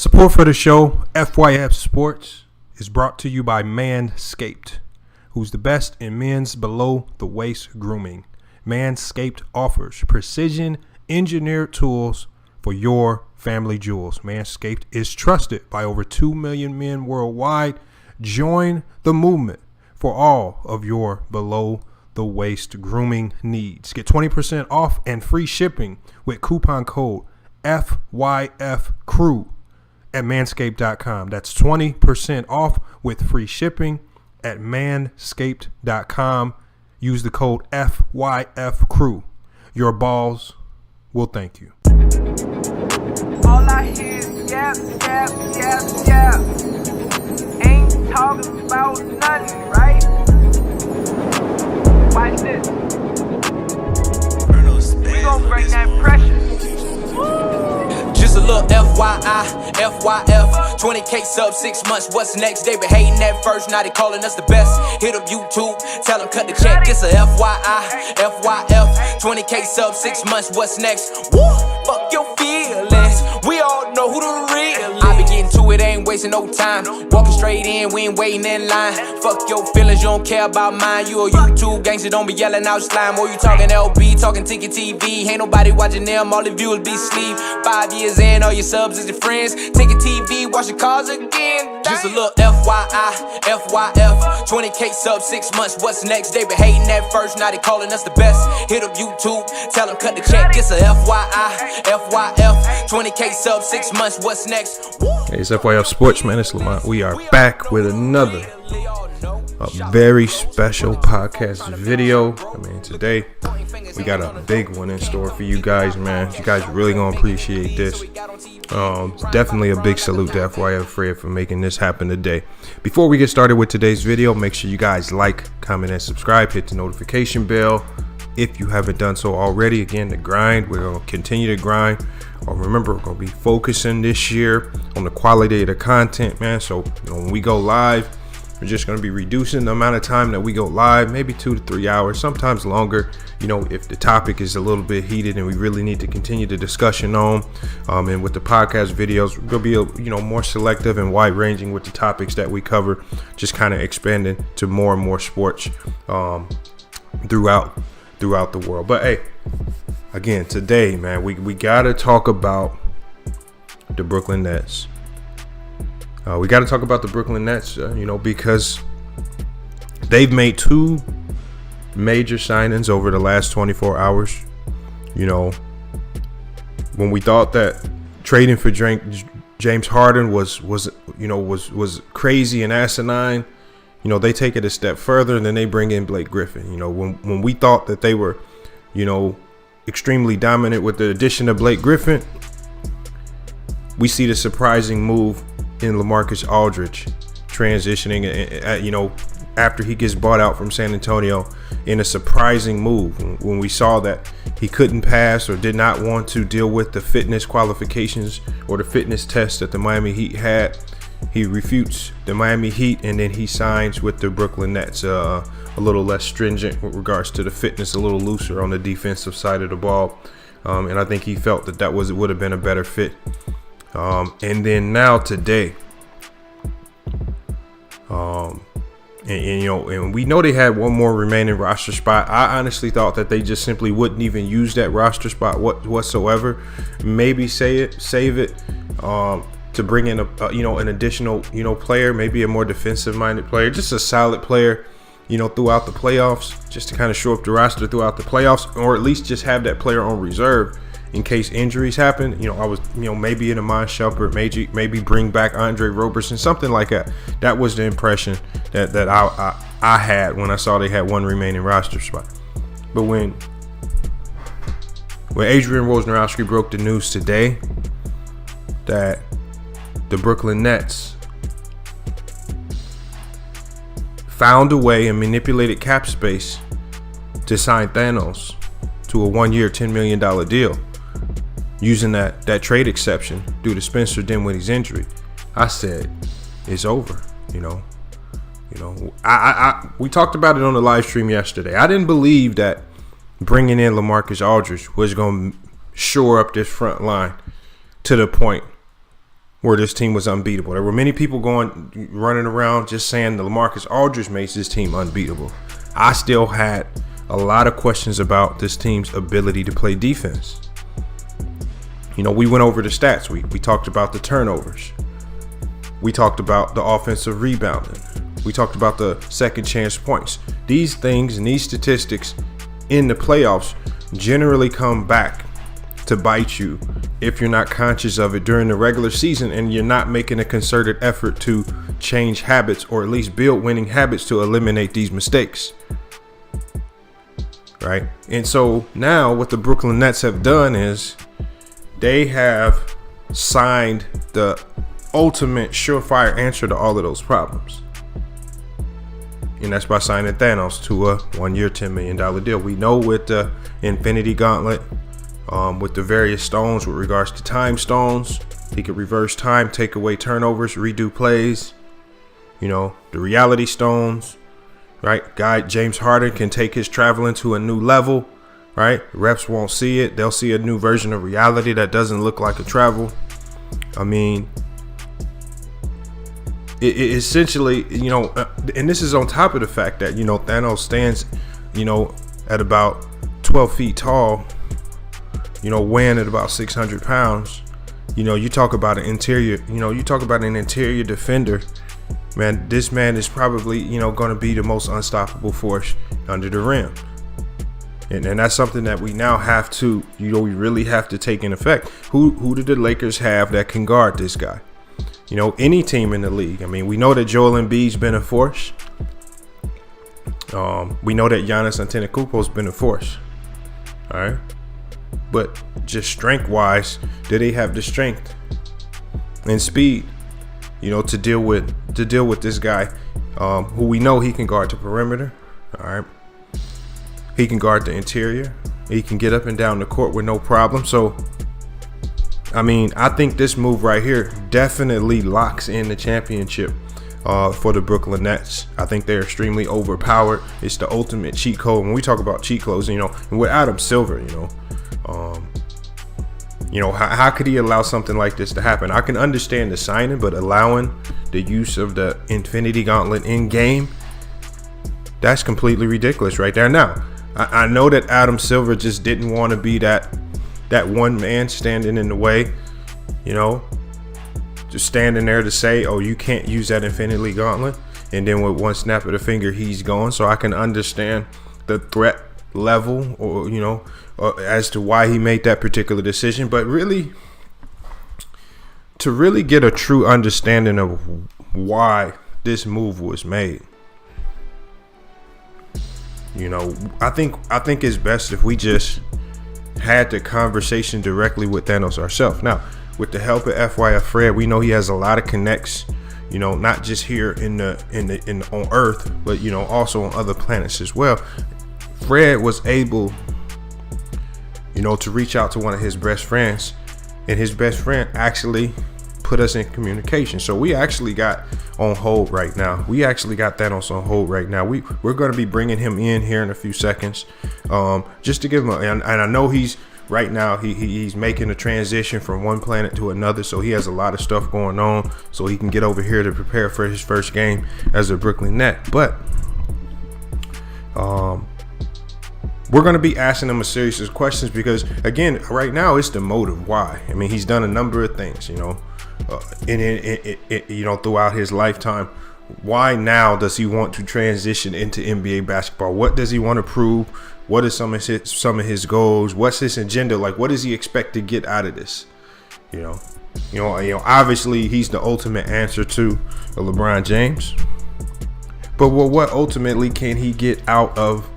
Support for the show, FYF Sports, is brought to you by Manscaped, who's the best in men's below-the-waist grooming. Manscaped offers precision engineered tools for your family jewels. Manscaped is trusted by over 2 million men worldwide. Join the movement for all of your below-the-waist grooming needs. Get 20% off and free shipping with coupon code FYFCREW at manscaped.com. That's 20% off with free shipping at manscaped.com. Use the code FYFCREW. Your balls will thank you. All I hear is yap, yap, yap, yap. Ain't talking about nothing, right? Watch this. We gon' bring that pressure. Just a little FYI, FYF, 20K sub 6 months, what's next? They been hating at first, now they calling us the best. Hit up YouTube, tell them cut the check. Just a FYI, FYF, 20K sub 6 months, what's next? Woo, fuck your feelings, we all know who the real is. I be getting to it, ain't wasting no time. Walking straight in, we ain't waiting in line. Fuck your feelings, you don't care about mine. You a YouTube gangster, don't be yelling out slime. Or you talking LB, talking Ticket TV. Ain't nobody watching them, all the viewers be sleep. 5 years in, all your subs is your friends. Ticket TV, watch your cars again. Just a little FYI, FYF, 20K sub 6 months, what's next? They been hating at first, now they calling us the best. Hit up YouTube, tell them cut the check. Just a FYI, FYF, 20K sub 6 months, what's next? Hey, it's FYF Sports, man. It's Lamont. We are back with another very special podcast video. I mean, today we got a big one in store for you guys, man. You guys really gonna appreciate this. Definitely a big salute to FYF for making this happen today. Before we get started with today's video, make sure you guys like, comment, and subscribe. Hit the notification bell if you haven't done so already. Again, the grind. We're gonna continue to grind. Remember, we're gonna be focusing this year on the quality of the content, man. So when we go live, we're just going to be reducing the amount of time that we go live, maybe 2 to 3 hours, sometimes longer, if the topic is a little bit heated and we really need to continue the discussion on. And with the podcast videos, we're going to be, more selective and wide ranging with the topics that we cover, just kind of expanding to more and more sports throughout the world. But hey, again, today, man, we got to talk about the Brooklyn Nets. We got to talk about the Brooklyn Nets, because they've made 2 major signings over the last 24 hours. When we thought that trading for James Harden was crazy and asinine, they take it a step further and then they bring in Blake Griffin. When we thought that they were, extremely dominant with the addition of Blake Griffin, we see the surprising move in LaMarcus Aldridge transitioning, after he gets bought out from San Antonio, in a surprising move. When we saw that he couldn't pass or did not want to deal with the fitness qualifications or the fitness test that the Miami Heat had, he refutes the Miami Heat and then he signs with the Brooklyn Nets, a little less stringent with regards to the fitness, a little looser on the defensive side of the ball. And I think he felt that would have been a better fit. And then now today, and we know they had one more remaining roster spot. I honestly thought that they just simply wouldn't even use that roster spot whatsoever. Maybe save it to bring in an additional player, maybe a more defensive minded player, just a solid player, throughout the playoffs, just to kind of shore up the roster throughout the playoffs, or at least just have that player on reserve in case injuries happen. I was, maybe in a Iman Shumpert, maybe bring back Andre Roberson, something like that. That was the impression that I had when I saw they had one remaining roster spot. But when Adrian Wojnarowski broke the news today that the Brooklyn Nets found a way and manipulated cap space to sign Thanos to a 1-year, $10 million deal, using that trade exception due to Spencer Dinwiddie's injury, I said, it's over. We talked about it on the live stream yesterday. I didn't believe that bringing in LaMarcus Aldridge was going to shore up this front line to the point where this team was unbeatable. There were many people running around just saying the LaMarcus Aldridge makes this team unbeatable. I still had a lot of questions about this team's ability to play defense. You know, we went over the stats. We talked about the turnovers. We talked about the offensive rebounding. We talked about the second chance points. These things and these statistics in the playoffs generally come back to bite you if you're not conscious of it during the regular season and you're not making a concerted effort to change habits or at least build winning habits to eliminate these mistakes. Right? And so now what the Brooklyn Nets have done is they have signed the ultimate surefire answer to all of those problems. And that's by signing Thanos to a 1-year, $10 million deal. We know with the Infinity Gauntlet, with the various stones with regards to time stones, he could reverse time, take away turnovers, redo plays. You know, the reality stones, right? Guy James Harden can take his traveling to a new level, right? Refs won't see it. They'll see a new version of reality that doesn't look like a travel. I mean, it essentially, you know, and this is on top of the fact that, you know, Thanos stands, you know, at about 12 feet tall, you know, weighing at about 600 pounds. You know, you talk about an interior defender, man, this man is probably, you know, going to be the most unstoppable force under the rim. And that's something that we now have to, you know, we really have to take in effect. Who do the Lakers have that can guard this guy? You know, any team in the league. I mean, we know that Joel Embiid's been a force. We know that Giannis Antetokounmpo's been a force. All right. But just strength-wise, do they have the strength and speed, you know, to deal with this guy, who we know he can guard the perimeter. All right. He can guard the interior. He can get up and down the court with no problem. So, I mean, I think this move right here definitely locks in the championship for the Brooklyn Nets. I think they're extremely overpowered. It's the ultimate cheat code. When we talk about cheat codes, you know, and with Adam Silver, how could he allow something like this to happen? I can understand the signing, but allowing the use of the Infinity Gauntlet in game, that's completely ridiculous right there. Now, I know that Adam Silver just didn't want to be that one man standing in the way, you know, just standing there to say, oh, you can't use that Infinity Gauntlet. And then with one snap of the finger, he's gone. So I can understand the threat level, or, you know, as to why he made that particular decision. But really, to really get a true understanding of why this move was made, you know, I think it's best if we just had the conversation directly with Thanos ourselves. Now, with the help of FYF Fred, we know he has a lot of connects, you know, not just here in on Earth, but, you know, also on other planets as well. Fred was able, you know, to reach out to one of his best friends, and his best friend actually put us in communication. So we actually got on hold right now. We actually got Thanos on hold right now. We're going to be bringing him in here in a few seconds, just to give him and I know he's right now he's making a transition from one planet to another, so he has a lot of stuff going on, so he can get over here to prepare for his first game as a Brooklyn Net. But we're going to be asking him a series of questions because, again, right now it's the motive. Why? I mean, he's done a number of things, you know, throughout his lifetime. Why now does he want to transition into NBA basketball? What does he want to prove? What are some of his goals? What's his agenda? Like, what does he expect to get out of this? You know, obviously he's the ultimate answer to LeBron James. But what ultimately can he get out of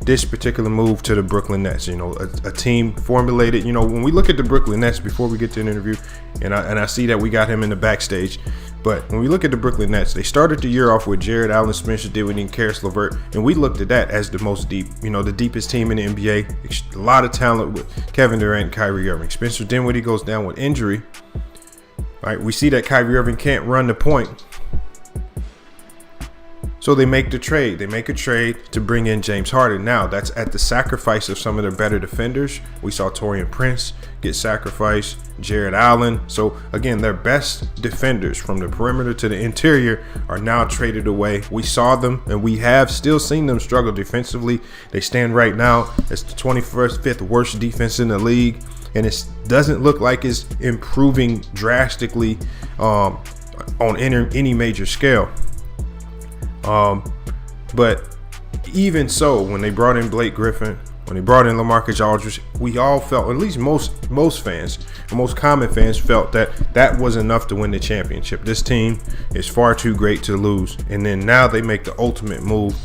this particular move to the Brooklyn Nets? You know, a team formulated. You know, when we look at the Brooklyn Nets, before we get to an interview, and I see that we got him in the backstage, but when we look at the Brooklyn Nets, they started the year off with Jared Allen, Spencer Dinwiddie, and Karis LeVert, and we looked at that as the most deep, you know, the deepest team in the NBA. A lot of talent with Kevin Durant and Kyrie Irving. Spencer Dinwiddie goes down with injury. All right, we see that Kyrie Irving can't run the point. So they make the trade. They make a trade to bring in James Harden. Now, that's at the sacrifice of some of their better defenders. We saw Taurean Prince get sacrificed, Jared Allen. So, again, their best defenders from the perimeter to the interior are now traded away. We saw them, and we have still seen them struggle defensively. They stand right now as the 25th worst defense in the league, and it doesn't look like it's improving drastically on any major scale. But even so, when they brought in Blake Griffin, when they brought in LaMarcus Aldridge, we all felt, at least most fans, most common fans felt that was enough to win the championship. This team is far too great to lose. And then now they make the ultimate move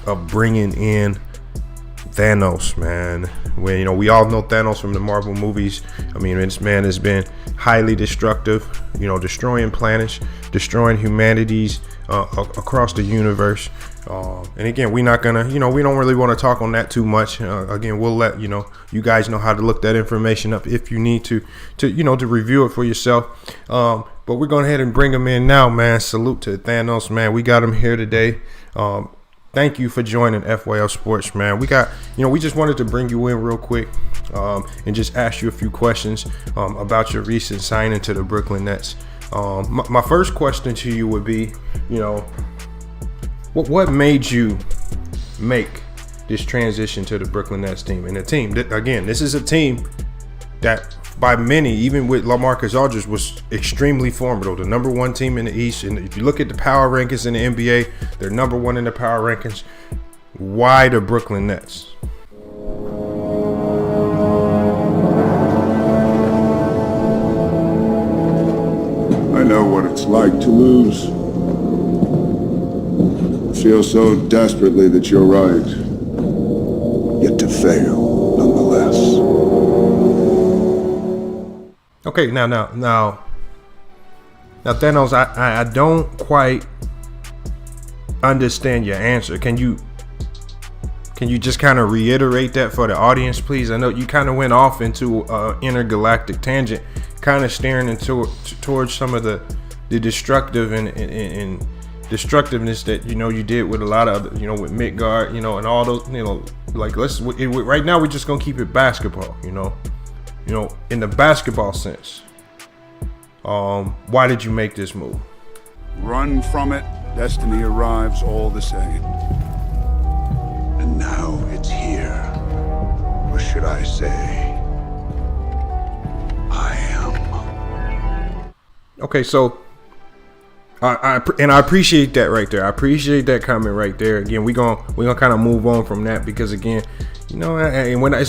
of bringing in Thanos, man. When we all know Thanos from the Marvel movies. I mean, this man has been highly destructive, destroying planets, destroying humanities across the universe. And again, we're not gonna, we don't really want to talk on that too much. Again, we'll let you guys know how to look that information up if you need to review it for yourself. But we're going ahead and bring him in now, man. Salute to Thanos, man. We got him here today. Thank you for joining FYF Sports, man. We just wanted to bring you in real quick and just ask you a few questions about your recent signing to the Brooklyn Nets. My first question to you would be, what made you make this transition to the Brooklyn Nets team? And the team, again, this is a team that by many, even with LaMarcus Aldridge, was extremely formidable. The number one team in the East. And if you look at the power rankings in the NBA, they're number one in the power rankings. Why the Brooklyn Nets? I know what it's like to lose. I feel so desperately that you're right. Yet to fail, nonetheless. Okay, now, Thanos, I don't quite understand your answer. Can you just kind of reiterate that for the audience, please? I know you kind of went off into intergalactic tangent, kind of staring towards some of the destructive and destructiveness that you did with a lot of other, with Midgard, and all those, right now we're just gonna keep it basketball, in the basketball sense. Why did you make this move? Run from it, destiny arrives all the same. And now it's here. Or should I say, I am. Okay, so I appreciate that right there. I appreciate that comment right there. Again, we're gonna kind of move on from that because again, and when I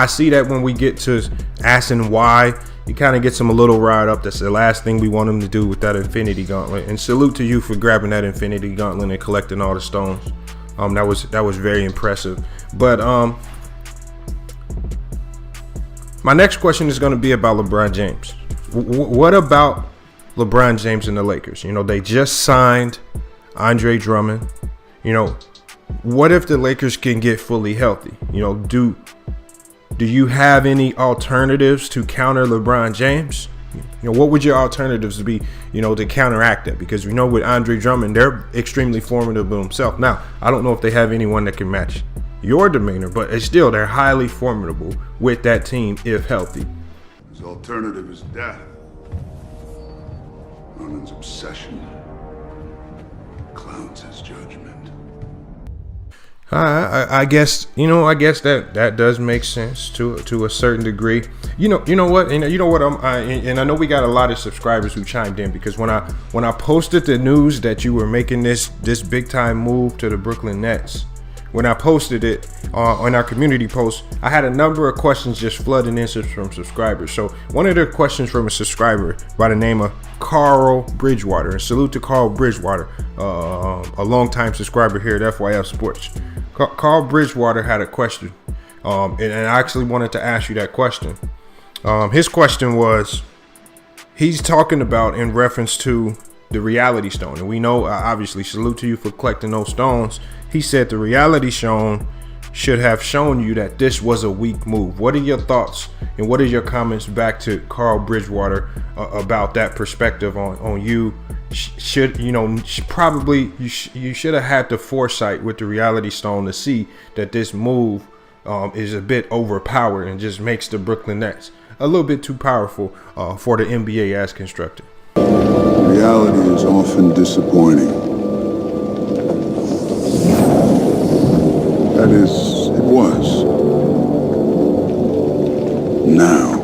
see that when we get to asking why, it kind of gets them a little riled up. That's the last thing we want them to do with that Infinity Gauntlet. And salute to you for grabbing that Infinity Gauntlet and collecting all the stones. That was very impressive. But my next question is going to be about LeBron James. What about LeBron James and the Lakers? They just signed Andre Drummond. What if the Lakers can get fully healthy? Do you have any alternatives to counter LeBron James? What would your alternatives be, to counteract that? Because we know with Andre Drummond, they're extremely formidable himself. Now, I don't know if they have anyone that can match your demeanor, but they're highly formidable with that team if healthy. His alternative is death. Ronan's obsession clouds his judgment. I guess that does make sense to a certain degree. You know what, and I know we got a lot of subscribers who chimed in because when I posted the news that you were making this big time move to the Brooklyn Nets, when I posted it on our community post, I had a number of questions just flooding in from subscribers. So one of the questions from a subscriber by the name of Carl Bridgewater, and salute to Carl Bridgewater, a longtime subscriber here at FYF Sports. Carl Bridgewater had a question, and I actually wanted to ask you that question. His question was, he's talking about in reference to the reality stone, and we know, obviously, salute to you for collecting those stones. He said the reality stone should have shown you that this was a weak move. What are your thoughts and what are your comments back to Carl Bridgewater about that perspective on you should probably you should have had the foresight with the reality stone to see that this move is a bit overpowered and just makes the Brooklyn Nets a little bit too powerful for the NBA as constructed. Reality is often disappointing. That is, it was. Now,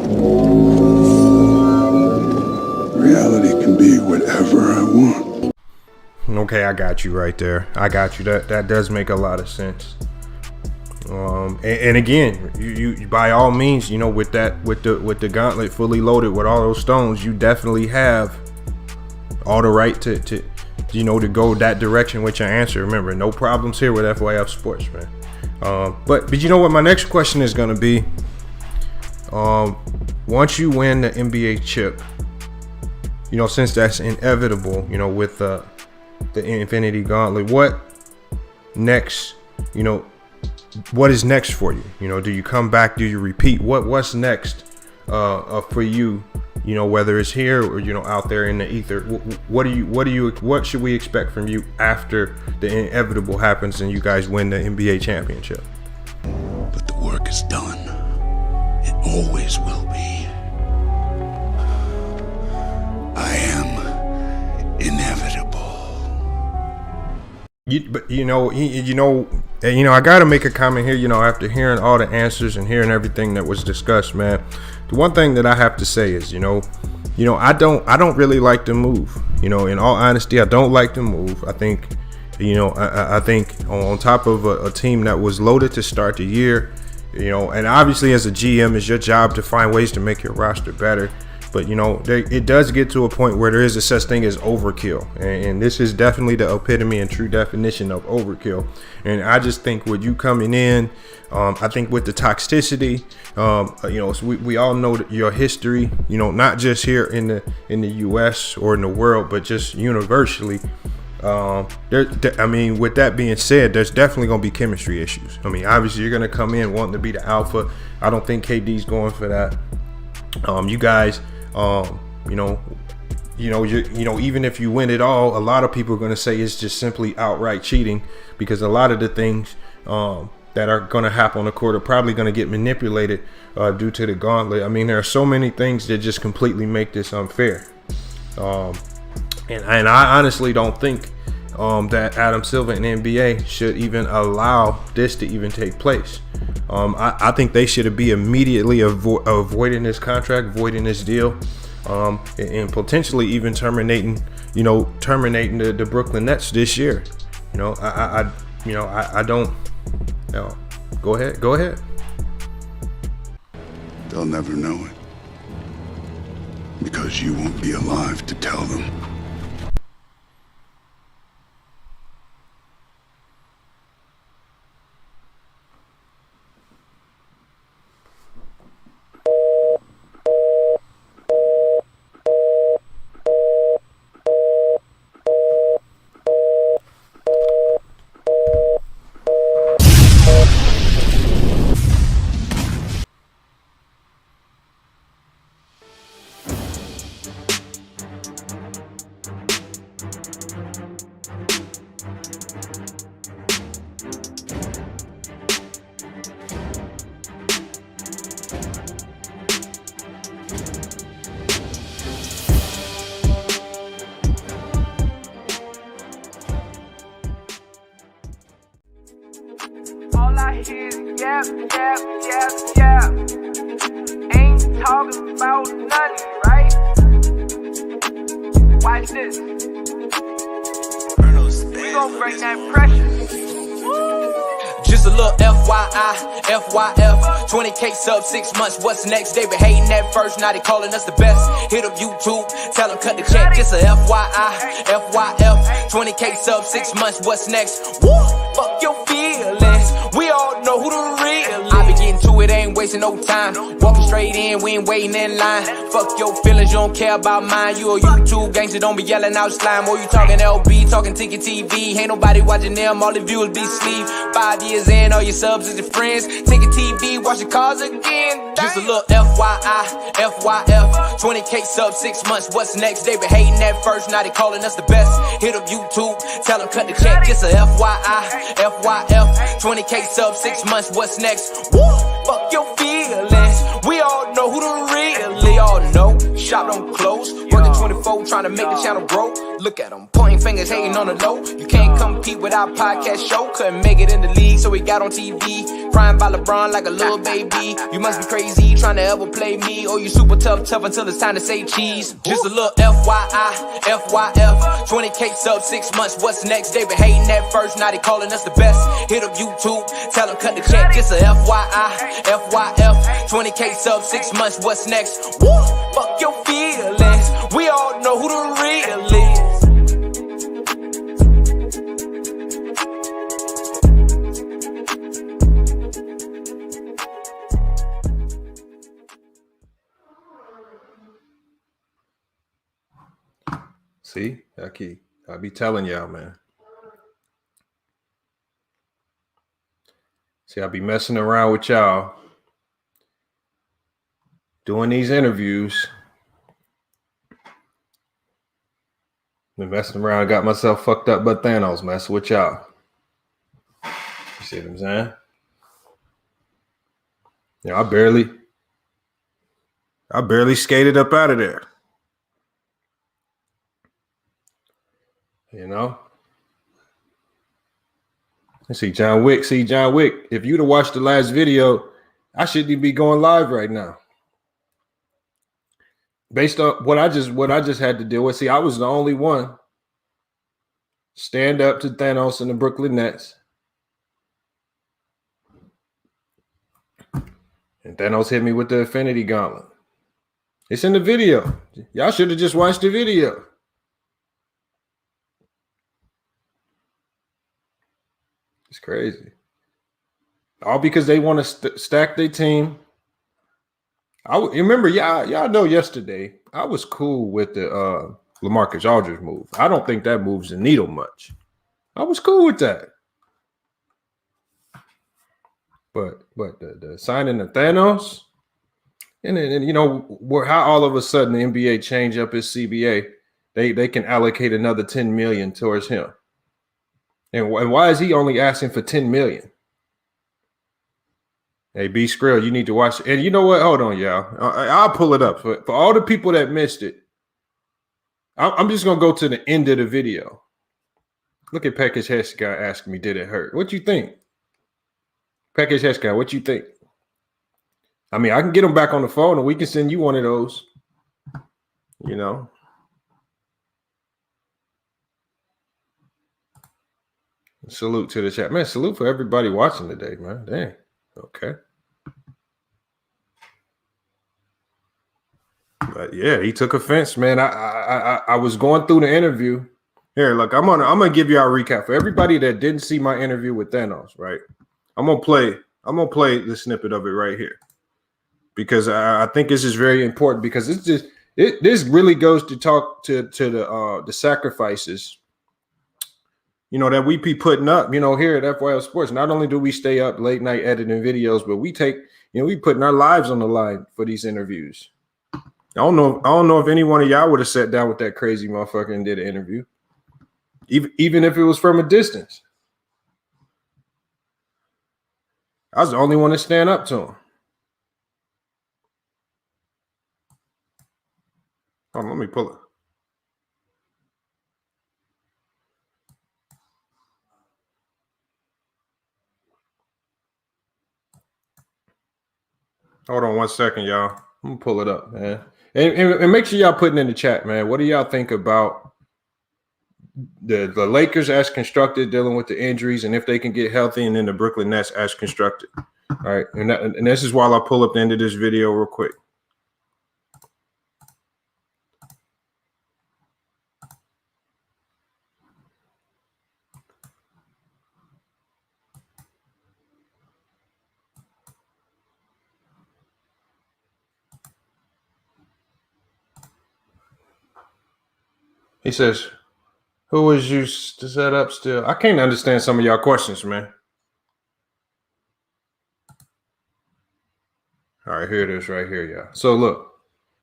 reality can be whatever I want. Okay, I got you right there. I got you. That does make a lot of sense. And again, you by all means, with the gauntlet fully loaded with all those stones, you definitely have all the right to go that direction with your answer. Remember, no problems here with FYF Sports, man. But you know what? My next question is going to be, once you win the NBA chip, since that's inevitable, with the Infinity Gauntlet, what next? What is next for you? Do you come back? Do you repeat? What's next for you? Whether it's here or out there in the ether. What should we expect from you after the inevitable happens and you guys win the NBA championship? But the work is done. It always will be. I am inevitable. I gotta make a comment here. After hearing all the answers and hearing everything that was discussed, man, the one thing that I have to say is, I don't really like the move. In all honesty, I don't like the move. I think, I think on top of a team that was loaded to start the year, and obviously as a GM, it's your job to find ways to make your roster better. But, it does get to a point where there is a such thing as overkill. And this is definitely the epitome and true definition of overkill. And I just think with you coming in, I think with the toxicity, so we all know your history, not just here in the U.S. or in the world, but just universally. With that being said, there's definitely going to be chemistry issues. Obviously, you're going to come in wanting to be the alpha. I don't think KD's going for that. You guys, even if you win it all, a lot of people are going to say it's just simply outright cheating, because a lot of the things that are going to happen on the court are probably going to get manipulated due to the gauntlet. There are so many things that just completely make this unfair. And I honestly don't think that Adam Silver and NBA should even allow this to even take place. I think they should be immediately avoiding this contract, voiding this deal, and potentially even terminating the Brooklyn Nets this year. I don't. Go ahead. They'll never know it, because you won't be alive to tell them. All I hear is yap, yap, yap, yap. Ain't talking about nothing, right? Watch this. We gon' bring that pressure. Just a little FYI, FYF 20K sub 6 months, what's next? They been hating at first, now they calling us the best. Hit up YouTube, tell them cut the check. Just a FYI, FYF 20K sub 6 months, what's next? Woo! Fuck your feelings, we all know who the real is. I be getting to it, ain't waiting wasting no time. Walking straight in, we ain't waiting in line. Fuck your feelings, you don't care about mine. You a YouTube gangster, don't be yelling out slime. Or you talking LB, talking Ticket TV. Ain't nobody watching them, all the viewers be sleep. 5 years in, all your subs is your friends. Ticket TV, watch your cars again. Just a little FYI, FYF. 20K subs, 6 months, what's next? They been hating at first, now they calling us the best. Hit up YouTube, tell them cut the check. Just a FYI, FYF. 20K subs, 6 months, what's next? Woo! Fuck your feelings. We all know who the really all know. Shop don't close, working 24, trying to make the channel grow. Look at them, pointing fingers, hating on the low. You can't compete with our podcast show. Couldn't make it in the league, so we got on TV. Crying by LeBron like a little baby. You must be crazy, trying to ever play me. Or you super tough until it's time to say cheese. Just a little FYI, FYF. 20K subs, 6 months, what's next? They been hating at first, now they calling us the best. Hit up YouTube, tell them cut the check. Just a FYI, FYF. 20K subs, 6 months, what's next? Woo! Fuck your feelings. We all know who the real is. See, I be telling y'all, man. See, I be messing around with y'all, doing these interviews. Been messing around, got myself fucked up, but Thanos messing with y'all. You see what I'm saying? You know, I barely skated up out of there. You know? Let's see, John Wick. If you'd have watched the last video, I shouldn't be going live right now. Based on what I just had to deal with. See, I was the only one stand up to Thanos and the Brooklyn Nets. And Thanos hit me with the Infinity Gauntlet. It's in the video. Y'all should have just watched the video. It's crazy. All because they want to stack their team. Remember, y'all know yesterday, I was cool with the LaMarcus Aldridge move. I don't think that moves the needle much. I was cool with that. But the signing of Thanos, and you know, how all of a sudden the NBA changed up its CBA, they can allocate another $10 million towards him. And why is he only asking for $10 million? Hey, B Skrill, you need to watch it. And you know what? Hold on, y'all. I'll pull it up. For all the people that missed it, I'm just going to go to the end of the video. Look at Package Hesh guy asking me, did it hurt? What you think? Package Hesh guy, what you think? I mean, I can get him back on the phone and we can send you one of those. You know? Salute to the chat. Man, salute for everybody watching today, man. Dang. Okay. But yeah, he took offense, man. I was going through the interview. Here, look, I'm gonna give you a recap for everybody that didn't see my interview with Thanos, right? I'm gonna play the snippet of it right here. Because I think this is very important because this really goes to talk to the sacrifices, you know, that we be putting up, you know, here at FYF Sports. Not only do we stay up late night editing videos, but we putting our lives on the line for these interviews. I don't know if any one of y'all would have sat down with that crazy motherfucker and did an interview, even if it was from a distance. I was the only one to stand up to him. Hold on, let me pull it. Hold on 1 second, y'all. I'm gonna pull it up, man. And make sure y'all putting in the chat, man. What do y'all think about the Lakers as constructed, dealing with the injuries, and if they can get healthy, and then the Brooklyn Nets as constructed? All right, and this is while I pull up the end of this video real quick. He says, who was used to set up still? I can't understand some of y'all questions, man. All right, here it is right here, y'all. So look,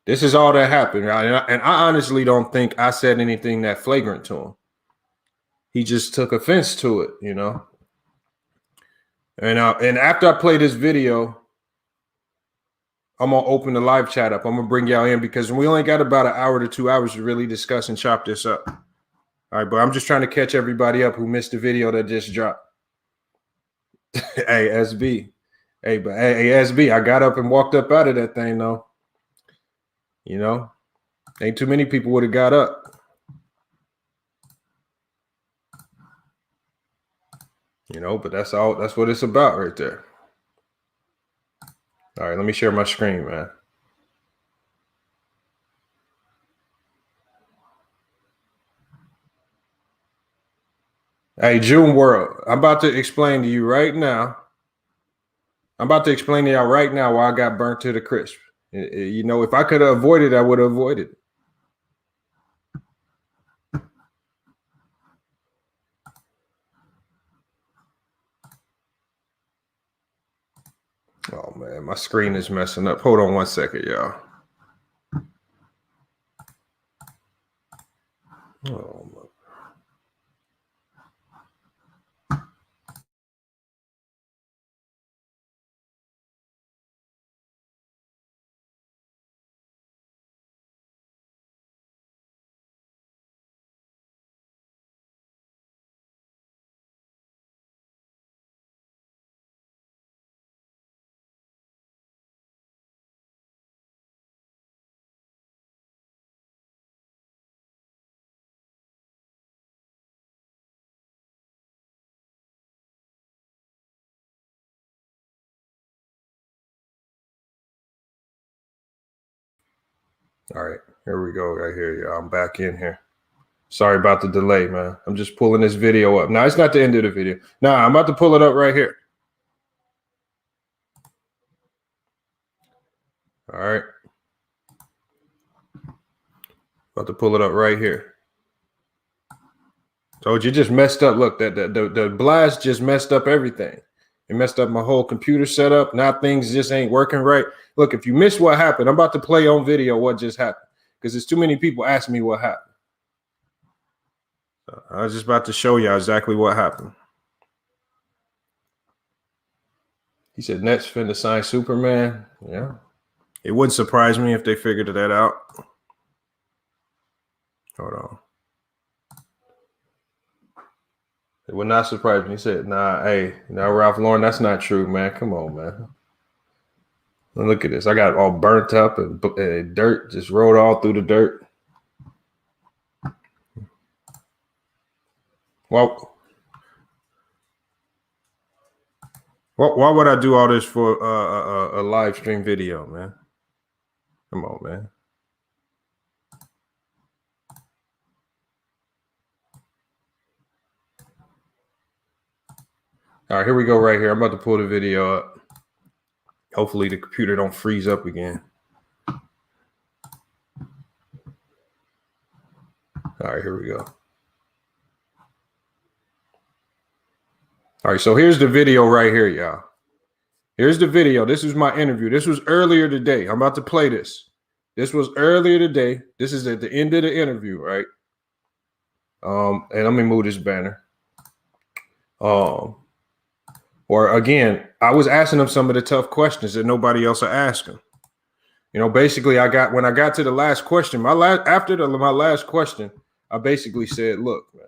this is all that happened. And I honestly don't think I said anything that flagrant to him. He just took offense to it, you know. And after I play this video, I'm going to open the live chat up. I'm going to bring y'all in because we only got about an hour to 2 hours to really discuss and chop this up. All right, but I'm just trying to catch everybody up who missed the video that just dropped. Hey, SB. Hey, SB, I got up and walked up out of that thing, though. You know, ain't too many people would have got up. You know, but that's what it's about right there. All right, let me share my screen, man. Hey, June World, I'm about to explain to you right now. I'm about to explain to y'all right now why I got burnt to the crisp. You know, if I could have avoided it, I would have avoided it. Oh, man, my screen is messing up. Hold on one second, y'all. Oh, my. All right, here we go right here, y'all. I'm back in here. Sorry about the delay, man. I'm just pulling this video up. Now, it's not the end of the video. Now, I'm about to pull it up right here. All right. About to pull it up right here. So you just messed up. Look, the blast just messed up everything. It messed up my whole computer setup. Now things just ain't working right. Look, if you missed what happened, I'm about to play on video what just happened because there's too many people asking me what happened. So I was just about to show y'all exactly what happened. He said Nets finna sign Superman. Yeah. It wouldn't surprise me if they figured that out. Hold on. It would not surprise me. He said, nah, hey, now Ralph Lauren, that's not true, man. Come on, man. Look at this. I got all burnt up and dirt just rolled all through the dirt. Well, why would I do all this for a live stream video, man? Come on, man. All right, here we go right here. I'm about to pull the video up. Hopefully the computer don't freeze up again. All right, here we go. All right, so here's the video right here, y'all. Here's the video. This is my interview. This was earlier today. I'm about to play this. This was earlier today. This is at the end of the interview, right? And let me move this banner. Or again, I was asking them some of the tough questions that nobody else are asking. You know, basically, when I got to the last question, my last question, I basically said, look, man.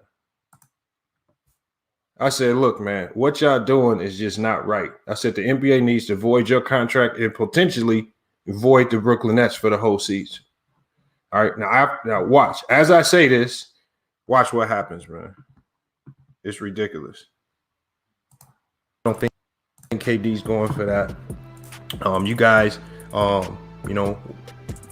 I said, look, man, what y'all doing is just not right. I said the NBA needs to void your contract and potentially void the Brooklyn Nets for the whole season. All right, now watch. As I say this, watch what happens, man. It's ridiculous. I don't think KD's going for that. You guys,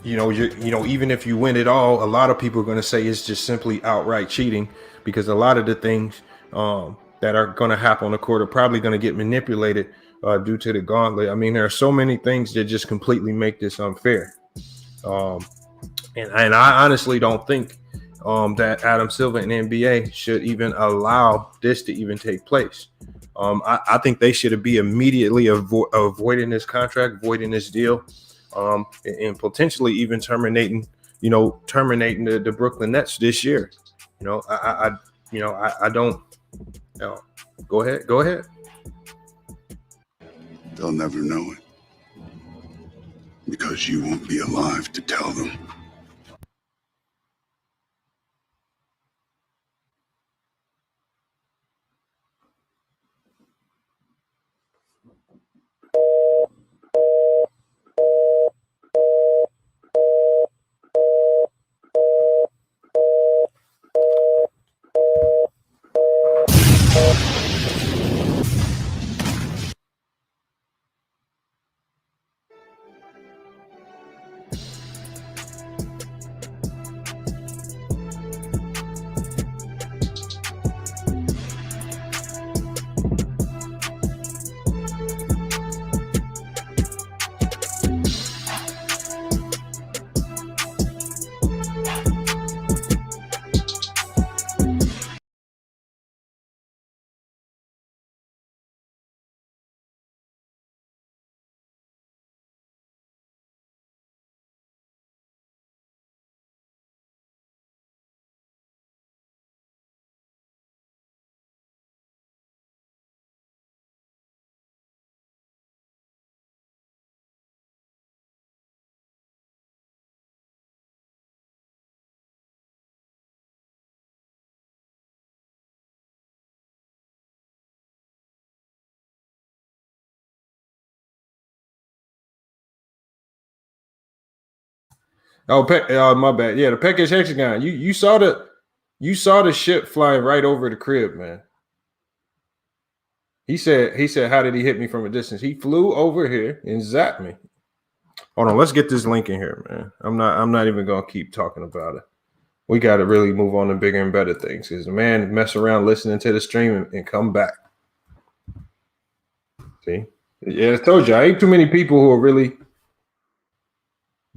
even if you win it all, a lot of people are going to say it's just simply outright cheating because a lot of the things that are going to happen on the court are probably going to get manipulated due to the gauntlet. I mean, there are so many things that just completely make this unfair. And I honestly don't think that Adam Silver and NBA should even allow this to even take place. I think they should be immediately avoiding this contract, voiding this deal, and potentially even terminating the Brooklyn Nets this year. I don't. Go ahead. They'll never know it because you won't be alive to tell them. Oh, my bad. Yeah, the Peckish Hexagon. You saw the ship flying right over the crib, man. He said, how did he hit me from a distance? He flew over here and zapped me. Hold on, let's get this link in here, man. I'm not even gonna keep talking about it. We got to really move on to bigger and better things because the man mess around listening to the stream and come back. See? Yeah, I told you, I ain't too many people who will really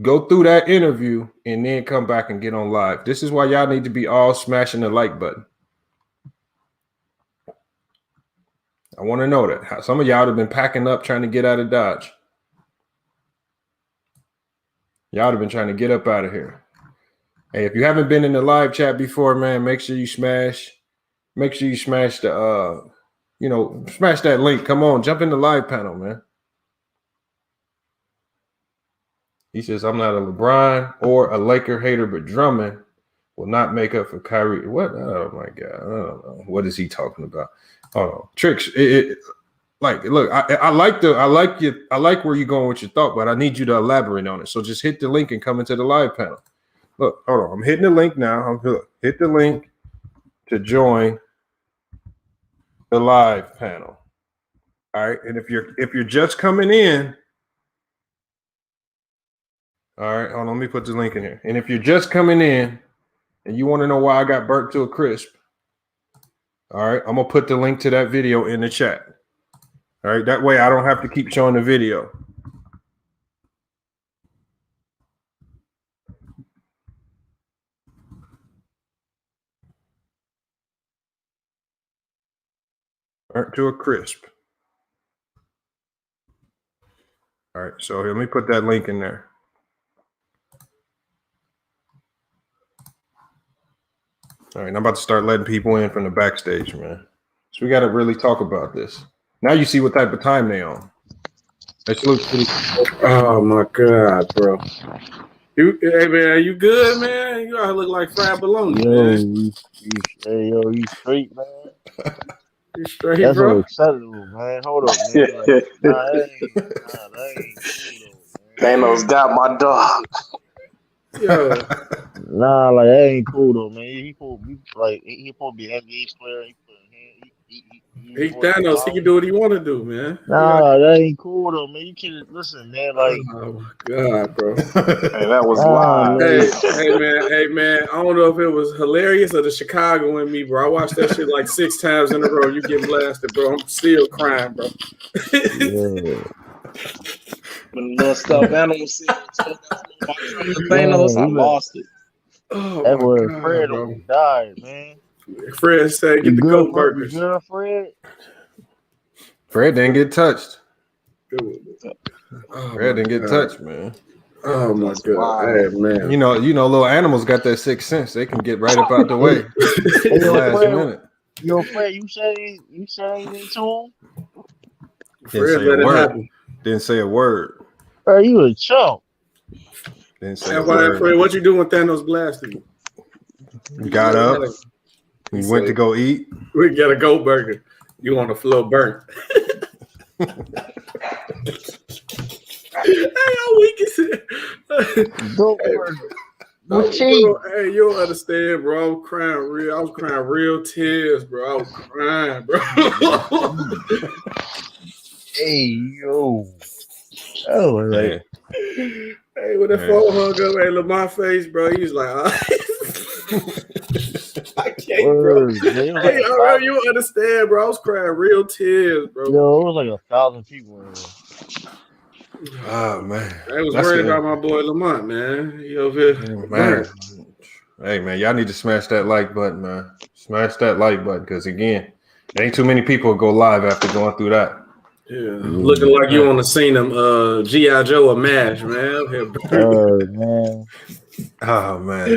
go through that interview and then come back and get on live. This is why y'all need to be all smashing the like button. I want to know that. Some of y'all have been packing up trying to get out of Dodge. Y'all have been trying to get up out of here. Hey, if you haven't been in the live chat before, man, make sure you smash the smash that link. Come on, jump in the live panel, man. He says, I'm not a LeBron or a Laker hater, but Drummond will not make up for Kyrie. What? Oh my God. I don't know. What is he talking about? Oh, Tricks. Look, I like where you're going with your thought, but I need you to elaborate on it. So just hit the link and come into the live panel. Look, hold on. I'm hitting the link now. Hit the link to join the live panel. All right. And if you're just coming in, all right, hold on, let me put the link in here. And if you're just coming in and you want to know why I got burnt to a crisp, all right, I'm going to put the link to that video in the chat. All right, that way I don't have to keep showing the video. Burnt to a crisp. All right, so let me put that link in there. All right, I'm about to start letting people in from the backstage, man. So we got to really talk about this. Now you see what type of time they on. Let's look. Oh my God, bro! Hey man, you good, man? You all look like fried bologna, man. You straight, man. You straight, That's bro? unacceptable, man. Hold up, man. That ain't cool, though, man. Thanos got my dog. Yeah. Nah, like that ain't cool though, man. He supposed to be an NBA player. He Thanos. He can do what he want to do, man. Nah, that ain't cool though, man. You can't listen, man. Like, oh my God, bro. Hey, that was live. Hey, man. I don't know if it was hilarious or the Chicago in me, bro. I watched that shit like 6 times in a row. You get blasted, bro. I'm still crying, bro. yeah. When the little stuffed animal said, Thanos, I lost it. Oh That my was god, Fred bro. almost died, man. Fred said, "Get the goat burgers." You good, Fred? Fred didn't get touched. Oh Fred my didn't get God. touched, man. Oh my That's god, wild. hey, man. You know, little animals got that sixth sense. They can get right up out the way Hey, yo, last Fred, minute. Fred, you say anything to him? Didn't Fred say let a it word. happen. Didn't say a word. Bro, you a chump. Didn't say Hey, a why, word. Fred, what you doing when Thanos blasted you? Got up. He went to go eat. We got a goat burger. You on the floor burnt. Hey, how weak is it? Go Hey, What cheese? bro, hey, you don't understand, bro. I was crying real tears, bro. I was crying, bro. Hey, yo. Oh, like, Hey, when the phone hung up, hey, Lamont face, bro, he was like, I can't, bro. Hey, bro, you don't understand, bro. I was crying real tears, bro. Yo, it was like 1,000 people in there. Oh man, I was worried about my boy Lamont, man. He over here, man. Hey man, y'all need to smash that like button, man. Smash that like button, because again, there ain't too many people who go live after going through that. Yeah, looking like you on the scene of G.I. Joe or MASH, man. Man. Oh man,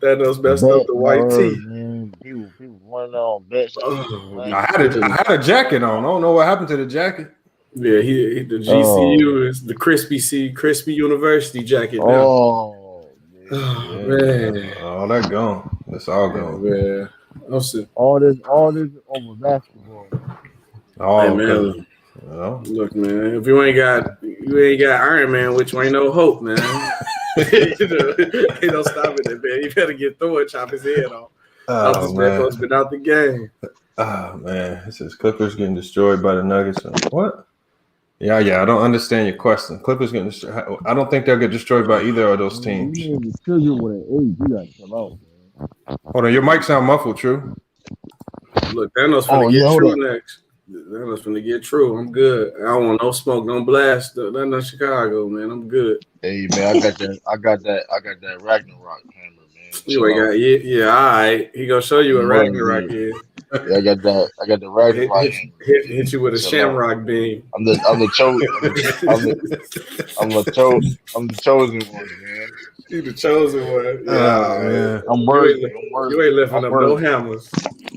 Thanos messed up the white tee. Man. People running on bets. I had a jacket on. I don't know what happened to the jacket. Yeah, he the GCU is the Crispy University jacket now. Oh man. All that gone. That's all gone. Man. All this over basketball. Oh, hey, man. Look, man, if you ain't got Iron Man, which ain't no hope, man. He don't stop it, man. You better get through it, chop his head off. This man supposed to been out the game. Oh man, it says Clippers getting destroyed by the Nuggets. What? Yeah. I don't understand your question. Clippers getting destroyed. I don't think they'll get destroyed by either of those teams. You need to trigger with an 8. You gotta come out, man. Hold on, your mic sound muffled, True. Look, Thanos finna get True next. Thanos finna get True. I'm good. I don't want no smoke, no blast. Nothing in Chicago, man. I'm good. Hey man, I got that Ragnarok hammer, man. You ain't got all right. He gonna show you what Ragnarok is. Yeah, I got the Ragnarok. Hit you with a shamrock beam. I'm the chosen one, man. You the chosen one. Yeah. I'm worthy. You ain't lifting up no hammers.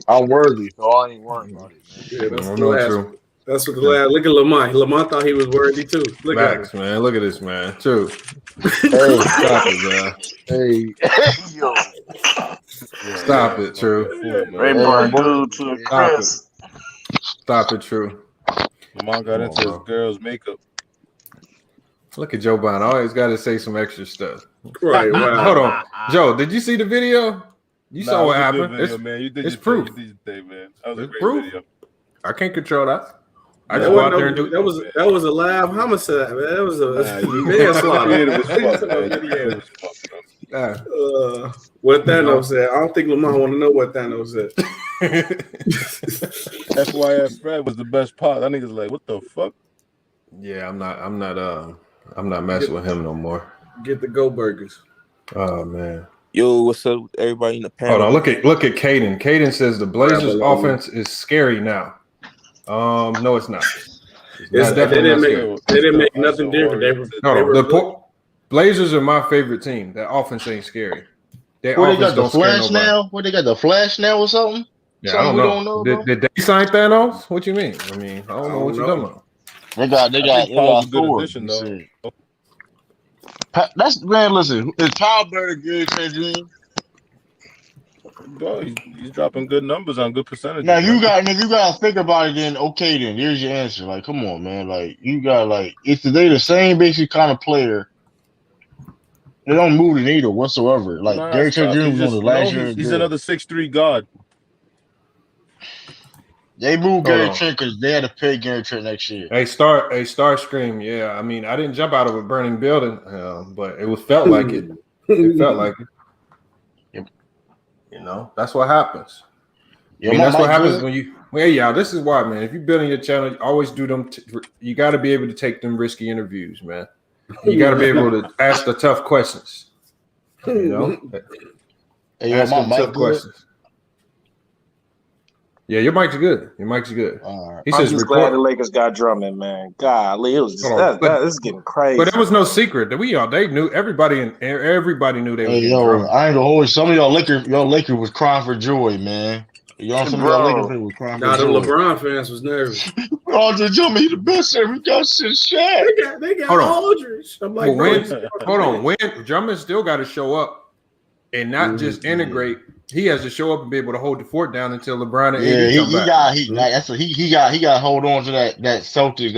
I'm worthy, so I ain't worried about it, man. Yeah, that's the last. True. That's what the last. Look at Lamont. Lamont thought he was worthy too. Look Max, at him, man. Look at this, man. True. Hey, stop it, man. Hey, yo. Stop it, True. Stop it, True. Lamont got into his girl's makeup. Look at Joe Biden. Always got to say some extra stuff. Right. Wow. Hold on, Joe. Did you see the video? You saw what happened. Video, man. You did it's proof. You did your thing, man. That was a great proof. video. I can't control that. I just go out there and do. That was a live homicide, man. That was a manslaughter. What Thanos said. I don't think Lamont want to know what Thanos said. FYF Fred was the best part. That nigga's like, what the fuck? Yeah, I'm not messing with him no more. Get the Go Burgers. Oh man. Yo, what's up, everybody in the panel? Hold on, look at Caden. Caden says the Blazers' offense is scary now. No, it's not. They didn't make nothing different. Blazers are my favorite team. That offense ain't scary. They got the Flash now? What they got the Flash now or something? Yeah, I don't know. Did they sign Thanos? What you mean? I mean, I don't know what you're talking about. They got Thor. That's man. Listen, is Paul Bear good, Dream? Bro, he's dropping good numbers on good percentages. Now you gotta think about it. Then okay, then here's your answer. Like, come on, man. Like you got if they the same basic kind of player, they don't move the needle whatsoever. Like Gary Trent Jr. was on the last year. He's another 6'3" guard. They moved Gary Trent because they had to pay Gary Trent next year. A star scream. Yeah, I mean, I didn't jump out of a burning building, but it felt like it. It felt like it. Yep. You know, that's what happens. Yeah, I mean, that's what happens when you. Well, yeah, this is why, man. If you're building your channel, you always do them. You got to be able to take them risky interviews, man. You got to be able to ask the tough questions. You know, Hey, ask him my tough mic good? questions. Yeah, your mic's good. Your mic's good. All right. He I'm says just glad the record. Lakers got Drummond, man. Golly, it was just Hold on, this is getting crazy. But there was no secret that they knew everybody knew they was Hey, getting yo, Drummond. I ain't gonna hold you. Some of y'all Lakers was crying for joy, man. Some of y'all Lakers fans was crying for Nah, the joy. LeBron fans was nervous. Andre Drummond, he the best ever. We got shit Shaq. They got Hold on. Aldridge. I'm like, when Drummond still got to show up and not just integrate. He has to show up and be able to hold the fort down until LeBron and AD come back. He got to hold on to that Celtics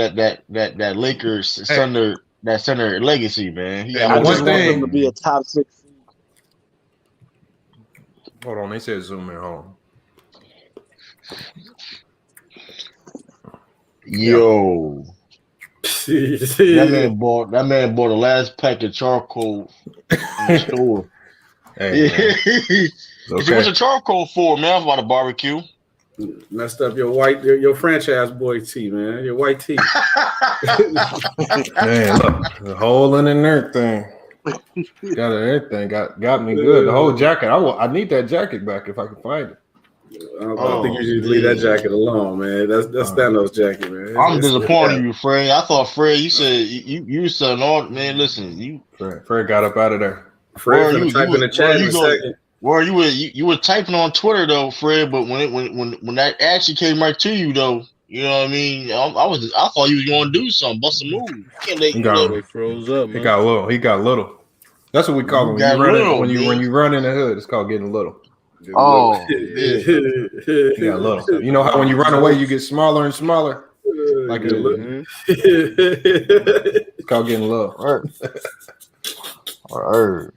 that Lakers center legacy, man. I just want them to be a top 6. Hold on, they said zoom in. Hold on. Yo, that man bought the last pack of charcoal in the store. Hey, okay. What's the charcoal for, man? I'm about to barbecue. Messed up your franchise boy tee, man. Your white tee. Man, look, the hole in the thing. Got everything. Got me good. The whole jacket. I need that jacket back if I can find it. I don't think you should leave that jacket alone, man. That's Thanos jacket, man. I'm disappointed in you, Fred. I thought Fred, you said you said all, man. Listen, Fred got up out of there. Fred gonna type in the chat in a second. Well, you were typing on Twitter though, Fred, but when that actually came right to you though, you know what I mean? I thought you was gonna do something, bust a move. He froze up. Man. He got little. That's what we call him when you run in the hood. It's called getting little. Oh, he got little. You know how when you run away, you get smaller and smaller. Like it's called getting little. All right.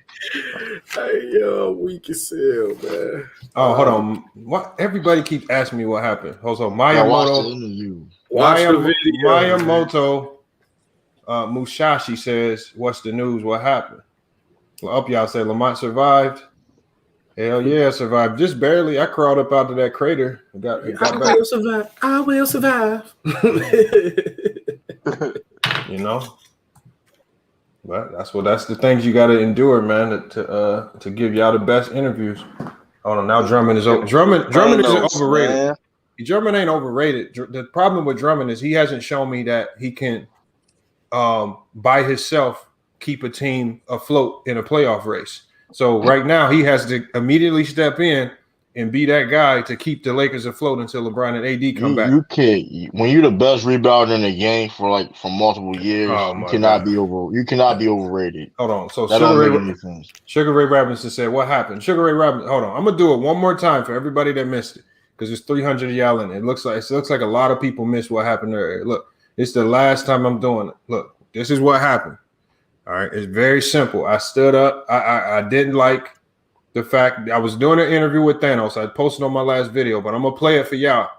Hey, yo, weak as hell, man. Oh, hold on. What? Everybody keeps asking me what happened. Hold on. Miyamoto Mushashi says, "What's the news? What happened?" Well, up y'all say Lamont survived. Hell yeah, survived. Just barely. I crawled up out of that crater. Got back. I will survive. You know. But that's the things you got to endure, man, to give y'all the best interviews. Oh no, now Drummond is over. Drummond isn't overrated. Man. Drummond ain't overrated. The problem with Drummond is he hasn't shown me that he can, by himself, keep a team afloat in a playoff race. So right now he has to immediately step in and be that guy to keep the Lakers afloat until LeBron and AD come back. You can't. When you're the best rebounder in the game for multiple years, you cannot be overrated. Hold on. So Sugar Ray Robinson said, "What happened?" Sugar Ray Robinson. Hold on. I'm gonna do it one more time for everybody that missed it because there's 300 of y'all in it. It looks like a lot of people missed what happened there. Look, it's the last time I'm doing it. Look, this is what happened. All right, it's very simple. I stood up. I didn't like the fact I was doing an interview with Thanos. I posted on my last video, but I'm gonna play it for y'all.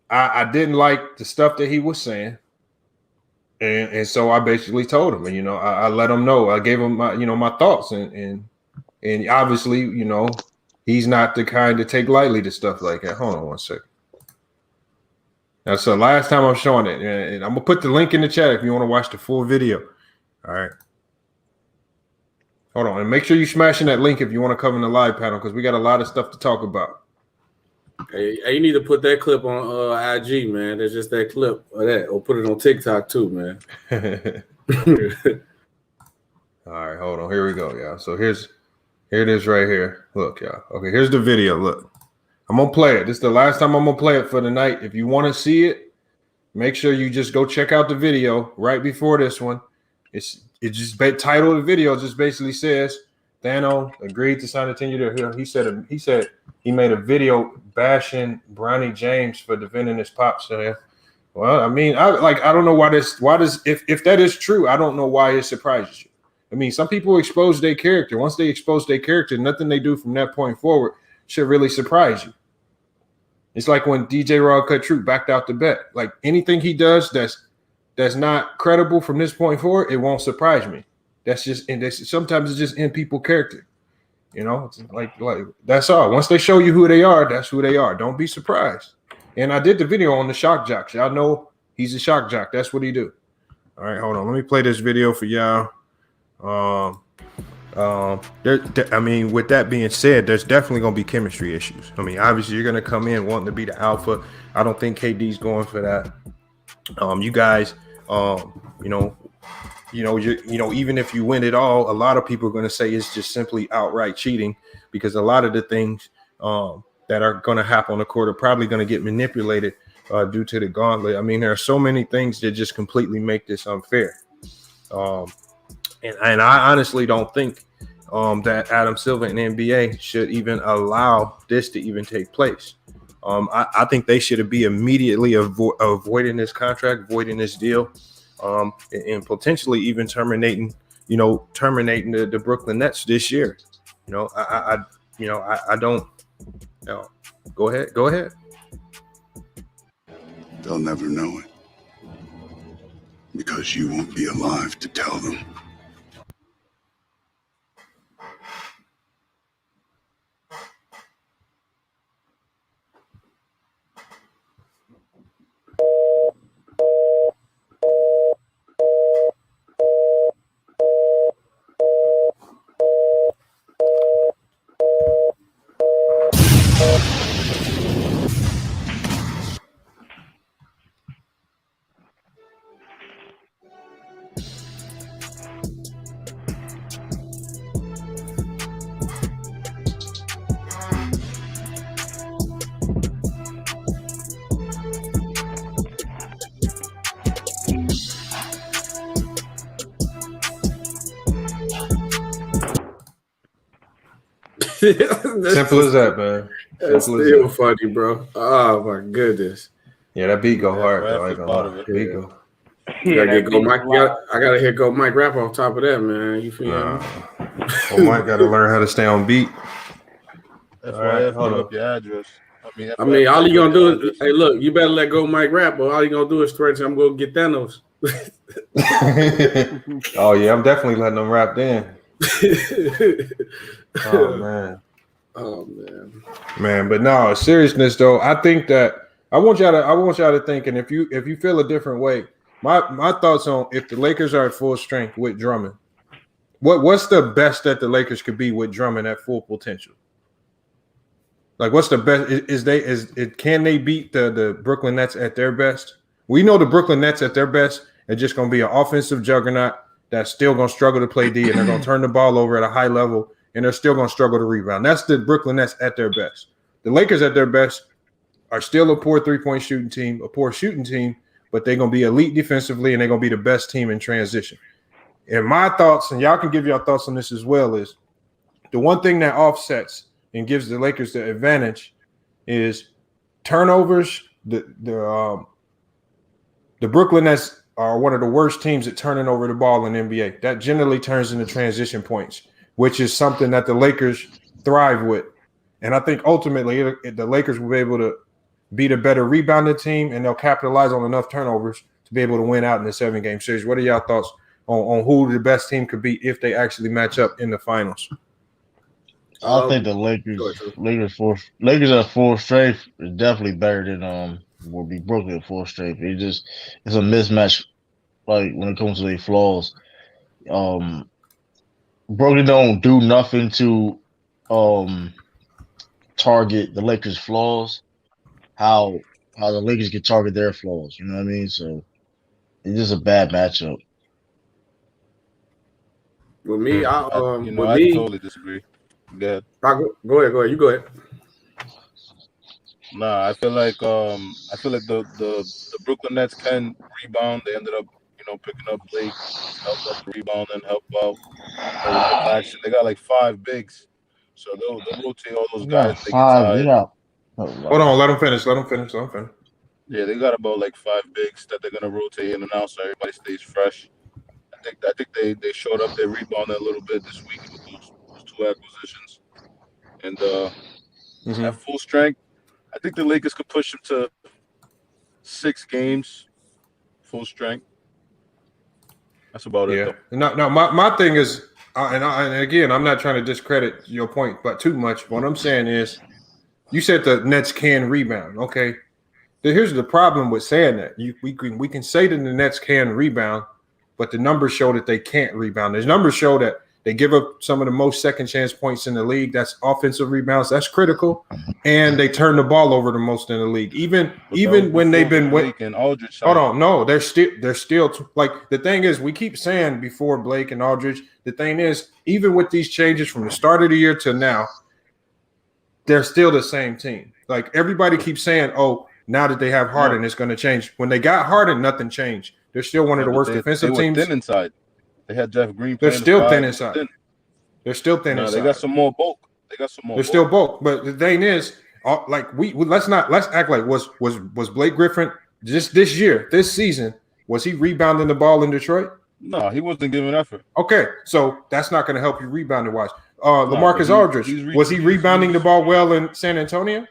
I didn't like the stuff that he was saying, and so I basically told him, and I let him know. I gave him my thoughts, and obviously, he's not the kind to take lightly to stuff like that. Hold on one second. That's the last time I'm showing it, and I'm gonna put the link in the chat if you want to watch the full video. All right. Hold on, and make sure you're smashing that link if you want to come in the live panel because we got a lot of stuff to talk about. Hey, you need to put that clip on IG, man. There's just that clip of that, or put it on TikTok too, man. All right, hold on. Here we go, y'all. So here it is right here. Look, y'all. Okay, here's the video. Look, I'm gonna play it. This is the last time I'm gonna play it for the night. If you want to see it, make sure you just go check out the video right before this one. It just title of the video just basically says Thanos agreed to sign a 10-year deal. He said he made a video bashing Bronny James for defending his pops. So, well, I mean, I don't know why if that is true, I don't know why it surprises you. I mean, some people expose their character. Once they expose their character, nothing they do from that point forward should really surprise you. It's like when DJ Raw Cut Troop backed out the bet. Like anything he does that's not credible from this point forward, it won't surprise me. Sometimes it's just in people's character. It's like that's all. Once they show you who they are, that's who they are. Don't be surprised. And I did the video on the shock jock. Y'all know he's a shock jock. That's what he do. All right, hold on. Let me play this video for y'all. I mean, with that being said, there's definitely going to be chemistry issues. I mean, obviously, you're going to come in wanting to be the alpha. I don't think KD's going for that. You guys, even if you win it all, a lot of people are going to say it's just simply outright cheating because a lot of the things that are going to happen on the court are probably going to get manipulated due to the gauntlet. I mean, there are so many things that just completely make this unfair. And I honestly don't think that Adam Silver and NBA should even allow this to even take place. I think they should be immediately avoiding this contract, voiding this deal, and potentially even terminating the Brooklyn Nets this year. I don't. Go ahead. They'll never know it because you won't be alive to tell them. Simple as that, man. That's still funny, bro. Oh my goodness. Yeah, that beat go hard. Right Though. Beat go. I gotta hear Go Mike rap on top of that, man. You feel me? Well, Mike got to learn how to stay on beat. FYF, hold up your address. I mean, all you gonna do is, hey, look, you better let Go Mike rap, but all you gonna do is threaten I'm gonna get Thanos. Oh yeah, I'm definitely letting them rap then. Oh man. But no, seriousness though, I think that I want y'all to think, and if you feel a different way, my thoughts on if the Lakers are at full strength with Drummond, what's the best that the Lakers could be with Drummond at full potential? Like, what's the best? Can they beat the Brooklyn Nets at their best? We know the Brooklyn Nets at their best are just going to be an offensive juggernaut that's still going to struggle to play D, and they're going to turn the ball over at a high level, and they're still going to struggle to rebound. That's the Brooklyn Nets at their best. The Lakers at their best are still a poor three-point shooting team, but they're going to be elite defensively, and they're going to be the best team in transition. And my thoughts, and y'all can give your thoughts on this as well, is the one thing that offsets and gives the Lakers the advantage is turnovers. The Brooklyn Nets are one of the worst teams at turning over the ball in the NBA. That generally turns into transition points, which is something that the Lakers thrive with. And I think ultimately the Lakers will be able to be the better rebounding team, and they'll capitalize on enough turnovers to be able to win out in the 7-game series. What are y'all thoughts on who the best team could be if they actually match up in the finals? I think the Lakers at full strength is definitely better than will be Brooklyn at full strength. It's a mismatch, like when it comes to their flaws. Brooklyn don't do nothing to target the Lakers' flaws. How the Lakers can target their flaws, you know what I mean? So it's just a bad matchup. With me, I totally disagree. Go ahead. Go ahead. You go ahead. Nah, I feel like the Brooklyn Nets can rebound. They ended up, picking up Blake, helped us rebound and help out. Action. They got like 5 bigs, so they'll rotate all those guys. Hold on, let them finish. Yeah, they got about like 5 bigs that they're gonna rotate in and out, so everybody stays fresh. I think they showed up. They rebounded a little bit this week with those 2 acquisitions, and at full strength, I think the Lakers could push them to 6 games, full strength. That's about it. Though. No. My thing is, and again, I'm not trying to discredit your point, but too much. What I'm saying is, you said the Nets can rebound. Okay, here's the problem with saying that. We can say that the Nets can rebound, but the numbers show that they can't rebound. The numbers show that They give up some of the most second chance points in the league. That's offensive rebounds. That's critical. And they turn the ball over the most in the league. Even when they've been Blake and Aldridge. Hold on, no, they're still like the thing is we keep saying before Blake and Aldridge. The thing is, even with these changes from the start of the year to now, they're still the same team. Like everybody keeps saying, "Oh, now that they have Harden, it's going to change." When they got Harden, nothing changed. They're still one of the worst defensive teams. Thin inside. They had Jeff Green. They're still thin inside. They're still thin inside. They got some more bulk. They're still bulk. But the thing is, like let's act like was Blake Griffin just this year, this season, was he rebounding the ball in Detroit? No, he wasn't giving effort. Okay, so that's not going to help you rebounding wise. LaMarcus Aldridge, was he rebounding the ball well in San Antonio?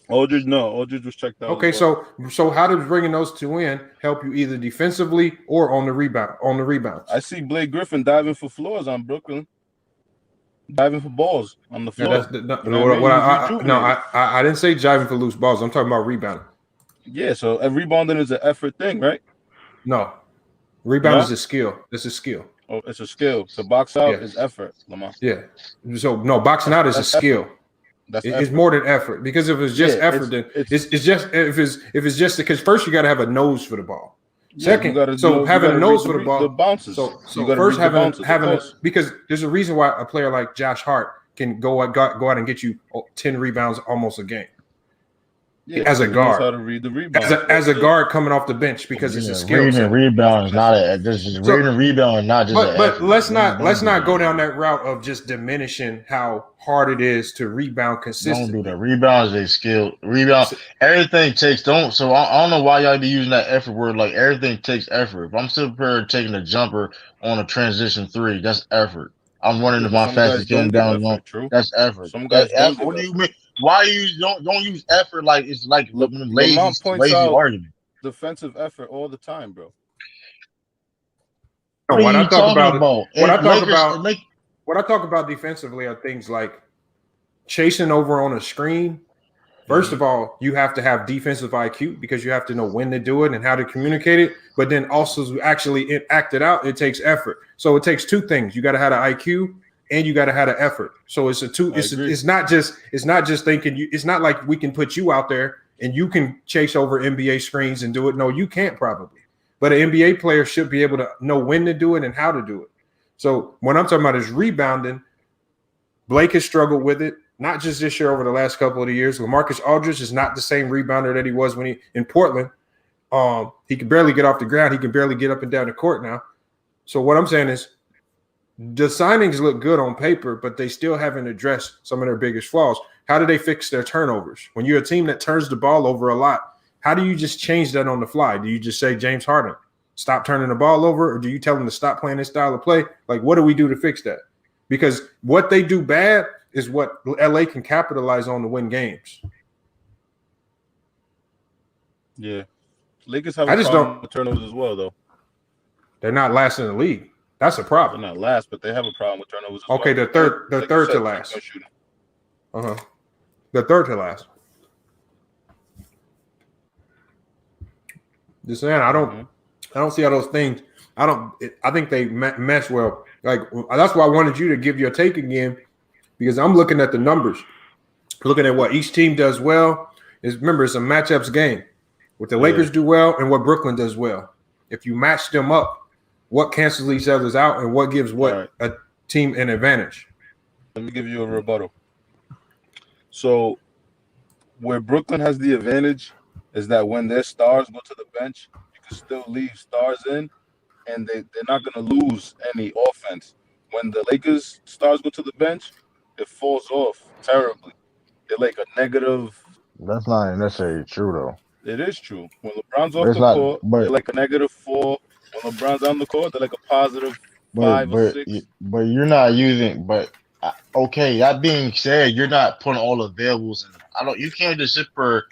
Aldridge was checked out. Okay, so how does bringing those two in help you either defensively or on the rebounds? I see Blake Griffin diving for floors on Brooklyn, diving for balls on the floor. I didn't say diving for loose balls. I'm talking about rebounding. Yeah, so rebounding is an effort thing, right? No, rebound is a skill. It's a skill. Oh, it's a skill. So box out is effort, Lamont. Yeah. So no, boxing out is a skill. It's more than effort, because if it's just effort, then it's just if it's just because first you got to have a nose for the ball. Second, having a nose for the ball, the bounces. So first having because there's a reason why a player like Josh Hart can go out and get you 10 rebounds almost a game. Yeah, as a guard, how to read the rebound. as a guard coming off the bench, because it's a skill. Reading rebound is not reading rebound, not just. But let's not go down that route of just diminishing how hard it is to rebound consistently. Don't do that. Rebound is a skill. Rebound, everything takes. So I don't know why y'all be using that effort word. Like everything takes effort. If I'm still prepared taking a jumper on a transition three, that's effort. I'm running to my fastest game down long. That's effort. Some guys what do you mean? Why you don't use effort like it's like lazy argument? Defensive effort all the time, bro. What I talk about defensively are things like chasing over on a screen. First of all, you have to have defensive IQ, because you have to know when to do it and how to communicate it. But then also to actually act it out, it takes effort. So it takes two things. You got to have an IQ and you got to have an effort. So it's it's not just thinking it's not like we can put you out there and you can chase over NBA screens and do it. No, you can't probably. But an NBA player should be able to know when to do it and how to do it. So what I'm talking about is rebounding. Blake has struggled with it, not just this year, over the last couple of years. LaMarcus Aldridge is not the same rebounder that he was when he in Portland. He can barely get off the ground. He can barely get up and down the court now. So what I'm saying is the signings look good on paper, but they still haven't addressed some of their biggest flaws. How do they fix their turnovers? When you're a team that turns the ball over a lot, how do you just change that on the fly? Do you just say, James Harden, stop turning the ball over? Or do you tell them to stop playing this style of play? Like, what do we do to fix that? Because what they do bad is what LA can capitalize on to win games. Yeah. Lakers have a problem with turnovers as well, though. They're not last in the league. That's a problem. They're not last, but they have a problem with turnovers as well. They're third to last. They're third to last. Just saying, I don't see how those things. I think they mesh well. Like, that's why I wanted you to give your take again, because I'm looking at the numbers, looking at what each team does well. Remember, it's a matchups game. What the Lakers do well and what Brooklyn does well. If you match them up, what cancels each other's out and what gives a team an advantage? Let me give you a rebuttal. So where Brooklyn has the advantage is that when their stars go to the bench, you can still leave stars in, and they're not going to lose any offense. When the Lakers stars go to the bench, it falls off terribly. They're like a negative. That's not necessarily true, though. It is true. When LeBron's off the court, they're like a -4. When LeBron's on the court, they're like a +5 or 6. But you're not using. But okay, that being said, you're not putting all the variables in. You can't just sit there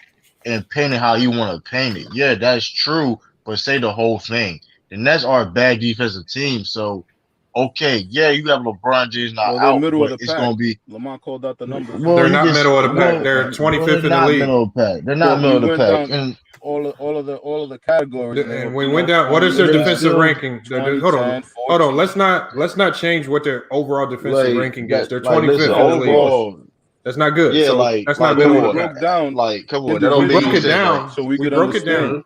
and paint it how you want to paint it. Yeah, that's true. But say the whole thing. The Nets are a bad defensive team, so okay, yeah, you have LeBron James not they're out, middle but of the it's pack. gonna be. Lamont called out the numbers. Well, They're not middle of the pack. They're 25th in the league. Middle of the pack. They're not middle of the pack. And all of the categories. And we went down. What is their defensive ranking? 20, hold 10, on, 14. hold on. Let's not change what their overall defensive ranking is. They're 25th in the league. That's not good. Yeah, so that's not middle of the pack. Broke down. Like, come on, we broke it down. So we broke it down.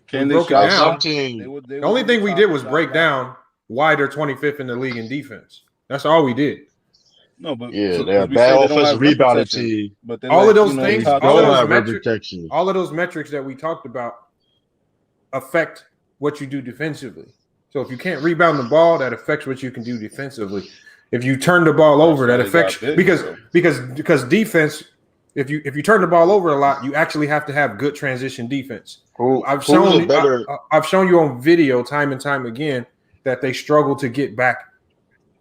Can broke it down. The only thing we did was break down why they're 25th in the league in defense. That's all we did. No, but yeah, they're a bad offensive rebounding team. But all of those things, all of those metrics that we talked about affect what you do defensively. So if you can't rebound the ball, that affects what you can do defensively. If you turn the ball over, that affects because defense. If you turn the ball over a lot, you actually have to have good transition defense. I've shown you on video time and time again that they struggle to get back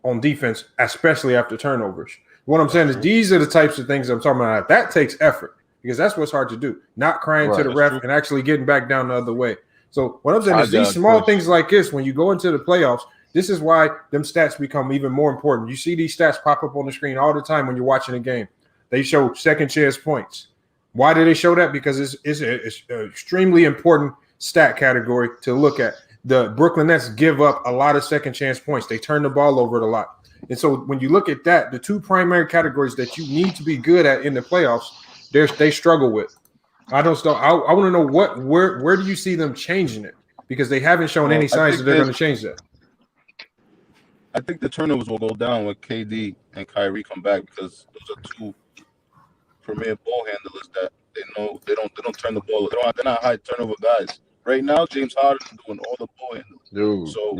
on defense, especially after turnovers. What I'm saying is these are the types of things I'm talking about. That takes effort because that's what's hard to do. Not crying to the ref and actually getting back down the other way. So what I'm saying is these small things like this, when you go into the playoffs, this is why them stats become even more important. You see these stats pop up on the screen all the time when you're watching a game. They show second chance points. Why do they show that? Because it's an extremely important stat category to look at. The Brooklyn Nets give up a lot of second chance points. They turn the ball over a lot. And so when you look at that, the two primary categories that you need to be good at in the playoffs, they struggle with. I want to know where do you see them changing it? Because they haven't shown any signs that they're going to change that. I think the turnovers will go down when KD and Kyrie come back because those are two premier ball handlers that they know they don't turn the ball. They're not high turnover guys. Right now, James Harden is doing all the ball handling. Dude, so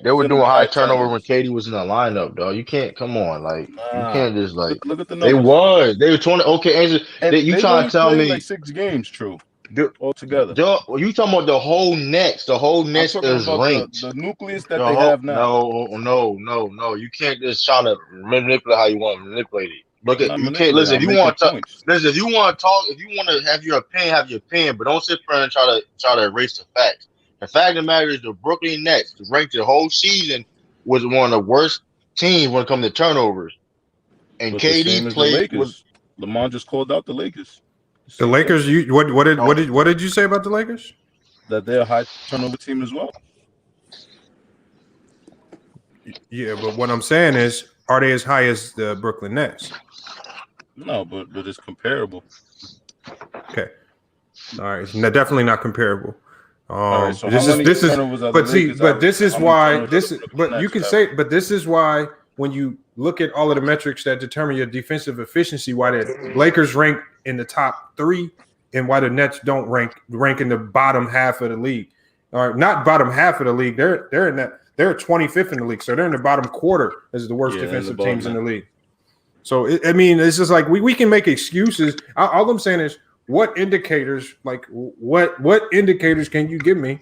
they were doing high turnover when KD was in the lineup, dog. You can't come on, like you can't just like look at the numbers. They were 20. Okay, Angel, you trying to tell me like 6 games? True. Altogether. You talking about the whole Nets? The whole Nets is ranked. The nucleus that they have now. No. You can't just try to manipulate how you want to manipulate it. Look at you can't listen. If you want to talk, if you want to have your opinion, but don't sit there and try to erase the facts. The fact of the matter is the Brooklyn Nets ranked the whole season was one of the worst teams when it comes to turnovers. And KD played with Lamont just called out the Lakers. The Lakers, what did you say about the Lakers? That they're a high turnover team as well. Yeah, but what I'm saying is, are they as high as the Brooklyn Nets? No, but it's comparable. Okay, all right, it's definitely not comparable. Right, so this is why when you look at all of the metrics that determine your defensive efficiency, why the Lakers rank in the top 3 and why the Nets don't rank in the bottom half of the league. All right, not bottom half of the league. They're in that. They're 25th in the league, so they're in the bottom quarter as the worst defensive teams in the league. So it's just like we can make excuses. All I'm saying is, what indicators, like what indicators can you give me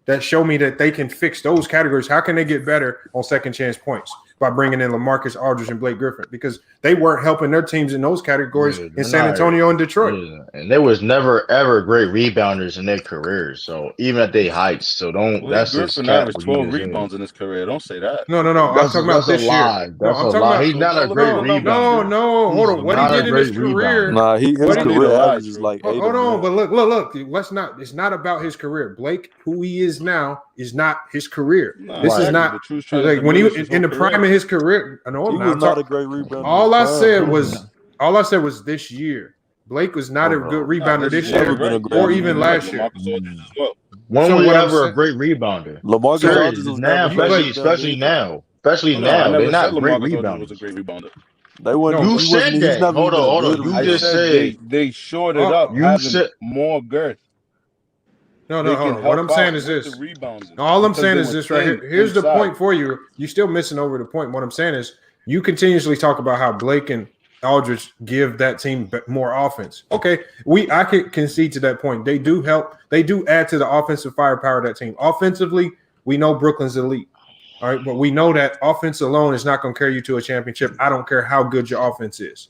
that show me that they can fix those categories? How can they get better on second chance points? By bringing in LaMarcus Aldridge and Blake Griffin, because they weren't helping their teams in those categories in San Antonio and Detroit. Yeah. And there was never ever great rebounders in their careers. So even at their heights, so don't. Well, that's Griffin averaged 12 rebounds in his career. Don't say that. No. I'm talking about this year. That's a lie. He's not a great rebounder. No. Hold on. What he did in his career? Nah, his career averages like 8. Hold on, but look. Let's not. It's not about his career. Blake, who he is now, is not his career. This is not like when he was in the prime of his career. He was not a great rebounder. All I said was this year. Blake was not a good rebounder this year, or even last year. When was ever a great rebounder? LaMarcus Aldridge was now, especially now. They're not great rebounders. Was a great rebounder. They wouldn't. You said that. Hold on. You just said they shorted up. You said more girth. No. What I'm saying is this. All I'm saying is this right here. Here's the point for you. You're still missing over the point. What I'm saying is you continuously talk about how Blake and Aldridge give that team more offense. Okay, I can concede to that point. They do help. They do add to the offensive firepower of that team. Offensively, we know Brooklyn's elite. All right, but we know that offense alone is not going to carry you to a championship. I don't care how good your offense is.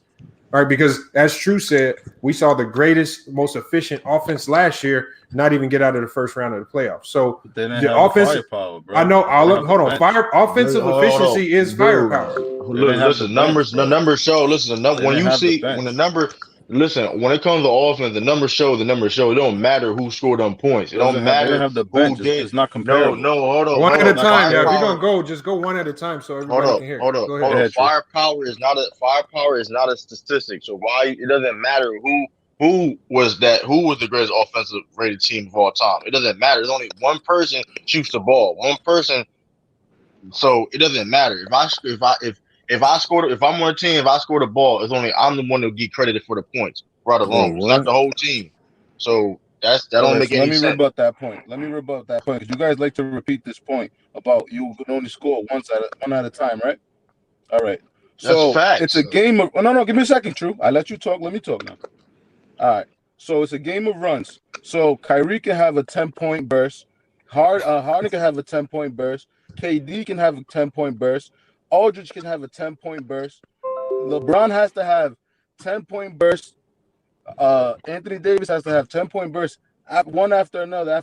All right, because as True said, We saw the greatest, most efficient offense last year not even get out of the first round of the playoffs. So the offensive firepower, bro. I know. Hold on. Offensive efficiency is firepower. Listen, numbers. The numbers show. Listen, when you see when the number. Listen, when it comes to offense, the numbers show. The numbers show. It don't matter who scored them points. It don't matter who did. It's not comparable. No, hold on. One at a time. Yeah, if you're gonna go, just go one at a time so everybody can hear. Hold up. Firepower is not a statistic. So why it doesn't matter who was the greatest offensive rated team of all time. It doesn't matter. There's only one person shoots the ball. One person. So it doesn't matter. If I'm on a team, if I score the ball, it's only I'm the one that get credited for the points, right or wrong. It's not the whole team. So that don't make any sense. Let me rebut that point. Because you guys like to repeat this point about you can only score one at a time, right? All right. So it's a game of no. Give me a second, True. I let you talk. Let me talk now. All right. So it's a game of runs. So Kyrie can have a 10-point burst. Harden can have a 10-point burst. KD can have a 10-point burst. Aldridge can have a 10-point burst. LeBron has to have 10-point bursts. Anthony Davis has to have 10-point bursts, one after another.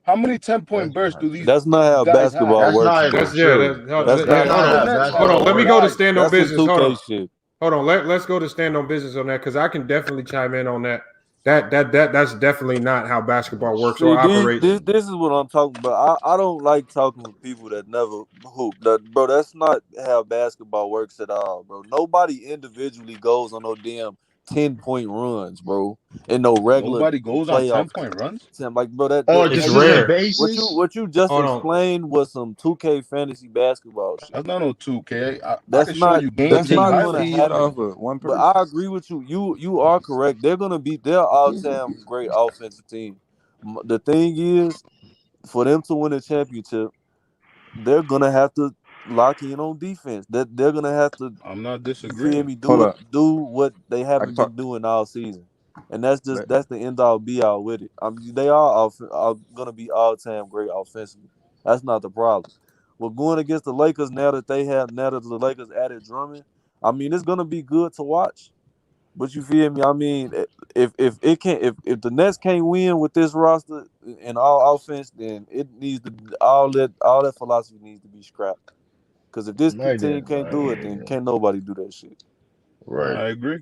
How many 10-point bursts do these? That's not how basketball works. Hold on. Let me go to stand on business. Hold on. Let's go to stand on business on that because I can definitely chime in on that. That's definitely not how basketball works or operates. This is what I'm talking about. I don't like talking with people that never hoop. Bro, that's not how basketball works at all, bro. Nobody individually goes on no damn 10-point runs, bro. And no regular. Nobody goes on 10-point runs. Like, bro, that's rare. What you just explained was some 2K fantasy basketball shit. That's not no 2K. That's not gonna happen. One but I agree with you. You are correct. They're all-time great offensive team. The thing is, for them to win a championship, they're gonna have to lock in on defense. That they're gonna have to. I'm not disagreeing. Do what they haven't been doing all season, and that's the end all be all with it. They are gonna be all time great offensively. That's not the problem. We're going against the Lakers now that the Lakers added Drummond. It's gonna be good to watch. But you feel me? If the Nets can't win with this roster and all offense, then it needs to all that philosophy needs to be scrapped. Because if this team can't do it, then can't nobody do that shit. Right. I agree.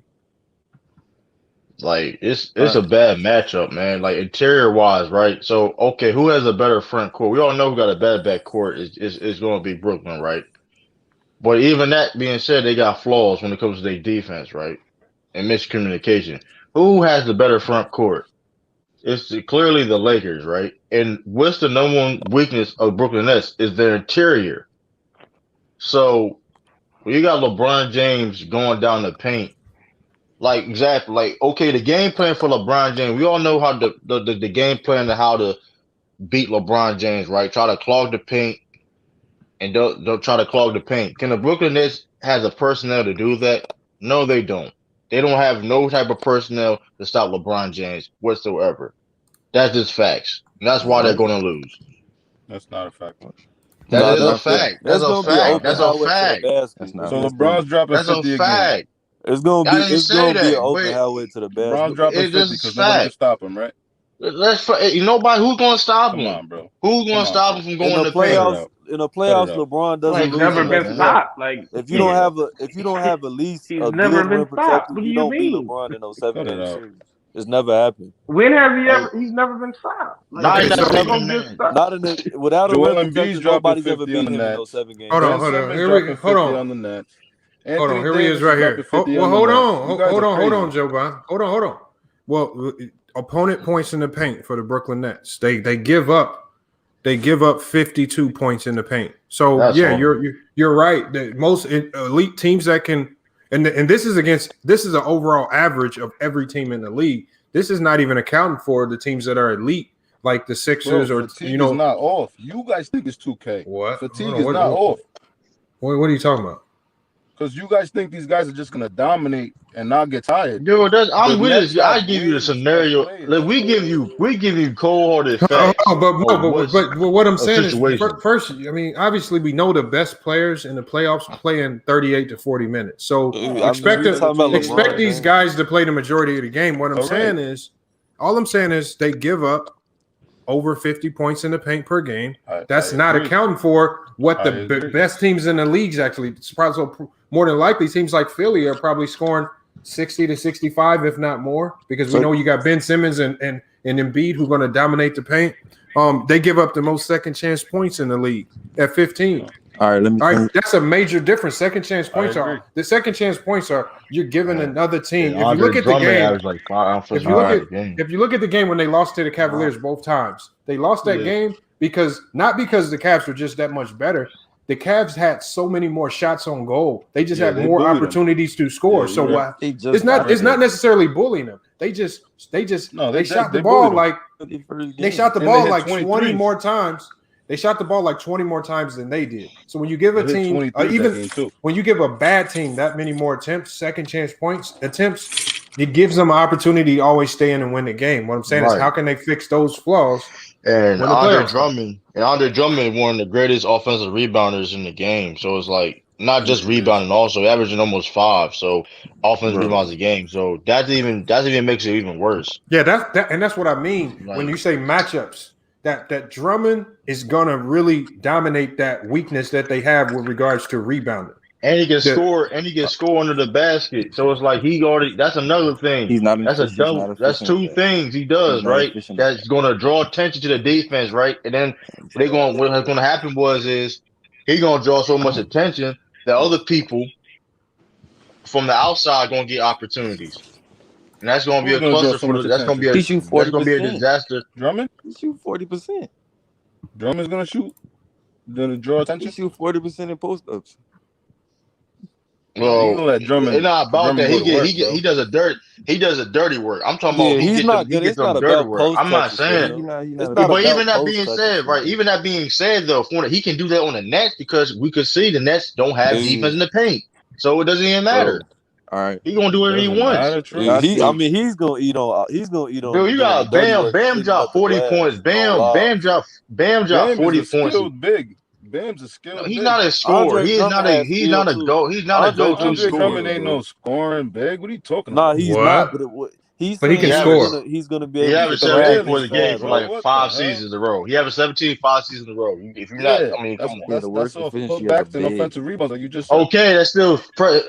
Like it's a bad matchup, man. Like interior wise, right? So okay, who has a better front court? We all know who got a bad back court is going to be Brooklyn, right? But even that being said, they got flaws when it comes to their defense, right? And miscommunication. Who has the better front court? It's clearly the Lakers, right? And what's the number one weakness of Brooklyn Nets is their interior. So when you got LeBron James going down the paint, okay, the game plan for LeBron James, we all know how the game plan to how to beat LeBron James, right? Try to clog the paint and don't try to clog the paint. Can the Brooklyn Nets has a personnel to do that? No, they don't. They don't have no type of personnel to stop LeBron James whatsoever. That's just facts. And that's why they're going to lose. That's not a fact. That is a fact. That's a fact. That's a fact. So LeBron's dropping 50 again. It's gonna be an open highway to the basket. LeBron's dropping 50 because nobody can stop him, right? Who's going to stop him? Come on, bro. Who's going to stop him from going to the playoffs? In the playoffs, LeBron doesn't. He's never been stopped. Like if you don't have at least a good rim protector, you don't beat LeBron in those 7-game series. It's never happened. When has he ever? He's never been stopped. Not in the without a rim protector. Nobody's ever beat him in those 7 games. Hold on. Hold on. Here he is right here. Hold on, Joe Biden. Hold on. Well, opponent points in the paint for the Brooklyn Nets. They give up 52 points in the paint. So that's you're right. The most elite teams that can, and this is an overall average of every team in the league. This is not even accounting for the teams that are elite, like the Sixers fatigue is not off. You guys think it's 2K. What? Fatigue is not off. What are you talking about? Because you guys think these guys are just gonna dominate and not get tired. Dude, I'm with it. I give you the scenario. Like, we give you cold-hearted facts. But what I'm saying is, situation. first, I mean, obviously we know the best players in the playoffs play in 38 to 40 minutes. So expect these guys to play the majority of the game. What I'm saying is, all I'm saying is they give up over 50 points in the paint per game. That's not accounting for what the best teams in the leagues actually. So more than likely, teams like Philly are probably scoring 60 to 65, if not more, because we know you got Ben Simmons and Embiid who are going to dominate the paint. They give up the most second chance points in the league at 15. All right, that's a major difference. Second chance points are you're giving another team. Yeah, if you look at the game, if you look at the game when they lost to the Cavaliers both times, they lost that game not because the Cavs were just that much better. The Cavs had so many more shots on goal. They just had more opportunities to score. It's not necessarily bullying them. They shot the ball like 20 more times. They shot the ball like 20 more times than they did. So when you give a team, when you give a bad team that many more attempts, second chance attempts, it gives them an opportunity to always stay in and win the game. What I'm saying is, how can they fix those flaws? And Andre Drummond is one of the greatest offensive rebounders in the game. So it's like not just rebounding, also averaging almost 5. So offensive rebounds a game. So that even makes it even worse. Yeah, that's what I mean when you say matchups. That Drummond is gonna really dominate that weakness that they have with regards to rebounding. And he can score under the basket. So it's like that's another thing. That's two things he does, right? That's gonna draw attention to the defense, right? And then what's gonna happen is he's gonna draw so much attention that other people from the outside gonna get opportunities. And that's gonna be a cluster that's gonna be a disaster. Drummond? He shoot 40%. Drummond's gonna shoot. Gonna draw attention. He shoot 40% in post-ups. Well, you know that Drummond, it's not about that. He does a dirty work. I'm talking about he gets some dirty work. I'm not saying, but even that being said, right? Even that being said, though, he can do that on the Nets because we could see the Nets don't have defense in the paint, so it doesn't even matter. All right, he's gonna do whatever he wants. He's gonna eat on. Dude, you got Bam dropped 40 points. Bam dropped 40 points. Big. Bam's a skilled. He's not a scorer. He's not a go-to scorer. Drummond ain't no scoring big. What are you talking about? Nah, he's not. But he can score. He's going to be. He averaged 17 points a game for like 5 seasons in a row. He averaged 17 5 seasons in a row. If you're not, I mean, come on. That's all putbacks and offensive rebounds, like you just said. Okay, that's still 17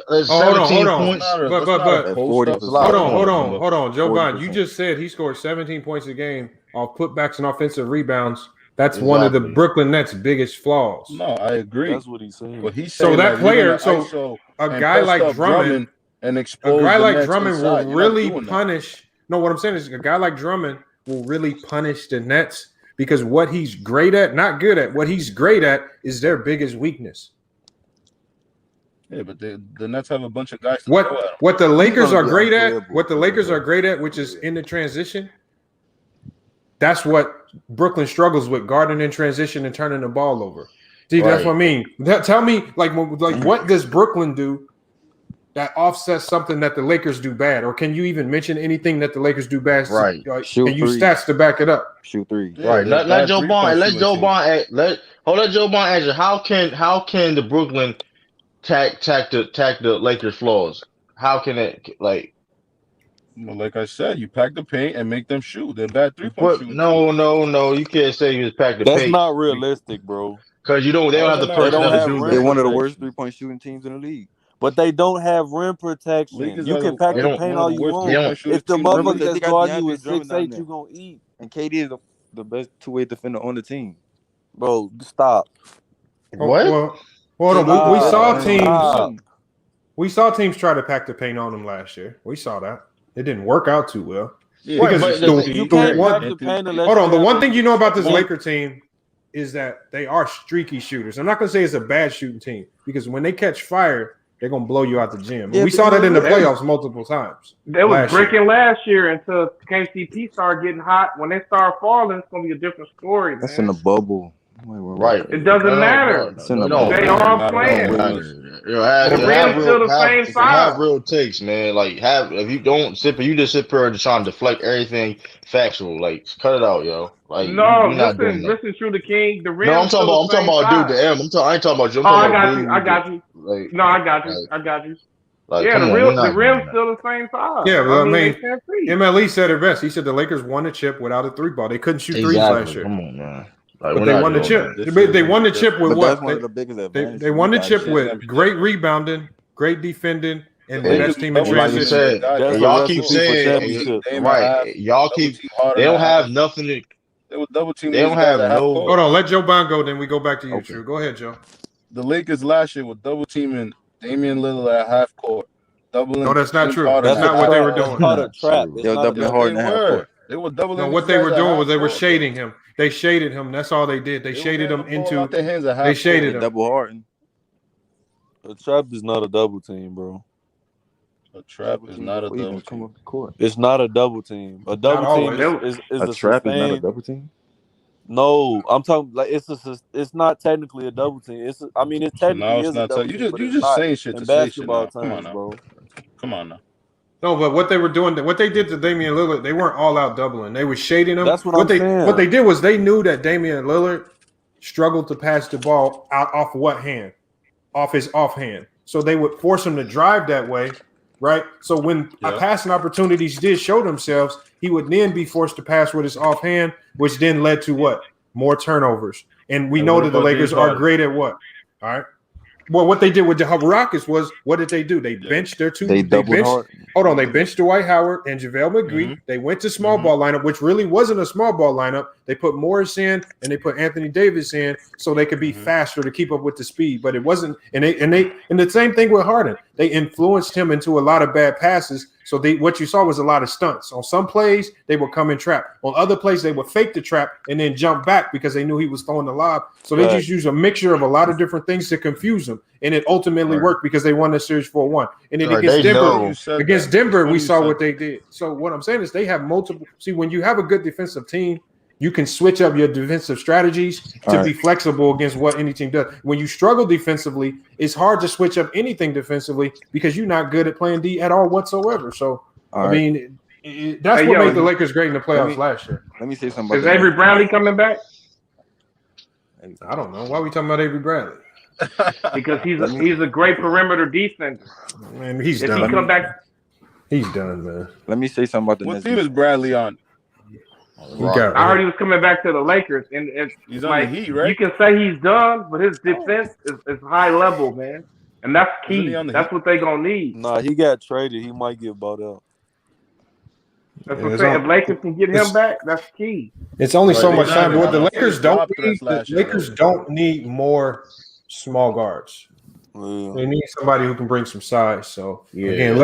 points. But hold on, Joe Bond. You just said he scored 17 points a game off putbacks and offensive rebounds. That's one of the Brooklyn Nets' biggest flaws. No, I agree. That's what he's saying. But he's saying that player. So a guy like Drummond will really punish. No, what I'm saying is a guy like Drummond will really punish the Nets because what he's great at, not good at, what he's great at is their biggest weakness. Yeah, but the Nets have a bunch of guys. What the Lakers are great at, which is in the transition. That's what Brooklyn struggles with, guarding in transition and turning the ball over. See, that's what I mean. Tell me, what does Brooklyn do that offsets something that the Lakers do bad? Or can you even mention anything that the Lakers do bad? Right. And use stats to back it up. Shoot 3. Yeah, right. Let Joe Bond. Let Joe Bond answer. How can the Brooklyn tack the Lakers flaws? How can it like? Well, like I said, you pack the paint and make them shoot. They're bad 3-point shooters. No. You can't say you just pack the paint. That's not realistic, bro. Because they don't have the personnel to do that. They're one of the worst 3-point shooting teams in the league. But they don't have rim protection. You can pack the paint all you want. If the motherfucker that's guarding you is 6'8", you gonna eat. And KD is the best two-way defender on the team. Bro, stop. What? Well, hold on. We saw teams try to pack the paint on them last year. We saw that. It didn't work out too well. Yeah, the one thing you know about this Laker team is that they are streaky shooters. I'm not going to say it's a bad shooting team because when they catch fire, they're going to blow you out the gym. Yeah, we saw that in the playoffs multiple times. They was breaking last year until KCP started getting hot. When they start falling, it's going to be a different story. That's in the bubble. Right. It doesn't matter. They all playing. Have real takes, man. Like if you don't sit, you just sit here and try and deflect everything factual. Like cut it out, yo. Like listen, True the King. The rim. No, I'm talking about dude. The M. I ain't talking about you. I got you. Like, no, I got you. Like, yeah, the rim's still the same size. Yeah, but I mean MLE said it best. He said the Lakers won the chip without a 3-ball. They couldn't shoot threes last year. Come on, man. Like, but they won the chip. They won the chip with what? They won the chip with great rebounding, great defending, and the best team in transition. Y'all keep saying, right? Y'all keep. They don't have nothing. They were double team. They don't have no. Hold on, let Joe Bond go. Then we go back to you, True. Go ahead, Joe. The Lakers last year were double teaming Damian Lillard at half court. No, that's not true. That's not what they were doing. They were doubling Harden at half court. They were doubling. No, what they were doing was they were shading him. They shaded him. That's all they did. They shaded him into. They shaded him. Double Harden. A trap is not a double team, bro. A trap is not a double team. It's not a double team. A double team is a trap is not a double team. No, I'm talking like it's not technically a double team. It's technically no, is a double team. You just saying shit in to basketball say shit. terms, bro. Come on now. No, but what they were doing, what they did to Damian Lillard, they weren't all out doubling. They were shading him. That's what saying. What they did was they knew that Damian Lillard struggled to pass the ball out off what hand? Off his offhand. So they would force him to drive that way, right? So when passing opportunities did show themselves, he would then be forced to pass with his offhand, which then led to what? More turnovers. And we know that the Lakers are great at what? All right. Well, what they did with the Rockets was, what did they do? They benched their two. They benched Dwight Howard and JaVale McGee. Mm-hmm. They went to small ball lineup, which really wasn't a small ball lineup. They put Morris in and they put Anthony Davis in so they could be faster to keep up with the speed. But it wasn't. And the same thing with Harden. They influenced him into a lot of bad passes. So what you saw was a lot of stunts. On some plays, they would come in trap. On other plays, they would fake the trap and then jump back because they knew he was throwing the lob. So they just used a mixture of a lot of different things to confuse him. And it ultimately worked because they won the series 4-1. And then against Denver, we saw what they did. So what I'm saying is they have multiple. See, when you have a good defensive team, you can switch up your defensive strategies to be flexible against what any team does. When you struggle defensively, it's hard to switch up anything defensively because you're not good at playing D at all whatsoever. So, that's what made the Lakers great in the playoffs last year. Let me say something. Is Avery Bradley coming back? I don't know. Why are we talking about Avery Bradley? Because he's a great perimeter defender. Man, he's done. If he come back, he's done, man. Let me say something about the What team is Bradley on? I heard he was coming back to the Lakers, and he's on the Heat, right? You can say he's done, but his defense is high level, man, and that's key. That's what they gonna need. Nah, he got traded. He might get bought out. That's what I'm saying. If Lakers can get him back, that's key. It's only so much time. What the Lakers don't need more small guards. They need somebody who can bring some size. So again,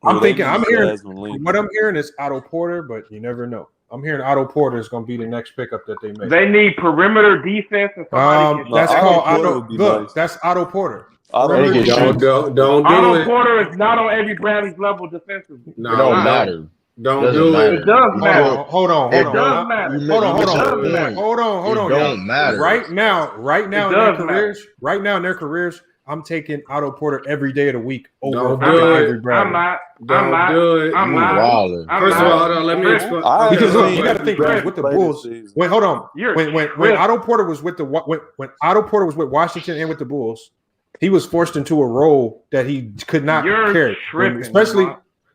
I'm hearing what I'm hearing is Otto Porter, but you never know. I'm hearing Otto Porter is going to be the next pickup that they make. They need perimeter defense and somebody. That's called Otto. Look, that's Otto Porter. Don't do it. Otto Porter is not on Avery Bradley's level defensively. No, it don't matter. Don't do it. It does matter. Hold on. It does matter. Hold on. It don't matter. Right now in their careers, I'm taking Otto Porter every day of the week over Avery Bradley. I'm not. First of all, let me explain. Because look, you got to think with the Bulls. Wait, hold on. When Otto Porter was with Otto Porter was with Washington and with the Bulls, he was forced into a role that he could not carry.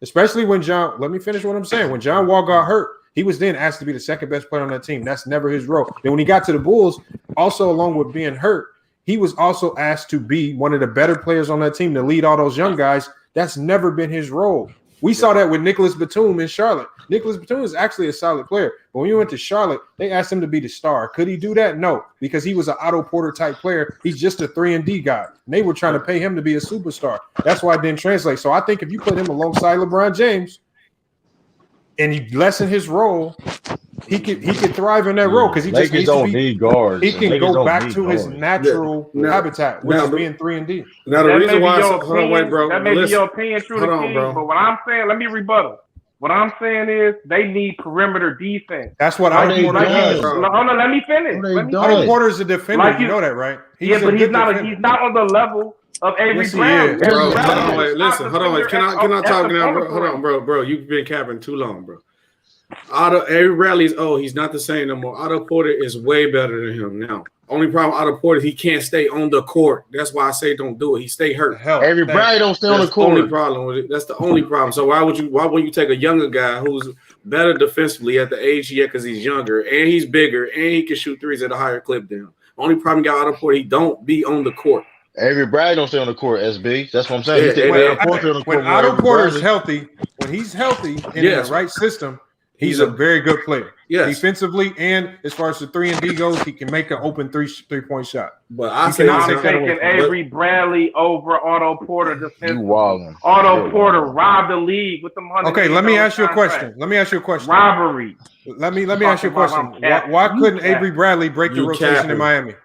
Especially when John. Let me finish what I'm saying. When John Wall got hurt, he was then asked to be the second best player on that team. That's never his role. Then when he got to the Bulls, also along with being hurt, he was also asked to be one of the better players on that team to lead all those young guys. That's never been his role. We saw that with Nicholas Batum in Charlotte. Nicholas Batum is actually a solid player. But when he went to Charlotte, they asked him to be the star. Could he do that? No, because he was an Otto Porter type player. He's just a 3-and-D guy. And they were trying to pay him to be a superstar. That's why it didn't translate. So I think if you put him alongside LeBron James and you lessen his role, he could thrive in that role because he just need guards. He can go back to his natural habitat, which is being 3-and-D. Now the reason why that may be your opinion, True the King. But what I'm saying, let me rebuttal. What I'm saying is they need perimeter defense. That's what Otto Porter does. Hold on, let me finish. Otto Porter's a defender. You know that, right? But he's not on the level of Avery Brown. Bro, hold on, wait, listen, hold on. Can I talk now, bro? Hold on, bro. You've been capping too long, bro. Avery Bradley's he's not the same no more. Otto Porter is way better than him now. Only problem Otto Porter, he can't stay on the court. That's why I say don't do it. He stay hurt. Avery Bradley don't stay on the court. That's the only problem with it. That's the only problem. So why wouldn't you take a younger guy who's better defensively at the age he at because he's younger and he's bigger and he can shoot threes at a higher clip than him? Only problem you got Otto Porter, he don't be on the court. Avery Bradley don't stay on the court, SB. That's what I'm saying. When Otto Porter's healthy, when he's healthy in the right system, he's a very good player. Yes. Defensively and as far as the 3-and-D goes, he can make an open three-point shot. But I'm taking Avery Bradley over Otto Porter defensively. Otto Porter robbed the league with them 100. Okay, let me ask you a question. Robbery. Let me ask you a question. Why couldn't Avery Bradley break the rotation in Miami?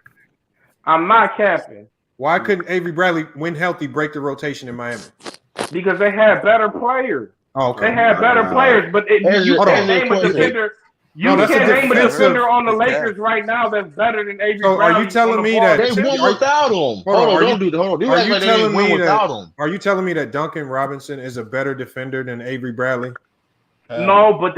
I'm not capping. Why couldn't Avery Bradley, when healthy, break the rotation in Miami? Because they had better players. Oh, okay. They had better players, but you can't name a defender. You can't name a defender on the Lakers right now that's better than Avery Bradley. Are you telling me that they won without him? Hold on. Are you telling me that Duncan Robinson is a better defender than Avery Bradley? No, but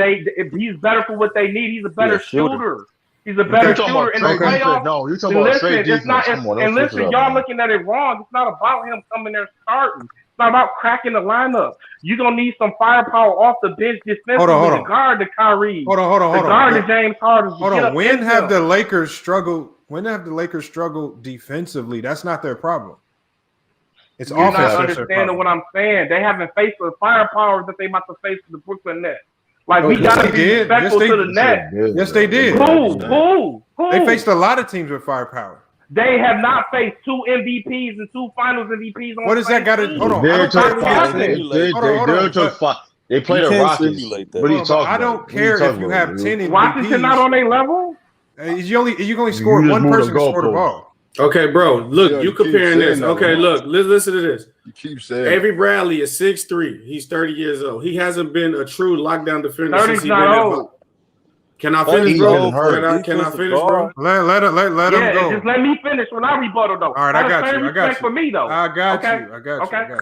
he's better for what they need. He's a better shooter. He's a better shooter in the playoffs. No, you're talking about straight defense. And listen, y'all looking at it wrong. It's not about him coming there starting. It's not about cracking the lineup. You're going to need some firepower off the bench defensively to guard the Kyrie. Hold on. Guard the James Harden. Hold on. When have the Lakers struggled defensively? That's not their problem. It's You're offense. Not understanding what I'm saying. They haven't faced the firepower that they about to face with the Brooklyn Nets. Like, we got to be respectful to the Nets. Yes, they did. Who? They faced a lot of teams with firepower. They have not faced 2 MVPs and 2 Finals MVPs. What does that got to do? Hold on. They played a Rockets. What are you talking about? I don't care if you have 10 MVPs. Washington not on their level? You only scored one person to score the ball. Okay, bro. Look, you comparing this. Okay, look. Listen to this. You keep saying Avery Bradley is 6'3". He's 30 years old. He hasn't been a true lockdown defender since he's been at. Can I finish, bro? Can I finish, bro? Let him go. Just let me finish when I rebuttal, though. All right, I got you. For me, though. I got you.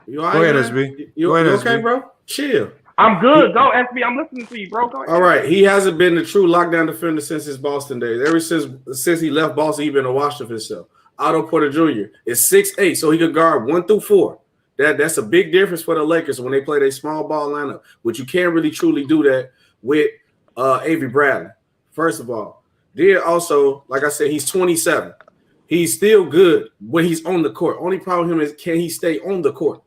You all right, go ahead, SB. You okay, bro? Chill. I'm good. Go, SB. I'm listening to you, bro. Go ahead. All right. He hasn't been the true lockdown defender since his Boston days. Ever since he left Boston, he's been a wash of himself. Otto Porter Jr. is 6'8", so he could guard 1 through 4. That's a big difference for the Lakers when they play their small ball lineup, which you can't really truly do that with Avery Bradley. First of all, then also, like I said, he's 27. He's still good when he's on the court. Only problem with him is, can he stay on the court?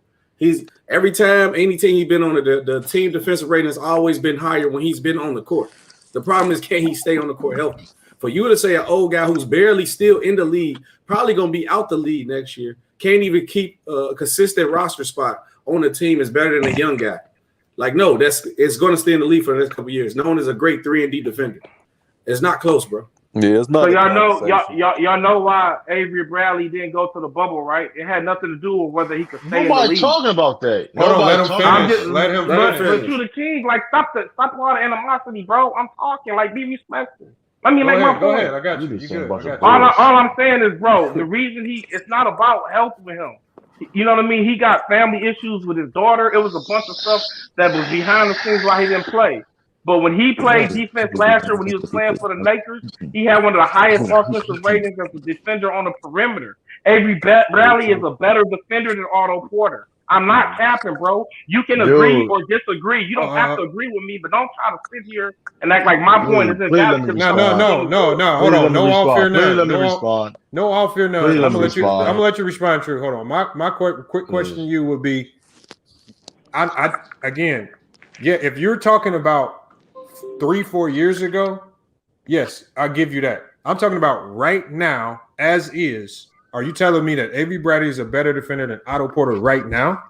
Every time, any team he's been on, the team defensive rating has always been higher when he's been on the court. The problem is, can he stay on the court healthy? For you to say an old guy who's barely still in the league, probably going to be out the league next year, can't even keep a consistent roster spot on the team is better than a young guy. Like, no, it's going to stay in the league for the next couple of years. Known as a great 3-and-D defender. It's not close, bro. Yeah, it's not. So y'all know why Avery Bradley didn't go to the bubble, right? It had nothing to do with whether he could stay in the league. Nobody talking about that. Let him finish. Let him finish. But you the king, like stop all the animosity, bro. I'm talking, like be respectful. Let me make my point. Go ahead. I got you. You good. All I'm saying is, bro, the reason it's not about health with him. You know what I mean? He got family issues with his daughter. It was a bunch of stuff that was behind the scenes why he didn't play. But when he played defense last year, when he was playing for the Lakers, he had one of the highest offensive ratings as a defender on the perimeter. Avery Bradley is a better defender than Otto Porter. I'm not capping, bro. You can agree or disagree. You don't have to agree with me, but don't try to sit here and act like my point is invalid. No. Hold on. No all fear none. No all fear none. I'm gonna let you respond, True. Hold on. My quick question to you would be, if you're talking about 3-4 years ago, yes, I'll give you that. I'm talking about right now, as is. Are you telling me that Avery Bradley is a better defender than Otto Porter right now?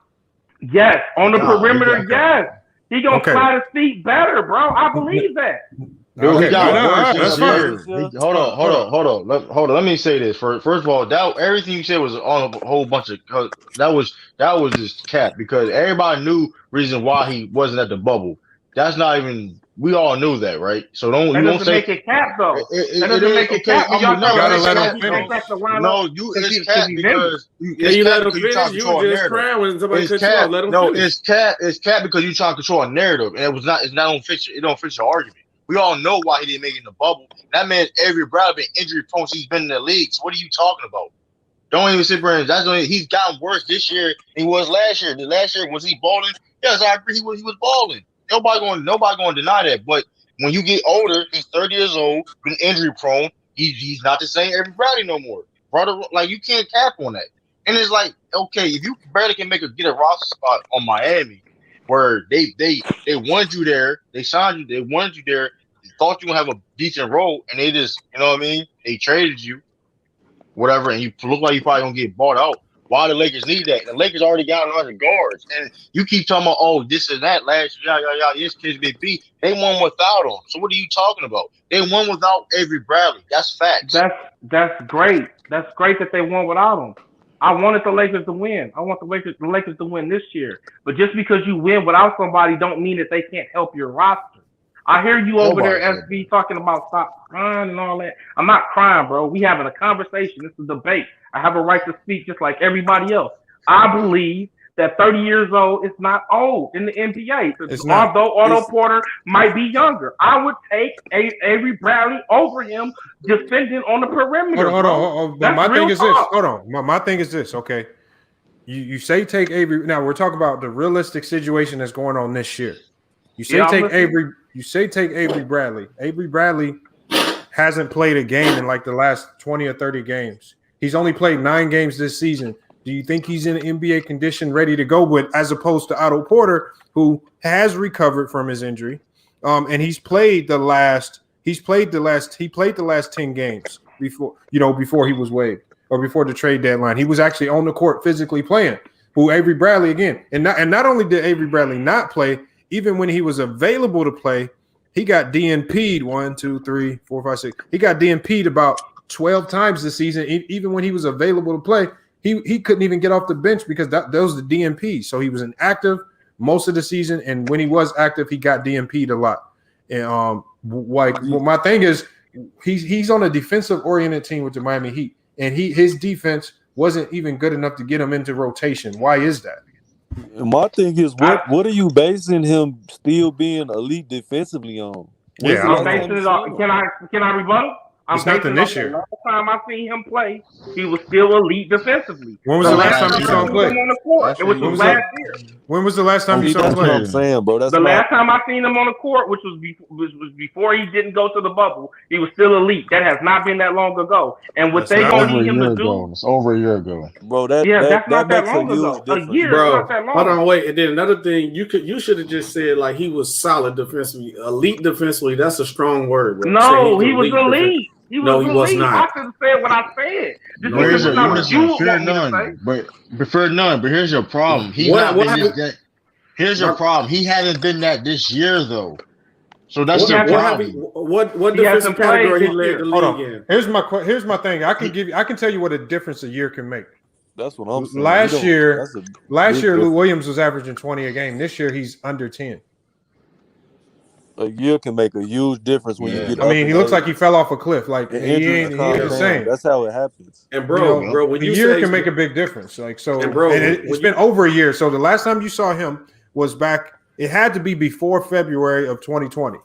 Yes, on the perimeter, yes. He gonna slide his feet better, bro. I believe that. Dude, he got worse that's this fine. year. Hold on. Let me say this. First of all, that everything you said was on a whole bunch of that was just cap because everybody knew reason why he wasn't at the bubble. That's not even. We all knew that, right? So don't make it cap though. That doesn't make it cap. You gotta let him finish. No, it's cap because you let him finish. You just crying when somebody cuts you off. Let him finish. It's cap because you trying to control a narrative, and it's not on fit. It don't fit your argument. We all know why he didn't make it in the bubble. That man, Avery Bradley, been injury prone since he's been in the league. So what are you talking about? Don't even sit there and he's gotten worse this year than he was last year. Last year was he balling? Yes, I agree. He was balling. Nobody going to deny that. But when you get older, he's 30 years old, been injury prone. He's not the same Avery Bradley no more, brother. Like you can't cap on that. And it's like, okay, if you barely can get a roster spot on Miami, where they wanted you there, they signed you, they wanted you there, they thought you would have a decent role, and they just, you know what I mean? They traded you, whatever, and you look like you probably gonna get bought out. Why the Lakers need that? The Lakers already got 100 guards, and you keep talking about, oh, this and that last year, this kid's big B. They won without him. So what are you talking about? They won without Avery Bradley. That's facts. That's great. That's great that they won without him. I wanted the Lakers to win. I want the Lakers to win this year. But just because you win without somebody don't mean that they can't help your roster. I hear you over there, SB, talking about stop crying and all that. I'm not crying, bro. We having a conversation. This is a debate. I have a right to speak just like everybody else. I believe that 30 years old is not old in the NBA. Although Otto Porter might be younger, I would take Avery Bradley over him defending on the perimeter. Hold on. My thing is this. Hold on. My thing is this. Okay, you say take Avery. Now we're talking about the realistic situation that's going on this year. You say take Avery. You say take Avery Bradley. Avery Bradley hasn't played a game in like the last 20 or 30 games. He's only played 9 games this season. Do you think he's in NBA condition, ready to go with, as opposed to Otto Porter, who has recovered from his injury, and he played the last 10 games before he was waived or before the trade deadline. He was actually on the court physically playing. Who Avery Bradley again, and not only did Avery Bradley not play, even when he was available to play, he got DNP'd 1, 2, 3, 4, 5, 6. He got DNP'd about 12 times this season. Even when he was available to play, he couldn't even get off the bench because those are the DNPs. So he was inactive most of the season, and when he was active, he got DNP'd a lot. And my thing is, he's on a defensive oriented team with the Miami Heat, and his defense wasn't even good enough to get him into rotation. Why is that? My thing is, what are you basing him still being elite defensively on? I'm basing it on. Can I rebuttal? It's nothing this year. The last time I seen him play, he was still elite defensively. When was the last time you saw him play? It was last year. When was the last time you saw him play? That's what I'm saying, bro. The last time I seen him on the court, which was before he didn't go to the bubble, he was still elite. That has not been that long ago. And what they gonna need him to do? It's over a year ago, bro. That's not that long ago. A year, bro. Not that long. Hold on, wait. And then another thing, you should have just said like he was solid defensively, elite defensively. That's a strong word, bro. No, he was elite. He was not. I should have said what I said. Fear none. But here's your problem. Here's your problem. He hasn't been that this year though. So that's the problem. What defensive category he led the league in? Here's my thing. I can tell you what a difference a year can make. That's what I'm saying. Last year, Lou Williams was averaging 20 a game. This year, he's under 10. A year can make a huge difference when you get. I mean, he looks like he fell off a cliff. Like he ain't the same. That's how it happens. And bro, when you year can make a big difference. Like so, and it's been over a year. So the last time you saw him was back. It had to be before February of 2020.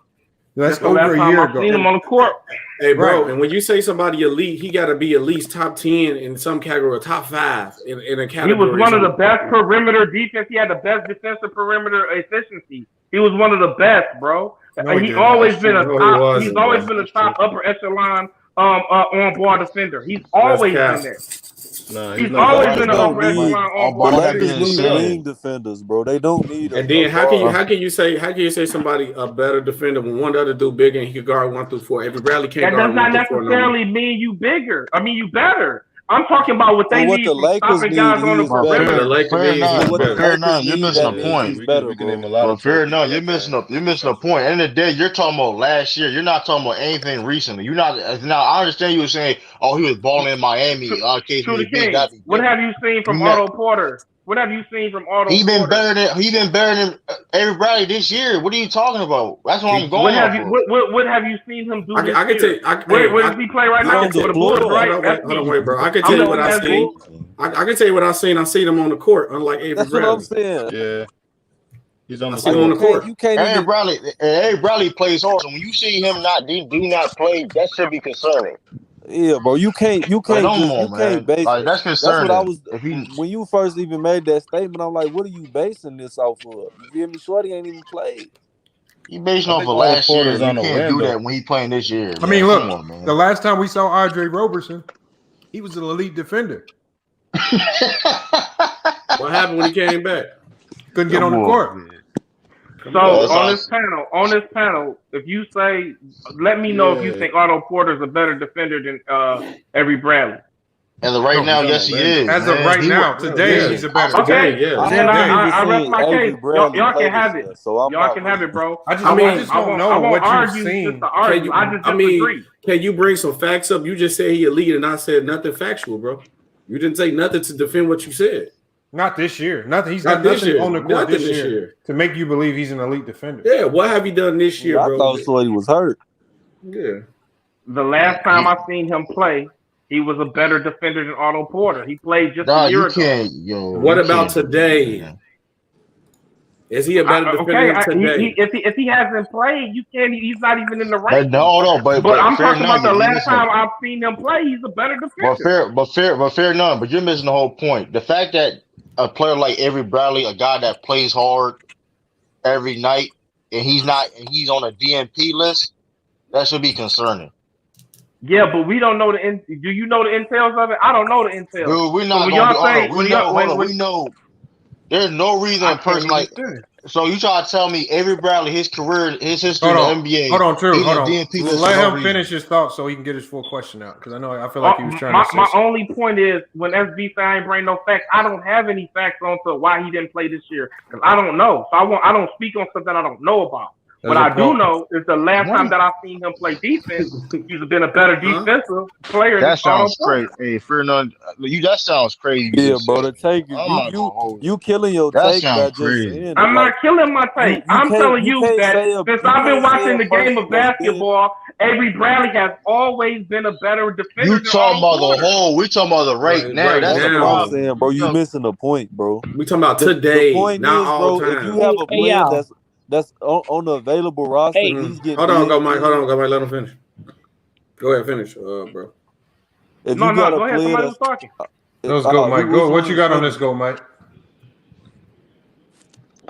That's over a year ago. Seen him on the court. Hey, bro, and when you say somebody elite, he got to be at least top 10 in some category, top 5 in a category. He was one of the best perimeter defense. He had the best defensive perimeter efficiency. He was one of the best, bro. No, he's always been a top. He's always been a top upper echelon on ball defender. He's always been there. He's always been an upper echelon on ball defender. Wing defenders, bro. They don't need. And then how can you say somebody a better defender when one other dude bigger and he could guard 1 through 4? Avery Bradley can't. That does not necessarily mean you bigger. I mean you better. I'm talking about what they need the from Lakers stopping need, guys on the he is better. perimeter. The Lakers Fair need enough, What the but fair Lakers enough. You're need, missing a that means point. he's better, We can name a bro. lot But of fair trophies enough, that you're missing a point. End of the day, you're talking about last year. You're not talking about anything recently. You're not. Now I understand you were saying, "Oh, he was balling in Miami." Case To the may be, King. that'd be What have different. you seen from You not- Otto Porter? What have you seen from Otto He been Porter? better than everybody this year. What are you talking about? That's what I'm going What have off you of. what have you seen him do this I can year? tell you. Where does he play right now? on For the the floor. Bulls, right? Hold on, wait, bro. I can I'm tell you on what I that seen. Bulls. I can tell you what I seen. I seen him on the court, unlike Avery That's Bradley. what I'm saying. Yeah, he's on I the seen him on the court. You can't Avery even. Bradley plays hard. So when you see him do not play, that should be concerning. Yeah, bro. You can't Like, come just on, you can't man. base. Like, that's That's what I concerning. was If he when you first even made that statement. I'm like, what are you basing this off of? You feel me? Shorty ain't even played. based off of last year, you can't do that when he playing this year. I mean, man. look, Come on, man. the last time we saw Andre Roberson, he was an elite defender. What happened when he came back? Couldn't get on the court. So on this panel, if you say, let me know if you think Otto Porter's a better defender than Avery Bradley. As of right now, yes, he is. As of right now, today, he's a better Okay, defender. then I rest my case. Y'all can have it. So Y'all can have it, bro. I just don't know what you've argue seen. just to argue. I just disagree. Can you bring some facts up? You just said he elite, and I said nothing factual, bro. You didn't say nothing to defend what you said. Not this year. Nothing. He's Not got this nothing year. on the court Nothing this year to make you believe he's an elite defender. Yeah, what have you done this year, bro? I thought Shorty was hurt. Yeah. The last time I seen him play, he was a better defender than Otto Porter. He played just a year ago. What about today? Is he a better defender today? If he hasn't played, you can't. He's not even in the rank. But I'm fair talking about enough, the last time I've seen him play. He's a better defender. But fair enough. But you're missing the whole point. The fact that a player like Avery Bradley, a guy that plays hard every night, and he's on a DNP list, that should be concerning. Yeah, but we don't know do you know the entails of it? I don't know the entails. Dude, we're not we know. There's no reason a person like. So you try to tell me Avery Bradley, his career, his history in the NBA. Hold on, True. Hold on. DNP list Let for him no finish his thoughts so he can get his full question out. Because I feel like he was trying to say my something. only point is when SB said I ain't bring no facts, I don't have any facts on to why he didn't play this year because I don't know. So I don't speak on stuff that I don't know about. What I do know is the last time that I've seen him play defense, he's been a better defensive player. That sounds crazy. Hey, fair enough. That sounds crazy. Yeah, bro. The take you killing your take by just saying. I'm not killing my take. I'm telling you that since I've been watching the game of basketball, Avery Bradley has always been a better defender. You talking about the whole? We talking about the right now. That's the what I'm saying, bro. You missing the point, bro. We talking about today, the point not is, all bro, time. if you have a player that's on the available roster, he's getting. Hold on, go Mike. Let him finish. Go ahead, finish, bro. If go ahead. Somebody was talking. Let's go, Mike. Go. What you got on this? Go, Mike.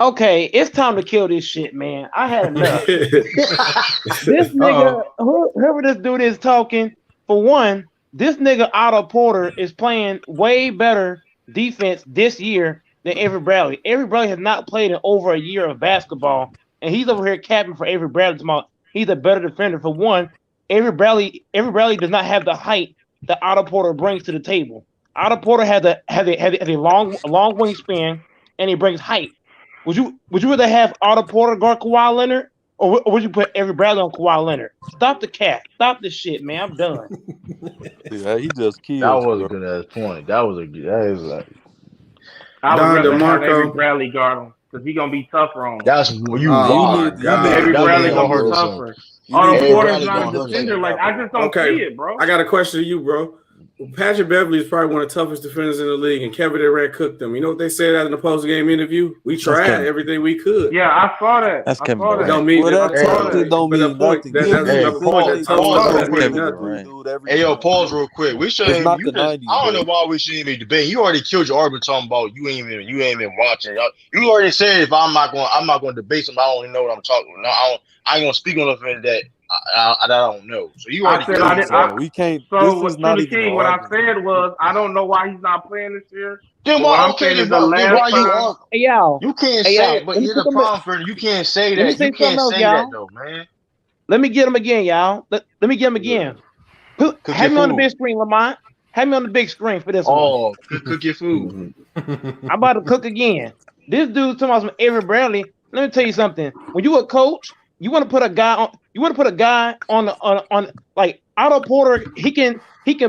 Okay, it's time to kill this shit, man. I had enough. This nigga, whoever this dude is talking, for one, this nigga Otto Porter is playing way better defense this year than Avery Bradley. Avery Bradley has not played in over a year of basketball, and he's over here capping for Avery Bradley. He's a better defender. For one, Avery Bradley does not have the height that Otto Porter brings to the table. Otto Porter has a long wingspan, and he brings height. Would you rather have Otto Porter guard Kawhi Leonard, or would you put Avery Bradley on Kawhi Leonard? Stop the cat. Stop this shit, man. I'm done. Yeah, he just killed. That was a good ass point. That is like. I would rather have Avery Bradley guard him because he's gonna be tougher on him. That's what you want. Avery Bradley gonna be tougher. Otto Porter's not a defender. Like I just don't see it, bro. I got a question to you, bro. Patrick Beverly is probably one of the toughest defenders in the league, and Kevin Durant cooked them. You know what they said in the post-game interview? We tried everything we could. Yeah, I saw that. That's Kevin Durant. Don't mean that. Don't mean nothing. Hey, yo, pause real quick. We should. I don't know why we shouldn't even debate. You already killed your argument talking about you ain't even watching. You already said if I'm not going to debate something, I don't even know what I'm talking about. I ain't gonna speak on nothing that I don't know. So you already we can't. So this is not the King. What I said was I don't know why he's not playing this year. Then why? Okay, then why you are? Hey, y'all. You can't say it, but you're the problem for it. You can't say that. You can't say that though, man. Let me get him again, y'all. Let me get him again. Have him on the big screen, Lamont. Have me on the big screen for this one. Oh, cook your food. I'm about to cook again. This dude's talking about some Avery Bradley. Let me tell you something. When you a coach, you want to put a guy on. You want to put a guy on like Otto Porter. He can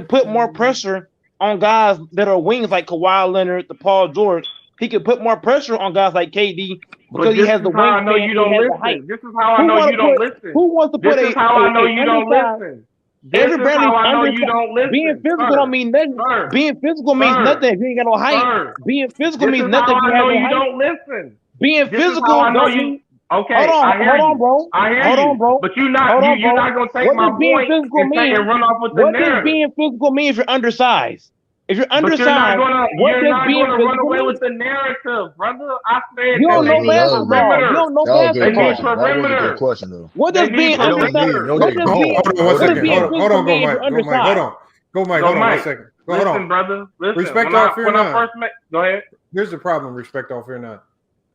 put more pressure on guys that are wings like Kawhi Leonard, the Paul George. He can put more pressure on guys like KD because he has the wing. I know you don't listen. This is how I know you don't listen. Who wants to put This is how I know you don't listen. Avery Bradley, I know you don't listen. Being physical don't mean nothing. Being physical means nothing if you ain't got no height. Being physical means nothing if you have no height. You don't listen. Being physical don't mean. Okay, hold on, bro. I hear hold you. on, bro. But you're not gonna take my point and run off with the narrative. What does being physical mean if you're undersized? If you're undersized, you're not gonna run away with the narrative, brother. I said you don't know basketball. You don't know basketball. That was a good question, though. What does being undersized? Hold on, go Mike. Hold on 1 second. Listen, brother. Listen. Respect all fear none. Go ahead. Here's the problem. Respect all fear none.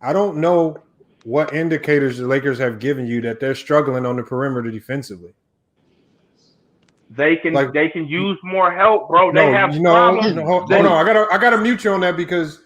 I don't know what indicators the Lakers have given you that they're struggling on the perimeter defensively. They can use more help, bro. They have problems. Hold on. I gotta mute you on that because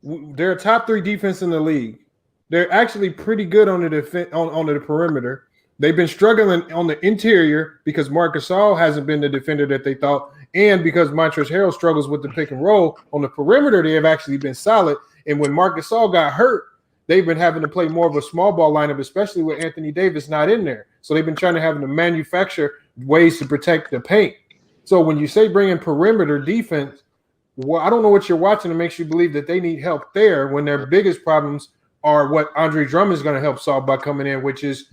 they're a top 3 defense in the league. They're actually pretty good on the on the perimeter. They've been struggling on the interior because Marc Gasol hasn't been the defender that they thought, and because Montrezl Harrell struggles with the pick and roll on the perimeter. They have actually been solid. And when Marc Gasol got hurt, they've been having to play more of a small ball lineup, especially with Anthony Davis not in there. So they've been trying to manufacture ways to protect the paint. So when you say bring in perimeter defense, well, I don't know what you're watching that makes you believe that they need help there when their biggest problems are what Andre Drummond is going to help solve by coming in, which is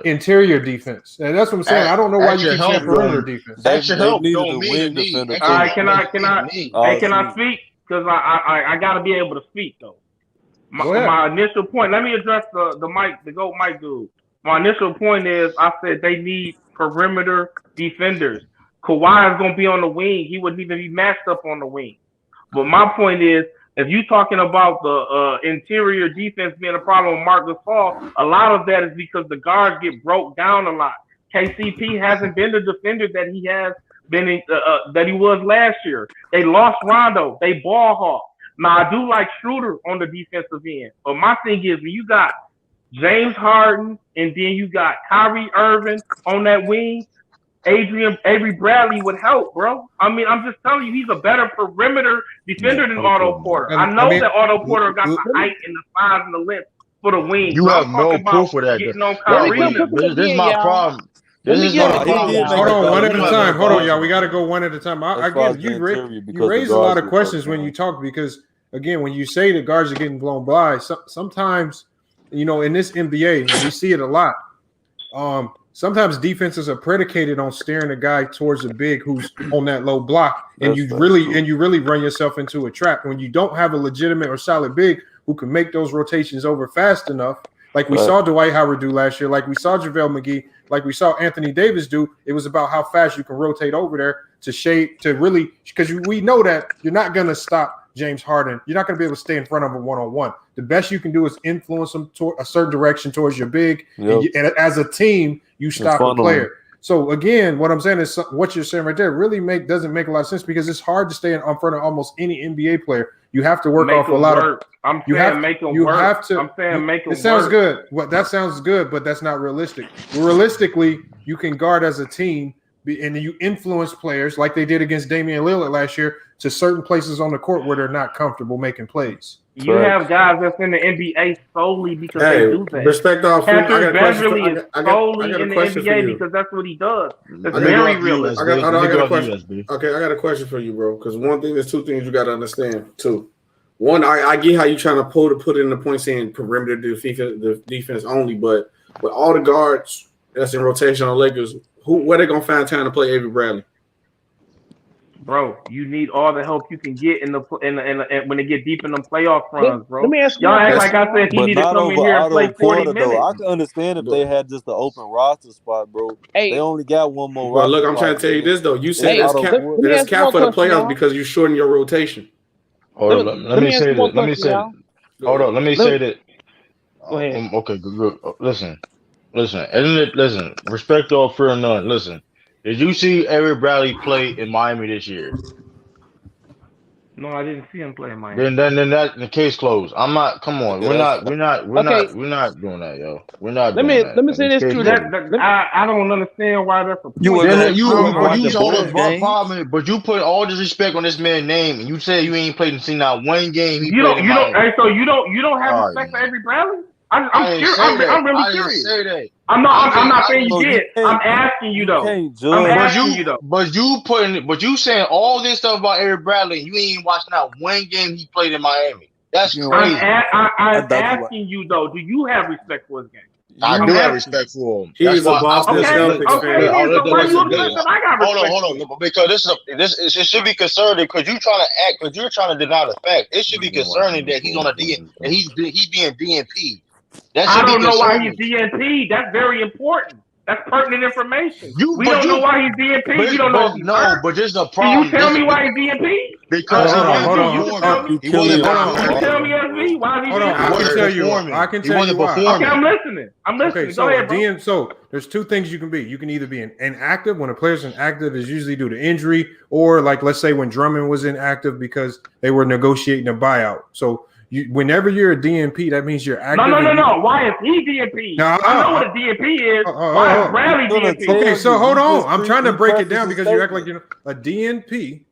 interior defense. And that's what I'm saying. I don't know why you keep saying perimeter defense. Extra help don't mean defender. All right, can I speak? Because I got to be able to speak though. My initial point. Let me address the mic, the GOAT mic dude. My initial point is I said they need perimeter defenders. Kawhi is going to be on the wing. He wouldn't even be matched up on the wing. But my point is, if you're talking about the interior defense being a problem with Marc Gasol, a lot of that is because the guards get broke down a lot. KCP hasn't been the defender that he has been that he was last year. They lost Rondo. They ball hawk. Now I do like Schroeder on the defensive end, but my thing is when you got James Harden and then you got Kyrie Irving on that wing, Avery Bradley would help, bro. I mean, I'm just telling you, he's a better perimeter defender than Otto Porter. I know that Otto Porter got the height and the size and the length for the wing. You have no proof for that. This is my problem. Hold on, one at a time. Hold on, y'all. We got to go one at a time. Again, you raise a lot of questions when you talk because, again, when you say the guards are getting blown by, sometimes, in this NBA, we see it a lot. Sometimes defenses are predicated on staring a guy towards a big who's on that low block, and you really run yourself into a trap when you don't have a legitimate or solid big who can make those rotations over fast enough. Like we saw Dwight Howard do last year, like we saw JaVale McGee, like we saw Anthony Davis do. It was about how fast you can rotate over there because we know that you're not going to stop James Harden. You're not going to be able to stay in front of him one-on-one. The best you can do is influence him toward a certain direction towards your big. Yep. And as a team, you stop a player. So again, what I'm saying is what you're saying right there really doesn't make a lot of sense because it's hard to stay in front of almost any NBA player. You have to work off a lot of. I'm saying make them work. It sounds good. That sounds good, but that's not realistic. Realistically, you can guard as a team, and you influence players like they did against Damian Lillard last year to certain places on the court where they're not comfortable making plays. You have guys that's in the NBA solely because they do that. Respect all. Patrick Beverly is solely in the NBA because that's what he does. That's very realistic. I got a question. Okay, I got a question for you, bro. Because there's two things you got to understand too. One, I get how you trying to put in the point saying perimeter defense only, but with all the guards that's in rotation on Lakers, where they gonna find time to play Avery Bradley? Bro, you need all the help you can get in when they get deep in the playoff runs, bro. Let me ask you. Y'all act like I said he needed to come in here and play 40 minutes. I can understand if they had just the open roster spot, bro. Hey, they only got one more. Well, look, I'm trying to tell you this though. You said it's cap for the playoffs because you shorten your rotation. Hold on, let me say that. Hold on, let me say that. Go ahead. Okay, good. Listen. Respect all, fear none. Listen. Did you see Avery Bradley play in Miami this year? No, I didn't see him play in Miami. Then that the case closed. I'm not. Come on, we're not doing that, yo. We're not. Let me say this too. I don't understand why that's a point. But you put all this respect on this man's name, and you say you ain't played and seen not one game. You don't have respect for Avery Bradley? I'm really curious. Say that. I'm not saying you did. I'm asking you though. But you saying all this stuff about Avery Bradley, you ain't watched not one game he played in Miami. That's crazy. I'm asking you though. Do you have respect for his game? I do have respect for him. He's a Boston Celtics fan. Hold on, because it should be concerning because you're trying to deny the fact. It should be concerning that he's on a DNP and he's being DNP. I don't know why he's DNP. That's very important. That's pertinent information. We don't know why he's DNP. We don't know if he's hurt. But there's a problem. Can you tell me why he's DNP? Because hold on. You tell me, SV, why is he DNP? I can tell you why. Okay, I'm listening. Okay, Go ahead, bro. So there's two things you can be. You can either be inactive. When a player's inactive, is usually due to injury, or like let's say when Drummond was inactive because they were negotiating a buyout. So whenever you're a DNP, that means you're active. No. Why is he DNP? I know what a DNP is. Why is Bradley DNP? Okay, so hold on. I'm trying to break it down because you act like a DNP.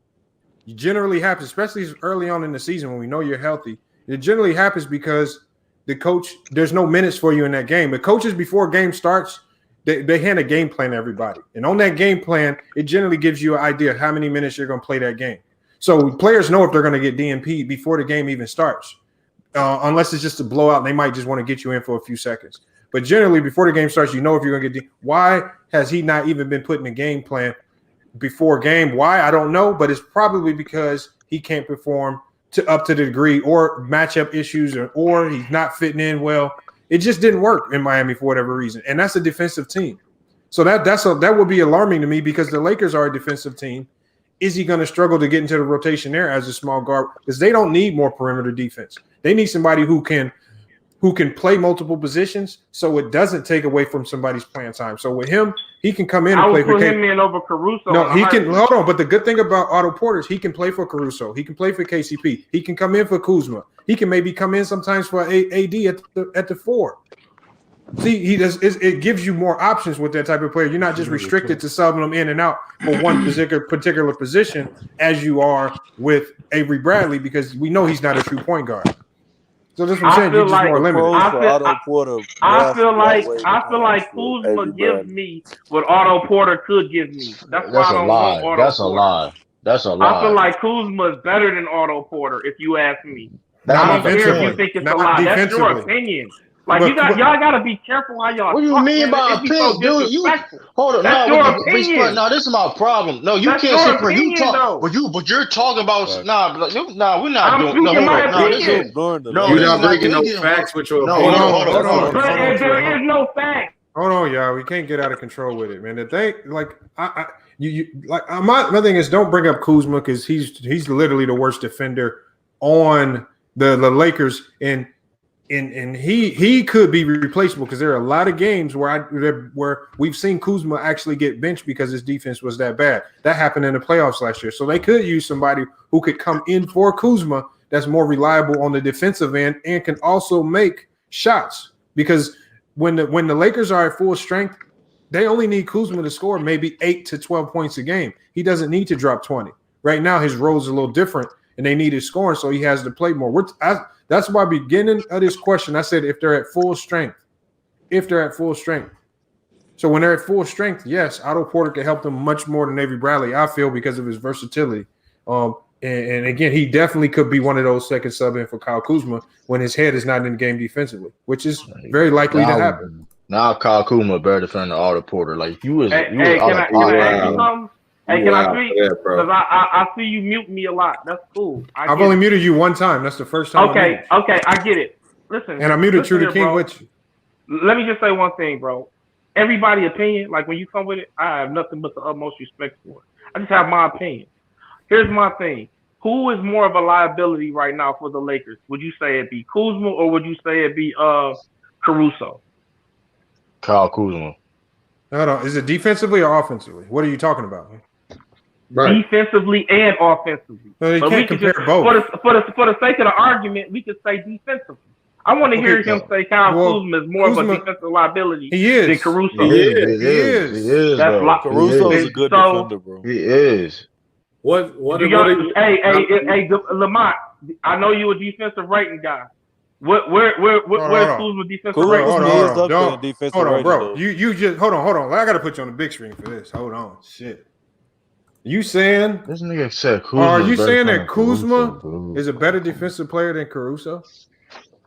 You generally happens, especially early on in the season when we know you're healthy. It generally happens because the coach, there's no minutes for you in that game. The coaches before a game starts, they hand a game plan to everybody. And on that game plan, it generally gives you an idea of how many minutes you're going to play that game. So players know if they're going to get DNP before the game even starts. Unless it's just a blowout, and they might just want to get you in for a few seconds. But generally, before the game starts, you know if you're going to get why has he not even been put in the game plan before game? Why? I don't know, but it's probably because he can't perform up to the degree or matchup issues or he's not fitting in well. It just didn't work in Miami for whatever reason, and that's a defensive team. So that would be alarming to me because the Lakers are a defensive team. Is he going to struggle to get into the rotation there as a small guard? Because they don't need more perimeter defense. They need somebody who can play multiple positions, so it doesn't take away from somebody's playing time. So with him, he can come in and play for him in over Caruso. No, he can. Hold on, but the good thing about Otto Porter is he can play for Caruso. He can play for KCP. He can come in for Kuzma. He can maybe come in sometimes for AD at the 4. See, he does. It gives you more options with that type of player. You're not just restricted to subbing them in and out for one particular position as you are with Avery Bradley because we know he's not a true point guard. So that's what I'm saying. You're just more limited. I feel like Kuzma gives me what Otto Porter could give me. That's why I don't want Otto Porter. That's a lie. I feel like Kuzma is better than Otto Porter, if you ask me. I don't care if you think it's a lie. That's your opinion. Like y'all gotta be careful how y'all. What do you mean by opinion, dude? Hold on, that's your opinion. No, this is my problem. No, you can't sit here. You talk, but you're talking about we're not doing. No, you're not bringing no facts with your opinion. Hold on. There is no fact. Hold on, y'all. We can't get out of control with it, man. The thing, my thing is, don't bring up Kuzma because he's literally the worst defender on the Lakers and he could be replaceable because there are a lot of games where we've seen Kuzma actually get benched because his defense was that bad. That happened in the playoffs last year. So they could use somebody who could come in for Kuzma that's more reliable on the defensive end and can also make shots. Because when the Lakers are at full strength, they only need Kuzma to score maybe 8 to 12 points a game. He doesn't need to drop 20. Right now, his role is a little different, and they need his scoring, so he has to play more. That's why beginning of this question, I said if they're at full strength. So when they're at full strength, yes, Otto Porter can help them much more than Avery Bradley, I feel, because of his versatility. And again, he definitely could be one of those second sub-in for Kyle Kuzma when his head is not in the game defensively, which is very likely to happen. Now Kyle Kuzma better defend the Otto Porter. Like can I ask you something? Hey, can I speak? Because I see you mute me a lot. That's cool. I've only muted you one time. That's the first time. Okay, I get it. Listen. And I muted True the King with you. Let me just say one thing, bro. Everybody's opinion, like when you come with it, I have nothing but the utmost respect for it. I just have my opinion. Here's my thing. Who is more of a liability right now for the Lakers? Would you say it be Kuzma or would you say it be Caruso? Kyle Kuzma. No. Is it defensively or offensively? What are you talking about? defensively and offensively. So you but can't we could compare both. For the sake of the argument, we could say defensively. I want to hear him say Kyle Kuzma is more of a defensive liability than Caruso. He is. That's like Caruso is a good defender, bro. He is. What hey, Lamont, I know you a defensive rating guy. Where's Kuzma defensive rating? Hold on, bro. You just hold on. I gotta put you on the big screen for this. Hold on. Shit. You saying this nigga said Kuzma? Are you saying that Kuzma is a better defensive player than Caruso?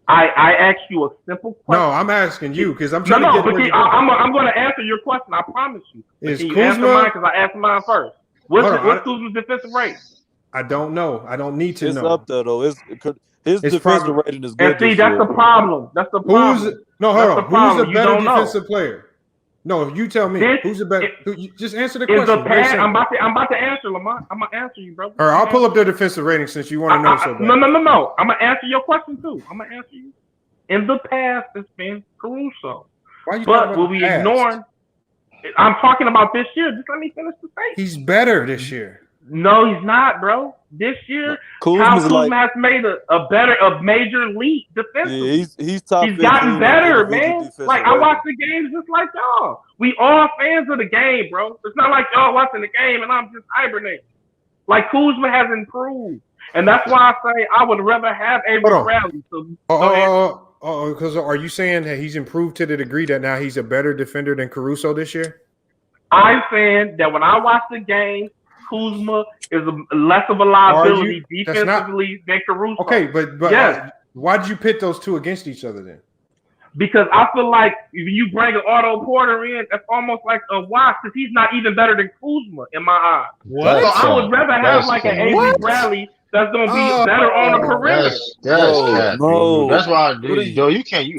I asked you a simple question. No, I'm asking you because I'm trying to get. I'm going to answer your question. I promise you. Is Can you Kuzma? Answer mine because I asked mine first. What's Kuzma's defensive rate? I don't know. I don't need to know. It's up there though. His defensive rating is good. And see, that's the problem. That's the problem. Who's a better defensive player? No, you tell me. Who's the better? Just answer the question. I'm about to answer, Lamont. I'm gonna answer you, bro. All right, I'll pull up their defensive rating since you want to know so bad. No. I'm gonna answer your question too. I'm gonna answer you. In the past, it's been Caruso. But will we ignoring? I'm talking about this year. Just let me finish the statement. He's better this year. No, he's not, bro. This year, Kuzma has made a major leap defensively. Yeah, he's top. He's gotten better, man. Like I watch the games just like y'all. We all fans of the game, bro. It's not like y'all watching the game and I'm just hibernating. Like Kuzma has improved, and that's why I say I would rather have Avery Bradley. Because are you saying that he's improved to the degree that now he's a better defender than Caruso this year? I'm saying that when I watch the game, Kuzma is less of a liability defensively than Caruso. Okay, but yes. Why did you pit those two against each other then? Because I feel like if you bring an Otto Porter in, that's almost like a wash because he's not even better than Kuzma in my eyes. What? So I would rather have like an Avery Bradley that's gonna be better on the perimeter. That's why, dude. You can't.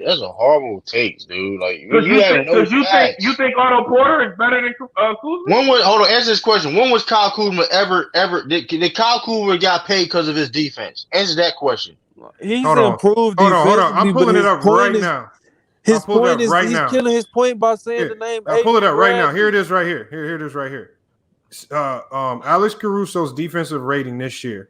That's a horrible take, dude. Like you think Otto Porter is better than Kuzma? Hold on. Answer this question. When was Kyle Kuzma ever? Did Kyle Kuzma got paid because of his defense? Answer that question. He's improved. Hold on. I'm pulling it up right now. His point is he's killing his point by saying the name. I'll pull it up right now. Here it is right here. Here it is right here. Alex Caruso's defensive rating this year,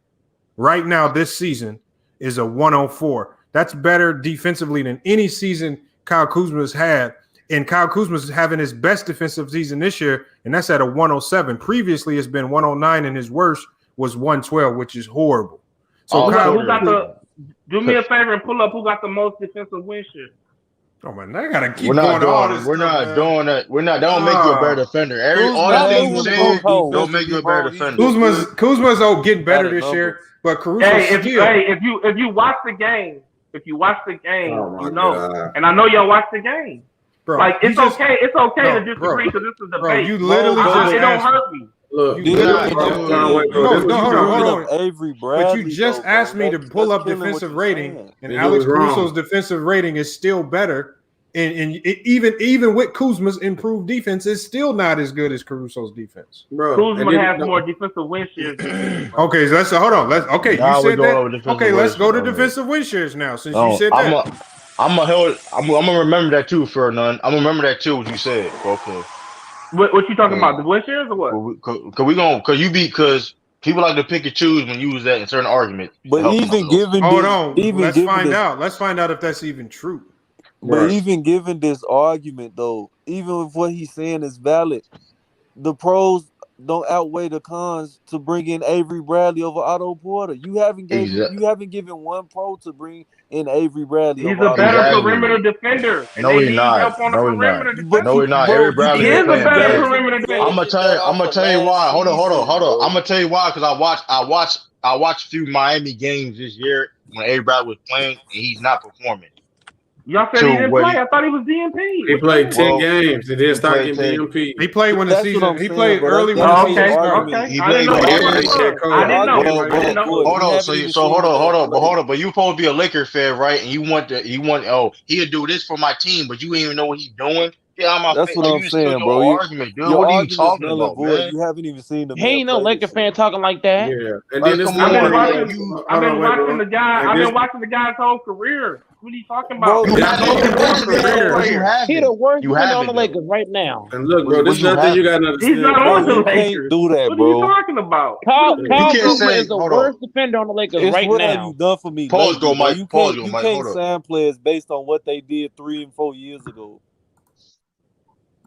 right now this season, is a 104. That's better defensively than any season Kyle Kuzma's had. And Kyle Kuzma's having his best defensive season this year, and that's at a 107. Previously, it's been 109, and his worst was 112, which is horrible. So do me a favor and pull up who got the most defensive win share. Oh man, I gotta keep going all this. We're not doing that. That don't make you a better defender. All the things you say don't make you a better defender. Kuzma's getting better this year, but Caruso if you watch the game, you know, God. and I know y'all watch the game. Bro, like it's okay to disagree because this is a debate. Bro, you literally just it don't hurt me. Look, hold on. Avery Bradley, but you just asked me to pull up defensive rating, and Alex Caruso's defensive rating is still better. And even with Kuzma's improved defense, it's still not as good as Caruso's defense. Bro, Kuzma has more defensive win shares. Okay, so you said that. Okay, let's go to defensive win shares now. Since you said that, I'm gonna remember that too, Fernand. I'm gonna remember that too. What you said, okay. What you talking about? The win shares or what? Because people like to pick and choose when you use that in certain arguments. But let's find out. Let's find out if that's even true. But even given this argument, though, even if what he's saying is valid, the pros don't outweigh the cons to bring in Avery Bradley over Otto Porter. You haven't given one pro to bring in Avery Bradley. He's a better perimeter defender. No, he's not. No, he's not. Avery Bradley is a better perimeter defender. I'm gonna tell you why. Hold on. I'm gonna tell you why because I watched a few Miami games this year when Avery Bradley was playing and he's not performing. Y'all said he didn't play. I thought he was DNP. He played 10 games. He didn't start getting DNP. He played when the season. He played early when the season started. Okay. He played. I didn't know. Hold on. So hold on. But you supposed to be a Lakers fan, right? And you want. He'll do this for my team, but you ain't even know what he's doing. That's what I'm saying, bro. Argument, dude. What are you talking about, man? You haven't even seen him. He ain't no Laker fan talking like that. Yeah, and then I've been watching the guy. I've been watching the guy's whole career. What are you talking about? You have He the worst You defender have on the it, Lakers right now. And look, bro, this is nothing you got to understand. He's not on the You Lakers. can't do that, What bro. are you talking about? Kyle can't Kuzma say- is the hold worst on. defender on the Lakers It's right what have now. you done for me Pause, lately, though, bro. Mike. You Pause, can't, though, you Mike. can't Hold up. sign players based on what they did 3 and 4 years ago.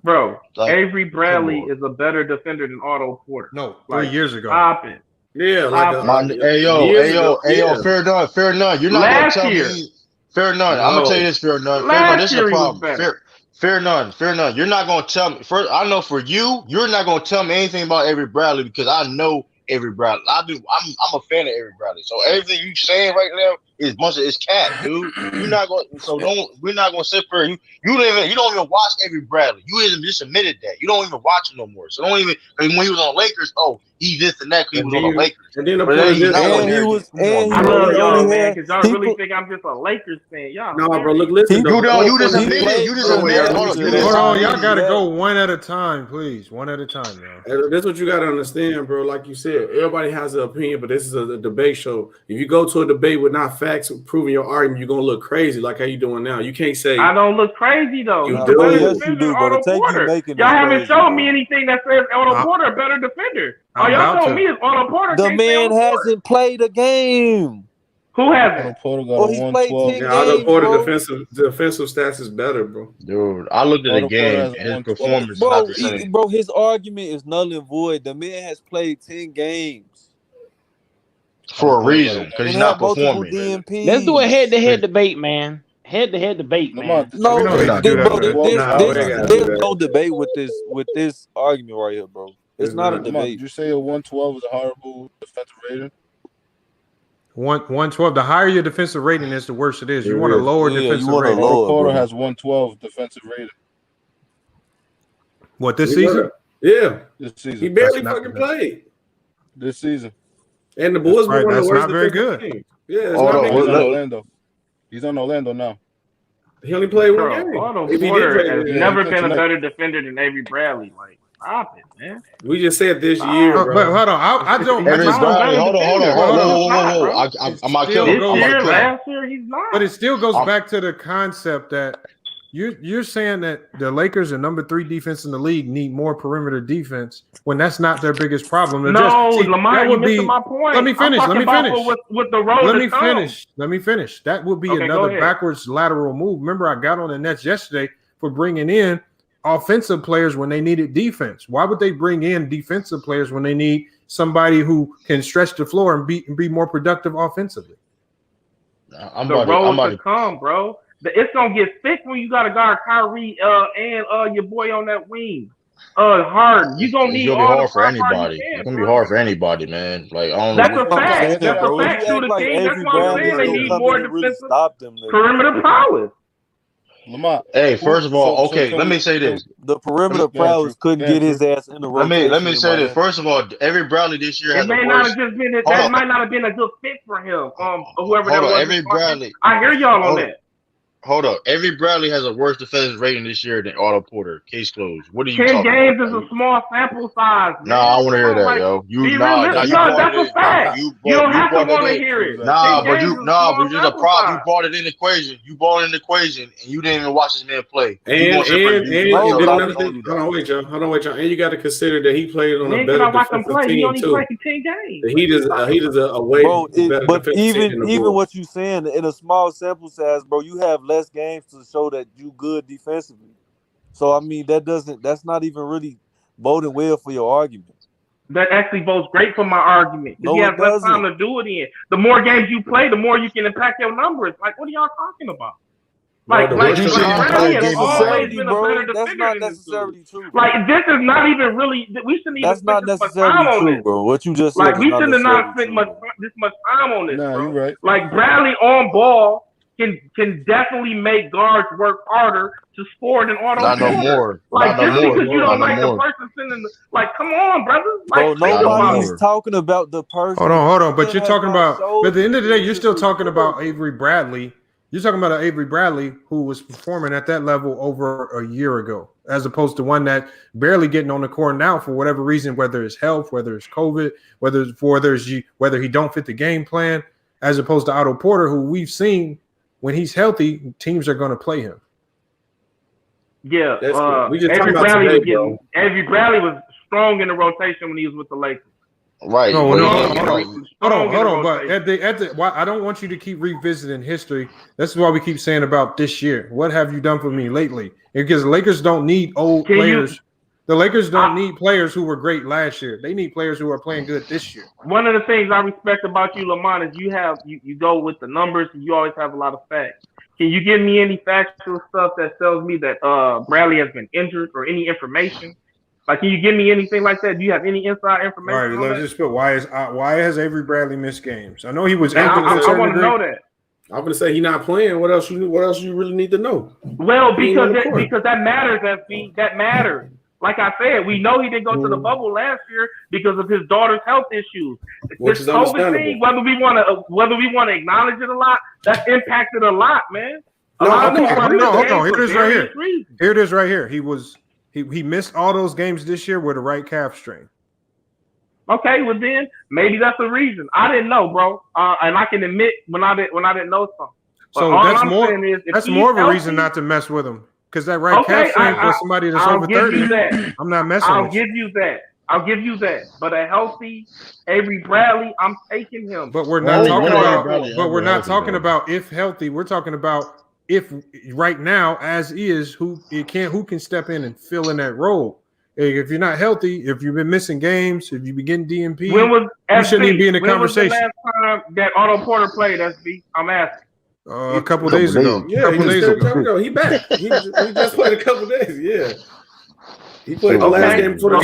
Bro, Like, Avery Bradley come on. is a better defender than Otto Porter. No, Like, 3 years ago. Stop it. Yeah, like Hey yo, fair enough. You're not gonna Last tell year. me. Fair none. No. I'm gonna tell you this. Fair none. Last This is year the he was problem. better. Fair none. You're not gonna tell me. First, I know for you, you're not gonna tell me anything about Avery Bradley because I know Avery Bradley. I'm a fan of Avery Bradley. So everything you saying right now is bunch of it's cat, dude. You're not going. So we're not gonna sit for you. You don't even watch Avery Bradley. You even just admitted that. You don't even watch him no more. So don't even. I mean, when he was on Lakers, he this and that. He was on the Lakers. And then the But point then is he's this. not on there. I love y'all, man, because y'all really think I'm just a Lakers fan. Y'all. No, bro, look, listen. You just admitted. Hold on, y'all gotta go one at a time, please. One at a time, y'all. That's what you gotta understand, bro. Like you said, everybody has an opinion, but this is a debate show. If you go to a debate with not facts proving your argument, you're gonna look crazy, like how you doing now. You can't say I don't look crazy though. You He's do. a better Yes, defender you do, than bro. The Otto take you Porter. making Y'all is haven't crazy, shown bro. me anything that says Otto Porter a better defender. All I'm y'all about told to. me is Otto Porter. The can't say man Otto Porter. hasn't played a game. Who hasn't? Otto Porter got Or a he's played 112. 10 yeah, Otto games, Porter bro. defensive stats is better, bro. Dude, I looked at the Otto Porter game has and his 112. performance is Bro, not the same. bro, his argument is null and void. The man has played 10 games For a reason, because and he's had not multiple performing. DMPs. Let's do a head-to-head debate, man. Head-to-head debate, man. Lamont, No, We don't need to do that, bro, man. there's no debate with this argument right here, bro. It's not a Lamont, debate. did you say a 112 is a horrible defensive rating? 112. The higher your defensive rating is, the worse it is. You It want a is. lower Yeah, you defensive want a rating. lower. Otto Porter bro. has 112 defensive rating What, this season? Yeah, this season. he barely That's not fucking good. played. This season. And the Bulls right, were one of that's the worst not very defensive good. teams. Yeah, it's Hold not on, big He's deal. on Orlando. He's on Orlando now. He only played one Bro, game. Otto If he did Porter play, has yeah, never he been a tonight. better defender than Avery Bradley. Like, stop it, man. we just said this year, Oh, bro. but hold on. I don't. Every I just don't. Bradley, hold on. It I'm not still killing. This goes- year, last year, he's not. But it still goes I'm- back to the concept that you're saying that the Lakers are number 3 defense in the league, need more perimeter defense when that's not their biggest problem. They're Lamont, that you're would be. missing my point. Let me finish. I'm Let me talking about finish. with the road Let to me come. finish. Let me finish. That would be Okay, go another ahead. backwards lateral move. Remember, I got on the Nets yesterday for bringing in offensive players when they needed defense. Why would they bring in defensive players when they need somebody who can stretch the floor and be more productive offensively? I'm The about to- road I'm about to to- come, bro. It's gonna get thick when you got to guard Kyrie and your boy on that wing. Harden. You gonna It's need gonna be all the hard for firepower you anybody. can, It's gonna be bro. hard for anybody, man. Like I don't That's know. a fact. That's bro. a fact, You to act the like team. That's Avery why I'm Bradley saying is they gonna need come more in and really defensive stop them. niggas. perimeter prowess. Lamont. Hey, first of all, So okay, can let we- me say this. The perimeter Go ahead, prowess Drew. couldn't Go ahead, get his Drew. ass in the rotation. Let me say this. man. First of all, Avery Bradley this year It has may the not worst. have just been Hold that on. might not have been a good fit for him. Whoever that Hold on, was. Avery Bradley. I hear y'all on Hold that. Hold up. Avery Bradley has a worse defensive rating this year than Otto Porter. Case closed. What are you 10 talking games about? is a small sample size, man. Nah, I want to hear that, Like, yo. be You realistic. you No, brought that's it a in. fact. You don't have to brought want to it in. hear it. Nah, 10 but games you is a small there's a sample problem. You size. brought it in the equation. You brought it in the equation, and you didn't even watch this man play. And you then another you thing, hold on, wait, y'all. And you got to consider that he played on a When can better I watch him defensive play? He team only too. played 10 games. The Heat is a way Bro, better but defensive team than the even Bulls. what you saying in a small sample size, bro, you have less games to show that you good defensively. So I mean, that's not even really boding well for your argument. That actually votes great for my argument. No, he has it less time doesn't. to do it in. The more games you play, the more you can impact your numbers. Like, what are y'all talking about? Like Bradley has always been a better defender That's not than this necessarily dude. true. Bro. Like, this is not even really. We shouldn't even That's not spend this much time necessarily on true, this. bro. What you just said Like, is we not shouldn't have not necessarily spent true, this much time on this, Nah, bro. you're right. Like, Bradley on ball can definitely make guards work harder to score than Otto Not no Porter. more. Like, Not no just more. because you Not don't no like more. the person sending the, like, come on, brother. Like, bro. think about Nobody's it. talking about the person. Hold on. But He you're has talking not about. showed But at the end of the day, you're still consistent talking work. about Avery Bradley. You're talking about an Avery Bradley who was performing at that level over a year ago, as opposed to one that barely getting on the court now for whatever reason, whether it's health, whether it's COVID, whether he don't fit the game plan, as opposed to Otto Porter, who we've seen when he's healthy, teams are going to play him. Yeah, we just Avery talking about Bradley today, bro. Avery Bradley was strong in the rotation when he was with the Lakers. Right. No, Right. hold on. But at the why I don't want you to keep revisiting history. That's why we keep saying about this year. What have you done for me lately? Because the Lakers don't need old players. The Lakers don't need players who were great last year. They need players who are playing good this year. One of the things I respect about you, Lamont, is you go with the numbers and you always have a lot of facts. Can you give me any factual stuff that tells me that Bradley has been injured or any information? Like, can you give me anything like that? Do you have any inside information? All right, let's just put why has Avery Bradley missed games? I know he was injured. I want to degree. know that. I'm gonna say he's not playing. What else you really need to know? Well, because that matters, FB. That matters. Like I said, we know he didn't go to the bubble last year because of his daughter's health issues. This COVID thing, whether we want to acknowledge it a lot, that's impacted a lot, man. Hold on. Here it is right here. Here it is right here. He missed all those games this year with a right calf strain. Okay, well then maybe that's the reason. I didn't know, bro, and I can admit when I didn't know something. But so that's more of a reason not to mess with him. Because that right calf strain for somebody that's over 30, I'm not messing with I'll give you that. But a healthy Avery Bradley, I'm taking him. But we're not talking about if healthy. We're talking about if right now, as is, who can step in and fill in that role. If you're not healthy, if you've been missing games, if you begin DNP, you shouldn't even be in the conversation. When was the last time that Otto Porter played, SB? I'm asking. A couple days ago. Yeah, a couple days ago. He back. He just played a couple days. Yeah. He played the last game before the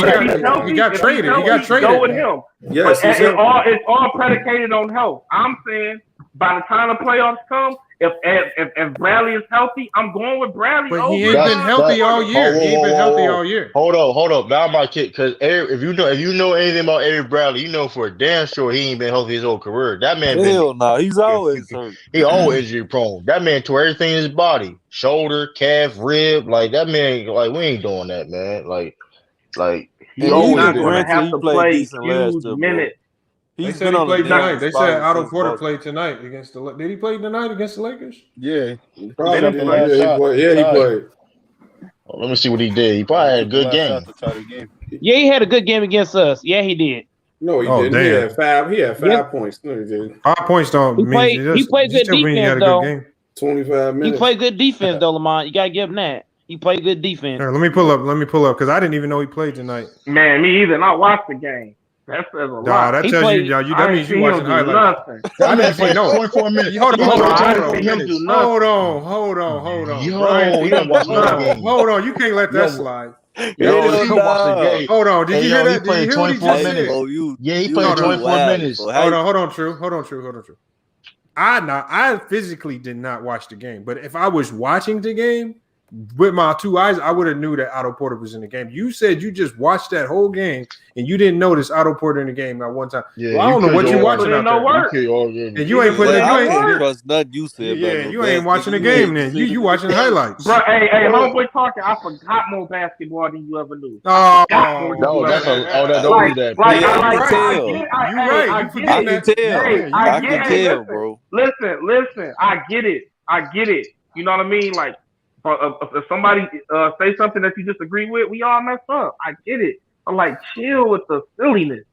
He got traded. Go with him. Yes, it's all predicated on health. I'm saying by the time the playoffs come, if Bradley is healthy, I'm going with Bradley. But he ain't been healthy all year. He ain't been healthy all year. Hold up. Now my kid, because if you know anything about Avery Bradley, you know for a damn sure he ain't been healthy his whole career. That man he's always hurt. He always injury prone. That man tore everything in his body, shoulder, calf, rib. Like that man, like we ain't doing that, man. Like he's not going to have to play huge minutes. They said he played tonight. They said Otto Porter played tonight against the. Did he play tonight against the Lakers? Yeah, he played. Oh, let me see what he did. He probably had a good game. Yeah, he had a good game against us. Yeah, he did. No, he didn't. Damn. He had 5 points. No, he didn't. 5 points don't mean he played good defense though. 25 minutes. He played good defense though, Lamont. You gotta give him that. He played good defense. Right, let me pull up because I didn't even know he played tonight. Man, me either. And I watched the game. That says a lot. That tells you, y'all. That means you watching highlights. I didn't play 24 minutes. Hold on. Hold on. You can't let that slide. Hold on. Did you hear that? He played 24 minutes. He played 24 minutes. Hold on. True. I physically did not watch the game, but if I was watching the game with my 2 eyes, I would have knew that Otto Porter was in the game. You said you just watched that whole game and you didn't notice Otto Porter in the game at one time. Yeah, well, I don't know what you watching out there. And you ain't putting nothing you said. Yeah, you ain't watching the game then. You watching the highlights. Bro, hey, homeboy talking. I forgot more basketball than you ever knew. Don't do that. You're right. I can tell, bro. Listen. I get it. You know what I mean? Like, if somebody say something that you disagree with, we all mess up. I get it. I'm like, chill with the silliness.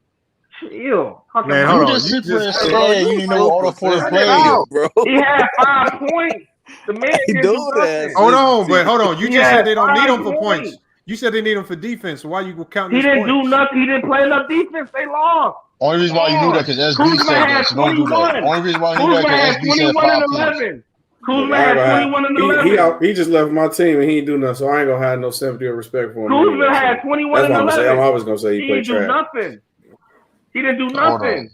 Chill. Man, hold on. You just you didn't know Otto Porter played, bro. He had 5 points. The man didn't do that. Hold on. You just said they don't need him for points. You said they need him for defense. Why you counting? He didn't do nothing. He didn't play enough defense. They lost. Only reason why you knew that because SB said that. So don't do that. Only reason why you knew that because SB said 5 points. Kuzma had 21 and 11. He just left my team and he ain't do nothing, so I ain't gonna have no sympathy or respect for him. Kuzma had 21 and 11. I'm always gonna say he played trash. He didn't do nothing.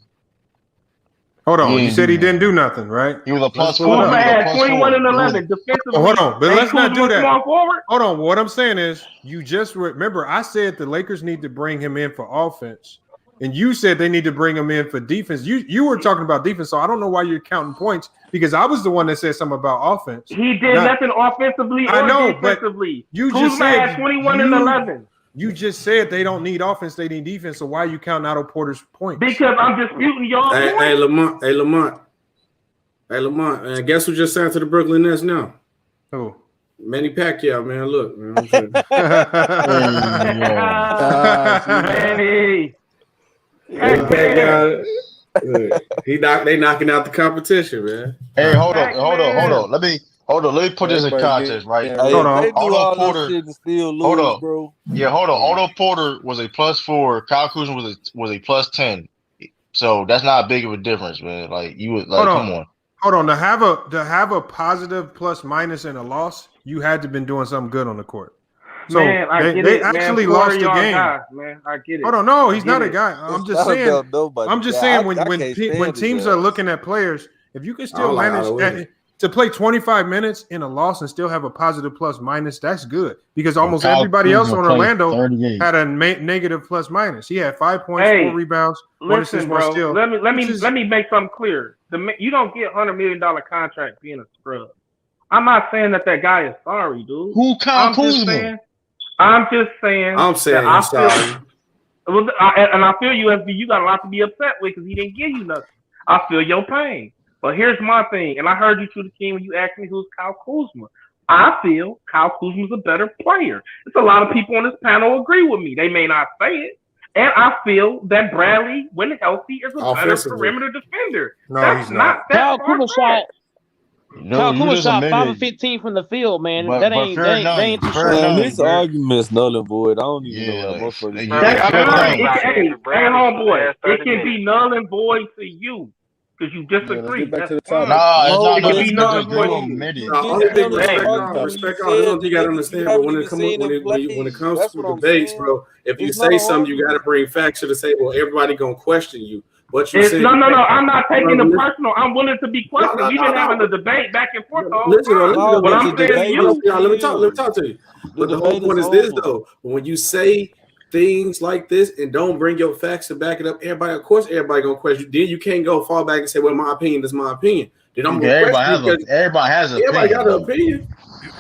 Hold on. You said he didn't do nothing, right? He was a plus Kuzma had 21 and 11 defensively. Hold on, but let's not do that. Hold on. What I'm saying is, you just remember I said the Lakers need to bring him in for offense. And you said they need to bring him in for defense. You were talking about defense, so I don't know why you're counting points because I was the one that said something about offense. He did nothing offensively or defensively. You just said had 21 and 11. You just said they don't need offense, they need defense. So why are you counting Otto Porter's points? Because I'm disputing y'all. Hey, Lamont. Hey, Lamont, man, guess who just signed to the Brooklyn Nets now? Who? Manny Pacquiao, man. Look, man. Manny. Pacquiao. They knocking out the competition, man. Hey, hold on. Let me put this in context, right? Hold on. Otto Porter. Hold on, bro. Yeah, hold on. Otto Porter was a +4. Kyle Kuzma was a +10. So that's not big of a difference, man. Like you would like, come on. Hold on. To have a positive plus minus and a loss, you had to been doing something good on the court. So man, they actually lost the game. Guys, man, I get it. Hold on, no, he's not a guy. I'm just saying. I'm just saying when teams are looking at players, if you can still manage to play 25 minutes in a loss and still have a positive plus minus, that's good because almost everybody else on Orlando had a negative plus minus. He had 5 points, 4 rebounds, 1 assist, 1 steal. Let me make something clear. You don't get $100 million contract being a scrub. I'm not saying that guy is sorry, dude. Who Kyle Kuzma? I'm just saying. I'm saying I'm sorry. And I feel you, SB. You got a lot to be upset with because he didn't give you nothing. I feel your pain. But here's my thing, and I heard you to the team when you asked me who's Kyle Kuzma. I feel Kyle Kuzma's a better player. There's a lot of people on this panel agree with me. They may not say it. And I feel that Bradley, when healthy, is a better perimeter defender. No, that's he's not. Kyle Kuzma shot. No, Kyle Kuzma shot 5 of 15 from the field, man. That ain't too short. This argument's null and void. I don't even know what motherfuckers. Hey, homeboy, it can be null and void to you. Because you disagree. It's not. Respect. I don't think you got to understand. But when it comes to debates, bro, if you say something, you got to bring facts to the table. Everybody gonna question you. What you say? No. I'm not taking it personal. I'm willing to be questioned. We've been having a debate back and forth all the time. What I'm saying to you, let me talk to you. But the whole point is this, though. When you say things like this and don't bring your facts to back it up, everybody gonna question you. Then you can't go fall back and say, well, my opinion is my opinion. Then I'm gonna everybody has an opinion. Everybody got an opinion.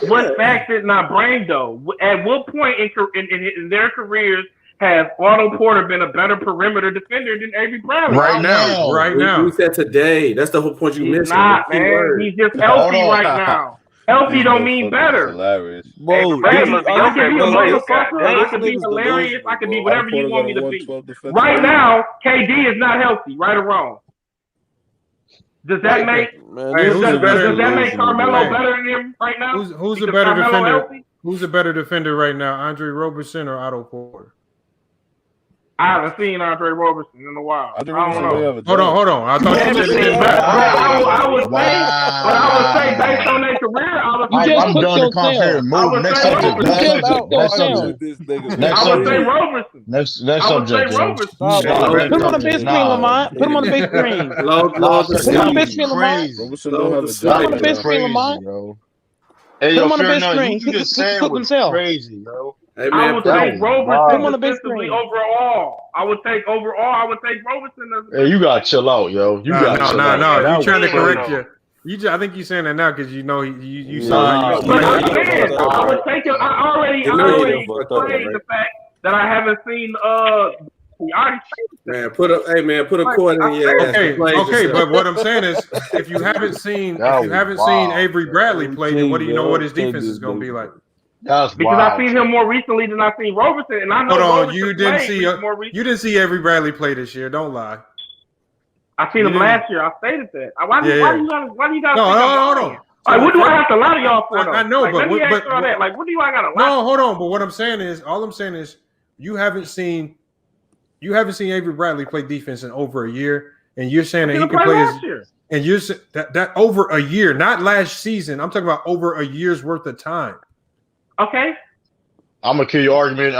What facts did not bring though? At what point in their careers has Otto Porter been a better perimeter defender than Avery Bradley? Right now. We said today. That's the whole point you missed. Not, man. He's just healthy right now. Healthy don't mean better. Hilarious. I can be a motherfucker. I can be hilarious. I can be whatever you want me to be. Right now, KD is not healthy, right or wrong. Does that make Carmelo better than him right now? Who's a better defender? Who's a better defender right now, Andre Roberson or Otto Porter? I haven't seen Andre Roberson in a while. I don't know. Hold on. I thought you said I would say based on their career, I'm done to compare. Move next subject. Next subject. Put him on the big screen, Lamont. Put him on the big screen. Put him on the big screen, Lamont. Put him on the big screen, Lamont. Hey, put him on the big screen. Cook himself. Crazy, yo. Hey, I would take Roberson on the big screen. overall. I would take Roberson. Hey, you gotta chill out, yo. You gotta chill out. No. You trying to correct you? I think you saying that now because you know you saw. But I would take it. I already explained the fact that I haven't seen. Put a cord in your ass. Okay, but what I'm saying is, if you haven't seen Avery Bradley play, then what do you know what his defense is going to be like? Because I've seen him more recently than I've seen Roberson, and I know. Hold on, you didn't see Avery Bradley play this year. Don't lie. I seen him last year. I stated that. Why do you got? No, hold on. Like, what do I have to lie to y'all for? Though? I know, like, but like, what do I got to lie? No, hold on. But what I'm saying is, you haven't seen Avery Bradley play defense in over a year, and you're saying that he can play last year. And you're that over a year, not last season. I'm talking about over a year's worth of time. Okay. I'm gonna kill your argument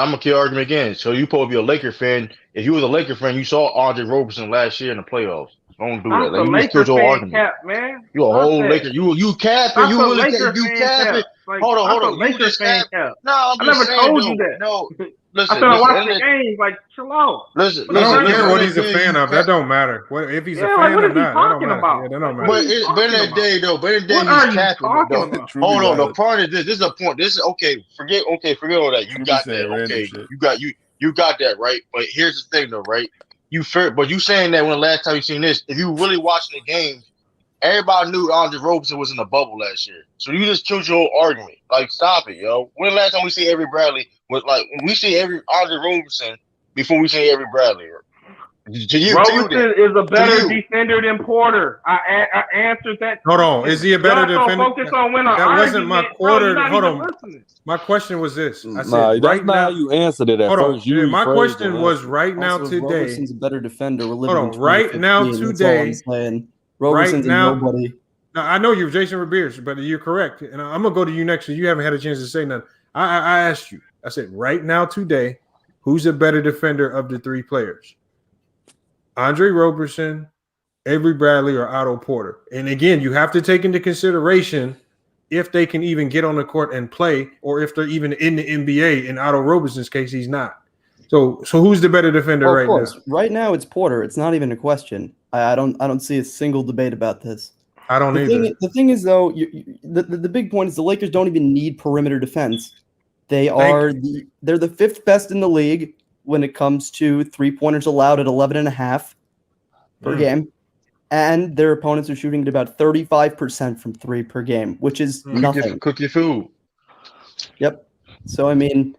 again. So you supposed to be a Laker fan. If you was a Laker fan, you saw Andre Roberson last year in the playoffs. Don't do that. Like, you Laker fan argument. Cap, man. You a whole Laker. You capping. You really capping. Like, hold on. You just capping. No, I never told you that. No. Listen, I said I watched the games. Like, chill out. Listen. I don't care what he's a fan of. That don't matter. If he's a fan or not, that don't matter. About? Yeah, that don't matter. But in that day, he's capping. Hold on. The part is this. This is a point. This is okay. Forget all that. You got that. Okay. You got that right. But here's the thing, though, right? But you saying that when the last time you seen this, if you really watching the game, everybody knew Andre Roberson was in the bubble last year. So you just killed your whole argument. Like, stop it, yo. When the last time we see Avery Bradley was like when we see every Andre Roberson before we see Avery Bradley? Roberson is a better defender than Porter. I answered that. Hold on, is he a better defender? Focus on winning. That wasn't my quarter. Hold on. Listening. My question was this. I said right now. How you answered it at first. My question was right now today. Roberson's a better defender. We're living hold on, right now today. Roberson's nobody. Now, I know you're Jason Ramirez, but you're correct. And I'm gonna go to you next because you haven't had a chance to say nothing. I asked you. I said right now today, who's a better defender of the three players? Andre Roberson, Avery Bradley, or Otto Porter. And again, you have to take into consideration if they can even get on the court and play, or if they're even in the NBA. In Otto Roberson's case, he's not. So who's the better defender right now? Right now, it's Porter. It's not even a question. I don't see a single debate about this. I don't either. The thing is, though, the big point is the Lakers don't even need perimeter defense. They're the fifth best in the league when it comes to three-pointers allowed at 11.5 per game. And their opponents are shooting at about 35% from three per game, which is nothing. Cook your food. Yep. So, I mean,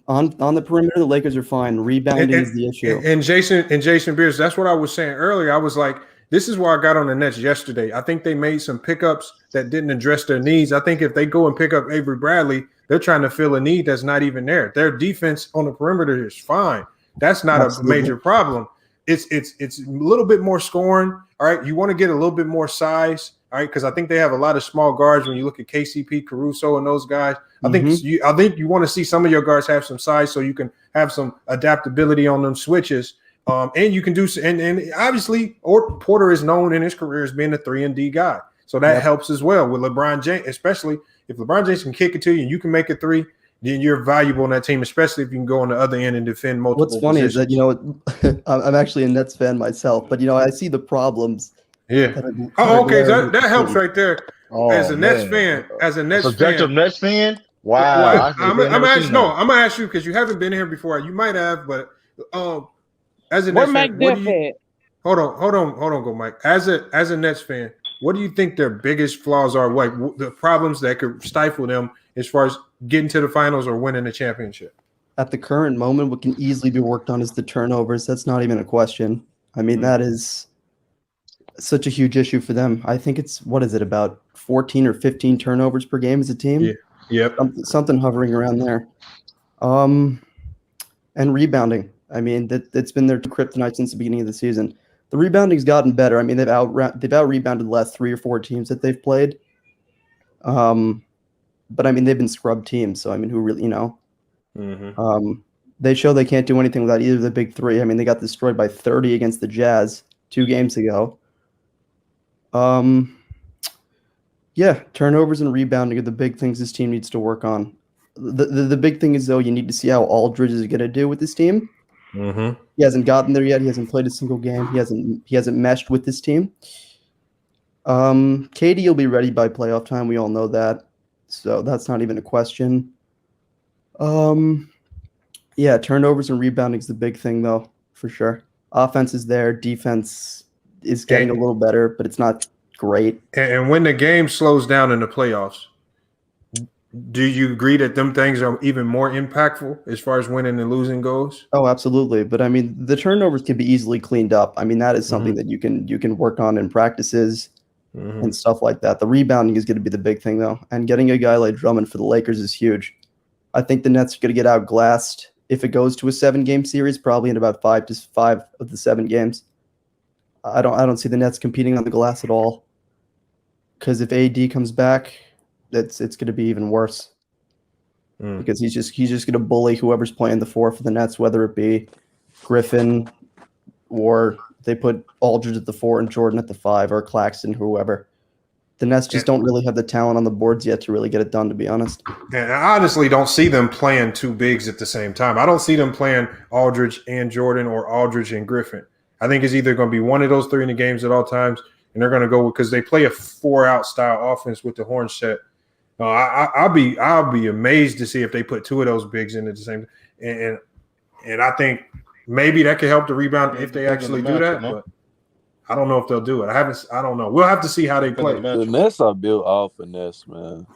on the perimeter, the Lakers are fine. Rebounding is the issue. And Jason Beers, that's what I was saying earlier. I was like, this is why I got on the Nets yesterday. I think they made some pickups that didn't address their needs. I think if they go and pick up Avery Bradley, they're trying to fill a need that's not even there. Their defense on the perimeter is fine. That's not a major problem. It's a little bit more scoring. All right, you want to get a little bit more size. All right, because I think they have a lot of small guards when you look at KCP, Caruso, and those guys. I think you want to see some of your guards have some size so you can have some adaptability on them switches. And you can do and obviously Porter is known in his career as being a 3-and-D guy. So that helps as well with LeBron James, especially if LeBron James can kick it to you and you can make a three, then you're valuable on that team, especially if you can go on the other end and defend multiple What's funny positions. is that, I'm actually a Nets fan myself, but, I see the problems. Yeah. Okay. That helps right there. As a Nets fan, Subjective Nets fan? Wow. I'm gonna ask you because you haven't been here before. You might have, but as a Nets fan, hold on, go Mike. As a Nets fan, what do you think their biggest flaws are? Like the problems that could stifle them as far as getting to the finals or winning the championship? At the current moment, what can easily be worked on is the turnovers. That's not even a question. I mean, that is such a huge issue for them. I think it's, about 14 or 15 turnovers per game as a team? Yeah. Yep. Something hovering around there. And rebounding. I mean, that's been their kryptonite since the beginning of the season. The rebounding's gotten better. I mean, they've out-rebounded the last 3 or 4 teams that they've played. But, I mean, they've been scrub teams. So, I mean, who really, they show they can't do anything without either of the big three. I mean, they got destroyed by 30 against the Jazz 2 games ago. Turnovers and rebounding are the big things this team needs to work on. The big thing is, though, you need to see how Aldridge is going to do with this team. He hasn't gotten there yet. He hasn't played a single game. He hasn't meshed with this team. KD will be ready by playoff time. We all know that. So that's not even a question. Turnovers and rebounding is the big thing, though, for sure. Offense is there. Defense is getting a little better, but it's not great. And when the game slows down in the playoffs, do you agree that them things are even more impactful as far as winning and losing goes? Oh, absolutely. But I mean, the turnovers can be easily cleaned up. I mean, that is something that you can work on in practices and stuff like that. The rebounding is going to be the big thing, though. And getting a guy like Drummond for the Lakers is huge. I think the Nets are going to get outglassed if it goes to a 7-game series, probably in about 5 of the 7 games. I don't see the Nets competing on the glass at all. Because if AD comes back, it's going to be even worse. Because he's just going to bully whoever's playing the 4 for the Nets, whether it be Griffin or they put Aldridge at the 4 and Jordan at the 5 or Claxton, whoever. The Nets just don't really have the talent on the boards yet to really get it done, to be honest. And I honestly don't see them playing 2 bigs at the same time. I don't see them playing Aldridge and Jordan or Aldridge and Griffin. I think it's either going to be one of those 3 in the games at all times, and they're going to go because they play a 4-out style offense with the horn set. I'll be amazed to see if they put 2 of those bigs in at the same time. And I think maybe that could help the rebound if they actually do that. But I don't know if they'll do it. I don't know. We'll have to see how they play. The Nets are built off finesse, man.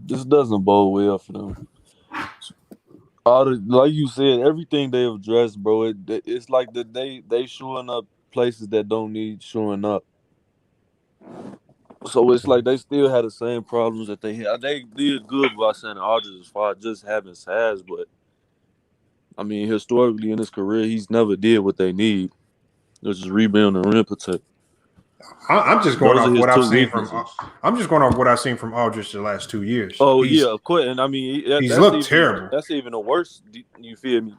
This doesn't bode well for them. Like you said, everything they've addressed, bro. It's like they showing up places that don't need showing up. So it's like they still had the same problems that they had. They did good by signing Aldridge as far as just having size, but I mean, historically in his career, he's never did what they need, which is rebound and rim protect. I'm just going off what I've seen from. I'm just going off what I've seen from Aldridge the last 2 years. Oh yeah, of course, and I mean he's looked terrible. That's even a worse. You feel me?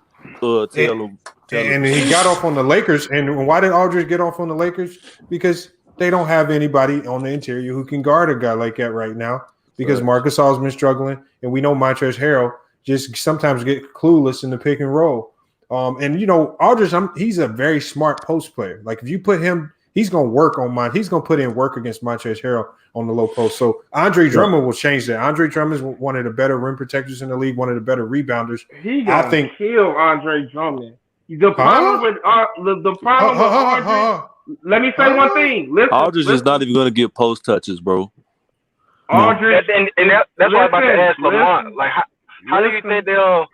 And he got off on the Lakers. And why did Aldridge get off on the Lakers? Because they don't have anybody on the interior who can guard a guy like that right now. Because Marcus Gasol's been struggling, and we know Montrezl Harrell just sometimes get clueless in the pick and roll. And you know, Aldridge, he's a very smart post player. Like if you put him. He's going to work on He's going to put in work against Montrezl Harrell on the low post. So Andre Drummond will change that. Andre Drummond is one of the better rim protectors in the league, one of the better rebounders. He got to kill Andre Drummond. The problem with Aldridge. Let me say one thing. Aldridge is not even going to get post touches, bro. Aldridge, and that's why I'm about to ask Lamont. Like, how do you think they'll?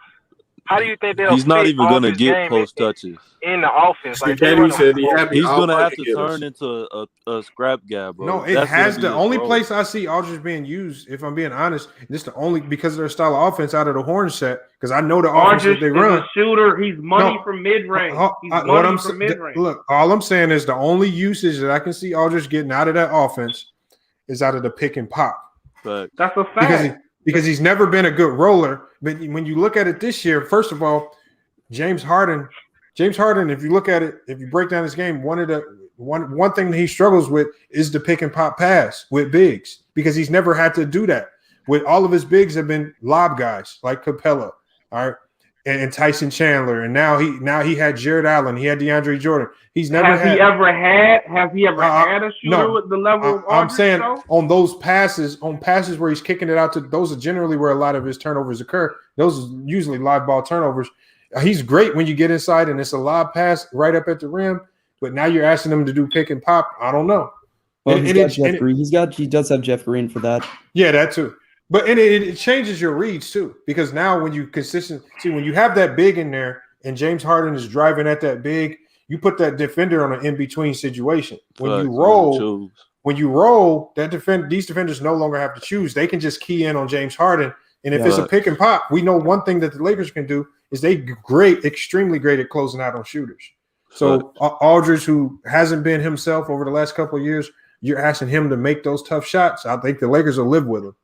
How do you think they'll? He's not even going to get post touches in the offense. Like he's going to have to turn into a scrap guy, bro. No, it has the only place I see Aldridge being used, if I'm being honest, this the only because of their style of offense out of the horn set. Because I know the offense that they run. A shooter, he's money from mid range. Look, all I'm saying is the only usage that I can see Aldridge getting out of that offense is out of the pick and pop. But that's a fact. Because he's never been a good roller. But when you look at it this year, first of all, James Harden, if you look at it, if you break down his game, one thing that he struggles with is the pick and pop pass with bigs because he's never had to do that. With all of his bigs have been lob guys like Capella, all right, and Tyson Chandler, and now he had Jared Allen, he had DeAndre Jordan. He's never Has he ever had a shooter with the level of I'm saying on those passes, where he's kicking it out to, those are generally where a lot of his turnovers occur. Those are usually live ball turnovers. He's great when you get inside and it's a lob pass right up at the rim, but now you're asking him to do pick and pop. I don't know. Well, he does have Jeff Green for that. Yeah, that too. But it changes your reads too, because now when you when you have that big in there and James Harden is driving at that big, you put that defender on an in-between situation. When you roll, these defenders no longer have to choose. They can just key in on James Harden. And if it's a pick and pop, we know one thing that the Lakers can do is extremely great at closing out on shooters. So Aldridge, who hasn't been himself over the last couple of years, you're asking him to make those tough shots. I think the Lakers will live with him.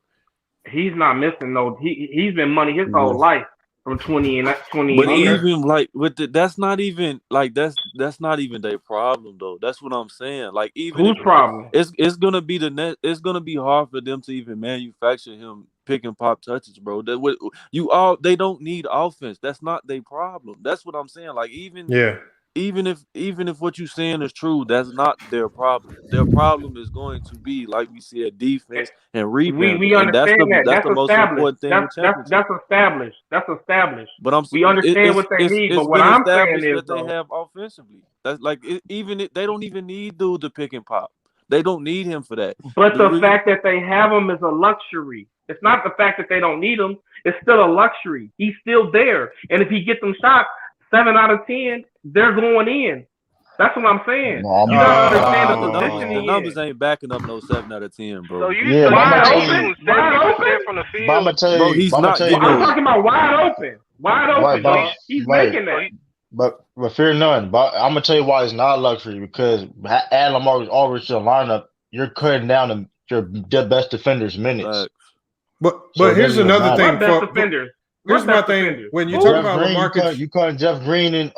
He's not missing though. He's been money his whole life from 20 and 20. But even like that's not even their problem though. That's what I'm saying. Like even whose problem? It's gonna be the net. It's gonna be hard for them to even manufacture him pick and pop touches, bro. They don't need offense. That's not their problem. That's what I'm saying. Like even if what you're saying is true, that's not their problem. Their problem is going to be, like we said, defense and rebound. We understand that's the most important thing. That's established. That's established. But we understand what they need. But what I'm saying is that they have offensively. That's like they don't even need dude to pick and pop. They don't need him for that. But the fact that they have him is a luxury. It's not the fact that they don't need him. It's still a luxury. He's still there, and if he gets them shots, 7 out of 10, they're going in. That's what I'm saying. You gotta understand the position the numbers ain't backing up no 7 out of 10, bro. So you wide open from the field. I'm talking about wide open. He's making that. But fear none. But I'm gonna tell you why it's not a luxury, because add Lamar Aldridge to the lineup, you're cutting down your best defenders' minutes. But here's another thing. Best defenders. Here's my thing. When you talk about LaMarcus, you cutting Jeff Green and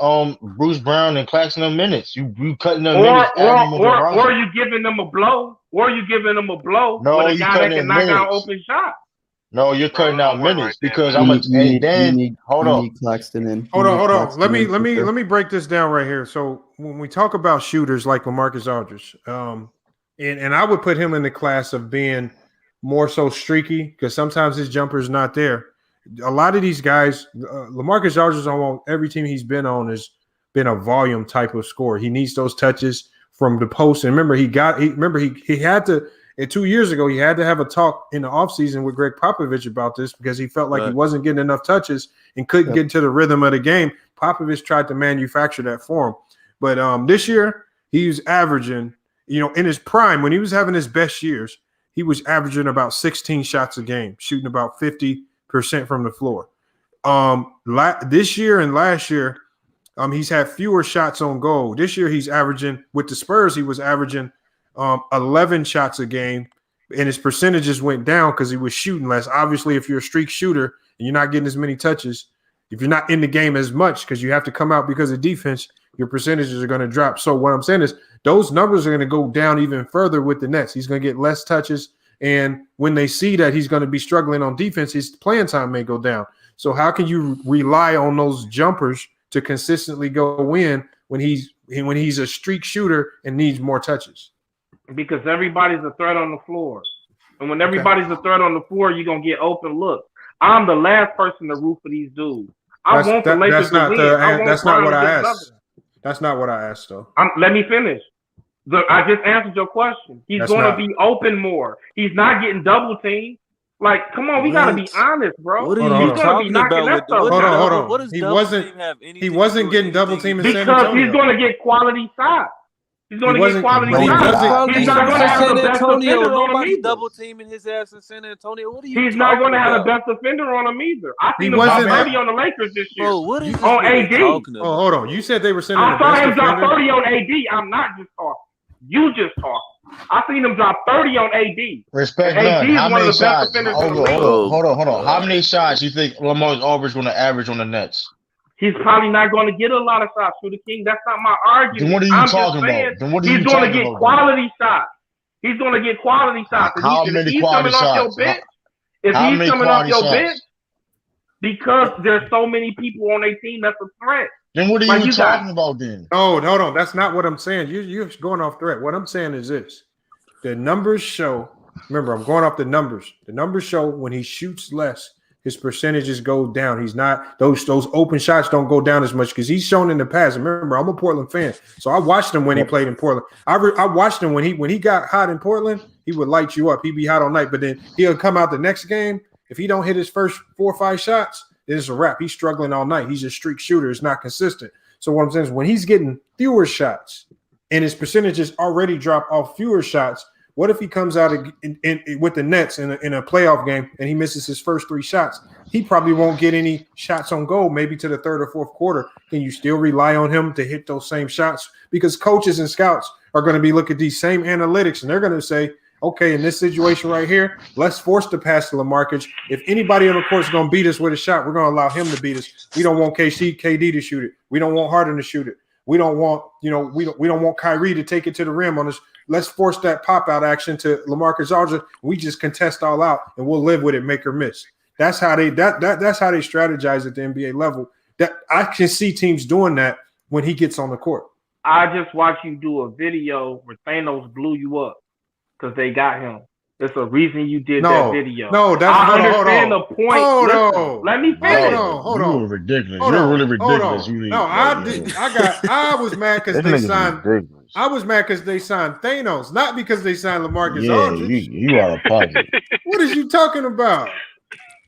Bruce Brown and Claxton them minutes. You cutting them minutes. Or you giving them a blow. No, with a guy that can knock out open shots. No, you're cutting out minutes because I'm hold on. Claxton in. Hold on. Let me break this down right here. So when we talk about shooters like LaMarcus Aldridge, and I would put him in the class of being more so streaky because sometimes his jumper's not there. A lot of these guys, LaMarcus Aldridge on every team he's been on is been a volume type of scorer. He needs those touches from the post. And remember, he had to. And 2 years ago, he had to have a talk in the offseason with Greg Popovich about this because he felt like he wasn't getting enough touches and couldn't get into the rhythm of the game. Popovich tried to manufacture that for him. But this year, he was averaging, in his prime, when he was having his best years, he was averaging about 16 shots a game, shooting about 50% from the floor. This year and last year, he's had fewer shots on goal. This year, he's averaging, with the Spurs, he was averaging 11 shots a game, and his percentages went down because he was shooting less. Obviously, if you're a streak shooter and you're not getting as many touches, if you're not in the game as much because you have to come out because of defense, your percentages are going to drop. So what I'm saying is those numbers are going to go down even further with the Nets. He's going to get less touches, and when they see that he's going to be struggling on defense, his playing time may go down. So how can you rely on those jumpers to consistently go in when he's a streak shooter and needs more touches? Because everybody's a threat on the floor. And when everybody's a threat on the floor, you're going to get open look. I'm the last person to root for these dudes. I want the Lakers to win. That's not what I asked. That's not what I asked, though. Let me finish. I just answered your question. He's going to be open more. He's not getting double teamed. Like, come on, we got to be honest, bro. What are you talking about? Hold on. He wasn't getting double teamed in San Antonio. Because he's going to get quality shots. He's going to get quality shots. He's not going to have the best defender on him either. Double teaming his ass in San Antonio. What are you? He's not going to have the best defender on him either. I seen him drop 30 on the Lakers this year. Bro, what is on AD? Oh, hold on. You said they were sending. I saw him drop 30 on AD. I'm not just talking. You just talking. I seen him drop 30 on AD. Respect AD none. How is one of many the best shots? defenders Hold in the league. on. How many shots you think Lamont Aldridge going to average on the Nets? He's probably not going to get a lot of shots for the King. That's not my argument. Then what are you talking about? Then what are you he's going to talking get about? quality shots. He's going to get quality shots. How many quality shots? If he's coming off your bench, because there's so many people on their team that's a threat. Then what are you talking about then? Oh, hold on. That's not what I'm saying. You're going off threat. What I'm saying is this. The numbers show, remember, I'm going off the numbers. The numbers show when he shoots less, his percentages go down. He's not those open shots don't go down as much because he's shown in the past. Remember, I'm a Portland fan, so I watched him when he played in Portland. I watched him when he got hot in Portland. He would light you up. He'd be hot all night, but then he'll come out the next game. If he don't hit his first 4 or 5 shots, then it's a wrap. He's struggling all night. He's a streak shooter. It's not consistent. So what I'm saying is when he's getting fewer shots and his percentages already drop off fewer shots. What if he comes out with the Nets in a playoff game and he misses his first 3 shots? He probably won't get any shots on goal, maybe to the 3rd or 4th quarter. Can you still rely on him to hit those same shots? Because coaches and scouts are going to be looking at these same analytics and they're going to say, okay, in this situation right here, let's force the pass to LaMarcus. If anybody on the court is going to beat us with a shot, we're going to allow him to beat us. We don't want KD to shoot it. We don't want Harden to shoot it. We don't want, we don't want Kyrie to take it to the rim on us. Let's force that pop-out action to LaMarcus Aldridge. We just contest all out, and we'll live with it, make or miss. That's how they that's how they strategize at the NBA level. That I can see teams doing that when he gets on the court. I just watched you do a video where Thanos blew you up because they got him. There's a reason you did that video. No, that's I understand the point. Let me finish. Hold on. You're ridiculous. You're really ridiculous. I was mad because they signed. I was mad because they signed Thanos, not because they signed LaMarcus Aldridge. You are a puzzle. What is you talking about?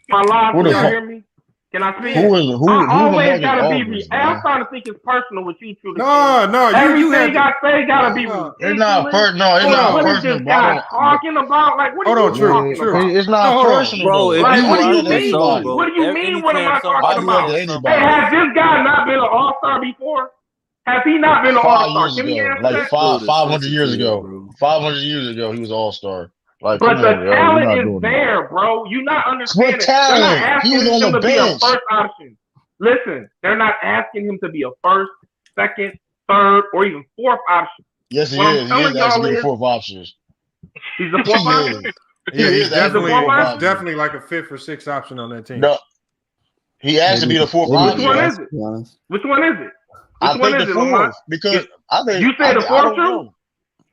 My live, can you hear me? Can I speak? I always gotta be. I'm starting to think it's personal with you, truly. No, everything I say gotta be. It's not personal. It's not personal. What is this guy talking about? Like, what are you talking about? It's not personal, bro. Like, what do you mean? What do you mean? What am I talking about? Hey, has this guy not been an all-star before? Has he not been an all-star? Can we answer that? 500 years ago. 500 years ago, he was all-star. Like, but the talent is there, bro. You not understanding. What talent? He was on the bench. First option. Listen, they're not asking him to be a first, second, third, or even 4th option. Yes, he is. He is actually the 4th option. He's the 4th option. Yeah, he's definitely like a 5th or 6th option on that team. No, he has to be the 4th option. Which one is it? Which one is it? I think the 4th because I think you say the 4th too.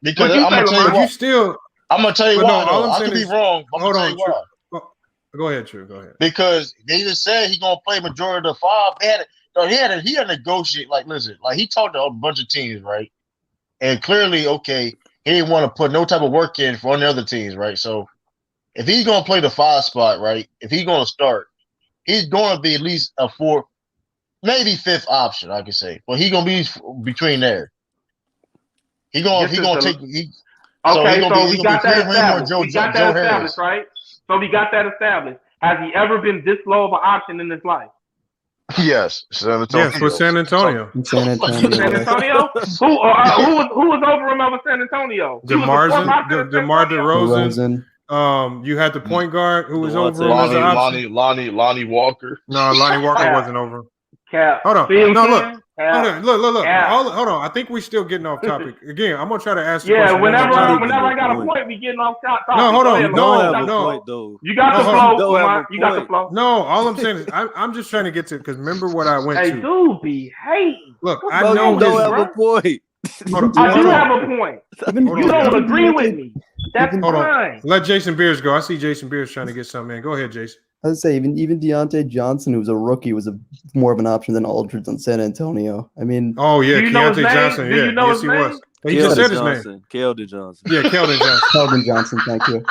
Because I'm gonna tell you what. I'm gonna tell you why. I could be wrong. I'm gonna tell you why. Go ahead, True. Go ahead. Because they just said he's gonna play majority of the 5. He had to negotiate. Like, listen, like he talked to a bunch of teams, right? And clearly, okay, he didn't want to put no type of work in for any other teams, right? So if he's gonna play the 5 spot, right? If he's gonna start, he's gonna be at least a 4, maybe 5th option, I could say. But he's gonna be between there. He gonna take. Okay, so we got that established. We got that established, right? So we got that established. Has he ever been this low of an option in his life? Yes, San Antonio. Yes, with San Antonio. San Antonio. San Antonio? Who was over him over San Antonio? DeMar DeRozan. You had the point guard who was over him as an option. Lonnie Walker. No, Lonnie Walker wasn't over. Cap. Hold on. See No, look. Look. Cap. Hold on. I think we still getting off topic. Again, I'm gonna try to ask. Yeah, whenever I got a point, we getting off topic. No, hold on. No. You got the flow. You got the flow. No, all I'm saying is I'm just trying to get to because remember what I went to. Hey, dude, be hating. Look, I know you don't have a point. I do have a point. You don't agree with me. That's fine. Let Jason Beers go. I see Jason Beers trying to get something in. Go ahead, Jason. I would say even Deontay Johnson, who was a rookie, was more of an option than Aldridge on San Antonio. I mean, Keontae Johnson. Yeah, yes, he was. He just said his name. Keldon Johnson. Yeah, Keldon Johnson. Keldon Johnson. Thank you.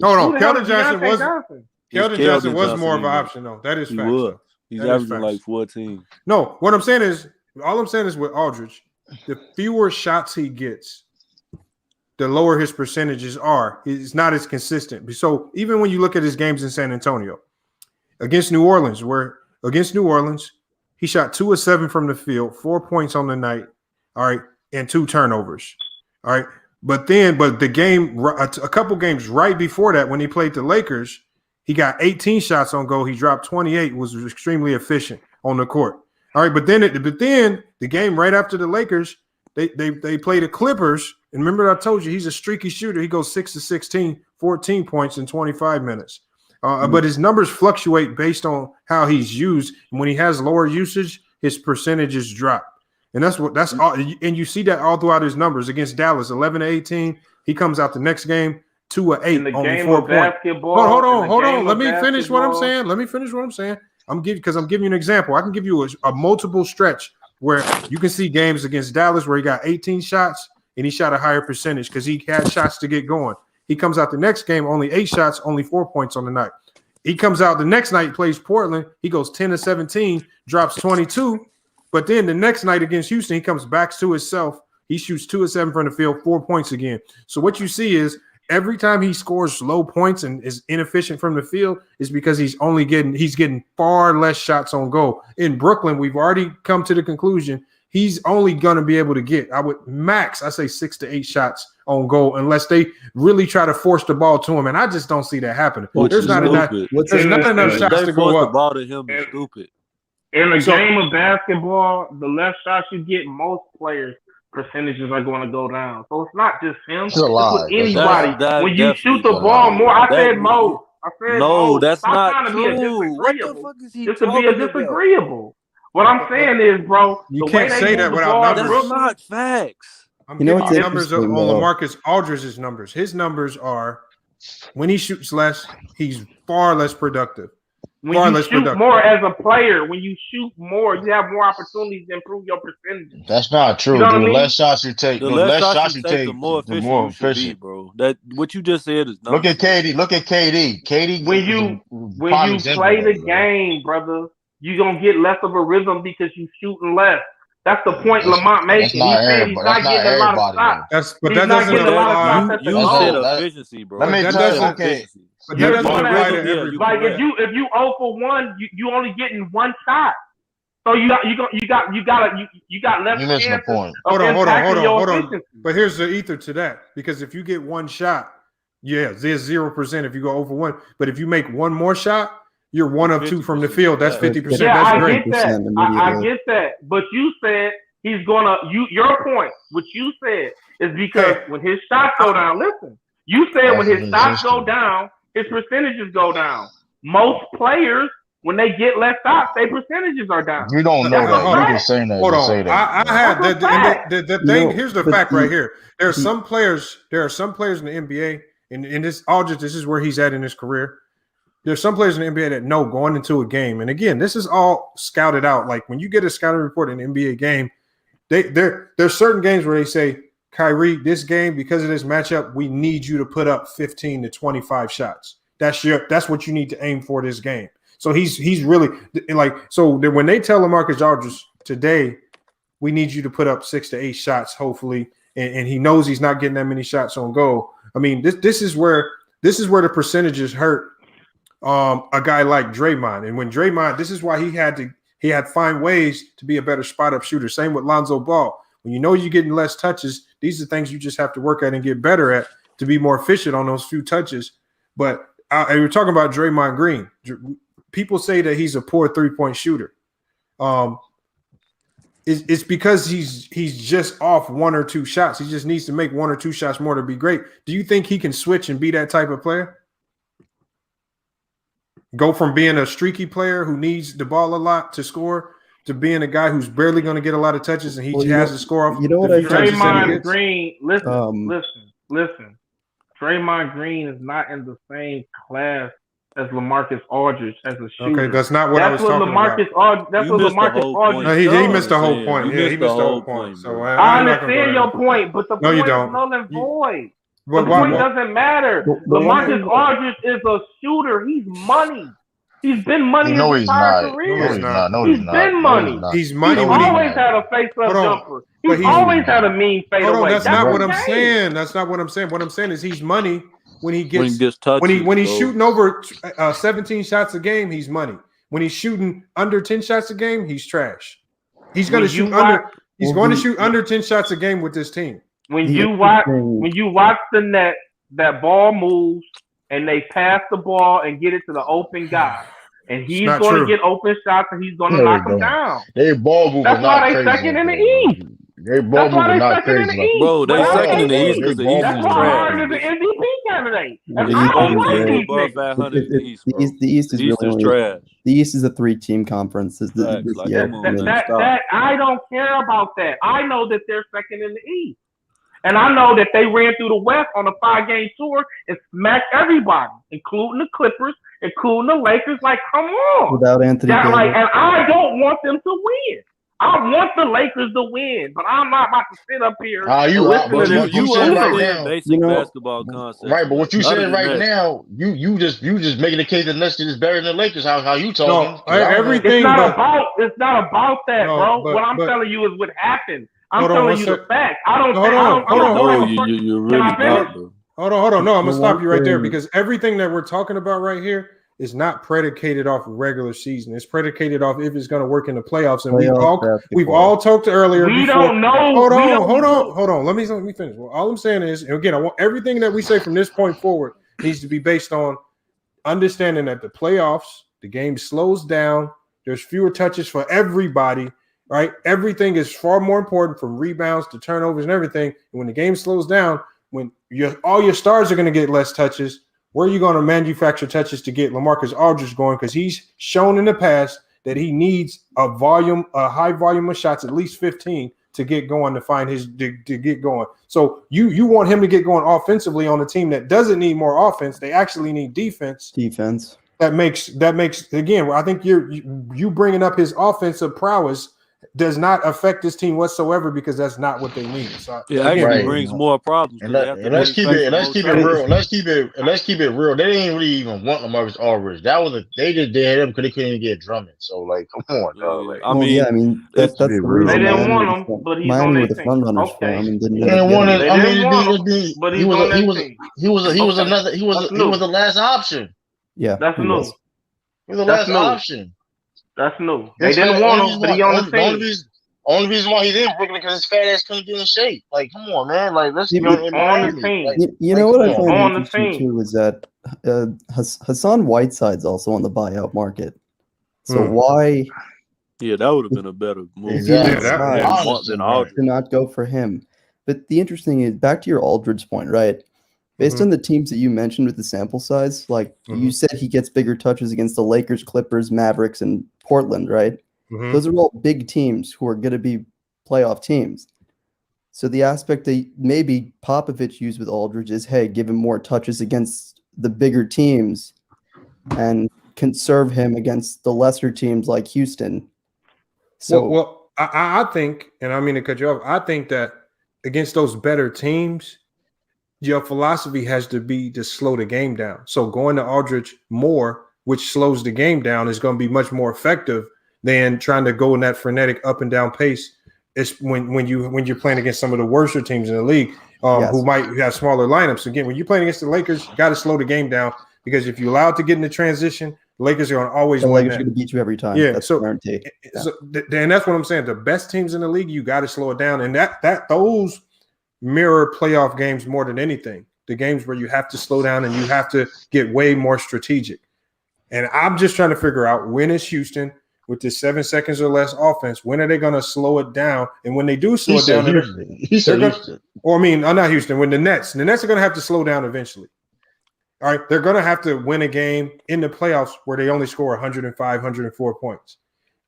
Hold on, Keldon Johnson was more of an option though. That is fact. He's averaging like 14. No, what I'm saying is, all I'm saying is with Aldridge, the fewer shots he gets, the lower his percentages are. It's not as consistent. So even when you look at his games in San Antonio, against New Orleans, he shot 2 of 7 from the field, 4 points on the night, all right, and 2 turnovers, all right. But the game, a couple games right before that, when he played the Lakers, he got 18 shots on goal. He dropped 28, was extremely efficient on the court. All right, but then the game right after the Lakers, they played the Clippers. And remember, I told you he's a streaky shooter. He goes 6 of 16, 14 points in 25 minutes. But his numbers fluctuate based on how he's used. And when he has lower usage, his percentages drop. And that's all. And you see that all throughout his numbers. Against Dallas, 11 to 18. He comes out the next game, 2 of 8, only 4 points. Hold on. Let me finish what I'm saying. I'm giving you an example. I can give you a multiple stretch where you can see games against Dallas where he got 18 shots and he shot a higher percentage because he had shots to get going. He comes out the next game, only 8 shots, only 4 points on the night. He comes out the next night, plays Portland. He goes 10 to 17, drops 22. But then the next night against Houston, he comes back to himself. He shoots 2 of 7 from the field, 4 points again. So what you see is every time he scores low points and is inefficient from the field is because he's getting far less shots on goal. In Brooklyn, we've already come to the conclusion he's only going to be able to get, I say 6 to 8 shots on goal unless they really try to force the ball to him. And I just don't see that happening. There's not enough shots to go up. The ball to him is stupid. In a game of basketball, the less shots you get, most players' percentages are going to go down. So it's not just him. It's with anybody. When you shoot the ball more, I said most. That's not true. What the fuck is he talking about? Just to be disagreeable. What I'm saying is, bro, you can't say that without numbers. That's not facts. I'm giving you numbers on LaMarcus Aldridge's numbers. His numbers are when he shoots less, he's far less productive. When you shoot more as a player, when you shoot more, you have more opportunities to improve your percentage. That's not true. The less shots you take, the more efficient you be, bro. That what you just said is not Look at KD. KD. When you play the game, brother, you're gonna get less of a rhythm because you shooting less. That's the point Lamont making. He said he's not getting a lot of shots. That doesn't apply. You said efficiency, bro. Let me tell you, okay. But that doesn't apply to every if you 0 for 1, you only getting 1 shot. So you got less. You missed the point. Hold on. But here's the ether to that, because if you get 1 shot, there's 0% if you go 0 for 1. But if you make 1 more shot, you're 1 of 2 from the field. That's 50%. Yeah, that's great. I get that. But you said he's gonna. Your point, what you said, is because when his shots go down. Listen, you said when his shots go down, his percentages go down. Most players, when they get less shots, their percentages are down. You don't know that. You just saying that. Hold on. I had the thing. Here's the fact right here. There are some players in the NBA, and this Aldridge, this is where he's at in his career. there's some players in the NBA that know going into a game, and again, this is all scouted out. Like when you get a scouting report in an NBA game, there's certain games where they say, Kyrie, this game, because of this matchup, we need you to put up 15 to 25 shots. That's what you need to aim for this game. So he's really like, so when they tell LaMarcus Aldridge today, we need you to put up 6 to 8 shots, hopefully, and he knows he's not getting that many shots on goal. I mean, this is where the percentages hurt a guy like Draymond. And when Draymond, this is why he had to find ways to be a better spot up shooter. Same with Lonzo Ball. When you know you're getting less touches, these are things you just have to work at and get better at to be more efficient on those few touches. But we're talking about Draymond Green. People say that he's a poor 3-point shooter. It's because he's just off 1 or 2 shots. He just needs to make 1 or 2 shots more to be great. Do you think he can switch and be that type of player? Go from being a streaky player who needs the ball a lot to score to being a guy who's barely going to get a lot of touches and he has to score off. You know what Draymond Green, listen. Draymond Green is not in the same class as LaMarcus Aldridge as a shooter. Okay, that's not what I was talking about. That's what LaMarcus Aldridge does. He missed the whole point. Yeah, he missed the whole point. So I understand your point, but the point is null and void. The point doesn't matter. LaMarcus Aldridge is a shooter. He's money. He's been money his entire career. He's been money. He's money. He's always had a face-up jumper. He's always had a mean fadeaway. That's not what I'm saying. That's not what I'm saying. What I'm saying is he's money when he gets touches. When he's shooting over 17 shots a game, he's money. When he's shooting under 10 shots a game, he's trash. He's going to shoot under. He's going to shoot under 10 shots a game with this team. When you watch the net, that ball moves and they pass the ball and get it to the open guy. And he's going to get open shots and he's going to knock them down. They ball moving. That's why they second in the East. They ball moving not crazy. Bro, they second in the East because the East is trash. That's why Harden is an MVP candidate. The East is really trash. The East is a 3-team conference. I don't care about that. I know that they're second in the East. And I know that they ran through the West on a 5-game tour and smacked everybody, including the Clippers, including the Lakers. Like, come on. Without Anthony Davis. And I don't want them to win. I want the Lakers to win, but I'm not about to sit up here. You understand basic basketball concept. Right, but what you saying right now, you just making the case that Nets is better than the Lakers. How you talking? No, everything. It's not about that, bro. What I'm telling you is what happened. I'm telling you the facts. Hold on. You're really Hold on. No, I'm gonna stop you right there because everything that we're talking about right here is not predicated off regular season. It's predicated off if it's going to work in the playoffs. And we've all talked earlier. We don't know. Hold on. Let me finish. Well, all I'm saying is, and again, I want everything that we say from this point forward needs to be based on understanding that the playoffs, the game slows down. There's fewer touches for everybody. Right, everything is far more important, from rebounds to turnovers and everything. And when the game slows down, when all your stars are going to get less touches, where are you going to manufacture touches to get LaMarcus Aldridge going? Because he's shown in the past that he needs a high volume of shots, at least 15, to get going, to get going. So you want him to get going offensively on a team that doesn't need more offense. They actually need defense. That makes again. I think you bringing up his offensive prowess does not affect this team whatsoever because that's not what they need. So actually brings more problems. And let's keep it real. Let's keep it real. They didn't really even want LaMarcus Aldridge. They just did him because they couldn't even get Drummond. So like, come on, dog. That's the reason. They didn't want him, but he's on their team. He was the last option. Yeah, that's new. He was the last option. That's new. They didn't want him, but he on the team. Only reason why he didn't Brooklyn because his fat ass couldn't get in shape. Like, come on, man. Like, let's get on the team. You know what I find interesting too is that Hassan Whiteside's also on the buyout market. So why? Yeah, that would have been a better move. Exactly. To not go for him. But the interesting is back to your Aldridge point, right? Based on the teams that you mentioned with the sample size, like you said, he gets bigger touches against the Lakers, Clippers, Mavericks, and Portland, right? Those are all big teams who are going to be playoff teams. So the aspect that maybe Popovich used with Aldridge is, hey, give him more touches against the bigger teams and conserve him against the lesser teams like Houston. So, I think, and I mean to cut you off, I think that against those better teams, your philosophy has to be to slow the game down. So going to Aldridge more, which slows the game down, is going to be much more effective than trying to go in that frenetic up and down pace. It's when you're playing against some of the worst teams in the league, who might have smaller lineups. Again, when you're playing against the Lakers, you got to slow the game down, because if you allow it to get in the transition, the Lakers are going to always win. Lakers are going to beat you every time. Yeah, that's guaranteed. And that's what I'm saying. The best teams in the league, you got to slow it down, and those mirror playoff games more than anything. The games where you have to slow down and you have to get way more strategic. And I'm just trying to figure out, when is Houston with this 7 seconds or less offense, when are they going to slow it down? And when they do slow it down, not Houston, when the Nets are going to have to slow down eventually. All right, they're going to have to win a game in the playoffs where they only score 105, 104 points.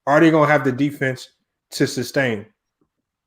Are they going to have the defense to sustain?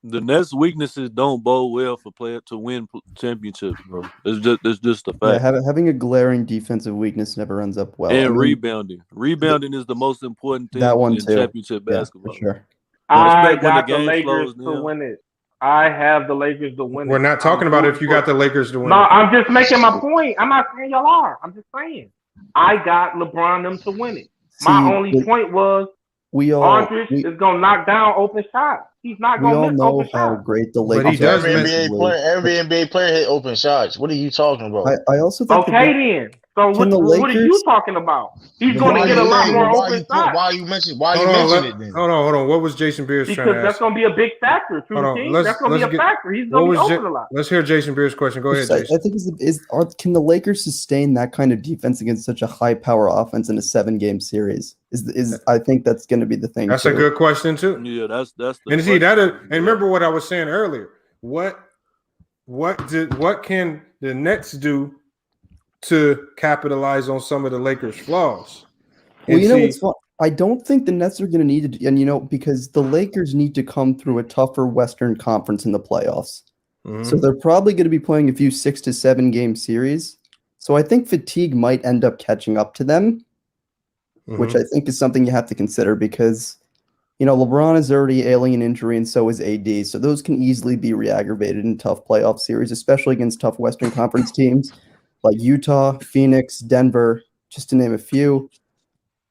The Nets' weaknesses don't bode well for player to win championships, bro. It's just a fact. Yeah, having a glaring defensive weakness never ends up well. And rebounding is the most important thing in championship basketball. For sure. I got the Lakers to win it. I have the Lakers to win it. We're not talking about if you got the Lakers to win it. No, I'm just making my point. I'm not saying y'all are. I'm just saying. I got LeBron them to win it. My only point was Aldridge is going to knock down open shots. He's not going to miss open shots. We all know how great the Lakers are. Every NBA player hit open shots. What are you talking about? I also think then. So what are you talking about? He's going to get a lot more open shots. Why you mention it then? Hold on. What was Jason Beers trying to ask? Because that's going to be a big factor. That's going to be a factor. He's going to be open a lot. Let's hear Jason Beers' question. Go ahead, Jason. I think can the Lakers sustain that kind of defense against such a high power offense in a 7-game series? I think that's going to be the thing. That's a good question too. Yeah, that's the and see that. And remember what I was saying earlier. What can the Nets do to capitalize on some of the Lakers' flaws? Well, what's fun? I don't think the Nets are going to need to, and because the Lakers need to come through a tougher Western Conference in the playoffs. Mm-hmm. So they're probably going to be playing a few 6 to 7 game series. So I think fatigue might end up catching up to them, which I think is something you have to consider, because LeBron is already ailing an injury, and so is AD. So those can easily be re-aggravated in tough playoff series, especially against tough Western Conference teams like Utah, Phoenix, Denver, just to name a few.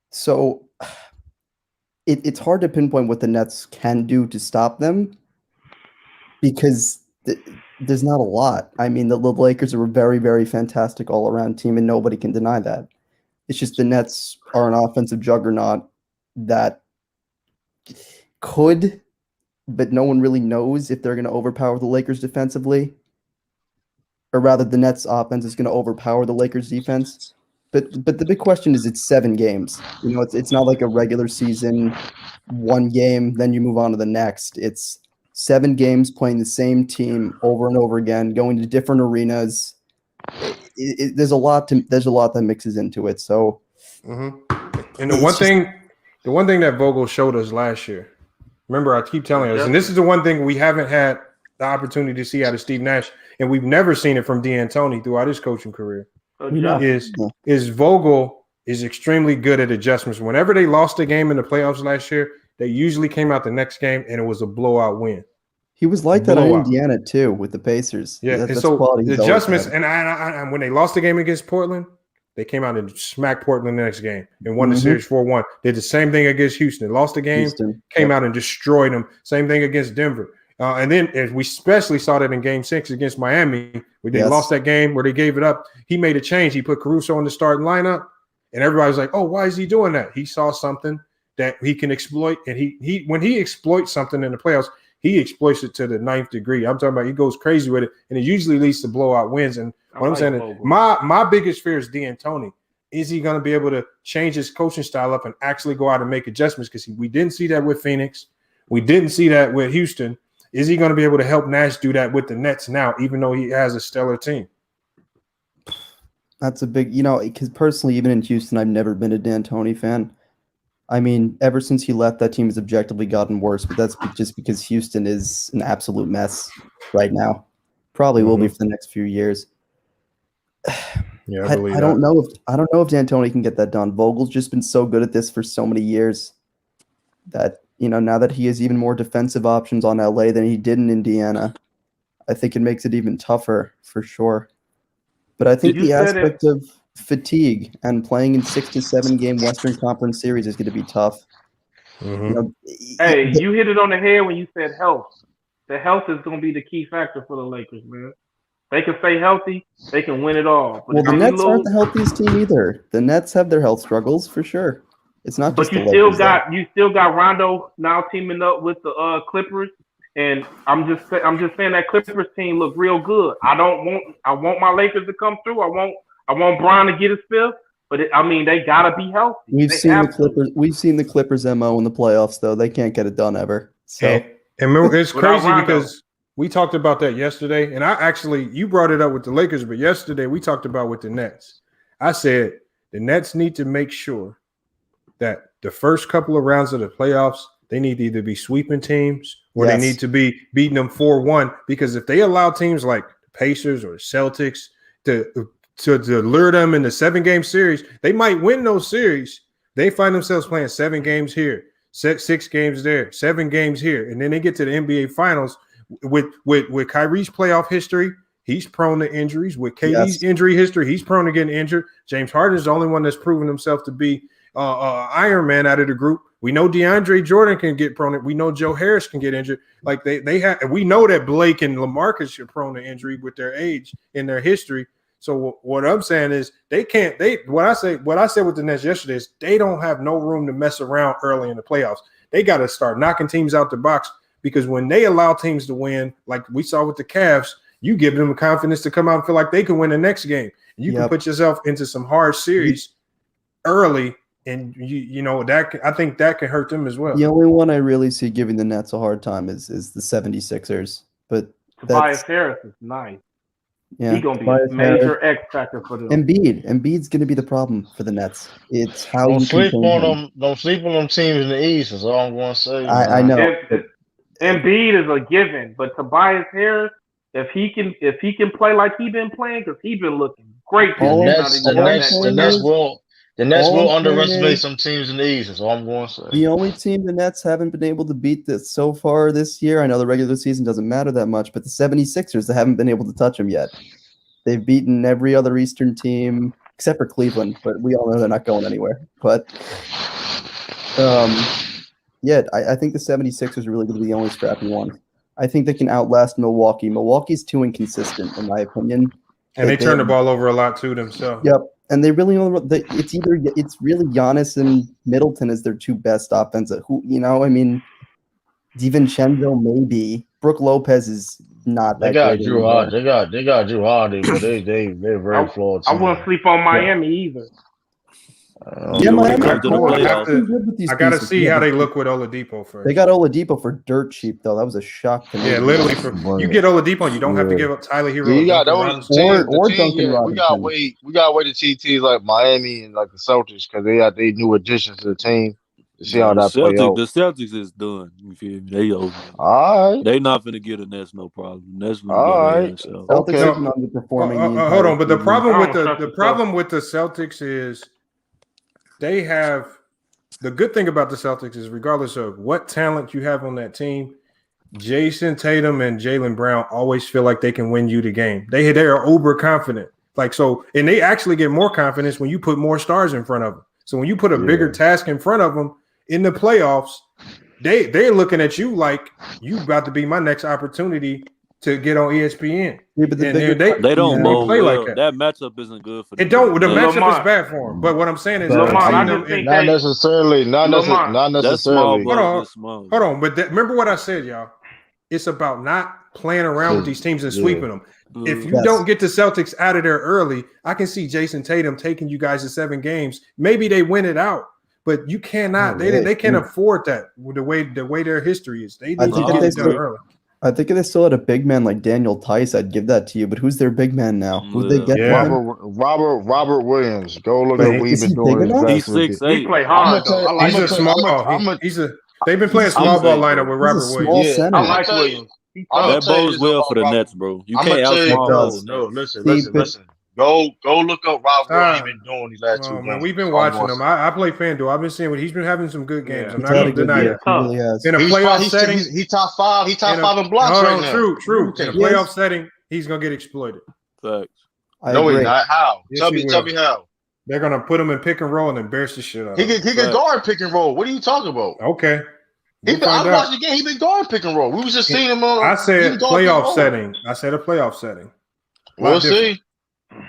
So it's hard to pinpoint what the Nets can do to stop them, because there's not a lot. I mean, the Lakers are a very, very fantastic all-around team, and nobody can deny that. It's just the Nets are an offensive juggernaut that could, but no one really knows if they're going to overpower the Lakers defensively, or rather the Nets offense is going to overpower the Lakers defense. But the big question is, it's 7 games. It's not like a regular season, 1 game, then you move on to the next. It's 7 games playing the same team over and over again, going to different arenas. There's a lot that mixes into it. So, and the one thing that Vogel showed us last year, remember, I keep telling us, and this is the one thing we haven't had the opportunity to see out of Steve Nash, and we've never seen it from D'Antoni throughout his coaching career. Is Vogel is extremely good at adjustments. Whenever they lost a game in the playoffs last year, they usually came out the next game and it was a blowout win. He was like that in Indiana too with the Pacers. Yeah, and so the adjustments, and when they lost the game against Portland, they came out and smacked Portland the next game and won the series 4-1. Did the same thing against Houston. They lost the game, came out and destroyed them. Same thing against Denver. And then we especially saw that in Game 6 against Miami, where they lost that game, where they gave it up. He made a change. He put Caruso in the starting lineup, and everybody was like, "Oh, why is he doing that?" He saw something that he can exploit, and he when he exploits something in the playoffs, he exploits it to the 9th degree. I'm talking about he goes crazy with it, and it usually leads to blowout wins. And what I'm saying is, my biggest fear is D'Antoni. Is he going to be able to change his coaching style up and actually go out and make adjustments? Because we didn't see that with Phoenix. We didn't see that with Houston. Is he going to be able to help Nash do that with the Nets now, even though he has a stellar team? That's a big, because personally, even in Houston, I've never been a D'Antoni fan. I mean, ever since he left, that team has objectively gotten worse, but that's just because Houston is an absolute mess right now. Probably will be for the next few years. Yeah, I believe I don't know if D'Antoni can get that done. Vogel's just been so good at this for so many years that, now that he has even more defensive options on LA than he did in Indiana, I think it makes it even tougher for sure. But I think the aspect of fatigue and playing in 6 to 7 game Western Conference series is going to be tough. Mm-hmm. Hey, you hit it on the head when you said health. The health is going to be the key factor for the Lakers, man. They can stay healthy, they can win it all. But the Nets aren't the healthiest team either. The Nets have their health struggles for sure. It's not just. But you still got Rondo now teaming up with the Clippers, and I'm just saying that Clippers team look real good. I want my Lakers to come through. I want Bron to get his fifth, but they gotta be healthy. We've seen the Clippers MO in the playoffs though. They can't get it done ever. So and remember, it's crazy because we talked about that yesterday, and you brought it up with the Lakers, but yesterday we talked about with the Nets. I said the Nets need to make sure that the first couple of rounds of the playoffs, they need to either be sweeping teams or they need to be beating them 4-1, because if they allow teams like the Pacers or the Celtics to lure them in the 7-game series, they might win those series. They find themselves playing 7 games here, 6 games there, 7 games here, and then they get to the NBA Finals. With Kyrie's playoff history, he's prone to injuries. With KD's injury history, he's prone to getting injured. James Harden is the only one that's proven himself to be Iron Man out of the group. We know DeAndre Jordan can get prone. We know Joe Harris can get injured. Like they have. We know that Blake and LaMarcus are prone to injury with their age and their history. So what I'm saying is what I said with the Nets yesterday is they don't have no room to mess around early in the playoffs. They got to start knocking teams out the box, because when they allow teams to win, like we saw with the Cavs, you give them the confidence to come out and feel like they can win the next game. You can put yourself into some hard series early, and I think that can hurt them as well. The only one I really see giving the Nets a hard time is the 76ers. But Tobias Harris is nice. Yeah, he's gonna be a major X factor for them. Embiid's gonna be the problem for the Nets. It's how don't sleep on them. Don't sleep on them teams in the East. Is all I'm going to say. I know. Embiid is a given, but Tobias Harris, if he can play like he's been playing, because he's been looking great. The Nets will underestimate some teams in the East. That's all I'm going to say. The only team the Nets haven't been able to beat this so far this year, I know the regular season doesn't matter that much, but the 76ers, they haven't been able to touch them yet. They've beaten every other Eastern team except for Cleveland, but we all know they're not going anywhere. But I think the 76ers are really going to be the only scrappy one. I think they can outlast Milwaukee. Milwaukee's too inconsistent, in my opinion. And they turn the ball over a lot too themselves. Yep. And they really only it's really Giannis and Middleton as their two best offensive. DiVincenzo maybe. Brooke Lopez is not that. They got Drew Holiday. They got Drew Holiday, but they're very flawed. I wouldn't sleep on Miami either. Miami. I gotta see how they look with Oladipo first. They got Oladipo for dirt cheap though. That was a shock to me. Yeah, literally. You get Oladipo, you don't have to give up Tyler Hero. Yeah, you got those or Duncan Robinson. We got to wait to see teams like Miami and like the Celtics, because they got new additions to the team to see how that play out. The Celtics is done. You feel me? They over. All right. They not finna get a Nets no problem. Nets all right. Celtics are underperforming. Hold on, but the problem with the Celtics is they have the good thing about the Celtics is regardless of what talent you have on that team, Jason Tatum and Jaylen Brown always feel like they can win you the game. They are uber confident. And they actually get more confidence when you put more stars in front of them. So when you put a bigger task in front of them in the playoffs, they're looking at you like you about to be my next opportunity to get on ESPN. Yeah, but they don't play like that. That matchup isn't good for them. The matchup is bad for them. But what I'm saying is, not necessarily. Hold on. But remember what I said, y'all. It's about not playing around with these teams and sweeping them. If you don't get the Celtics out of there early, I can see Jason Tatum taking you guys to 7 games. Maybe they win it out, but you cannot. They can't afford that with the way their history is. They need to get it done early. I think if they still had a big man like Daniel Tice, I'd give that to you. But who's their big man now? Who'd they get? Robert Williams. Go look at what he's been doing. He's 6'8". He play hard. He's a small. They've been playing small ball lineup with Robert Williams. I like Williams. That bodes well for the Nets, bro. You can't outsmart those. No, listen. Go look up Rob what he been doing these last 2 games. Man, we've been watching him. I play FanDuel. I've been seeing what he's been having some good games. I'm not going to deny it. He really has. In a playoff setting, he top 5. He top 5 in blocks right now. True. In a playoff setting, he's going to get exploited. Facts. No, he's not. How? Yes, Tell me how. They're going to put him in pick and roll and embarrass the shit out of him. He can guard pick and roll. What are you talking about? Okay. I watched the game. He been guarding pick and roll. We was just seeing him on. I said playoff setting. I said a playoff setting. We'll see.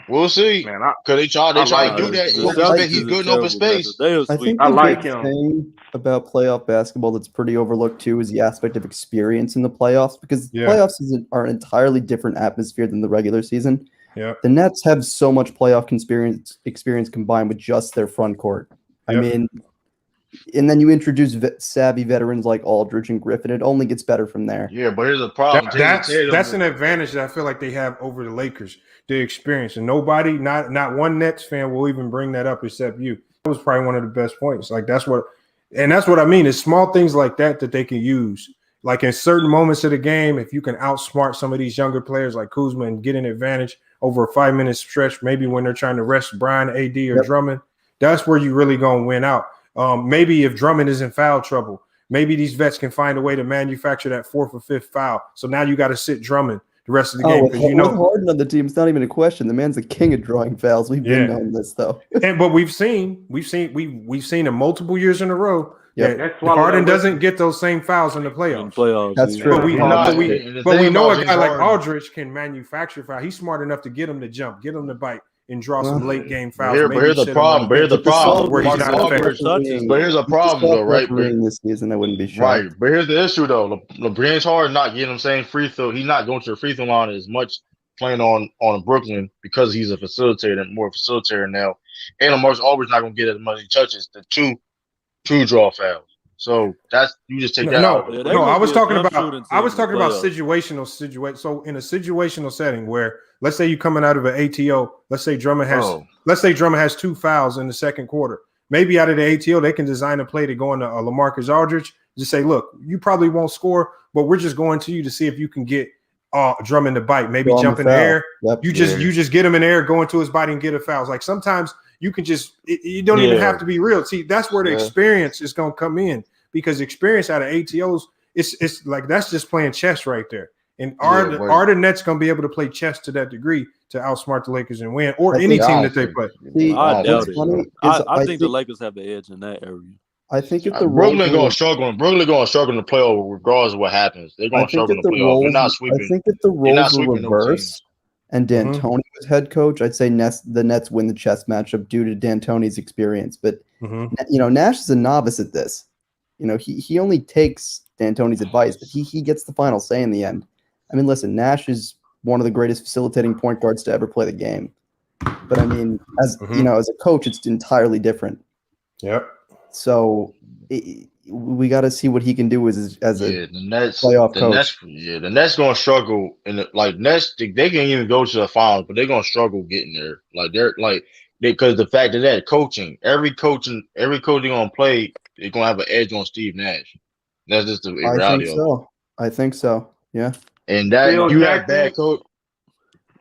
We'll see. Man, because they try to do that. He's good in open space. I think the big thing about playoff basketball that's pretty overlooked too is the aspect of experience in the playoffs, because playoffs are an entirely different atmosphere than the regular season. Yeah. The Nets have so much playoff experience combined with just their front court. I mean, and then you introduce savvy veterans like Aldridge and Griffin. It only gets better from there. Yeah, but here's a problem. That's an advantage that I feel like they have over the Lakers. The experience, and nobody, not one Nets fan will even bring that up except you. That was probably one of the best points. Like that's what I mean. It's small things like that they can use. Like in certain moments of the game, if you can outsmart some of these younger players like Kuzma and get an advantage over a 5-minute stretch, maybe when they're trying to rest Brian, AD, or Drummond, that's where you really gonna win out. Maybe if Drummond is in foul trouble, maybe these vets can find a way to manufacture that 4th or 5th foul. So now you got to sit Drummond the rest of the game, because with Harden on the team, it's not even a question. The man's the king of drawing fouls. We've been on this though, but we've seen in multiple years in a row that Harden doesn't get those same fouls in the playoffs. That's true. But we know a guy like Aldridge can manufacture foul. He's smart enough to get him to jump, get him to bite, and draw some late game fouls. But here's the problem. But here's a problem. Though, right? This season, I wouldn't be sure. Right, but here's the issue though. LeBron's Harden not getting him saying free throw. He's not going to the free throw line as much playing on Brooklyn because he's a more facilitator now. And Lamar's always not going to get as much touches. The two draw fouls. So that's you just take that out. No, I was talking about situational situation. So in a situational setting where, let's say you're coming out of an ATO, let's say Drummond has 2 fouls in the second quarter. Maybe out of the ATO, they can design a play to go into LaMarcus Aldridge. Just say, look, you probably won't score, but we're just going to you to see if you can get Drummond to bite. Maybe jump in the air. You just get him in the air, go into his body and get a foul. Like sometimes you can you don't even have to be real. See, that's where the experience is going to come in, because experience out of ATOs, it's like that's just playing chess right there. And are the Nets going to be able to play chess to that degree to outsmart the Lakers and win, or any team that they play? I doubt it. I think the Lakers have the edge in that area. I think if the Brooklyn going to struggle to play over regardless of what happens. They're going to struggle to play over. They're not sweeping. I think if the roles were reversed and D'Antoni was head coach, I'd say the Nets win the chess matchup due to D'Antoni's experience. But Nash is a novice at this. He only takes D'Antoni's advice, but he gets the final say in the end. I mean, listen, Nash is one of the greatest facilitating point guards to ever play the game. But I mean, as as a coach, it's entirely different. Yep. So we got to see what he can do as a playoff coach. The Nets going to struggle, and Nets they can't even go to the finals, but they're going to struggle getting there. Because the fact that coaching, every coach they're going to play, they're going to have an edge on Steve Nash. That's just the reality. I think so. Yeah. And that you have bad coach.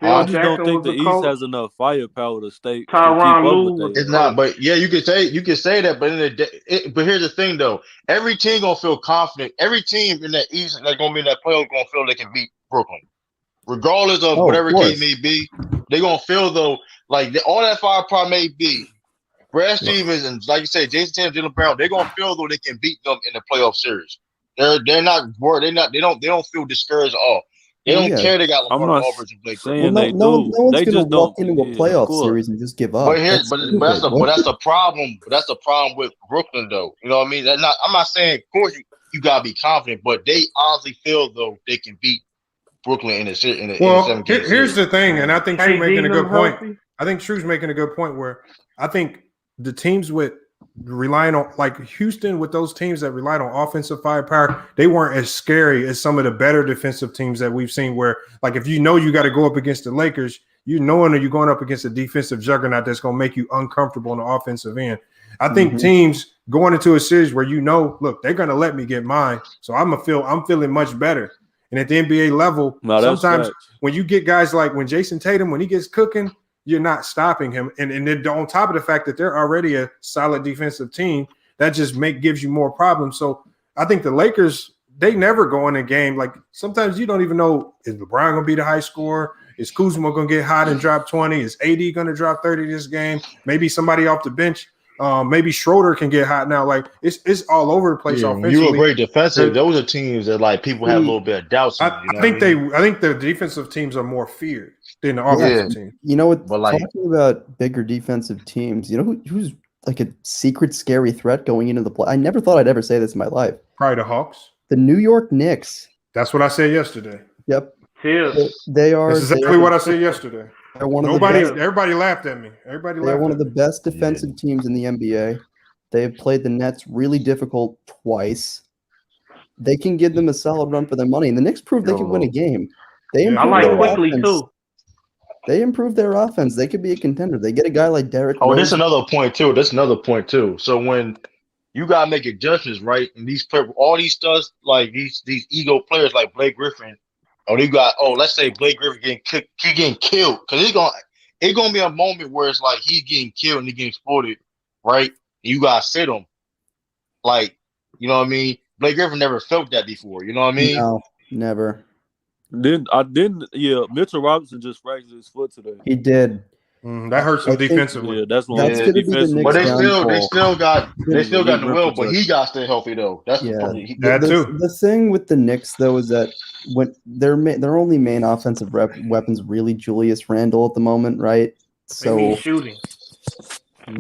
I just don't think the East has enough firepower to stay. It's not, but you could say that. But but here's the thing, though. Every team gonna feel confident. Every team in that East that's gonna be in that playoff gonna feel they can beat Brooklyn, regardless of whatever case may be. They're gonna feel though all that firepower may be. Brad Stevens and like you said, Jason Tatum, Jaylen Brown, they're gonna feel though they can beat them in the playoff series. They're not worried. They don't feel discouraged at all. They don't care. They got LeBron Aldridge and Blake Griffin. No one's going to walk into a playoff series and just give up. But that's the problem. But that's the problem with Brooklyn, though. You know what I mean? I'm not saying, of course, you gotta be confident, but they honestly feel though they can beat Brooklyn in the here's the thing, and I think True's making a good point. I think True's making a good point where I think the teams with relying on Houston, with those teams that relied on offensive firepower, they weren't as scary as some of the better defensive teams that we've seen where if you got to go up against the Lakers, knowing that you're going up against a defensive juggernaut that's going to make you uncomfortable on the offensive end. I think teams going into a series where look, they're going to let me get mine, so I'm feeling much better. And at the NBA level, sometimes when you get guys like when Jason Tatum, when he gets cooking, you're not stopping him. And then on top of the fact that they're already a solid defensive team, that just gives you more problems. So I think the Lakers, they never go in a game. Like sometimes you don't even know, is LeBron going to be the high scorer? Is Kuzma going to get hot and drop 20? Is AD going to drop 30 this game? Maybe somebody off the bench. Maybe Schroeder can get hot now. Like it's all over the place offensively. You were great defensive. Those are teams that like people have a little bit of doubts on. I think the defensive teams are more feared than the offensive team. You know what? Talking about bigger defensive teams, you know who's like a secret scary threat going into the play? I never thought I'd ever say this in my life. Probably the Hawks. The New York Knicks. That's what I said yesterday. Yep. They are. That's exactly what I said yesterday. They're one of everybody laughed at me. They're one of the best defensive teams in the NBA. They have played the Nets really difficult twice. They can give them a solid run for their money, and the Knicks proved they can win a game. I like quickly too. They improved their offense. They could be a contender. They get a guy like Derrick Rose. This is another point too. So when you gotta make adjustments, right? And these players, all these studs, like these ego players like Blake Griffin, let's say Blake Griffin getting killed, because it's gonna be a moment where it's like he's getting killed and he's getting exploited, right? And you gotta sit him, like, you know what I mean? Blake Griffin never felt that before, you know what I mean? No, never. Mitchell Robinson just fractured his foot today. He did. That hurts him defensively. Yeah, that's one. That's going to be the Knicks. But they still got the will, but he got to stay healthy though. That's the thing with the Knicks though is that when their only main offensive weapons really Julius Randle at the moment, right? So shooting.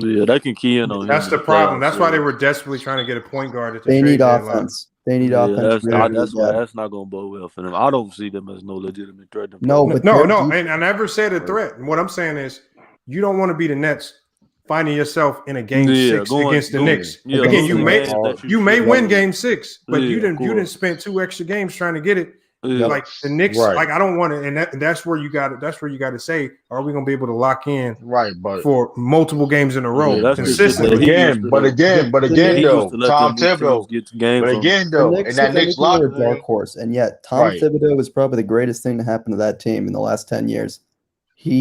Yeah, that can key in on. That's the problem. That's why they were desperately trying to get a point guard. They need offense. They need offense. That's why that's not going to bode well for them. I don't see them as no legitimate threat. No. And I never said a threat. What I'm saying is, you don't want to be the Nets finding yourself in a game 6 against the Knicks. Again, you may win game 6, but you didn't spend 2 extra games trying to get it. Like the Knicks, like I don't want to, and that's where you got it. That's where you got to say, are we going to be able to lock in for multiple games in a row consistently? But again, though, Tom Thibodeau. And that Knicks locker room, dark horse, and yet Tom Thibodeau is probably the greatest thing to happen to that team in the last 10 years. I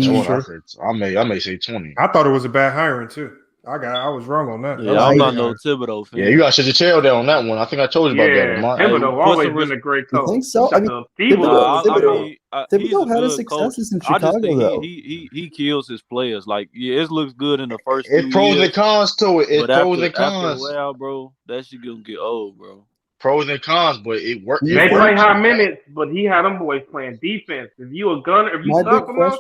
may say 20. I thought it was a bad hiring too. I was wrong on that. Yeah, I'm not no Thibodeau fan. Yeah, you got to shut your tail down on that one. I think I told you about that. Thibodeau always been a great coach. I think so. I mean, Thibodeau had his successes in Chicago, though. He kills his players. Like, it looks good in the first. It's pros and cons to it. It's pros and cons. After a while, bro, that shit gonna get old, bro. Pros and cons, but it worked. They play high minutes, but he had them boys playing defense. If you a gunner, if you suck them up,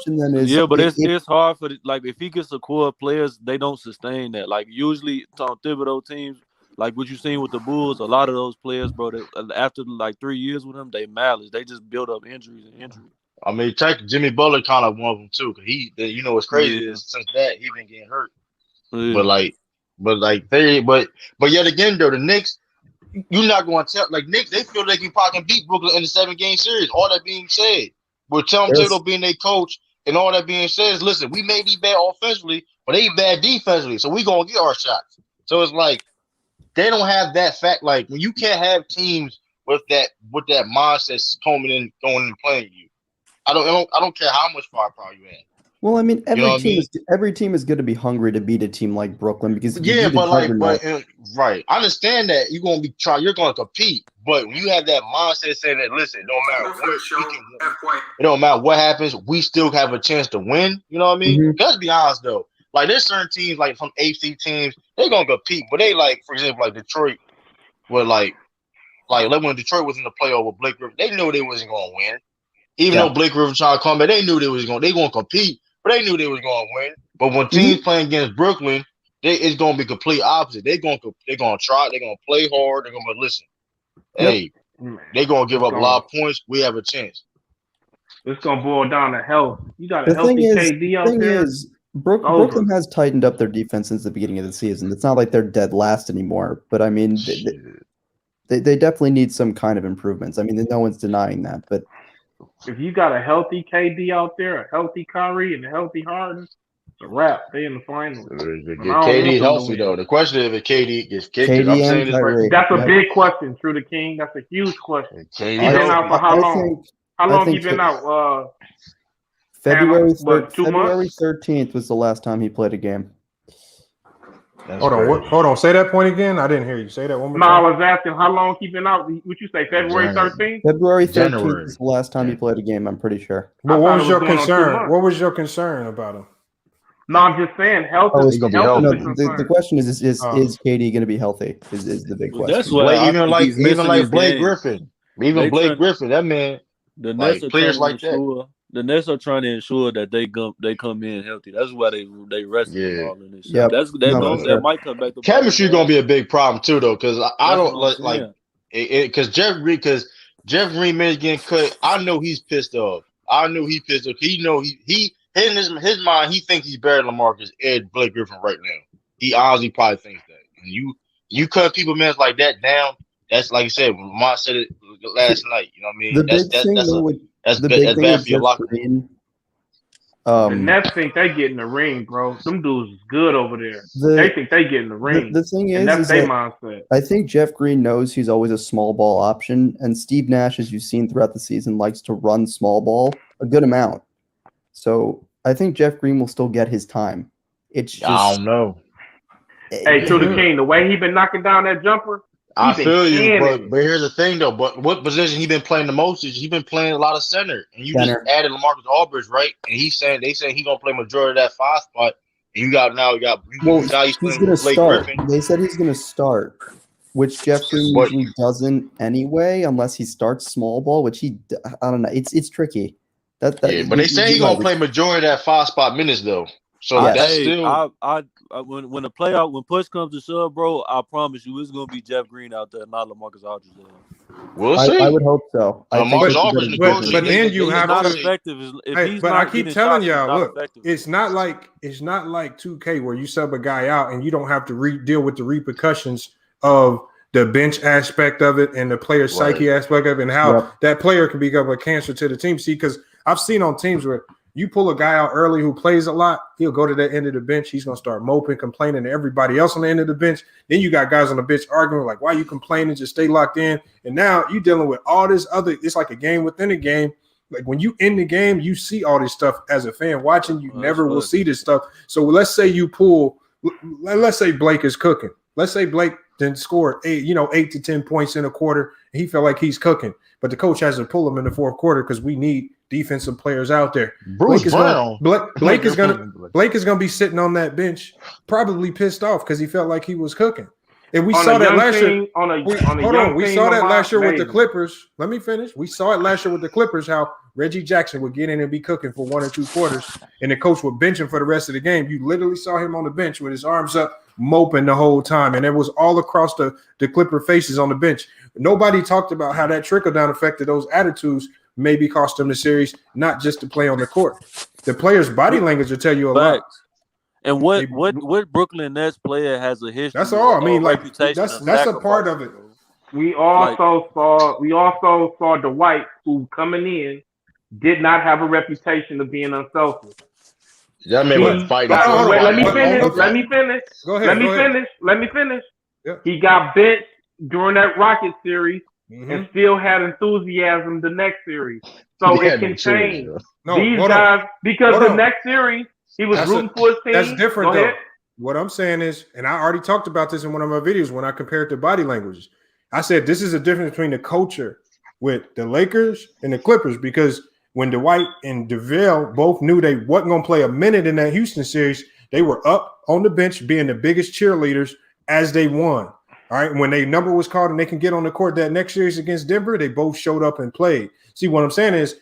but it's hard for if he gets a core of players, they don't sustain that. Like usually, Tom Thibodeau teams, like what you seen with the Bulls, a lot of those players, bro, after like 3 years with them, they malice. They just build up injuries. I mean, Jimmy Butler kind of one of them too. Cause what's crazy is since that he been getting hurt. Yeah. But yet again though, the Knicks. You're not going to tell Knicks. They feel like you probably can beat Brooklyn in the 7-game series. All that being said, with Tom Thibodeau being their coach, and all that being said, listen, we may be bad offensively, but they bad defensively, so we gonna get our shots. So it's like they don't have that fact. Like when you can't have teams with that mindset going and playing you. I don't care how much firepower you have. Well, I mean, every team is going to be hungry to beat a team like Brooklyn because right. I understand that you're going to be you're going to compete, but when you have that mindset saying that, listen, no matter what, it don't matter what happens, we still have a chance to win. You know what I mean? Mm-hmm. Let's be honest though. Like there's certain teams, like some AC teams, they're going to compete, but they for example, like Detroit, were like when Detroit was in the playoff with Blake Griffin, they knew they wasn't going to win. Even though Blake Griffin tried to come back, they knew they going to compete. But they knew they was going to win. But when teams playing against Brooklyn, it's going to be complete opposite. They're going to try. They're going to play hard. They're going to listen. Hey, they're going to give up a lot of points. We have a chance. It's going to boil down to health. You got a healthy KD out there. Brooklyn has tightened up their defense since the beginning of the season. It's not like they're dead last anymore. But, I mean, they definitely need some kind of improvements. I mean, no one's denying that. But if you got a healthy KD out there, a healthy Kyrie, and a healthy Harden, it's a wrap. They in the finals. KD healthy though. The question is if KD gets kicked. That's a big question, True the King. That's a huge question. He's been out for how long? How long he been out? February 2 months? 13th was the last time he played a game. That's Hold on. Say that point again. I didn't hear you. Say that one more No, time. I was asking how long he been out. What you say, February 13th? February 13th is the last time he played a game, I'm pretty sure. But what was your going on 2 concern? months. What was your concern about him? No, I'm just saying health Oh, is no, health is a the concern. question is KD going to be healthy? Is the big question. That's why even like Blake Griffin. Even Blake Griffin, that man. The Nets like are players trying like to ensure, the Nets are trying to ensure that they come in healthy. That's why they rest them all in this. Yep. That might come back to chemistry gonna be a big problem too, though, because I don't like because Jeff Green is getting cut. I know he's pissed off. He know he in his mind he thinks he's better than LaMarcus and Blake Griffin right now. He honestly probably thinks that. And you cut people man like that down. That's like I said. When Lamont said it last night. You know what I mean? That's bad for your locker room. The Nets think they get in the ring, bro. Them dudes is good over there. They think they get in the ring. The thing is, that's their mindset. I think Jeff Green knows he's always a small ball option, and Steve Nash, as you've seen throughout the season, likes to run small ball a good amount. So I think Jeff Green will still get his time. It's just, I don't know. Hey, to the king, the way he been knocking down that jumper. I feel you, but here's the thing though. But what position he been playing the most is he been playing a lot of center, and you just added LaMarcus Aldridge, right? And they saying he gonna play majority of that 5 spot. And he's gonna start. Griffin. They said he's gonna start, which Jeff Green usually doesn't anyway, unless he starts small ball, which I don't know. It's tricky. But they say he's gonna play majority of that 5 spot minutes though. So when push comes to shove, bro, I promise you, it's gonna be Jeff Green out there, not LaMarcus Aldridge. We'll see. I would hope so. But then you have not to. effective. But I keep telling y'all, look, it's not like 2K where you sub a guy out and you don't have to deal with the repercussions of the bench aspect of it and the player psyche aspect of it, and how that player can become a cancer to the team. See, because I've seen on teams where you pull a guy out early who plays a lot, he'll go to the end of the bench. He's going to start moping, complaining to everybody else on the end of the bench. Then you got guys on the bench arguing like, why are you complaining? Just stay locked in. And now you're dealing with all this other – it's like a game within a game. Like when you in the game, you see all this stuff as a fan watching. You never will see this stuff. So let's say you pull – let's say Blake is cooking. Let's say Blake then scored 8 to 10 points in a quarter. And he felt like he's cooking. But the coach has to pull him in the fourth quarter because we need defensive players out there. Blake is going to be sitting on that bench, probably pissed off because he felt like he was cooking. And we saw that last year. We saw that last year with the Clippers. Let me finish. We saw it last year with the Clippers, how Reggie Jackson would get in and be cooking for 1 or 2 quarters, and the coach would bench him for the rest of the game. You literally saw him on the bench with his arms up, moping the whole time, and it was all across the Clipper faces on the bench. Nobody talked about how that trickle-down effect of those attitudes maybe cost them the series, not just to play on the court. The players' body language will tell you a lot. And what Brooklyn Nets player has a history? That's all. I mean, like that's a part of it. We also saw Dwight, who coming in did not have a reputation of being unselfish. That man was fighting. Let me finish. Go ahead. Let me finish. Yeah. He got benched during that Rocket series and still had enthusiasm the next series. So it can change. These guys, because the next series, he was rooting for his team. That's different, though. What I'm saying is, and I already talked about this in one of my videos when I compared the body languages. I said this is a difference between the culture with the Lakers and the Clippers, because when Dwight and DeVille both knew they wasn't going to play a minute in that Houston series, they were up on the bench being the biggest cheerleaders as they won. All right. When their number was called and they can get on the court that next series against Denver, they both showed up and played. See, what I'm saying is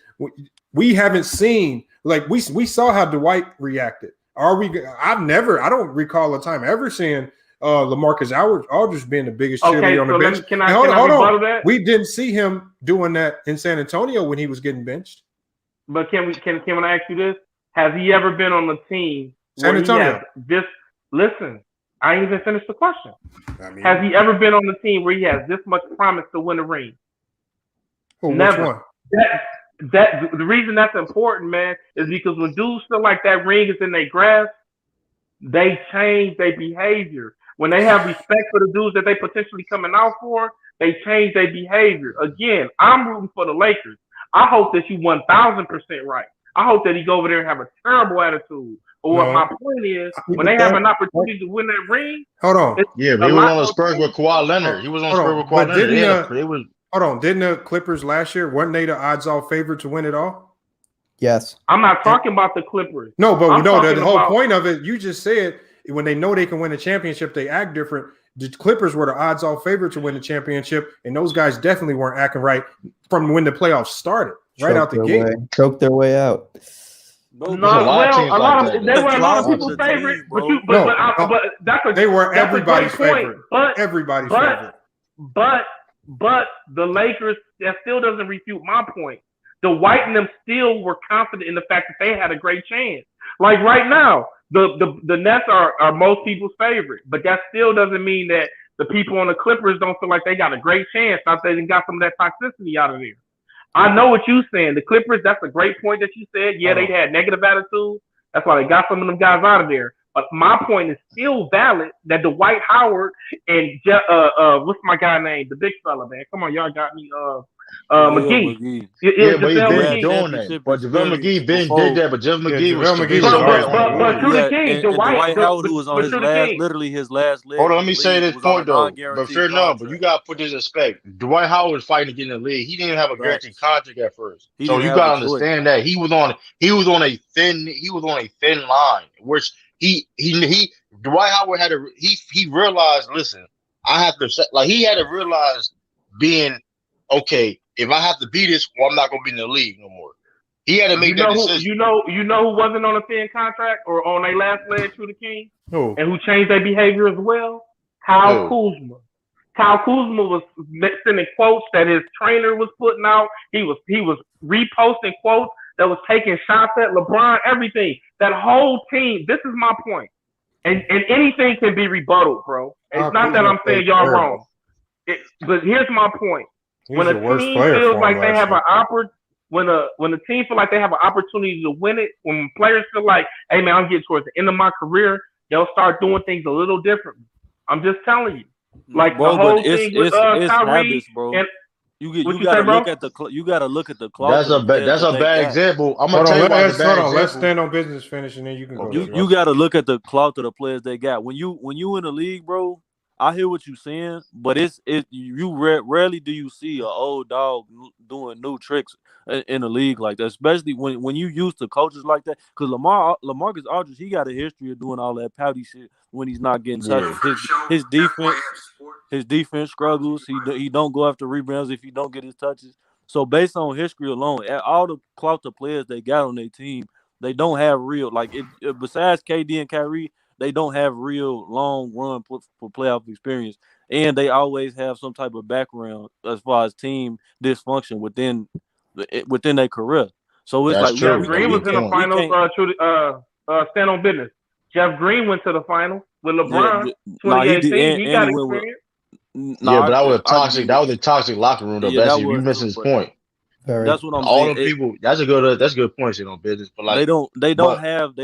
we haven't seen, like we saw how Dwight reacted. I don't recall a time ever seeing LaMarcus Aldridge being the biggest cheerleader on the bench. Hold on. We didn't see him doing that in San Antonio when he was getting benched. But can I ask you this? Has he ever been on a team San Antonio? Listen, I ain't even finished the question. Has he ever been on the team where he has this much promise to win a ring? Never. Which one? The reason that's important, man, is because when dudes feel like that ring is in their grasp, they change their behavior. When they have respect for the dudes that they potentially coming out for, they change their behavior. Again, I'm rooting for the Lakers. I hope that you 1,000% right. I hope that he go over there and have a terrible attitude. Or what my point is, when they have an opportunity to win that ring, hold on. Yeah, but he was on the Spurs with Kawhi Leonard. He was on Spurs with Kawhi Leonard. Hold on, didn't the Clippers last year, weren't they the odds-all favorite to win it all? Yes. I'm not talking about the Clippers. No, but the whole point of it, you just said when they know they can win a championship, they act different. The Clippers were the odds-all favorite to win the championship, and those guys definitely weren't acting right from when the playoffs started, right out the gate. Choked their way out. They were a lot of people's favorite, but that's a they were that's everybody's a great favorite. But everybody's favorite. But the Lakers, that still doesn't refute my point. The White and them still were confident in the fact that they had a great chance. Like right now, the Nets are most people's favorite, but that still doesn't mean that the people on the Clippers don't feel like they got a great chance. Not that they got some of that toxicity out of there. I know what you're saying. The Clippers, that's a great point that you said. Yeah, they had negative attitude. That's why they got some of them guys out of there. But my point is still valid that Dwight Howard and what's my guy name? The big fella, man. Come on, y'all got me. McGee. Yeah, but he's been doing that. But JaVale McGee did that, but JaVale McGee was but to the King, Dwight Howard, who was on his last, literally his last leg. Hold on, let me say this point though. But fair enough, but you gotta put this in respect. Dwight Howard was fighting to get in the league. He didn't have a guaranteed contract at first, so you gotta understand that he was on a thin line, which Dwight Howard had he realized. Listen, I have to he had to realize being okay. If I have to be this, well, I'm not going to be in the league no more. He had to make that decision. You know who wasn't on a thin contract or on their last leg through the King? Who? And who changed their behavior as well? Kyle Kuzma. Kyle Kuzma was sending quotes that his trainer was putting out. He was reposting quotes that was taking shots at LeBron, everything. That whole team, this is my point. And anything can be rebutted, bro. It's not that I'm saying y'all wrong. But here's my point. When a team feels like they have when a team feel like they have an opportunity to win it, when players feel like, hey man, I'm getting towards the end of my career, they'll start doing things a little differently. I'm just telling you. Like the whole thing with Kyrie, habits, bro. And you gotta look at the clock. That's a bad example. I'm gonna tell you why it's a bad example. Let's stand on business finish and then you can go. You gotta look at the clout of the players they got. When you in the league, bro, I hear what you're saying, but rarely do you see an old dog doing new tricks in the league like that, especially when you used to coaches like that. Because LaMarcus Aldridge, he got a history of doing all that pouty shit when he's not getting touches. His defense struggles. He don't go after rebounds if he don't get his touches. So based on history alone, all the clout of players they got on their team, they don't have real besides KD and Kyrie. They don't have real long run for playoff experience, and they always have some type of background as far as team dysfunction within their career. So it's like Jeff Green was in the finals. Stand on business. Jeff Green went to the finals with LeBron. 2018. He got experience. But that was toxic. That was a toxic locker room, though. You missing his point. That's what I'm saying. All the people. That's a good point. On business, but like they don't have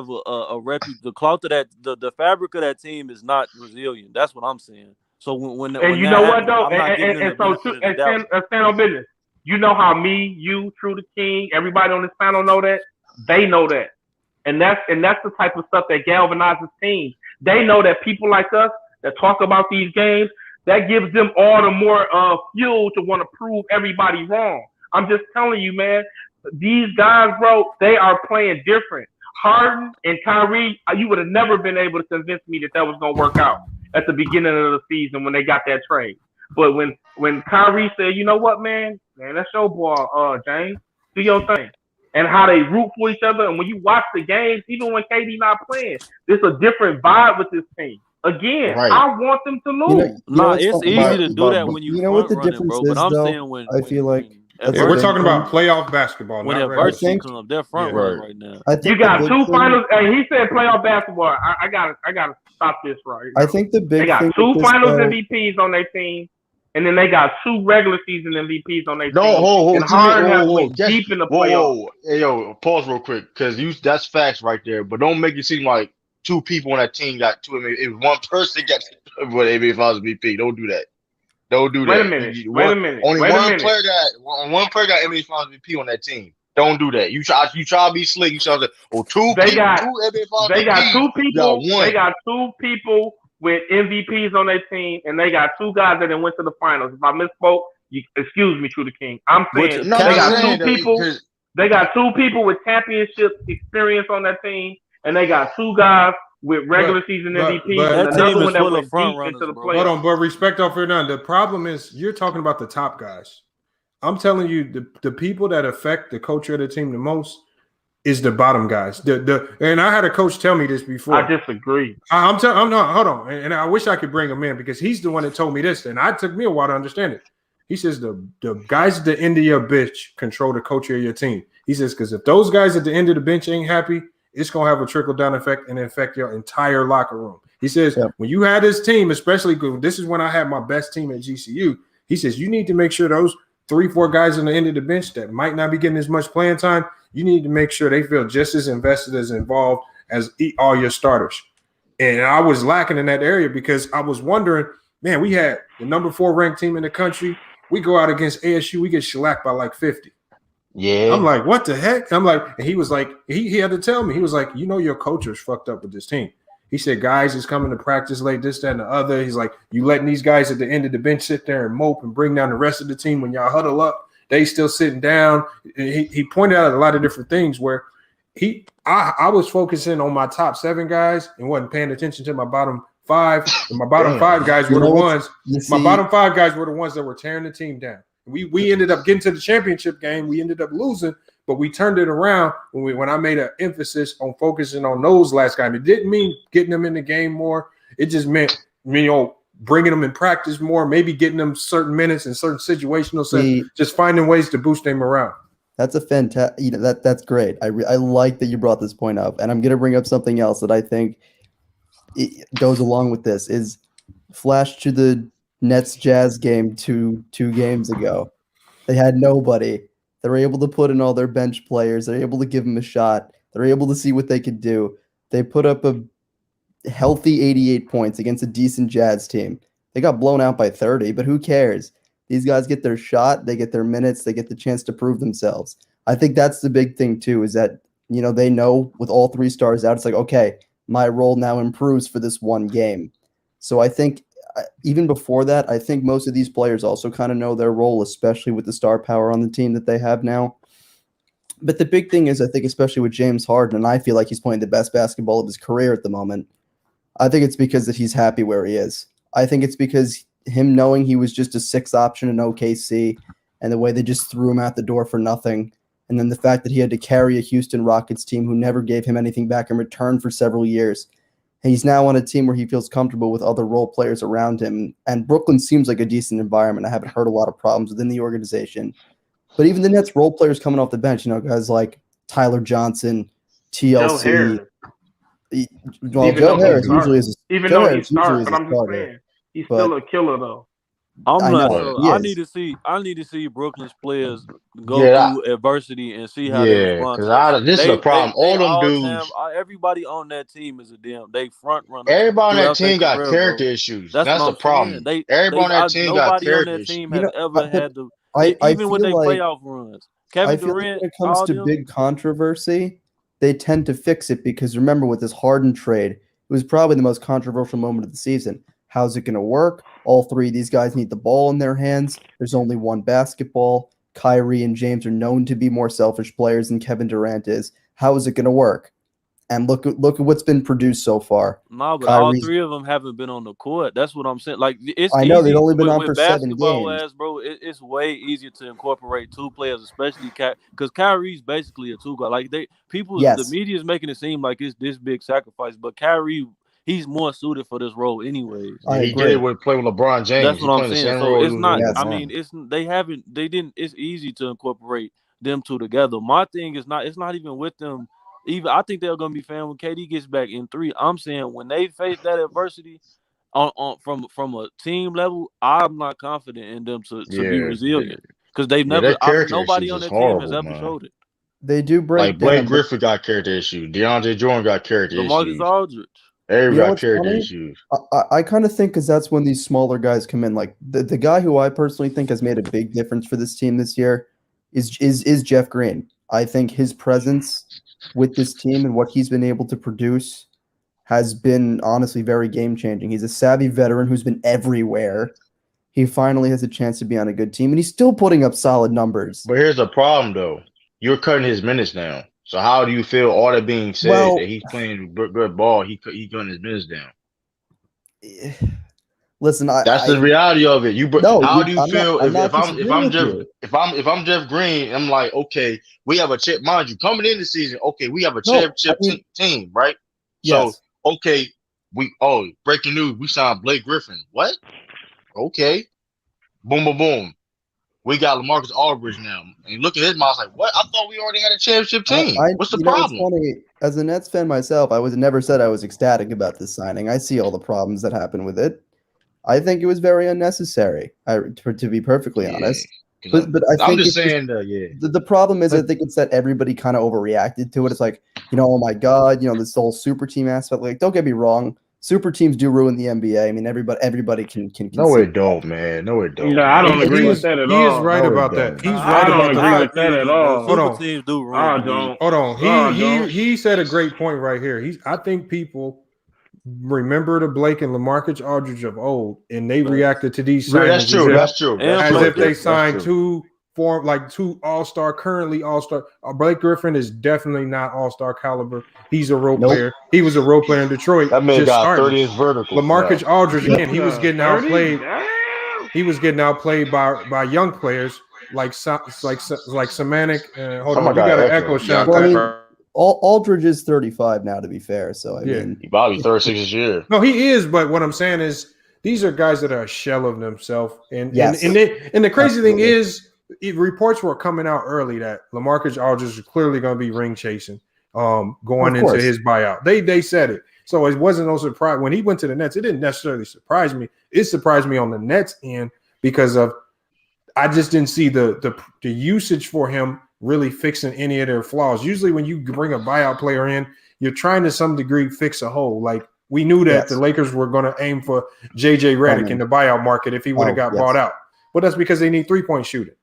a reputation. The clout of that, the fabric of that team is not resilient. That's what I'm saying. So when you know what though, and stand on business. You know how me, you, True the King, everybody on this panel know that. They know that, and that's the type of stuff that galvanizes teams. They know that people like us that talk about these games, that gives them all the more fuel to want to prove everybody wrong. I'm just telling you, man, these guys, bro, they are playing different. Harden and Kyrie, you would have never been able to convince me that was going to work out at the beginning of the season when they got that trade. But when Kyrie said, you know what, man, that's your ball, James, do your thing. And how they root for each other. And when you watch the games, even when KD not playing, there's a different vibe with this team. Again, I want them to lose. It's easy to do that when you know what the difference is, but I'm saying when I feel like we're talking about playoff basketball. When adversity comes, they're front running right now. You got two finals, and he said playoff basketball. I gotta stop this right now. I think they got two finals MVPs on their team, and then they got two regular season MVPs on their team. And Harden went deep in the playoffs. Hey, yo, pause real quick, because that's facts right there. But don't make it seem like two people on that team got two. If one person got NBA Finals MVP, don't do that. Don't do that. Wait a minute. Only one player got NBA Finals MVP on that team. Don't do that. You try to be slick. You try to two They got two people. They got two people with MVPs on their team, and they got two guys that went to the finals. If I misspoke, excuse me, True the King. I'm saying they got two people with championship experience on that team, and they got two guys with regular season MVPs, and another one that went deep into the playoffs. Hold on, but respect off here now. The problem is you're talking about the top guys. I'm telling you, the people that affect the culture of the team the most is the bottom guys. And I had a coach tell me this before. I disagree. I'm not. Hold on, and I wish I could bring him in because he's the one that told me this, and it took me a while to understand it. He says the guys at the end of your bench control the culture of your team. He says because if those guys at the end of the bench ain't happy, it's gonna have a trickle down effect and affect your entire locker room. He says when you had this team, especially this is when I had my best team at GCU. He says you need to make sure those 3-4 guys on the end of the bench that might not be getting as much playing time, you need to make sure they feel just as invested, as involved as all your starters. And I was lacking in that area because I was wondering, man, we had the number 4 ranked team in the country. We go out against ASU, we get shellacked by like 50. Yeah. I'm like, what the heck? I'm like, and he was like, he had to tell me, he was like, your coach's fucked up with this team. He said, guys is coming to practice late, this, that, and the other. He's like, you letting these guys at the end of the bench sit there and mope and bring down the rest of the team when y'all huddle up. They still sitting down. He pointed out a lot of different things where I was focusing on my top 7 guys and wasn't paying attention to my bottom 5. And my bottom 5 guys were the ones. My bottom 5 guys were the ones that were tearing the team down. We ended up getting to the championship game. We ended up losing, but we turned it around when I made an emphasis on focusing on those last guys. It didn't mean getting them in the game more. It just meant, bringing them in practice more, maybe getting them certain minutes in certain situational sense, just finding ways to boost their morale. That's a fantastic, that's great. I like that you brought this point up, and I'm going to bring up something else that I think goes along with this is flash to the Nets Jazz game two games ago. They had nobody. They were able to put in all their bench players. They're able to give them a shot. They're able to see what they could do. They put up a healthy 88 points against a decent Jazz team. They got blown out by 30, but who cares? These guys get their shot. They get their minutes. They get the chance to prove themselves. I think that's the big thing too, is that, they know with all 3 stars out, it's like, okay, my role now improves for this one game. So I think even before that, I think most of these players also kind of know their role, especially with the star power on the team that they have now. But the big thing is, I think, especially with James Harden, and I feel like he's playing the best basketball of his career at the moment, I think it's because that he's happy where he is. I think it's because him knowing he was just a 6th option in OKC and the way they just threw him out the door for nothing. And then the fact that he had to carry a Houston Rockets team who never gave him anything back in return for several years. He's now on a team where he feels comfortable with other role players around him. And Brooklyn seems like a decent environment. I haven't heard a lot of problems within the organization. But even the Nets role players coming off the bench, guys like Tyler Johnson, TLC. Joe Harris usually is even though he starts, but I'm just saying he's still a killer though. I need to see Brooklyn's players go through adversity and see how they respond. Because this is a problem. All them dudes, everybody on that team is they front runners. Everybody on that team got character issues. That's the problem. Everybody on that team got character issues. Nobody on that team has ever had to, even when they playoff runs. Kevin Durant, when it comes to big controversy, they tend to fix it because remember with this Harden trade, it was probably the most controversial moment of the season. How's it going to work? All 3 of these guys need the ball in their hands. There's only one basketball. Kyrie and James are known to be more selfish players than Kevin Durant is. How is it going to work? And look at what's been produced so far. No, but all 3 of them haven't been on the court. That's what I'm saying. Like I know they've only been on for 7 games. Bro, it's way easier to incorporate 2 players, especially because Kyrie's basically a 2 guy. Like the media is making it seem like it's this big sacrifice, but Kyrie. He's more suited for this role, anyways. He did it with playing with LeBron James. That's what I'm saying. So it's not. I mean, It's easy to incorporate them 2 together. My thing is not. It's not even with them. Even I think they're gonna be fine when KD gets back in 3. I'm saying when they face that adversity, from a team level, I'm not confident in them to be resilient because they've never. Nobody on that team has ever showed it. They do break. Like Blake Griffin got character issues. DeAndre Jordan got character issues. LaMarcus Aldridge. Everybody got character issues. I kind of think because that's when these smaller guys come in. Like the guy who I personally think has made a big difference for this team this year is Jeff Green. I think his presence with this team and what he's been able to produce has been honestly very game-changing. He's a savvy veteran who's been everywhere. He finally has a chance to be on a good team, and he's still putting up solid numbers. But here's the problem, though. You're cutting his minutes down. So how do you feel, all that being said, that he's playing good ball, he cutting his minutes down? Listen, that's the reality of it. How do you feel if I'm Jeff Green? I'm like, okay, we have a chip. Mind you, coming in the season, okay, we have a championship team, right? Yes. So okay, breaking news, we signed Blake Griffin. What? Okay, boom, boom, boom. We got LaMarcus Aldridge now, and look at his mouth like, what? I thought we already had a championship team. What's the problem? It's funny. As a Nets fan myself, I never said I was ecstatic about this signing. I see all the problems that happen with it. I think it was very unnecessary, to be perfectly honest. But I think I'm just saying, the problem is, I think it's that everybody kind of overreacted to it. It's like, oh my God, this whole super team aspect. Like, don't get me wrong, super teams do ruin the NBA. I mean, everybody can. No, it don't, man. No, it don't. No, I don't agree with that at all. He is right about that. He's right about that. I don't agree with that at all. Super teams do ruin. Hold on. He said a great point right here. I think people remember the Blake and LaMarcus Aldridge of old, and they reacted to these signings. That's true. As if they signed two all-star, currently all-star. Blake Griffin is definitely not all-star caliber. He's a role player. He was a role player in Detroit. That man got 30th vertical. LaMarcus Aldridge, again, he was getting outplayed. He was getting outplayed by young players like Semantic. Hold on, you got an echo shot. Aldridge is 35 now, to be fair. So I mean, he probably 36 this year. No, he is. But what I'm saying is, these are guys that are a shell of themselves. And the crazy thing is, reports were coming out early that LaMarcus Aldridge is clearly going to be ring chasing, going into his buyout. They said it, so it wasn't no surprise when he went to the Nets. It didn't necessarily surprise me. It surprised me on the Nets end because I just didn't see the usage for him really fixing any of their flaws. Usually when you bring a buyout player in, you're trying to some degree fix a hole. Like we knew that the Lakers were going to aim for JJ Redick in the buyout market if he would have got bought out. But that's because they need 3-point shooting.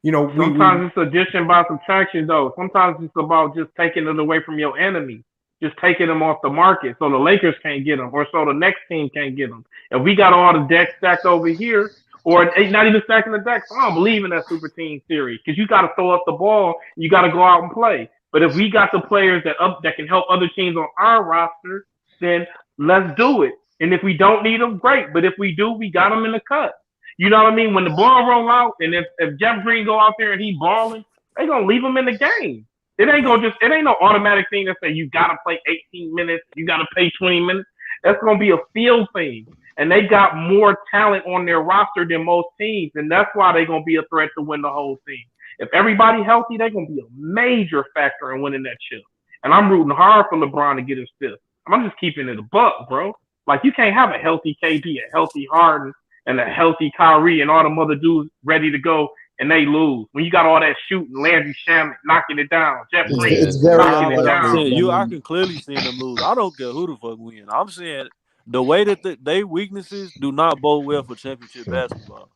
Sometimes it's addition by subtraction, though. Sometimes it's about just taking it away from your enemy, just taking them off the market so the Lakers can't get them or so the next team can't get them. If we got all the decks stacked over here, or not even stacking the decks, I don't believe in that super team theory because you got to throw up the ball. You got to go out and play. But if we got the players that can help other teams on our roster, then let's do it. And if we don't need them, great. But if we do, we got them in the cut. You know what I mean? When the ball roll out, and if Jeff Green go out there and he balling, they gonna leave him in the game. It ain't no automatic thing that say you gotta play 18 minutes, you gotta play 20 minutes. That's gonna be a field thing. And they got more talent on their roster than most teams, and that's why they're gonna be a threat to win the whole thing. If everybody healthy, they're gonna be a major factor in winning that chip. And I'm rooting hard for LeBron to get his fifth. I'm just keeping it a buck, bro. Like you can't have a healthy KD, a healthy Harden, and a healthy Kyrie, and all them other dudes ready to go, and they lose. When you got all that shooting, Landry Shamet knocking it down, Jeff Green knocking it down. I can clearly see them lose. I don't care who the fuck win. I'm saying the way that they weaknesses do not bode well for championship basketball.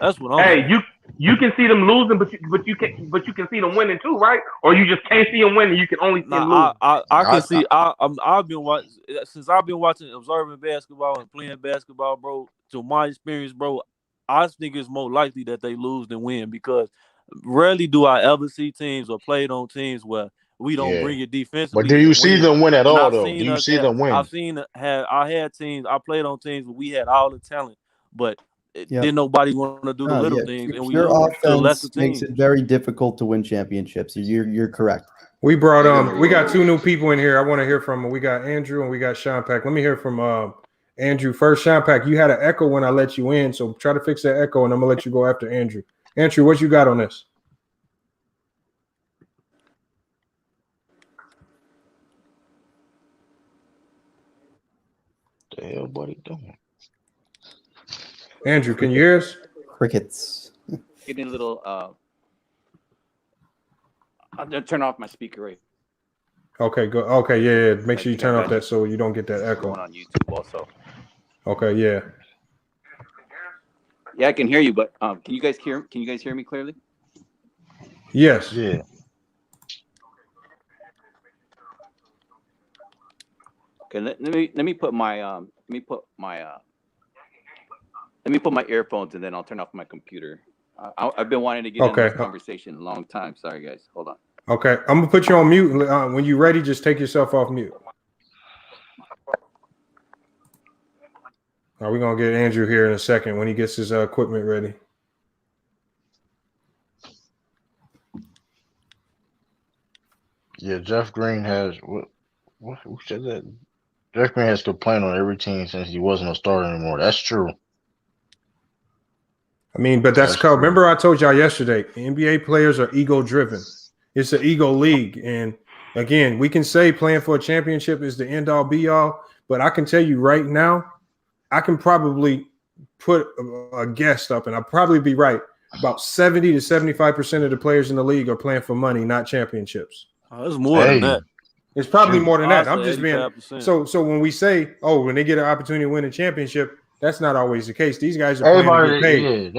That's what I'm saying. You can see them losing, but you can see them winning too, right? Or you just can't see them winning. You can only see them losing. I can see. I've been watching since I've been watching, observing basketball and playing basketball, bro. To my experience, bro, I think it's more likely that they lose than win because rarely do I ever see teams or played on teams where we don't bring it defensively. But do you see them win at all, though? Do you see them win? I had teams. I played on teams where we had all the talent, but then nobody want to do the little things, and we lose to lesser teams. Makes it very difficult to win championships. You're correct. We brought we got two new people in here. I want to hear from them. We got Andrew and we got Sean Pack. Let me hear from Andrew first. Sean Pack, you had an echo when I let you in, so try to fix that echo, and I'm gonna let you go after Andrew. Andrew, what you got on this? The hell, buddy, doing? Andrew, can you hear us? Crickets. Getting a little. I'll turn off my speaker rate. Okay, go. Okay, yeah. Make sure you turn off that so you don't get that echo. Going on YouTube also. Okay, yeah. Yeah, I can hear you, but can you guys hear me clearly? Yes. Yeah. Okay, let me put my earphones and then I'll turn off my computer. I've been wanting to get in this conversation a long time. Sorry, guys. Hold on. Okay, I'm gonna put you on mute. When you're ready, just take yourself off mute. We're gonna get Andrew here in a second when he gets his equipment ready. Yeah, Jeff Green has who said that? Jeff Green has complained on every team since he wasn't a starter anymore. That's true. I mean, but that's called. Remember, I told y'all yesterday, NBA players are ego driven. It's an ego league, and again, we can say playing for a championship is the end all be all, but I can tell you right now, I can probably put a guess up, and I'll probably be right. About 70 to 75% of the players in the league are playing for money, not championships. Oh, it's more than that. It's probably more than that. I'm Honestly, just being 85%. so when we say, oh, when they get an opportunity to win a championship, that's not always the case. These guys are playing to get paid.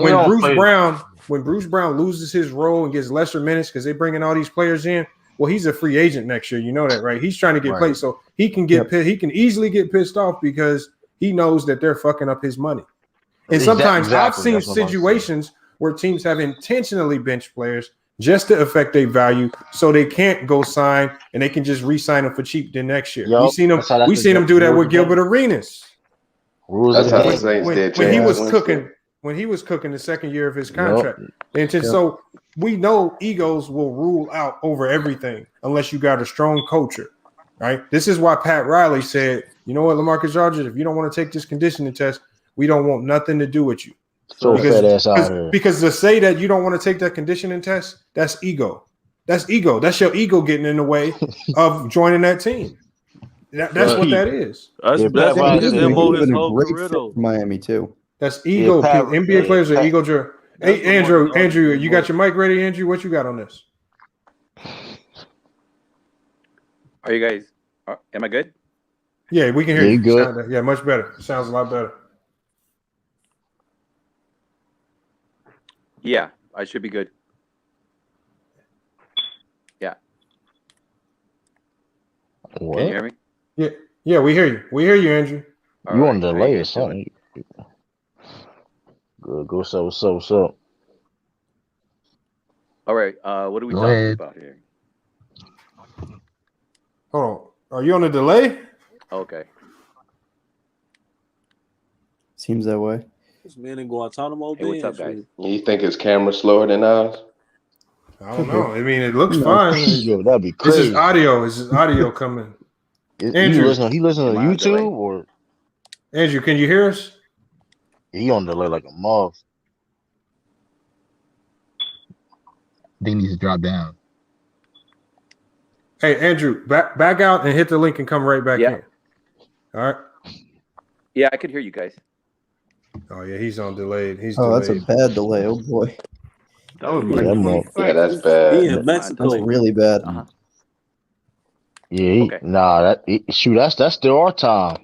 When Bruce Brown loses his role and gets lesser minutes because they're bringing all these players in, well, he's a free agent next year. You know that, right? He's trying to get paid, so he can get he can easily get pissed off because he knows that they're fucking up his money. And sometimes I've seen situations where teams have intentionally benched players just to affect their value, so they can't go sign and they can just re-sign them for cheap the next year. We seen them do that with Gilbert Arenas. That's how the Saints did. When he was cooking the second year of his contract. So we know egos will rule out over everything unless you got a strong culture, right? This is why Pat Riley said, you know what, LaMarcus Aldridge, if you don't want to take this conditioning test, we don't want nothing to do with you. Because to say that you don't want to take that conditioning test, that's ego. That's ego. That's your ego getting in the way of joining that team. That's what that is. That's Miami too. That's ego. NBA players are ego driven. Hey, Andrew, you got your mic ready, Andrew? What you got on this? Are you guys? Am I good? Yeah, we can hear you. Good. Yeah, much better. Sounds a lot better. Yeah, I should be good. Yeah. What? Can you hear me? Yeah, we hear you. We hear you, Andrew. You on delay or something? Good. Go what's up? All right. What are we talking about here? Hold on. Are you on a delay? Okay. Seems that way. This man in Guantanamo Bay. What's up, guys? You think his camera's slower than ours? I don't know. I mean, it looks fine. That'd be crazy. This is audio coming. Andrew, he listening to YouTube or Andrew? Can you hear us? He on delay like a moth. They need to drop down. Hey, Andrew, back out and hit the link and come right back in. All right. Yeah, I could hear you guys. Oh yeah, he's on delayed. That's a bad delay. Oh boy. That was that's bad. That's really bad. Yeah, that's still our time.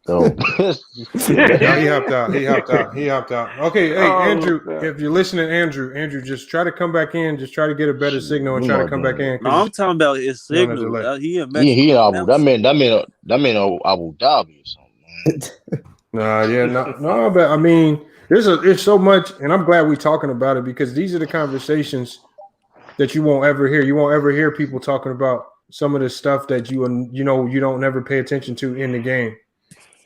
So he hopped out. Okay, hey Andrew, if you're listening, Andrew, just try to come back in. Just try to get a better signal and try to come back in. No, I'm talking about his signal. He in Mexico. He in Abu. That man Abu Dhabi or something. No, but I mean, there's so much, and I'm glad we're talking about it because these are the conversations that you won't ever hear. You won't ever hear people talking about some of the stuff that you don't never pay attention to in the game.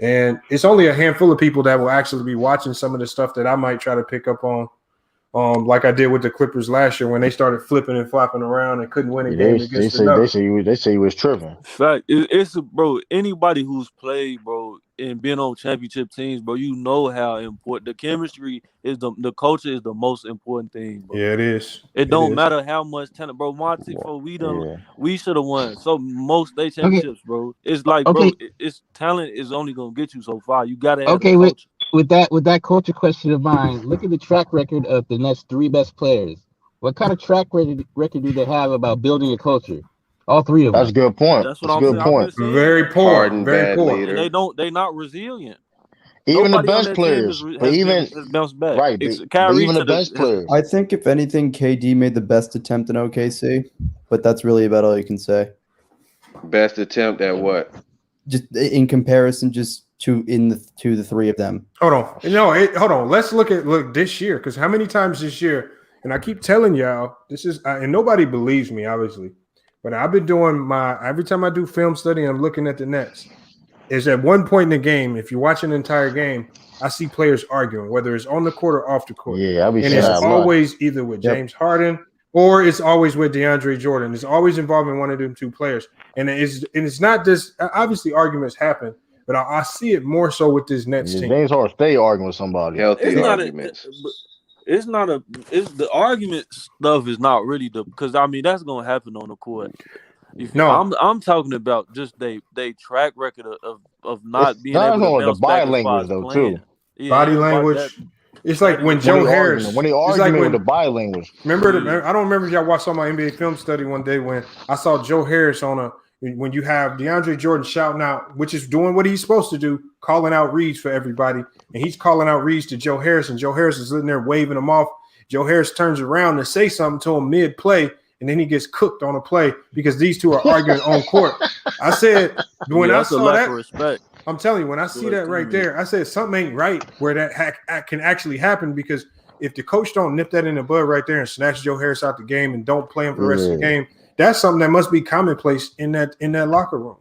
And it's only a handful of people that will actually be watching some of the stuff that I might try to pick up on, like I did with the Clippers last year when they started flipping and flopping around and couldn't win a game against the They say he was tripping. Fact, it's bro. Anybody who's played, bro, and been on championship teams, bro, you know how important the chemistry is. The culture is the most important thing, bro. Yeah, it is. It don't matter how much talent, bro. Monty, we should have won. So most state championships, bro. It's like, bro, it's talent is only gonna get you so far. You gotta have the culture. With that culture question of mine, look at the track record of the next three best players. What kind of track record do they have about building a culture? All three of them. That's a good point. That's a good point. Very poor. Harden, very poor. leader. They're not resilient. Even the best players, but even bounced back. Right, but even the best players. I think if anything, KD made the best attempt in OKC, but that's really about all you can say. Best attempt at what? just in comparison, just to the three of them. Hold on. Hold on. Let's look this year, because how many times this year, and I keep telling y'all, this is, and nobody believes me, obviously, but I've been doing every time I do film study, I'm looking at the Nets. Is at one point in the game, if you watch an entire game, I see players arguing, whether it's on the court or off the court. Yeah, and it's always either with James Harden or it's always with DeAndre Jordan. It's always involving one of them two players. And it's not just, obviously arguments happen, but I see it more so with this Nets team. James Harden stay arguing with somebody. Healthy arguments. It's the argument stuff is not really because I mean that's gonna happen on the court. I'm talking about just they track record of not being able to bounce back body language though too. Yeah, body language. It's like when Joe Harris when they arguing with the body language. Remember, I don't remember if y'all watched on my NBA film study one day when I saw Joe Harris when you have DeAndre Jordan shouting out, which is doing what he's supposed to do, calling out reads for everybody, and he's calling out reads to Joe Harris, and Joe Harris is sitting there waving him off. Joe Harris turns around to say something to him mid-play, and then he gets cooked on a play because these two are arguing on court. I said, when I saw that, respect. I'm telling you, when I see that right there, I said something ain't right where that can actually happen, because if the coach don't nip that in the bud right there and snatch Joe Harris out the game and don't play him for the rest of the game, that's something that must be commonplace in that locker room.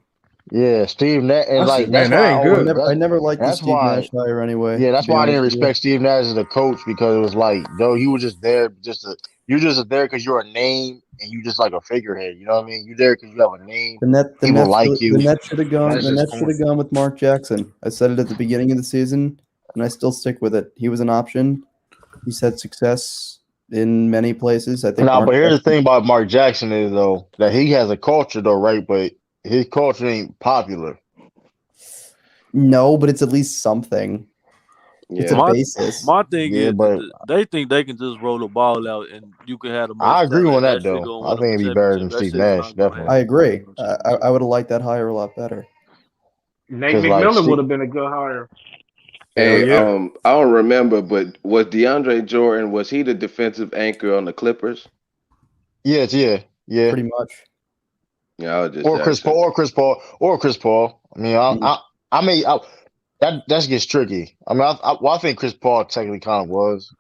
Yeah, Steve Nash, and like man, that ain't good. I never liked the Steve Nash hire anyway. Yeah, that's why I didn't respect Steve Nash as a coach, because it was like, though he was just there, you're just there because you're a name and you just like a figurehead. You know what I mean? You're there because you have a name. People like you. The Nets should have gone with Mark Jackson. I said it at the beginning of the season, and I still stick with it. He was an option. He's had success in many places. I think. But here's the thing about Mark Jackson is though that he has a culture though, right? But his culture ain't popular. No, but it's at least something. Yeah. It's a basis. My thing is, they think they can just roll the ball out and you can have them. I agree on that though. I think it'd be better than Steve Nash. Definitely. I agree. I would have liked that hire a lot better. Nate McMillan would have been a good hire. Hey, I don't remember, but was DeAndre Jordan, was he the defensive anchor on the Clippers? Yes, yeah. Pretty much. Yeah, I was just Chris Paul. I mean, that gets tricky. I mean, I think Chris Paul technically kind of was,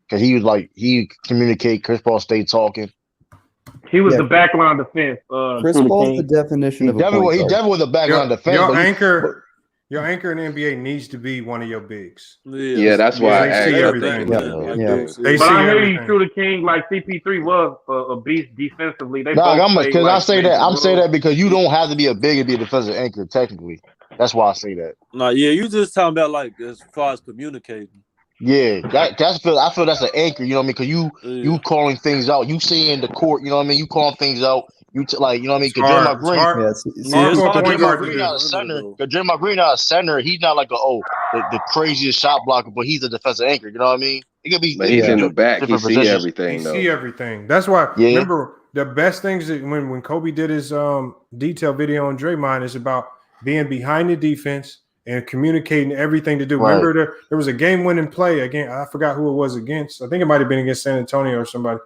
because he was like he communicate. Chris Paul stayed talking. He was the backline defense. Chris Paul's the definition of a point guard. He definitely was the backline defense. Your anchor in the NBA needs to be one of your bigs. Yeah, that's why I see everything. But I hear you through the King, like CP3 was a beast defensively. I'm saying that because you don't have to be a big and be a defensive anchor technically. That's why I say that. No, yeah, you just talking about like as far as communicating. Yeah, I feel that's an anchor. You know what I mean? Because you calling things out. You seeing the court. You know what I mean? You calling things out. You know what I mean? Because Draymond Green not a center. Because Draymond Green not a center. He's not like the craziest shot blocker, but he's a defensive anchor. You know what I mean? It could be. But he's in the back. He see everything. He see everything. That's why. Yeah. Remember, the best things that when Kobe did his detail video on Draymond is about being behind the defense and communicating everything to do. Right. Remember, there was a game-winning play again. I forgot who it was against. I think it might have been against San Antonio or somebody,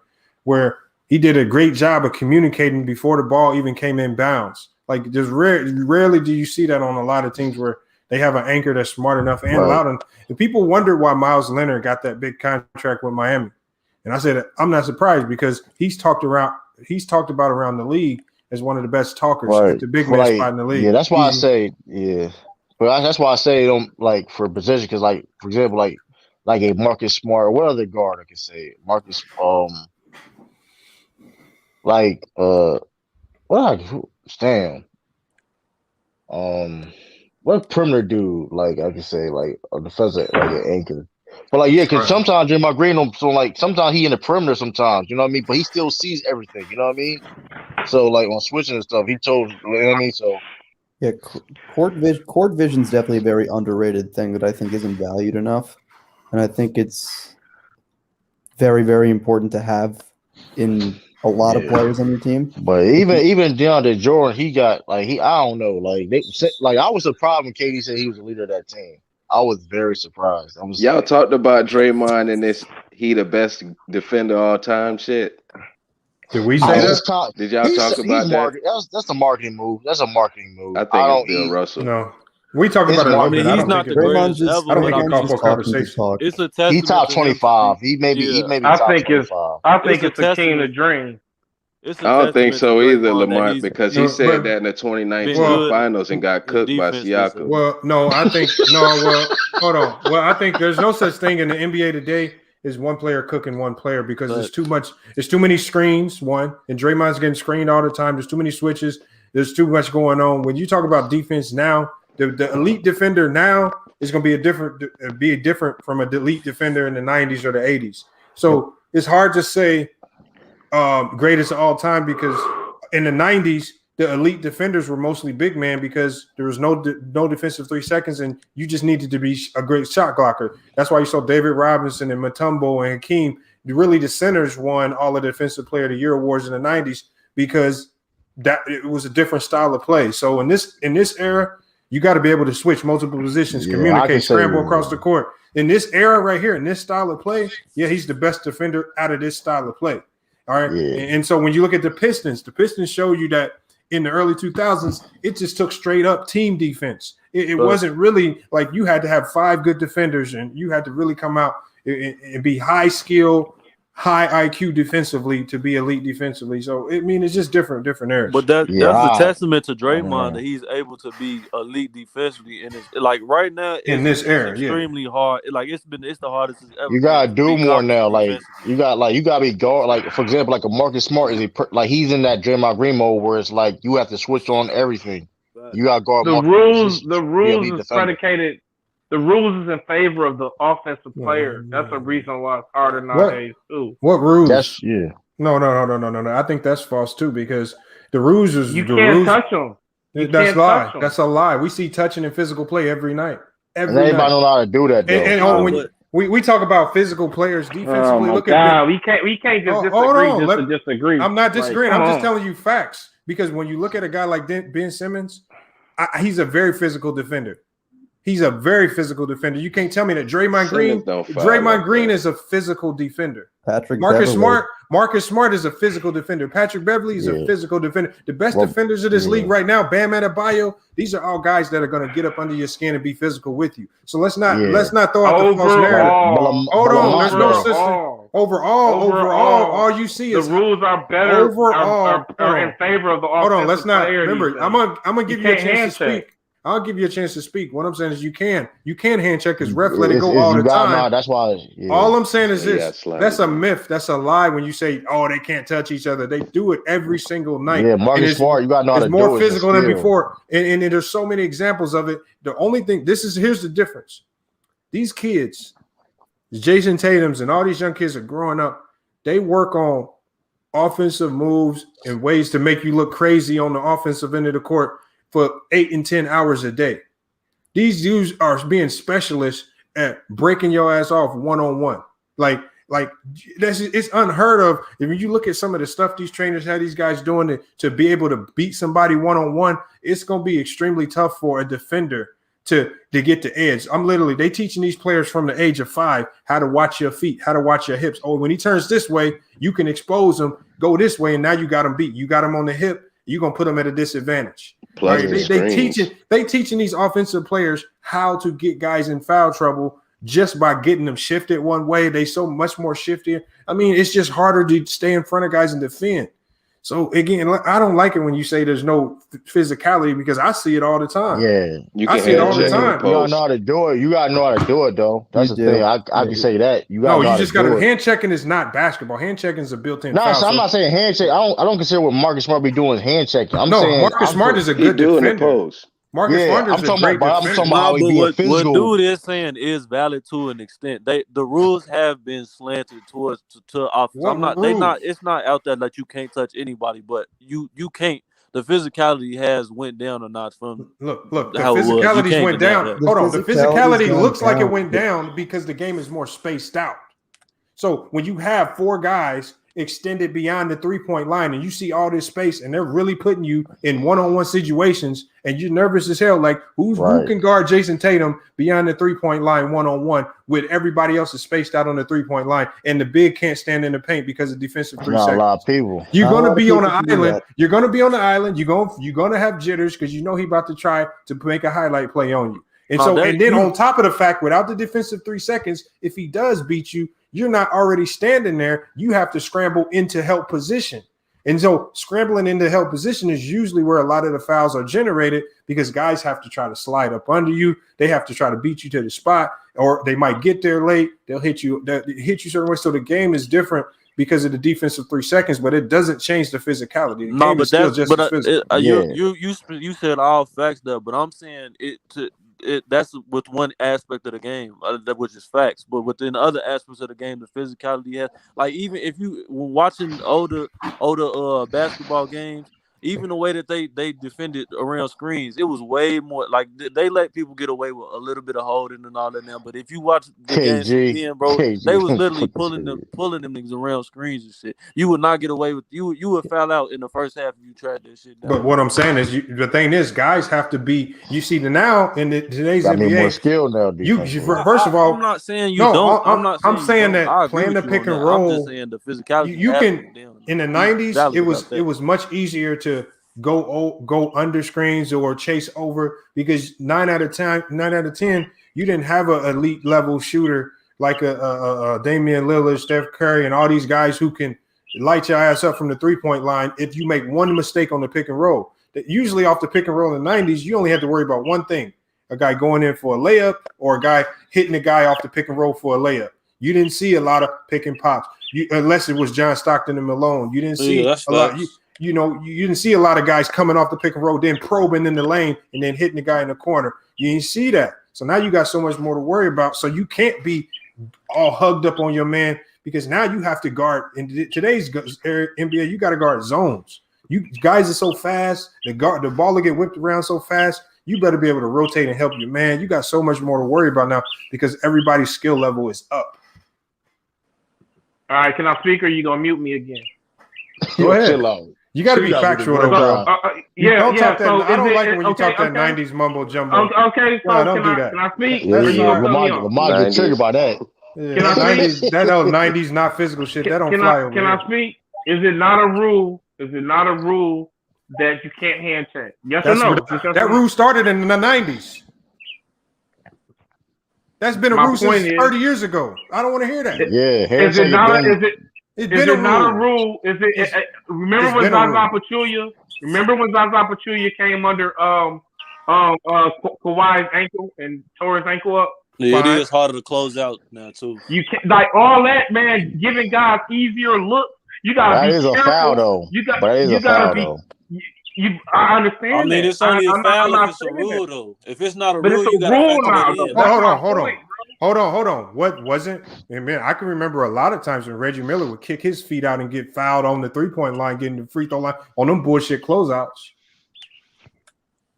where he did a great job of communicating before the ball even came in bounds. Like, there's rarely do you see that on a lot of teams where they have an anchor that's smart enough and loud enough. And people wonder why Miles Leonard got that big contract with Miami. And I said, I'm not surprised, because he's talked about around the league as one of the best talkers at the big man spot in the league. Yeah, that's why I say, But that's why I say don't like for position, because like for example, like a Marcus Smart or what other guard I can say Marcus what perimeter dude like I can say like a defensive like an anchor. But like because sometimes Draymond Green sometimes he in the perimeter sometimes, you know what I mean? But he still sees everything, you know what I mean? So like on switching and stuff, he told, you know what I mean? So yeah, court vision is definitely a very underrated thing that I think isn't valued enough, and I think it's very, very important to have in a lot of players on your team. But even DeAndre Jordan, he got I don't know, I was surprised when KD said he was the leader of that team. I was very surprised. Y'all talked about Draymond and he the best defender all time shit. Did we say that? Did y'all talk about that? That's a marketing move. That's a marketing move. I think it's Bill Russell. No. We talked about it a little bit. I don't think it greatest was. ever. I don't think it called for conversation. It's a testament. He top to him 25. to be- He maybe I top think 25. I think It's it's a a king testament. of dream. It's I don't think so either, Lamont, because he No, said but- that in the 2019 good finals and got cooked by defense Siakam. Well, no, I think no. Well, hold on. Well, I think there's no such thing in the NBA today as one player cooking one player because there's too much. There's too many screens. One, and Draymond's getting screened all the time. There's too many switches. There's too much going on. When you talk about defense now, the elite defender now is going to be different from an elite defender in the 90s or the 80s. So it's hard to say greatest of all time because in the 90s the elite defenders were mostly big man because there was no defensive 3 seconds and you just needed to be a great shot blocker. That's why you saw David Robinson and Mutombo and Hakeem. Really, the centers won all of the Defensive Player of the Year awards in the 90s because that it was a different style of play. So in this era, you got to be able to switch multiple positions, communicate, scramble across the court. In this era right here, in this style of play, he's the best defender out of this style of play. All right. Yeah. And so when you look at the Pistons show you that in the early 2000s, it just took straight up team defense. It wasn't really like you had to have 5 good defenders and you had to really come out and be high skill, high IQ defensively to be elite defensively. So it's just different eras. But that's a testament to Draymond that he's able to be elite defensively, and it's like right now in this era, extremely hard. Like it's the hardest it's ever. You gotta do more now. Like you gotta be guard. Like for example, like a Marcus Smart like he's in that Draymond Green mode where it's like you have to switch on everything. You gotta guard. The rules is predicated. The rules is in favor of the offensive player. That's a reason why it's harder nowadays too. What rules? No. No. I think that's false too because the rules is you can't touch them. That's a lie. That's a lie. We see touching and physical play every night. Everybody know how to do that. Though. And when we talk about physical players defensively, look at we can't just disagree. I'm not disagreeing. I'm just telling you facts because when you look at a guy like Ben Simmons, he's a very physical defender. He's a very physical defender. You can't tell me that Draymond Green is a physical defender. Marcus Smart is a physical defender. Patrick Beverly is a physical defender. The best defenders of this league right now, Bam Adebayo, these are all guys that are going to get up under your skin and be physical with you. So let's not throw out the false narrative. Hold on, there's no system. Overall, all you see is the rules are better. Overall, are in favor of the offensive. Hold on, let's not remember. Defense. I'm gonna give you a chance to speak. I'll give you a chance to speak. What I'm saying is you can hand check because ref let it go all the time. That's why. All I'm saying is this. That's a myth. That's a lie when you say, they can't touch each other. They do it every single night. Yeah, Marcus Smart, you got to know how to do it. It's more physical than before. And there's so many examples of it. The only thing, here's the difference. These kids, Jason Tatum's and all these young kids are growing up. They work on offensive moves and ways to make you look crazy on the offensive end of the court for 8 and 10 hours a day. These dudes are being specialists at breaking your ass off one-on-one. Like it's unheard of. If you look at some of the stuff these trainers have these guys doing to be able to beat somebody one-on-one, it's going to be extremely tough for a defender to get the edge. They teaching these players from the age of 5 how to watch your feet, how to watch your hips. When he turns this way, you can expose him, go this way, and now you got him beat. You got him on the hip. You're going to put him at a disadvantage. Right? They teaching these offensive players how to get guys in foul trouble just by getting them shifted one way. They so much more shifty. It's just harder to stay in front of guys and defend. So again, I don't like it when you say there's no physicality because I see it all the time. Yeah, I see it all the time. You gotta know how to do it. You gotta know how to do it, though. That's the thing. I can say that. You just got to. Hand checking is not basketball. Hand checking is a built-in. No, so I'm not saying hand check. I don't consider what Marcus Smart be doing is hand checking. Marcus Smart is a good defender. Marcus Smart is a great defender. What dude is saying is valid to an extent. The rules have been slanted towards to offense. It's not out there that you can't touch anybody, but you can't. The physicality has went down a notch from look. The physicality went down. Hold on, the physicality looks like it went down because the game is more spaced out. So when you have 4 guys extended beyond the 3-point line and you see all this space and they're really putting you in one-on-one situations and you're nervous as hell, like who can guard Jason Tatum beyond the 3-point line one-on-one with everybody else is spaced out on the 3-point line and the big can't stand in the paint because of defensive 3 seconds. A lot of people. You're going to be on the island. You're going to be on the island. You're going to have jitters because you know he about to try to make a highlight play on you. And then on top of the fact, without the defensive 3 seconds, if he does beat you, you're not already standing there. You have to scramble into help position. And so scrambling into help position is usually where a lot of the fouls are generated because guys have to try to slide up under you. They have to try to beat you to the spot, or they might get there late. They'll hit you certain ways. So the game is different because of the defensive 3 seconds, but it doesn't change the phicality. The game is still just as physical. You said all facts there, but I'm saying that's with one aspect of the game, which is facts. But within other aspects of the game, the physicality has, like, even if you when watching older basketball games, even the way that they defended around screens, it was way more like they let people get away with a little bit of holding and all that now. But if you watch the games again, bro, they was literally pulling them niggas around screens and shit. You would not get away with you would foul out in the first half if you tried that shit down. But what I'm saying is, the thing is, guys have to be. You see, now in today's NBA, more skill now. First of all, I'm not saying you don't. I'm saying that playing the pick and roll. I'm just saying the physicality. You can in the 90s. It was much easier to go under screens or chase over because 9 out of 10 you didn't have an elite level shooter like a Damian Lillard, Steph Curry, and all these guys who can light your ass up from the 3-point line if you make one mistake on the pick and roll. Usually off the pick and roll in the 90s, you only had to worry about one thing: a guy going in for a layup or a guy hitting a guy off the pick and roll for a layup. You didn't see a lot of pick and pops, unless it was John Stockton and Malone. You didn't see a lot. You didn't see a lot of guys coming off the pick and roll, then probing in the lane and then hitting the guy in the corner. You didn't see that. So now you got so much more to worry about. So you can't be all hugged up on your man because now you have to guard. In today's NBA, you got to guard zones. You guys are so fast. The ball will get whipped around so fast. You better be able to rotate and help your man. You got so much more to worry about now because everybody's skill level is up. All right, can I speak or you gonna mute me again? Go ahead. You got to be factual, though, bro. I don't like it when you talk that 90s mumbo jumbo. Okay, so don't do that. Can I speak? Lamont get triggered by that. Can I speak? That 90s not physical shit. That don't fly over Can I speak? Is it not a rule? Is it not a rule that you can't hand check? Yes or no? That rule started in the 90s. That's been a rule since 30 years ago. I don't want to hear that. Yeah. Is it not a rule? Is it? Remember when Zaza Pachulia? Remember when Zaza Pachulia came under Kawhi's ankle and tore his ankle up? Yeah, it is harder to close out now too. You can't like all that, man. Giving guys easier looks. You gotta be careful. That is a foul, though. You gotta be. I understand. I mean, it's only a foul if it's a rule, though. If it's not a rule, you gotta factor it in. Hold on. What wasn't? And man, I can remember a lot of times when Reggie Miller would kick his feet out and get fouled on the 3-point line, getting the free throw line on them bullshit closeouts.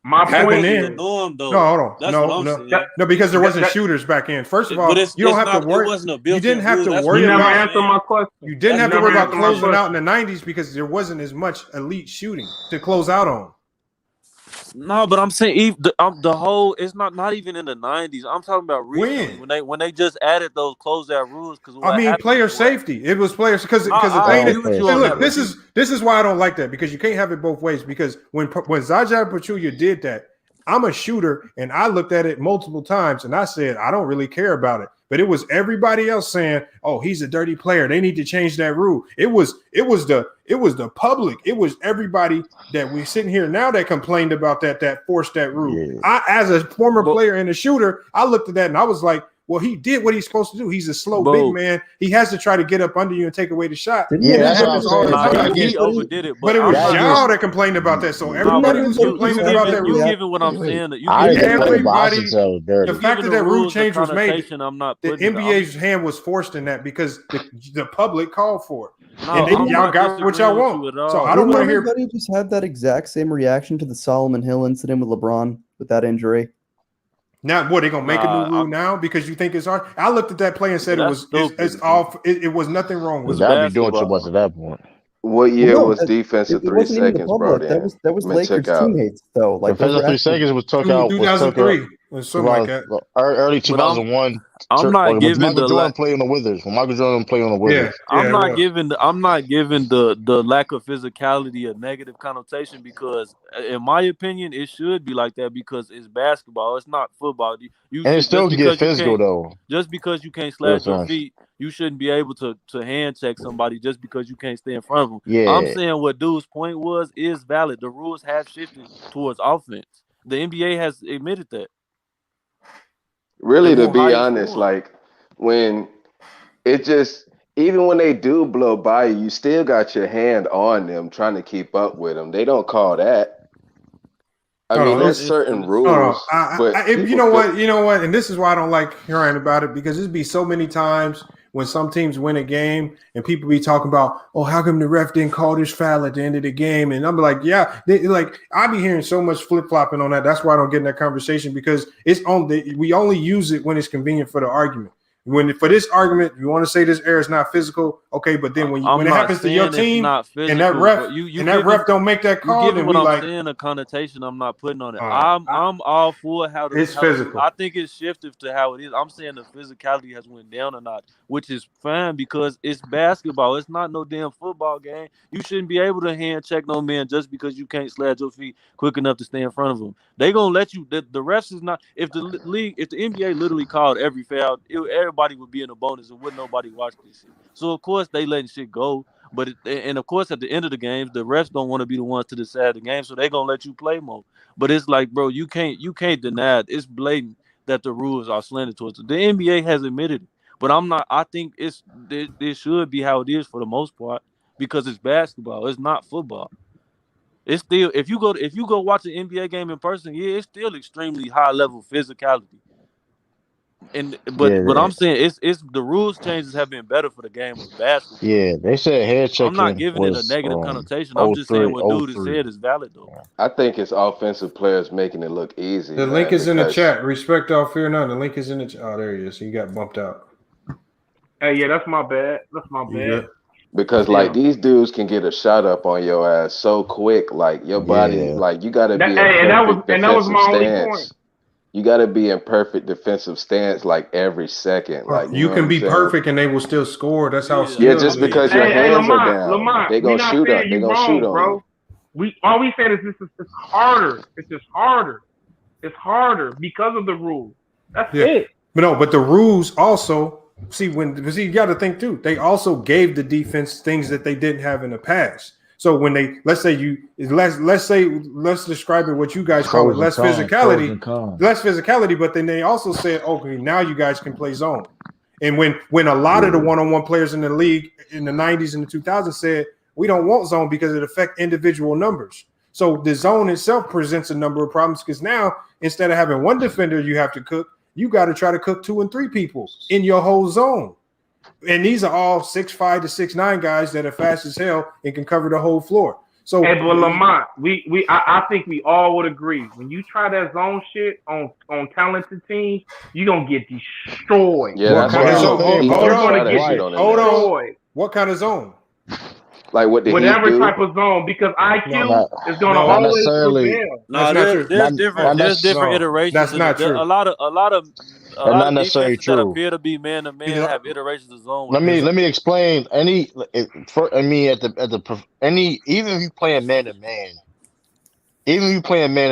My point is the norm, though. No, hold on. No, because there wasn't shooters back in. First of all, you don't have to worry. You didn't have to worry about. Answer my question. You didn't have to worry about closing out in the 90s because there wasn't as much elite shooting to close out on. No, but I'm saying the whole. It's not even in the 90s. I'm talking about recently when they just added those closeout rules. Because I mean, player safety. It was players because the thing is, look, this is why I don't like that because you can't have it both ways. Because when Zaza Pachulia did that, I'm a shooter and I looked at it multiple times and I said I don't really care about it. But it was everybody else saying, "Oh, he's a dirty player. They need to change that rule." It was the public. It was everybody that we sitting here now that complained about that forced that rule. Yeah. I, as a former player and a shooter, I looked at that and I was like, well, he did what he's supposed to do. He's a slow big man. He has to try to get up under you and take away the shot. Yeah, that's what I'm saying. He overdid it, but it was y'all that complained about that. So everybody who's complaining about that rule, you giving what I'm saying. Everybody, the fact that rule change was made, the NBA's hand was forced in that because the public called for it. And y'all got what y'all want. So I don't want to hear. Everybody just had that exact same reaction to the Solomon Hill incident with LeBron with that injury. Now, what, they gonna make a new rule now because you think it's hard? I looked at that play and said it was it was nothing wrong with it. That'd be doing too much at that point. What year was defensive 3 seconds brought in? That was Lakers teammates though. Like defensive 3 seconds was took out. 2003 or something like that. Early 2001. I'm not giving Michael Jordan played on the Wizards. When Michael Jordan played on the Wizards. I'm not giving the lack of physicality a negative connotation because, in my opinion, it should be like that because it's basketball. It's not football. And it still can get physical though. Just because you can't slash your feet, you shouldn't be able to hand check somebody just because you can't stay in front of them. Yeah. I'm saying what dude's point is valid. The rules have shifted towards offense. The NBA has admitted that. Really, to be honest, like when it just even when they do blow by you, you still got your hand on them trying to keep up with them. They don't call that. I mean, there's certain rules. But you know what, and this is why I don't like hearing about it because there'd be so many times when some teams win a game and people be talking about, oh, how come the ref didn't call this foul at the end of the game? And I'm like, yeah, I be hearing so much flip flopping on that. That's why I don't get in that conversation because we only use it when it's convenient for the argument. When for this argument, you want to say this error is not physical, okay? But then when it happens to your team and that ref don't make that call, then I'm saying a connotation I'm not putting on it. I'm all for it's physical. I think it's shifted to how it is. I'm saying the physicality has went down a notch, which is fine because it's basketball. It's not no damn football game. You shouldn't be able to hand check no man just because you can't slide your feet quick enough to stay in front of them. They gonna let you. The refs is not. If the NBA literally called every foul, everybody would be in a bonus and wouldn't nobody watch this shit. So of course they letting shit go, but and of course at the end of the games the refs don't want to be the ones to decide the game, so they gonna let you play more. But it's like, bro, you can't deny it. It's blatant that the rules are slanted towards it. The NBA has admitted it, but I'm not. I think it should be how it is for the most part because it's basketball. It's not football. It's still if you go watch an NBA game in person, yeah, it's still extremely high level physicality. But I'm saying it's the rules changes have been better for the game of basketball. Yeah, they said head checking. I'm not giving it a negative connotation. I'm just saying what dude has said is valid though. I think it's offensive players making it look easy. The link is in the chat. Respect all, fear none. The link is in the chat. Oh, there he is. He got bumped out. Hey, yeah, that's my bad. That's my bad. Because like these dudes can get a shot up on your ass so quick, like your body, like you gotta be in perfect defensive stance. You gotta be in perfect defensive stance like every second. Like you can be perfect and they will still score. That's how. Yeah, just because your hands are down, they gonna shoot up. They gonna shoot on you. All we said is it's harder. It's just harder. It's harder because of the rules. That's it. But the rules also. You got to think too. They also gave the defense things that they didn't have in the past. So when let's describe it what you guys call it, less physicality. But then they also said, okay, now you guys can play zone. And when a lot of the one-on-one players in the league in the 90s and the 2000s said we don't want zone because it affects individual numbers. So the zone itself presents a number of problems because now instead of having one defender you have to cook, you got to try to cook 2 and 3 people in your whole zone. And these are all 6'5" to 6'9" guys that are fast as hell and can cover the whole floor. So, hey, but Lamont, I think we all would agree when you try that zone shit on talented teams, you're gonna get destroyed. Yeah, that's Hold on. What kind of zone? Like what did whatever type of zone, because IQ is going to always prevail. No, there's different iterations. That's not true. A lot of not necessarily true. That appear to be man to man have iterations of zone. Let me explain. Even if you playing man to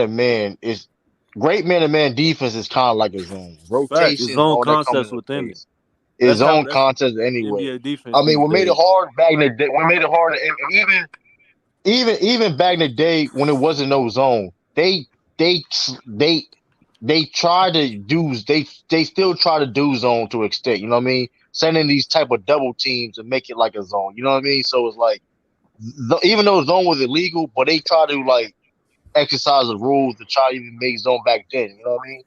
man, is great man to man defense is kind of like a zone rotation. Zone concepts within it. His own contest anyway. I mean, what made it hard back in the day? What made it hard, and even back in the day when it wasn't no zone, they try to do. They still try to do zone to an extent. You know what I mean? Sending these type of double teams and make it like a zone. You know what I mean? So it's like, even though zone was illegal, but they try to like exercise the rules to try to even make zone back then. You know what I mean?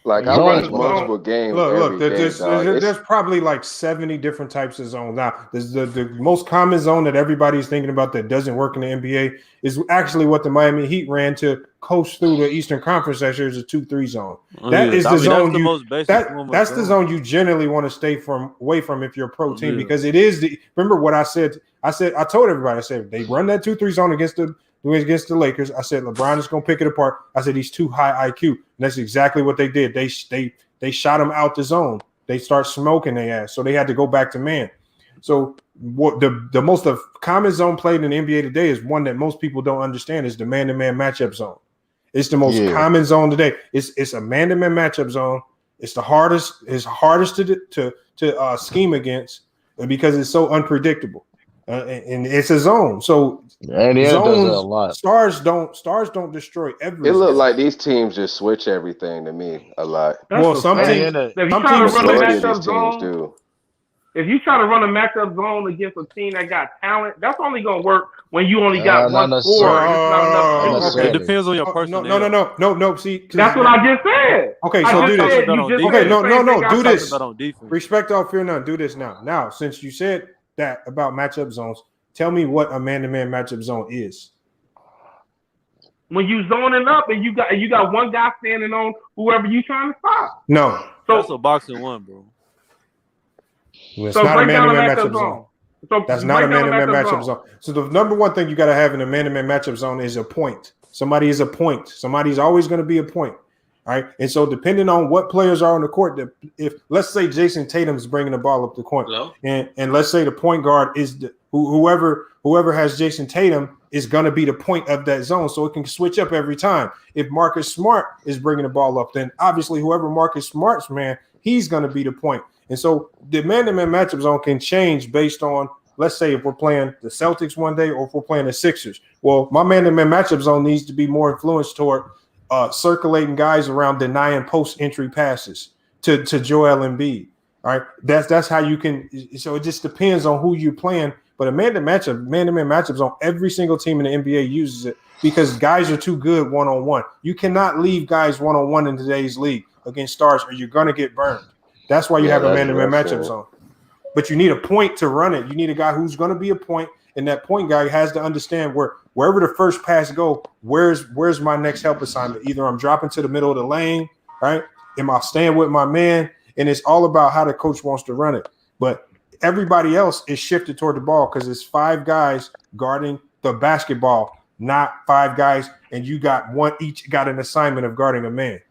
Like I watch multiple games every day, dog. There's probably like 70 different types of zones. Now, the most common zone that everybody's thinking about that doesn't work in the NBA is actually what the Miami Heat ran to coast through the Eastern Conference last year is a 2-3 zone. That is the zone that's the zone you generally want to stay away from if you're a pro team because it is remember what I said. I told everybody, I said they run that 2-3 zone against the Lakers. I said LeBron is going to pick it apart. I said he's too high IQ. And that's exactly what they did. They shot him out the zone. They start smoking their ass. So they had to go back to man. So what the most common zone played in the NBA today is one that most people don't understand is the man-to-man matchup zone. It's the most common zone today. It's a man-to-man matchup zone. It's the hardest. It's hardest to scheme against because it's so unpredictable. And it's a zone. So zones, stars don't destroy everything. It looked like these teams just switch everything to me a lot. Well, some teams do. If you try to run a matchup zone against a team that got talent, that's only going to work when you only got one scorer. It depends on your personnel. No. See, that's what I just said. Okay, so do this. Okay, no. Do this. Respect all fear none. Do this now. Now, since you said that about matchup zones, tell me what a man-to-man matchup zone is. When you zoning up and you got one guy standing on whoever you trying to stop. No, so that's a boxing one, bro. It's not a man-to-man matchup zone. That's not a man-to-man matchup zone. So the number one thing you got to have in a man-to-man matchup zone is a point. Somebody is a point. Somebody's always going to be a point. All right, and so depending on what players are on the court, if let's say Jason Tatum's bringing the ball up the court, and let's say the point guard is whoever has Jason Tatum is going to be the point of that zone, so it can switch up every time. If Marcus Smart is bringing the ball up, then obviously whoever Marcus Smart's man, he's going to be the point. And so the man-to-man matchup zone can change based on, let's say, if we're playing the Celtics one day or if we're playing the Sixers. Well, my man-to-man matchup zone needs to be more influenced toward circulating guys around denying post-entry passes to Joel Embiid. All right, that's how you can. So it just depends on who you're playing. But a man-to-man matchup zone, every single team in the NBA uses it because guys are too good one-on-one. You cannot leave guys one-on-one in today's league against stars, or you're gonna get burned. That's why you have a man-to-man matchup zone. But you need a point to run it. You need a guy who's going to be a point, and that point guy has to understand wherever the first pass go, where's my next help assignment? Either I'm dropping to the middle of the lane, right? Am I staying with my man? And it's all about how the coach wants to run it. But everybody else is shifted toward the ball because it's 5 guys guarding the basketball, not 5 guys, and you got each got an assignment of guarding a man.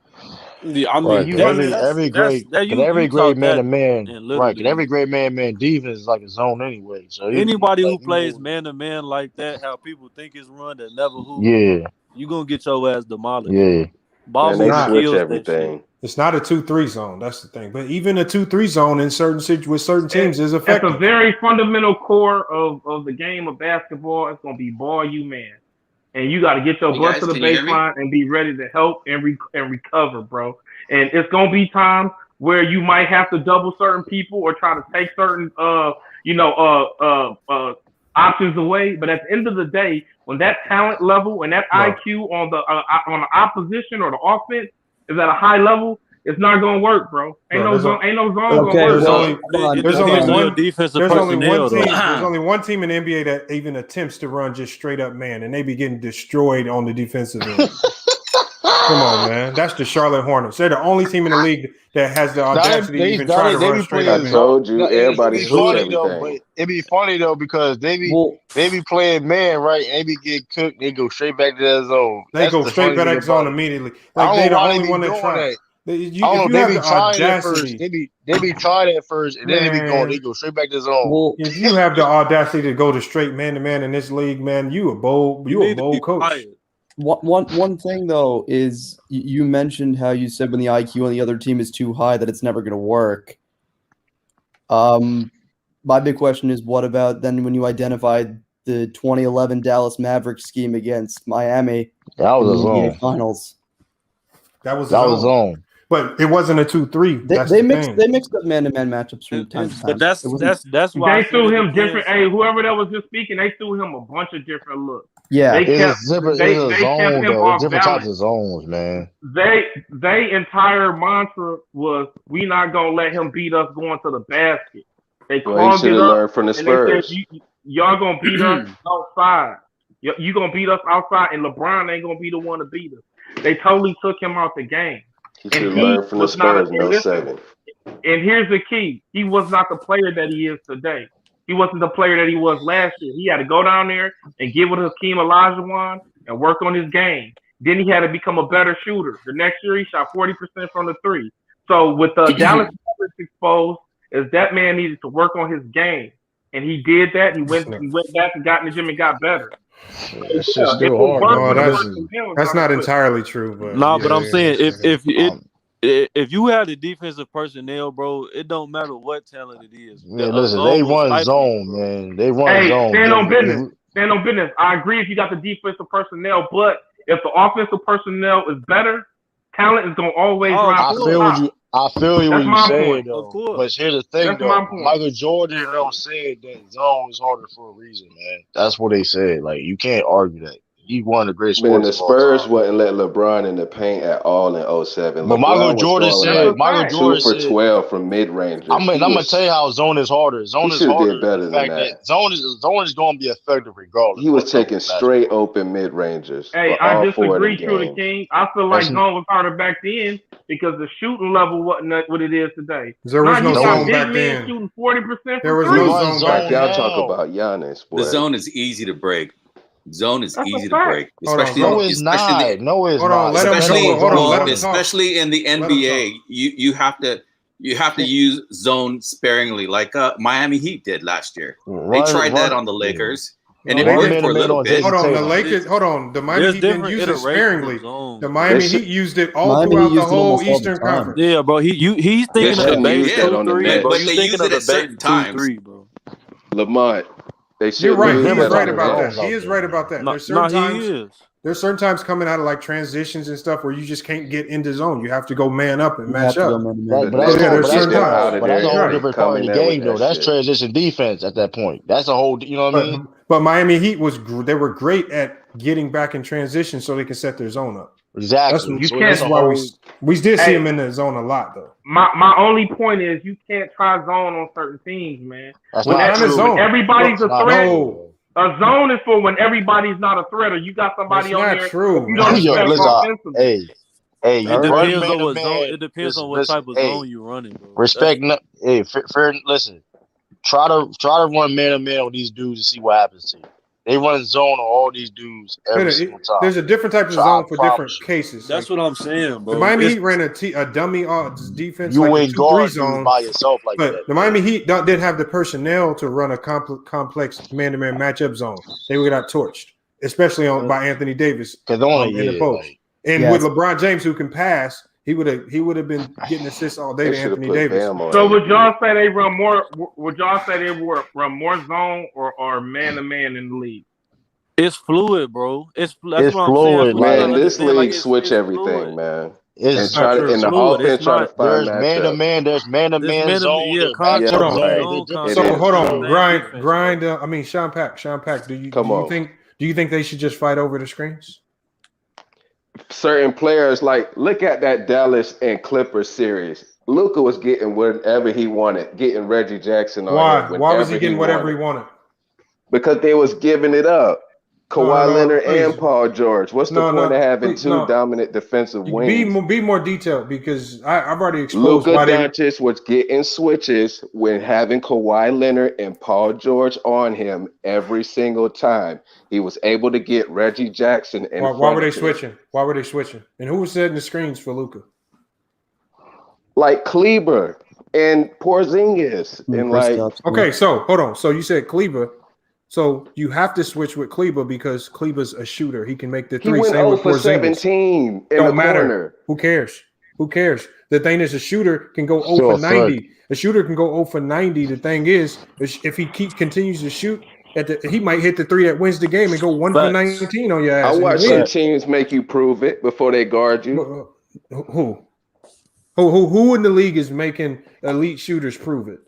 Yeah, I mean, every great man-to-man, right? And every great man-to-man defense is like a zone anyway. So anybody who plays man-to-man like that, how people think it's run, that never hoop, you gonna get your ass demolished. Yeah, ball they switch everything. It's not a 2-3 zone. That's the thing. But even a 2-3 zone in with certain teams is effective. It's a very fundamental core of the game of basketball. It's gonna be ball you man. And you got to get your butt to the baseline and be ready to help and recover, bro. And it's going to be times where you might have to double certain people or try to take certain, options away. But at the end of the day, when that talent level and that IQ on the opposition or the offense is at a high level, it's not gonna work, bro. Ain't no zone gonna work. There's only one team in the NBA that even attempts to run just straight up man, and they be getting destroyed on the defensive end. Come on, man. That's the Charlotte Hornets. They're the only team in the league that has the audacity to even try to run straight up man. I told you, everybody switch everything. It'd be funny though because they be playing man, right? And they be get cooked. They go straight back to that zone. They go straight back to that zone immediately. Like they the only one that try. They be trying at first. They be trying at first, and then they go straight back to the zone. Well, if you have the audacity to go to straight man to man in this league, man, you a bold coach. One thing though is you mentioned how you said when the IQ on the other team is too high that it's never going to work. My big question is, what about then when you identified the 2011 Dallas Mavericks scheme against Miami? That was a zone. Finals. That was zone. But it wasn't a 2-3. They mixed up man-to-man matchups from time to time. But that's why they threw him different. Hey, whoever that was just speaking, they threw him a bunch of different looks. Yeah, they kept different types of zones, man. They entire mantra was, we not gonna let him beat us going to the basket. They called it up from the and they Spurs. said, y'all gonna beat us outside. You gonna beat us outside, and LeBron ain't gonna be the one to beat us. They totally took him out the game. He should have learned from the Spurs in 07. And here's the key: he was not the player that he is today. He wasn't the player that he was last year. He had to go down there and get with Hakeem Olajuwon and work on his game. Then he had to become a better shooter. The next year, he shot 40% from the three. So with the Dallas Mavericks exposed, is that man needed to work on his game, and he did that. He went back and got in the gym and got better. It's just still hard. That's not entirely true, but but I'm saying if you have the defensive personnel, bro, it don't matter what talent it is. Yeah, listen, they run zone, man. They run zone. Stand on business. Stand on business. I agree if you got the defensive personnel, but if the offensive personnel is better, talent is gonna always rise. I feel what you saying, though. Of course. But here's the thing, though. Michael Jordan said that zone is harder for a reason, man. That's what they said. Like, you can't argue that. He won the great sports. Man, the Spurs wouldn't let LeBron in the paint at all in 07. But Michael Jordan said 2 for 12 from mid-range. I'm gonna tell you how zone is harder. Zone is harder. Better than that. Zone is gonna be effective regardless. He was taking straight open mid-rangers. Hey, I disagree, True the King. I feel like zone was harder back then because the shooting level wasn't what it is today. There was no zone back then. Shooting 40%. There was no zone back then. Y'all talk about Giannis. The zone is easy to break. Zone is easy to break, especially in the NBA. You have to use zone sparingly, like Miami Heat did last year. They tried that on the Lakers, and it worked for a little bit. The Miami Heat didn't use it sparingly. The Miami Heat used it all throughout the whole Eastern Conference. Yeah, bro. He's thinking of the base 2-3, but they use it at certain times. Lamont. You're right. He is right about that. He is right about that. There's certain times coming out of like transitions and stuff where you just can't get into zone. You have to go man up and match up. But that's a whole different part of the game, though. That's transition defense at that point. That's a whole, you know what I mean? But Miami Heat they were great at getting back in transition so they can set their zone up. Exactly. That's why we did see him in the zone a lot, though. My only point is you can't try zone on certain teams, man. When everybody's a threat. A zone is for when everybody's not a threat, or you got somebody on there. True. You don't it depends on what type of zone you're running, bro. Respect. Fair. Listen. Try to run man to man with these dudes and see what happens to you. They run zone on all these dudes every single time. There's a different type of zone for different cases. That's what I'm saying, bro. The Miami Heat ran a dummy defense. You like ain't guard zone by yourself like that. The Miami Heat didn't have the personnel to run a complex man-to-man matchup zone. They would got torched, especially by Anthony Davis in the post. With LeBron James, who can pass, he would have been getting assists all day to Anthony Davis. So would y'all say they run more? Would y'all say they run more zone or man to man in the league? It's fluid, bro. That's it's what fluid, I'm saying. Man. This league switch everything, man. It's try to in the offense try to find man to man. There's man to man zone. Hold on, grind. I mean, Sean Pack. Do you think they should just fight over the screens? Certain players, like look at that Dallas and Clippers series. Luka was getting whatever he wanted, getting Reggie Jackson on. Why was he getting whatever he wanted? Because they was giving it up. Kawhi Leonard and Paul George. What's the point of having two dominant defensive wings? Be more detailed because I've already exposed. Luka Doncic was getting switches when having Kawhi Leonard and Paul George on him every single time. He was able to get Reggie Jackson. Why were they switching? Why were they switching? And who was setting the screens for Luka? Like Kleber and Porzingis Okay, so hold on. So you said Kleber. So you have to switch with Kleber because Kleber's a shooter. He can make the three. He went 0 for 17 in the corner. Who cares? The thing is, a shooter can go 0 for 90. A shooter can go 0 for 90. The thing is, if he continues to shoot, he might hit the three that wins the game and go 1 for 19 on your ass. I watch some teams make you prove it before they guard you. Who? Who in the league is making elite shooters prove it?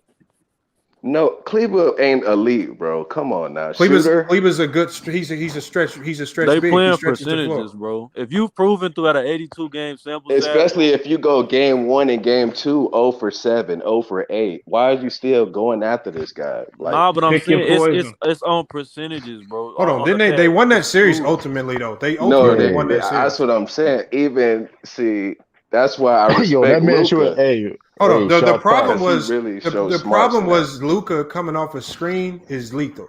No, Cleveland ain't elite, bro. Come on now. Cleveland's a good. He's a stretch. He's a stretch. They big. playing percentages, bro. If you've proven throughout an 82 game sample size, especially if you go game 1 and game 2, 0 for 7, 0 for 8. Why are you still going after this guy? Nah, but I'm saying it's on percentages, bro. Hold on, didn't they won that series ultimately though? They ultimately won that series. That's what I'm saying. Even that's why I respect that man Luka. Hold on. The problem was really the problem was Luka coming off a screen is lethal.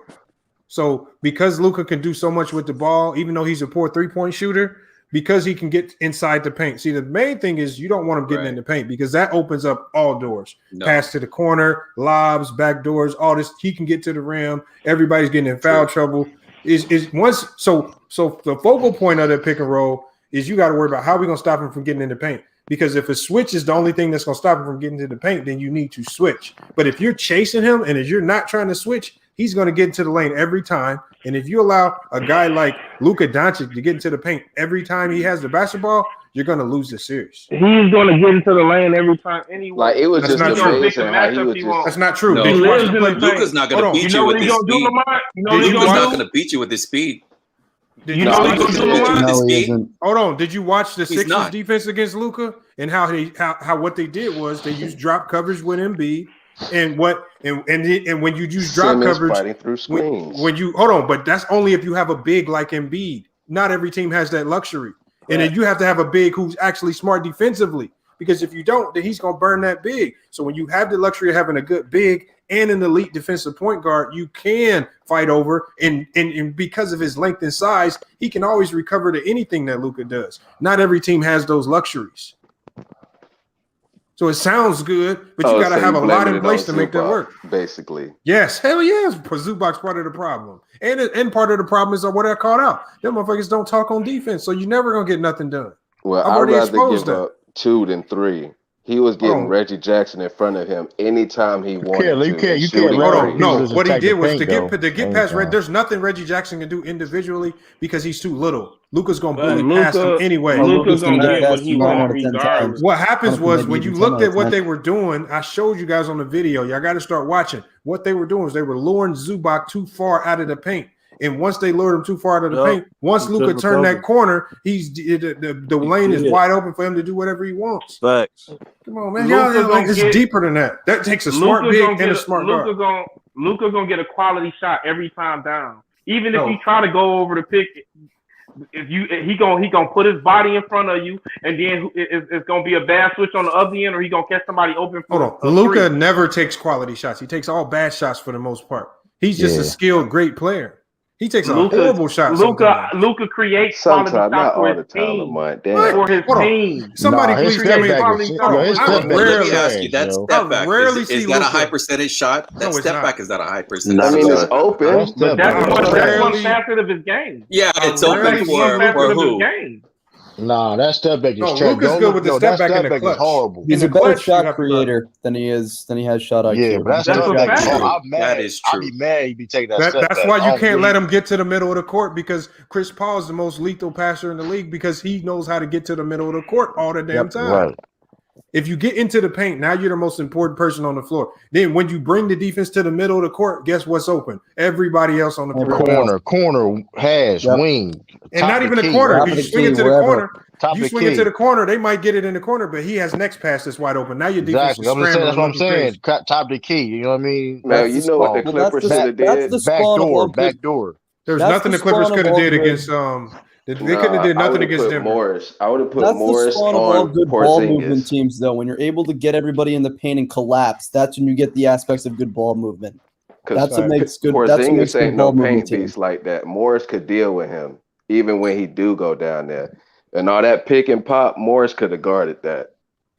So because Luka can do so much with the ball, even though he's a poor 3-point shooter, because he can get inside the paint. See, the main thing is you don't want him getting in the paint because that opens up all doors. No. Pass to the corner, lobs, back doors, all this. He can get to the rim. Everybody's getting in foul trouble. So the focal point of the pick and roll is you got to worry about how we're gonna stop him from getting in the paint. Because if a switch is the only thing that's going to stop him from getting to the paint, then you need to switch. But if you're chasing him and if you're not trying to switch, he's going to get into the lane every time. And if you allow a guy like Luka Doncic to get into the paint every time he has the basketball, you're going to lose the series. He's going to get into the lane every time anyway. Like it was that's just not true. That's not true. No. Luka's not going to beat you with his speed. Luka's not going to beat you with his speed. Hold on. Did you watch the Sixers defense against Luka and how what they did was they used drop coverage with Embiid and when you use drop coverage fighting through screens. When you hold on, but that's only if you have a big like Embiid. Not every team has that luxury, and then you have to have a big who's actually smart defensively. Because if you don't, then he's gonna burn that big. So when you have the luxury of having a good big and an elite defensive point guard, you can fight over and because of his length and size, he can always recover to anything that Luka does. Not every team has those luxuries. So it sounds good, but you got to have a lot in place to make that work. Basically, yes, hell yes. Zubac's part of the problem, and part of the problem is what I called out. Them motherfuckers don't talk on defense, so you're never gonna get nothing done. Well, I'd rather give up 2 than 3. He was getting Reggie Jackson in front of him anytime he wanted to. You can't hold on. No, what he did was to get past Red. There's nothing Reggie Jackson can do individually because he's too little. Luka's gonna bully past him anyway. Luka's gonna get what he wants regardless. What happens was when you looked at what they were doing, I showed you guys on the video. Y'all got to start watching. What they were doing was they were luring Zubac too far out of the paint. And once they lured him too far out of the paint, once Luka turned that corner, the lane is wide open for him to do whatever he wants. Facts. Come on, man. It's deeper than that. That takes a smart big and a smart guard. Luka's gonna get a quality shot every time down. Even if you try to go over the pick, he gonna put his body in front of you, and then it's gonna be a bad switch on the other end, or he gonna catch somebody open. Hold on, Luka never takes quality shots. He takes all bad shots for the most part. He's just a skilled, great player. He takes a horrible shot. Luka creates quality shots for his team. For his team. Somebody please tell me. Let me ask you, that step back is that a high percentage shot? That step back is that a high percentage? I mean, it's open. But that's one facet of his game. Yeah, it's open for who? Nah, that step back is trash. Luka's good with the step back in the clutch. Is horrible. He's a better shot creator than he has shot IQ. Yeah, but that is true. I'd be mad he'd be taking that step That's back. why you can't let him get to the middle of the court because Chris Paul is the most lethal passer in the league because he knows how to get to the middle of the court all the damn time. Right. If you get into the paint, now you're the most important person on the floor. Then when you bring the defense to the middle of the court, guess what's open? Everybody else on the perimeter. Corner, hash, wing. And not even the corner. If you swing it to the corner, it to the corner, they might get it in the corner, but he has next pass that's wide open. Now your defense is scrambling. That's what I'm saying. Top of the key. You know what I mean? Man, you know what the Clippers should have did? Back door. There's nothing the Clippers could have did against They couldn't have did nothing against Denver. Morris. I would have put Morris the spawn on of all good ball movement Porzingis. teams, though. When you're able to get everybody in the paint and collapse, that's when you get the aspects of good ball movement. That's what makes good. Porzingis ain't no paint piece like that. Morris could deal with him even when he do go down there, and all that pick and pop. Morris could have guarded that.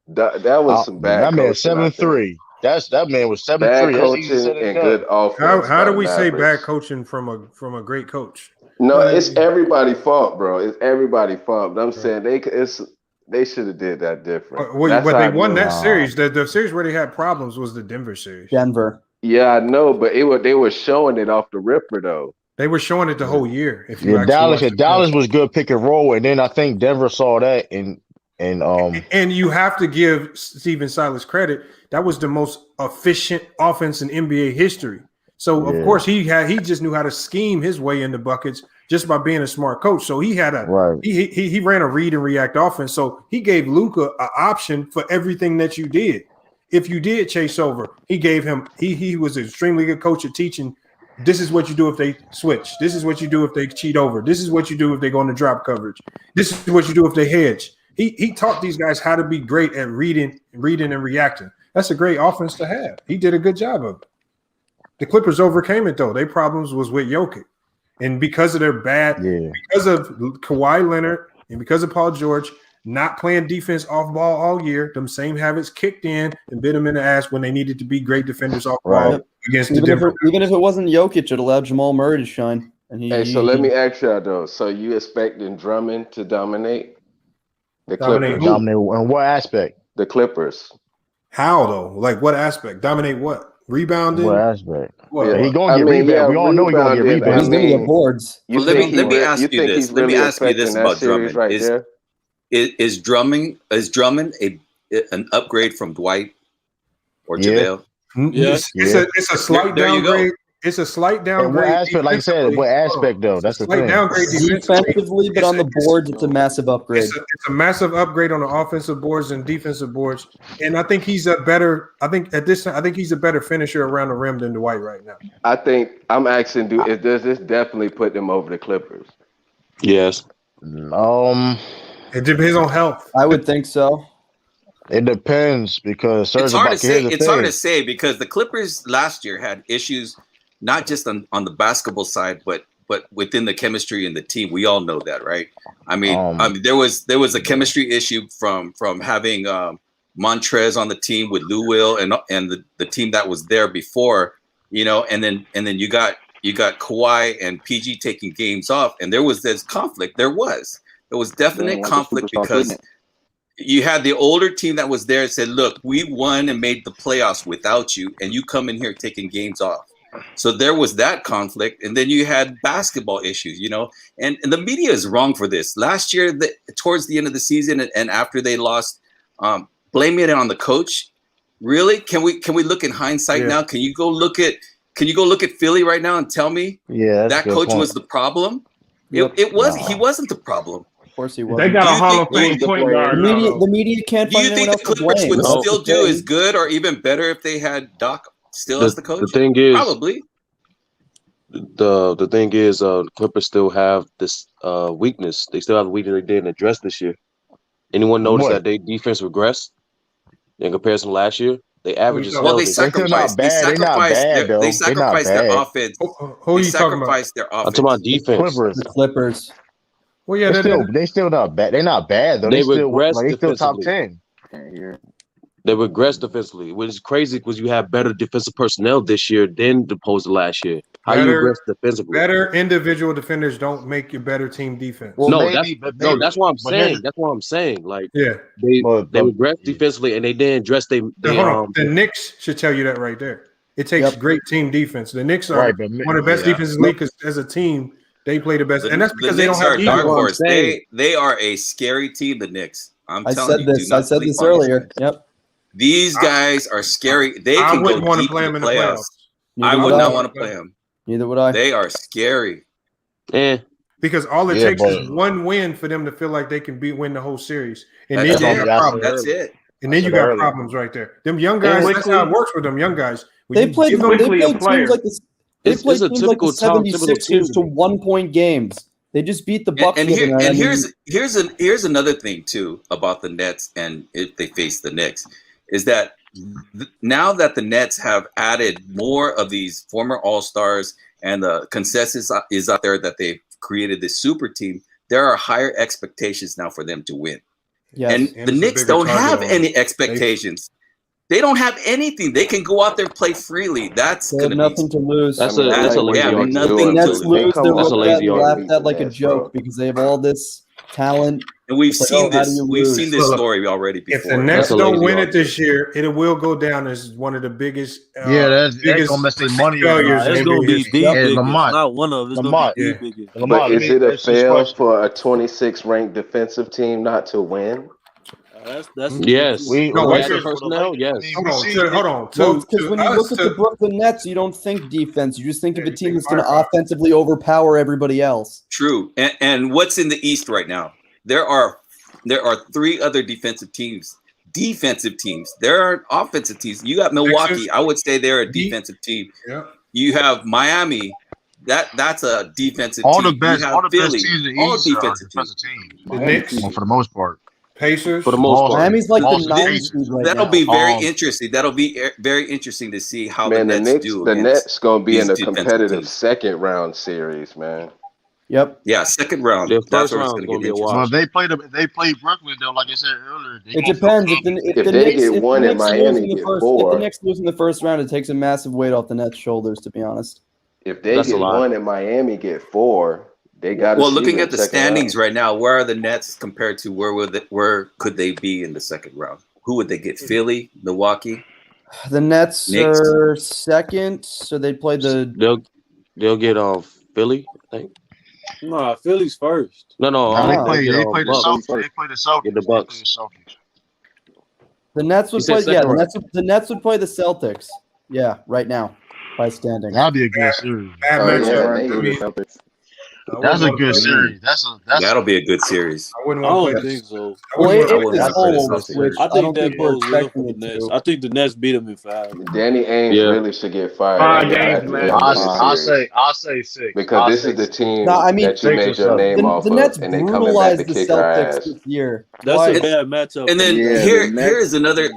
That was some bad. That man 7'3". That man was 7'3". Bad coaching and good offense. How do we say bad coaching from a great coach? No, it's everybody's fault, bro. It's everybody's fault. But I'm saying they should have did that different. But they won that series. The series where they had problems was the Denver series. Denver. Yeah, I know, but they were showing it off the ripper though. They were showing it the whole year. Dallas was good pick and roll, and then I think Denver saw that and And you have to give Steven Silas credit. That was the most efficient offense in NBA history. So of course he just knew how to scheme his way into buckets just by being a smart coach. So he had he ran a read and react offense. So he gave Luka an option for everything that you did. If you did chase over, he gave him he was an extremely good coach at teaching. This is what you do if they switch. This is what you do if they cheat over. This is what you do if they go into drop coverage. This is what you do if they hedge. He taught these guys how to be great at reading and reacting. That's a great offense to have. He did a good job of it. The Clippers overcame it though. Their problems was with Jokic, and because of their because of Kawhi Leonard and because of Paul George not playing defense off ball all year, them same habits kicked in and bit them in the ass when they needed to be great defenders off ball against the Denver. Even if it wasn't Jokic, it allowed Jamal Murray to shine. And so let me ask y'all though. So you expecting Drummond to dominate the Clippers? Dominate in what aspect? The Clippers. How though? Like what aspect? Dominate what? Rebounding? What aspect? What? He gonna get rebound. We all know he gonna get rebound. He's gonna get boards. Well, let me ask you this. Let me ask you this about Drummond. Is Drummond an upgrade from Dwight or JaVale? Yes. It's a slight downgrade. It's a slight downgrade. What aspect, like I said, what aspect though? That's the thing. Downgrade defensively, but on the boards, it's a massive upgrade. It's a massive upgrade on the offensive boards and defensive boards. And I think he's a better. I think he's a better finisher around the rim than Dwight right now. I think I'm asking, does this definitely put them over the Clippers? Yes. It depends on health. I would think so. It depends because it's hard to say. It's hard to say because the Clippers last year had issues. Not just on the basketball side, but within the chemistry and the team. We all know that, right? I mean, there was a chemistry issue from having Montrez on the team with Lou Will and the team that was there before, and then you got Kawhi and PG taking games off, and there was this conflict. There was definite conflict because you had the older team that was there and said, "Look, we won and made the playoffs without you, and you come in here taking games off." So there was that conflict, and then you had basketball issues, and the media is wrong for this. Last year, towards the end of the season, and after they lost, blaming it on the coach. Really? Can we look in hindsight now? Can you go look at Philly right now and tell me that coach was the problem? Yep. He wasn't the problem. Of course he was. They got a Hall of Fame point guard. The media can't find anyone else to blame. Do you think the Clippers would still do as good or even better if they had Doc still as the coach? The thing is, probably. The thing is, Clippers still have this weakness. They still have a weakness they didn't address this year. Anyone notice that their defense regressed in comparison to last year? They average well, they sacrificed their offense. Who are you talking about? Their offense. I'm talking about defense. The Clippers. Well, yeah, they still not bad. They're not bad though. They still top 10. They regressed defensively, which is crazy because you have better defensive personnel this year than opposed to last year. How you regress defensively? Better individual defenders don't make you better team defense. Well, that's what I'm saying. That's what I'm saying. Like, they regressed defensively and they didn't address the Knicks should tell you that right there. It takes great team defense. The Knicks are one of the best defenses in the league because as a team they play the best, and that's because they don't have dark horse. They are a scary team. The Knicks. I said this earlier. Yep. These guys are scary. They can go deep in the playoffs. I would not want to play them. Neither would I. They are scary. Because all it takes is one win for them to feel like they can win the whole series, and then you got problems. That's it. And then you got problems right there. Them young guys. That's how it works with them young guys. They played teams like the 76ers to 1-point games. They just beat the Bucks. And here's another thing too about the Nets, and if they face the Knicks, is that now that the Nets have added more of these former All-Stars and the consensus is out there that they've created this super team, there are higher expectations now for them to win. Yes. And the Knicks don't have any expectations. They don't have anything. They can go out there and play freely. That's they have nothing to lose. That's a lazy argument. The Nets lose. They're laughed at like a joke because they have all this talent. And we've seen this. We've seen this story already before. If the Nets don't win it this year, it will go down as one of the biggest. That's gonna mess their money. It's gonna be the biggest. Not one of them. It's gonna be the biggest. But is it a fail for a 26th ranked defensive team not to win? That's Yes. No, Roster here's- personnel, yes. Hold on. Well, because when you look at the Brooklyn Nets, you don't think defense. You just think of a team that's going to offensively overpower everybody else. True. And what's in the East right now? There are 3 other defensive teams. There are offensive teams. You got Milwaukee. Texas. I would say they're a defensive team. Yeah. You have Miami. That's a defensive All team. the best, You have all the Philly, best teams in the all East are defensive defensive teams. teams. The Knicks, for the most part. Pacers, For the most part. Miami's like the Boston 9th Pacers. seed right That'll now. be very interesting. That'll be very interesting to see how Man, the the Nets Knicks, do. the against Nets gonna be in these a defensive competitive teams. second round series, man. Yep. Yeah, second round. Their That's first where it's round is going gonna to be a get Well, interesting. if they play Brooklyn though, like I said earlier, It depends. If the they Knicks, get if one the and Knicks lose Miami in the get first, if four. the Knicks lose in the first round, it takes a massive weight off the Nets' shoulders. To be honest. If they That's a get lot. one and Miami get 4, they got to Well, see looking the at the second standings round. right now, where are the Nets compared to where could they be in the second round? Who would they get? Philly, Milwaukee, The Nets Knicks? are second, so they play the. They'll get Philly, I think. Nah, Philly's first. No, Nah, they Wow. play get the Bucks. Celtics. They play the Celtics. Get the They play Bucks. the Celtics. The Nets would You said play. Yeah, second round. the Nets would play the Celtics. Yeah, right now by standing. That'd be a good series. bad Oh yeah, matchup. they I need the mean, Celtics. That's a good series. That's That'll be a good series. I wouldn't I want to don't play think so. I Well, wouldn't if want to it wouldn't play the holds, Celtics. which I I think don't that think we're bodes well for expecting the it Nets. to. I think the Nets beat them in 5. Danny Ainge Yeah. really should get fired 5 at games, the man. end of this series. I'll say 6 Because this is the team No, I mean, that you made your name off the of, Nets and they coming back to brutalized the kick our Celtics ass. this year. That's Twice. a bad matchup. And then here's another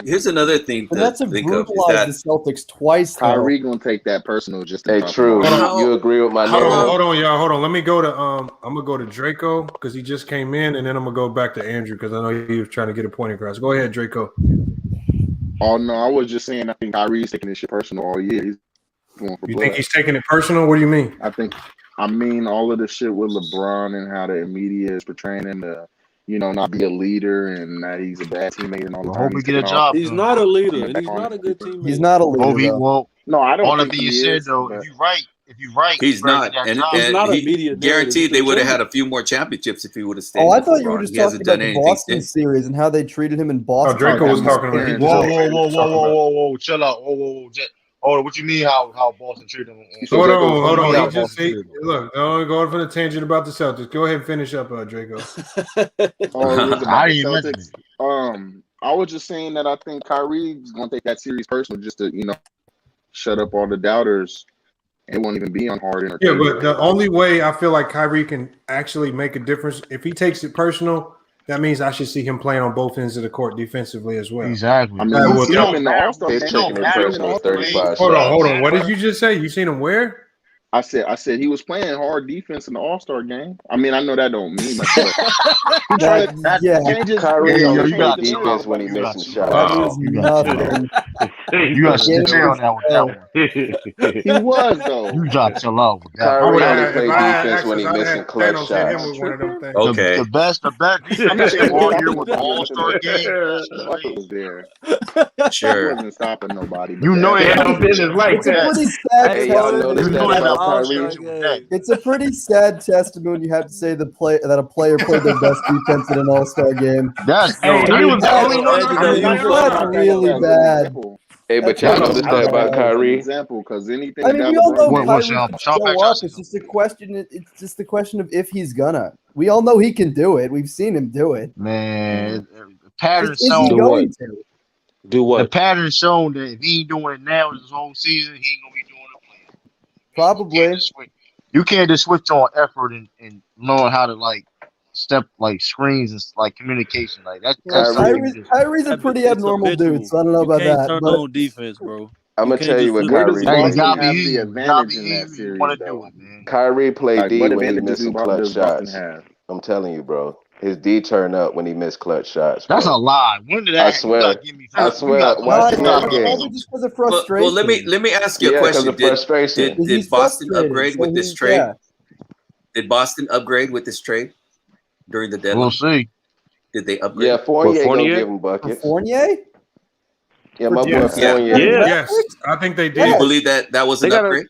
thing The to Nets have think of is brutalized that the Celtics twice. Though. Kyrie gonna take that personal. Just to Hey, talk true. about it. You agree with my Hold narrative? on, y'all. Hold on. Let me go to I'm gonna go to Draco because he just came in, and then I'm gonna go back to Andrew because I know he was trying to get a point across. Go ahead, Draco. Oh no, I was just saying. I think Kyrie's taking this shit personal all year. He's going for You blood. think he's taking it personal? What do you mean? I mean all of the shit with LeBron and how the media is portraying him to, not be a leader and that he's a bad teammate and all the I time. hope he get a job. He's not a leader, and he's not a good teammate. He's not a leader. Though. No, I don't. All think that he being said, is, though, but- if you're right, he's not, that and job. He's not a he media narrative. guaranteed they He's a would have killer. had a few more championships if he would have stayed. Oh, I with thought you were LeBron. just He hasn't talking about done the anything Boston since. series and how they treated him in Boston. Oh, Draco was talking about. Whoa! Chill out. Whoa! Hold on. What you mean? How Boston treated him? Hold on. How He just Boston treated him. look. Don't go off on a tangent about the Celtics. Go ahead and finish up, Draco. I was just saying that I think Kyrie's gonna take that series personal, just to shut up all the doubters. It won't even be on Harden. Yeah, but the only way I feel like Kyrie can actually make a difference if he takes it personal. That means I should see him playing on both ends of the court defensively as well. Exactly. I mean, He's in the All-Star He's taking it personal 35 Hold shots. on. What did you just say? You seen him where? I said he was playing hard defense in the All-Star game. I mean, I know that don't mean much. Kyrie only you plays got defense when he missing shots. That is nothing. You got to chill on that one. He was though. You got to chill out with that. Kyrie only plays defense when he missing clutch Thanos shots. hit him with one of them things. Okay. The best defense all year with the All-Star game. was there. Sure. He wasn't stopping nobody. You know it. It's a pretty sad Hey, y'all testament. notice that about Kyrie? It's a pretty sad testimony. You have to say that a player played their best defense in an All-Star game. That's That's really bad. Hey, but y'all notice that about Kyrie? Example, because anything. I mean, we all know Kyrie Sean can show up. It's just a question. It's just the question of if he's gonna. We all know he can do it. We've seen him do it. Man, the pattern Is he shown. going to? Do what? The pattern shown that if he ain't doing it now this whole season, he ain't gonna be doing it playing. Probably. You can't just switch on effort and learn how to step screens and communication that's Kyrie's a pretty abnormal dude, so I don't know about that. Turn But on defense, bro. I'm gonna tell you what Kyrie played. Kyrie played D when he missing clutch shots. I'm telling you, bro. His D turn up when he missed clutch shots. Bro. That's a lie. When did that? I swear. Watch the next game. Just because of frustration. Well, let me ask you a question. Did Boston upgrade with this trade? Yeah. Did Boston upgrade with this trade during the deadline? We'll see. Did they upgrade? Yeah, Fournier gonna give him buckets. Fournier? Yeah, my boy Fournier. Yes, I think they did. Do you believe that was an upgrade?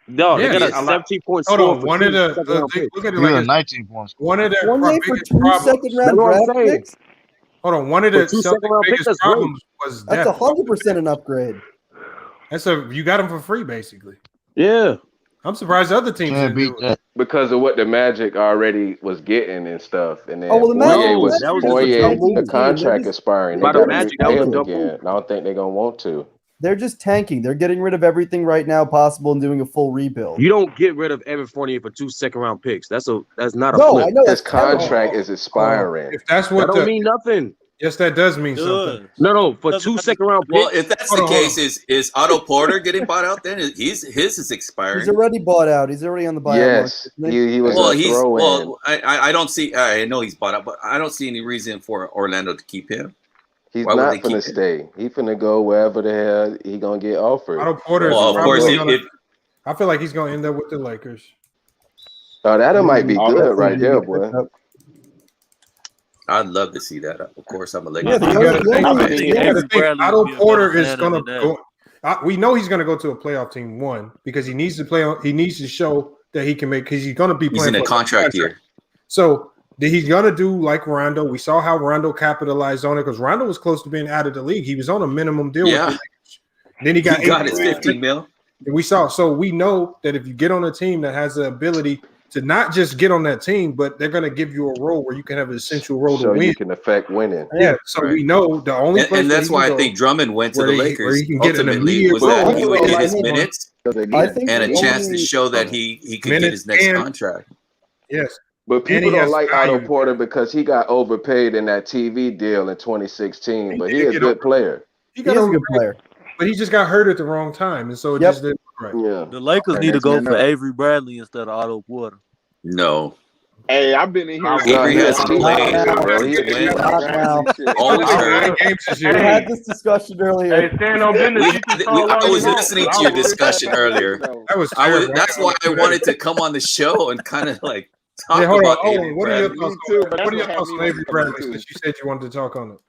No, they got a 17-point score. Hold on, one of the look at it like 19 points. One of their Fournier for biggest 2 problems. second-round draft picks. Hold on, one of the Celtics' biggest problems was that's depth. 100% an upgrade. You got him for free, basically. Yeah. I'm surprised the other teams didn't do it. Because of what the Magic already was getting and stuff. And then the contract expiring. They got to pay him again. And I don't think they're going to want to. They're just tanking. They're getting rid of everything right now possible and doing a full rebuild. You don't get rid of Evan Fournier for 2 second-round picks. That's not a flip. I know his contract is expiring. If that's what that don't mean nothing. Yes, that does mean something. No, for 2 second-round picks. Well, if that's the case, is Otto Porter getting bought out? Then his is expiring. He's already bought out. He's already on the buyout market. He was I don't see. I know he's bought out, but I don't see any reason for Orlando to keep him. He's not going to stay. He's going to go wherever the hell he going to get offered. Otto Porter. Well, of course, I feel like he's going to end up with the Lakers. Oh, that might be good right there, boy. I'd love to see that. Of course, I'm a Lakers. Otto Porter is going to go. We know he's going to go to a playoff team. One, because he needs to play. He needs to show that he can make. Because he's going to be playing. He's in a contract year. So he's going to do like Rondo. We saw how Rondo capitalized on it because Rondo was close to being out of the league. He was on a minimum deal. Yeah. With the Lakers. Then he got his 15 mil. And we saw. So we know that if you get on a team that has the ability to not just get on that team, but they're going to give you a role where you can have an essential role to win. You can affect winning. Yeah, so we know the only place and that's why I think Drummond went to the Lakers. Where he can get ultimately was that he would get his minutes and a chance to show that he could get his next contract. Yes. But people don't like Otto Porter because he got overpaid in that TV deal in 2016. But he's a good player. He is a good player. But he just got hurt at the wrong time, and so it just didn't look right. Yeah. The Lakers need to go for Avery Bradley instead of Otto Porter. No. Hey, I've been in here. Avery hasn't played. We had this discussion earlier. I was listening to your discussion earlier. That's why I wanted to come on the show and kind of like talk about Avery Bradley. What are your thoughts on Avery Bradley? Since you said you wanted to talk on it.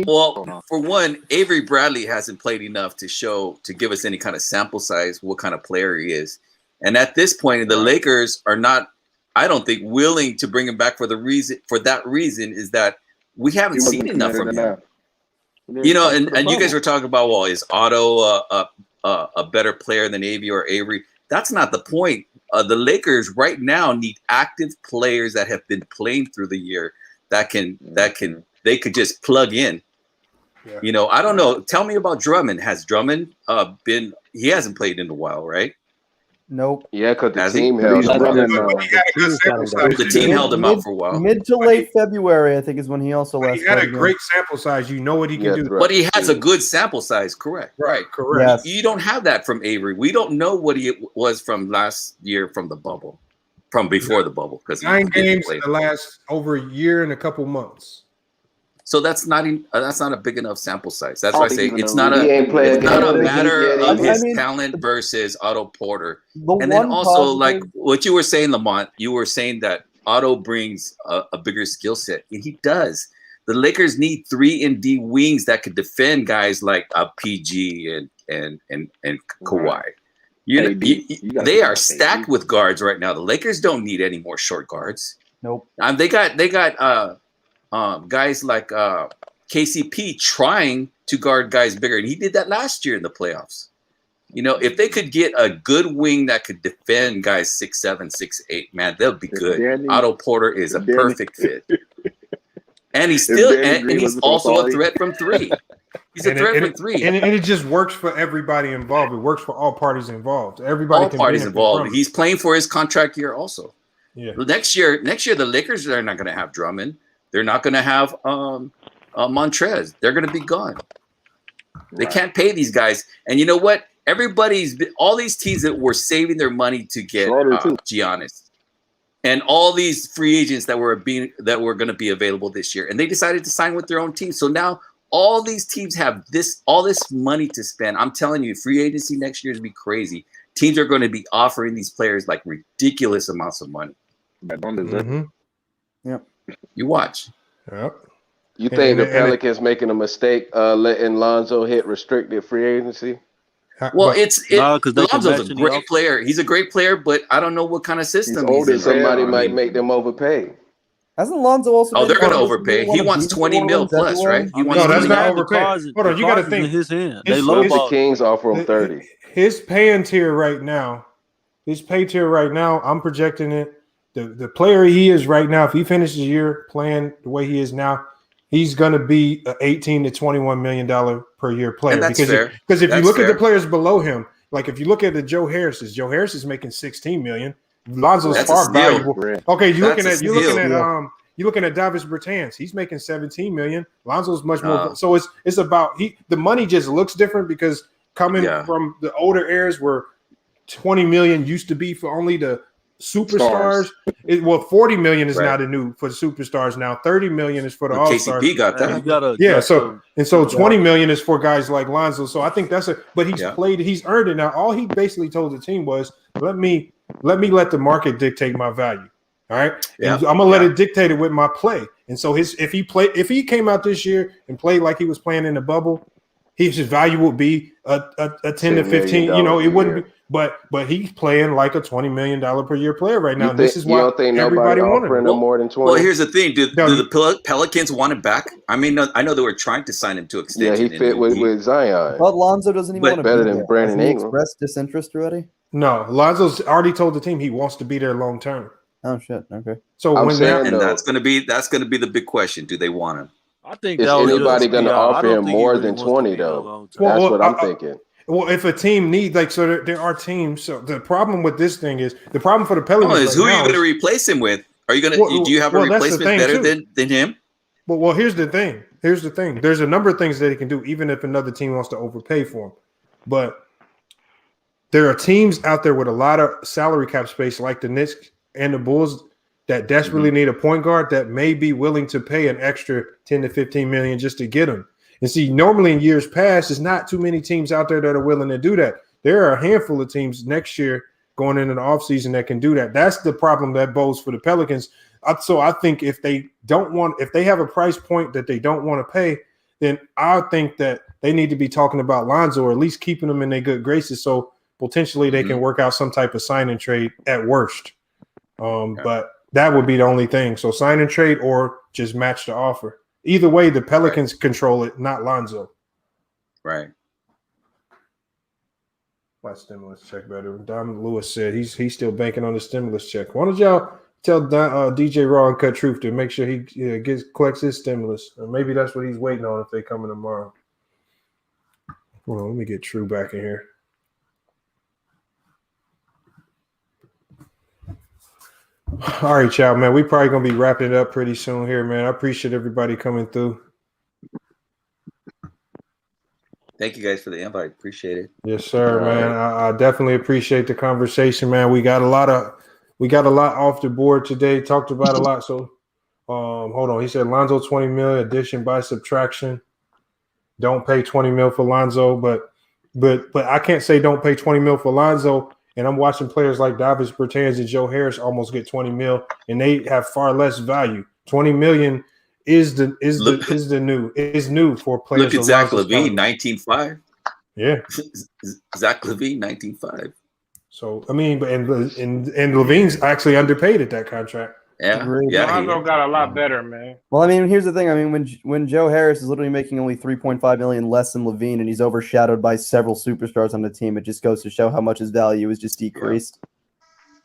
Well, for one, Avery Bradley hasn't played enough to give us any kind of sample size what kind of player he is. And at this point, the Lakers are not, I don't think, willing to bring him back for that reason is that we haven't seen enough from him. You know, and you guys were talking about, well, is Otto a better player than Avery? That's not the point. The Lakers right now need active players that have been playing through the year they could just plug in. Yeah. You know, I don't know. Tell me about Drummond. Has Drummond he hasn't played in a while, right? Nope. Yeah, because the team held him out. The team held him out for a while. Mid to late February, I think, is when he also last. He had a great sample size. You know what he can do. But he has a good sample size, correct? Right, correct. Yes. You don't have that from Avery. We don't know what he was from last year from the bubble, from before the bubble. Because 9 games in the last over a year and a couple months. So that's not a big enough sample size. That's why I say it's not a matter of his talent versus Otto Porter. And then also, like what you were saying, Lamont, you were saying that Otto brings a bigger skill set, and he does. The Lakers need 3-and-D wings that could defend guys like PG and Kawhi. They are stacked with guards right now. The Lakers don't need any more short guards. Nope. They got guys like KCP trying to guard guys bigger, and he did that last year in the playoffs. You know, if they could get a good wing that could defend guys 6'7", 6'8", man, they'll be good. Otto Porter is a perfect fit, and he's he's also a threat from three. He's a threat from three, and it just works for everybody involved. It works for all parties involved. Everybody, all parties involved. He's playing for his contract year also. Yeah. Next year, the Lakers are not going to have Drummond. They're not going to have Montrez. They're going to be gone. They can't pay these guys. And you know what? All these teams that were saving their money to get Giannis, and all these free agents that were going to be available this year, and they decided to sign with their own team. So now all these teams have all this money to spend. I'm telling you, free agency next year is going to be crazy. Teams are going to be offering these players like ridiculous amounts of money. Yep. You watch. Yep. You think the Pelicans making a mistake letting Lonzo hit restricted free agency? Well, Lonzo's a great player. He's a great player, but I don't know what kind of system he's in. Somebody might make them overpay. Hasn't Lonzo also? Oh, they're been going to overpay. He wants 20 mil plus, right? He wants No, that's 20 not mil. overpay. Hold on, you got to think. in his hand. His- They What if the lowball. Kings offer him 30? His paying tier right now, I'm projecting it. The player he is right now, if he finishes the year playing the way he is now, he's going to be an 18 to 21 million dollar per year player. And that's because fair. Because if you That's look at the fair. players below him, like if you look at the Joe Harris is making 16 million. Lonzo's That's a far steal. valuable. Okay, you're looking That's at a you're looking at Davis Bertans. He's making 17 million. Lonzo's much more. Oh. So it's about the money just looks different because coming from the older eras where 20 million used to be for only the superstars. 40 million is now the new for the superstars now. 30 million is for the all stars. KCP got that. So 20 million is for guys like Lonzo. So I think but he's earned it now. All he basically told the team was let me let the market dictate my value. All right. Yeah. And I'm gonna let it dictate it with my play. And so if he came out this year and played like he was playing in the bubble, his value would be a 10 to 15. You know, it wouldn't be. But he's playing like a $20 million per year player right now. This is why you don't think everybody nobody wanted offering him. him more than 20? Well, here's the thing. Do the Pelicans want him back? I mean, I know they were trying to sign him to extension. Yeah, he fit with Zion. But Lonzo doesn't even want to better be than there. Brandon Has he Ingram. expressed disinterest already? No, Lonzo's already told the team he wants to be there long term. Oh shit. Okay. So that's gonna be the big question. Do they want him? I think is anybody going to offer him more than 20 though? That's what I'm thinking. Well, if a team needs there are teams. So the problem with this thing is the problem for the Pelicans is who are you going to replace him with? Are you going to? Do you have a replacement better than him? Well, here's the thing. There's a number of things that he can do, even if another team wants to overpay for him. But there are teams out there with a lot of salary cap space, like the Knicks and the Bulls, that desperately need a point guard that may be willing to pay an extra 10 to 15 million just to get him. And see, normally in years past, there's not too many teams out there that are willing to do that. There are a handful of teams next year going into the offseason that can do that. That's the problem that bodes for the Pelicans. So I think if they have a price point that they don't want to pay, then I think that they need to be talking about Lonzo or at least keeping them in their good graces. So potentially they can work out some type of sign and trade at worst. But that would be the only thing. So sign and trade or just match the offer. Either way, the Pelicans control it, not Lonzo. Right. My stimulus check better. Don Lewis said he's still banking on the stimulus check. Why don't y'all tell DJ Raw and Cut Truth to make sure he collects his stimulus? Or maybe that's what he's waiting on if they coming tomorrow. Hold on, let me get True back in here. All right, y'all, man. We probably gonna be wrapping it up pretty soon here, man. I appreciate everybody coming through. Thank you guys for the invite. Appreciate it. Yes, sir, man. I definitely appreciate the conversation, man. We got a lot off the board today. Talked about a lot. So, hold on. He said Lonzo 20 mil addition by subtraction. Don't pay 20 mil for Lonzo, but I can't say don't pay 20 mil for Lonzo. And I'm watching players like Davis Bertans and Joe Harris almost get 20 mil, and they have far less value. 20 million is new for players. Look at Zach LaVine, 19.5. Yeah, Zach LaVine, 19.5. So I mean, and LaVine's actually underpaid at that contract. Yeah, Lonzo got a lot better, man. Well, I mean, here's the thing. I mean, when Joe Harris is literally making only 3.5 million less than LaVine, and he's overshadowed by several superstars on the team, it just goes to show how much his value is just decreased.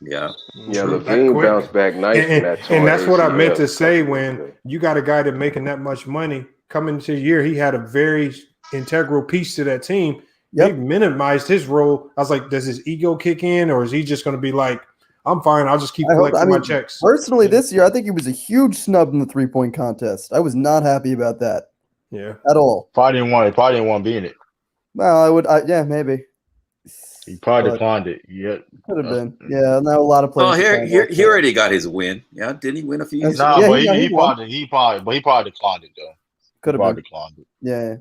Yeah. LaVine bounced back nice from that. And that's what I meant to say. When you got a guy that making that much money coming into the year, he had a very integral piece to that team. They minimized his role. I was like, does his ego kick in, or is he just going to be like, I'm fine, I'll just keep collecting my checks? Personally, this year, I think he was a huge snub in the 3-point contest. I was not happy about that. Yeah. At all. Probably didn't want to be in it. Well, I would. Yeah, maybe. He probably declined it. Yeah. Could have been. Yeah, now a lot of players. Oh, he already got his win. Yeah, didn't he win a few years ago? No, but he probably declined it though. Could have declined it. Yeah.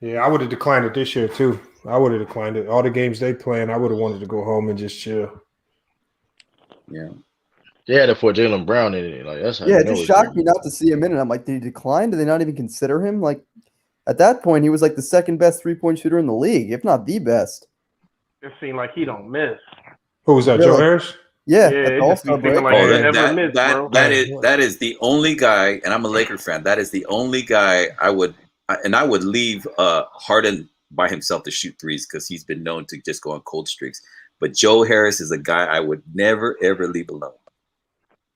Yeah, I would have declined it this year too. I would have declined it. All the games they playing, I would have wanted to go home and just chill. Yeah. They had it for Jaylen Brown in it. Like that's how it just shocked me not to see him in it. I'm like, did he decline? Did they not even consider him? Like, at that point, he was like the second best 3-point shooter in the league, if not the best. It seemed like he don't miss. Who was that? Really? Joe Harris? Yeah, Yeah, at the it just be All-Star thinking break. like they never miss, bro. That is the only guy, and I'm a Laker fan. That is the only guy I would leave Harden by himself to shoot threes because he's been known to just go on cold streaks. But Joe Harris is a guy I would never ever leave alone.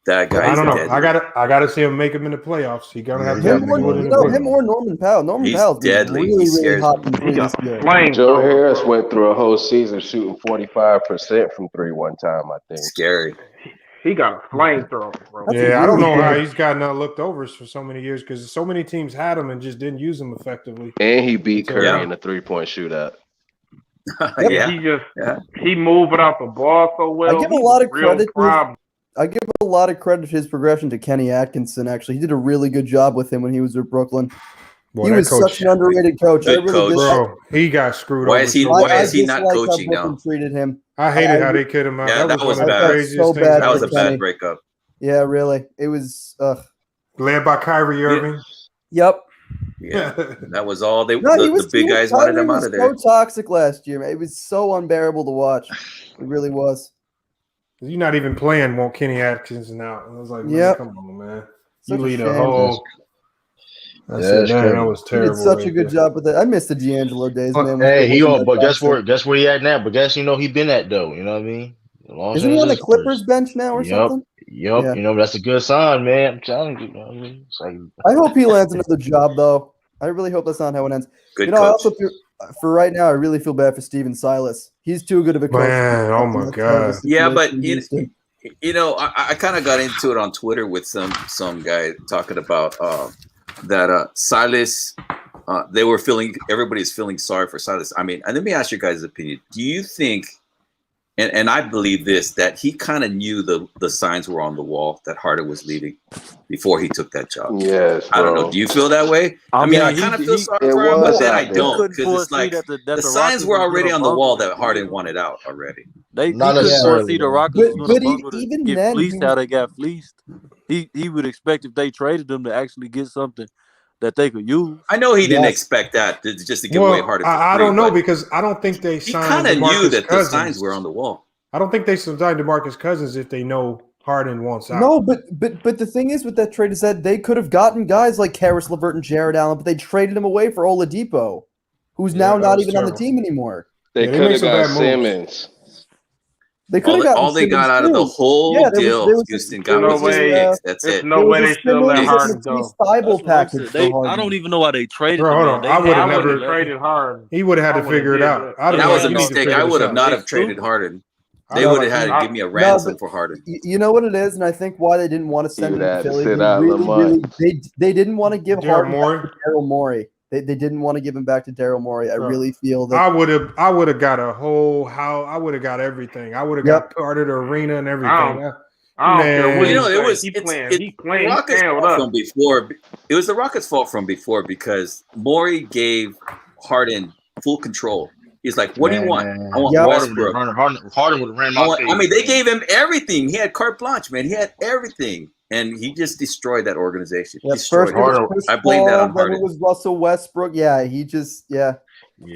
That guy. I don't know. Deadly. I gotta see him make him in the playoffs. He gonna have to Him or Norman Powell. Norman He's Powell's been deadly. really, He really scares hot me. from three this year. Joe Harris went through a whole season shooting 45% from three one time, I think. Scary. He got a flamethrower, bro. Yeah, I don't know how he's gotten looked over for so many years because so many teams had him and just didn't use him effectively. And he beat Curry in a 3-point shootout. He moved without the ball so well. I give a lot of credit to his progression to Kenny Atkinson. Actually, he did a really good job with him when he was with Brooklyn. Boy, he was such an underrated coach. Bro, he got screwed Why over. is he? so Why bad. is he not coaching now? Treated him. I hated how they cut him out. Yeah, that was one of the bad. craziest things. That was a bad breakup. Yeah, really. It was. Led by Kyrie Irving. Yep. Yeah, that was all they. No, the big guys wanted him out of there. So toxic last year, man. It was so unbearable to watch. It really was. You're not even playing. Want Kenny Atkinson out? And I was like, man, Yep. come on, man. Such You a lead a shame. whole. I Yeah, said, that's man, true. that was He terrible. did such right a good there. job with that. I miss the D'Angelo days, man. Hey, guess where he at now? But guess he been at though. You know what I mean? Isn't he on the Clippers bench now or something? Yep. Yeah. You know that's a good sign, man. I'm telling you. You know what I mean? It's like, I hope he lands another job, though. I really hope that's not how it ends. Good I coach. also feel, for right now, I really feel bad for Steven Silas. He's too good of a coach. Man, oh my God. Yeah, but you know, I kind of got into it on Twitter with some guy talking about that Silas. Everybody's feeling sorry for Silas. I mean, and let me ask your guys' opinion. Do you think? And I believe this, that he kind of knew the signs were on the wall that Harden was leaving before he took that job. Yes, I don't know. Do you feel that way? I mean, I kind of feel sorry for him, but then I don't, because it's like the signs were already on the wall that Harden wanted out already. They Not couldn't necessarily, foresee the though. Rockets was But going to even get then, fleeced he how was- they got fleeced. He would expect if they traded them to actually get something that they could use. I know he didn't Yes. expect that just to give away Well, Harden. For I free, don't know but because I don't think they he signed kind of knew DeMarcus that the Cousins. signs were on the wall. I don't think they signed DeMarcus Cousins if they know Harden wants out. No, but the thing is with that trade is that they could have gotten guys like Karis LeVert and Jared Allen, but they traded him away for Oladipo, who's now that not was even on the terrible. team anymore. They Yeah, they could made have some got bad moves. Simmons. They could have gotten All they got Simmons out of the too. whole Yeah, there deal, was Houston there got No was was his way. picks. That's There's it. no there way was they a should have let Simmons Harden and a go. Matisse Thybulle That's what I'm package saying. for I Harden. don't even know why they traded Bro, him. hold Man. on. They I had would've I him would never- have left. traded Harden. He would have had I to would've figure it did out. that. I'd have That been was a like, you need to mistake. figure I this would have out. not It's have traded true. Harden. I'd They have would like, have had you- to give me a No, ransom but for Harden. you know what it is, and I think why they didn't want to send would him to have to Philly. sit They out really, Lamont. they didn't want to give Daryl Harden Morey? back to Daryl Morey. They didn't want to give him back to Daryl Morey. I Bro, really feel that. I would have got a whole house. I would have got everything. I would have Yep. got part of the arena and I everything. don't care what Man. he You know, it say. was He it's playing. it, He the playing. He Rockets' playing with fault us. from before. It was the Rockets' fault from before because Morey gave Harden full control. He's like, "What do you want? I want Yep. Westbrook. Harden would have ran my I mean, they gave him everything. He had carte blanche, man. He had everything, and he just destroyed that organization. Yeah, Destroyed first it was it. Chris I blame that Paul, on then Harden. it was Russell Westbrook. Yeah, he just Yeah,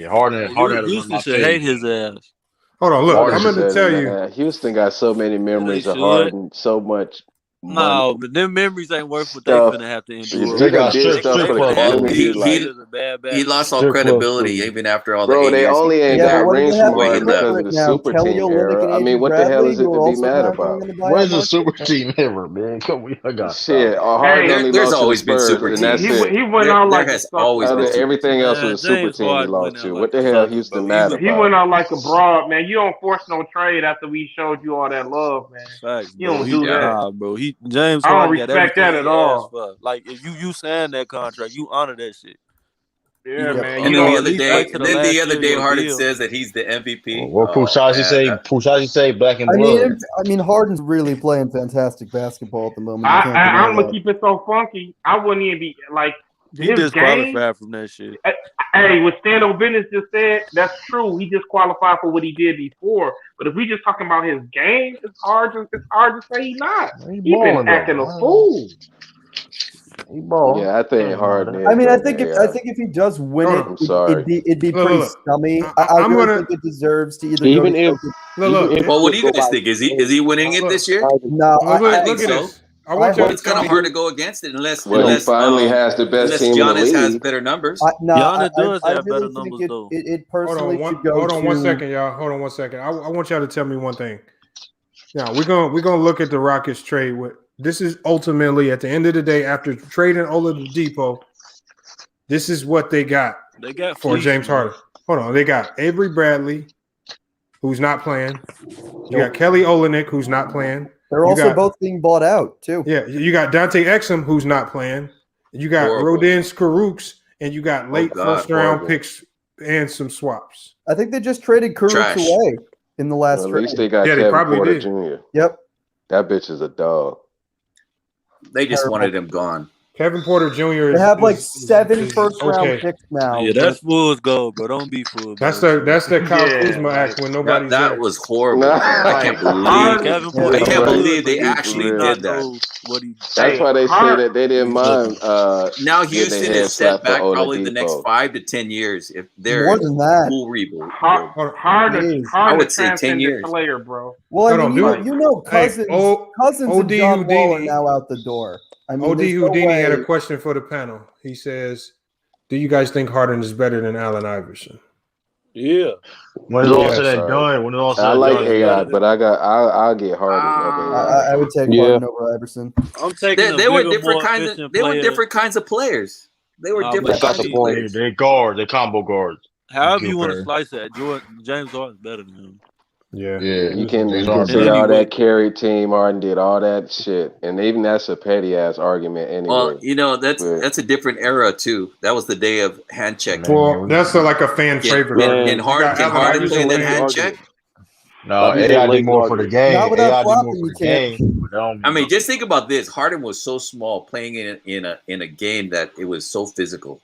Harden had to run Houston my should hate fade. his ass. Hold on, look. Harden I'm going to said, tell you. man, Houston got so many memories of should. Harden, so much No, but them memories ain't worth what they stuff. finna have to He endure. done did stuff They for the finna have community. to Like, as a bad He lost all Strip club credibility food. even after all the bro, 8 they years. only ain't Yeah, but got what do rings they have from for Harden left. because of Ripper the now? super Kelly team Olynyk era. and I mean, Avery what the hell Bradley, is it who to are be also mad now about? going in the What buyout is a market. super team ever, man? Come on, I got Shit, stop. Harden Hey, only There's lost to the always been Spurs, super and teams. that's He it. went out There like a has sucker. always been super Everything teams. else was a super James team he Harden lost went to. out What like the a hell sucker, Houston bro. mad He about? went out like a broad, man. You don't force no trade after we showed you all that love, man. Facts, You bro. don't do that. Nah, bro. James I don't Harden got respect everything that he at asked all. for. Like if you sign that contract, you honor that shit. Yeah, man. And You then don't. the other day, wait till the last year of your Harden deal. says that he's the MVP. What Oh, Pushazi man, say? that- Pushazi say black and I blood. mean, Harden's really playing fantastic basketball at the moment. You can't I'm deny gonna keep it so funky. I wouldn't even be like He his disqualified game. from that shit. Hey, what Stand Business just said, that's true. He disqualified for what he did before. But if we just talking about his game, it's hard to say he's not. He He been balling, though. acting a fool. He ball. Yeah, I think Harden is. I mean, I better think than if AI. he does win it, I'm sorry. it'd be Look, pretty look. scummy. I I'm really gonna. think it deserves to either Even go if to Look. Well, what do you guys think? Is he winning it this year? No, I think look at so. this. I want y'all to It's kind tell of me. hard to go against it unless Well, he finally has the best team in the Giannis has league. better numbers. Giannis does I have really better think numbers, though. it personally Hold should go on to. 1 second, y'all. Hold on 1 second. I want y'all to tell me one thing. Now we're gonna look at the Rockets trade. This is ultimately at the end of the day, after trading Oladipo, this is what they got. They got for James Harden. Hold on, they got Avery Bradley, who's not playing. You got Kelly Olynyk, who's not playing. They're also both being bought out too. Yeah, you got Dante Exum, who's not playing. You got Rodin Skaruks, and you got late first round picks and some swaps. I think they just traded Kurucs away in the last trade. At least they got they Kevin probably Porter did. Jr. Yep. That bitch is a dog. They just wanted him gone. Kevin Porter Jr. They have like 7 first-round picks now. Yeah, that's fool's gold, bro. Don't be fooled. That's the Kyle Kuzma act when nobody's that there. was horrible. I can't believe they actually did that. That's why they say that they didn't mind. Now getting Houston their head is set slapped back for probably the next Oladipo. 5 to 10 years if they're More than that. full rebuild. Harden, I would say 10 years. player, bro. Well, I mean, you know, Cousins and OD John Wall are Houdini. now out the door. I mean, OD there's no Houdini had a way- question for the panel. He says, "Do you guys think Harden is better than Allen Iverson?" Yeah. When it's all said and done, when it's all said I and like done, AI, but I'll get Harden over AI. I would take Harden over Iverson. I'm taking They were bigger, different more kinds efficient of. They were player. different kinds of players. They were different kinds of players. They guard, they combo guards. However you want to slice it, James Harden's better than him. Yeah, You can James say Harden. all that carry team, Harden did all that shit, and even that's a petty ass argument anyway. Well, you know that's a different era too. That was the day of hand check. Well, that's like a fan favorite. Can Harden play that hand check? No, AI did more for the game. Not without AI did more flopping, for you the game. can't. I mean, just think about this. Harden was so small playing in a game that it was so physical.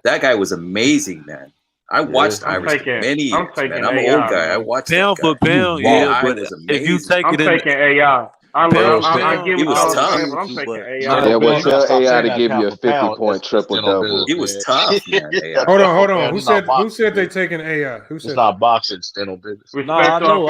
That guy was amazing, man. I watched Iverson many years, man. I'm an old guy. I watched pound for pound. Yeah, but if you take I'm it in, taking AI. I get He what was y'all tough. saying, but I'm taking AI. Yeah, well, tell AI to give you a 50-point triple double. He was tough, man. AI. Hold on. Who said they taking AI? Who said It's not boxing, it's dental business. no, I know.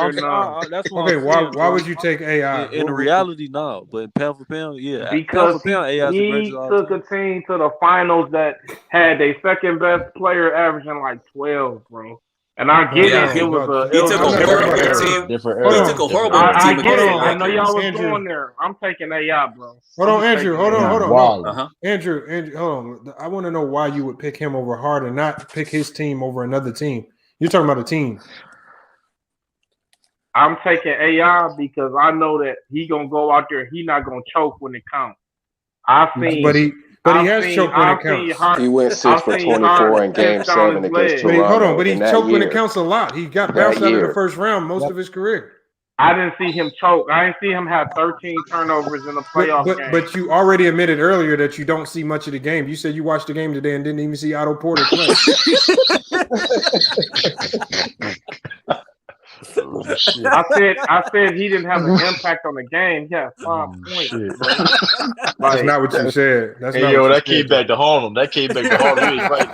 That's what Okay, I'm why saying, would you take AI? In reality, no, but pound for pound, yeah. Because pound for pound, AI is the he greatest of all took a team to the finals that had their second best player averaging like 12, bro. And I get it. It was a. He took a horrible team. He took a horrible team. I get it. against the I know y'all was Andrew. going there. I'm taking AI, bro. Hold on, Andrew. Hold on. Wow. No. Andrew, hold on. I want to know why you would pick him over Harden, not pick his team over another team. You're talking about a team. I'm taking AI because I know that he gonna go out there. He not gonna choke when it counts. But he has choked when it counts. He went 6 for 24 in Game 7 against Toronto. But he choked when it counts a lot. He got bounced out of the first round most of his career. I didn't see him choke. I didn't see him have 13 turnovers in a playoff game. But you already admitted earlier that you don't see much of the game. You said you watched the game today and didn't even see Otto Porter play. I said he didn't have an impact on the game. He had 5 points. That's not what you said. That's not Yo, what that you came back to Harlem. That came back to Harlem. He was right.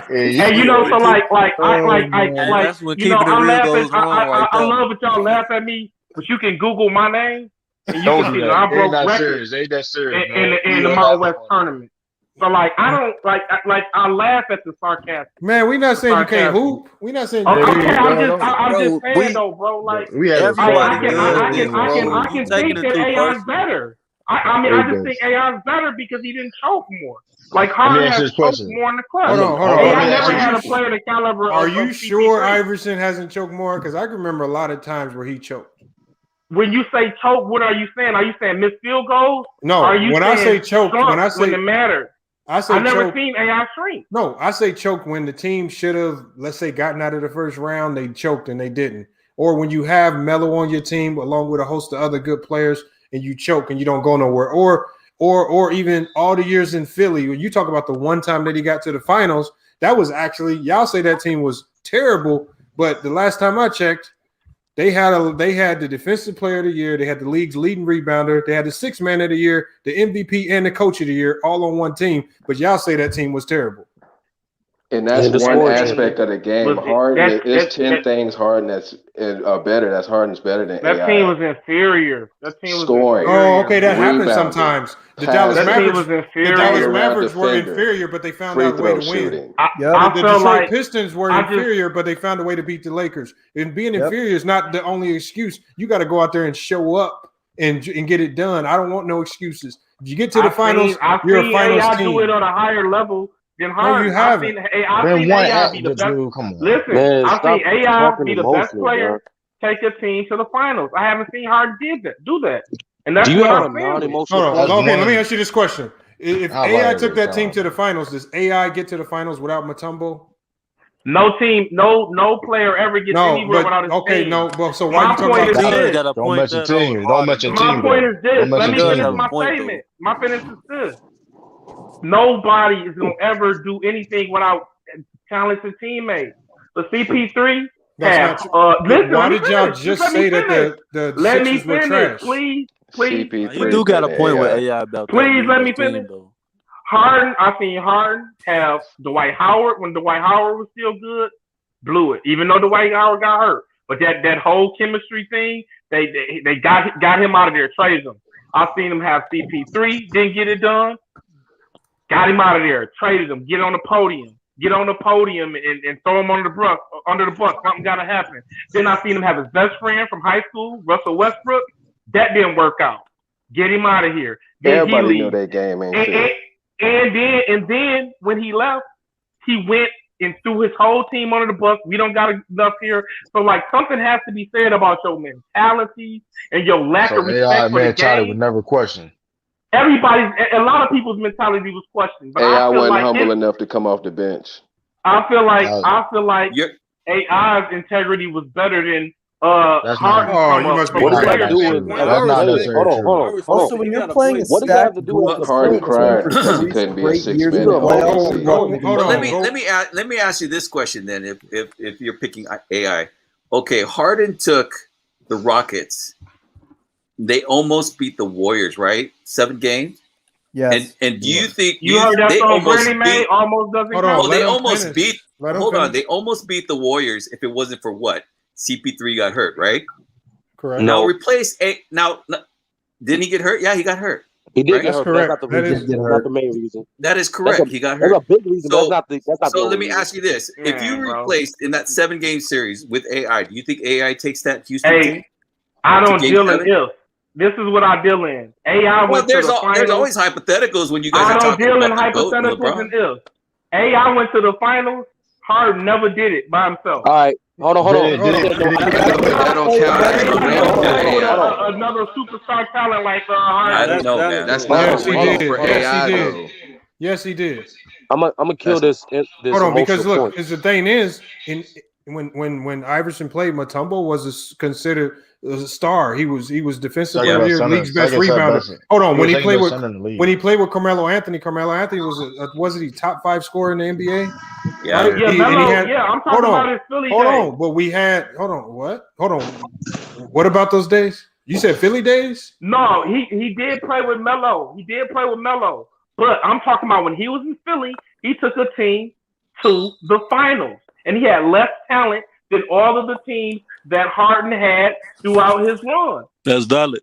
Hey, you know, so like, that's when you know, keeping it I'm real laughing. goes wrong right I there. love it y'all laugh at me, but you can Google my name and you Don't can do see that. that I Ain't broke that records serious. Ain't that serious, in the Mountain West tournament. So like, I don't like I laugh at the sarcasm. Man, we not saying you can't hoop. We not saying Okay, you I'm just saying we- though, bro. Like, We had I everybody can taking think it that too AI's personal. better. I mean, I just think AI's better because he didn't choke more. Like Harden ask has this choked question. more in the clutch. Hold on. AI never had a player the caliber Are of you CP3. sure Iverson hasn't choked more? Because I can remember a lot of times where he choked. When you say choke, what are you saying? Are you saying missed field goals? No, Are you when I say saying choke, slump when I say it matters? I say I never choke. seen AI shrink. No, I say choke when the team should have, let's say, gotten out of the first round, they choked and they didn't. Or when you have Melo on your team along with a host of other good players and you choke and you don't go nowhere. Or even all the years in Philly, when you talk about the one time that he got to the finals, that was actually, y'all say that team was terrible, but the last time I checked, They had the defensive player of the year. They had the league's leading rebounder. They had the sixth man of the year, the MVP, and the coach of the year, all on one team. But y'all say that team was terrible. And that's one aspect of the game. Harden, it's 10 things Harden that's better. That's Harden's better than AI. That team was inferior. That team was scoring. Inferior. Oh, okay, that happens sometimes. The Dallas Mavericks were inferior, but they found out a way to win. The Detroit Pistons were inferior, but they found a way to beat the Lakers. And being inferior is not the only excuse. You got to go out there and show up and get it done. I don't want no excuses. If you get to the finals, you're a finals team. I do it on a higher level than Harden. No, you haven't. I've seen AI be the best. Listen, I've seen AI be the best player, take a team to the finals. I haven't seen Harden do that. And that's what I'm saying. Okay, let me ask you this question. If AI took that team to the finals, does AI get to the finals without Mutombo? No team, no player ever gets anywhere without his team. So why are you talking about team? Don't mention team. Don't mention team. My point is this. Let me finish my statement. My finish is this. Nobody is going to ever do anything without talented teammates. The CP3 why did y'all just say that the Sixers were trash? Please. You do got a point with AI about that. Please let me finish. Harden, I seen Harden have Dwight Howard when Dwight Howard was still good, blew it. Even though Dwight Howard got hurt, but that whole chemistry thing, they got him out of there, traded him. I seen him have CP3, didn't get it done. Got him out of there, traded him, get on the podium and throw him under the bus. Something gotta happen. Then I seen him have his best friend from high school, Russell Westbrook. That didn't work out. Get him out of here. Then everybody knew that game ain't shit. And then when he left, he went and threw his whole team under the bus. We don't got enough here. So like something has to be said about your mentality and your lack of respect AI for the game. would never question. A lot of people's mentality was questioned. But AI wasn't humble enough to come off the bench. I feel like AI's integrity was better than Harden. You must be doing. That's not necessarily true. Also, when you're playing a stack, Harden cried because he couldn't be a 6-man. Let me ask you this question then. If you're picking AI, okay, Harden took the Rockets. They almost beat the Warriors, right? 7 games. Yes. And do you think you heard that song Brandy made? Almost doesn't count. Well, they almost beat. Hold on, they almost beat the Warriors if it wasn't for what? CP3 got hurt, right? Correct. Now replace now. Didn't he get hurt? Yeah, he got hurt. He did. Right? That's correct. That's not the main reason. That is correct. He got hurt. That's a big reason. So, that's not so let me ask you this: if you replaced in that 7-game series with AI, do you think AI takes that Houston team? I don't deal in if. This is what I deal in. AI went to the finals. There's always hypotheticals when you guys are talking about I don't deal in hypotheticals and ifs. AI went to the finals. Harden never did it by himself. All right. Hold on. That don't count. Another superstar talent like Harden. I don't know, man. That's not for AI. Yes, he did. I'm gonna kill this. Hold on, because look, because the thing is, when Iverson played, Mutombo was considered a star. He was defensive player of the year, league's best rebounder. Hold on, when he played with Carmelo Anthony wasn't he top 5 scorer in the NBA? Yeah, I'm talking about his Philly days. But we had what about those days? You said Philly days? No, he did play with Melo. But I'm talking about when he was in Philly, he took a team to the finals, and he had less talent than all of the teams that Harden had throughout his run. That's valid.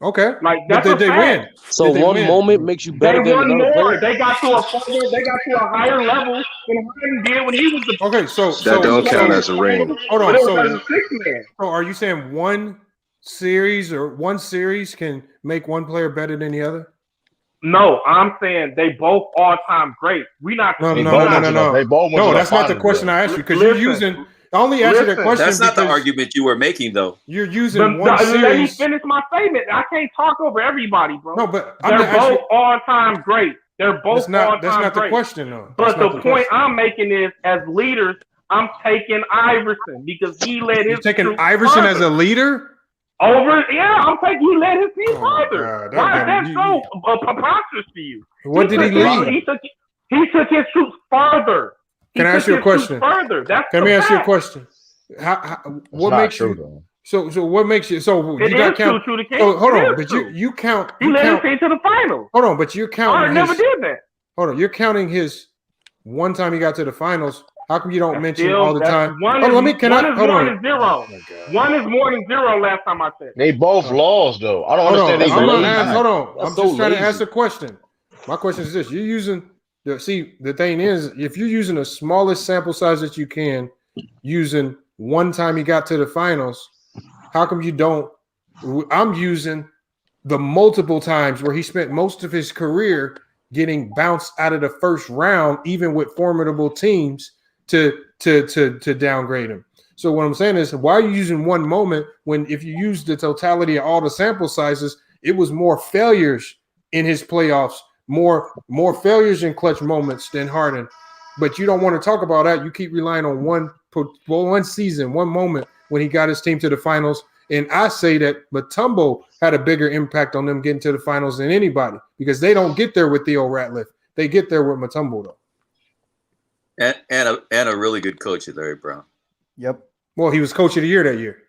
Okay, like that's but did they win? So one moment makes you better than another player. They got to a higher level than Harden did when he was the. Okay, so that don't count as a ring. Hold on, so are you saying one series can make one player better than the other? No, I'm saying they both all-time great. We not. No. They both. No, that's not the question I asked you because you're using. I only answered that question. That's not the argument you were making, though. You're using one series. Let me finish my statement. I can't talk over everybody, bro. No, but they're both all-time great. They're both all-time great. That's not the question, though. But the point I'm making is, as leaders, I'm taking Iverson because he led his. You're taking Iverson as a leader? He led his team further. Why is that so preposterous to you? What did he lead? He took his troops further. Can I ask you a question? Further. Can I ask you a question? What makes you? So what makes you? So you got count. So hold on, but you count. He led his team to the finals. Hold on, but you're counting. Harden never did that. Hold on, you're counting his one time he got to the finals. How come you don't mention all the time? One is more than zero. One is more than zero last time I checked. They both lost though. I don't understand. Hold on. I'm just trying to ask a question. My question is this: you're using the thing is, if you're using the smallest sample size that you can, using one time he got to the finals, how come you don't? I'm using the multiple times where he spent most of his career getting bounced out of the first round, even with formidable teams, to downgrade him. So what I'm saying is, why are you using one moment when if you use the totality of all the sample sizes, it was more failures in his playoffs, more failures in clutch moments than Harden. But you don't want to talk about that. You keep relying on one season, one moment when he got his team to the finals. And I say that Mutombo had a bigger impact on them getting to the finals than anybody because they don't get there with Theo Ratliff. They get there with Mutombo, though. And a really good coach, Larry Brown. Yep. Well, he was coach of the year that year.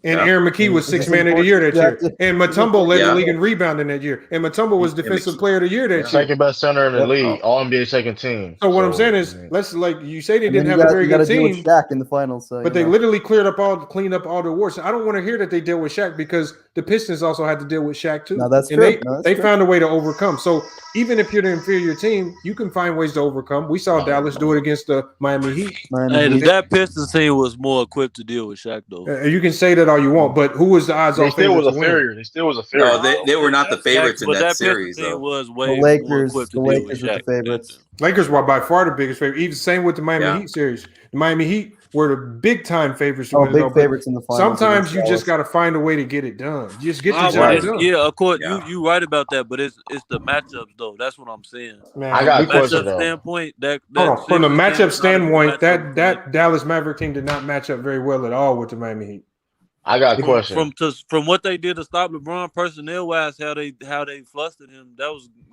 And Aaron McKee was sixth man of the year that year. And Mutombo led the league in rebounding that year. And Mutombo was defensive player of the year that year. Second best center in the league, all NBA second team. So what I'm saying is, let's you say they didn't have a very good team. Shaq in the finals, But they literally cleaned up all the awards. I don't want to hear that they deal with Shaq because the Pistons also had to deal with Shaq too. No, that's true. They true. found a way to overcome. So even if you're the inferior team, you can find ways to overcome. We saw Dallas do it against the Miami Heat. That Pistons team was more equipped to deal with Shaq, though. You can say that all you want, but who was the odds? They still was a failure. No, they were not the favorites in that series. Team was way the Lakers were the favorites. Lakers were by far the biggest favorite. Even same with the Miami Heat series. The Miami Heat were the big time favorites. Big favorites in the finals. Sometimes you just got to find a way to get it done. You just get the job done. Yeah, of course. You right about that, but it's the matchups though. That's what I'm saying. Man, I got a question though. Standpoint. From the matchup standpoint, that Dallas Maverick team did not match up very well at all with the Miami Heat. I got a question. From what they did to stop LeBron personnel wise, how they flustered him. They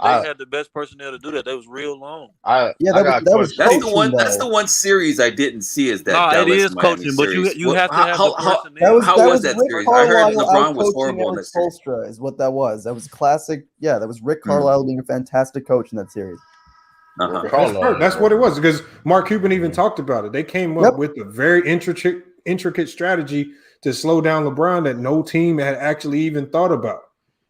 had the best personnel to do that. They was real long. That's the one series I didn't see is that. It is coaching, but you have to have the personnel. How was that series? I heard LeBron was horrible in that series. Spoelstra is what that was. That was classic. Yeah, that was Rick Carlisle being a fantastic coach in that series. That's what it was because Mark Cuban even talked about it. They came up with a very intricate strategy to slow down LeBron that no team had actually even thought about.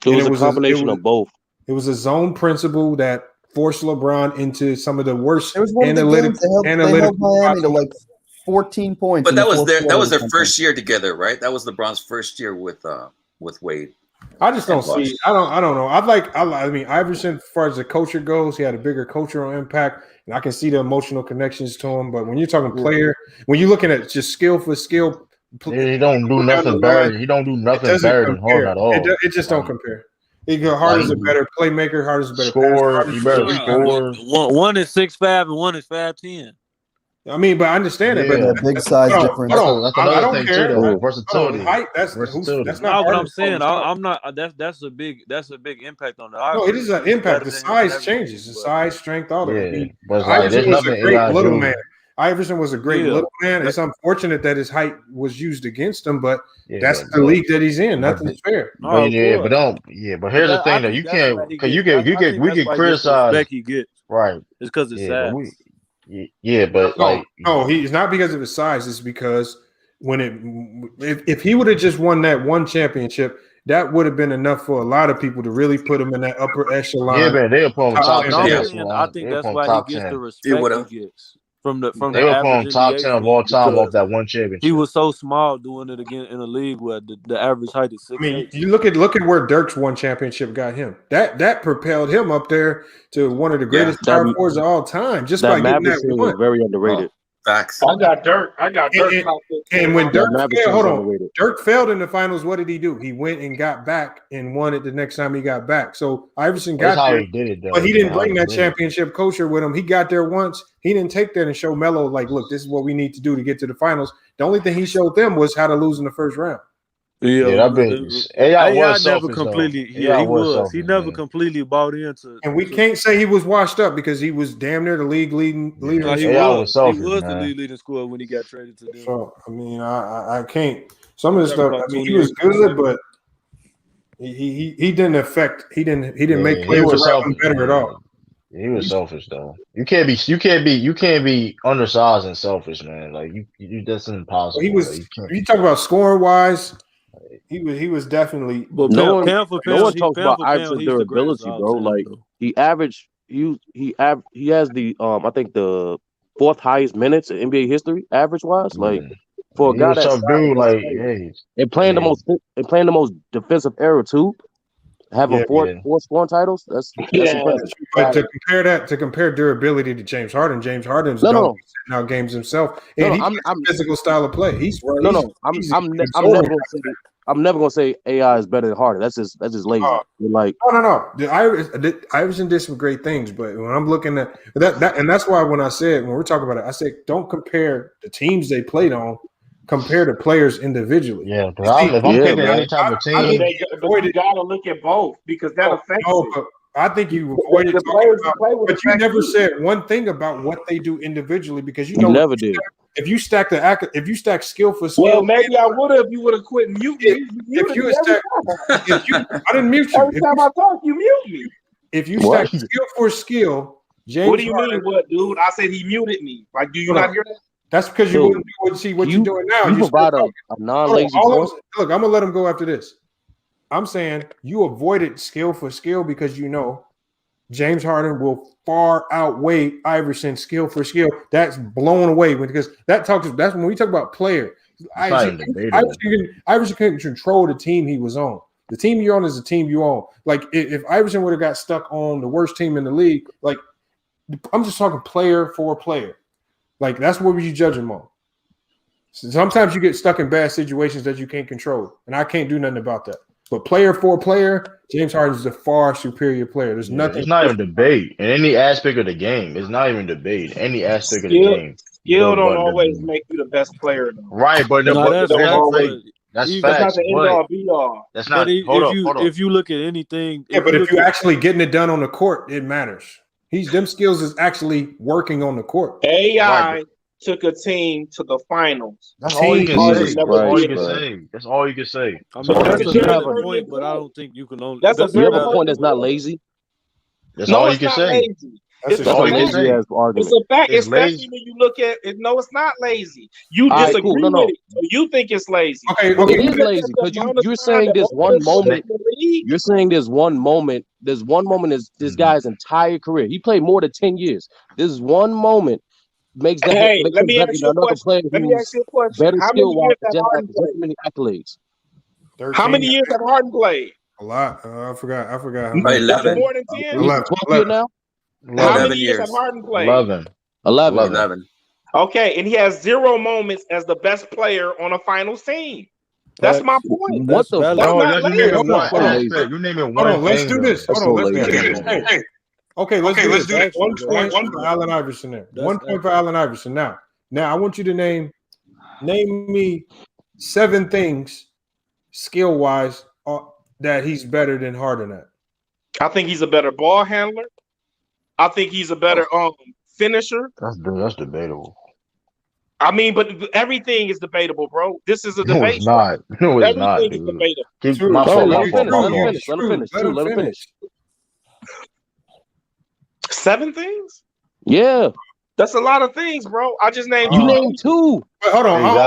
It was a combination of both. It was a zone principle that forced LeBron into some of the worst analytics. They held Miami to like 14 points. But that was their first year together, right? That was LeBron's first year with Wade. I just don't see. I don't know. I mean, Iverson, as far as the culture goes, he had a bigger cultural impact, and I can see the emotional connections to him. But when you're talking player, when you're looking at just skill for skill. He don't do nothing better. He don't do nothing better than Harden at all. It just don't compare. Harden's a better playmaker. Harden's a better scorer. He better score. One is 6'5" and one is 5'10". I mean, but I understand it. But big size difference. I don't care. Versatility. Height. That's not what I'm saying. I'm not. That's a big impact on that. No, it is an impact. The size changes. The size, strength, all that. Yeah, but Iverson was a great little man. Iverson was a great little man. It's unfortunate that his height was used against him, but that's the league that he's in. Nothing's fair. But here's the thing though. You can't because we get criticized. Becky gets right. It's because it's sad. No, he's not because of his size. It's because if he would have just won that one championship, that would have been enough for a lot of people to really put him in that upper echelon. Yeah, man, they'll put him top 10. I think that's why he gets the respect he gets. From the they were playing top 10 of all time off that one championship. He was so small doing it again in a league where the average height is 6'8". I mean, you look at where Dirk's one championship got him. That propelled him up there to one of the greatest power forwards of all time. Just by getting that one. Was very underrated. Facts. I got Dirk. And when Dirk failed in the finals, what did he do? He went and got back and won it the next time he got back. So Iverson got there, he did it, though. but he didn't bring that championship culture with him. He got there once. He didn't take that and show Melo, like, look, this is what we need to do to get to the finals. The only thing he showed them was how to lose in the first round. Yeah, that been AI was never selfish completely. though. Yeah, AI he was was. selfish. He never Man. completely bought into. And we can't say he was washed up because he was damn near the league leader. No, he AI was. selfish, He was the man. lead leading scorer when he got traded to them. So I mean, I can't. Some of the He stuff. got I mean, he was 28 good, but he didn't affect. He didn't make He players was around him selfish. better at all. He was selfish though. You can't be undersized and selfish, man. Like you that's impossible. He was. Like, you can't. If you talk about scoring wise, he was definitely. But No one pound for pound, no one talks about pound, Iverson's he's the greatest durability, of all bro. time, Like though. he averaged he has the I think the fourth highest minutes in NBA history, average wise. Like for a He guy was that's some dude. Like hey, and playing the most defensive era too. Having four scoring titles, that's impressive. But to compare durability to James Harden's now games himself, and he's a physical style of play. I'm never gonna say AI is better than Harden. That's just lazy. Like no. Iverson did some great things, but when I'm looking at that, and that's why when we're talking about it, I said don't compare the teams they played on. Compare the players individually. Yeah, because if I'm picking any type of team, but you gotta look at both because that affects it. I think you avoided talking about, but you never said one thing about what they do individually because you never did. If you stack skill for skill, well, maybe I would have. You would have quit muting me. I didn't mute you. Every time I talk, you mute me. If you stack skill for skill, James. What do you mean, what, dude? I said he muted me. Like, do you not hear that? That's because you wouldn't see what you're doing now. You provide a non-lazy voice. Look, I'm gonna let him go after this. I'm saying you avoided skill for skill because you know James Harden will far outweigh Iverson skill for skill. That's blown away because that's when we talk about player. Iverson couldn't control the team he was on. The team you're on is the team you own. Like if Iverson would have got stuck on the worst team in the league, like I'm just talking player for player. Like that's what you judge him on. Sometimes you get stuck in bad situations that you can't control, and I can't do nothing about that. But player for player, James Harden is a far superior player. There's nothing. It's not even debate in any aspect of the game. It's not even debate any aspect of the game. Skill don't always make you the best player, though. Right? But that's facts. That's not the end all be all. That's not. If you look at anything, but if you're actually getting it done on the court, it matters. Them skills is actually working on the court. AI took a team to the finals. That's all you can say. That's all you can say. I mean, that's a valid point, but I don't think you can only. You have a point that's not lazy. That's all you can say. It's all you can say. It's a fact, especially when you look at it. No, it's not lazy. You disagree with it. So you think it's lazy. Okay. It is lazy because you're saying this one moment. You're saying there's one moment. There's one moment is this guy's entire career. He played more than 10 years. This one moment makes that. Hey, let me ask you a question. Better skill wise, just many accolades. How many years have Harden played? A lot. I forgot. How 11. More than 10. 11 now. How many years have Harden played? 11. Okay, and he has 0 moments as the best player on a finals team. That's my point. What the fuck? You name it one. Hold on, let's do this. Okay, let's do this. 1 point for Allen Iverson there. 1 point for Allen Iverson. Now I want you to name me 7 things skill wise that he's better than Harden at. I think he's a better ball handler. I think he's a better finisher. That's debatable. I mean, but everything is debatable, bro. This is a debate. It's not. No, it's not. Everything is Dude. Let him finish. 7 things? Yeah. That's a lot of things, bro. I just named you named 2. Wait, hold on. I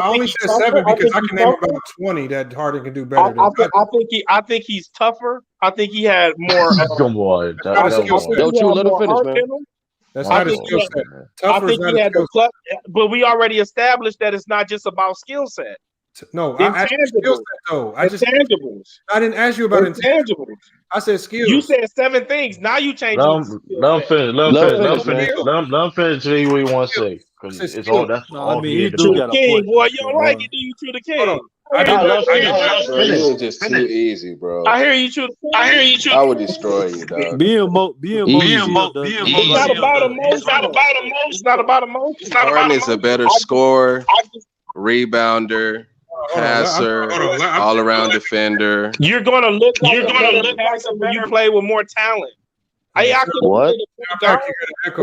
only said 7 because I can name about 20 that Harden can do better. I think he's tougher. I think he had more. Come on. Don't you let him finish, man. That's not a skill set. I think he had the clutch, but we already established that it's not just about skill set. No, I asked you skill set though. Intangibles. I didn't ask you about intangibles. I said skills. You said 7 things. Now you changed. Let him finish. Tell you what he wants to say. Because it's all that's all. I mean, he do got a king, point. boy. You don't like it, do you? To the king. You're just too easy, bro. I hear you. I would destroy you, dog. Being It's not about emotion. It's not about emotion. Harden is a better scorer. rebounder, passer, all-around defender. You're gonna look like a better passer when you play with more talent. AI could have played the guard.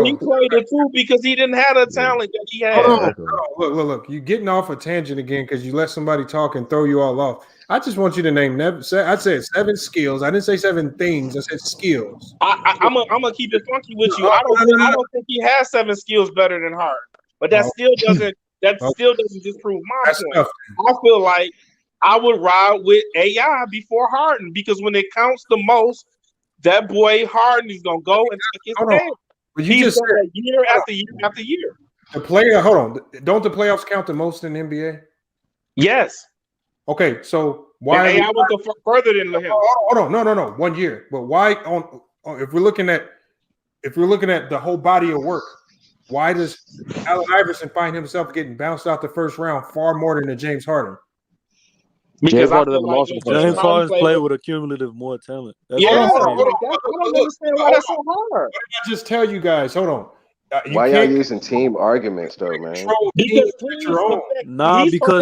He played the two because he didn't have the talent that he had. Hold on. Look. You're getting off a tangent again because you let somebody talk and throw you all off. I just want you to name. I said 7 skills. I didn't say 7 things. I said skills. I'm gonna keep it funky with you. I don't think he has 7 skills better than Harden, but that still doesn't. Still doesn't disprove my point. I feel like I would ride with AI before Harden because when it counts the most, that boy Harden is gonna go and take his stand. He's done it year after year after year. The player, hold on. Don't the playoffs count the most in the NBA? Yes. Okay, so why? And AI went further than him. Hold on, no, 1 year. But why? If we're looking at the whole body of work, why does Allen Iverson find himself getting bounced out the first round far more than James Harden? Because James Harden's played with a cumulative more talent. That's I don't understand why that's so hard. What did I just tell you guys? Hold on. Why y'all using team arguments though, man? Because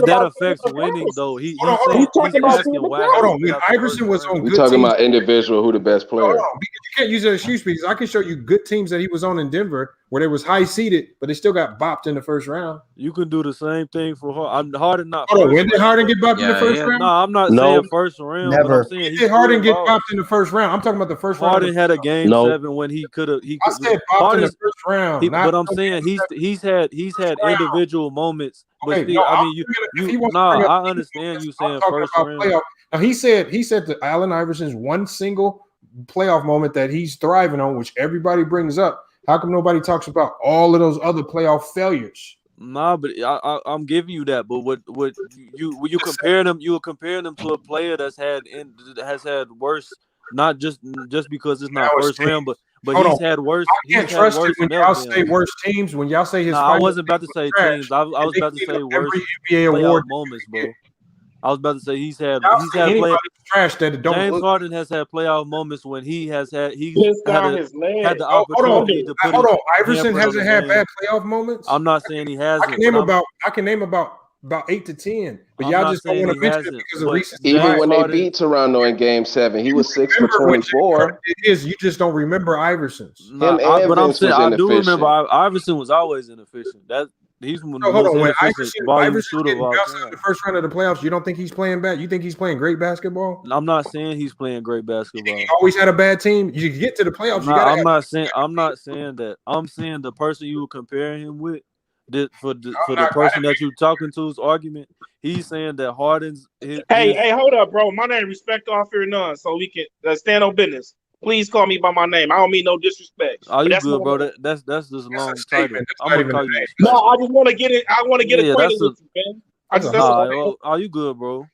that affects winning though. He's asking why. Hold on, when Iverson was on, we're talking about individual, who the best player. Hold on, because you can't use that excuse because I can show you good teams that he was on in Denver where they was high seeded, but they still got bopped in the first round. You can do the same thing for Harden. Not. Hold on, when did Harden get bopped in the first round? No, I'm not saying first round. Never. I'm saying did Harden get bopped in the first round? I'm talking about the first round. Harden had a game 7 when he could have. I said bopped in the first round. But I'm saying he's had individual moments. But still, I mean, I understand you saying first round. Playoff. Now he said that Allen Iverson's one single playoff moment that he's thriving on, which everybody brings up. How come nobody talks about all of those other playoff failures? Nah, but I'm giving you that. But what you comparing them? You were comparing them to a player has had worse. Not just because it's not first round, but he's had worse. I can't trust it when y'all say worse teams. When y'all say his, I wasn't about to say teams. I was about to say worse NBA award moments, bro. I was about to say he's had trash that don't. James Harden has had playoff moments when he had the opportunity to put. Hold on, Iverson hasn't had bad playoff moments. I'm not saying he hasn't. I can name about 8 to 10, but y'all just don't want to mention it because of recent. Even when they beat Toronto in Game 7, he was 6 for 24. It is you just don't remember Iverson's. But I'm saying I do remember Iverson was always inefficient. He's one of the most inefficient volume shooter of all time. The first round of the playoffs, you don't think he's playing bad? You think he's playing great basketball? I'm not saying he's playing great basketball. He always had a bad team. You get to the playoffs. I'm not saying that. I'm saying the person you were comparing him with. For the person that you're talking to's argument, he's saying that Harden's. Hey, hold up, bro. My name, respect, all fear none, so we can stand on business. Please call me by my name. I don't mean no disrespect. Oh, you good, bro? That's just a long title. I'm gonna call you. No, I just want to get it. I want to get acquainted with you, man. Are you good, bro?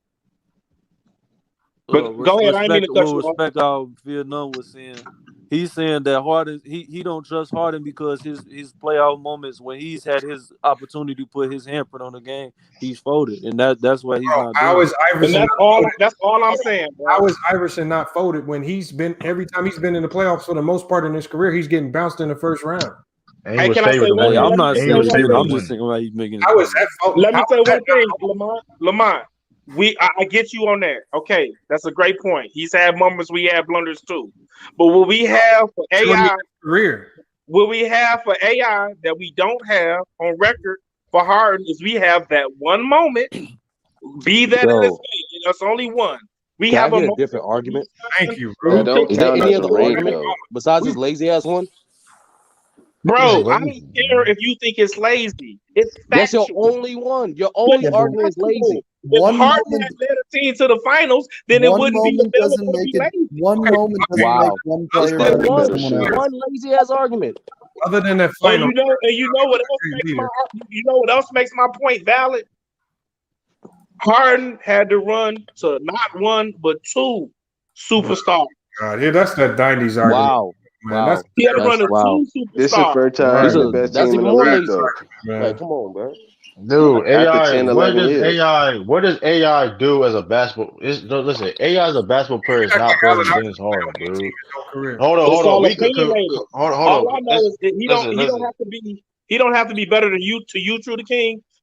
But go ahead. I mean to cut you off. Respect all fear none was saying. He's saying that Harden, he don't trust Harden because his playoff moments when he's had his opportunity to put his handprint on the game, he's folded, and that's why he's not. How is Iverson? That's all I'm saying. Bro. How is Iverson not folded when every time he's been in the playoffs for the most part in his career, he's getting bounced in the first round? Hey, can I say one? I'm not saying. I'm just thinking about he's making. How is that? Let me say one thing, Lamont. I get you on that. Okay, that's a great point. He's had moments we had blunders too. But what we have for AI what we have for AI that we don't have on record for Harden is we have that one moment. Be that in this game, that's only one. We have a different argument. Thank you, bro. Is there any other argument besides this lazy ass one? Bro, I don't care if you think it's lazy. It's factual. That's your only one. Your only argument is lazy. If Harden had led a team to the finals, then it wouldn't be available to be lazy. One moment doesn't make one player better than someone else. One lazy ass argument. Other than that final, you know what else makes my point valid? Harden had to run to not one but 2 superstars. God, yeah, that's that 90s argument. Wow. Man, he had to run to 2 superstars. This is the first time the best team in the league, though. Like, come on, bro. Dude, what does AI do as a basketball? Listen, AI as a basketball player is not better than James Harden, dude. Hold on. All I know is that he don't have to be better than you, True the King.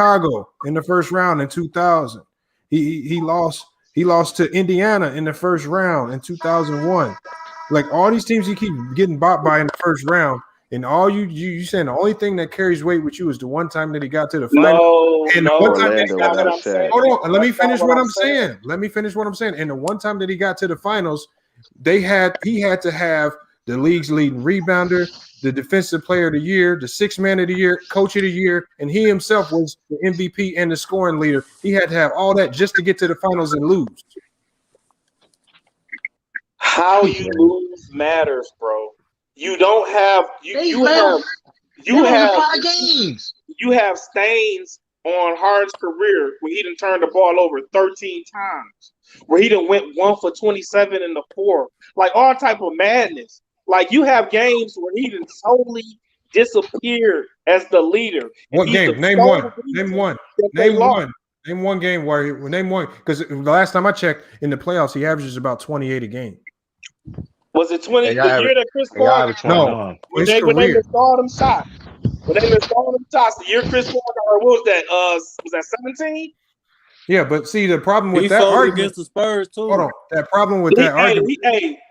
Chicago in the first round in 2000. He lost He lost to Indiana in the first round in 2001. Like all these teams, he keep getting bought by in the first round. And all you saying the only thing that carries weight with you is the one time that he got to the final. And the one time that he got to the, hold on, let me finish what I'm saying. Let me finish what I'm saying. And the one time that he got to the finals, he had to have the league's leading rebounder, the defensive player of the year, the sixth man of the year, coach of the year, and he himself was the MVP and the scoring leader. He had to have all that just to get to the finals and lose. How you lose matters, bro. You don't have you have stains on Harden's career where he done turned the ball over 13 times, where he done went 1 for 27 in the fourth, like all type of madness. Like you have games where he done totally disappeared as the leader. What game? Name one. Name one. Name one. Name one game where name one, because the last time I checked in the playoffs, he averages about 28 a game. Was it 20 the year that Chris Paul? No, when they missed all them shots. When they missed all them shots, the year Chris Paul, or what was that? Was that 17? Yeah, but see the problem with he that argument against the Spurs too. Hold on, that problem with that argument.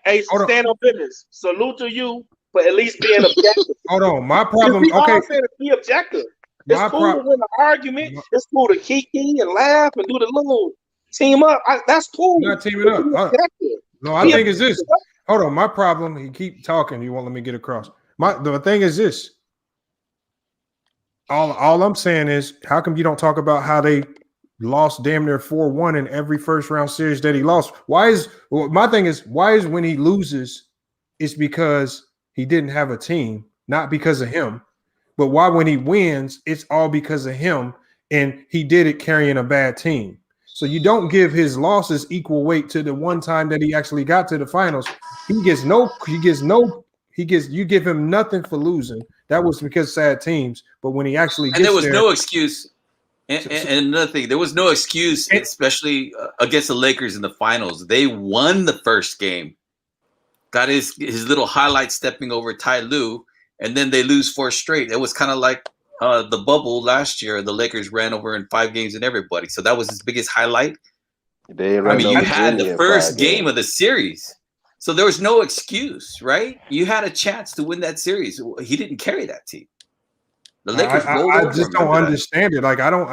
Hey, stand on business. Salute to you for at least being objective. Hold on, my problem. We Okay, all said to be objective. It's cool to win an argument. It's cool to kiki and laugh and do the little team up. That's cool. Not teaming up. No, I think it's this. Hold on, my problem. You keep talking. You won't let me get across. The thing is this. All I'm saying is, how come you don't talk about how they lost damn near 4-1 in every first round series that he lost? My thing is, why is when he loses, it's because he didn't have a team, not because of him. But why when he wins, it's all because of him, and he did it carrying a bad team. So you don't give his losses equal weight to the one time that he actually got to the finals. You give him nothing for losing. That was because sad teams. But when he actually gets there was there, no excuse. And another thing, there was no excuse, especially against the Lakers in the finals. They won the first game, got his little highlight stepping over Ty Lue, and then they lose 4 straight. It was kind of like the bubble last year. The Lakers ran over in 5 games and everybody. So that was his biggest highlight. You had the first game of the series. So there was no excuse, right? You had a chance to win that series. He didn't carry that team. The Lakers I just don't understand it. Like I don't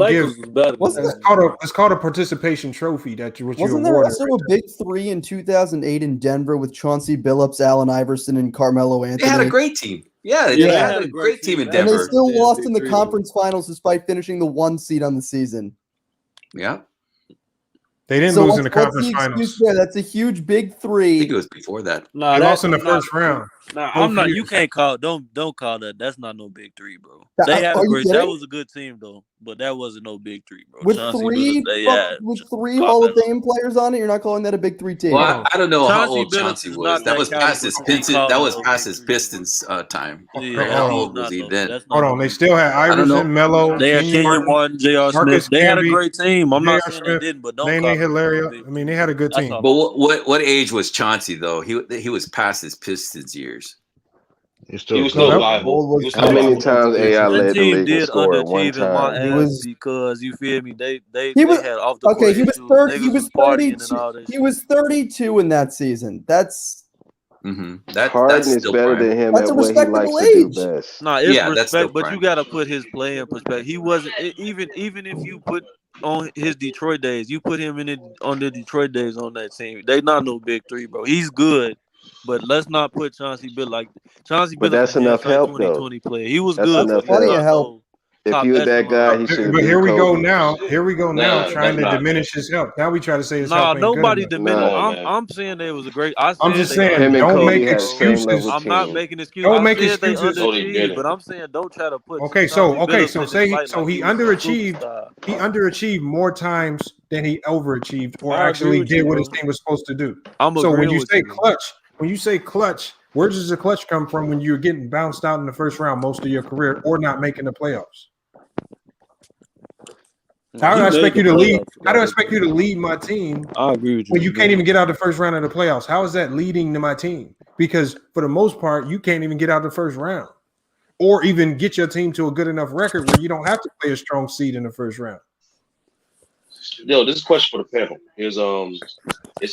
give. It's called a participation trophy that you wasn't there also a big 3 in 2008 in Denver with Chauncey Billups, Allen Iverson, and Carmelo Anthony? They had a great team. Yeah, they had a great team in Denver. And they still lost in the conference finals despite finishing the 1 seed on the season. Yeah. They didn't lose in the conference finals. That's a huge big 3. I think it was before that. No, they lost in the first round. No, I'm not. You can't call. Don't call that. That's not no big 3, bro. They had a great. That was a good team though, but that wasn't no big 3, bro. With three Hall of Fame players on it, you're not calling that a big 3 team. Well, I don't know how old Chauncey was. That was past his Pistons. That was past his Pistons time. How old was he then? Hold on, they still had Iverson, Melo. They had Kenyon Martin, J.R. Smith. They had a great team. I'm not saying they didn't, but don't call it Hilaria. I mean, they had a good team. But what age was Chauncey though? He was past his Pistons years. He was still liable. How many times AI led the league in score at one time? He was because you feel me. They had off the court. He was 30. He was 32. He was 32 in that season. That's Harden is better than him at what he likes to do best. No, it's respect, but you got to put his play in perspective. He wasn't even if you put on his Detroit days, you put him on the Detroit days on that team. They not no big 3, bro. He's good. But let's not put Chauncey Billups like Chauncey Billups. But that's enough help, 2020 though. Player. He was that's good. Plenty of help. If you were that guy, he should. But here we go now. Trying to diminish his help. Now we try to say his help. Nobody diminished. I'm saying they was a great. I'm just saying, don't make excuses. I'm not making excuses. Don't make excuses. But I'm saying don't try to put. Okay, so he underachieved. He underachieved more times than he overachieved, or actually did what his team was supposed to do. So when you say clutch, where does the clutch come from when you're getting bounced out in the first round most of your career or not making the playoffs? How do I expect you to lead? How do I expect you to lead my team? I agree with you. When you can't even get out the first round of the playoffs? How is that leading to my team? Because for the most part, you can't even get out the first round, or even get your team to a good enough record where you don't have to play a strong seed in the first round. Yo, this is a question for the panel. Is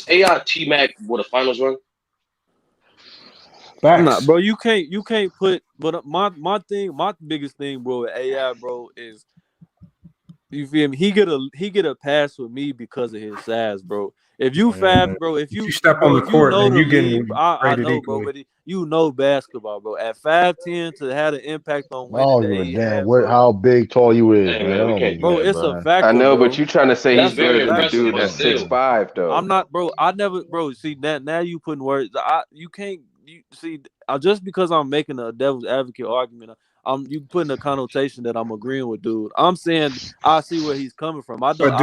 AI T-Mac with a finals run? Nah, bro, you can't put. But my biggest thing, bro, with AI, bro, is you feel me? He get a pass with me because of his size, bro. If you fast, bro, if you step bro, on the if you court, know then the you league, getting I rated know, bro, equally. but you know basketball, bro. At 5'10" to have an impact on I winning don't that give a he damn had, bro. how big tall you is, Hey, man. man, I we don't can't believe do Bro, that. that, it's a man. factor, I know, bro. but you trying to say That's he's a better than the factor, dude bro. that's 6'5" though. I'm not, bro. I never, bro. See that now you putting words. You can't. You see, just because I'm making a devil's advocate argument, you putting a connotation that I'm agreeing with, dude. I'm saying I see where he's coming from. I don't. But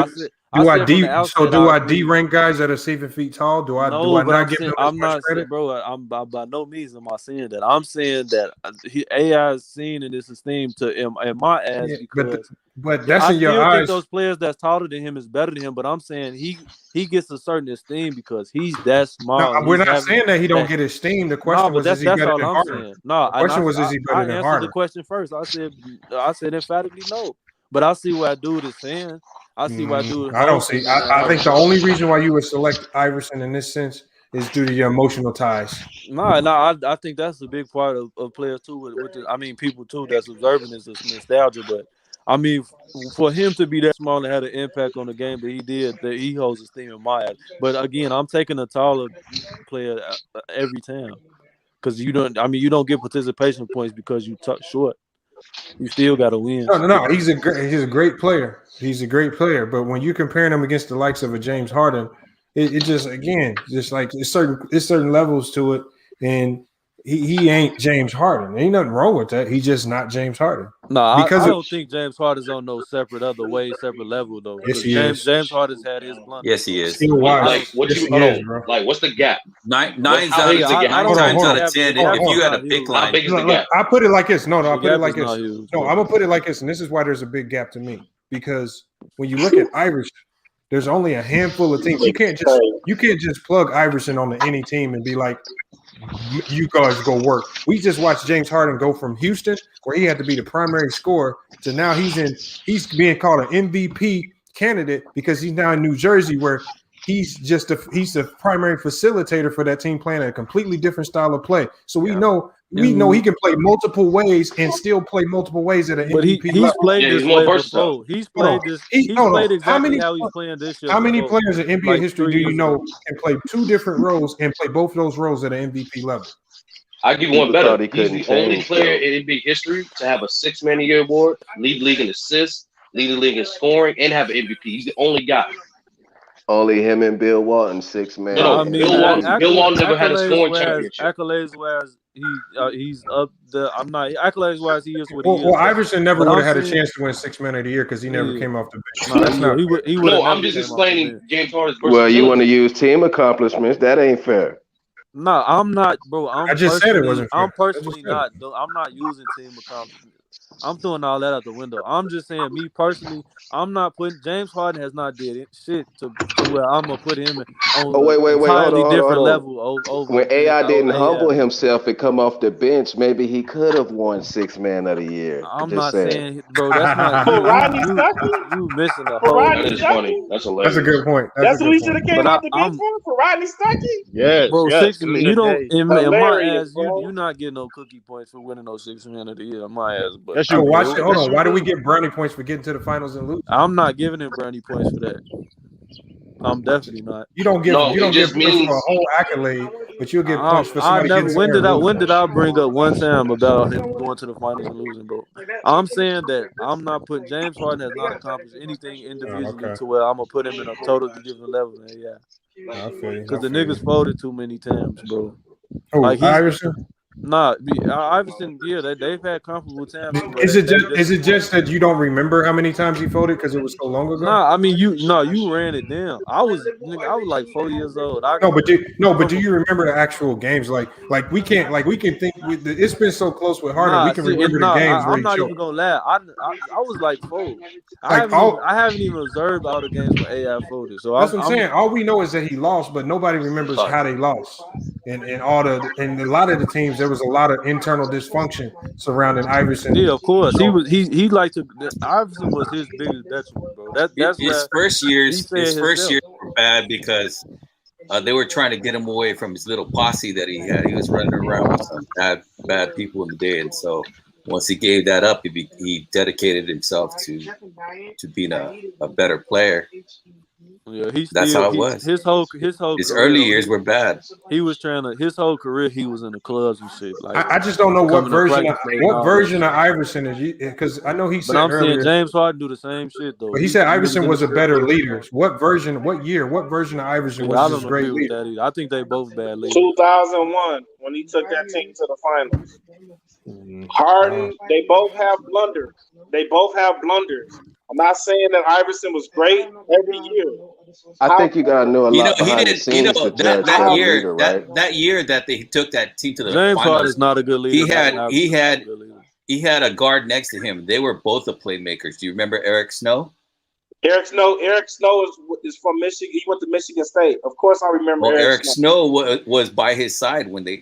I said from the outset. do I I agree. rank guys that are 7 feet tall? Do No, I but not I'm give saying them as I'm much not saying, credit? bro. I'm by no means am I saying that. I'm saying that AI is seen in this esteem in my ass Yeah, because but that's I in your still think eyes. those players that's taller than him is better than him. But I'm saying he gets a certain esteem because he's that No, small. we're He's not having saying that he don't that. get esteemed. The No, question but was, is he that's better all than I'm Harden? saying. No, The and question was, is he I better than answered the Harden? question first. I said emphatically no. But I see what dude is saying. I see why dude I don't holds see. him in I that think the aspect. only reason why you would select Iverson in this sense is due to your emotional ties. No, I think that's a big part of players too. People too that's observing is this nostalgia. But I mean, for him to be that small and had an impact on the game that he did, that he holds esteem in my eyes. But again, I'm taking a taller player every time because you don't get participation points because you tuck short. You still got to win. No. He's a great player. He's a great player. But when you're comparing him against the likes of a James Harden, it just like it's certain levels to it, and he ain't James Harden. Ain't nothing wrong with that. He's just not James Harden. No, Because I don't think James Harden's on no separate level though. Yes, Because he is. James Harden's had his blunders. Yes, he is. Skill wise, bro? Like, what's the gap? Nine how big is the gap? times out of The 10. gap If is you had not a big huge. line, How big is the gap? I put it like this. No, I The put it gap like is this. not huge, No, bro. I'm gonna put it like this, and this is why there's a big gap to me. Because when you look at Iverson, there's only a handful of teams. You can't just plug Iverson onto any team and be like, you guys go work. We just watched James Harden go from Houston, where he had to be the primary scorer, to now he's being called an MVP candidate because he's now in New Jersey, where he's the primary facilitator for that team, playing a completely different style of play. So we know he can play multiple ways and still play multiple ways at an But MVP he's level. played this way before. He's played exactly how he's playing this year. How many before, players in NBA like history 3 do you years know ago. can play two different roles and play both of those roles at an MVP level? I give you one People better. thought he He's couldn't the only change, player though. in NBA history to have a 6-man a year award, lead the league in assists, lead the league in scoring, and have an MVP. He's the only guy. Only him and Bill Walton, 6-man. No, Bill Walton never had a scoring accolades championship. whereas he's up the. I'm not accolades whereas he is what he Well, is. Iverson never but would I'm have had a saying- chance to win 6-man of the year because he never came off the bench. Nah, That's not. he would have No, never I'm just came off the explaining bench. James Harden's Well, versatility. you want to use team accomplishments? That ain't fair. No, I'm not, bro. I just said it wasn't fair. I'm personally not. I'm not using team accomplishments. I'm throwing all that out the window. I'm just saying, me personally, I'm not putting James Harden has not did shit to where I'm gonna put him on Oh, wait, an entirely hold different on. level over. When AI didn't humble AI. himself and come off the bench, maybe he could have won 6-man of the year. I'm Just not saying. saying, bro. That's not For Rodney Stuckey? you missing the For whole. Rodney That is Stuckey? funny. That's hilarious. That's a good point. That's who he should have came But out the bench for Rodney Stuckey? Yes, Bro, yes. you don't in my Hilarious, ass. bro. You not getting no cookie points for winning no 6-man of the year. My ass, but Yes, Oh, you watch do. it. Hold Yes, on. you Why do we do. get brownie points for getting to the finals and losing? I'm not giving him brownie points for that. I'm definitely not. You don't give points for a whole accolade, but you'll get points for somebody getting When somewhere. did I bring up one time about him going to the finals and losing, bro? I'm saying that I'm not putting James Harden has not accomplished anything individually to where I'm gonna put him in a totally different level. Man, yeah. I feel you. Because the niggas folded too many times, bro. Oh, Like Iverson? Iverson, yeah, they've had comparable times. Is it just that you don't remember how many times he folded because it was so long ago? Nah, I mean you ran it down. I was like 4 years old. But do you remember the actual games? Like we can think it's been so close with Harden. We can remember the games where I'm he not choked. even gonna lie. I was like 4. I haven't even observed all the games where AI folded. So That's what I'm saying. All we know is that he lost, but nobody remembers how they lost. and a lot of the teams, there was a lot of internal dysfunction surrounding Iverson. Yeah, of course. He liked to. Iverson was his biggest detriment, bro. That's his first years. His first years himself. were bad because they were trying to get him away from his little posse that he had. He was running around with some bad people in the day, and so once he gave that up, he dedicated himself to being a better player. Yeah, that's how it was. His whole his early years were bad. He was trying to his whole career. He was in the clubs and shit. Like I just don't know what version of Iverson is, because I know he said. But I'm earlier, saying James Harden do the same shit though. But he said Iverson was a better leader. What version? What year? What version of Iverson was this great leader? I think they both bad leaders. 2001 when he took that team to the finals. Harden, they both have blunders. I'm not saying that Iverson was great every year. I think you gotta know a lot behind the scenes to judge that year. leader, right? That year that they took that team to the James finals, Harden is not a good leader. He had a guard next to him. They were both the playmakers. Do you remember Eric Snow? Eric Snow is from Michigan. He went to Michigan State. Of course, I remember. Well, Eric Snow was by his side when they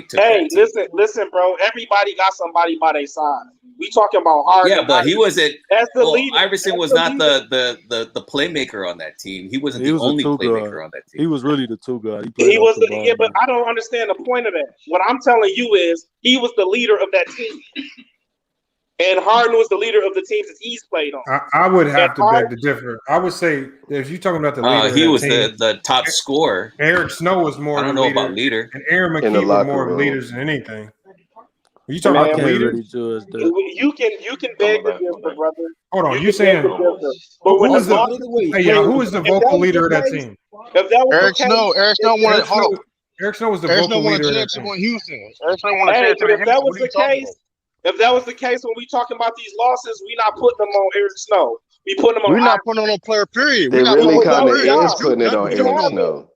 took. Hey, listen, bro. Everybody got somebody by their side. We talking about Harden. Yeah, but he wasn't. As the leader, Iverson was not the playmaker on that team. He wasn't the only playmaker on that team. He was really the two guy. He was but I don't understand the point of that. What I'm telling you is he was the leader of that team. And Harden was the leader of the teams that he's played on. I would have to beg to differ. I would say if you're talking about the leader, he was the top scorer. Eric Snow was more. I don't know about leader. And Aaron McKee was more of leaders than anything. Are you talking about the leader? You can beg to differ, brother. Hold on, you saying? But who is the vocal leader of that team? If that was Eric Snow. Eric Snow won it. Hold on. Eric Snow was the vocal leader of that team. Houston. Eric Snow won a championship in Houston. If that was the case when we talking about these losses, we not putting them on Eric Snow. We putting them on. We're not putting them on player. Period. They really kind of is putting it on Eric Snow.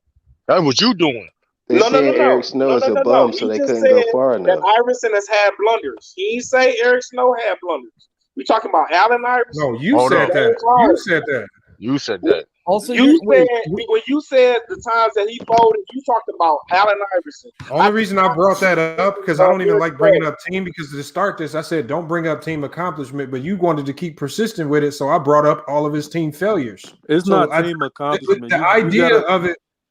That's what you doing. They saying Eric Snow is a bum, so they couldn't go far enough. That Iverson has had blunders. He ain't say Eric Snow had blunders. We talking about Allen Iverson. No, you said that. You said that. You said that. Also, when you said the times that he folded, you talked about Allen Iverson. The only reason I brought that up because I don't even like bringing up team, because to start this, I said don't bring up team accomplishment, but you wanted to keep persistent with it, so I brought up all of his team failures. It's not team accomplishment. The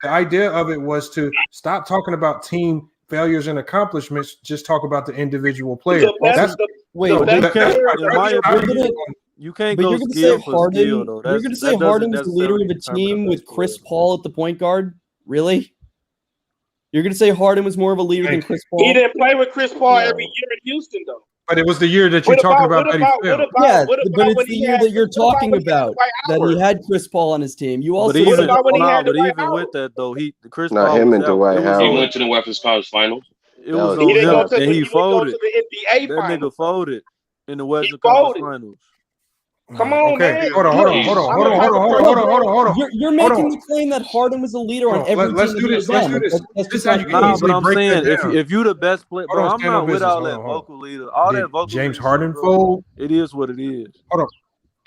idea of it was to stop talking about team failures and accomplishments, just talk about the individual player. You can't go skill for skill, though. You're going to say Harden was the leader of a team with Chris Paul at the point guard? Really? You're going to say Harden was more of a leader than Chris Paul? He didn't play with Chris Paul every year in Houston, though. But it was the year that you're talking about that he failed. But it's the year that you're talking about, that he had Chris Paul on his team. You also even with that, though, Chris Paul him and Dwight Howard. He went to the Western Conference Finals. It was on him, and he folded. That nigga folded in the Western Conference Finals. Come on, man. Hold on. You're making the claim that Harden was a leader on every team. Let's do this. This is how you can but I'm break saying that down. if you the best player, bro, I'm not with all that vocal leader. All that vocal James Harden fold? It is what it is. Hold on.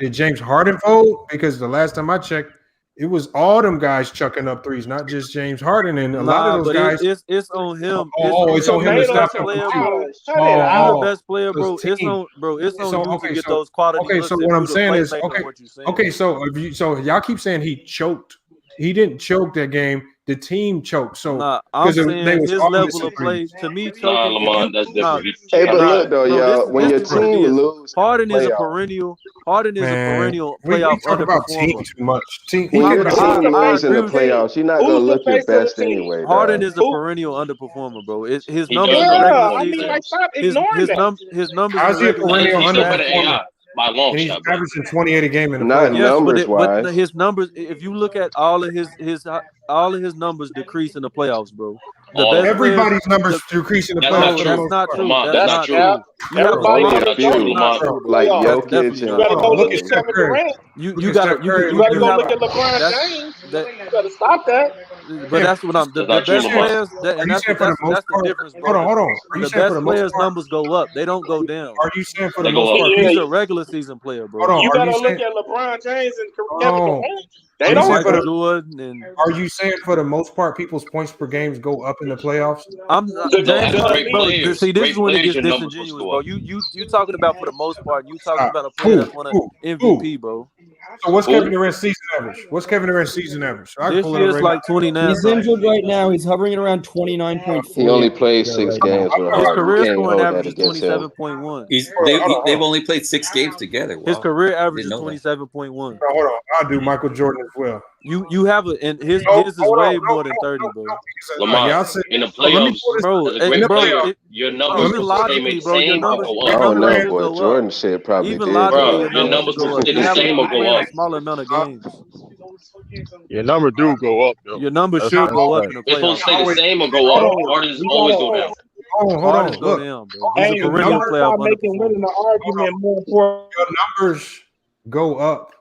Did James Harden fold? Because the last time I checked, it was all them guys chucking up threes, not just James Harden, and a lot of those guys. It's on him. It's on him to stop him. You're the best player, bro. It's on you to get those quality. Okay, so what I'm saying is, so y'all keep saying he choked. He didn't choke that game. The team choked. So I'm saying his level of play, to me, choking. Lamont, that's different. Hey, but look though, y'all, when your team lose, Harden is a perennial. Harden is a perennial playoff underperformer. Too much. When your team lose in the playoffs, you're not gonna look your best anyway. Harden is a perennial underperformer, bro. His numbers in the regular season. His numbers. How's he a perennial underperformer? By long and he's shot, averaging 28 a game in the not playoffs. But his numbers, if you look at all of his numbers decrease in the playoffs, bro. Everybody's numbers decrease in the playoffs. That's not true. That's not true. Everybody like Jokic. You gotta go look at Kevin Durant. You gotta go look at LeBron James. You gotta stop that. But that's what the best players. That's the difference. Hold on. The best players' numbers go up. They don't go down. Are you saying for the most part? He's a regular season player, bro. You gotta look at LeBron James and Kevin Durant. They don't. Michael Jordan and Are you saying for the most part, people's points per games go up in the playoffs? I'm As James, great bro. players, See, this great is when it players, gets your numbers will disingenuous, go bro. up. You talking about for the most part. You talking about a player Who? that's won an MVP, bro. So what's Who? Kevin Durant's season average? What's Kevin Durant's season average? So I can This pull it year up it's right like now. 29. He's injured right now. He's hovering at around 29.4. He only played 6 right now. games with His Harden. You career can't scoring hold that average is against him. 27.1. They've only played 6 games together. Wow. His career average Didn't is know that. 27.1. Hold on. I'll do Michael Jordan as well. You have a and his No, is hold on. way more than 30, bro. Lamont, Y'all said, in the let me playoffs, pull this. Bro, as a great bro, player, your numbers even will stay logically, the bro, your same or numbers, go I your up. don't numbers know, should boy. go up. Jordan shit probably Even did logically, though. your Bro, your numbers should numbers go will up. stay the same or You go playing a up. smaller amount of games. Your numbers do go up though. Your numbers That's should go up fact. in the It's supposed playoffs. to stay the same or go up. Harden's always go down. Hold Hardest on. go Look, down, bro. He's Hey, a we perennial gotta playoff start making underperformer. winning the argument more important. your numbers go up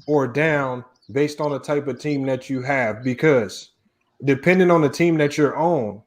or down based on the type of team that you have, because depending on the team that you're on,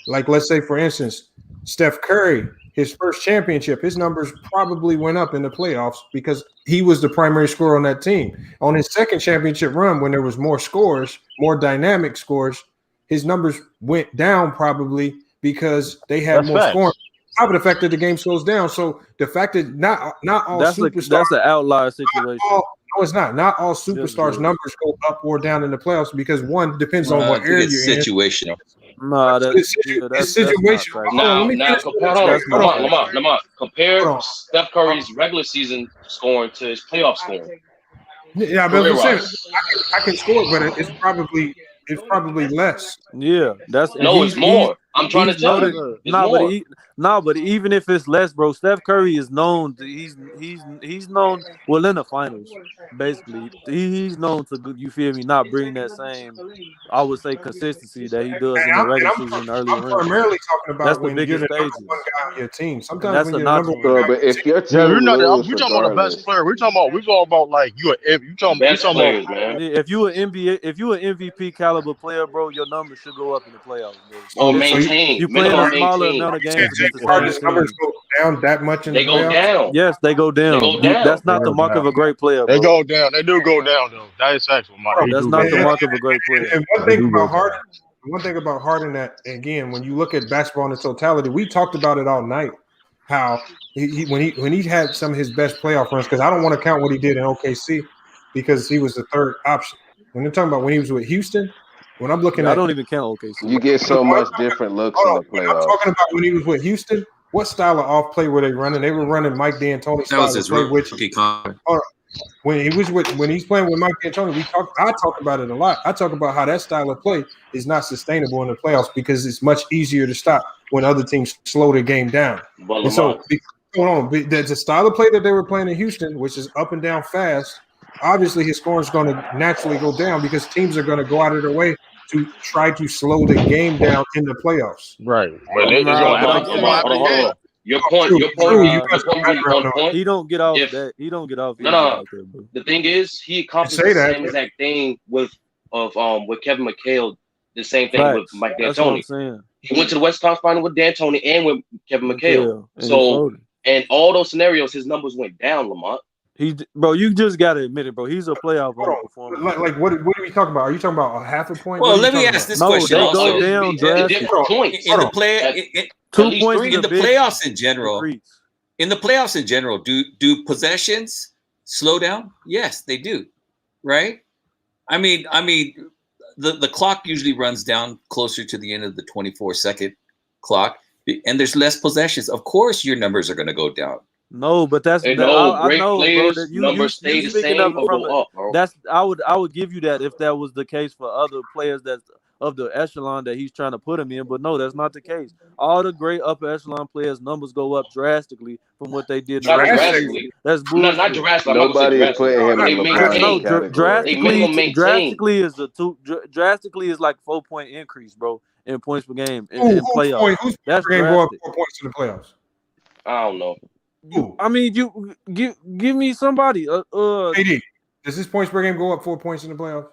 like let's say for instance, Steph Curry, his first championship, his numbers probably went up in the playoffs because he was the primary scorer on that team. On his second championship run, when there was more scores, more dynamic scores, his numbers went down probably because they had That's more facts. scoring. On top of the fact that the game slows down, so the fact that not all superstars, That's an outlier situation. no, it's not. Not all superstars' good. numbers go up or down in the playoffs because one depends on I what think area it's you're in. situational. Nah, It's situational. Hold on, let me finish. Lamont, compare Hold on. Steph Curry's regular season scoring to his playoff scoring. Yeah, but I'm saying Career-wise. I can score, but it's probably less. Yeah, that's No, it's more. I'm trying to tell you. It's more. But even if it's less, bro, Steph Curry is known. He's known. Well, in the finals, basically, he's known to, you feel me, not bring that same, I would say, consistency that he does in the regular season, early I'm primarily talking about That's the when you're biggest the number stages. one guy on your team. Sometimes And that's when a you're the knock number on one him. guy, But if your team Yeah, we're not. lose, We talking about the best player. We talking about like you talking Best about players, man. If you an MVP caliber player, bro, your numbers should go up in the playoffs, bro. Or You maintain. playing a Minimum smaller maintain. amount of saying games against James the Harden's same numbers team. go down that much in They the go playoffs. down. Yes, they go down. They go down. That's not the mark of a great player, bro. They go down. They do go down though. That is factual, Mike. They That's do not go the down. mark of a great player. And one They thing do go about Harden, that again, when you look at basketball in the totality, we talked about it all night. How when he had some of his best playoff runs, because I don't want to count what he did in OKC because he was the third option. When you're talking about when he was with Houston, when I'm looking I at, don't even count OKC. you get so much different looks in the when I'm playoffs. talking about when he was with Houston, what style of off play were they running? They were running Mike D'Antoni That style was of his play, which rookie contract. when he's playing with Mike D'Antoni, I talk about it a lot. I talk about how that style of play is not sustainable in the playoffs because it's much easier to stop when other teams slow the game down. But And so, the style of play that they were playing in Houston, which is up and down fast, obviously his scoring is going to naturally go down because teams are going to go out of their way to try to slow the game down in the playoffs. Right. But it's gonna happen again. Your point being on point. He don't get off that. He don't get off. No. Like that, bro. The thing is, he accomplished the same exact thing with Kevin McHale. The same thing with Mike That's what I'm D'Antoni. saying. He went to the West Conference Final with D'Antoni and with Kevin McHale. And So, in all those scenarios, his numbers went down, Lamont. Bro, you just gotta admit it, bro. He's a playoff underperformer. Like what are we talking about? Are you talking about a half a point? Well, let me ask this question. They also. go down drastically. In the play, in the playoffs in general. In the playoffs in general, do possessions slow down? Yes, they do. Right? I mean, the clock usually runs down closer to the end of the 24-second clock, and there's less possessions. Of course, your numbers are going to go down. No, but that's great players. Bro, numbers stay the same or go up, bro. I would give you that if that was the case for other players that's of the echelon that he's trying to put him in. But no, that's not the case. All the great upper echelon players' numbers go up drastically from what they did. Not drastically. That's bullshit. Not drastically. Nobody is putting him in the no, category. drastically is like 4-point increase, bro, in points per game in playoffs. Who's that's game go up drastic. 4 points in the playoffs? I don't know. I mean, you give me somebody. AD, does his points per game go up 4 points in the playoffs?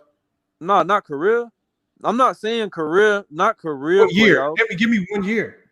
No, not career. I'm not saying career, not career. What year? Playoffs. Give me 1 year.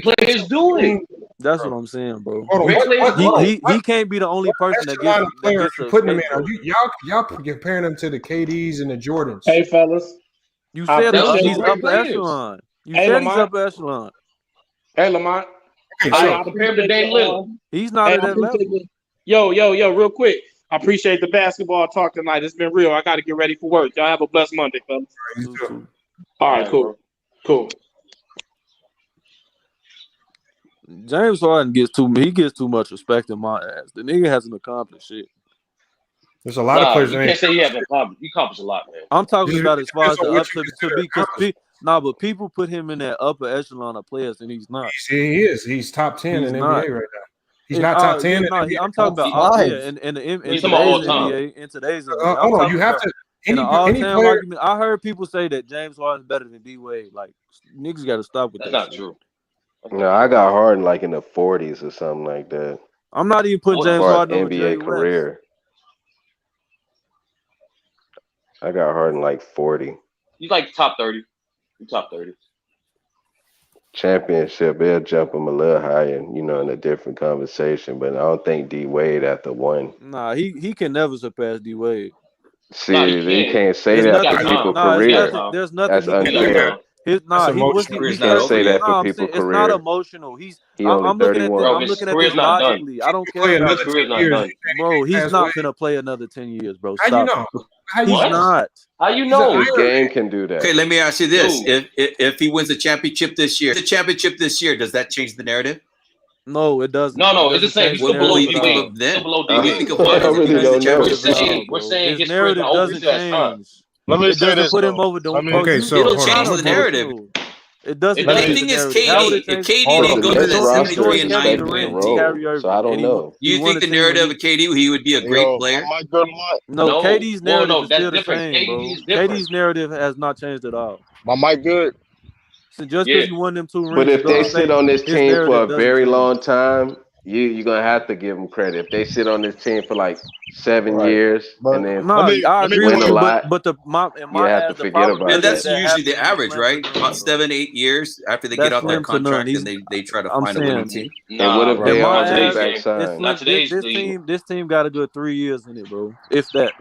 NBA players do it. That's what I'm saying, bro. Hold on, He can't be the only person that echelon of player gets you a putting him in? Are scapegoat. y'all comparing them to the KDs and the Jordans? Hey, fellas. You said he's great upper players. echelon. You Hey, said he's Lamont. upper echelon. Hey, Lamont. I compare him to Dame Lillard. He's not Hey, at that level. Yo, real quick. I appreciate the basketball talk tonight. It's been real. I got to get ready for work. Y'all have a blessed Monday, fellas. All right, cool. Cool. James Harden gets too much respect in my ass. The nigga hasn't accomplished shit. There's a lot of players. You can't say he hasn't accomplished. He accomplished a lot, man. I'm talking about as far as the up to be because but people put him in that upper echelon of players, and he's not. He is. He's top 10 He's in not. NBA right now. He's not top 10. I'm talking about in today's NBA. In today's NBA, hold on, you have to. Any player. Argument, I heard people say that James Harden's better than D Wade. Like niggas got to stop with that. That's not true. No, I got Harden like in the 40s or something like that. I'm not even putting James Harden on NBA career. I got Harden like 40. He's like top 30. He's top 30. Championship, they'll jump him a little higher, in a different conversation. But I don't think D Wade after one. Nah, he can never surpass D Wade. See, you can't say that for people's career. There's nothing. That's unfair. You can't say that for people's career. It's not emotional. I'm looking at this logically. I don't care about his career's not done. Bro, he's not gonna play another 10 years, bro. Stop. How you know? He's not. How you know? This game can do that. Okay, let me ask you this: if he wins the championship this year, does that change the narrative? No, it doesn't. No, it's the same. What will you think of then? What do you think of We're saying his narrative doesn't change. Let me say this. Put him over. It'll change the narrative. It doesn't. The thing is, KD. If KD didn't go to the 73 and 9 so I don't know. You think the narrative of KD, he would be a great player? No, KD's narrative is still the same, bro. KD's narrative has not changed at all. My mic good. So just because you won them 2 rings, but if they sit on this team for a very long time, you're gonna have to give them credit. If they sit on this team for like 7 years and then I agree win with a you, lot, but you have to forget about it. And that's usually the average, right? About 7-8 years after they get out their contract and they try to find a winning team. And what if they all backside? This team got a good 3 years in it, bro. If that.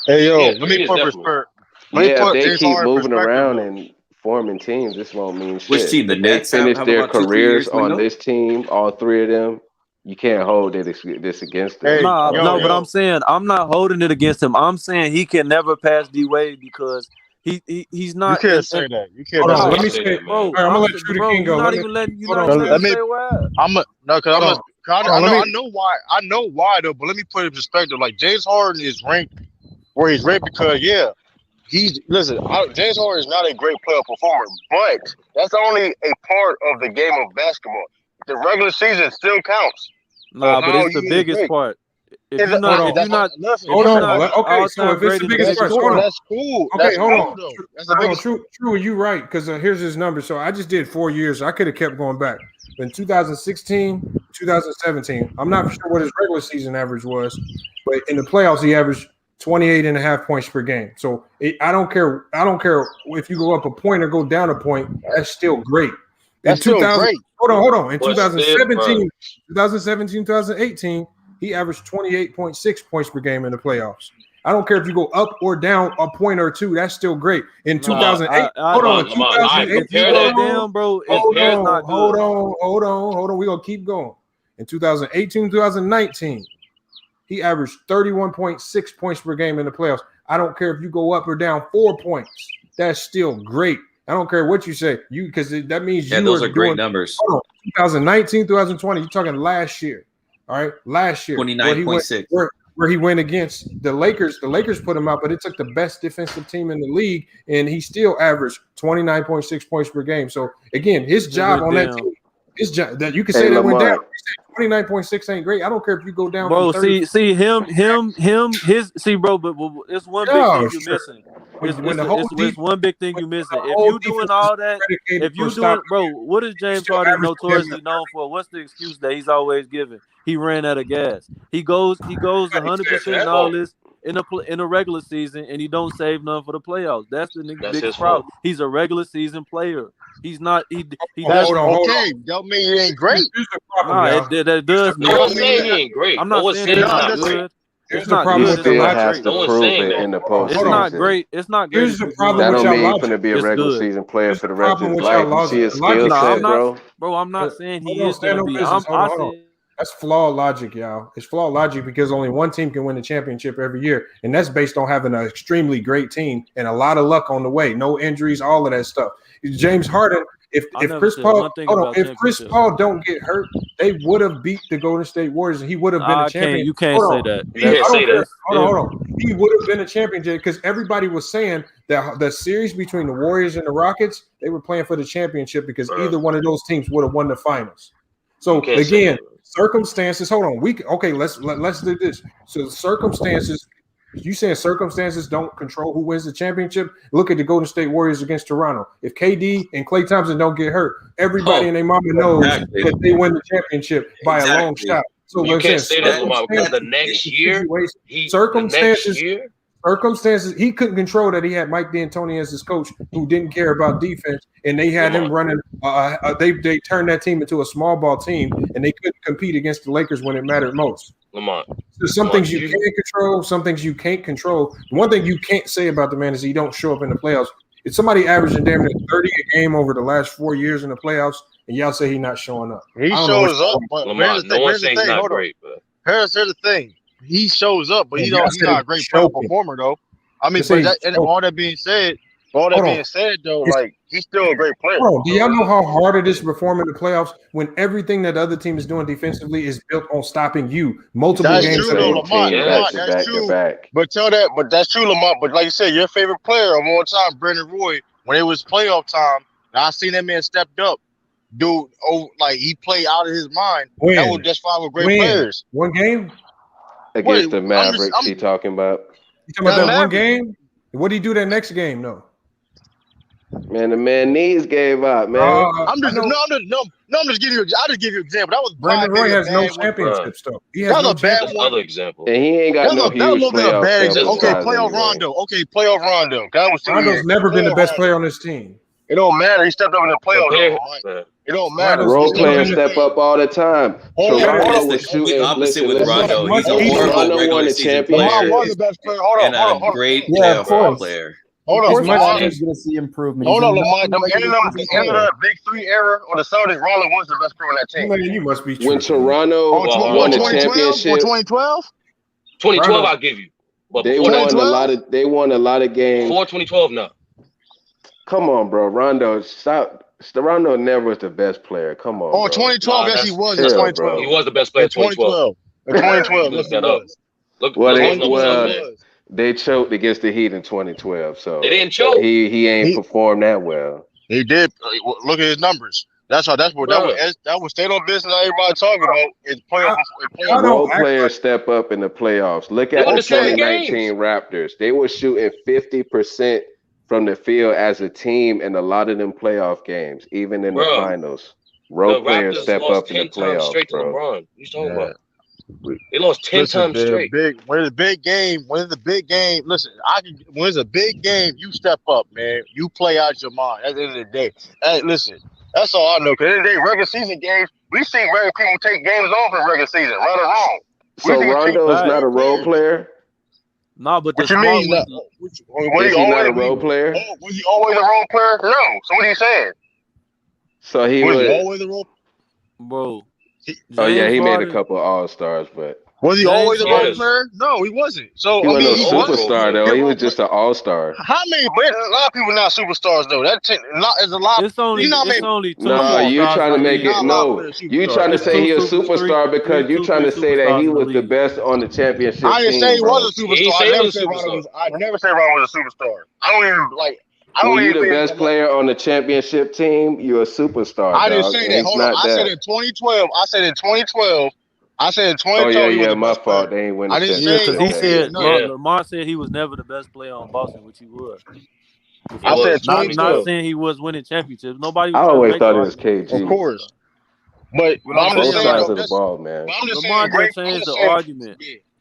Hey yo, let me put respect. Yeah, if they keep moving around and forming teams, this won't mean shit. Which team? The Nets finish their careers on this team, all 3 of them. You can't hold this against them. But I'm saying I'm not holding it against him. I'm saying he can never pass D Wade because he's not. You can't say that. You can't. Let me say, bro. I'm gonna let True the King go. You're not even letting say why. I know why though. But let me put it in perspective. Like James Harden is ranked where he's ranked because James Harden is not a great player performer, but that's only a part of the game of basketball. The regular season still counts. Nah, but it's the biggest part. If you're not, so if it's the biggest part, that's cool. Okay, hold on. That's True, you right? Because here's his number. So I just did 4 years. I could have kept going back. In 2016, 2017, I'm not sure what his regular season average was, but in the playoffs, he averaged 28.5 points per game. So I don't care if you go up a point or go down a point. That's still great. That's still great. Hold on. In 2017, 2018, he averaged 28.6 points per game in the playoffs. I don't care if you go up or down a point or two. That's still great. In 2008, hold on. We're going to keep going. In 2018, 2019, he averaged 31.6 points per game in the playoffs. I don't care if you go up or down 4 points. That's still great. I don't care what you say. Because that means those are great numbers. 2019, 2020, you're talking last year. All right, last year. 29.6. Where he went against the Lakers. The Lakers put him out, but it took the best defensive team in the league, and he still averaged 29.6 points per game. So, again, his job on that team, that you can say that went down. 29.6 ain't great. I don't care if you go down. Bro, see bro, but it's one big thing you're missing. It's one big thing you're missing. If you doing all that, bro, what is James Harden notoriously known for? What's the excuse that he's always giving? He ran out of gas. He goes 100% and all this. in a regular season, and he don't save none for the playoffs. That's the biggest problem. fault. He's a regular season player. He's not. He That's doesn't. okay. Don't mean he ain't great. Nah, that does. No one's saying he ain't great. I'm not saying it's not good. Here's It's the not problem good. with the logic. Has to prove it in the postseason. It's not great. It's not great. Here's the problem that don't mean he's going to be a regular season player for the rest of his life. You see his skill set, bro. I'm not saying he Hold is on, going to no be. business. Hold on, hold on. said That's flawed logic, y'all. It's flawed logic because only one team can win the championship every year, and that's based on having an extremely great team and a lot of luck on the way, no injuries, all of that stuff. James Harden, if Chris Paul, if Chris Paul don't get hurt, they would have beat the Golden State Warriors, and he would have been a champion. You can't say that. You can't say that. Hold on. He would have been a champion because everybody was saying that the series between the Warriors and the Rockets, they were playing for the championship because either one of those teams would have won the finals. So again, circumstances. Hold on. Let's do this. So circumstances. You saying circumstances don't control who wins the championship? Look at the Golden State Warriors against Toronto. If KD and Klay Thompson don't get hurt, everybody and their mama knows that they win the championship by a long shot. So you can't say that, Lamont, because the next year, circumstances, he couldn't control that he had Mike D'Antoni as his coach who didn't care about defense, and they had him running. They turned that team into a small ball team, and they couldn't compete against the Lakers when it mattered most. Lamont. So some things you can control, some things you can't control. The one thing you can't say about the man is he don't show up in the playoffs. If somebody averaging damn near 30 a game over the last 4 years in the playoffs, and y'all say he's not showing up. He shows up, but Lamont, no one saying he's not great. Here's the thing. He shows up, but he's not a great performer, though. I mean, all that being said, though, like, he's still a great player. Bro, do y'all know how hard it is to perform in the playoffs when everything that the other team is doing defensively is built on stopping you multiple games? That's true, Lamont. That's true. But that's true, Lamont. But like you said, your favorite player of all time, Brendan Roy, when it was playoff time, I seen that man stepped up. Dude, like he played out of his mind. That's why we're great players. One game? Against the Mavericks, he talking about. You talking about that one game? What did he do that next game? No. Man, the man knees gave out, man. I'm just giving you. I just give you an example. That was Brandon Roy has no championships though. He has no bad one. Other example. And he ain't got no huge playoff. Okay, playoff Rondo. Okay, playoff Rondo. Rondo's never been the best player on this team. It don't matter. He stepped up in the playoffs. It don't matter. Role players step up all the time. Toronto was shooting. Opposite with Rondo. He's a horrible regular season player and a great playoff player. Hold on, Lamont is going to see improvement. Hold on, Lamont. The end of the Big Three era on the Celtics, Rondo was the best player on that team. Man, you must be true. When Toronto won the championship, 2012. 2012, I'll give you. But they won a lot of. They won a lot of games. Before 2012, no. Come on, bro. Rondo, stop. Rondo never was the best player. Come on. Oh, 2012, yes, he was. 2012. He was the best player in 2012. 2012, yes, he was. Look, they choked against the Heat in 2012, so they didn't choke. He ain't performed that well. He did. Look at his numbers. That was state on business. Everybody talking about is playoff. Role players step up in the playoffs. Look at the 2019 Raptors. They were shooting 50% from the field as a team in a lot of them playoff games, even in the finals. Role players step up in the playoffs, straight to LeBron. You talking about? They lost 10 times straight. When it's a big game, listen, when it's a big game, you step up, man. You play out your mind at the end of the day. Hey, listen, that's all I know. Because at the end of the day, regular season games, we've seen regular people take games off in regular season, right or wrong. So Rondo is not a role player? No, but what you mean? Was he not a role player? Was he always a role player? No. So what are you saying? So he was always a role, bro. He made a couple of All-Stars, but was he always a role player? No, he wasn't. So he wasn't a superstar though. He was just an All-Star. How many? But a lot of people not superstars though. There's a lot. It's only two. No, you trying to make it. No, you trying to say he a superstar because you trying to say that he was the best on the championship team. I didn't say he was a superstar. I never say Ron was a superstar. I don't even like. When you're the best player on the championship team, you're a superstar. I didn't say that. Hold on. I said in 2012. Oh yeah, my fault. They ain't winning. I didn't say because he said Lamont said he was never the best player on Boston, which he was. I said 2012. Not saying he was winning championships. Nobody. I always thought it was KG. Of course. But I'm just saying, both sides of the ball, man. Lamont just changed the argument.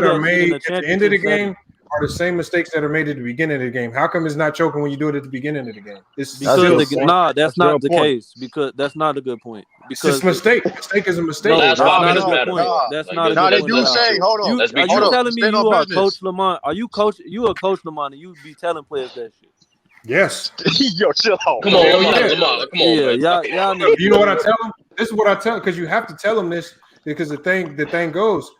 that are made at the end of the game are the same mistakes that are made at the beginning of the game. How come it's not choking when you do it at the beginning of the game? That's not the case. Because that's not a good point. Because it's a mistake. Mistake is a mistake. No, Last that's 5 not a minutes good matter. point. That's not a Now good they point. do say, hold on. Let's be Are you true. telling me Stand on you are business. Coach Lamont? Are you coach? You a Coach Lamont, and you be telling players that shit? Yes. Yo, chill out. Come on, Hell Lamont. yeah. Lamont. Come on, man. Y'all need. You know what I tell them? This is what I tell, because you have to tell them this, because the thing goes,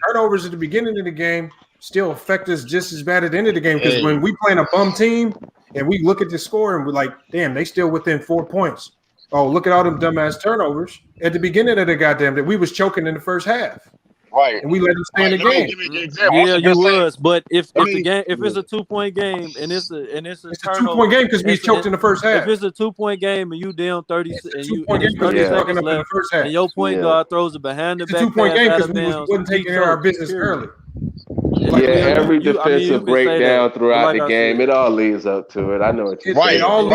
turnovers at the beginning of the game still affect us just as bad at the end of the game. Because when we playing a bum team and we look at the score and we're like, damn, they still within 4 points. Oh, look at all them dumbass turnovers at the beginning of the goddamn that we was choking in the first half. Right. And we let them stay in the game. Yeah, you was. But if it's a 2-point game and it's a turnover, 2-point game because we choked in the first half. If it's a 2-point game and you down 30 and you 2-point and it's game 30 seconds left and your point guard throws it behind the back. It's a 2-point game because we bounds, wasn't taking care of our business early. Every defensive breakdown throughout the like game, it all leads up to it. I know what you're saying. Let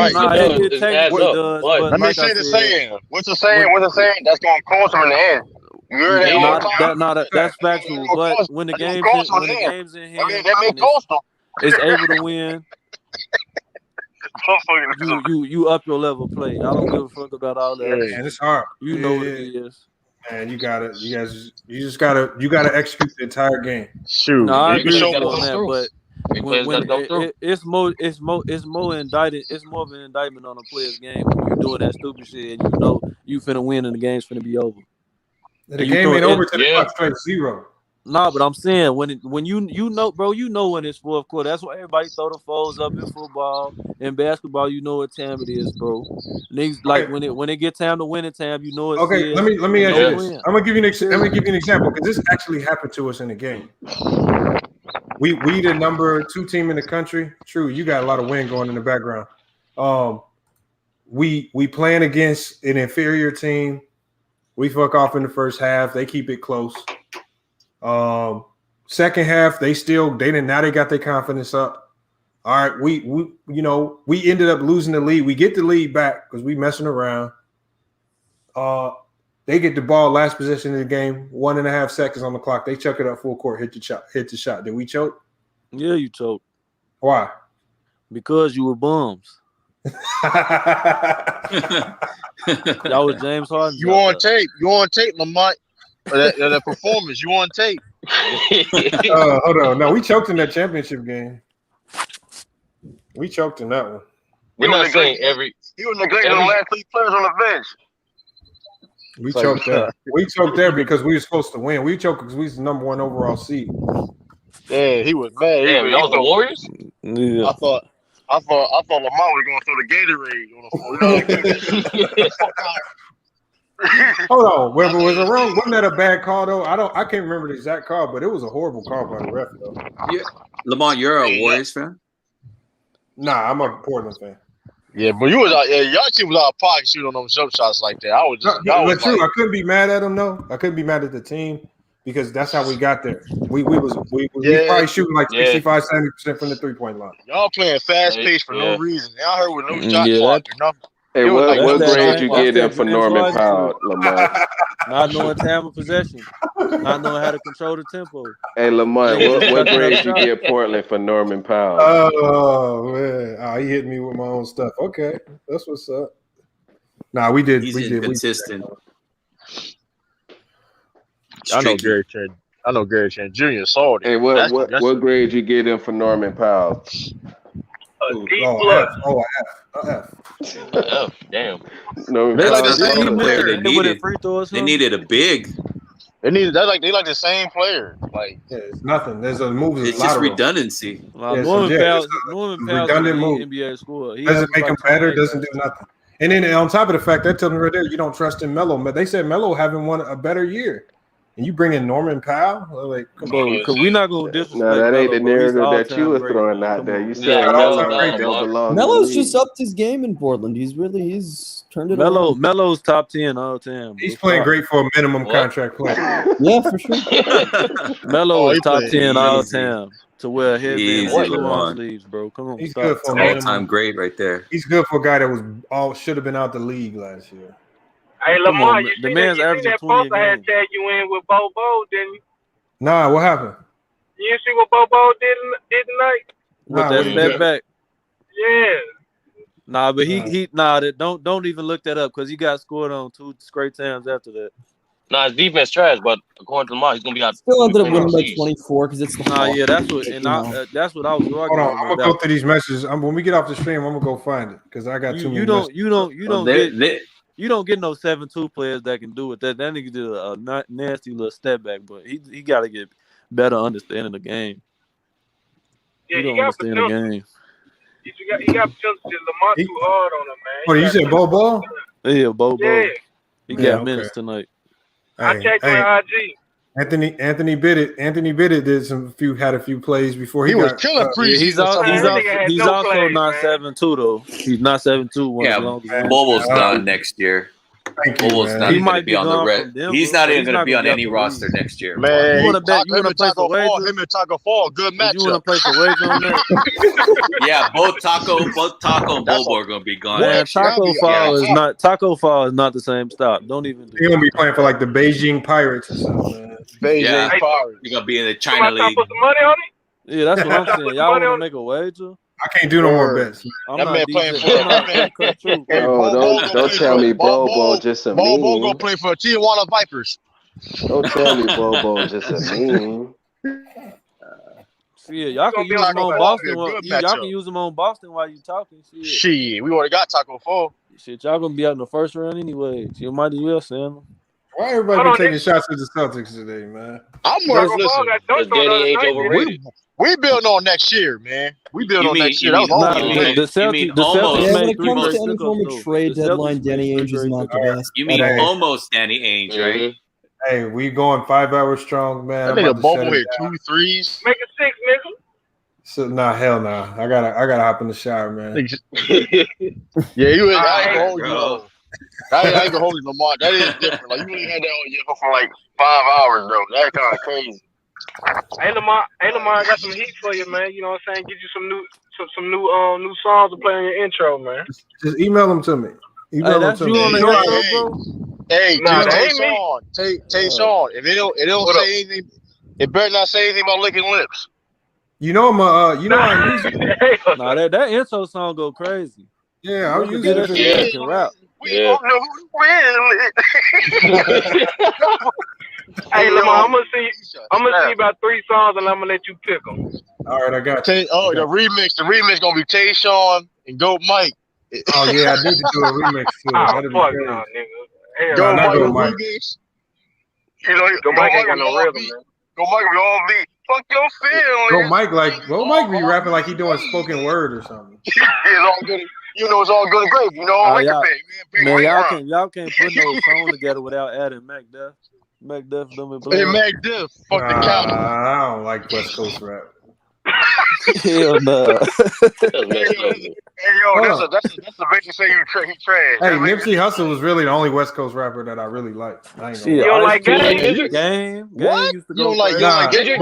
me say the saying. What's the saying? That's going to cost them in the end. You heard that? That's factual. But when the game's in hand, it's able to win. You up your level play. I don't give a fuck about all that. Man, it's hard. You know what it is. Man, you gotta execute the entire game. Shoot, no, I agree on that, but it's more indicted. It's more of an indictment on a player's game when you're doing that stupid shit and you know you finna win and the game's finna be over. The game ain't over till the clock strikes 0. Nah, but I'm saying when you know, bro, you know when it's fourth quarter. That's why everybody throw the foes up in football. In basketball, you know what time it is, bro. Niggas like when it get time to win, time, you know it's okay. Let me ask you this. I'm gonna give you an example because this actually happened to us in the game. We the number 2 team in the country. True, you got a lot of wind going in the background. We playing against an inferior team. We fuck off in the first half. They keep it close. Second half, they got their confidence up. All right, we ended up losing the lead. We get the lead back because we messing around. They get the ball last possession of the game, 1.5 seconds on the clock. They chuck it up full court, hit the shot. Did we choke? Yeah, you choked. Why? Because you were bums. That was James Harden. You on tape, Lamont. That performance, you on tape. Hold on. No, we choked in that championship game. We choked in that one. We're not saying every. He was neglecting the last 3 players on the bench. We choked there. We choked there because we were supposed to win. We choked because we was the number 1 overall seed. Yeah, he was mad. Damn, y'all the Warriors? Yeah. I thought Lamont was going to throw the Gatorade on the floor. Hold on, was it wrong? Wasn't that a bad call though? I can't remember the exact call, but it was a horrible call by the ref though. Yeah. Lamont, you're a Warriors fan? Nah, I'm a Portland fan. Yeah, but you was out. Yeah, y'all team was out of pocket shooting on them jump shots like that. I was just. But true, I couldn't be mad at them though. I couldn't be mad at the team because that's how we got there. We probably shooting like 65-70% from the 3-point line. Y'all playing fast pace for no reason. Y'all heard with no shot clock or nothing. Hey, what grade you get in for Norman Powell, Lamont? Not knowing time of possession, not knowing how to control the tempo. Hey, Lamont, what grade you get Portland for Norman Powell? Oh man, he hit me with my own stuff. Okay, that's what's up. Nah, we did. He's inconsistent. I know Gary Trent Jr. saw it. Hey, what grade you get in for Norman Powell? F. F. Damn. No, they like the same player they needed a big. They like the same player. Like it's nothing. There's a move. It's just redundancy. Norman Powell's redundant move. NBA score. Doesn't make him better. Doesn't do nothing. And then on top of the fact that tells me right there, you don't trust in Melo. But they said Melo haven't won a better year. And you bring in Norman Powell? Like, come on. Because we're not going to disrespect No, that ain't the narrative that you were great. throwing out there. You said Melo's just upped his game in Portland. He's turned it around. Melo's top 10 all the time. He's playing great for a minimum contract player. Yeah, for sure. Melo is top 10 all the time. To wear Easy, headband sleeves, bro. Come on. He's good for all-time great right there. He's good for a guy that should have been out the league last year. Hey, Lamont, the man's averaging 20 post I had tagged you in with Bobo, didn't you? Nah, what happened? You see what Bobo did tonight? With that step back. Yeah. Nah, but don't even look that up because he got scored on 2 straight times after that. Nah, his defense trash, but according to Lamont, he's gonna be out. Still ended up winning by 24 because it's the yeah, that's what that's what I was arguing. Hold on, I'm gonna go through these messages. When we get off the stream, I'm gonna go find it because I got too many. You don't get no 7-2 players that can do it. That nigga did a nasty little step back, but he got to get better understanding the game. Yeah, he don't understand the game. He got potential. Lamont too hard on him, man. Oh, you said Bobo? Yeah, Bobo. Yeah. He got minutes tonight. I checked on IG. Anthony Bidditt did had a few plays before he was got, killing preseason. He's also not 7-2 though. He's not 7-2. Yeah, Bobo's gone next year. Bobo's not even going to be on the red. He's not even going to be on any roster next year. Man, you want to play for wager? Him and Taco Fall, good matchup. You want to play for wager on that? Yeah, both Taco and Bobo are going to be gone. Man, Taco Fall is not the same stop. Don't even. He's going to be playing for like the Beijing Pirates or something. Beijing Pirates. You're going to be in the China League. Put some money on it? Yeah, that's what I'm saying. Y'all want to make a wager? I can't do no more bets. That man playing for don't tell me Bobo just a meme. Bobo gonna play for Tijuana Vipers. Don't tell me Bobo just a meme. Shit, y'all can use them on Boston. Y'all can use them on Boston while you talking. Shit, we already got Taco Fall. Shit, y'all gonna be out in the first round anyway. You might as well send them. Why everybody be taking shots at the Celtics today, man? I'm working. Listen, we building on next year, man. We building on next year. That was all the Celtics. When it comes to any form of trade deadline, Danny Ainge is not the best. You mean almost Danny Ainge, right? Hey, we going 5 hours strong, man. That nigga Bobo hit 2 threes. Make it 6, nigga. So hell nah. I gotta hop in the shower, man. Yeah, you ain't gonna hold you. I ain't gonna hold you, Lamont. That is different. Like you really had that on you for like 5 hours, bro. That's kind of crazy. Hey Lamont, I got some heat for you, man. You know what I'm saying? Give you some new songs to play on your intro, man. Just email them to me. Email them to me. Hey, Tay Sean. If it don't say anything, it better not say anything about licking lips. You know I'm using. Nah, that intro song go crazy. Yeah, I'm using it. To rap. We don't know who's winning. Hey, Lamont, I'm gonna see about 3 songs, and I'm gonna let you pick them. All right, I got you. The remix gonna be Tay Sean and Goat Mike. Oh yeah, I need to do a remix too. Fuck no, nigga. Goat Go Mike remix. You know, Goat Mike ain't got no rhythm, man. Goat Mike be all beat. Fuck your feelings. Go Mike be rapping like he doing spoken word or something. It's all good. You know, it's all good and great. You know, y'all can't put no song together without adding Mac Def. Mac Def, Hey, Mac Def, fuck the couch. I don't like West Coast rap. Hell no. Hey, yo, that's the basic say he trash. Hey, Nipsey Hussle was really the only West Coast rapper that I really liked. I ain't you don't like Game? What? Used to you don't like Game?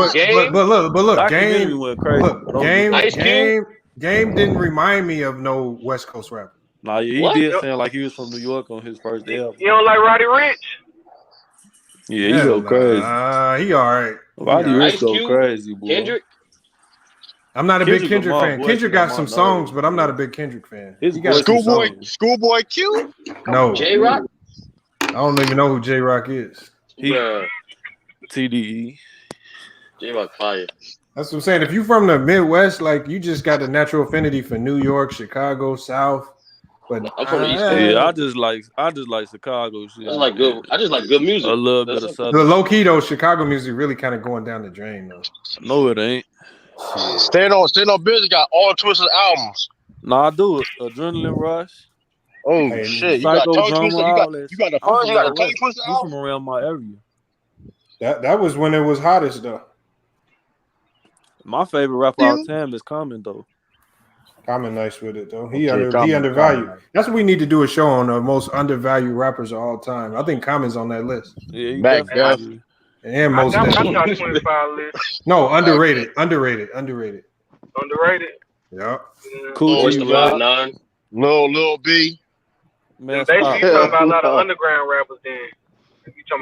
But look, Game went crazy. Game didn't remind me of no West Coast rapper. Nah, he did sound like he was from New York on his first album. You don't like Roddy Ricch? Yeah, he go crazy. He all right. Roddy Ricch go crazy, boy. Kendrick? I'm not a big Kendrick fan. Kendrick got some songs, but I'm not a big Kendrick fan. Schoolboy Q? No. J-Rock? I don't even know who J-Rock is. TDE. J-Rock fire. That's what I'm saying. If you from the Midwest, like you just got a natural affinity for New York, Chicago, South. But I'm from the East Coast. Yeah, I just like Chicago shit. I just like good music. A little bit of the Southern. low key though, Chicago music really kind of going down the drain though. No, it ain't. Stand on Business got all Twisted albums. Nah, I do it. Adrenaline Rush. Oh shit! You got Tongue Twister. You got the first. You got the Tongue Twister album. From around my area. That was when it was hottest though. My favorite rapper all time is Common though. Common nice with it though. He undervalued. That's what we need to do a show on the most undervalued rappers of all time. I think Common's on that list. Yeah, definitely. And most definitely. 25 list. No, underrated. Yeah. Cool. Lil B. Man, they talking about a lot of underground rappers then.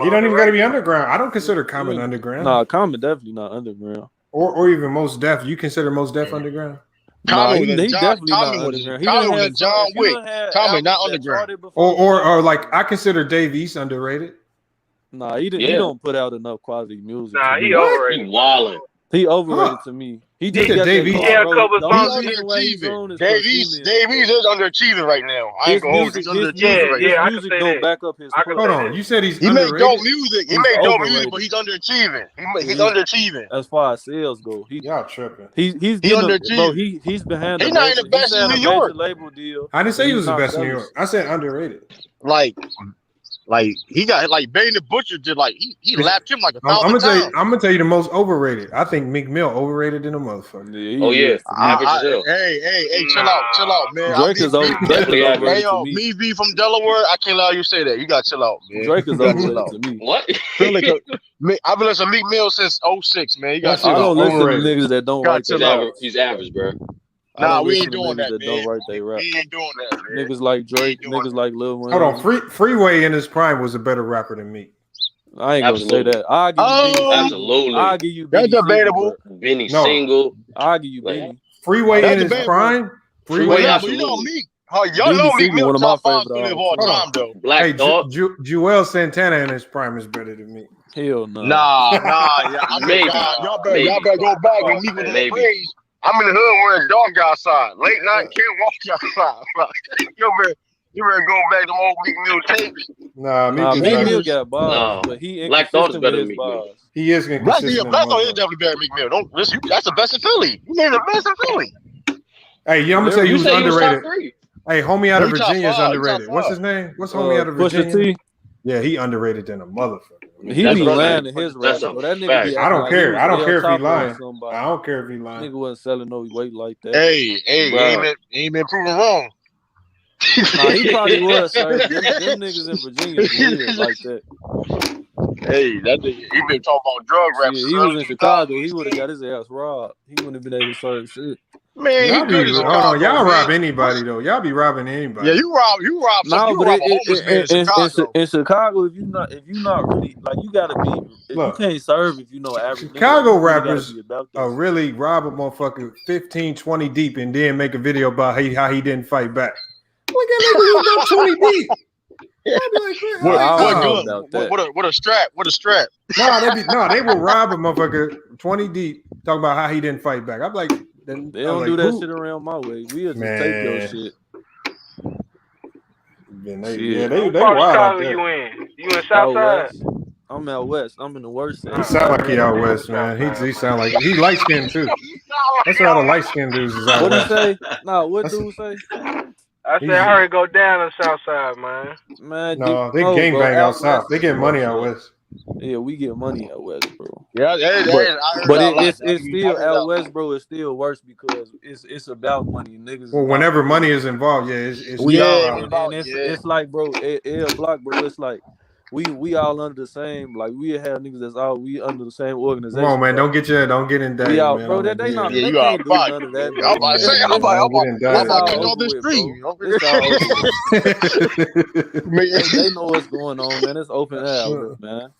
You don't even got to be underground. I don't consider Common underground. Nah, Common definitely not underground. or even Most Def. You consider Most Def underground? Tommy he definitely not was underground. a John Wick. Tommy not underground. Or like I consider Dave East underrated. Nah, he don't put out enough quality music. Nah, to he me. overrated. He wildin'. He overrated to me. He just said got Dave that East. car, Yeah, bro. couple The songs. only reason why he's on is Dave East is underachieving right now. I ain't gonna hold you. He's underachieving right now. His music don't back up his. Hold on, you said he underrated? made dope music. He He's made dope overrated. music, but he's underachieving. He's underachieving. As far as sales go, Y'all tripping. He's underachieving. bro. He's behind. He not in the best in New York. Label deal. I didn't say he was the not best in New selling. York. I said underrated. Like he got like Benny the Butcher did he lapped him like 1,000 I'm times. gonna tell you the most overrated. I think Meek Mill overrated than a motherfucker. Hey, chill out, man. Drake is overrated. Hey, yo, me be from Delaware. I can't allow you to say that. You gotta chill out, man. Drake is overrated to me. What? I've been listening to Meek Mill since 06, man. You got I don't listen to niggas that don't write their raps. He's average, bro. Nah, we ain't doing that, man. Don't write their rap. We ain't doing that, man. Niggas like Drake, niggas like Lil Wayne. Hold on, Freeway in his prime was a better rapper than Meek. I ain't gonna say that. I'll give you Absolutely. I'll give you That's debatable. Benny single. I'll give you Benny. Freeway in his prime. Freeway, but you know Meek. Y'all know Meek Mill top 5 of all time, though. Hey, Joel Santana in his prime is better than Meek. Hell no. Nah. Y'all better go back and Meek with that praise. I'm in the hood wearing dog outside. Late night, can't walk outside. You better go back to old Meek Mill tapes. Nah, Meek Mill got bars, but he Black Thought is inconsistent better with than his Meek Mill. bars. He is inconsistent. Black Thought is definitely better than Meek Mill. Don't listen. That's the best in Philly. You named the best in Philly. Hey, I'm gonna tell you who's underrated. Hey, homie out of He top Virginia is five, underrated. top What's five. his name? What's homie out of Virginia? Pusha T. Yeah, he underrated than a motherfucker. He be lying in his rap. That nigga be I don't care. I don't care if he lying. Somebody. I don't care if he lying. Nigga wasn't selling no weight like that. Hey, he ain't been proven wrong. Nah, he probably was, sir. Them niggas in Virginia is weird like that. Hey, that nigga, he been talking about drug raps. Yeah, he was in Chicago. He would have got his ass robbed. He wouldn't have been able to serve shit. Man, y'all be, y'all rob anybody though. Y'all be robbing anybody. Yeah, you rob. No, you but rob a homeless man in Chicago, if you not really like, you gotta be. Look, you can't serve if you know average. Chicago nigga, rappers really rob a motherfucker 15, 20 deep and then make a video about how he didn't fight back. Look at nigga who's about 20 deep. What a strap. What a strap. They will rob a motherfucker 20 deep talking about how he didn't fight back. I'm like, they don't do that shit around my way. We'll just take your shit. They what wild out Chicago there. you in? You in Southside? I'm out west. I'm in the worst side. He sound like he out west, man. He sound like he light skinned too. That's why all the light skinned dudes is out west. What he say? Nah, what dude say? I said, hurry, go down on the south side, man. No, they gangbang out south. They get money out west. Yeah, we get money out west, bro. Yeah, it's still out west, bro. It's still worse because it's about money, niggas. Well, whenever money is involved, it's it's like, bro, L Block, bro. It's like we all under the same. Like we have niggas that's all we under the same organization. Come on, man, don't get in that. We out, man, bro. They not. Yeah, they you can't do out. none of that. I'm about to say, I'm about to get on this stream. They know what's going on, man. It's open air, man.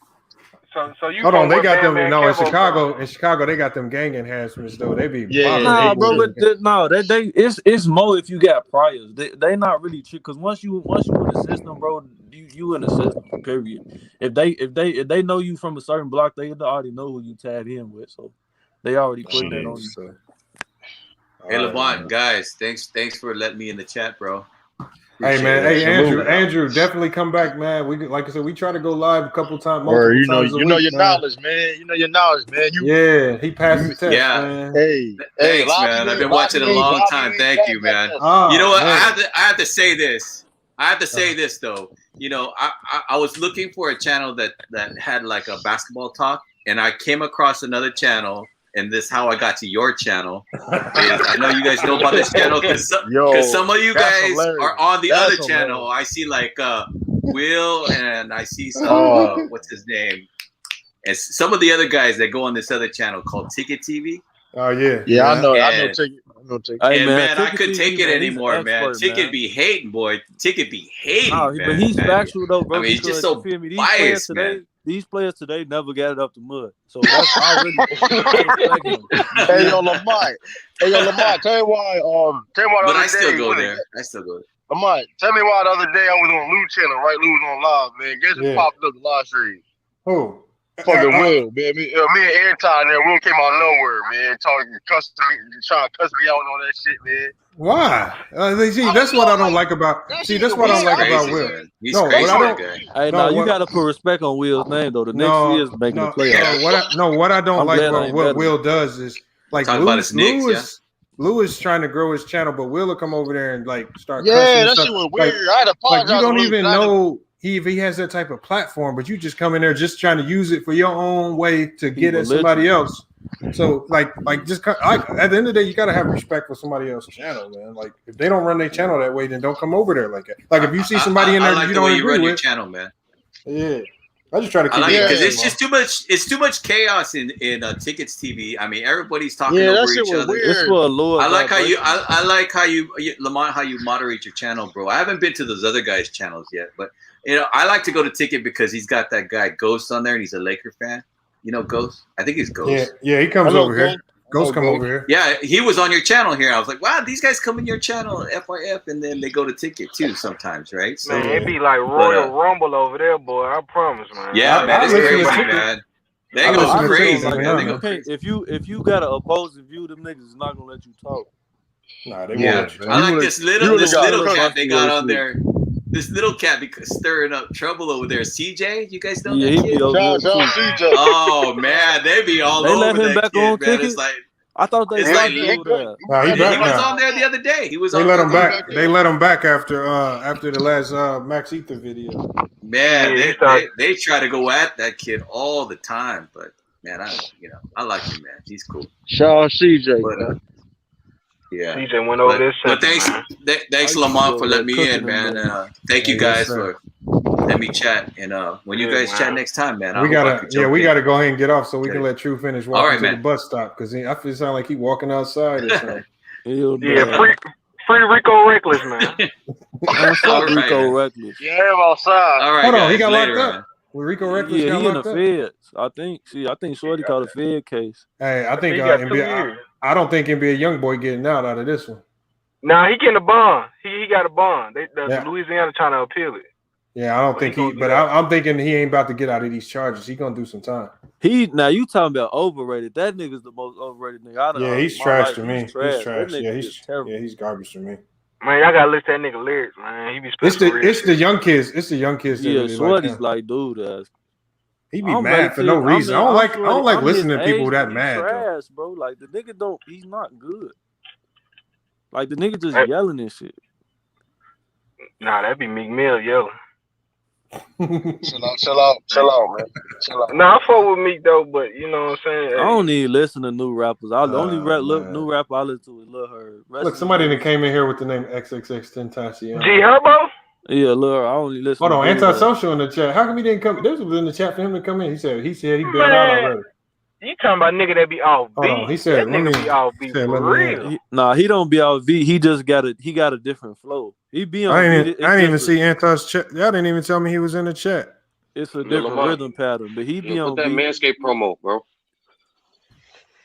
So you hold on, they got them. Man, no, in Chicago, they got them gang enhancements though. They be nah, bro. But it's more if you got priors. They not really trick because once you in the system, bro, you in the system. Period. If they know you from a certain block, they already know who you tag in with, so they already put that on you. Hey, Lamont, guys, thanks for letting me in the chat, bro. Hey man, Andrew, definitely come back, man. We like I said, we try to go live a couple times. You know your knowledge, man. Yeah, he passed the test. Yeah. Man. Thanks, man. I've been watching a long time. Thank you, man. You know what? I have to say this. I have to say this though. You know, I was looking for a channel that had like a basketball talk, and I came across another channel. And this is how I got to your channel. I know you guys know about this channel because some of you guys are on the other channel. I see like Will and I see some what's his name, and some of the other guys that go on this other channel called Ticket TV. Oh yeah, I know Ticket. Hey, man, I Ticket couldn't take TV, it man, he's an anymore, man. expert, Ticket man. be hating, boy. Ticket be hating, Nah, man. but he's factual though, bro. I mean, he's just because so you feel me? biased, man. These players today never got it up the mud, so that's already respect him. Hey, yo, Lamont. Tell me why. Tell me why the But other I still day. go there. I still go there. Lamont, tell me why the other day I was on Lou channel, right? Lou was on live, man. Guess who popped up the live stream? Who? Fucking Will, man. Me and Anton there. Will came out of nowhere, man. Trying to cuss me out and all that shit, man. Why? That's what I don't like about. See, that's what I don't like about Will. He's No, crazy, what I that don't. guy. Hey, No, you gotta put respect on Will's name though. The next year is making the playoffs. What I don't I'm like glad I about ain't what better. Will does is like Talk about his Knicks, Lou is trying to grow his channel, but Will come over there and like start. Yeah, cussing and that stuff. shit was weird. I had to apologize. Like you don't to Lou, even 'cause I had to- know if he has that type of platform, but you just come in there just trying to use it for your own way to get at somebody else. So like just at the end of the day, you gotta have respect for somebody else's channel, man. Like if they don't run their channel that way, then don't come over there like that. Like if you see somebody in there I like you the don't way you agree run your with, channel, man. yeah. I just try to keep I like it because it it's just too much. It's too much chaos in Tickets TV. I mean, everybody's talking Yeah, that over shit each was other. weird. It's for a lower I like how you. vibration. I like how you, Lamont, how you moderate your channel, bro. I haven't been to those other guys' channels yet, but I like to go to Ticket because he's got that guy Ghost on there, and he's a Laker fan. You know Ghost? I think he's Ghost. Yeah, he comes over here. Ghost come over here. Yeah, he was on your channel here. I was like, wow, these guys come in your channel, FYF, and then they go to Ticket too sometimes, right? So, Man, it be like Royal Rumble over there, boy. I promise, man. yeah, man, it's crazy, man. They go crazy, Like, man. They you go can't, if you got an opposing view, them niggas is not gonna let you talk. Nah, they Yeah, won't. I like this little cat they got on shit. there. This little cat be stirring up trouble over there. CJ, you guys know Yeah, that he kid? be over there too. Oh man, they be all They over let him that back kid, on man. Ticket? It's like I thought they it's let like him over there. Nah, he he back was now. on there the other day. He was They on let there him the other back. day. They let him back after the last Max Ether video. Man, Yeah, they try to go at that kid all the time, but man, I like him, man. He's cool. Shout out CJ. But, yeah. CJ went over this But second, thanks I Lamont used for to letting me cooking in, man. them, Thank you Yes, guys sir. for letting me chat. And when you guys chat next time, man, I We hope I gotta, could jump we in. gotta go ahead and get off so we can Okay. let True finish All walking right, to man. the bus stop because I feel sound like he walking outside or something. Yeah, free Rico Reckless, man. Man, fuck All right, Rico man. Reckless. Yeah, I'm outside. All right, Hold on, guys, he got later, locked man. up. Well, Rico Reckless Yeah, got he in the locked up. feds. I think Shorty caught a fed case. Hey, I think He got 2 NBA. years. I don't think NBA YoungBoy getting out of this one. Nah, he getting a bond. He got a bond. Yeah. Louisiana trying to appeal it. Yeah, I don't But think he he. gonna do But that. I'm thinking he ain't about to get out of these charges. He gonna do some time. Now you talking about overrated? That nigga's the most overrated nigga I done Yeah, heard he's in my trash life. to me. He's trash. That trash. nigga Yeah, is terrible. he's garbage to me. Man, y'all gotta listen to that nigga lyrics, man. He be It's spitting real the shit. young kids. It's the young kids that Yeah, really like Shorty's him. like, dude, He be I'm mad ready for no to- reason. I'm I don't like Shorty, listening to his people age, that but mad he's though. trash, bro. Like the nigga he's not good. Like the nigga just Hey. yelling and shit. Nah, that'd be Meek Mill yelling. Chill out, man. Chill out. Nah, I fuck with Meek though, but you know what I'm saying? I don't even listen to new rappers. The only man. new rapper I listen to is Lil Herb. Look, somebody that came in here with the name XXXTentacion. G Herbo? Yeah, Lil Herb. I only listen Hold on, to Dude, antisocial in the chat. How come he didn't come? This was in the chat for him to come in. He said he bailed out Man, already. you talking about nigga that be off beat? Hold on, he said, that nigga be off beat for real. Nah, he don't be out V. He just got a different flow. He be on I beat. didn't even see Antos chat. Y'all didn't even tell me he was in the chat. It's a Yo, different Lamont, rhythm pattern, but he be put on that beat. Manscaped promo, bro.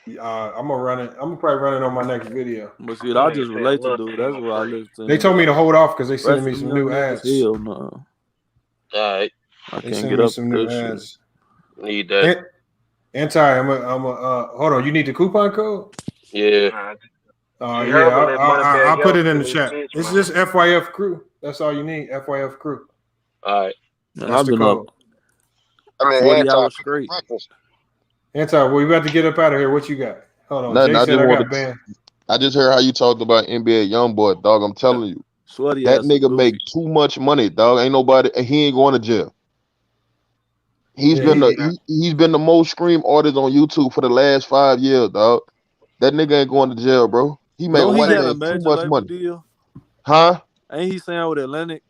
I'm gonna run it. I'm gonna probably run it on my next video. But shit, I just relate to dude. That's why I listen to him. They told me to hold off because they sending me Rest of some them new young niggas, ads. Hell no. All right. I They can't sending get me up some to new this shit. ads. Need that. Hold on. You need the coupon code? Yeah. I'll put it in the chat. It's just FYF crew. That's all you need. FYF crew. All right. Man, That's I've the been code. up I mean, 40 anti hours straight. We about to get up out of here. What you got? Hold on. Nothing, Jay I said just I wanted got banned. I just heard how you talked about NBA YoungBoy, dog. I'm telling you, Sweaty that ass nigga goofy. make too much money, dog. Ain't nobody. He ain't going to jail. He's been the most streamed artist on YouTube for the last 5 years, dog. That nigga ain't going to jail, bro. He made Don't he white got a man too major much label money, deal? huh? Ain't he signed with Atlantic?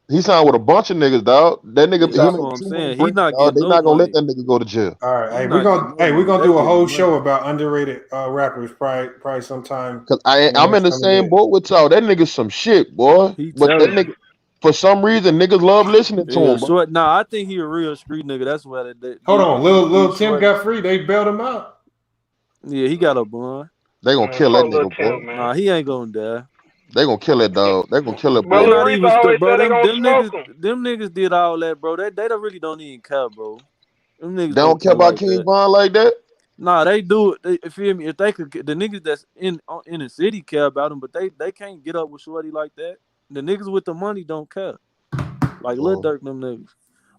He signed with a bunch of niggas, dog. That nigga, Yeah, he that's made what I'm too many saying. He bricks, not dog. getting They no not gonna let money. that nigga go to jail. All right, He hey, not getting no we're money. gonna They do a whole getting show money. about underrated rappers probably sometime. Cause in the I'm in next the coming same days. boat with y'all. That nigga's some shit, boy. He But that talented. nigga, for some reason, niggas love listening to Yeah, him. Bro. short. Nah, I think he a real street nigga. That's why Hold on, these Lil Tim short. got free. They bailed him out. Yeah, he got a bun. They gonna kill that nigga, boy. Nah, he ain't gonna die. They gonna kill that dog. They gonna kill that But They boy. Lil not Reese even always bro. said they gonna smoke him. Them niggas did all that, bro. They don't really don't even care, bro. Them niggas They don't care about like King that. Von like that. Nah, they do it. They, feel me? If they could, the niggas that's in the city care about him, but they can't get up with shorty like that. The niggas with the money don't care. Like Lil Durk, them niggas.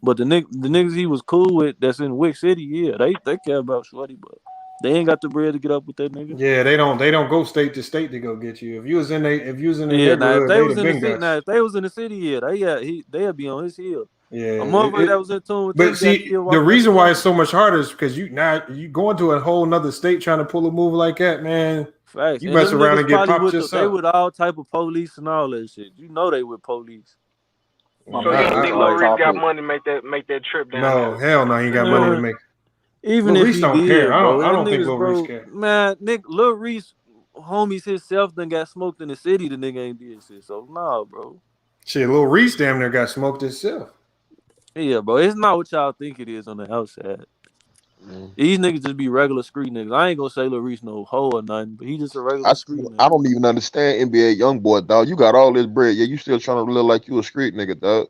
But the niggas he was cool with that's in Wick City, yeah, they care about shorty, but they ain't got the bread to get up with that nigga. Yeah, they don't go state to state to go get you. If you was in their Yeah, now if neighborhood, they they'd was have in the been city, got. now if they was in the city, yeah, they'd be on his heel. Yeah, A motherfucker that was in tune with but them got see, killed the walking reason down why the it's so much harder is because you go into a whole nother state trying to pull a move like that, man. Facts. You And mess them around niggas and get probably popped with they yourself. with all type of police and all that shit. You know they with police. So you don't think Lil Reese got money to make that trip down No, there? hell no, he ain't got money to make. Even Lil if Reese he don't care. did, I bro, don't that think niggas, Lil Reese bro, care. man, Lil Reese, homies himself done got smoked in the city. The nigga ain't did shit. So nah, bro. Shit, Lil Reese damn near got smoked himself. Yeah, bro, it's not what y'all think it is on the outside. These niggas just be regular street niggas. I ain't gonna say Lil Reese no hoe or nothing, but he just a regular street nigga. I don't even understand NBA young boy, dog. You got all this bread, yeah. You still trying to look like you a street nigga, dog.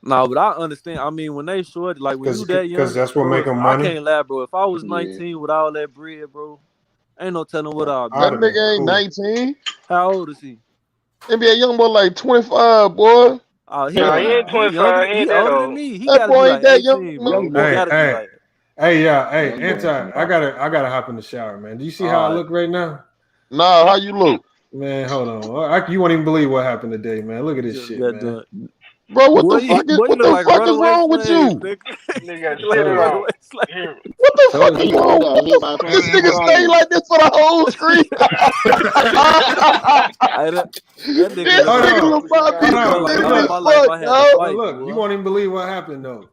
Nah, but I understand. I mean, when they short, like when you that young, Because that's what bro, make 'em I money. can't lie, bro. If I was Yeah. 19 with all that bread, bro, ain't no telling what I'll be. That nigga ain't 19. How old is he? NBA young boy like 25, boy. Oh, he ain't 25. He ain't that older than old. me. He That gotta be boy like ain't that 18, bro. young. He gotta be like. Anti, I gotta hop in the shower, man. Do you see how I look right now? Nah, how you look? Man, hold on. You won't even believe what happened today, man. Look at this shit, man. Bro, what Boy, the fuck is boy, you what look the like fuck is runaway wrong with slave, you? Nigga got Like shit a on. runaway slave. What the fuck is wrong? This nigga stay like this for the whole screen. That nigga look like Look, you won't even believe what happened though.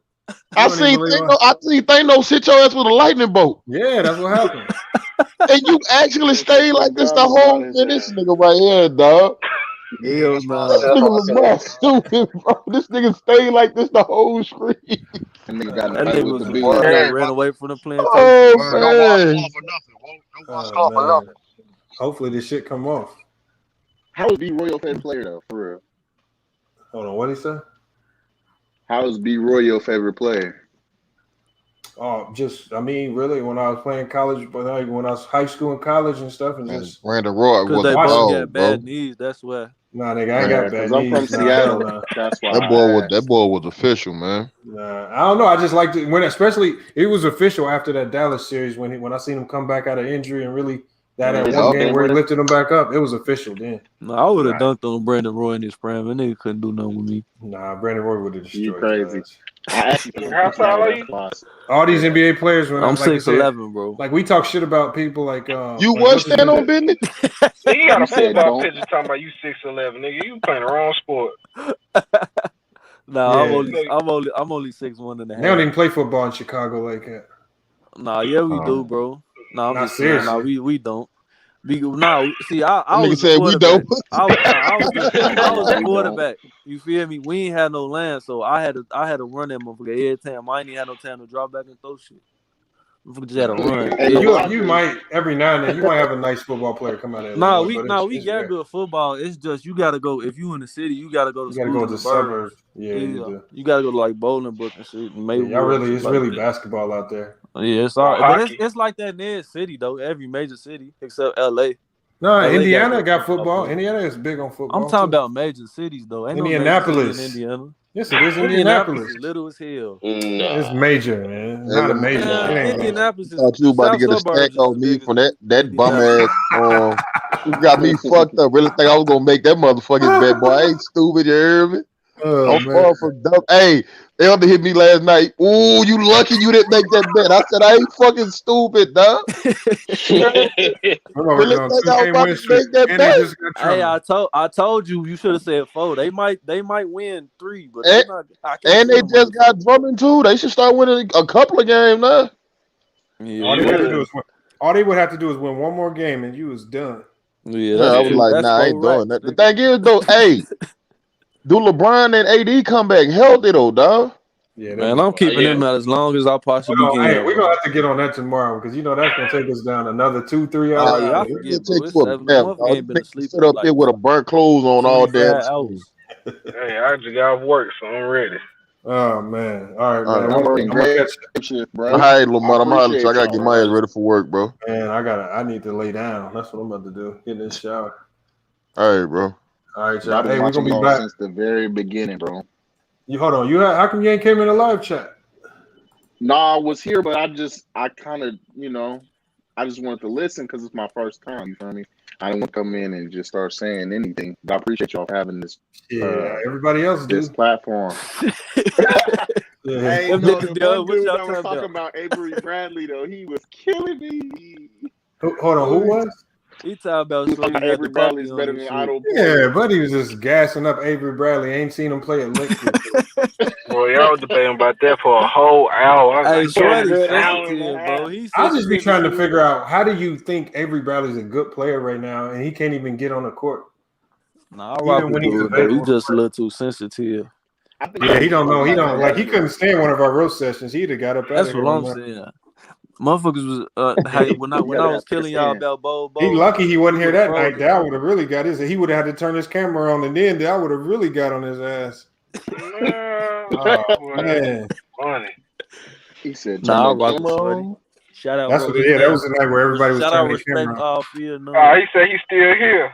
I seen Thanos hit your ass with a lightning bolt. Yeah, that's what happened. And you actually stayed like this the whole this nigga right here, dog. Hell no. This nigga was more stupid, bro. This nigga stayed like this the whole screen. That nigga was ran away from the plantation. Oh man. Hopefully this shit come off. How is B Roy your favorite player though? For real. Hold on, what he said? How is B Roy your favorite player? Oh, really, when I was playing college, but like when I was high school and college and stuff, and just Brandon Roy because was they a both dog, got bad knees. That's why. Nah, nigga, I ain't got bad knees. I'm from Seattle. That's why. That boy was official, man. Nah, I don't know. I just liked it especially it was official after that Dallas series when I seen him come back out of injury and really that one game where he lifted him back up. It was official then. No, I would have dunked on Brandon Roy in his prime. That nigga couldn't do nothing with me. Nah, Brandon Roy would have destroyed. You crazy? How tall are you? All these NBA players, I'm 6'11", bro. Like we talk shit about people like you was stand on business. You got a football picture talking about you 6'11", nigga. You playing the wrong sport. Nah, Yeah. I'm only 6'1" and a half. They don't even play football in Chicago like that. Nah, yeah, we do, bro. Nah, I'm Not just saying, nah, seriously. we don't. Nah, see, I Nigga was said the we quarterback. don't. I was the We quarterback. You feel me? We ain't had no land, so I had to run that motherfucker every time. I ain't even had no time to drop back and throw shit. Motherfucker just had to run. Hey, You might every now and then you might have a nice football player come out of Nah, Illinois, we got good football. It's just you gotta go if you in the city, you gotta go to You gotta school go in to the suburbs. burbs. Yeah, you do. You gotta go to like Bolingbrook and shit. And It's really basketball out there. Yeah, it's all right. But it's like that in every city though. Every major city except LA. No, LA Indiana got good football. players. Indiana is big on football. I'm talking too. about major cities though. Ain't Indianapolis. no major city in Indiana. Yes, it is. Indianapolis is little as hell. It's major, man. Not a major. It ain't Indianapolis is Thought you about to get a stack on me from that bum ass. You got me fucked up. Really think I was gonna make that motherfucking bet, boy. I ain't stupid, you hear me? I'm far from dumb. Hey, Elder hit me last night. Ooh, you lucky you didn't make that bet. I said I ain't fucking stupid, dog. Really think I was about to make that bet? Hey, I told you should have said 4. They might win 3, but And, they not. I can't and see they them just got Drummond too. They should start winning a couple of games now. Yeah, all they would have to do is win one more game, and you was done. Yeah, I was like, nah, I ain't doing that. The thing is, though, hey, do LeBron and AD come back healthy though, dog? Yeah, man, I'm keeping them out as long as I possibly can. Hey, we're gonna have to get on that tomorrow because that's gonna take us down another 2-3 hours. Oh yeah, I forget, bro. It's 7. Motherfucker ain't been asleep. Sit up there with a burnt clothes on all day. Hey, I just got off work, so I'm ready. Oh man! All right, man. I'm I'm gonna catch shit, bro. All right, Lamont. I'm out. I gotta get my ass ready for work, bro. Man, I need to lay down. That's what I'm about to do. Get in this shower. All right, bro. All right, y'all. I've been Hey, we're gonna be watching back since the very beginning, bro. You hold on. How come you ain't came in the live chat? Nah, I was here, but I kind of, I just wanted to listen because it's my first time. You feel me? I didn't want to come in and just start saying anything. But I appreciate y'all for having this. Everybody else this platform. Hey, no, the one dude that was talking about Avery Bradley though, he was killing me. Hold on, who was? He talking about Avery Bradley's better than Otto Porter. Yeah, but he was just gassing up Avery Bradley. Ain't seen him play at Liquid. Boy, y'all was debating about that for a whole hour. Hey, I'll just be trying to figure out how do you think Avery Bradley's a good player right now and he can't even get on the court. Nah, I rock with dude, though. He just a little too sensitive. Yeah, he don't know. He don't like. He couldn't stand one of our roast sessions. He'd have got up. That's what I'm saying. Motherfuckers was when I was killing y'all about Bo. He lucky he wasn't here that night. That would have really got his. He would have had to turn his camera on, and then that would have really got on his ass. Oh man, funny. He said, "Nah, I rock with Shorty." Shout out. That's what. Yeah, that was the night where everybody was turning the camera on. He said he's still here.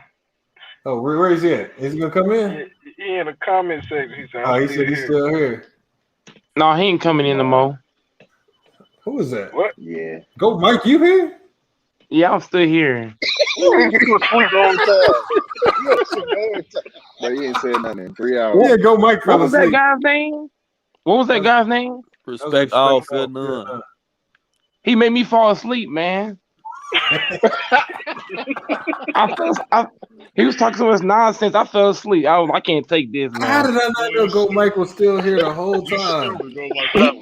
Oh, where is he at? Is he gonna come in? He in the comment section. He said, he said he's still here. No, he ain't coming in no more. Who is that? What? Yeah. Go, Mike. You here? Yeah, I'm still here. You was asleep all time. But he ain't said nothing in 3 hours. Yeah, go, Mike. What was that guy's name? What was that guy's name? Respect all, fear none. He made me fall asleep, man. He was talking so much nonsense. I fell asleep. I can't take this, man. How did I not know Go Mike was still here the whole time?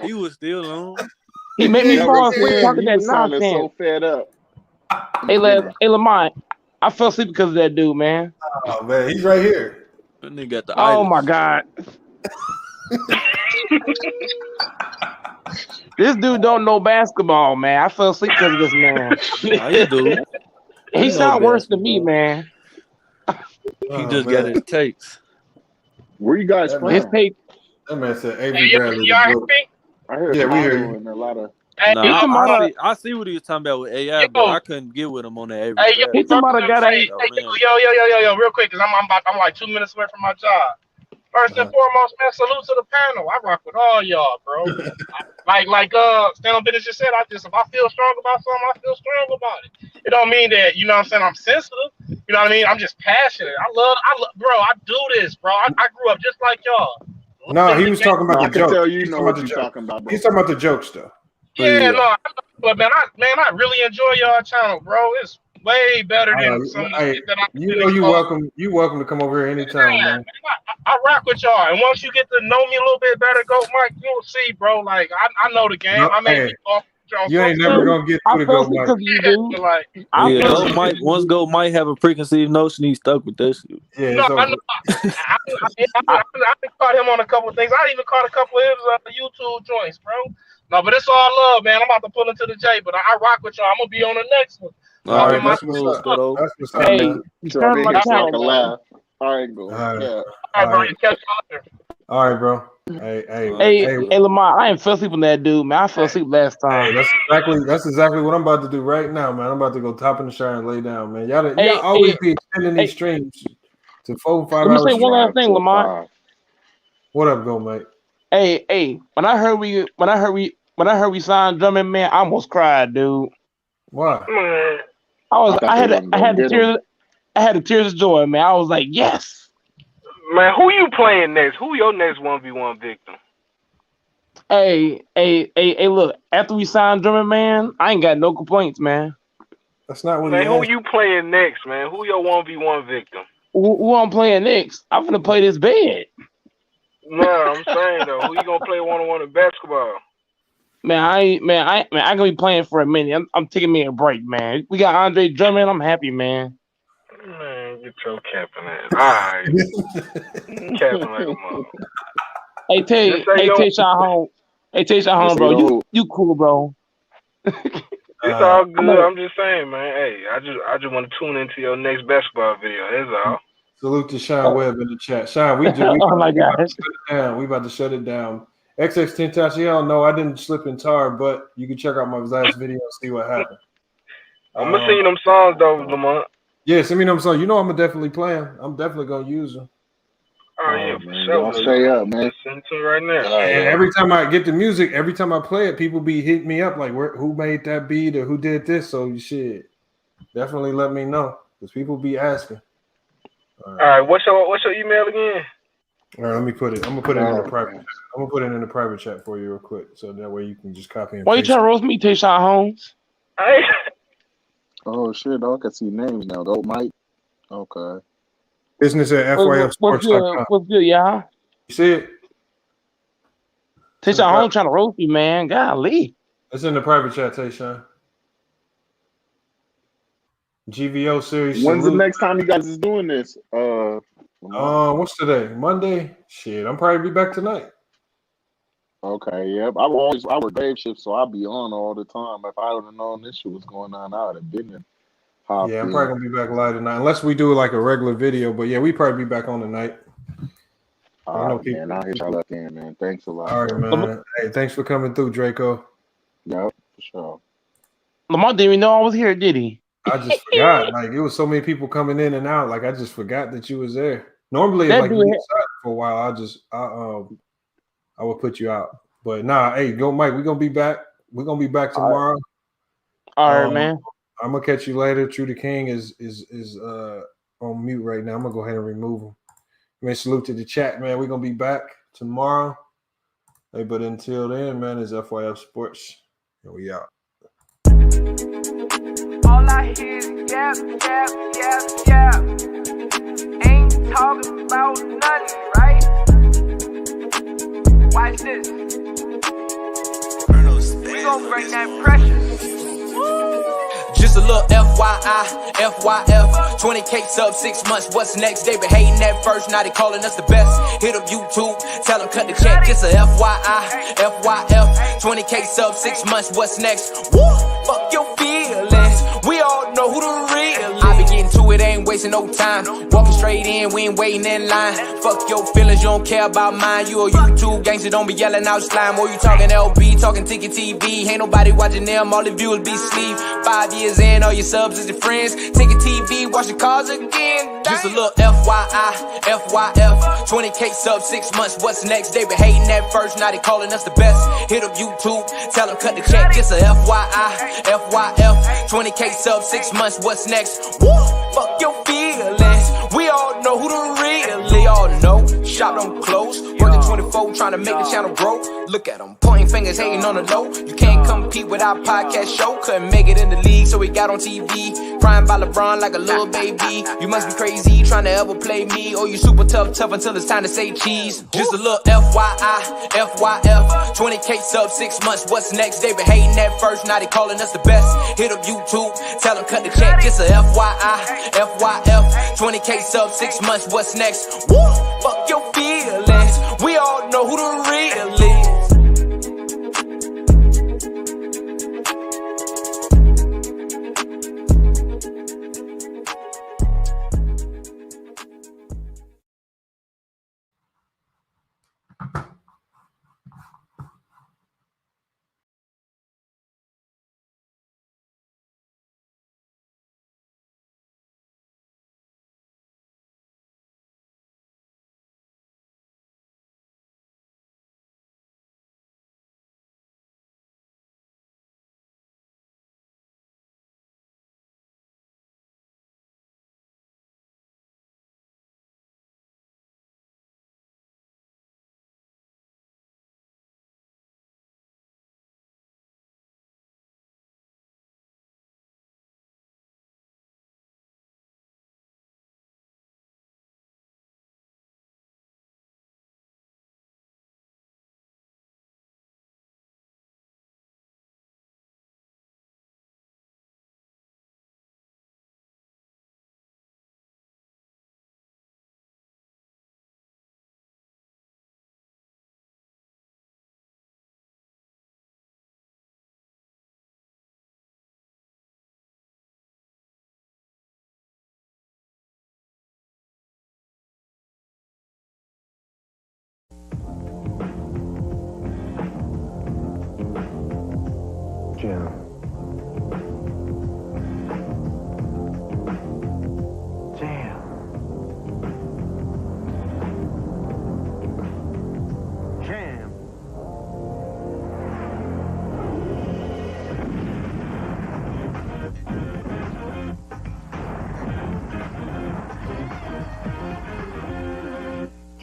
He was still on. He made me fall asleep talking that nonsense. So fed up. Hey, Lamont, I fell asleep because of that dude, man. Oh man, he's right here. That nigga got the oh my god. This dude don't know basketball, man. I fell asleep because of this man. Nah, you do. He sound worse than me, man. He just got his takes. Where you guys from? His tape. That man said Avery Bradley. I heard we hear you. And a lot of. I see what he was talking about with AI, but I couldn't get with him on the Avery. He's somebody got a. Yo, real quick, because I'm like 2 minutes away from my job. First and foremost, man, salute to the panel. I rock with all y'all, bro. Stand on business just said, if I feel strong about something, I feel strong about it. It don't mean that, you know what I'm saying, I'm sensitive. You know what I mean? I'm just passionate. I love, bro, I do this, bro. I grew up just like y'all. No, he was talking about the joke. Tell you know what you're talking about, bro. He's talking about the joke stuff. Yeah, but man, I really enjoy y'all channel, bro. It's way better than some that I. You welcome to come over here anytime, man. I rock with y'all, and once you get to know me a little bit better, Go Mike, you'll see, bro. Like I know the game. I may be off. You ain't never gonna get through the Go Mike. Go Mike. Once Go Mike have a preconceived notion, he's stuck with that shit. Yeah, no, I caught him on a couple of things. I even caught a couple of his YouTube joints, bro. No, but it's all love, man. I'm about to pull into the J, but I rock with y'all. I'm gonna be on the next one. All right, that's what's up. That's what's Hey, you turn my channel, laugh. All right, go. All right. Yeah. All right, bro. You catch y'all later. All right, bro. Hey, Lamont, I ain't fell asleep on that dude, man. I fell asleep last time. Hey, that's exactly what I'm about to do right now, man. I'm about to go top in the shower and lay down, man. Y'all always be extending these streams to 4 5 hours. Let me say one last thing, Lamont. What up, Go Mike? Hey, when I heard we signed Drummond, man, I almost cried, dude. Why? I had the tears of joy, man. I was like, yes. Man, who you playing next? Who your next 1v1 victim? Hey, look, after we signed Drummond, man, I ain't got no complaints, man. That's not what Man, he who asked. you playing next, man? Who your 1v1 victim? Who I'm playing next? I'm gonna play this bed. No, I'm saying though, who you gonna play one-on-one in basketball? Man, I gonna be playing for a minute. I'm taking me a break, man. We got Andre Drummond. I'm happy, man. Man, get your capping ass. Alright. Capping like a mother. Hey, Tayshawn home. Hey, Tayshawn home, bro. You cool, bro. It's all good. I'm just saying, man. Hey, I just want to tune into your next basketball video. That's all. Salute to Sean Webb in the chat. Sean, we oh my gosh. We about to shut it down. XX Tentacion, y'all know I didn't slip and tar, but you can check out my last video and see what happened. I'm gonna sing them songs though, Lamont. Yeah, send me them songs. You know I'm definitely playing. I'm definitely gonna use them. Oh yeah, for man, sure. y'all stay up, man. Send to right now. And every time I get the music, every time I play it, people be hitting me up like, who made that beat or who did this? So you should definitely let me know because people be asking. All right, what's your email again? All right, let me put it. I'm gonna put it in the private. I'm gonna put it in the private chat for you real quick, so that way you can just copy and Why you paste. trying to roast me, Tayshawn Holmes? Oh shit, dog! I can see names now. Go, Mike. Okay. Business at FYFSports.com. What's good, y'all? You see it? Tayshawn Holmes trying to roast me, man. Golly. It's in the private chat, Tayshawn. GVO series. When's salute. the next time you guys is doing this? What's today? Monday. Shit, I'm probably be back tonight. Okay, yep. I work grave shift, so I'll be on all the time. If I would have known this shit was going on, I would have been in. Yeah, I'm probably gonna be back live tonight, unless we do like a regular video. But yeah, we probably be back on tonight. All right, man. I'll hit y'all up then, man. Thanks a lot. All right, man. Hey, thanks for coming through, Draco. Yep, for sure. Lamont didn't even know I was here, did he? I just forgot. Like it was so many people coming in and out. Like I just forgot that you was there. Normally, if like you get silent for a while, I would put you out. But nah, hey, go Mike. We're gonna be back. We're gonna be back tomorrow. All right, man. I'm gonna catch you later. True the King is on mute right now. I'm gonna go ahead and remove him. Man, salute to the chat, man. We're gonna be back tomorrow. Hey, but until then, man, it's FYF Sports. And we out. All I hear is yap, yap, yap, yap. Ain't talking about nothing, right? Watch this. We gon' bring that pressure. Just a little FYI, FYF. 20K sub 6 months, what's next? They been hating at first, now they calling us the best. Hit up YouTube, tell them cut the check. Just a FYI, FYF. 20K sub 6 months, what's next? Woo! Fuck your feelings, we all know who the real is. I be getting to it, ain't wasting no time. Walking straight in, we ain't waiting in line. Fuck your feelings, you don't care about mine. You a YouTube gangster, don't be yelling out slime. Or you talking LB, talking Ticket TV. Ain't nobody watching them, all the viewers be sleep. 5 years in, all your subs is your friends. Ticket TV, watch the cars again. Just a little FYI, FYF. 20K sub 6 months, what's next? They been hating at first, now they calling us the best. Hit up YouTube, tell them cut the check. Just a FYI, FYF. 20K sub 6 months, what's next? Woo! Fuck your feelings, we all know who the real. They all know, shop don't close. Working 24, trying to make the channel grow. Look at them, pointing fingers, hating on the low. You can't compete with our podcast show. Couldn't make it in the league, so we got on TV. Crying by LeBron like a little baby. You must be crazy, trying to ever play me. Or you super tough until it's time to say cheese. Just a little FYI, FYF. 20K sub 6 months, what's next? They been hating at first, now they calling us the best. Hit up YouTube, tell them cut the check. Just a FYI, FYF. 20K sub 6 months, what's next? Woo! Fuck your feelings, we all know who the real is.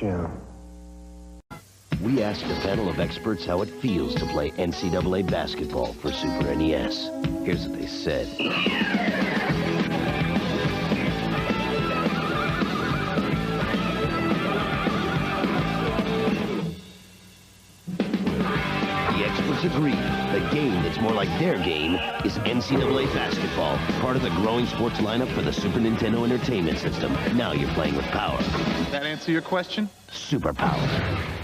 Jam. We asked a panel of experts how it feels to play NCAA basketball for Super NES. Here's what they said. The experts agree. The game that's more like their game is NCAA basketball, part of the growing sports lineup for the Super Nintendo Entertainment System. Now you're playing with power. Does that answer your question? Superpower.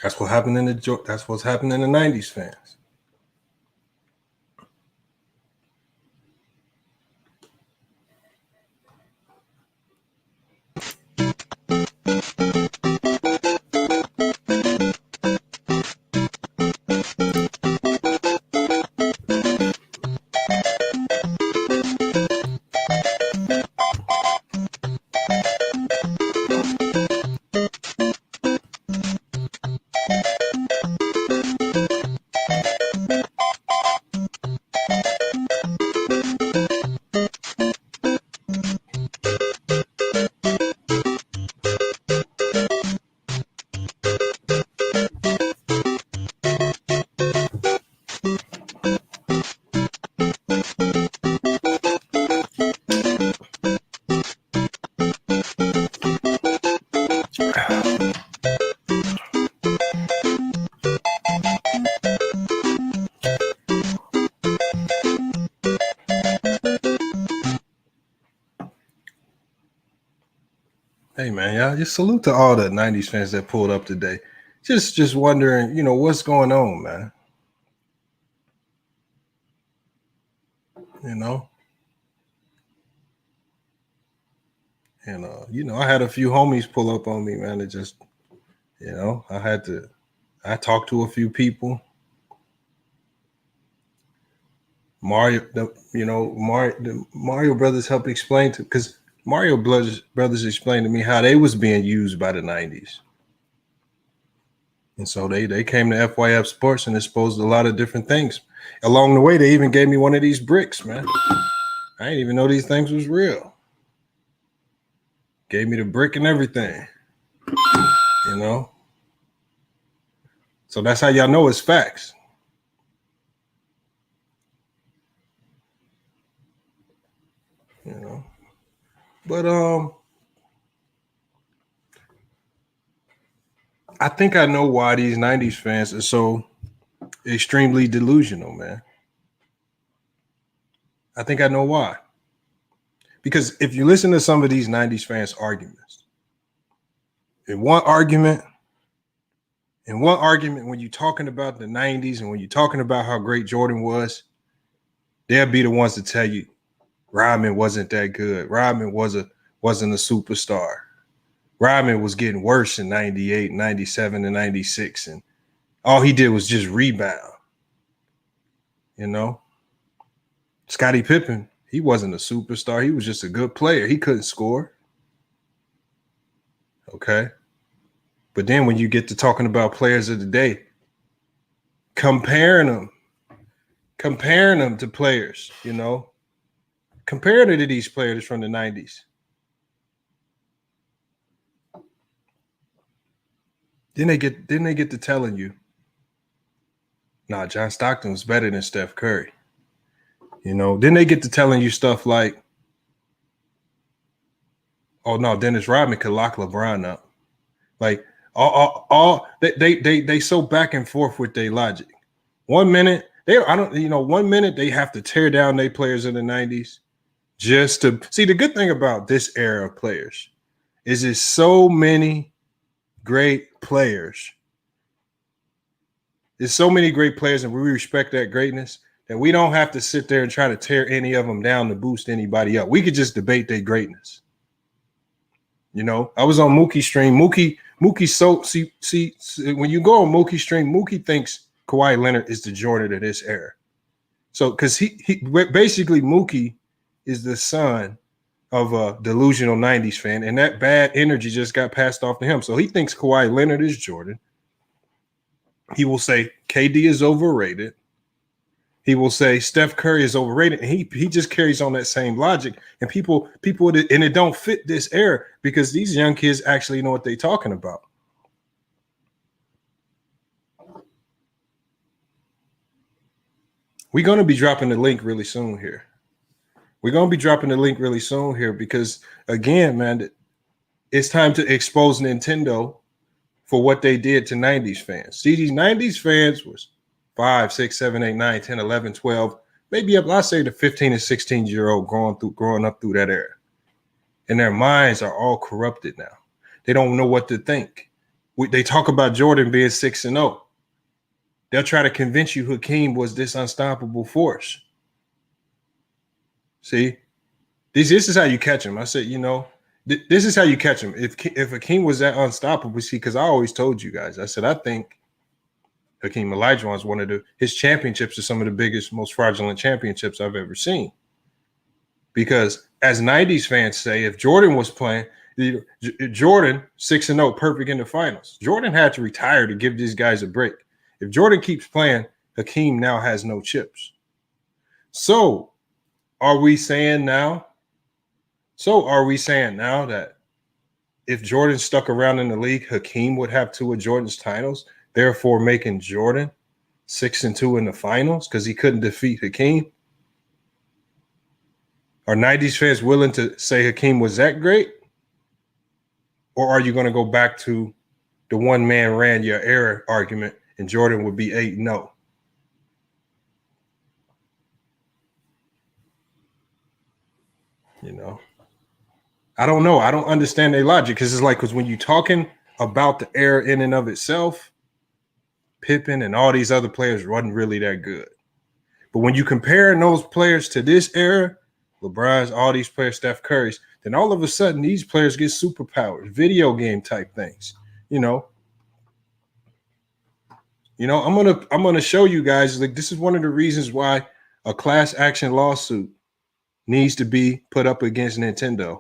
That's what happened in that's what's happening in the 90s fans. Hey man, y'all, just salute to all the 90s fans that pulled up today. Just wondering, what's going on, man. And I had a few homies pull up on me, man. It just, I talked to a few people. Mario brothers helped explain because Mario brothers explained to me how they was being used by the 90s. And so they came to FYF Sports and exposed a lot of different things. Along the way, they even gave me one of these bricks, man. I didn't even know these things was real. Gave me the brick and everything. So that's how y'all know it's facts. But I think I know why these 90s fans are so extremely delusional, man. I think I know why. Because if you listen to some of these 90s fans' arguments, in one argument, when you're talking about the 90s and when you're talking about how great Jordan was, they'll be the ones to tell you Rodman wasn't that good. Rodman wasn't a superstar. Rodman was getting worse in 98, 97, and 96, and all he did was just rebound. You know? Scottie Pippen, he wasn't a superstar. He was just a good player. He couldn't score. Okay? But then when you get to talking about players of the day, comparing them to players, you know, comparing it to these players from the 90s. Then they get to telling you, nah, John Stockton was better than Steph Curry. You know, then they get to telling you stuff like, oh no, Dennis Rodman could lock LeBron up. Like they so back and forth with their logic. 1 minute one minute they have to tear down their players in the 90s just to see. The good thing about this era of players is there's so many great players. There's so many great players, and we respect that greatness, that we don't have to sit there and try to tear any of them down to boost anybody up. We could just debate their greatness. You know, I was on Mookie's stream. Mookie see when you go on Mookie's stream, Mookie thinks Kawhi Leonard is the Jordan of this era. So because he basically Mookie is the son of a delusional 90s fan, and that bad energy just got passed off to him. So he thinks Kawhi Leonard is Jordan. He will say KD is overrated. He will say Steph Curry is overrated, and he just carries on that same logic. And people, and it don't fit this era because these young kids actually know what they're talking about. We're going to be dropping the link really soon here. Because, again, man, it's time to expose Nintendo for what they did to 90s fans. See, these 90s fans was 5, 6, 7, 8, 9, 10, 11, 12, maybe up, let's say the 15 and 16-year-old growing up through that era. And their minds are all corrupted now. They don't know what to think. They talk about Jordan being 6-0. They'll try to convince you Hakeem was this unstoppable force. See, this is how you catch him. I said, you know, this is how you catch him. If Hakeem was that unstoppable, see, because I always told you guys, I said, I think Hakeem Olajuwon's one of his championships are some of the biggest, most fraudulent championships I've ever seen. Because as 90s fans say, if Jordan was playing, Jordan 6-0, perfect in the finals. Jordan had to retire to give these guys a break. If Jordan keeps playing, Hakeem now has no chips. So are we saying now that if Jordan stuck around in the league, Hakeem would have 2 of Jordan's titles, therefore making Jordan 6-2 in the finals because he couldn't defeat Hakeem? Are 90s fans willing to say Hakeem was that great? Or are you going to go back to the one man ran your era argument and Jordan would be 8-0? You know, I don't know. I don't understand their logic because it's like, because when you're talking about the era in and of itself, Pippen and all these other players wasn't really that good. But when you comparing those players to this era, LeBron's, all these players, Steph Curry's, then all of a sudden these players get superpowers, video game type things. You know, I'm gonna show you guys, like, this is one of the reasons why a class action lawsuit needs to be put up against Nintendo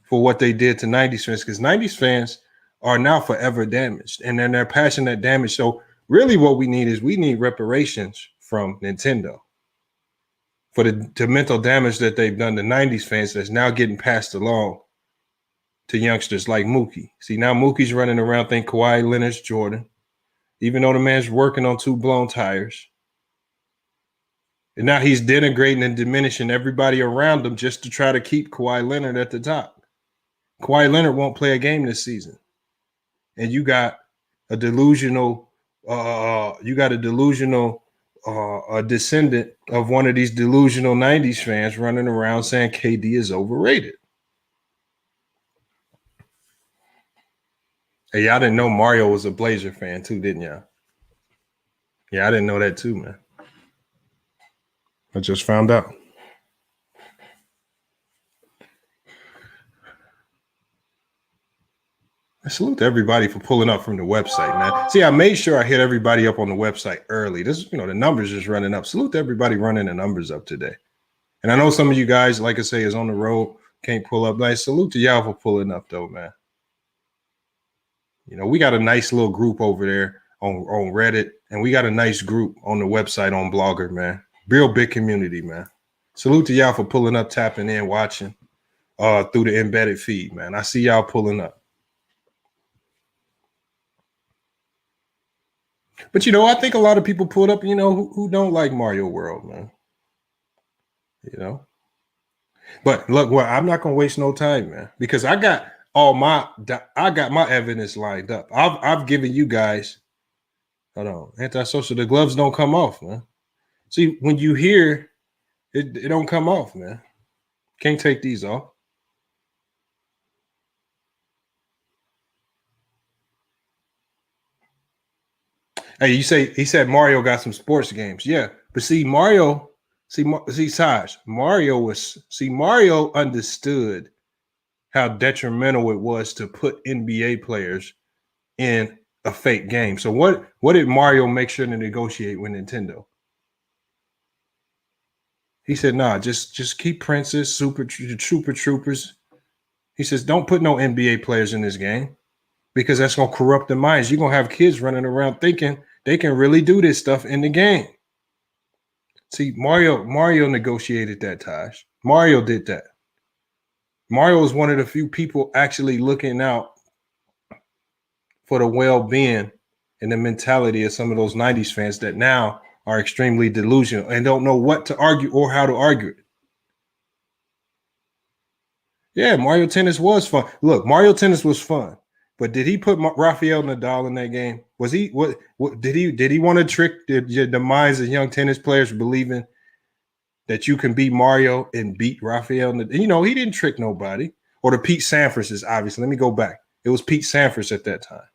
for what they did to 90s fans, because 90s fans are now forever damaged, and then they're passing that damage. So really what we need reparations from Nintendo for the mental damage that they've done to 90s fans that's now getting passed along to youngsters like Mookie. See, now Mookie's running around thinking Kawhi Leonard's Jordan, even though the man's working on 2 blown tires. And now he's denigrating and diminishing everybody around him just to try to keep Kawhi Leonard at the top. Kawhi Leonard won't play a game this season. And you got a delusional descendant of one of these delusional 90s fans running around saying KD is overrated. Hey, y'all didn't know Mario was a Blazer fan too, didn't y'all? Yeah, I didn't know that too, man. I just found out. I salute to everybody for pulling up from the website, man. See, I made sure I hit everybody up on the website early. This, the numbers just running up. Salute to everybody running the numbers up today. And I know some of you guys, like I say, is on the road, can't pull up. Like, salute to y'all for pulling up, though, man. We got a nice little group over there on Reddit, and we got a nice group on the website on Blogger, man. Real big community, man. Salute to y'all for pulling up, tapping in, watching through the embedded feed, man. I see y'all pulling up. But, I think a lot of people pulled up, who don't like Mario World, man. But look, I'm not going to waste no time, man, because I got my evidence lined up. I've given you guys, hold on, antisocial, the gloves don't come off, man. See, when you hear it don't come off, man. Can't take these off. Hey, he said Mario got some sports games. Yeah, but see, Mario understood how detrimental it was to put NBA players in a fake game. So what did Mario make sure to negotiate with Nintendo? He said, nah, just keep Princess, Super Troopers. He says, don't put no NBA players in this game because that's going to corrupt the minds. You're going to have kids running around thinking they can really do this stuff in the game. See, Mario negotiated that, Taj. Mario did that. Mario is one of the few people actually looking out for the well-being and the mentality of some of those 90s fans that now are extremely delusional and don't know what to argue or how to argue it. Yeah, Mario Tennis was fun. Look, Mario Tennis was fun, but did he put Rafael Nadal in that game? Was he what did he want to trick the minds of young tennis players believing that you can beat Mario and beat Rafael? He didn't trick nobody. Or the Pete Sampras, obviously. Let me go back. It was Pete Sampras at that time.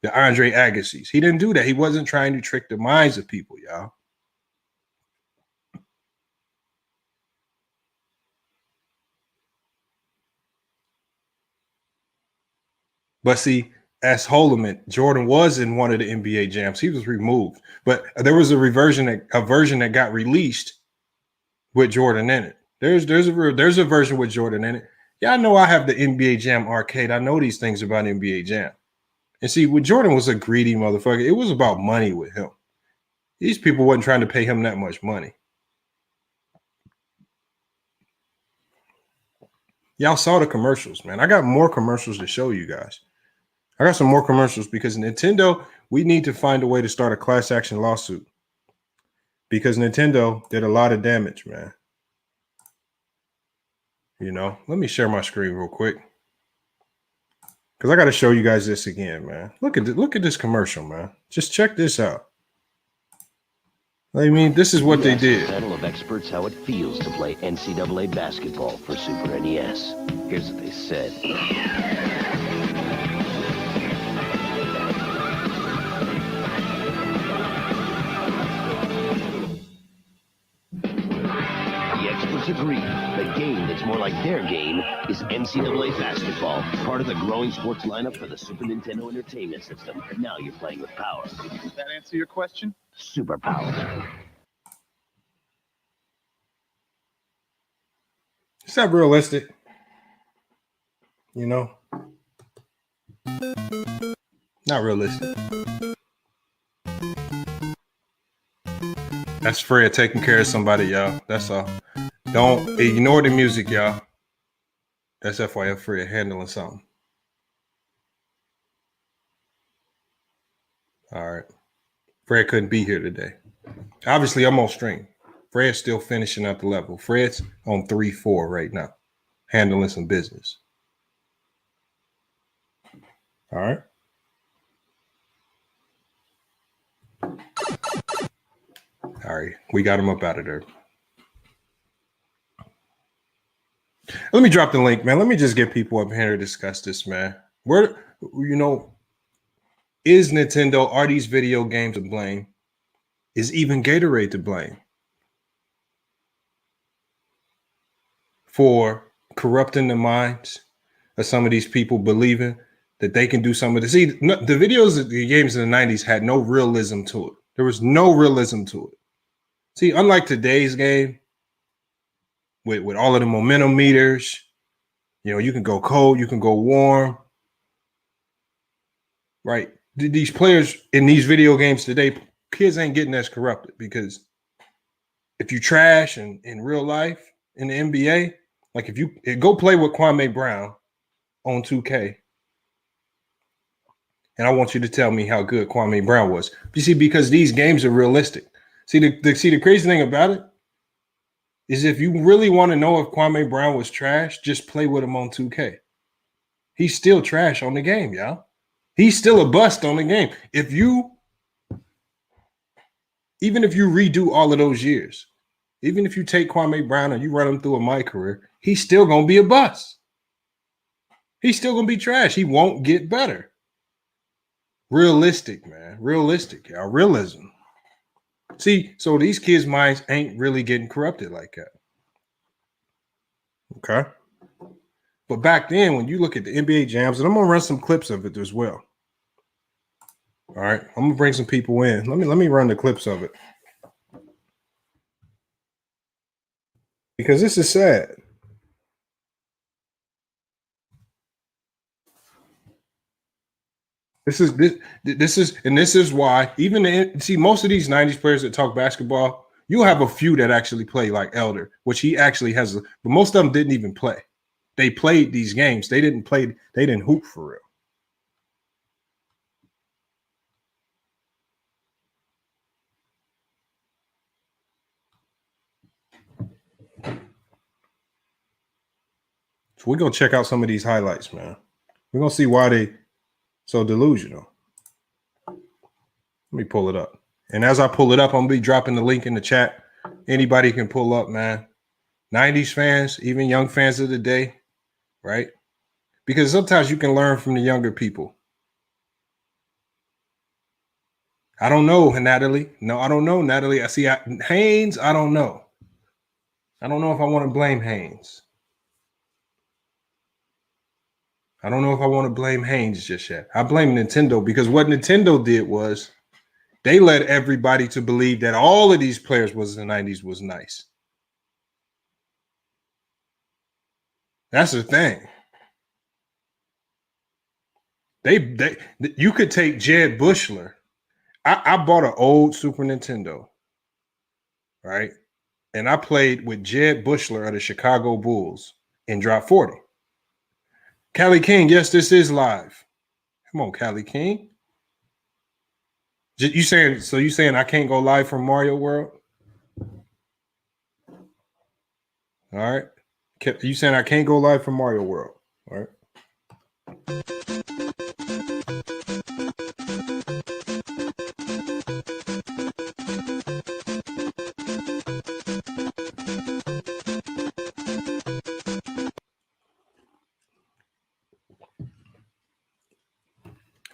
The Andre Agassi's. He didn't do that. He wasn't trying to trick the minds of people, y'all. But see, as Holloman, Jordan was in one of the NBA jams. He was removed. But there was a version that got released with Jordan in it. There's a version with Jordan in it. Yeah, I know I have the NBA Jam arcade. I know these things about NBA Jam. And see, with Jordan was a greedy motherfucker. It was about money with him. These people wasn't trying to pay him that much money. Y'all saw the commercials, man. I got more commercials to show you guys. I got some more commercials because Nintendo, we need to find a way to start a class action lawsuit because Nintendo did a lot of damage, man. Let me share my screen real quick because I got to show you guys this again, man. Look at this commercial, man. Just check this out. I mean, this is what they did. A panel of experts how it feels to play NCAA basketball for Super NES. Here's what they said. The experts agree. The game that's more like their game is NCAA basketball, part of the growing sports lineup for the Super Nintendo Entertainment System. Now you're playing with power. Does that answer your question? Super power. Is that realistic? Not realistic. That's Fred taking care of somebody, y'all. That's all. Don't ignore the music, y'all. That's FYF Fred handling something. All right. Fred couldn't be here today. Obviously, I'm on stream. Fred's still finishing up the level. Fred's on 3-4 right now, handling some business. All right. All right. We got him up out of there. Let me drop the link, man. Let me just get people up here to discuss this, man. Is Nintendo, are these video games to blame? Is even Gatorade to blame for corrupting the minds of some of these people believing that they can do some of this. See, the videos of the games in the 90s had no realism to it. There was no realism to it. See, unlike today's game, with all of the momentum meters, you can go cold, you can go warm, right? These players in these video games today, kids ain't getting as corrupted because if you trash in real life in the NBA, like if you go play with Kwame Brown on 2K, and I want you to tell me how good Kwame Brown was. You see, because these games are realistic. See, the crazy thing about it is if you really want to know if Kwame Brown was trash, just play with him on 2K. He's still trash on the game, y'all. He's still a bust on the game. Even if you redo all of those years, even if you take Kwame Brown and you run him through a my career, he's still going to be a bust. He's still going to be trash. He won't get better. Realistic, man. Realistic, y'all. Realism. See, so these kids' minds ain't really getting corrupted like that. Okay? But back then, when you look at the NBA jams, and I'm going to run some clips of it as well. All right? I'm going to bring some people in. Let me run the clips of it. Because this is sad. This is why see most of these 90s players that talk basketball, you have a few that actually play like Elder, which he actually has, but most of them didn't even play. They played these games. They didn't hoop for real. So we're gonna check out some of these highlights, man. We're gonna see why they so delusional. Let me pull it up. And as I pull it up, I'm gonna be dropping the link in the chat. Anybody can pull up, man. 90s fans, even young fans of the day, right? Because sometimes you can learn from the younger people. I don't know, Natalie. No, I don't know, Natalie. I see Haynes. I don't know. I don't know if I want to blame Haynes. I don't know if I want to blame Haynes just yet. I blame Nintendo because what Nintendo did was they led everybody to believe that all of these players in the 90s was nice. That's the thing. You could take Jed Bushler. I bought an old Super Nintendo, right? And I played with Jed Bushler of the Chicago Bulls and dropped 40. Callie King, yes, this is live. Come on, Callie King. You saying I can't go live from Mario World? All right. You saying I can't go live from Mario World? All right.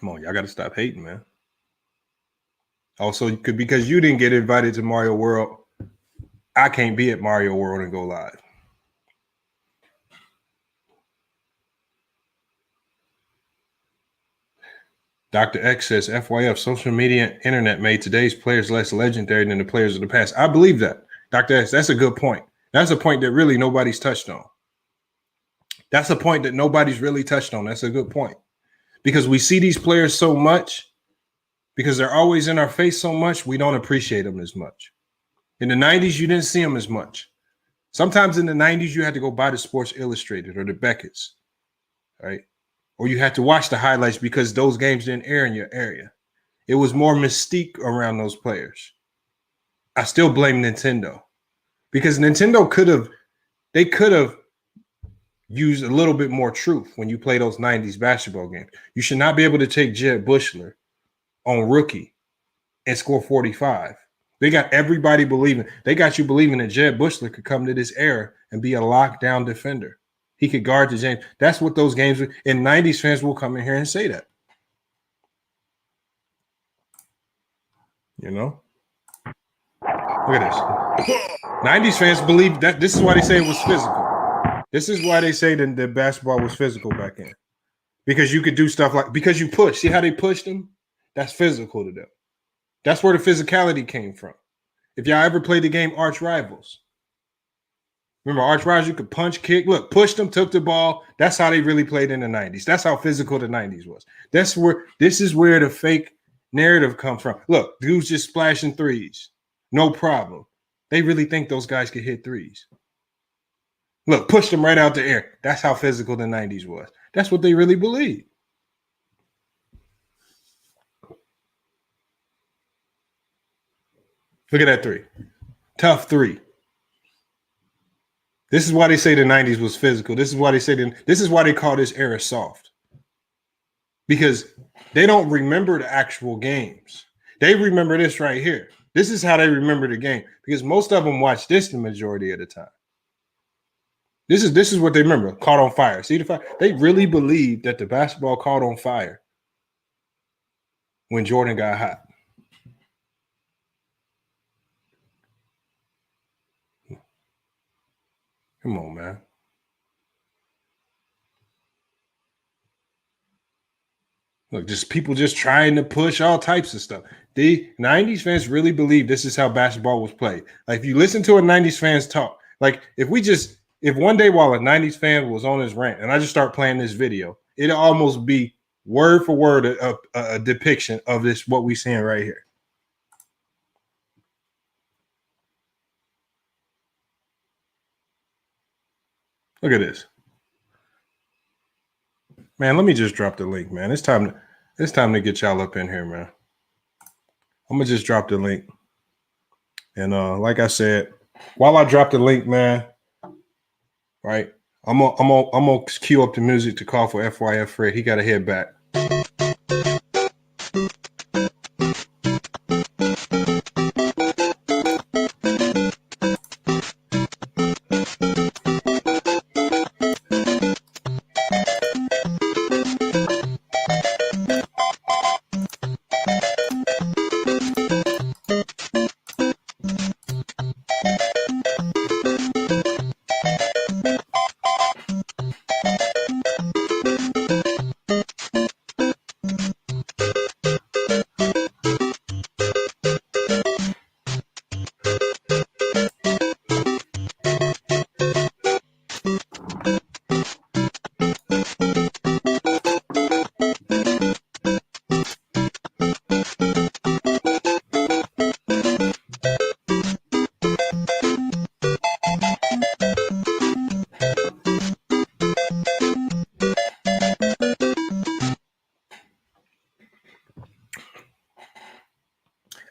Come on, y'all got to stop hating, man. Also, because you didn't get invited to Mario World, I can't be at Mario World and go live. Dr. X says, FYF, social media and internet made today's players less legendary than the players of the past. I believe that. Dr. X, that's a good point. That's a point that really nobody's touched on. That's a point that nobody's really touched on. That's a good point. Because we see these players so much, because they're always in our face so much, we don't appreciate them as much. In the 90s, you didn't see them as much. Sometimes in the 90s, you had to go buy the Sports Illustrated or the Beckett's, right? Or you had to watch the highlights because those games didn't air in your area. It was more mystique around those players. I still blame Nintendo because Nintendo could have used a little bit more truth when you play those 90s basketball games. You should not be able to take Jed Bushler on rookie and score 45. They got everybody believing. They got you believing that Jed Bushler could come to this era and be a lockdown defender. He could guard the James. That's what those games were. And 90s fans will come in here and say that. You know? Look at this. 90s fans believe that this is why they say it was physical. This is why they say that basketball was physical back then. because you could do stuff like because you push. See how they pushed them? That's physical to them. That's where the physicality came from. If y'all ever played the game Arch Rivals, remember Arch Rivals, you could punch, kick, look, push them, took the ball. That's how they really played in the 90s. That's how physical the 90s was. This is where the fake narrative comes from. Look, dudes just splashing threes. No problem. They really think those guys could hit threes. Look, push them right out the air. That's how physical the 90s was. That's what they really believe. Look at that three. Tough three. This is why they say the 90s was physical. This is why they call this era soft. Because they don't remember the actual games. They remember this right here. This is how they remember the game. Because most of them watch this the majority of the time. This is what they remember. Caught on fire. See the fire? They really believe that the basketball caught on fire when Jordan got hot. Come on, man. Look, just people just trying to push all types of stuff. The 90s fans really believe this is how basketball was played. Like, if you listen to a 90s fans talk, like if one day while a 90s fan was on his rant and I just start playing this video, it'll almost be word for word a depiction of this, what we're seeing right here. Look at this. Man, let me just drop the link, man. It's time to get y'all up in here, man. I'm gonna just drop the link. And like I said, while I drop the link, man, right? I'm gonna cue up the music to call for FYF Fred. He gotta head back.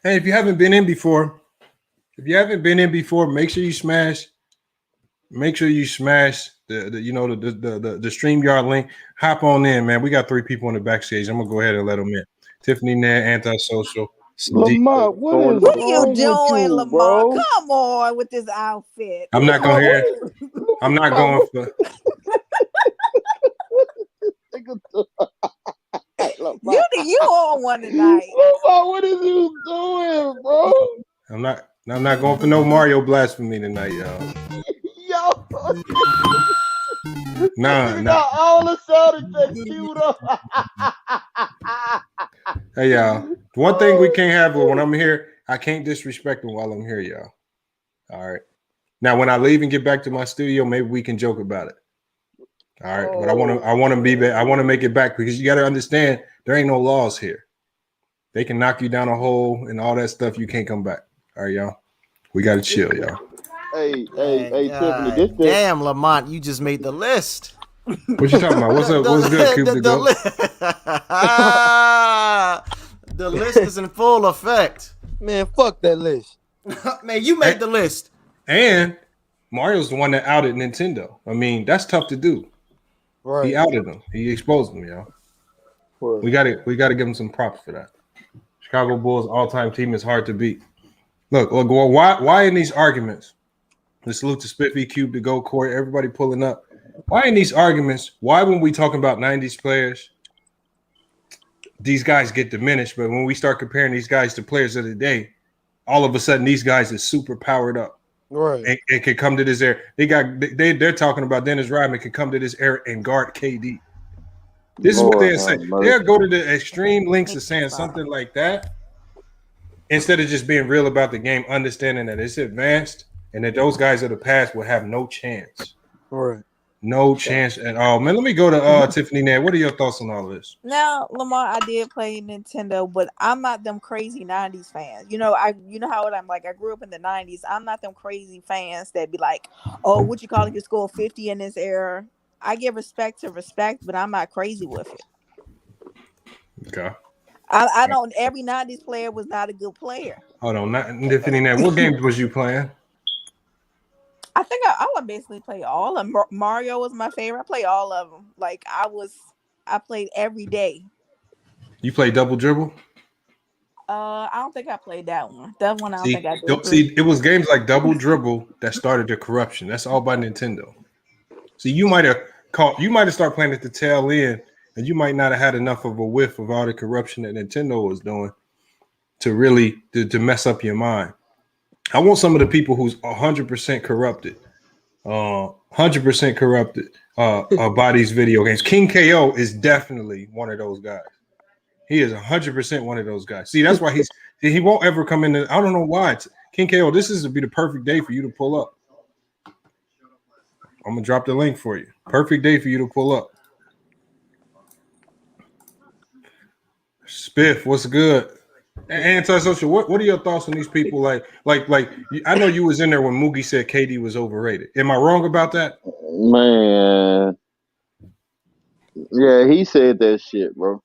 Hey, if you haven't been in before, make sure you smash the StreamYard link. Hop on in, man. We got 3 people on the backstage. I'm gonna go ahead and let them in. Tiffany Nair, Antisocial. Lamont, what What are you doing, you, Lamont? bro? Come on with this outfit. I'm not going here. I'm not going for. You on one tonight. Lamont, what is you doing, bro? I'm not going for no Mario blasphemy tonight, y'all. Yo, Nah. got all the sound effects queued up. Hey, y'all. One thing we can't have when I'm here, I can't disrespect them while I'm here, y'all. All right. Now, when I leave and get back to my studio, maybe we can joke about it. All right. But I want to be back. I want to make it back because you got to understand there ain't no laws here. They can knock you down a hole and all that stuff. You can't come back. All right, y'all. We got to chill, y'all. Hey, Tiffany. Damn, Lamont, you just made the list. What you talking about? What's up? What's good, Cube? The list is in full effect. Man, fuck that list. Man, you made the list. And Mario's the one that outed Nintendo. I mean, that's tough to do. Right. He outed them. He exposed them, y'all. Right. We got to give him some props for that. Chicago Bulls all-time team is hard to beat. Look, why in these arguments? Let's salute to Spiffy, Cube, to Go, Corey, everybody pulling up. Why in these arguments? Why when we talking about 90s players, these guys get diminished, but when we start comparing these guys to players of the day, all of a sudden these guys are super powered up. Right. And can come to this era. They're talking about Dennis Rodman can come to this era and guard KD. This is what Lord they'll say. have mercy. They'll go to the extreme lengths of saying something like that instead of just being real about the game, understanding that it's advanced and that those guys of the past will have no chance. Right. No chance at all. Man, let me go to Tiffany Ned. What are your thoughts on all this? Now, Lamont, I did play Nintendo, but I'm not them crazy '90s fans. You know how I'm like. I grew up in the '90s. I'm not them crazy fans that be like, "Oh, what you call it? You score 50 in this era." I give respect to respect, but I'm not crazy with it. Okay. I don't. Every '90s player was not a good player. Hold on, not Tiffany Ned. What games was you playing? I think I basically play all of them. Mario was my favorite. I play all of them. Like I played every day. You play Double Dribble? I don't think I played that one. That one I don't See, think I did. see, it was games like Double Dribble that started the corruption. That's all by Nintendo. See, you might have started playing at the tail end, and you might not have had enough of a whiff of all the corruption that Nintendo was doing to really to mess up your mind. I want some of the people who's 100% corrupted, 100% corrupted by these video games. King KO is definitely one of those guys. He is 100% one of those guys. See, that's why he won't ever come in. I don't know why. King KO, this is to be the perfect day for you to pull up. I'm gonna drop the link for you. Perfect day for you to pull up. Spiff, what's good? Antisocial, what are your thoughts on these people? Like, I know you was in there when Moogie said KD was overrated. Am I wrong about that? Man, yeah, he said that shit, bro.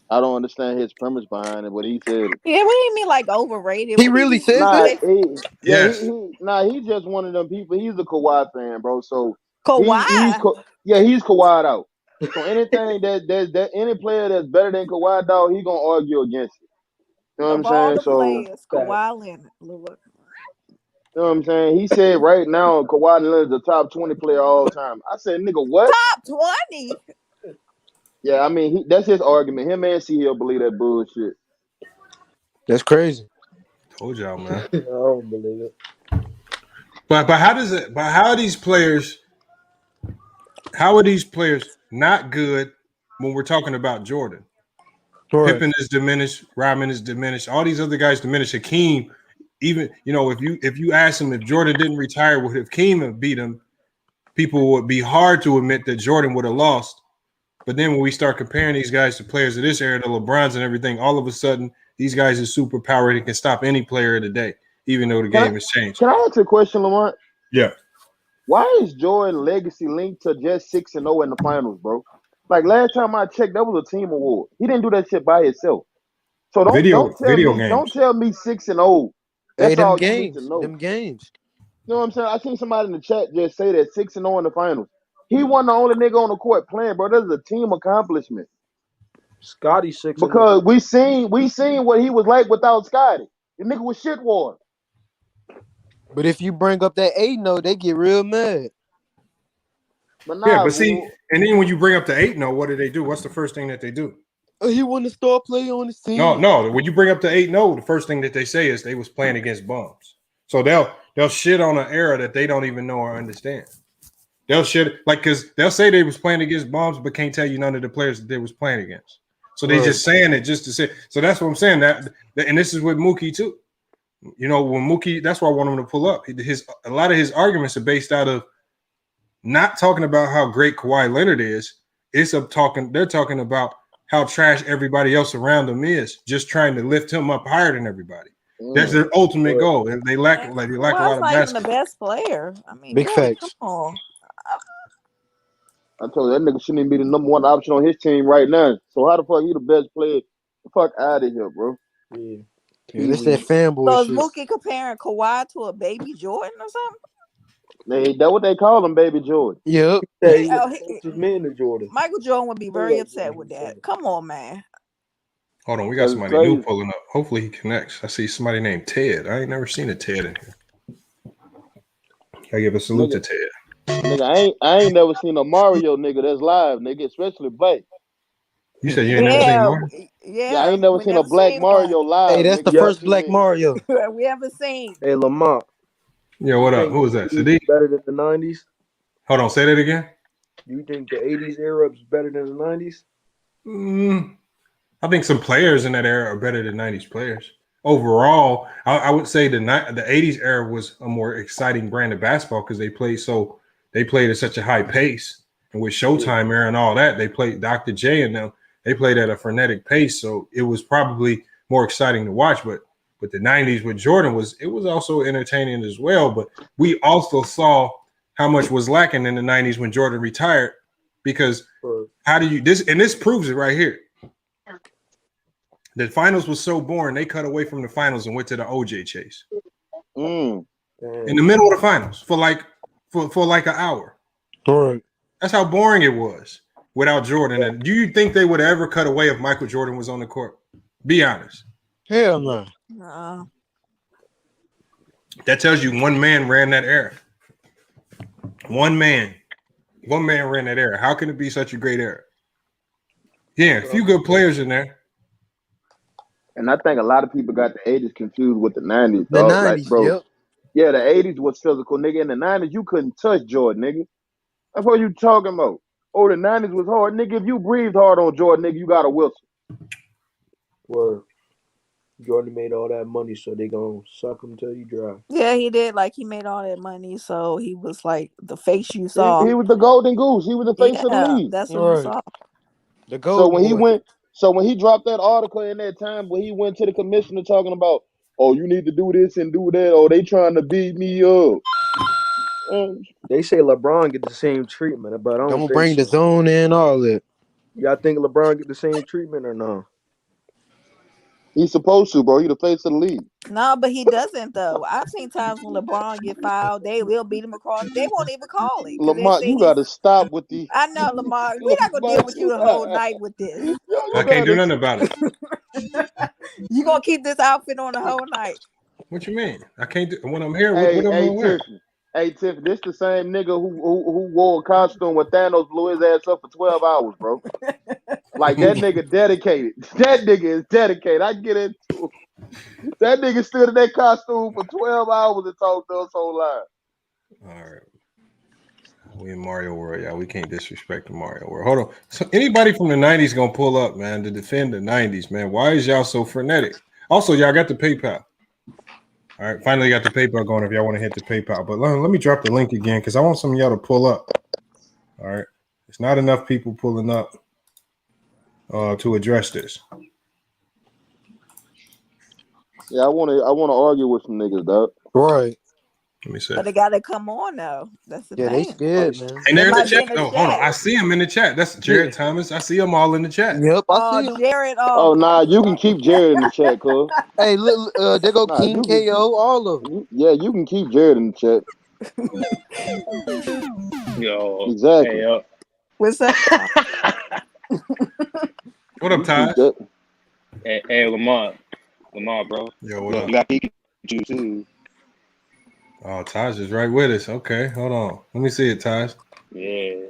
I don't understand his premise behind it, but he said it. Yeah, what do you mean like overrated? He really says that? He's just one of them people. He's a Kawhi fan, bro. So Kawhi, he's Kawhi out. So anything that any player that's better than Kawhi, dog, he gonna argue against it. You know what I'm of all saying? the So players, Kawhi Leonard. Lord. you know what I'm saying? He said right now Kawhi Leonard is the top 20 player all time. I said, nigga, what? Top 20? Yeah, I mean that's his argument. Him and C Hill believe that bullshit. That's crazy. Told y'all, man. I don't believe it. But how does it? But how are these players? How are these players not good when we're talking about Jordan? Right. Pippen is diminished. Rodman is diminished. All these other guys diminished. Hakeem, even if you ask him if Jordan didn't retire, would Hakeem have beat him? People would be hard to admit that Jordan would have lost. But then when we start comparing these guys to players of this era, the LeBrons and everything, all of a sudden these guys are super powered and can stop any player of the day, even though the game has changed. Can I ask you a question, Lamont? Yeah. Why is Jordan legacy linked to just 6-0 in the finals, bro? Like last time I checked, that was a team award. He didn't do that shit by himself. So don't tell me 6-0. That's all you need to know. Them games. You know what I'm saying? I seen somebody in the chat just say that 6-0 in the finals. He wasn't the only nigga on the court playing, bro. This is a team accomplishment. Scotty 6-0. Because we seen what he was like without Scotty. The nigga was shit water. But if you bring up that 8-0, they get real mad. But see, and then when you bring up the 8-0, what do they do? What's the first thing that they do? He wasn't a star player on his team. No. When you bring up the 8-0, the first thing that they say is they was playing against bums. So they'll shit on an era that they don't even know or understand. They'll shit because they'll say they was playing against bums, but can't tell you none of the players that they was playing against. So they just saying it just to say. So that's what I'm saying. That and this is with Mookie too. You know, when Mookie, that's why I want him to pull up. A lot of his arguments are based out of not talking about how great Kawhi Leonard is. They're talking about how trash everybody else around him is, just trying to lift him up higher than everybody. That's their ultimate goal. And they lack a lot of not basketball. even the best player. I mean, big facts. Come on. I told you that nigga shouldn't even be the number one option on his team right now. So how the fuck he the best player? The fuck out of here, bro. Yeah, that's that fanboy So is shit. Mookie comparing Kawhi to a baby Jordan or something? That's what they call him, baby Jordan. Yep. Michael Jordan would be very upset with that. Come on, man. Hold on, we got somebody new pulling up. Hopefully he connects. I see somebody named Ted. I ain't never seen a Ted in here. I give a salute to Ted. Nigga, I ain't never seen a Mario nigga that's live, nigga, especially Blake. You said you ain't never seen Mario? Yeah, I ain't never seen a black Mario live. Hey, that's the first black Mario. We haven't seen. Hey, Lamont. Yeah, what up? Who was that? Sadiq? Better than the 90s? Hold on, say that again. You think the 80s era is better than the 90s? I think some players in that era are better than 90s players. Overall, I would say the 80s era was a more exciting brand of basketball because they played at such a high pace. And with Showtime era and all that, they played Dr. J and them. They played at a frenetic pace, so it was probably more exciting to watch. But the 90s with Jordan it was also entertaining as well. But we also saw how much was lacking in the 90s when Jordan retired, because this proves it right here. The finals was so boring, they cut away from the finals and went to the OJ chase. In the middle of the finals for like an hour. Right. That's how boring it was without Jordan. And do you think they would ever cut away if Michael Jordan was on the court? Be honest. Hell no. No. That tells you one man ran that era. One man ran that era. How can it be such a great era? Yeah, a few good players in there. And I think a lot of people got the 80s confused with the 90s. The dog. 90s, like, bro. yep. Yeah, the 80s was physical, nigga. In the 90s, you couldn't touch Jordan, nigga. That's what you talking about. Oh, the 90s was hard. Nigga, if you breathed hard on Jordan, nigga, you got a whistle. Word. Jordan made all that money, so they gonna suck him till you dry. Yeah, he did. Like, he made all that money, so he was like the face you saw. He was the golden goose. He was the face of the league. That's what you saw. The golden So when he dropped that article in that time, when he went to the commissioner talking about, oh, you need to do this and do that, or they trying to beat me up. They say LeBron get the same treatment, but I don't think bring the zone in, all that. Y'all think LeBron get the same treatment or no? He's supposed to, bro. He the face of the league. No, but he doesn't though. I've seen times when LeBron get fouled, they will beat him across. They won't even call it. Lamont, you got to stop with the. I know, Lamar. We're not gonna deal with you the whole night with this. I can't do nothing about it. You gonna keep this outfit on the whole night? What you mean? I can't do when I'm here. Hey, what am I wearing? Tiff, this the same nigga who wore a costume when Thanos blew his ass up for 12 hours, bro. Like, that nigga dedicated. That nigga is dedicated. I get into it. That nigga stood in that costume for 12 hours and talked to us whole live. All right. We in Mario World, y'all. We can't disrespect the Mario World. Hold on. So anybody from the 90s gonna pull up, man, to defend the 90s, man. Why is y'all so frenetic? Also, y'all got the PayPal. All right, finally got the PayPal going if y'all want to hit the PayPal. But let me drop the link again because I want some of y'all to pull up. All right. It's not enough people pulling up to address this. Yeah, I want to argue with some niggas, dog. Right. Let me see. But they gotta come on though. That's the thing. They scared, man. And they're in the chat. No, hold on. I see them in the chat. That's Jared Thomas. I see them all in the chat. Yep, I see him. Jared. Oh, nah, you can keep Jared in the chat, cuz. Hey, look, there go King KO, all of them. Yeah, you can keep Jared in the chat. Yo. Exactly. Hey, yo. What's up? What up, Ty? Hey, Lamont, bro. Yo, what up? You got Pikachu too. Oh, Taj is right with us. Okay, hold on. Let me see it, Taj. Yeah.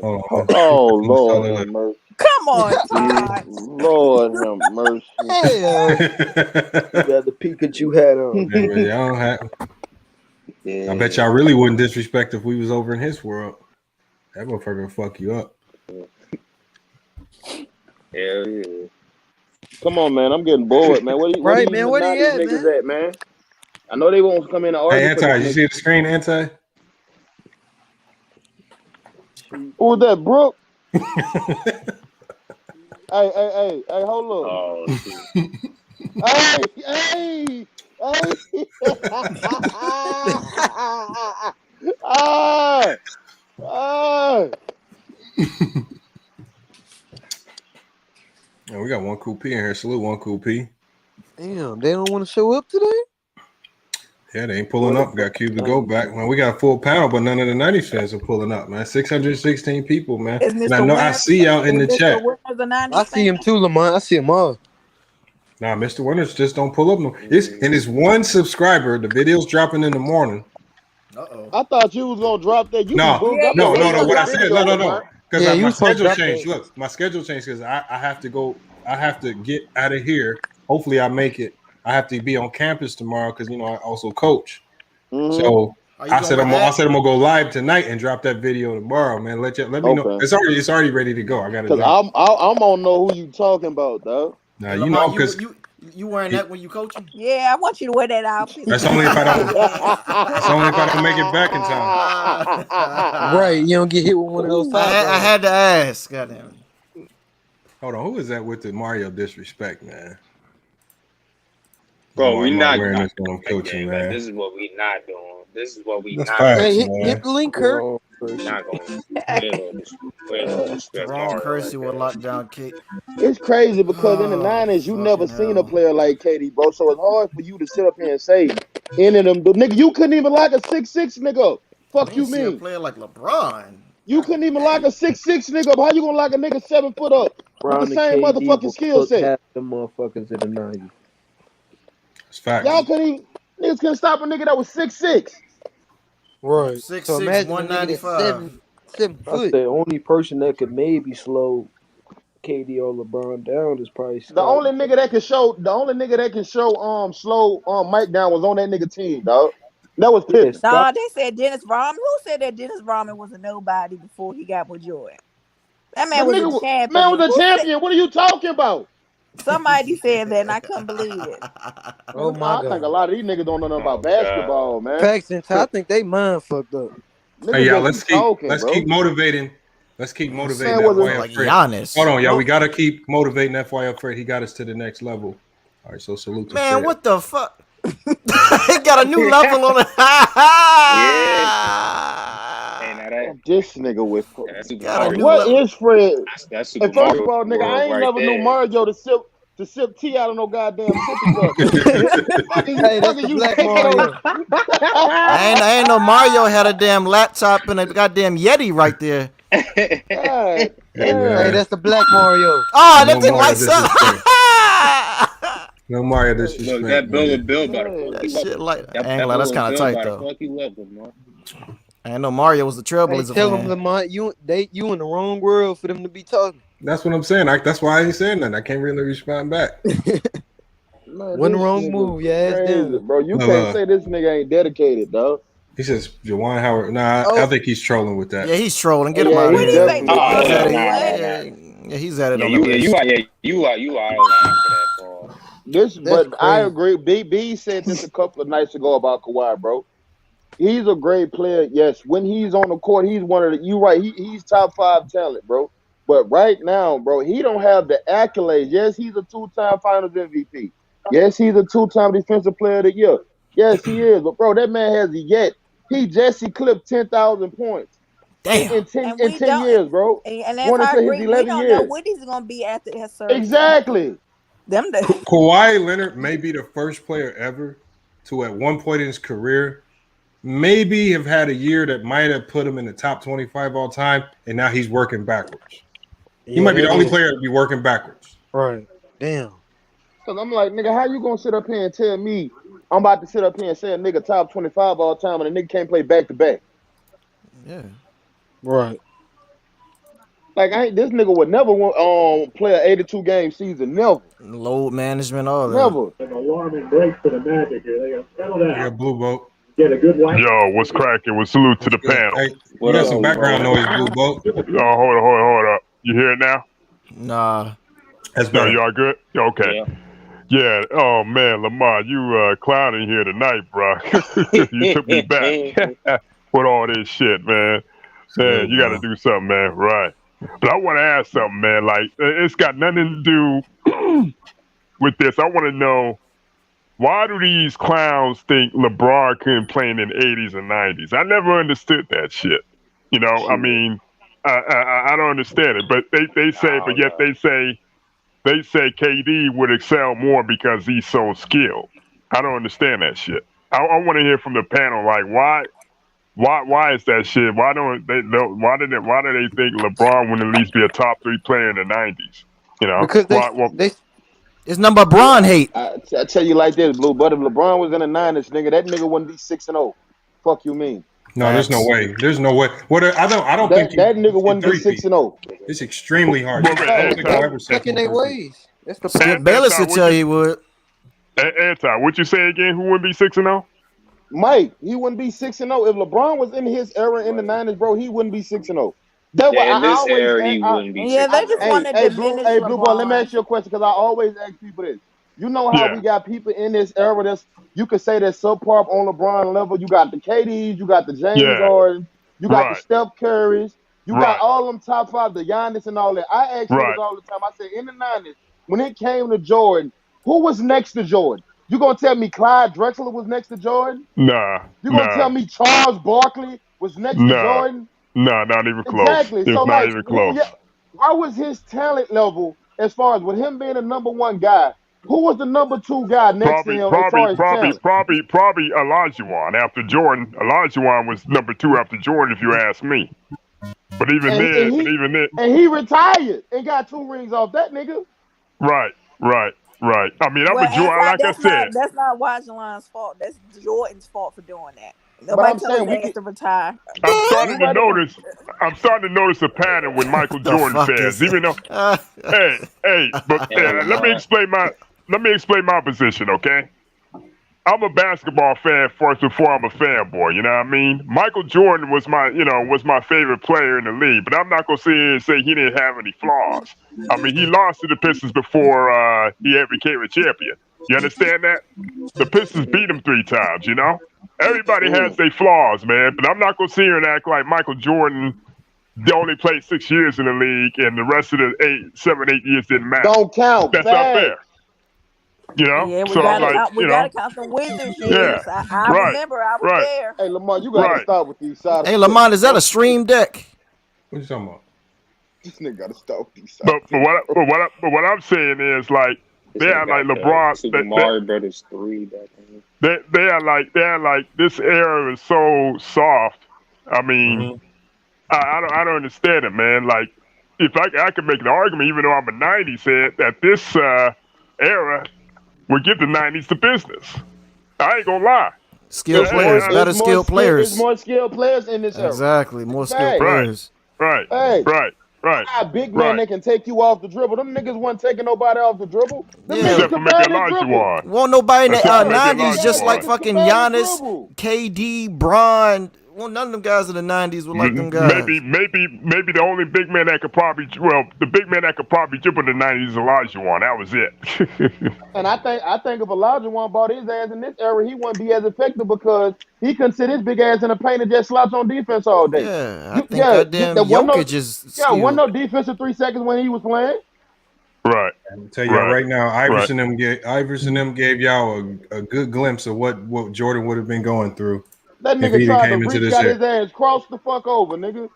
Hold on. Oh, Lord have mercy. Come on, Taj. Lord have mercy. You got the Pikachu hat on. Yeah, y'all don't have. I bet y'all really wouldn't disrespect if we was over in his world. That motherfucker will fuck you up. Hell yeah. Come on, man. I'm getting bored, man. Where Right, these man. Where they at, niggas at, man? I know they won't come in and argue. Hey, Anti, you see the screen, Anti? Who was that, Brooke? Hey, hold up. Oh, shit. Hey. Yeah, we got one cool P in here. Salute one cool P. Damn, they don't want to show up today? Yeah, they ain't pulling up. Got Cube to go back. Man, we got a full panel, but none of the 90s fans are pulling up, man. 616 people, man. And I know I see y'all in the chat. I see him too, Lamont. I see him all. Nah, Mr. Winners just don't pull up. No, it's one subscriber. The video's dropping in the morning. I thought you was gonna drop that. No. What I said, no. Because my schedule changed. That. Look, my schedule changed because I have to go. I have to get out of here. Hopefully, I make it. I have to be on campus tomorrow because I also coach. Mm-hmm. So I said I'm gonna go live tonight and drop that video tomorrow, man. Let me know. It's already ready to go. I gotta Because drop. I'm gonna know who you talking about, dog. Now Hey, you Lamont, know because you wearing that when you coaching? Yeah, I want you to wear that outfit. that's only if I don't. That's only if I don't make it back in time. Right, you don't get hit with one of those. I had to ask. Goddamn. Hold on, who is that with the Mario disrespect, man? Bro, we not wearing doing this when I'm that coaching, game. man. Like, this is what we not doing. This is what we That's not facts, doing. man. Hit the link, Kurt. Not going to disrespect Jerome Mario Kersey like will that. lock down kick. It's crazy because in the Oh, 90s, you never fucking seen a hell. player like KD, bro. So it's hard for you to sit up here and say any of them. Nigga, you couldn't even lock a 6'6" nigga up. I Fuck you didn't see a mean? player like LeBron. You couldn't even lock a 6'6" nigga up. How you gonna lock a nigga 7 foot up with the Brown and same KD motherfucking will skill cook set? half them motherfuckers in the 90s. It's facts. Y'all couldn't even, niggas couldn't stop a nigga that was 6'6". Right. 6'6", So imagine a nigga that's 195. 7 That's foot. the only person that could maybe slow KD or LeBron down is probably The Scott. only nigga that can show slow Mike down was on that nigga team, dog. That was Yeah, Pippen. Scott. Nah, they said Dennis Rodman. Who said that Dennis Rodman was a nobody before he got with Jordan? That The man was a nigga man champion. was a champion. What are you talking about? Somebody said that, and I couldn't believe it. Oh Man, my I think a God. lot of these niggas don't know nothing about Oh, basketball, man. Paxton, I think they mind fucked up. Hey, Niggas y'all, just be talking, let's bro. keep motivating. Let's keep motivating Man that was a- FYF Like Fred. Giannis. Hold on, y'all. Nope. We gotta keep motivating FYF Fred. He got us to the next level. All right, so salute to Man, Fred. what the fuck? He got a new level on it. Hey, now that, This nigga with that's Super Got a Mario. new what level. is Fred? That's Super And first Mario of all, nigga, world I ain't right never knew there. Mario to sip tea out of no goddamn sippy cup. Hey, that's the black Mario. I ain't know Mario had a damn laptop and a goddamn Yeti right there. God Hey, damn. Hey, man. that's the black Mario. Oh, No that thing Mario lights up. No Mario Look, disrespect. that Bill man. and Bill about to fuck That you up. shit like That I ain't glad that's Bill kind and of Bill tight about to though. fuck you up, man. I ain't know Mario was the Hey, Trailblazer tell them, fan. Lamont, you in the wrong world for them to be talking. That's what I'm saying. That's why I ain't saying nothing. I can't really respond back. Man, One this wrong nigga move, your ass crazy, down. bro. You No, can't say this nigga ain't dedicated, dog. He says Jawan Howard. Nah, Oh. I think he's trolling with that. Yeah, he's trolling. Get him Yeah, out of he What do you here. say? definitely. Oh, He's at nah. it. Yeah, he's at it Yeah, on the list. you out of line for that, Paul. This, That's but I crazy. agree. B said this a couple of nights ago about Kawhi, bro. He's a great player. Yes, when he's on the court, he's one of the. You right. He's top 5 talent, bro. But right now, bro, he don't have the accolades. Yes, he's a 2-time Finals MVP. Yes, he's a 2-time Defensive Player of the Year. Yes, he is. But bro, that man has yet. He just eclipsed 10,000 points Damn. in 10 And in we 10 don't, years, bro. and as Going I into his agree, we 11 don't know years. what he's gonna be after that surgery. Exactly. Them the Kawhi Leonard may be the first player ever to, at one point in his career, maybe have had a year that might have put him in the top 25 all time, and now he's working backwards. He might be the only player to be working backwards. Right. Damn. Cause I'm like, nigga, how you gonna sit up here and tell me I'm about to sit up here and say a nigga top 25 all time and a nigga can't play back to back? Yeah. Right. Like, this nigga would never play an 82 game season. Never. Load management, all that. Never. An alarming break for the Magic here. They got settled We out. got Blue Boat. Get a good one. Yo, what's cracking? With salute to the panel. Hey, you got some background noise, Blue Boat. Oh, hold up. You hear it now? Nah. That's No, better. y'all good? Okay. Yeah. Oh man, Lamont, you clowning here tonight, bro. You took me back with all this shit, man. Man, you got to do something, man. Right. But I want to ask something, man. Like, it's got nothing to do with this. I want to know, why do these clowns think LeBron couldn't play in the 80s and 90s? I never understood that shit. You know, I mean, I don't understand it. But they say, but yet they say KD would excel more because he's so skilled. I don't understand that shit. I want to hear from the panel, like, why is that shit? Why do they think LeBron would at least be a top 3 player in the 90s? You know, Because it's number Braun hate. I tell you like this, Blue. But if LeBron was in the 90s, nigga, that nigga wouldn't be 6-0. Fuck you mean? No, there's no way. There's no way. What I don't think that nigga wouldn't be 6-0. It's extremely hard. I don't think I'll ever Stuck in their ways. That's the Skip Bayless would tell you would. Anti, what you say again? Who wouldn't be 6-0? Mike, he wouldn't be 6-0 if LeBron was in his era in the '90s, bro. He wouldn't be 6-0. That's why Yeah, in I this always, era, he wouldn't be Yeah, they 6-0. just want to diminish Blue boy. Let me LeBron. ask you a question because I always ask people this. You know how we got people in this era that's you could say that's subpar on LeBron level. You got the KDs, you got the James Harden, you got the Steph Currys, you got all them top five, the Giannis and all that. I ask niggas all the time. I say in the '90s when it came to Jordan, who was next to Jordan? You gonna tell me Clyde Drexler was next to Jordan? Nah. You gonna tell me Charles Barkley was next to Jordan? Nah, not even close. Exactly. It's So not like, even close. why was his talent level as far as with him being the number one guy? Who was the number two guy next to him as far as talent? Probably Olajuwon after Jordan. Olajuwon was number 2 after Jordan, if you ask me. But even then, and he retired and got 2 rings off that nigga. Right. I mean, I'm a Jordan. Like I said, that's not Washington's fault. That's Jordan's fault for doing that. But I'm Nobody told his ass to retire. I'm starting to notice a pattern with Michael Jordan fans. Even though, let me explain my position, okay? I'm a basketball fan first before I'm a fanboy. You know what I mean? Michael Jordan was my favorite player in the league, but I'm not gonna sit here and say he didn't have any flaws. I mean, he lost to the Pistons before he ever became a champion. You understand that? The Pistons beat him 3 times. You know, everybody has their flaws, man. But I'm not gonna sit here and act like Michael Jordan only played 6 years in the league and the rest of the 7, 8 years didn't matter. Don't count. That's not fair. You know, yeah, we so gotta count the Wizards years. I remember I was there. Hey, Lamont, you gotta stop with these side. Hey, Lamont, is that a stream deck? What you talking about? This nigga gotta stop with these side. But what I'm saying is like they are like LeBron. Super Mario Brothers 3 back then. They are like this era is so soft. I mean, I don't understand it, man. Like if I could make an argument, even though I'm a '90s head, that this era would give the '90s the business. I ain't gonna lie. Skilled players, better skilled players. There's more skilled players in this era. Exactly, more skilled players. Right. A big man that can take you off the dribble. Them niggas wasn't taking nobody off the dribble. Them niggas could barely dribble. Won't nobody in the '90s just like fucking Giannis, KD, Bron. Well, none of them guys in the '90s were like them guys. Maybe the only big man that could probably the big man that could probably dribble in the '90s is Olajuwon. That was it. And I think if Olajuwon bought his ass in this era, he wouldn't be as effective because he couldn't sit his big ass in the paint and just slouch on defense all day. Yeah, I think goddamn Jokic is. Yeah, wasn't no defense in 3 seconds when he was playing. Right. I'll tell you right now, Iverson them gave y'all a good glimpse of what Jordan would have been going through. That nigga tried to reach out his ass, cross the fuck over, nigga.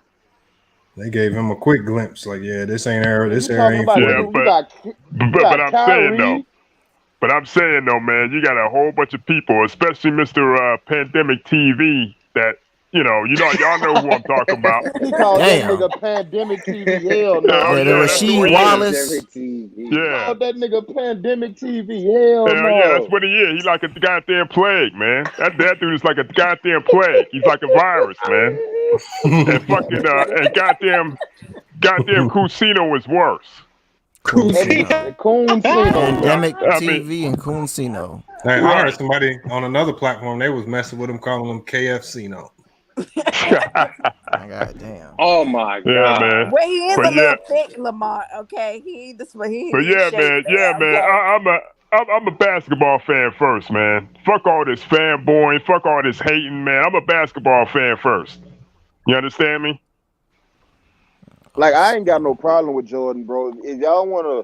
They gave him a quick glimpse, like, yeah, this ain't era. This era ain't. But I'm saying though, man, you got a whole bunch of people, especially Mr. Pandemic TV, that y'all know who I'm talking about. He called that nigga Pandemic TV. Hell no. Yeah, the Rasheed Wallace. Yeah. Called that nigga Pandemic TV. Hell no. Yeah, that's what he is. He's like a goddamn plague, man. That dude is like a goddamn plague. He's like a virus, man. And fucking and goddamn Cusino is worse. Pandemic TV and Coonsino. Hey, I heard somebody on another platform, they was messing with him, calling him KFCino. God damn. Oh my god. Yeah, man. Well, he is a little thick, Lamont. Okay, man. I'm a basketball fan first, man. Fuck all this fanboying, fuck all this hating, man. I'm a basketball fan first. You understand me? Like, I ain't got no problem with Jordan, bro. If y'all wanna,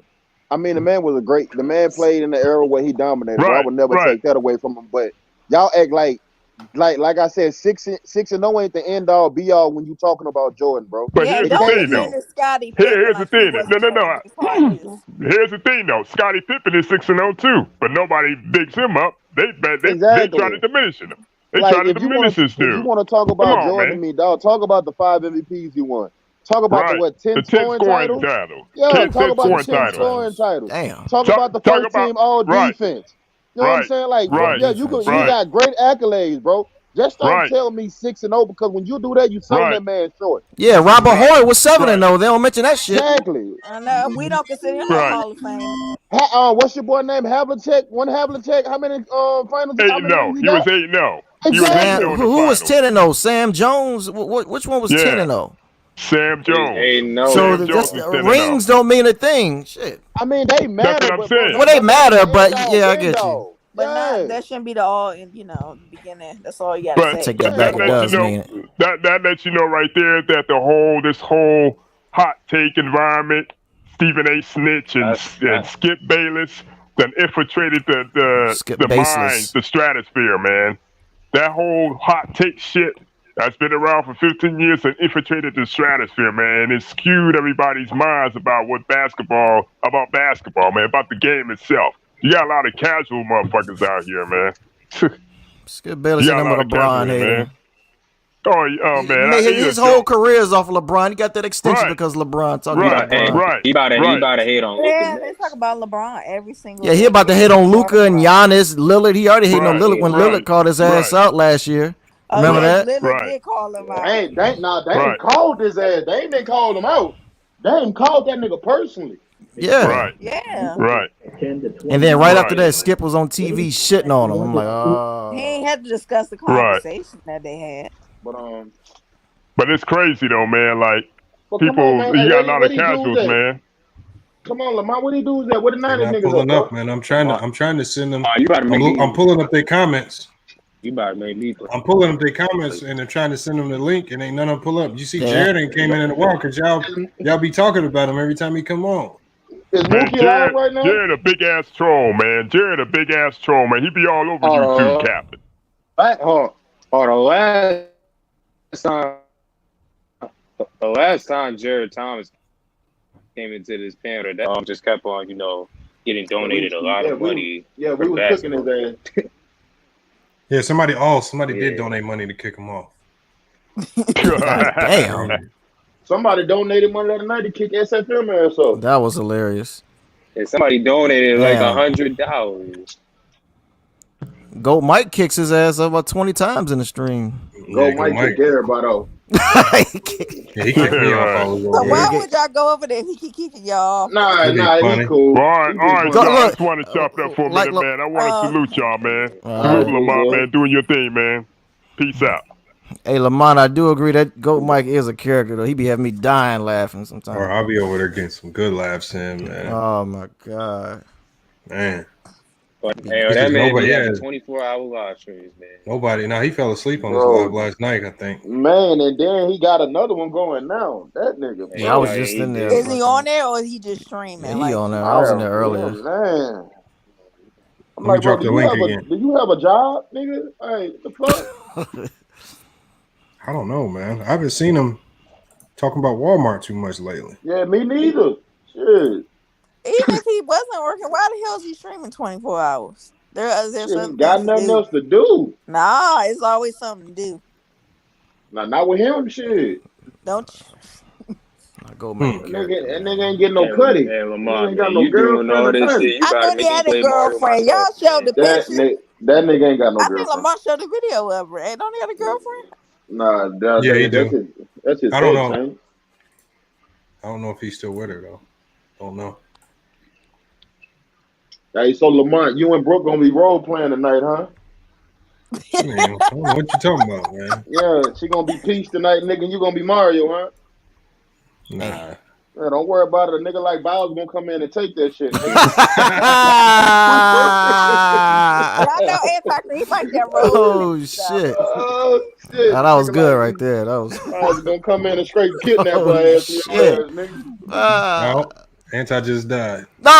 I mean, the man played in the era where he dominated. So I would never take that away from him. But y'all act like I said, 6-0 ain't the end all be all when you talking about Jordan, bro. But here's the thing, though. Here's the thing. No. Here's the thing, though. Scottie Pippen is 6-0 too, but nobody bigs him up. They try to diminish him. They try to diminish this dude. If you want to talk about Jordan and me, dog, talk about the 5 MVPs he won. Talk about the 10 scoring title. Yeah, talk about the 10 scoring title. Damn. Talk about the first team all defense. You know what I'm saying? Like, you got great accolades, bro. Just don't tell me 6-0 because when you do that, you sell that man short. Yeah, Robert Horry was 7-0. They don't mention that shit. Exactly. I know we don't consider him a Hall of Fame. What's your boy name? Havlicek. One Havlicek. How many finals? 8-0. He was 8-0. Exactly. Who was 10-0? Sam Jones? Which one was 10-0? Sam Jones. Hey, no. So Sam Jones was 10-0. rings don't mean a thing. Shit. I mean, they matter. That's what I'm saying. Well, they matter, but yeah, I get you. But not that shouldn't be the all in, beginning. That's all you gotta But say. Take that back. It does mean it. That lets you know right there that this whole hot take environment, Stephen A. Snitch and Skip Bayless, that infiltrated the minds, the stratosphere, man. That whole hot take shit that's been around for 15 years and infiltrated the stratosphere, man. It skewed everybody's minds about basketball, man, about the game itself. You got a lot of casual motherfuckers out here, man. Skip Bayless and him with LeBron hater. Oh man, his whole career is off of LeBron. He got that extension because LeBron talking about LeBron. He about to hate on Luka. Yeah, they talk about LeBron every single he about to hate on Luka and Giannis, Lillard. He already hated on Lillard when Lillard called his ass out last year. Remember that? Lillard did call him out. They ain't called his ass. They ain't been called him out. They ain't called that nigga personally. Yeah. Right. Yeah. Right. And then right after that, Skip was on TV shitting on him. I'm like, oh. He ain't had to discuss the conversation that they had. But it's crazy though, man. Like people, on, man. you got a lot of he casuals, do man. Come on, Lamont. What he do is that? What the Niners I'm niggas pulling up, up, man. I'm trying to send them. You about to make I'm pulling up their comments. You about to make me play. I'm pulling up their comments and they're trying to send them the link, and ain't none of them pull up. You see, Jared ain't came in a while because y'all be talking about him every time he come on. Is Mookie live right now? Jared a big ass troll, man. Jared a big ass troll, man. He be all over you too, Captain. The last time Jared Thomas came into this panel, that just kept on, getting donated a lot of money. We was cooking his ass. Yeah, somebody did donate money to kick him off. Damn. Somebody donated money the other night to kick SFM ass off. That was hilarious. And somebody donated like $100. Goat Mike kicks his ass up about 20 times in the stream. Goat Mike kicked everybody off. He kicked me off all So why would y'all go over there if he keep kicking y'all off? Nah, he's cool. All right, so I just want to chop that for a minute, man. I want to salute y'all, man. Salute Lamont, man, doing your thing, man. Peace out. Hey, Lamont, I do agree that Goat Mike is a character, though. He be having me dying laughing sometimes. Or I'll be over there getting some good laughs in, man. Oh, my God. Man. But that man be having 24-hour live streams, man. He fell asleep on his live last night, I think. Man, and then he got another one going now. That nigga. Yeah, I was just in there. Is he on there or is he just streaming? Yeah, he on there. I was in there earlier. Man. I'm Let me drop the link again. Do you have a job, nigga? Hey, the fuck? I don't know, man. I haven't seen him talking about Walmart too much lately. Yeah, me neither. Shit. Even if he wasn't working, why the hell is he streaming 24 hours? There's got nothing else to do. Nah, it's always something to do. Nah, not with him, shit. Don't you? Go man. That nigga ain't getting no cutty. Hey, Lamont, ain't got man, no you doing all this girlfriend. shit. You I gotta thought he make had me a play Mario girlfriend. Y'all myself. showed the picture. That nigga ain't got no I think girlfriend. Lamont showed the video of her. Don't he have a girlfriend? Nah, he do. That's his I don't ex, know. man. I don't know if he's still with her though. Don't know. Hey, so Lamont, you and Brooke gonna be role playing tonight, huh? Man, I don't know what you talking about, man. Yeah, she gonna be Peach tonight, nigga. And you gonna be Mario, huh? Nah. Yeah, don't worry about it. A nigga like Bow's gonna come in and take that shit. I know Ed Factor, he like that role. Oh, shit. Oh, shit. That was good right there. That was. Bow's gonna come in and straight kidnap her ass. Shit. No, Anti just died. No!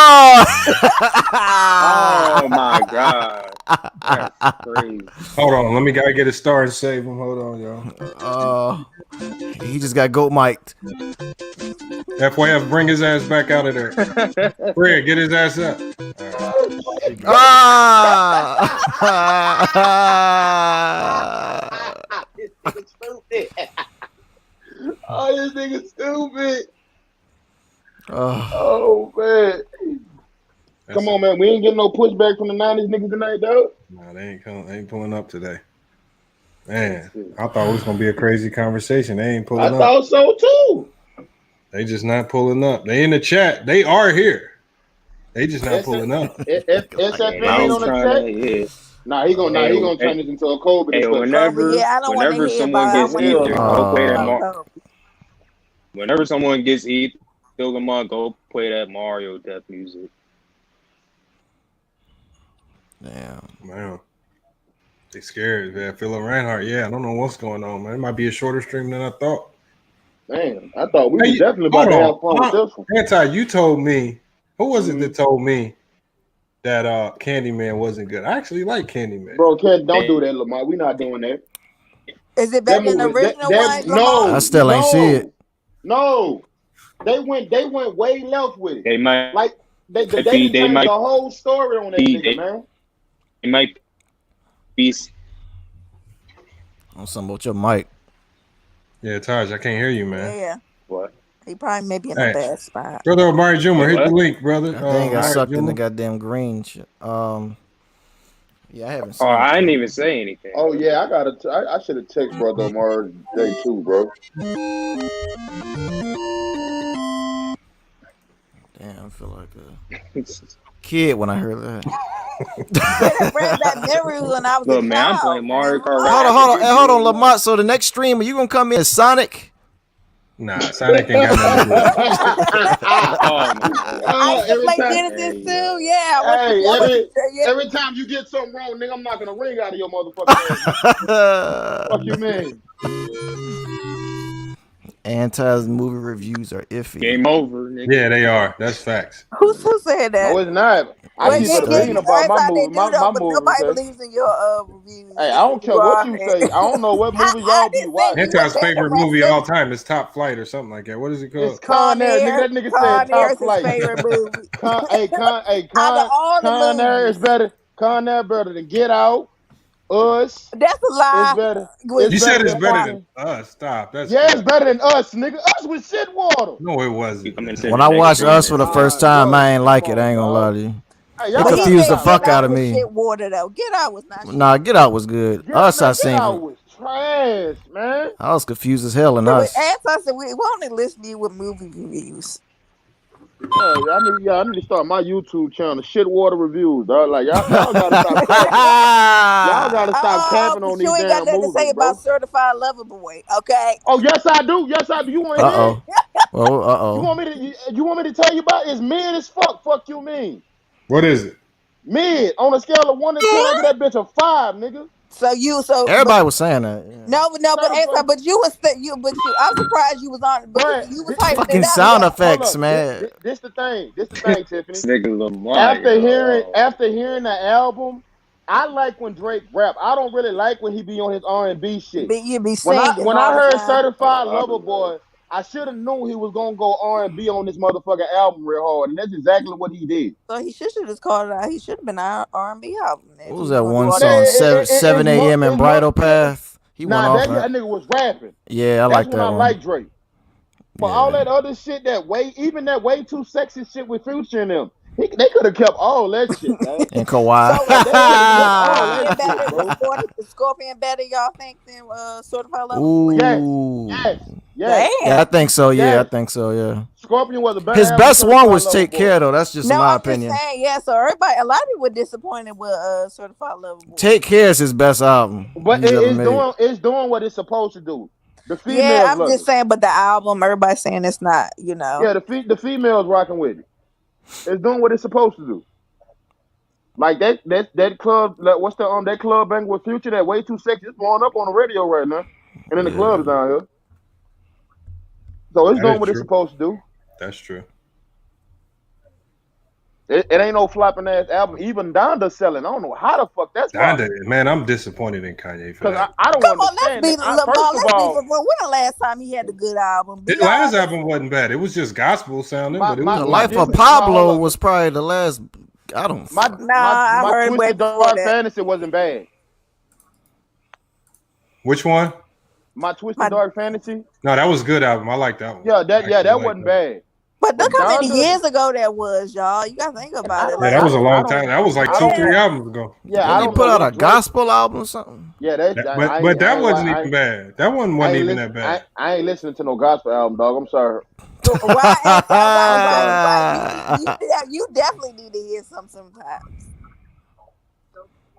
Oh, my God. That's crazy. Hold on, gotta get a star and save him. Hold on, y'all. He just got Goat mic'd. FYF, bring his ass back out of there. Fred, get his ass up. Oh, this nigga stupid. Oh, man. Come on, man. We ain't getting no pushback from the 90s niggas tonight, dog. Nah, they ain't pulling up today. Man, I thought it was gonna be a crazy conversation. They ain't pulling up. I thought so too. They just not pulling up. They in the chat. They are here. They just not pulling up. SFM ain't on the chat. he gonna turn this into a Kobe Hey, discussion. Yeah, I don't want to whenever hear someone about. I gets want to hear ether, go play that about Kobe. Whenever someone gets ether, Lamont, go play that Mario Death music. Damn. Man. They scared, man. Philip Reinhardt, yeah, I don't know what's going on, man. It might be a shorter stream than I thought. Damn, I thought we was definitely about to have fun with this one. Anti, you told me, who was it that told me that Candyman wasn't good? I actually like Candyman. Bro, don't do that, Lamar. We not doing that. Is it better than the original one? No, I still ain't see it. No, they went way left with it. They might like they changed the whole story on that nigga, man. It might be on something about your mic. Yeah, Taj, I can't hear you, man. Yeah. What? He probably may be in a bad spot. Brother Omari Juma, hit the link, brother. I think I sucked in the goddamn green shit. Yeah, I haven't seen it. I didn't even say anything. Oh yeah, I should have texted Brother Omar today too, bro. Damn, I feel like a kid when I heard that. That memory when I was a man, I'm playing Mario Kart. Hold on, Lamont. So the next stream, are you gonna come in as Sonic? Nah, Sonic ain't got nothing to do with it. I used to play Genesis too. Yeah. Every time you get something wrong, nigga, I'm knocking a ring out of your motherfucking ass. Fuck you, man. Anti's movie reviews are iffy. Game over, nigga. Yeah, they are. That's facts. Who said that? No, it's not. I keep opinion about my movie. My movie. Nobody believes in your reviews. Hey, I don't care what you say. I don't know what movie y'all be watching. Anti's favorite movie of all time is Top Flight or something like that. What is it called? It's Con Air. Nigga, that nigga said Top Flight. Favorite movie. Con Air is better. Con Air better than Get Out. Us. That's a lie. It's better. You said it's better than Us. Stop. That's it's better than Us, nigga. Us with shit water. No, it wasn't. When I watched Us for the first time, I ain't like it. I ain't gonna lie to you. Hey, it confused the fuck out of me. Shit water though. Get Out was not. Nah, Get Out was good. Us, I seen. Get Out was trash, man. I was confused as hell in Us. Anti said we only listen to you with movie reviews. Yeah, I need to start my YouTube channel, Shit Water Reviews, dog. Like y'all gotta stop capping on these damn movies. You ain't got nothing to say about Certified Lover Boy, okay? Oh yes, I do. Yes, I do. You want to hear it? Oh, You want me to tell you about it? It's mid as fuck. Fuck you mean? What is it? Mid. On a scale of 1 to 10, I give that bitch a 5, nigga. Everybody was saying that. Yeah. No, but I'm surprised you was on. But you was hyping fucking sound effects, man. This the thing, Tiffany. Nigga Lamont. After hearing the album, I like when Drake rap. I don't really like when he be on his R&B shit. But you be singing. When I heard Certified Lover Boy, I should have known he was gonna go R&B on this motherfucking album real hard, and that's exactly what he did. So he should have just called it out. He should have been an R&B album. What was that one song? 7 a.m. in Bridal Path. He went off. That nigga was rapping. Yeah, I like that one. I like Drake. But all that other shit, even that way too sexy shit with Future in them, they could have kept all that shit, man. And Kawhi. Scorpion better, y'all think, than Certified Lover? Ooh. Yes. Yeah, I think so. Yeah, I think so. Yeah. Scorpion was a better. His best one was Take Care, though. That's just my opinion. Just saying, yeah. So a lot of people were disappointed with Certified Lover Boy. Take Care is his best album. But it's doing what it's supposed to do. The females. Yeah, I'm just saying, but the album, everybody's saying it's not. Yeah, the females rocking with it. It's doing what it's supposed to do. Like that club, what's that club bang with Future, that way too sexy, it's blowing up on the radio right now. And then the club's down here. So it's doing what it's supposed to do. That's true. It ain't no flopping ass album. Even Donda's selling. I don't know how the fuck that's Donda, man, I'm disappointed in Kanye for that. I don't understand. Let's be when the last time he had a good album? His last album wasn't bad. It was just gospel sounding. But it was The Life of Pablo was probably the last. I don't. My Twisted Dark Fantasy wasn't bad. Which one? My Twisted Dark Fantasy. No, that was a good album. I like that one. Yeah, that wasn't bad. But look how many years ago that was, y'all. You gotta think about it. Yeah, that was a long time. That was like 2-3 albums ago. Yeah, Did he put out a gospel album or something? Yeah, but that wasn't even bad. That one wasn't even that bad. I ain't listening to no gospel album, dog. I'm sorry. You definitely need to hear sometimes.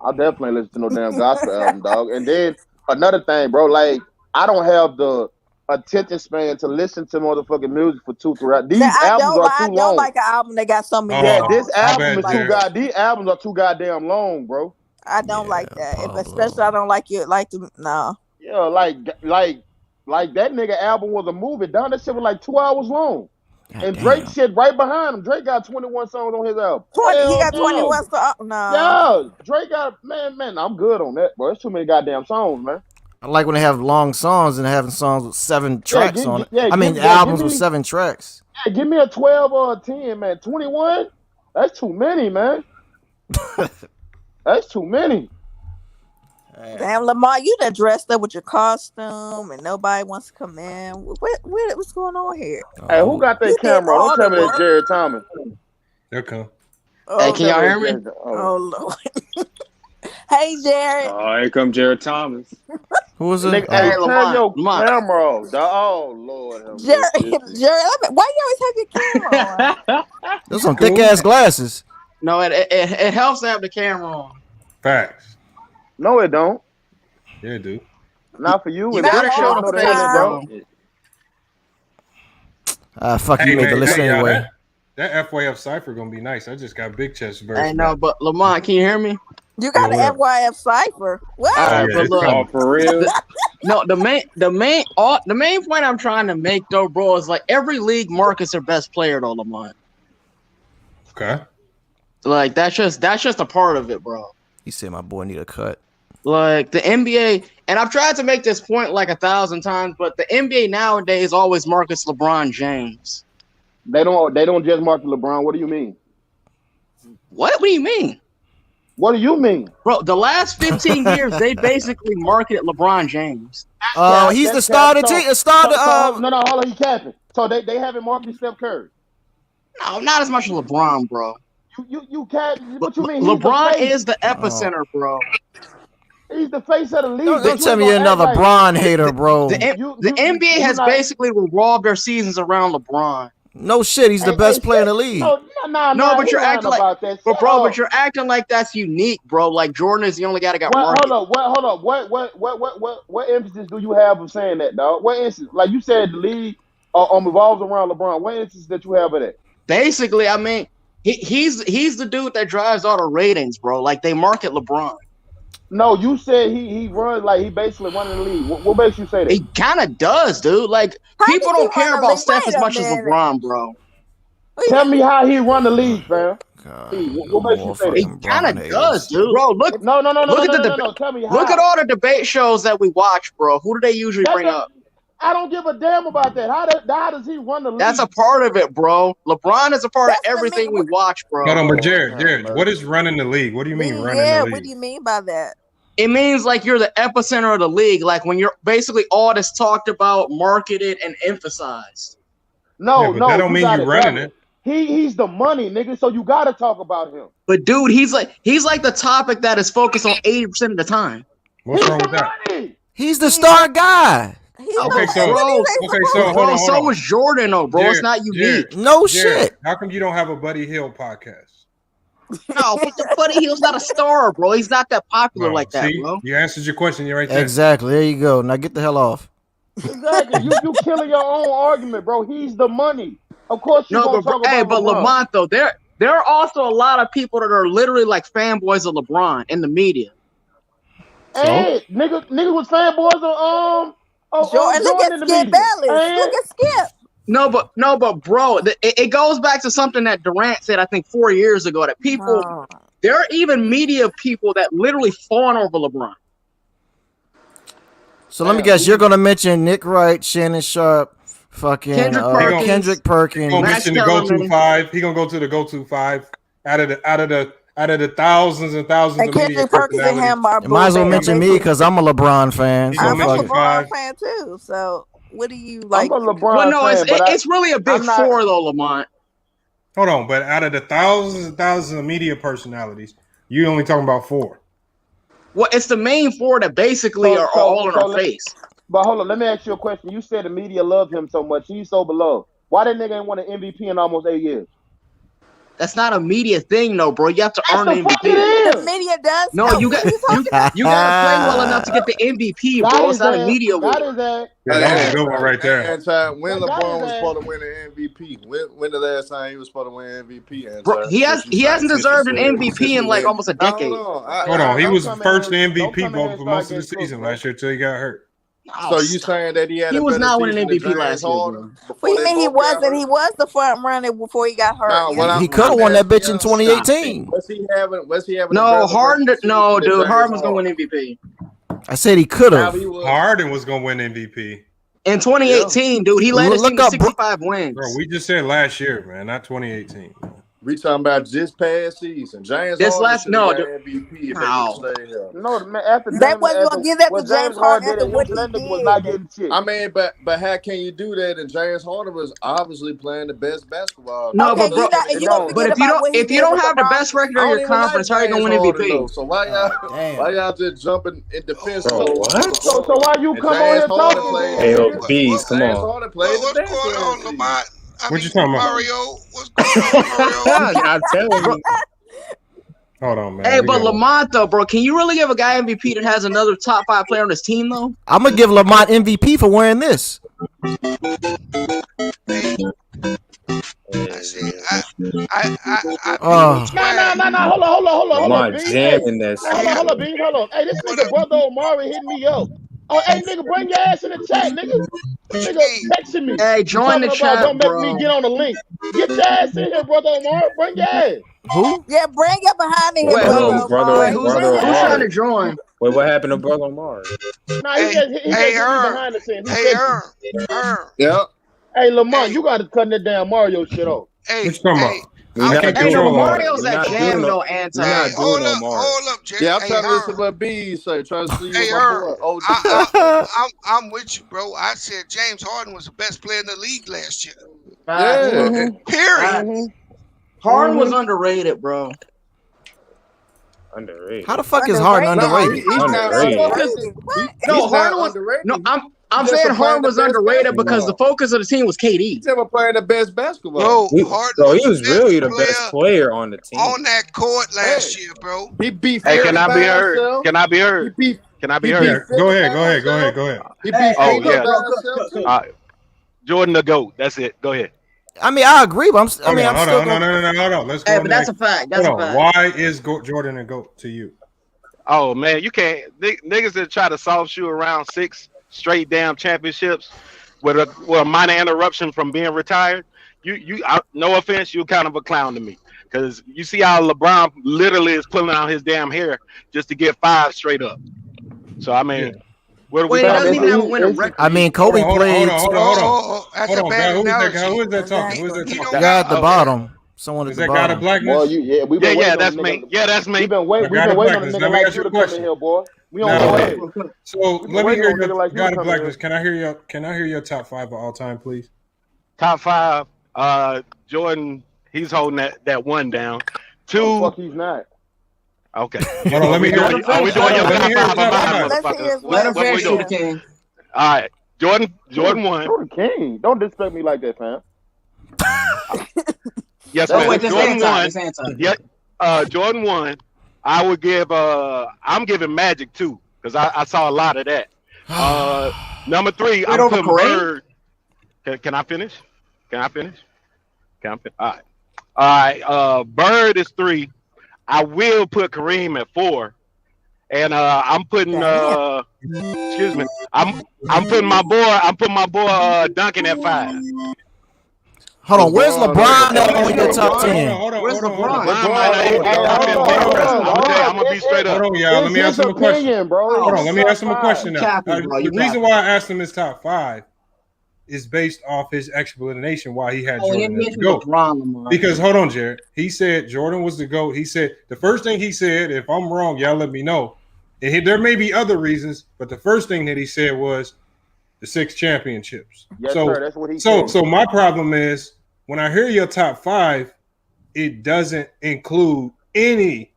I definitely listen to no damn gospel album, dog. And then another thing, bro, like I don't have the attention span to listen to motherfucking music for 2-3 hours. These albums are too I don't long. like an album that got so many Yeah, songs. this album is Like, these albums are too goddamn long, bro. I don't like that. Especially I don't like it like the no. Yeah, like that nigga album was a movie. Down that shit was like 2 hours long. And Drake shit right behind him. Drake got 21 songs on his album. 20, he got Hell 21 songs. No. Yeah, Drake got man. I'm good on that, bro. It's too many goddamn songs, man. I like when they have long songs and having songs with 7 tracks on it. Albums with 7 tracks. Yeah, give me a 12 or a 10, man. 21? That's too many, man. That's too many. Damn, Lamont, you done dressed up with your costume and nobody wants to come in. What's going on here? Hey, who got that camera? Don't tell me that's Jared Thomas. There come. Hey, can y'all hear me? Oh Lord. Hey, Jared. Oh, here come Jared Thomas. Who was it? Hey, turn your camera off. Oh, Lord. Jared, why you always have your camera on? Those some thick ass glasses. No, it helps to have the camera on. Facts. No, it don't. Yeah, it do. Not for you. You gotta show the face, bro. Fuck, you made the list anyway. That FYF cipher gonna be nice. I just got big chest version. I know, but Lamont, can you hear me? You got an FYF cipher. What? But look, for real. No, the main point I'm trying to make though, bro, is like every league markets their best player though, Lamont. Okay. Like that's just a part of it, bro. He said my boy need a cut. Like the NBA, and I've tried to make this point like 1,000 times, but the NBA nowadays always markets LeBron James. They don't just market LeBron. What do you mean? What do you mean? What do you mean? Bro, the last 15 years, they basically marketed LeBron James. He's the star of the team. No, hold on, he capping. So they haven't marketed Steph Curry. No, not as much as LeBron, bro. You can't. What you mean? LeBron is the epicenter, bro. He's the face of the league. Don't tell me you're another Bron hater, bro. The NBA has basically revolved their seasons around LeBron. No shit, he's the best player in the league. No, but you're acting like that. But you're acting like that's unique, bro. Like Jordan is the only guy that got marketed. Hold up. What emphasis do you have of saying that, dog? What instance? Like you said, the league revolves around LeBron. What instance that you have of that? Basically, I mean, he's the dude that drives all the ratings, bro. Like they market LeBron. No, you said he runs like he basically running the league. What makes you say that? He kind of does, dude. Like people don't care about Steph as much as LeBron, bro. Tell me how he run the league, fam. What makes you say that? He kind of does, dude. Bro, look. No. Tell me how. Look at all the debate shows that we watch, bro. Who do they usually bring up? I don't give a damn about that. How does he run the league? That's a part of it, bro. LeBron is a part of everything we watch, bro. Hold on, but Jared, what is running the league? What do you mean running the league? What do you mean by that? It means like you're the epicenter of the league. Like when you're basically all that's talked about, marketed, and emphasized. No, that don't mean you're running it. He's the money, nigga. So you gotta talk about him. But dude, he's like the topic that is focused on 80% of the time. What's wrong with that? He's the star guy. Okay, so hold on. So was Jordan, though, bro. Jared, it's not unique. No Jared, shit. How come you don't have a Buddy Hill podcast? No, but the Buddy Hill's not a star, bro. He's not that popular like that, bro. You answered your question. You're right there. Exactly. There you go. Now get the hell off. Exactly. you killing your own argument, bro. He's the money. Of course you gonna talk about but Lamont, though, there are also a lot of people that are literally like fanboys of LeBron in the media. Hey, nigga was fanboys of Jordan. Look at Skip Bayless. Look at Skip. No, but bro, it goes back to something that Durant said, I think 4 years ago, that people, there are even media people that literally fawn over LeBron. So let me guess, you're going to mention Nick Wright, Shannon Sharp, fucking Kendrick Perkins. He's going to mention the go-to five. He's going to go to the go-to five out of the thousands and thousands of media personalities. You might as well mention me because I'm a LeBron fan. So I'm a LeBron fan too, so... What do you like? I'm a LeBron fan, it's really a big four, though, Lamont. Hold on, but out of the thousands and thousands of media personalities, you only talking about 4. Well, it's the main 4 that basically are all in our face. But hold on, let me ask you a question. You said the media loved him so much. He's so beloved. Why that nigga ain't won an MVP in almost 8 years? That's not a media thing, though, bro. You have to earn the MVP. The media does. No, you got you gotta play well enough to get the MVP, bro. It's not a media Got winner. his ass. Yeah, that was a good one right there. Anton, when Got LeBron his was ass. supposed to win an MVP? When the last time he was supposed to win MVP? Anton? Bro, he hasn't deserved an MVP in like almost a decade. Hold Hold on, he was come in first here- in don't MVP come in here vote and for start most of the getting cooked, season bro. last year till he got hurt. So you saying that he had? He was better not winning season MVP than last James year, Harden bro. before What do you they mean he both got wasn't? hurt? He was the front runner before he got hurt. No, yeah. He could have won that bitch in 2018. Was he having? No, a better Harden. season No, than dude, James Harden was gonna Harden? win MVP I said he could have. Harden was gonna win MVP. in 2018, dude. He led his team to 65 wins. Bro, we just said last year, man, not 2018. We talking about this past season. James This Harden last- should no, have dude. got MVP if No. they would stay here. No, man, after They James, wasn't gonna give that to what James Harden after did, what him he Blender was not did. getting shit. I mean, but how can you do that? And James Harden was obviously playing the best basketball. No, Okay, but bro, you gonna but forget if you about don't what he if you did don't with have the LeBron? best record I in don't your even like conference, how you gonna James win Harden, MVP? though. So why y'all just jumping in defense? So why you And come on James here Harden talking? played- Hey, yo, Bees, come James on. Harden played the best. Going on, Lamont? What you talking about? Mario, what's going on, Mario? I'm telling you. Hold on, man. Hey, We but gotta- Lamont though, bro, can you really give a guy MVP that has another top 5 player on his team though? I'm gonna give Lamont MVP for wearing this. No, hold on, Lamont B. jamming that Hold on, B. Hold on. Hey, this nigga brother Omari hit me up. Oh, hey, nigga, bring your ass in the chat, nigga. Nigga texting me. Hey, join the Talking about chat, don't make bro. me get on the link. Get your ass in here, brother Omari. Bring your ass. Who? Yeah, bring it behind me, Wait, brother. Brother who's trying to join? Wait, what happened to Brother Omar? Nah, he just hit me behind the scenes. He texted me. Yep. Hey, Lamont, you got to cut that damn Mario shit off. What you talking about? I can't Hey, no, control all that. Mario's that jam though, Anton. Hold up, Jay. Yeah, I'm Hey, trying to Herb. listen to what B say. Trying to see Hey, what Herb. my boy OG. I'm with you, bro. I said James Harden was the best player in the league last year. Yeah. Period. Harden was underrated, bro. Underrated. How the fuck is Harden underrated? He's not underrated. No, He's Harden not was. underrated. No, I'm Just saying for Harden playing the was best underrated because the basketball. focus of the team was KD. He's never playing the best basketball. Bro, He Harden was really the best player on the team. on that court last year, bro. He beat Hey, Philly can I by be heard? himself. Can I be heard? He beat. Can I be he heard? beat Yeah, Philly go ahead, by go ahead, go himself. ahead, go ahead. He beat Oh, Philly yeah. by himself too. Jordan the GOAT. That's it. Go ahead. I mean, I agree, but I'm still Hold on, going. hold on. Let's go. Hey, on but that's back. a fact. That's a Hold on. fact. Why is Jordan a GOAT to you? Oh man, you can't niggas that try to soft shoe around 6 straight damn championships with a minor interruption from being retired. No offense, you're kind of a clown to me because you see how LeBron literally is pulling out his damn hair just to get 5 straight up. So I mean, what are we Wait, he talking doesn't even about? have a winning record. I mean, Kobe played. Hold on. That's Hold a on, bad guy. Who is that analogy. guy? Who is that talking? Who is that talking? Guy at the bottom. Someone at Is the that guy the bottom. blackness? Boy, we've been waiting that's on me. Yeah, that's me. We've been waiting I got on a blackness. nigga Let me like ask you you a to come in question. here, boy. We on Now, your ass. so been let me waiting hear on a nigga your like you God to of come in blackness. Can I hear your top 5 of all time, please? Top 5. Jordan, he's holding that one down. 2. Oh, fuck, he's not. Okay. Hold on, let me hear. Are we doing your top 5 of mine, Let's hear his motherfuckers? Let him What we finish, doing? Shooter King. All right, Jordan 1. Jordan King. Don't disrespect me like that, fam. Yes, Oh, man. wait, this Jordan Anton, 1. this Anton. Yeah, Jordan 1. I would give. I'm giving Magic 2 because I saw a lot of that. Number 3, I'm over putting Kareem? Bird. Can I finish? All right. Bird is 3. I will put Kareem at 4. And I'm putting excuse me. I'm putting my boy Duncan at 5. Hold on, where's LeBron at on your top 10? Where's LeBron? I'm gonna be straight up. Hold on, y'all. Let me ask him a question. Bro. Hold on, let me ask him a question now. Capping, bro. The reason why I asked him his top 5 is based off his explanation why he had Jordan as the GOAT. Because hold on, Jared. He said Jordan was the GOAT. He said the first thing he said, if I'm wrong, y'all let me know. And there may be other reasons, but the first thing that he said was the 6 championships. Yes, so, sir. That's what he said. So my problem is when I hear your top 5, it doesn't include any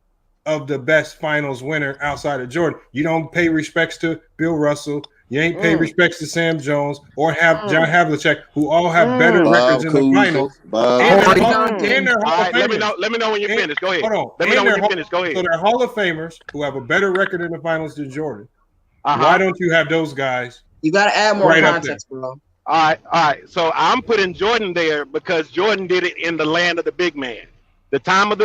of the best finals winner outside of Jordan. You don't pay respects to Bill Russell. You ain't pay respects to Sam Jones or have John Havlicek, who all have better records in the finals. And they're Hall of Famers. Let me know when you finish. Go ahead. Hold on. Let me know when you finish. Go ahead. So they're Hall of Famers who have a better record in the finals than Jordan. Why don't you have those guys? You got to add more context, bro. All right. So I'm putting Jordan there because Jordan did it in the land of the big man. The time he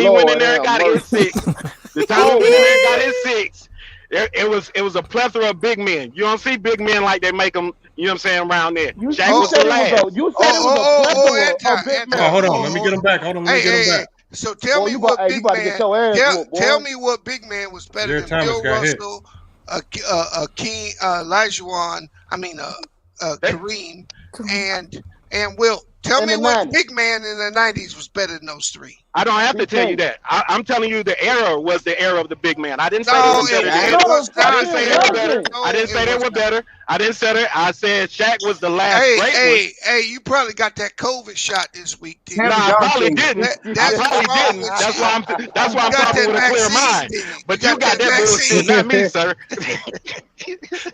went in there and got his 6. The time he went in there and got his 6. It was a plethora of big men. You don't see big men like they make them. You know what I'm saying around there. Shaq was the last. You said it was a plethora of big men. Hold on. Let me get him back. Hey. So tell me what big man. Tell me what big man was better than Bill Russell, King, Olajuwon. Kareem, and Wilt. Tell me what big man in the 90s was better than those 3. I don't have to tell you that. I'm telling you the era was the era of the big man. I didn't say they were better. I didn't say they were better. I didn't say that. I said Shaq was the last great one. Hey, you probably got that COVID shot this week, T. No, I probably didn't. That's why I'm talking with a clear mind. But you got that bullshit, not me, sir.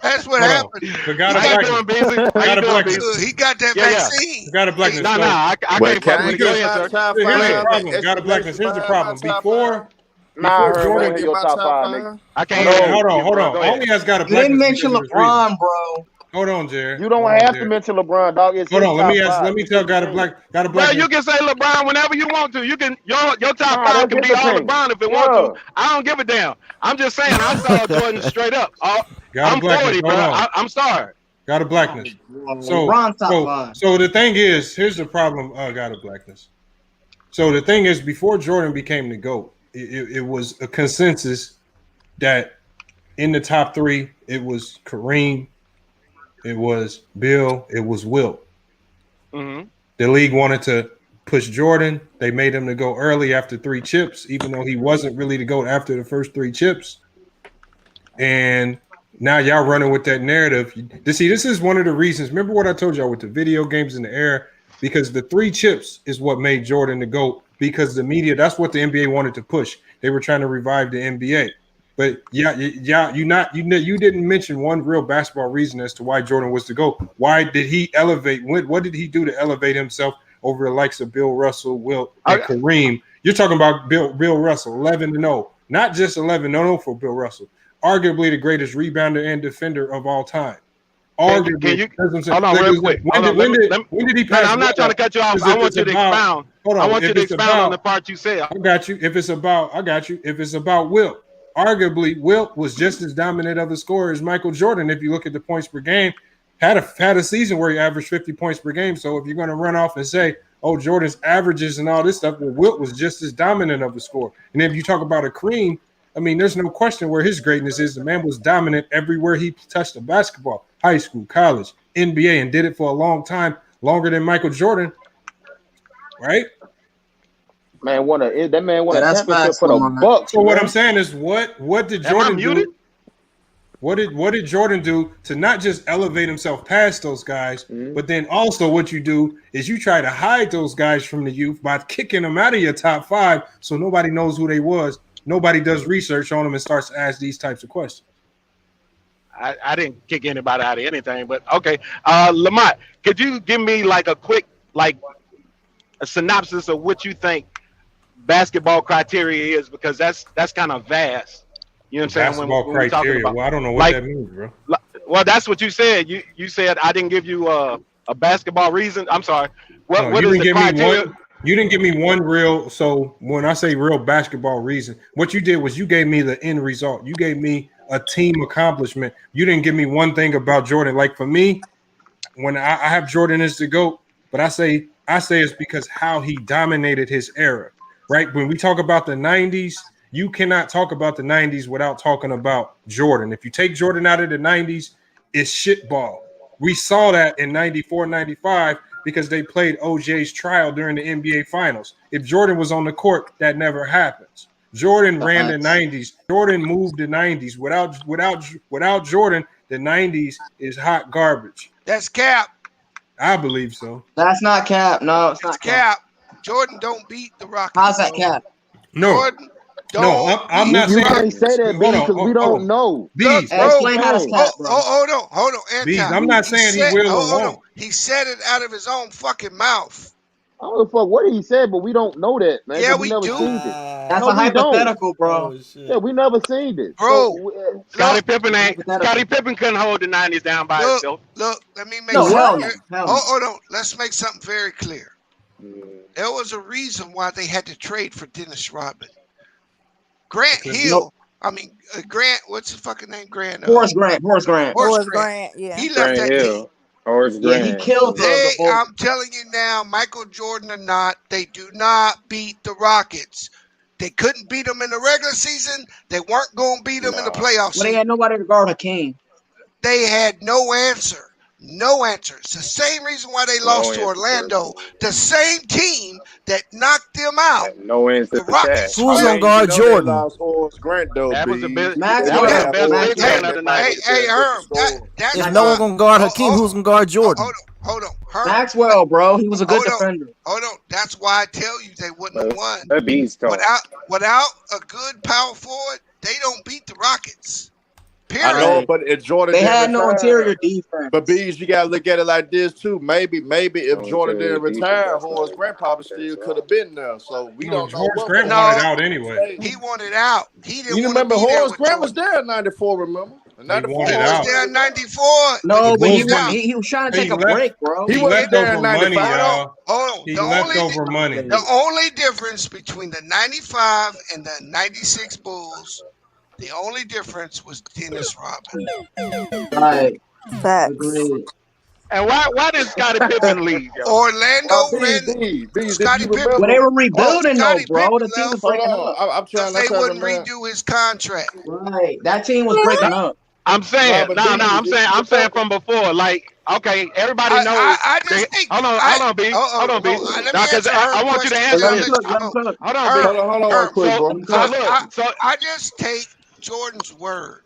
That's what happened. How you doing, Beasley? He got that vaccine. Got a blackness. I can't fuck with it. Go ahead, sir. Here's the problem. Got a blackness. Here's the problem. Before Jordan, your top 5, nigga. I can't. Hold on. Only has got a blackness. You didn't mention LeBron, bro. Hold on, Jared. You don't have to mention LeBron, dog. Hold on. Let me tell. Got a black. Well, you can say LeBron whenever you want to. You can your top 5 can be all LeBron if it want to. I don't give a damn. I'm just saying. I saw Jordan straight up. I'm 40, bro. I'm sorry. Got a blackness. So the thing is, here's the problem. Got a blackness. So the thing is, before Jordan became the GOAT, it was a consensus that in the top 3, it was Kareem, it was Bill, it was Wilt. Mm-hmm. The league wanted to push Jordan. They made him to go early after 3 chips, even though he wasn't really the GOAT after the first 3 chips. And now y'all running with that narrative. This is one of the reasons. Remember what I told y'all with the video games in the air? Because the 3 chips is what made Jordan the GOAT. Because the media, that's what the NBA wanted to push. They were trying to revive the NBA. But you didn't mention one real basketball reason as to why Jordan was the GOAT. Why did he elevate? What did he do to elevate himself over the likes of Bill Russell, Wilt, and Kareem? You're talking about Bill Russell, 11-0, not just 11-0 for Bill Russell. Arguably the greatest rebounder and defender of all time. Arguably. Hold on real quick. When did he pass? I'm not trying to cut you off. I want you to expound. I want you to expound on the part you said. I got you. If it's about Wilt, arguably Wilt was just as dominant of a scorer as Michael Jordan. If you look at the points per game, had a season where he averaged 50 points per game. So if you're going to run off and say, oh, Jordan's averages and all this stuff, well, Wilt was just as dominant of a scorer. And if you talk about a Kareem, I mean, there's no question where his greatness is. The man was dominant everywhere he touched the basketball, high school, college, NBA, and did it for a long time, longer than Michael Jordan, right? That man won a championship for the Bucks. So what I'm saying is, what did Jordan do? What did Jordan do to not just elevate himself past those guys, but then also what you do is you try to hide those guys from the youth by kicking them out of your top 5 so nobody knows who they was. Nobody does research on them and starts to ask these types of questions. I didn't kick anybody out of anything, but okay. Lamont, could you give me like a quick, like a synopsis of what you think basketball criteria is? Because that's kind of vast. You know what I'm saying? Basketball criteria. Well, I don't know what that means, bro. Well, that's what you said. You said I didn't give you a basketball reason. I'm sorry. What is the criteria? You didn't give me one real. So when I say real basketball reason, what you did was you gave me the end result. You gave me a team accomplishment. You didn't give me one thing about Jordan. Like for me, when I have Jordan as the GOAT, but I say it's because how he dominated his era, right? When we talk about the 90s, you cannot talk about the 90s without talking about Jordan. If you take Jordan out of the 90s, it's shitball. We saw that in 94, 95 because they played OJ's trial during the NBA Finals. If Jordan was on the court, that never happens. Jordan ran the 90s. Jordan moved the 90s. Without Jordan, the 90s is hot garbage. That's cap. I believe so. That's not cap. No, it's not cap. Jordan don't beat the Rockets. How's that cap? No. I'm not You saying. can't say that, B, because we don't know. Bees, Explain how to stat, bro. Hold on, Bees. Anton. I'm not saying he will or Hold on. won't. He said it out of his own fucking mouth. I don't know fuck what he said, but we don't know that, man. Yeah, we we never do. seen it. That's No, a we hypothetical, don't. bro. Yeah, we never seen it. Bro, Scottie Pippen couldn't hold the 90s down by himself. Look, let me make No, hell something. no. Hold on. Let's make something very clear. There was a reason why they had to trade for Dennis Rodman. Grant Hill. I mean, Grant. What's his fucking name? Grant. Horace Grant. Yeah. He left that team. Horace Grant. He killed the Bulls. I'm telling you now, Michael Jordan or not, they do not beat the Rockets. They couldn't beat them in the regular season. They weren't going to beat them in the playoffs. Well, they had nobody to guard Hakeem. They had no answer. No answer. It's the same reason why they lost to Orlando. The same team that knocked them out. No answer. The Rockets. Who's gonna guard Jordan? That was the best. Max That was the Well. best Max big man of the night. Hey, Herm. That's If no one gonna guard Hakeem, who's gonna guard Jordan? Hold on. Herm. Maxwell, bro. He was a good defender. Hold on. That's why I tell you they wouldn't have won. That beast talk. Without a good power forward, they don't beat the Rockets. Period. I know, but if Jordan They didn't had no retire, interior defense. But Bees, you gotta look at it like this too. Maybe if Jordan didn't retire, Horace Grant probably still could have been there. So we don't know. Horace Grant wanted out anyway. He wanted out. He didn't. You remember Horace Grant was there in '94? Remember? In '94. wanted He was out. there in '94. No, but Bulls he was trying to take a left- break, bro. He He was left there in over money, '95. y'all. Hold on. He left over money. The only difference between the '95 and the '96 Bulls, the only difference was Dennis Rodman. Right. Facts. Agreed. And why did Scottie Pippen leave? Yo? Orlando Bees, Scottie Pippen. Well, they were rebuilding though, Scottie bro. Pippen The team was left. breaking up. I'm trying They to tell wouldn't man. redo his contract. Right. That team was breaking up. I'm saying, but I'm saying from before. Like, okay, everybody knows. I just think. Hold on, B. Hold on, B. Let me Because answer her I want you to question. answer this. Let him cook. Hold on, B. Hold on, real quick, bro. So I just take Jordan's word.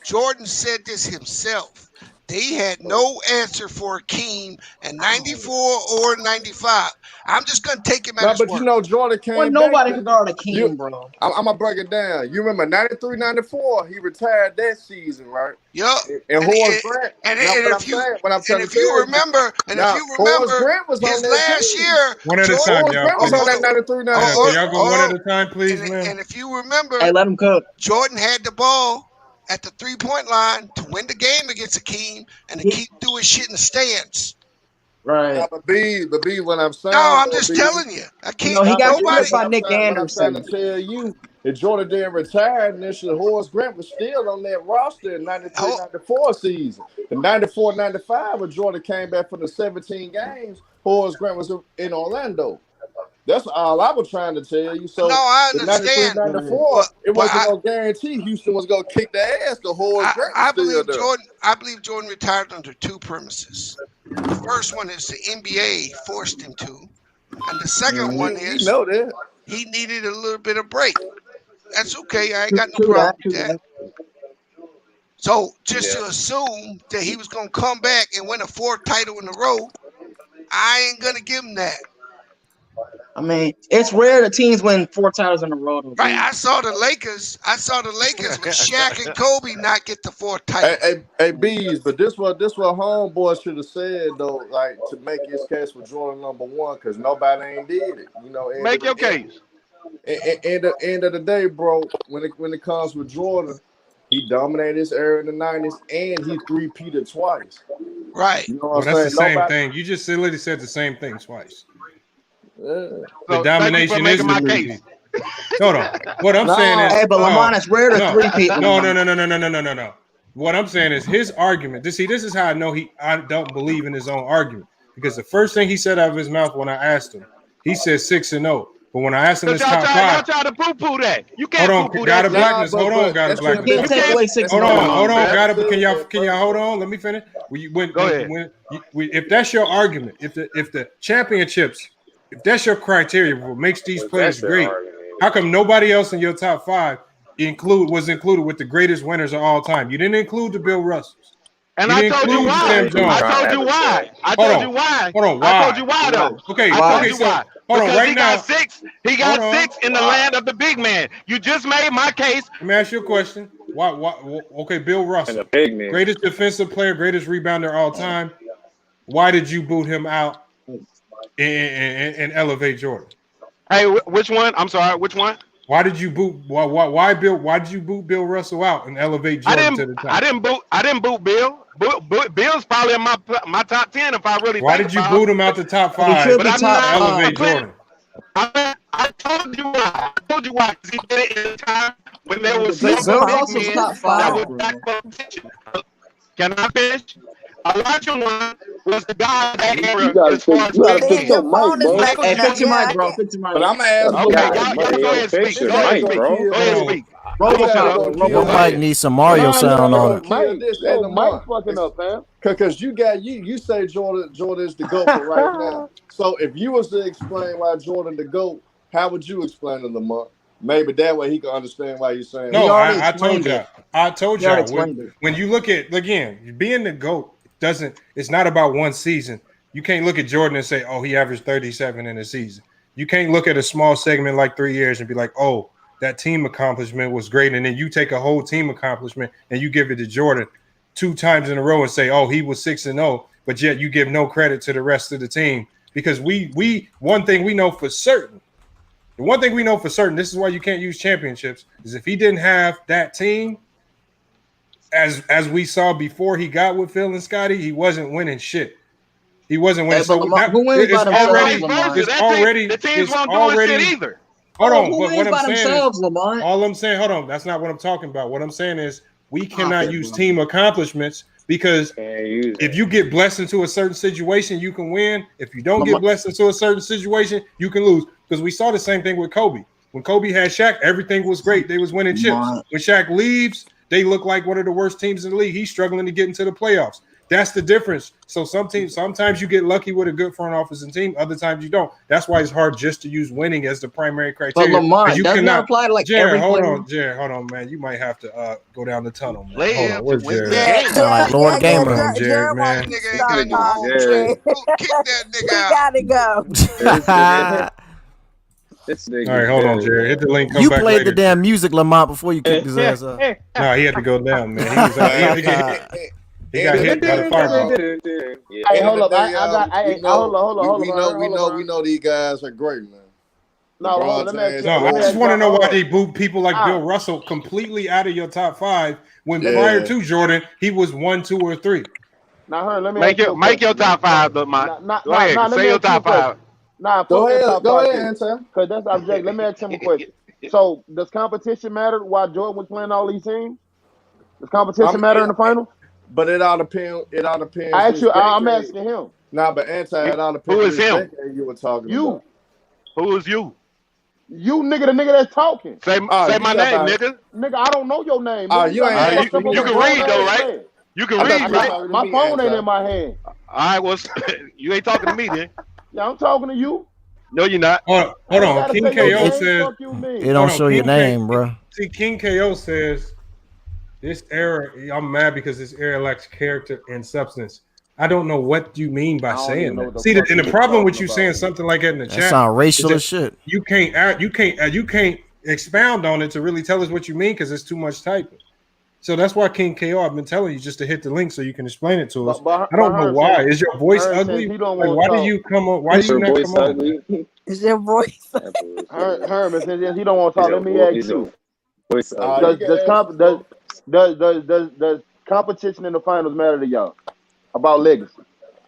Jordan said this himself. They had no answer for Akeem in '94 or '95. I'm just gonna take him at his But word. you know, Jordan came Well, back. nobody could guard Akeem, bro. I'm gonna break it down. You remember '93, '94? He retired that season, right? Yup. And Horace Grant. And Horace if you remember, Grant was his on that last team. year, One at a time, Horace y'all. Grant was on that '93, Can '94. y'all go one at a time, please, man? And if you remember, Hey, let him cook. Jordan had the ball at the 3-point line to win the game against Akeem, and Akeem threw his shit in the stands. Right. But B, what I'm saying. No, I'm just telling you. Akeem, No, he got nobody. beat by Nick Anderson. What I'm trying to tell you, if Jordan didn't retire initially, Horace Grant was still on that roster in '93, '94 season. The '94, '95, when Jordan came back from the 17 games, Horace Grant was in Orlando. That's all I was trying to tell you. So, No, I in understand. 93, '94, it wasn't no guarantee Houston was going to kick their ass. The Horace Grant was still there. I believe Jordan retired under two premises. The first one is the NBA forced him to, and the second one is he needed a little bit of break. That's okay. I ain't got no problem with that. So just to assume that he was gonna come back and win a fourth title in a row, I ain't gonna give him that. I mean, it's rare that teams win 4 titles in a row. Though, Right, I saw the Lakers with Shaq and Kobe not get the fourth title. Hey, Bees, but this what homeboy should have said though, like to make his case for Jordan #1, because nobody ain't did it. You know, make your case. At the end of the day, bro, when it comes with Jordan, he dominated his era in the '90s, and he three-peated twice. Right. You know Well, what I'm that's saying? the same thing. You just literally said the same thing twice. Yeah. The domination is the repeat. Hold on. What I'm No, saying is, hey, but Lamont, it's rare to three-peat. No. What I'm saying is his argument. This is how I know I don't believe in his own argument, because the first thing he said out of his mouth when I asked him, he said 6-0. But when I asked him his top five, y'all try to poo-poo that. You can't poo-poo God that. of blackness. Hold on, God of blackness. You can't take away 6. Hold on. God of, can y'all hold on? Let me finish. Go ahead. If that's your argument, if the championships, if that's your criteria for what makes these players great, how come nobody else in your top 5 was included with the greatest winners of all time? You didn't include the Bill Russells. And You I didn't told you include why. Sam Jones. I told you why. I told you why. Hold on. Why? I told you why though. Okay. I told Okay. you So why. hold on. Because Right he now. got six. He got six in the land of the big man. You just made my case. Let me ask you a question. Why? Okay, Bill Russell, greatest defensive player, greatest rebounder all time. Why did you boot him out and elevate Jordan? Hey, which one? I'm sorry. Which one? Why did you boot? Why Bill? Why did you boot Bill Russell out and elevate Jordan to the top? I didn't boot Bill. Bill's probably in my top 10 if I really. Why did you boot him out the top 5? He could be But top I'm not elevate Jordan. I told you why. I told you why. Because he did it in a time when there was Bill some big Russell's men top that 5. was back competition. Can I finish? Elijah one was the guy that era as far as big your mic, bro. Hey, fix your mic, bro. Fix your mic. But I'm gonna ask. Okay, y'all go ahead and speak. Go ahead and speak. Go ahead and speak. Your mic needs some Mario sound on it. Your mic fucking up, man. Because you say Jordan is the GOAT for right now. So if you was to explain why Jordan the GOAT, how would you explain it, Lamont? Maybe that way he can understand why you're saying. No, I told y'all. I told y'all when you look at again being the GOAT it's not about one season. You can't look at Jordan and say, oh, he averaged 37 in a season. You can't look at a small segment like 3 years and be like, oh, that team accomplishment was great. And then you take a whole team accomplishment and you give it to Jordan 2 times in a row and say, oh, he was 6-0, but yet you give no credit to the rest of the team. Because one thing we know for certain, this is why you can't use championships, is if he didn't have that team, as we saw before he got with Phil and Scotty, he wasn't winning shit. He wasn't winning. Hey, who wins by themselves, Lamont? The teams won't do shit either. Hold on, who wins by themselves, Lamont? All I'm saying, hold on, that's not what I'm talking about. What I'm saying is we cannot use team accomplishments because if you get blessed into a certain situation, you can win. If you don't get blessed into a certain situation, you can lose. Because we saw the same thing with Kobe. When Kobe had Shaq, everything was great. They was winning chips. When Shaq leaves, they look like one of the worst teams in the league. He's struggling to get into the playoffs. That's the difference. So sometimes you get lucky with a good front office and team. Other times you don't. That's why it's hard just to use winning as the primary criteria. But Lamont, you doesn't that apply to like every player? Jared, hold on, man. You might have to go down the tunnel, man. Hold on, where's Jared? Like Lord Gamer. Jared, man. Kick that nigga out. He gotta go. All right, hold on, Jared. Hit the link. Come You back played later. the damn music, Lamont, before you kicked his ass up. No, he had to go down, man. He got hit by the fireball. Hey, hold up. We know these guys are great, man. I just want to know why they boot people like Bill Russell completely out of your top 5 when prior to Jordan he was 1, 2, or 3. Now, Hearn, let me make your top 5, Lamont. Go ahead, say your top 5. Go ahead, Anton. Because that's object. Let me ask him a question. So, does competition matter while Jordan was playing all these teams? Does competition matter in the finals? But it all depends. I'm asking him. Nah, but Anton, it all depends. Who is him? You were talking about. Who is you? You nigga, the nigga that's talking. Say my name, nigga. Nigga, I don't know your name. You can read though, right? You can read, right? My phone ain't in my hand. All right, well, you ain't talking to me then. Yeah, I'm talking to you. No, you're not. Hold on. King KO says it don't show your name, bro. See, King KO says this era. I'm mad because this era lacks character and substance. I don't know what you mean by saying that. See, and the problem with you saying something like that in the chat, that sound racial as shit. You can't expound on it to really tell us what you mean because it's too much typing. So that's why King KO, I've been telling you just to hit the link so you can explain it to us. I don't know why. Is your voice ugly? Like, why do you come on? Why do you not come on? Is your voice? Herman says he don't want to talk. Let me ask you. Does competition in the finals matter to y'all? About legacy?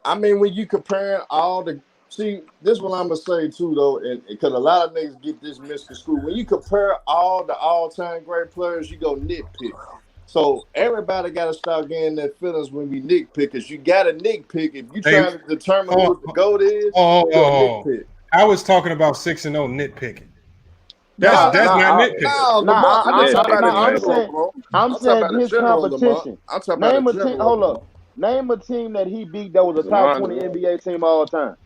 I mean, when you comparing all the this is what I'm gonna say too, though, and because a lot of niggas get this misconstrued. When you compare all the all-time great players, you go nitpick. So everybody got to start getting their feelings when we nitpick. Cause you got to nitpick if you trying to determine who the GOAT is. Nitpick. I was talking about 6-0 nitpicking. That's not nitpicking. I'm saying his competition. Name a team. Hold up. Name a team that he beat that was a top 20 NBA team all time.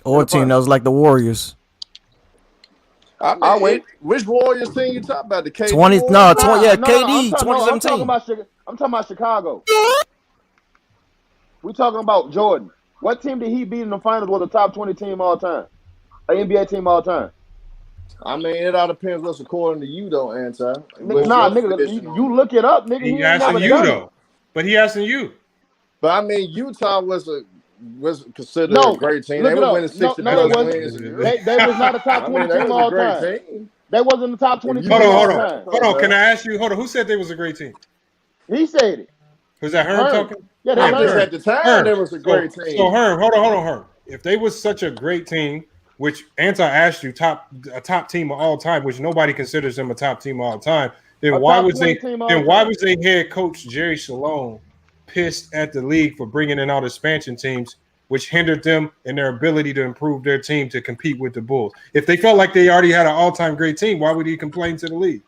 Or a team that was like the Warriors. I wait. Which Warriors team you talking about? The KD? KD, 2017. I'm talking about Chicago. We talking about Jordan. What team did he beat in the finals was a top 20 team all time? An NBA team all time. I mean, it all depends what's according to you, though, Anti. Nah, nigga, you look it up, nigga. He ain't never done it. But he asking you. But I mean, Utah was considered a great team. Look They it were up. winning 60 No, they wins. they was not a top 20 team all time. Team. They wasn't the top 20 team Hold all time. on. Can I ask you? Hold on. Who said they was a great team? He said it. Was that Herm talking? Yeah, that's Herm. At the time, they was a great team. So Herm, hold on, Herm. If they was such a great team, which Anti asked you, a top team of all time, which nobody considers them a top team of all time, then why was they head coach Jerry Salone pissed at the league for bringing in all the expansion teams, which hindered them in their ability to improve their team to compete with the Bulls? If they felt like they already had an all-time great team, why would he complain to the league?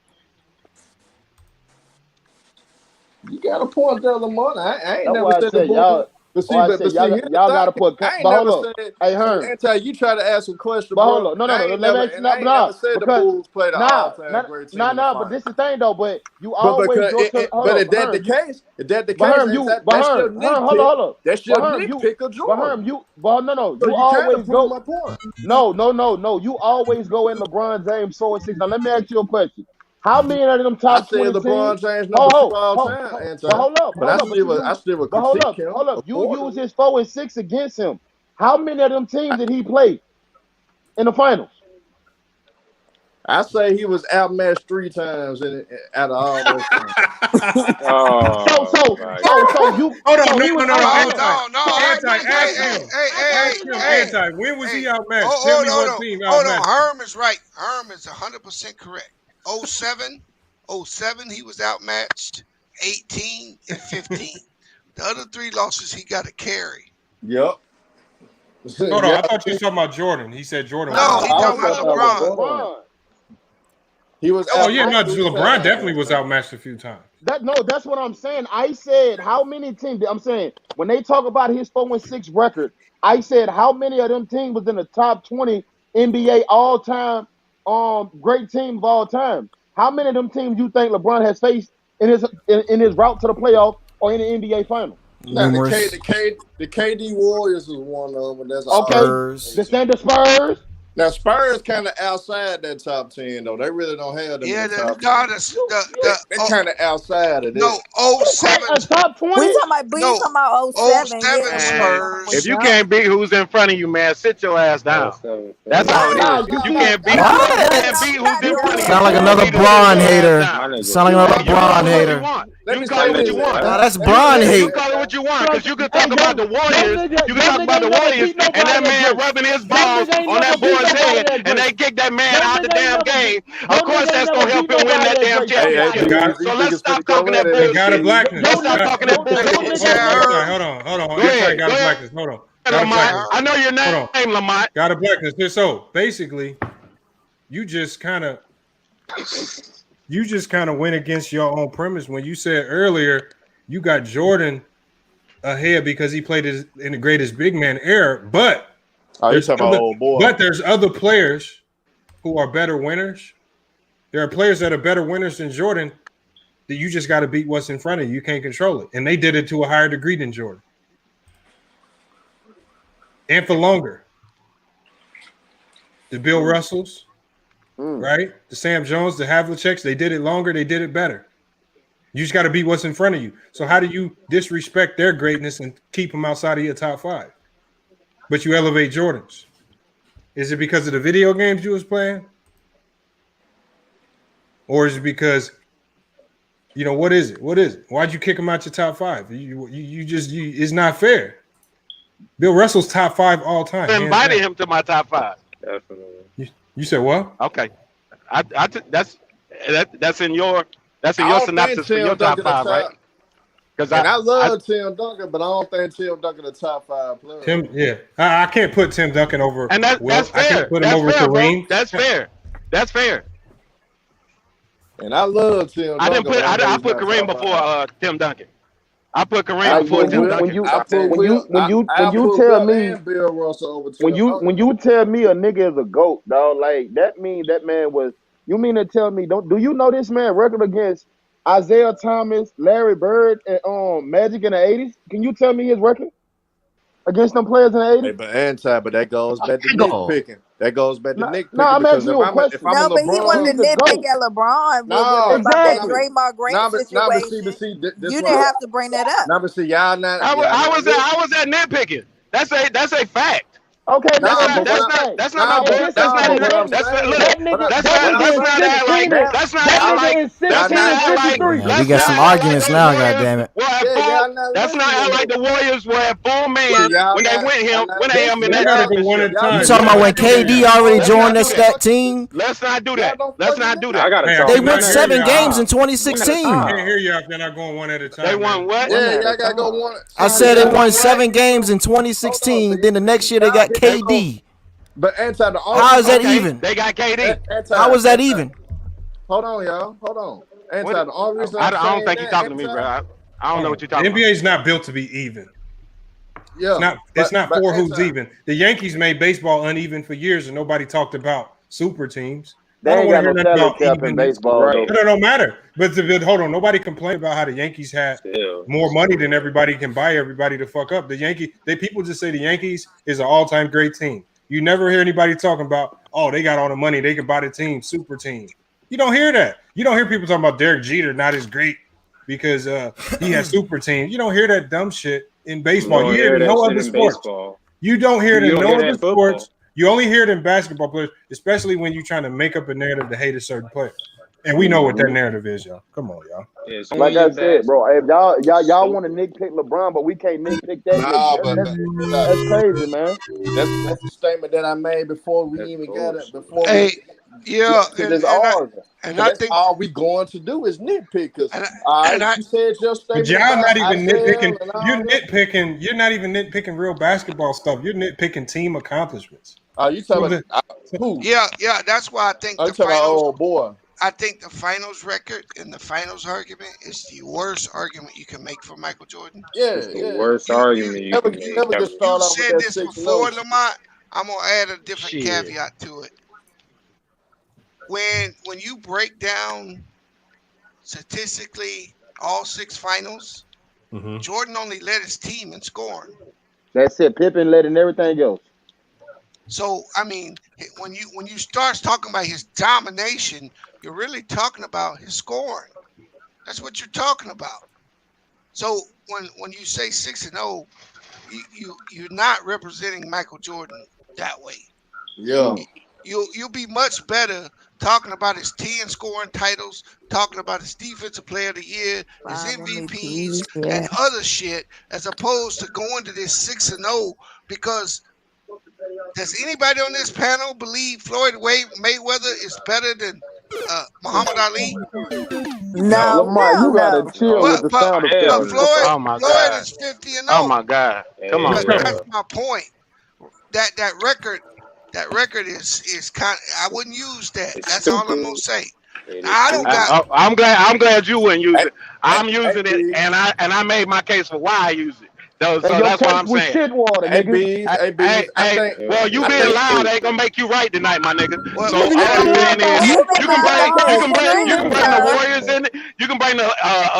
You got a point there, Lamont. I ain't That's never why I said said the Bulls. But see, y'all got to put. I ain't But never hold said. Hey, Herm. Anti, you try to ask a question, But bro. hold on. No. I ain't Let me never said the Bulls played an all-time great team. But this is the thing, though. But you always go to. But if that's the case, that's your nitpick. That's your nitpick of Jordan. But Herm, you always go. My point. No. You always go in LeBron James 4-6. Now let me ask you a question. How many of them top 20 teams? LeBron James number 2 all time. But hold up. But I still would critique him. Hold up. You use his 4 and 6 against him. How many of them teams did he play in the finals? I say he was outmatched 3 times out of all those times. So you hold on, Anti. When was he outmatched? Tell me what team outmatched. Hold on, Herm is right. Herm is 100% correct. 07, he was outmatched. 18 and 15. The other 3 losses he got to carry. Yep. Hold on, I thought you were talking about Jordan. He said Jordan. No, he talking about LeBron. He was. LeBron definitely was outmatched a few times. That's what I'm saying. I said how many teams? I'm saying when they talk about his 4 and 6 record, I said how many of them teams was in the top 20 NBA all time, great team of all time. How many of them teams you think LeBron has faced in his route to the playoff or in the NBA final? The KD Warriors is one of them. That's okay. The Spurs. Now Spurs kind of outside that top 10 though. They really don't have them. Yeah, they're kind of outside of that. No, 07. Top 20. We talking about 07. Spurs. If you can't beat who's in front of you, man, sit your ass down. That's how it is. You can't beat who's in front of you. Sound like another Bron hater. Sound like another Bron hater. You can call it what you want. Nah, that's Bron hate. You call it what you want, because you can talk about the Warriors. You can talk about the Warriors, and that man rubbing his balls on that boy's head, and they kick that man out the damn game. Of course, that's gonna help him win that damn championship. So let's stop talking that bullshit. Got a blackness. Let's stop talking that bullshit. Hold on. Go ahead. Got a blackness. Hold on. Lamont, I know your name, Lamont. Got a blackness. So basically, you just kind of went against your own premise when you said earlier you got Jordan ahead because he played in the greatest big man era, but there's other players who are better winners. There are players that are better winners than Jordan that you just got to beat what's in front of you. You can't control it. And they did it to a higher degree than Jordan. And for longer. The Bill Russells, right? The Sam Jones, the Havliceks, they did it longer, they did it better. You just got to beat what's in front of you. So how do you disrespect their greatness and keep them outside of your top 5? But you elevate Jordan's? Is it because of the video games you was playing? Or is it because, what is it? Why'd you kick him out your top 5? It's not fair. Bill Russell's top 5 all time. I invited him to my top 5. Definitely. You said what? Okay. That's in your synopsis for your top 5, right? Because I love Tim Duncan, but I don't think Tim Duncan a top 5 player. I can't put Tim Duncan over. And that's fair. I can't put him over Kareem. That's fair. And I love Tim Duncan. I put Kareem before Tim Duncan. I put Kareem before Tim Duncan. When you tell me a nigga is a GOAT, dog, like that means that man was. You mean to tell me? Do you know this man record against Isaiah Thomas, Larry Bird, and Magic in the '80s? Can you tell me his record? against them players in the 80s? Hey, but that goes back to nitpicking. That goes back to nitpicking. No, I'm because asking you a question. if I'm No, a but he LeBron, wanted to He's the nitpick GOAT. at LeBron no, about that exactly. Draymond Green situation. You didn't have to bring that up. Now, but see, y'all not. I was that nitpicking. That's a fact. Okay, That's not no bull. That's not we got some arguments now, goddammit. That's not like the Warriors were at full man when they went him in that championship. You talking about when KD already joined that team? Let's not do that. They won 7 games in 2016. I can't hear y'all if they're not going one at a time. They won what? Yeah, y'all gotta go one. I said they won 7 games in 2016. Then the next year they got KD. But how is that even? They got KD. How is that even? Hold on, y'all. Hold on. The only reason I don't think you're talking to me, bro. I don't know what you're talking about. The NBA is not built to be even. Yeah, it's not for who's even. The Yankees made baseball uneven for years, and nobody talked about super teams. They ain't got no salary cap in baseball. Right. Though. It don't matter. But hold on, nobody complained about how the Yankees had more money than everybody can buy everybody to fuck up. People just say the Yankees is an all-time great team. You never hear anybody talking about, oh, they got all the money, they can buy the team, super team. You don't hear that. You don't hear people talking about Derek Jeter not as great because he has super team. You don't hear that dumb shit in baseball. You hear it in no other sports. You don't hear it in no other sports. You only hear it in basketball players, especially when you're trying to make up a narrative to hate a certain player. And we know what that narrative is, y'all. Come on, y'all. Like I said, bro, if y'all want to nitpick LeBron, but we can't nitpick that. That's crazy, man. That's the statement that I made before we even got it. And I think all we going to do is nitpick. You said your statement. But y'all not even nitpicking. You're nitpicking. You're not even nitpicking real basketball stuff. You're nitpicking team accomplishments. Oh, you talking about who? Yeah. That's why I think the finals. I think the finals record and the finals argument is the worst argument you can make for Michael Jordan. Yeah, the worst argument you can make. You said this before, Lamont. I'm gonna add a different caveat to it. When you break down statistically all 6 finals, Jordan only led his team in scoring. That's it. Pippen led in everything else. So I mean, when you start talking about his domination, you're really talking about his scoring. That's what you're talking about. So when you say 6-0, you're not representing Michael Jordan that way. Yeah. You'll be much better talking about his 10 scoring titles, talking about his defensive player of the year, his MVPs, and other shit, as opposed to going to this 6-0 because. Does anybody on this panel believe Floyd Mayweather is better than Muhammad Ali? No, Lamar, you gotta chill with the sound effects. Floyd is 50-0. Oh my God! Come on, that's my point. That record is kind. I wouldn't use that. That's all I'm gonna say. I'm glad you wouldn't use it. I'm using it, and I made my case for why I use it. So that's what I'm saying. Shit water, hey, well, you being loud ain't gonna make you right tonight, my nigga. So all I'm saying is you can bring the Warriors in it. You can bring the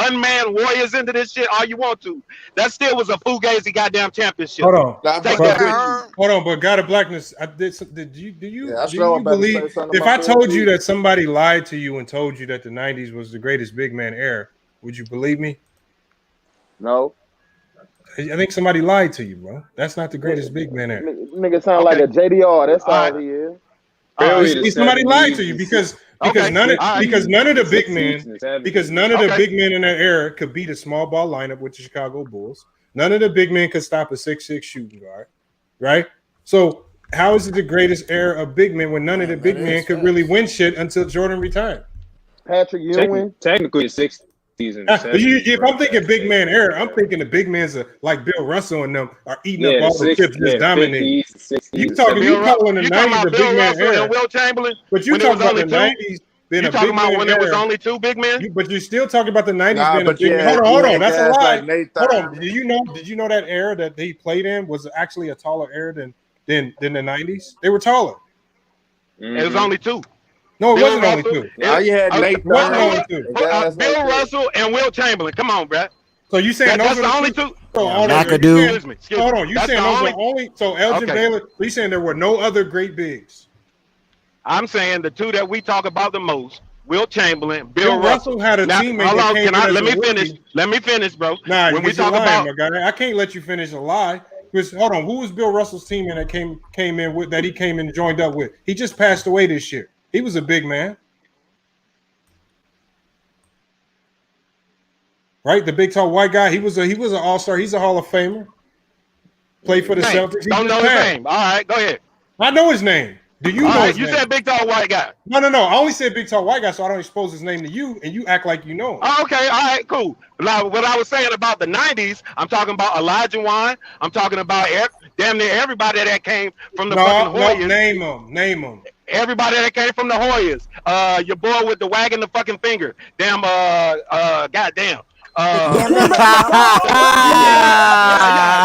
unmanned Warriors into this shit all you want to. That still was a fugazi goddamn championship. Hold on, but God of Blackness, do you believe if I told you that somebody lied to you and told you that the 90s was the greatest big man era, would you believe me? No. I think somebody lied to you, bro. That's not the greatest big man ever. Nigga sound like a JDR. That's all he is. Somebody lied to you because none of the big men in that era could beat a small ball lineup with the Chicago Bulls. None of the big men could stop a 6'6" shooting guard, right? So how is it the greatest era of big men when none of the big men could really win shit until Jordan retired? Patrick Ewing, technically a 6. If I'm thinking big man era, I'm thinking the big men like Bill Russell and them are eating up all the chips just dominating. You calling the 90s a big man era? Will Chamberlain, but you talking about the 90s being a big man when era. There was only 2 big men? But you're still talking about the 90s being a big man. Hold on, that's a lie. Hold on, did you know that era that they played in was actually a taller era than the 90s? They were taller. It was only 2. No, it wasn't only 2. Now you had Nate Bill Russell and Will Chamberlain. Come on, bro. So you saying that's those the are only two? two? So McAdoo. Excuse me. Hold on. You That's saying the those only, are only? So Elgin okay. Baylor. You saying there were no other great bigs? I'm saying the two that we talk about the most: Will Chamberlain, Bill Bill Russell had a Now, teammate hold that on. came Can in I as let a me rookie. finish? Let me finish, bro. Nah, when we because you're talk lying, about, my guy. I can't let you finish a lie. Because hold on, who was Bill Russell's teammate that came in with that he came in and joined up with? He just passed away this year. He was a big man, right? The big tall white guy. He was an all-star. He's a Hall of Famer. Played for the Celtics. He don't just know his passed. name. All right, go ahead. I know his name. Do you All know right, his you name? said big tall white guy. No. I only said big tall white guy, so I don't expose his name to you, and you act like you know him. Oh, okay, all right, cool. Now, what I was saying about the '90s, I'm talking about Elijah Wan. I'm talking about damn near everybody that came from the fucking Hoyas. No, name them. Everybody that came from the Hoyas. Your boy with the wagging the fucking finger. Damn. Goddamn.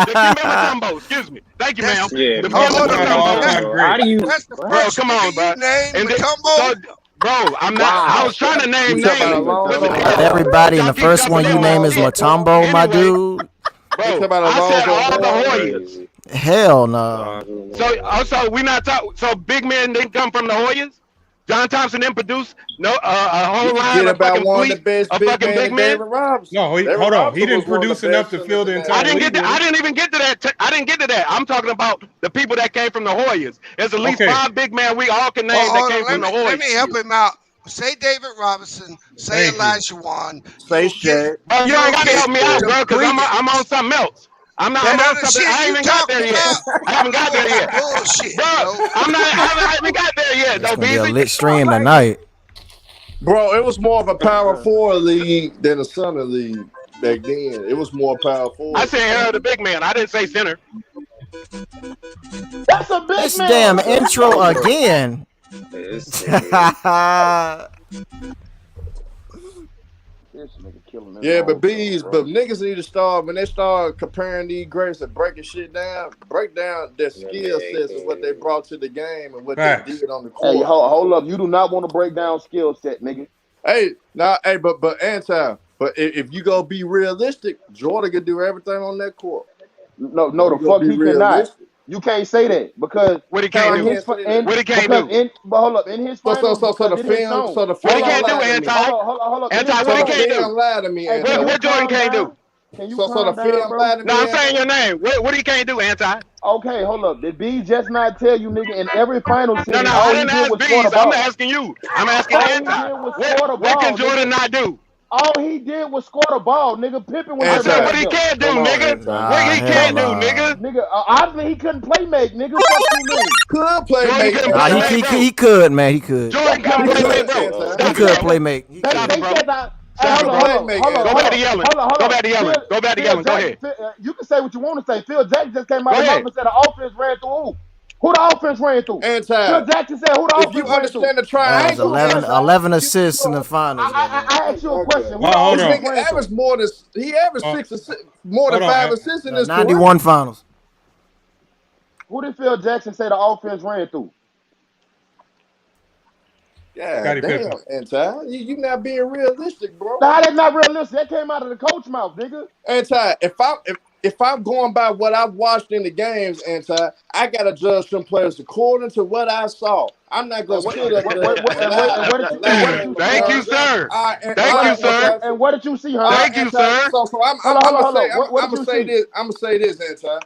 Dikembe Mutombo. Excuse me. Thank you, ma'am. Yeah. How do you, That's the bro? first Come on, bro. name So, bro, I'm not. I was trying to name names. Everybody, and the first one you name is Mutombo, my dude. Bro, I said all the Hoyas. Hell no. So also we not talking. So big men didn't come from the Hoyas. John Thompson didn't produce a whole line of fucking one of the fleet best of big fucking men, big men. David Robinson. No, hold on. He didn't produce enough to fill the entire league. I didn't even get to that. I didn't get to that. I'm talking about the people that came from the Hoyas. There's at least 5 big men we all can name that came from the Hoyas. Let me help him out. Say David Robinson. Say Elijah Wan. Say Shaq. Bro, you ain't got to help me out, bro, because I'm on something else. I'm on something. I ain't even got there yet. I haven't got there yet. Bullshit, bro. I haven't got there yet. It's gonna be a lit stream tonight. Bro, it was more of a power forward league than a center league back then. It was more power forward. I said era the big man. I didn't say center. That's a big This man. damn intro again. Yeah, but niggas need to start when they start comparing these greats and breaking shit down. Break down their skill sets and what they brought to the game and what they did on the court. Hey, hold up! You do not want to break down skill set, nigga. But if you go be realistic, Jordan can do everything on that court. No, the fuck he cannot. You can't say that because what he can't do. What he can't do. But hold up, in his finals, so the film. What he can't do, Anti. Anti, what he can't do. Lie to me, what Jordan can't do. Can you so the film lie to me? No, I'm saying your name. What he can't do, Anti. Okay, hold up. Did B just not tell you, nigga, in every final series? No, I didn't ask B's. I'm asking you. I'm asking Anti. What can Jordan not do? All he did was score the ball, nigga. Pippen was. I said what he can't do, nigga. What he can't do, nigga. Nigga, obviously he couldn't play make, nigga. Fuck you, mean? Could play make. He could, man. He could. Jordan couldn't play make, bro. He could play make. Hold on. Go back to yelling. Go back to yelling. Go back to yelling. Go ahead. You can say what you want to say. Phil Jackson just came out of the mouth and said the offense ran through who? Who the offense ran through? Phil Jackson said who the offense ran through. If you understand the triangle, 11 assists in the finals. I asked you a question. He averaged more than 5 assists in this 91 finals. Who did Phil Jackson say the offense ran through? Yeah, damn, Anti. You not being realistic, bro. Nah, that's not realistic. That came out of the coach mouth, nigga. Anti, if I'm going by what I've watched in the games, Anti, I gotta judge some players according to what I saw. I'm not gonna sit up there. Thank you, sir. Thank you, sir. And what did you see, huh? Thank you, sir. So I'm gonna say this. I'm gonna say this, Anti.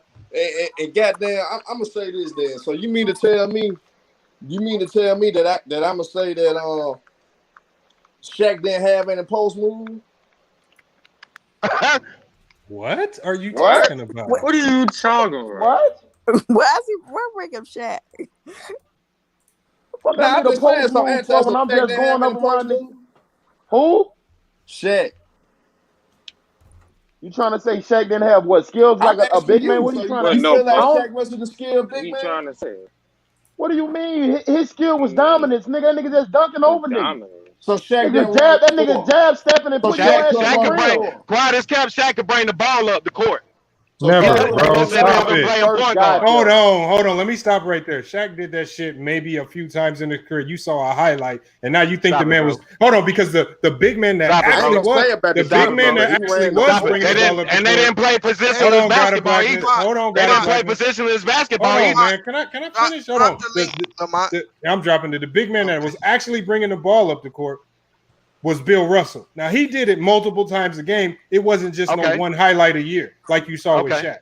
And goddamn, I'm gonna say this then. So you mean to tell me that I'm gonna say that Shaq didn't have any post move? What are you talking about? What are you talking about? We're bringing Shaq. I'm just going up around. Who? Shaq. You trying to say Shaq didn't have what skills like a big man? What are you trying to say? You feel like Shaq wasn't a skilled big man? What are you trying to say? What do you mean? His skill was dominance, nigga. That nigga just dunking over niggas. So Shaq that nigga jab stepping and put your ass on the Quiet as kept, Shaq could bring the ball up the court. Never, bro. Stop it. First guy Hold on. Let me stop right there. Shaq did that shit maybe a few times in his career. You saw a highlight, and now you think the man was. Hold on, because the big man that actually was bringing the ball up. And they didn't play positionless basketball either. Hold on, they didn't play positionless basketball either. man. Can I finish? Hold on. I'm dropping it. The big man that was actually bringing the ball up the court was Bill Russell. Now, he did it multiple times a game. It wasn't just no one highlight a year like you saw with Shaq.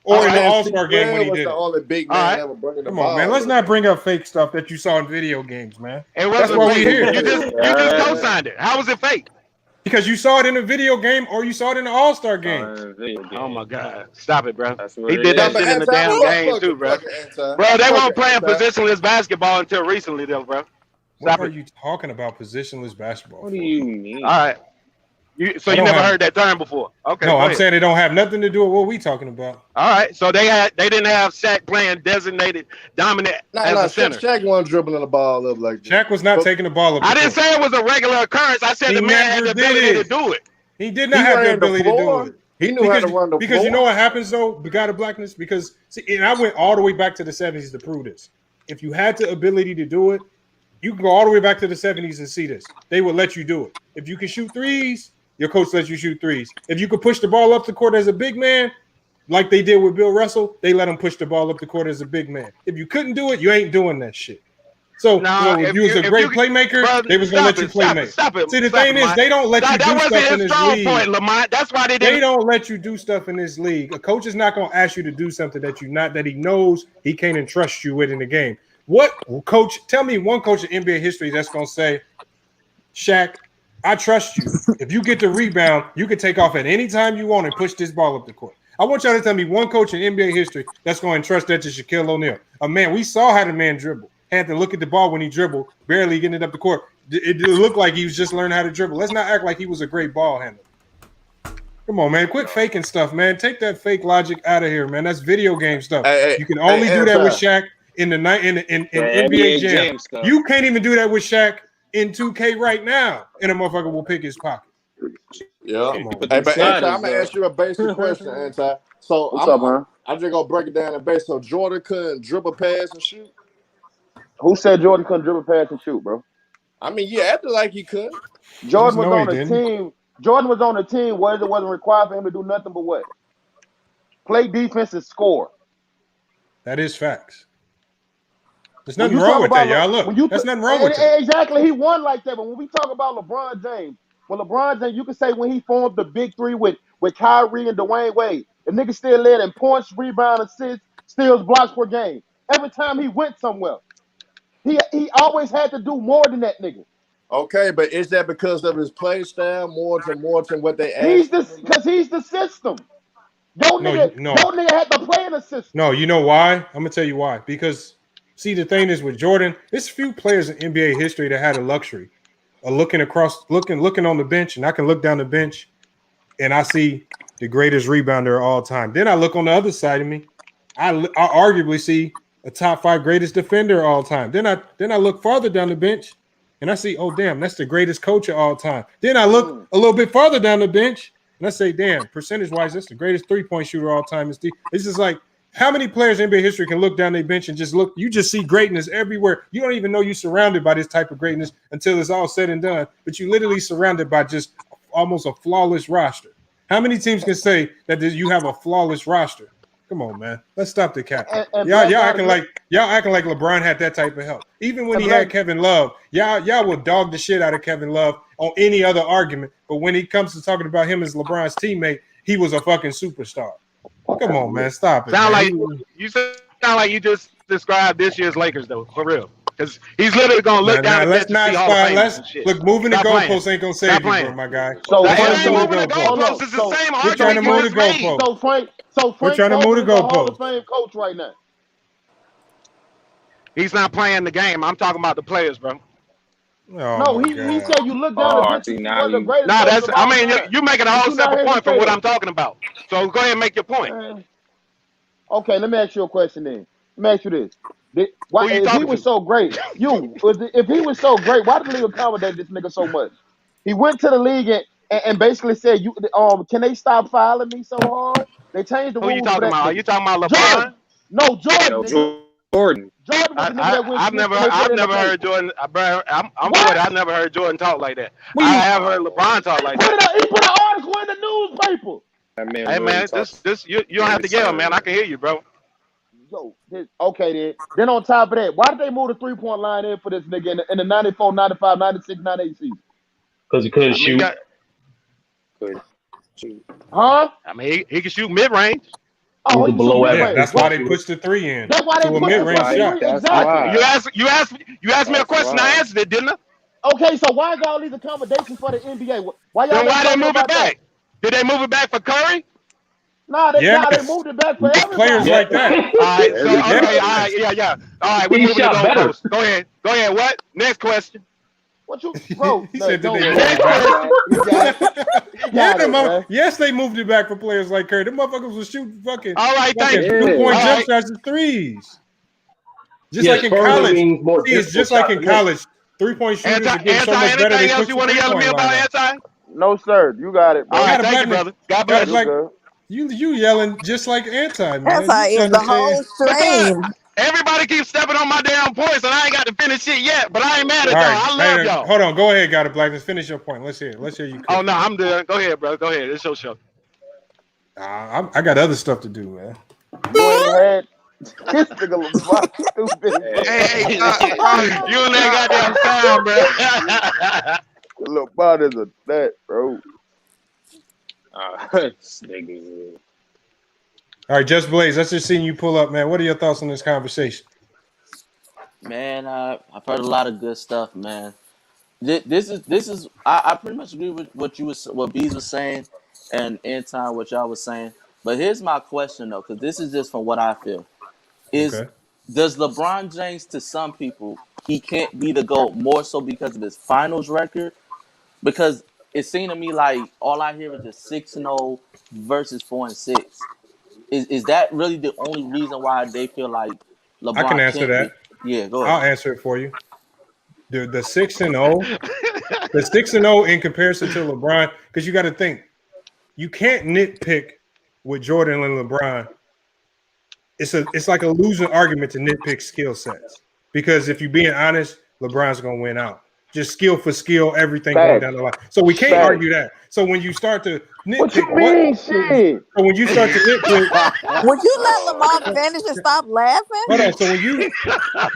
Or in the All-Star game when he did it. Only big man that was bringing the Come ball. on, man. Let's not bring up fake stuff that you saw in video games, man. That's why we're here. You just co-signed it. How was it fake? Because you saw it in a video game or you saw it in the All-Star game. Oh, my God. Stop it, bro. He did that shit in the damn game, too, bro. Bro, they weren't playing positionless basketball until recently, though, bro. What are you talking about, positionless basketball? What do you mean? All right. You never heard that term before? Okay. No, I'm saying it don't have nothing to do with what we talking about. All right. So they didn't have Shaq playing designated dominant as a center. Shaq wasn't dribbling the ball up like that. Shaq was not taking the ball up. I didn't say it was a regular occurrence. I said the man had the ability to do it. He did not have the ability to do it. He knew how to run the floor. Because you know what happens though, the God of Blackness. Because see, and I went all the way back to the 70s to prove this. If you had the ability to do it, you can go all the way back to the 70s and see this. They would let you do it. If you can shoot threes, your coach lets you shoot threes. If you could push the ball up the court as a big man, like they did with Bill Russell, they let him push the ball up the court as a big man. If you couldn't do it, you ain't doing that shit. So if you was a great playmaker, they was gonna let you play make. See, the thing is, they don't let you do stuff in this league. Lamont. That's why they don't let you do stuff in this league. A coach is not gonna ask you to do something that he knows he can't entrust you with in the game. What coach? Tell me one coach in NBA history that's gonna say, Shaq, I trust you. If you get the rebound, you can take off at any time you want and push this ball up the court. I want y'all to tell me one coach in NBA history that's going to entrust that to Shaquille O'Neal. A man, we saw how the man dribble. Had to look at the ball when he dribbled, barely getting it up the court. It looked like he was just learning how to dribble. Let's not act like he was a great ball handler. Come on, man. Quit faking stuff, man. Take that fake logic out of here, man. That's video game stuff. You can only do that with Shaq in NBA Jam. You can't even do that with Shaq in 2K right now, and a motherfucker will pick his pocket. Yeah. But Anti, I'm gonna ask you a basic question, Anti. So what's up, man? I'm just gonna break it down in base. So Jordan couldn't dribble, pass, and shoot. Who said Jordan couldn't dribble, pass, and shoot, bro? I mean, you acted like he could. Jordan was on a team. Jordan was on a team where it wasn't required for him to do nothing but what? Play defense and score. That is facts. There's nothing wrong with that, y'all. Look, there's nothing wrong with that. Exactly, he won like that. But when we talk about LeBron James, you can say when he formed the big three with Kyrie and Dwayne Wade, the nigga still led in points, rebound, assists, steals, blocks per game. Every time he went somewhere, he always had to do more than that nigga. Okay, but is that because of his play style more than what they asked? Because he's the system. Your nigga had to play in the system. No, you know why? I'm gonna tell you why. Because see, the thing is with Jordan, there's few players in NBA history that had a luxury of looking on the bench, and I can look down the bench and I see the greatest rebounder of all time. Then I look on the other side of me, I arguably see a top 5 greatest defender of all time. Then I look farther down the bench and I see, oh damn, that's the greatest coach of all time. Then I look a little bit farther down the bench and I say, damn, percentage-wise, that's the greatest three-point shooter of all time. It's just like, how many players in NBA history can look down their bench and just look? You just see greatness everywhere. You don't even know you're surrounded by this type of greatness until it's all said and done. But you literally surrounded by just almost a flawless roster. How many teams can say that you have a flawless roster? Come on, man. Let's stop the cap. Y'all acting like LeBron had that type of help. Even when he had Kevin Love, y'all will dog the shit out of Kevin Love on any other argument. But when he comes to talking about him as LeBron's teammate, he was a fucking superstar. Come on, man. Stop it. Sound like you just described this year's Lakers, though, for real. Because he's literally going to look down let's not look, moving the goalposts ain't going to save you, bro, my guy. So moving the goalposts is the same argument. We're trying to move the goalposts. So Frank we're trying to move the goalposts. Hall of Fame coach right now. He's not playing the game. I'm talking about the players, bro. No, he said you look down the bench. That's. I mean, you're making a whole separate point from what I'm talking about. So go ahead and make your point. Okay, let me ask you a question then. Let me ask you this. If he was so great, if he was so great, why did the league accommodate this nigga so much? He went to the league and basically said, "You can they stop fouling me so hard?" They changed the Who you rules for talking that about? Are nigga. you talking about Jordan. LeBron? No, Jordan. No, Nigga. Jordan. Jordan was the nigga that went I've Smith never and they put it in the heard paint. Jordan. I'm with it. I've never heard Jordan talk like that. I have heard LeBron talk like that. He put an article in the newspaper. That man Hey really man, talks. this you don't have to yell, man. I can hear you, bro. Yo, okay then. Then on top of that, why did they move the 3-point line in for this nigga in the 94, 95, 96, 98 season? Because he couldn't shoot. Huh? I mean, he can shoot mid range. Oh, he can shoot mid-range. That's why they pushed the 3 in. That's why they to a put mid-range shot. Exactly. You asked me a question. I answered it, didn't I? Okay, so why got all these accommodations for the NBA? Why y'all? Then why they move it about back? Did they move it back for Curry? Nah, they moved it back for everybody. Players like that. All right, so okay, all right, yeah. All right, we moving the goalposts. Go ahead. What? Next question. What you, bro? He said, did they move it back? Yes, they moved it back for players like Curry. Them motherfuckers was shooting fucking all right, thank you. 2-point jump shots and threes. Just like in college. It's just like in college. 3-point shooters are getting so much better. Anything else you want to yell at me about, Anti? No, sir. You got it, bro. All right, thank you, brother. God bless you. You yelling just like Anti, man. Anti is the whole stream. Everybody keeps stepping on my damn points, and I ain't got to finish shit yet. But I ain't mad at y'all. I love y'all. Hold on, go ahead, God of Blackness. Finish your point. Let's hear it. Let's hear you. Oh no, I'm done. Go ahead, bro. Go ahead. It's your show. I got other stuff to do, man. Go ahead. This nigga Lamont stupid. Hey, you and that goddamn sound, bro. Lamont is a nut, bro. This nigga. All right, Just Blaze. Let's just see you pull up, man. What are your thoughts on this conversation? Man, I've heard a lot of good stuff, man. This is. I pretty much agree with what Bees was saying, and in time what y'all was saying. But here's my question though, because this is just from what I feel. Does LeBron James, to some people, he can't be the GOAT more so because of his finals record? Because it seemed to me like all I hear is just 6-0 versus 4-6. Is that really the only reason why they feel like LeBron? I can answer that. Yeah, go ahead. I'll answer it for you. The 6-0, the 6-0 in comparison to LeBron, because you got to think, you can't nitpick with Jordan and LeBron. It's like a losing argument to nitpick skill sets, because if you're being honest, LeBron's gonna win out. Just skill for skill, everything going down the line. So we can't argue that. So when you start to nitpick, what you mean, shit? So when you start to nitpick, would you let Lamont finish and stop laughing? Hold on. So when you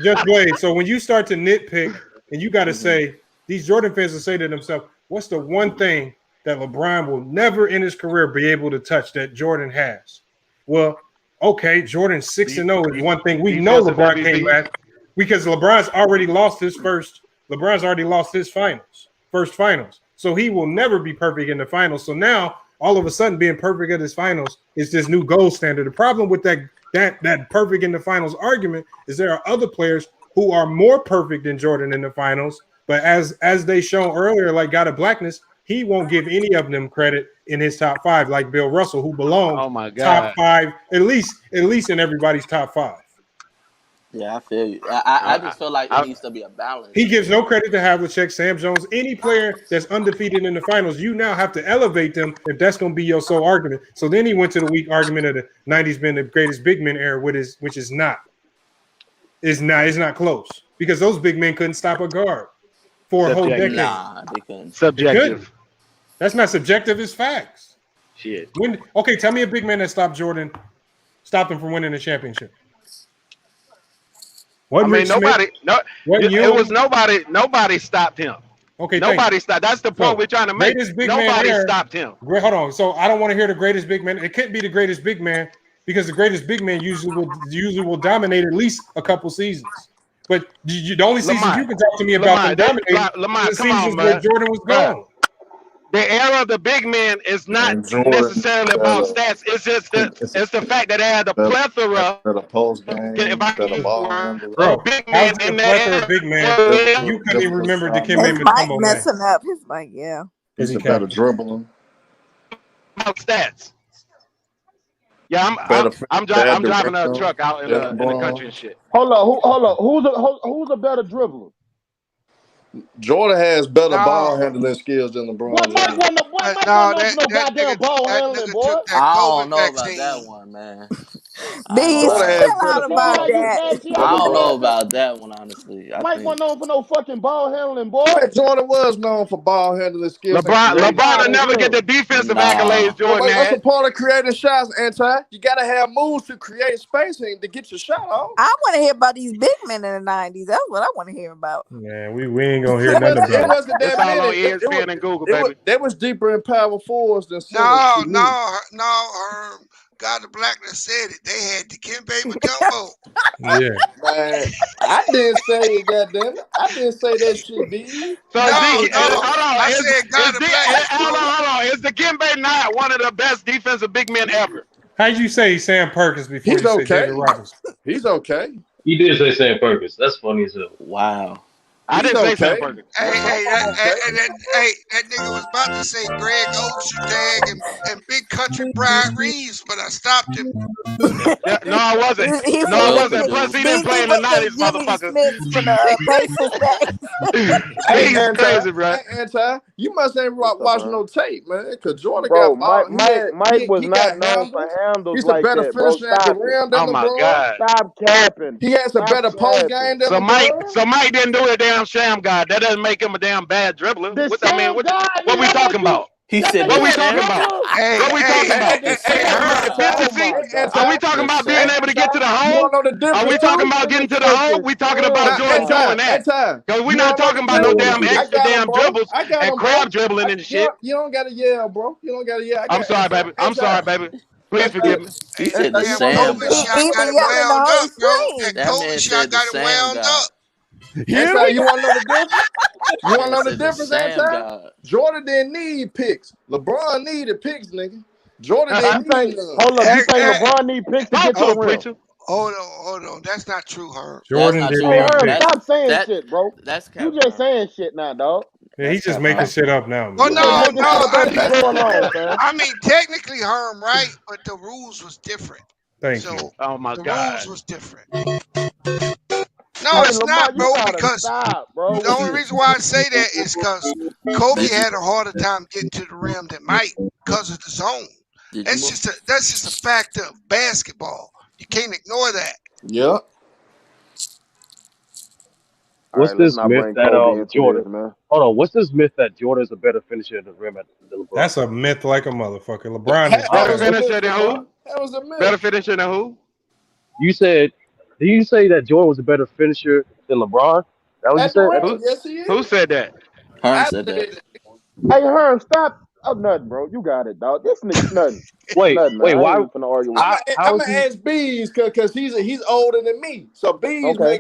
just wait. So when you start to nitpick, and you got to say, these Jordan fans will say to themselves, "What's the one thing that LeBron will never in his career be able to touch that Jordan has?" Well, okay, Jordan 6-0 is one thing. We know LeBron came back because LeBron's already lost his first. LeBron's already lost his first finals. So he will never be perfect in the finals. So now all of a sudden being perfect at his finals is this new gold standard. The problem with that perfect in the finals argument is there are other players who are more perfect than Jordan in the finals. But as they shown earlier, like God of Blackness, he won't give any of them credit in his top 5, like Bill Russell, who belongs top 5, at least in everybody's top 5. Yeah, I feel you. I just feel like it needs to be a balance. He gives no credit to Havlicek, Sam Jones, any player that's undefeated in the finals. You now have to elevate them if that's going to be your sole argument. So then he went to the weak argument of the 90s being the greatest big men era, which is not. It's not close, because those big men couldn't stop a guard for a whole decade. Nah, they couldn't. Subjective. That's not subjective. It's facts. Shit. Okay, tell me a big man that stopped him from winning the championship. It was nobody stopped him. Okay, nobody stopped. That's the point we're trying to make. Nobody stopped him. Hold on. So I don't want to hear the greatest big man. It can't be the greatest big man, because the greatest big man usually will dominate at least a couple seasons. But the only season you can talk to me about them dominating the seasons where Jordan was gone. The era of the big man is not necessarily about stats. It's just it's the fact that they had a plethora. The post game, big man in that big man. You couldn't even remember Dikembe Mutombo. Messing up his mic, yeah. He's a better dribbling. About stats. Yeah, I'm driving a truck out in the country and shit. Hold on, who's a better dribbler? Jordan has better ball No, handling skills than LeBron What Mike James. wasn't Mike no, wasn't for no goddamn ball that handling, nigga boy. took that I don't COVID know about that vaccine. one, man. I ain't Bees, gonna Jordan lie. has chill better out ball about Mike, you handling. that. nasty I ass don't know boy. about that one, honestly. I Mike think wasn't known for no fucking ball handling, boy. Man, Jordan was known for ball handling skills and creating LeBron will shots. never get the defensive nah. accolades Jordan That's a had. part of creating shots, Anti. You gotta have moves to create spacing to get your shot off. I want to hear about these big men in the 90s. That's what I want to hear about. Man, we ain't gonna hear It nothing wasn't, it about it. wasn't It's that all on many. ESPN and Google, baby. They was deeper in power forwards than centers No, to me. no. God the Blackness said it. They had the Kembe Mutombo. Yeah. Man, I didn't say it, goddamn it. I didn't say that shit, B. So No, hold on. I said God the Blackness. Hold on. Is the Kimbe not one of the best defensive big men ever? How'd you say Sam Perkins before He's you said David okay. Robinson? He's okay. He did say Sam Perkins. That's funny as hell. Wow. I didn't say Sam okay. Perkins. Hey, that nigga was about to say Greg Ostertag and Big Country Brian Reeves, but I stopped him. No, I wasn't. He No, I was wasn't. Plus, he didn't play in the was saying 90s, Jimmy motherfucker. Smith from the Basel Stacks. Hey, He's crazy, bro. Anti, you must ain't watch no tape, man. Cause Jordan Bro, got ball. Mike was He not got known for handles. handles He's a like better that, bro. finisher at the Stop it. rim than Oh my LeBron. God. Stop capping. He has a Stop better post capping. game than So LeBron. Mike didn't do a damn sham god. That doesn't make him a damn bad dribbler. The What Sam God, what we that talking make you, about? He that said make the What you we a talking Sam. about? dribbler? What we talking about? The Sam God. Oh Efficiency? my Are God. we talking The about being Sam. able to get to the You hole? want to know the Are we difference talking too? about getting to the hole? Penetration We talking about Sam Now, Jordan God. doing that. Because we're You not want to know talking the about no Man, difference? damn what you I extra got him, damn bro. dribbles I got and him, bro. crab dribbling and shit. You don't gotta yell, bro. You don't gotta yell. I I'm got sorry, baby. I'm sorry, baby. Please forgive me. He Hey, that said the damn Sam COVID He God. shot got even him yelling the wound whole up, bro. That screen. That COVID man shot said the got him Sam wound God. up. Anti, you want to know the difference? You want to Man know the said the difference, Sam Anti? God. Jordan didn't need picks. LeBron needed picks, nigga. Jordan didn't need none. Hold up, you think Eh, LeBron need picks to get to the Oh, rim? preacher. hold on. That's not true, Herb. That's Jordan not didn't true, Hey, need Herm. Herm, picks. stop saying That shit, bro. that's You cap, just Herm. saying shit now, dog. Yeah, That's he's just cap, making Herm. shit up now, Well, You man. just no, making shit up as you That's go along, fam. I mean, technically, Herm, right? But the rules was different. Thank you. So Oh my the God. rules was different. No, Hey, it's Lamar, not, you bro. gotta Because stop, bro. the What only you? reason why I say that is because Kobe Did you had a harder time getting to the rim than Mike because of the zone. did you move? That's just a fact of basketball. You can't ignore that. Yeah. All What's right, let's this not myth bring that Kobe into Jordan? this, man. Hold on. What's this myth that Jordan's a better finisher at the rim than LeBron? That's a myth like a motherfucker. LeBron is That Better was a better. myth, finisher than Lamar. who? That was a Better myth. finisher than who? You said, did you say that Jordan was a better finisher than LeBron? That what you At the said? rim, Who yes he who is. said that? Herm I said said that. it. Hey, Herm, stop. Oh, nothing, bro. You got it, dog. This nigga, nothing. Wait, Nothing, man. wait. I ain't Why? even finna argue with I'm you. How is gonna he? ask Bees because he's older than me. So Bees Okay.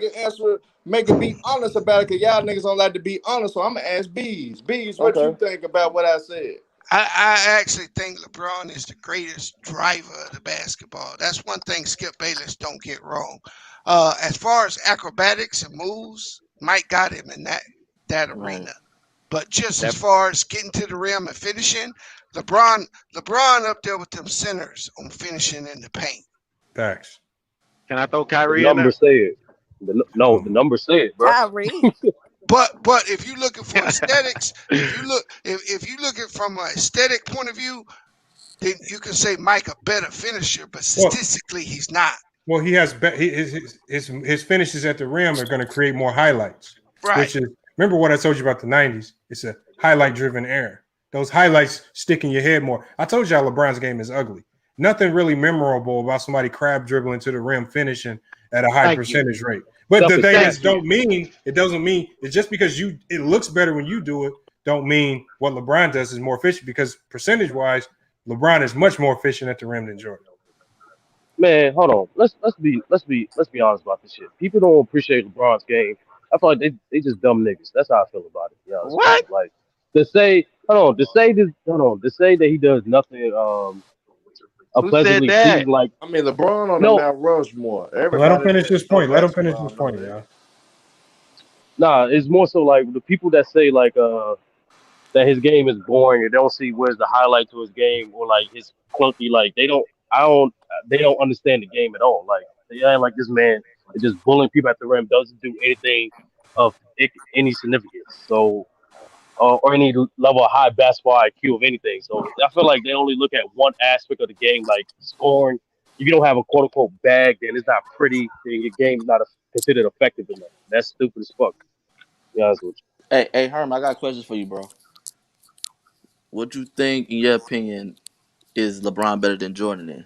make it be honest about it because y'all niggas don't like to be honest. So I'm gonna ask Bees. Bees, what you Okay. think about what I said? I actually think LeBron is the greatest driver of the basketball. That's one thing Skip Bayless don't get wrong. As far as acrobatics and moves, Mike got him in that Right. arena. But just as That far as getting to the rim and finishing, LeBron up there with them centers on finishing in the paint. Facts. can I throw The Kyrie in there? numbers say it. No, the numbers say it, bro. Kyrie. But if you're looking for aesthetics, if you look at from an aesthetic point of view, then you can say Mike a better finisher, but statistically he's not. Well, he has his finishes at the rim are going to create more highlights. Right. Which is, remember what I told you about the 90s? It's a highlight-driven era. Those highlights stick in your head more. I told y'all LeBron's game is ugly. Nothing really memorable about somebody crab dribbling to the rim, finishing at a high percentage rate. But the thing is, it doesn't mean it's just because it looks better when you do it, don't mean what LeBron does is more efficient, because percentage-wise, LeBron is much more efficient at the rim than Jordan. Man, hold on. Let's be honest about this shit. People don't appreciate LeBron's game. I feel like they just dumb niggas. That's how I feel about it. Yeah, What? like to say that he does nothing Who said pleasantly that? pleasing, like I mean, LeBron on the no, Mount Rushmore. Let him finish his point. That's LeBron, y'all. nah, it's more so like the people that say like that his game is boring and they don't see where's the highlight to his game, or like his clunky, like they don't understand the game at all. Like they act like this man is just bullying people at the rim, doesn't do anything of any significance. So, or any level of high basketball IQ of anything. So I feel like they only look at one aspect of the game, like scoring. If you don't have a quote unquote bag, then it's not pretty. Then your game's not considered effective enough. That's stupid as fuck. To be honest with you. Hey, Herm, I got questions for you, bro. What you think, in your opinion, is LeBron better than Jordan in?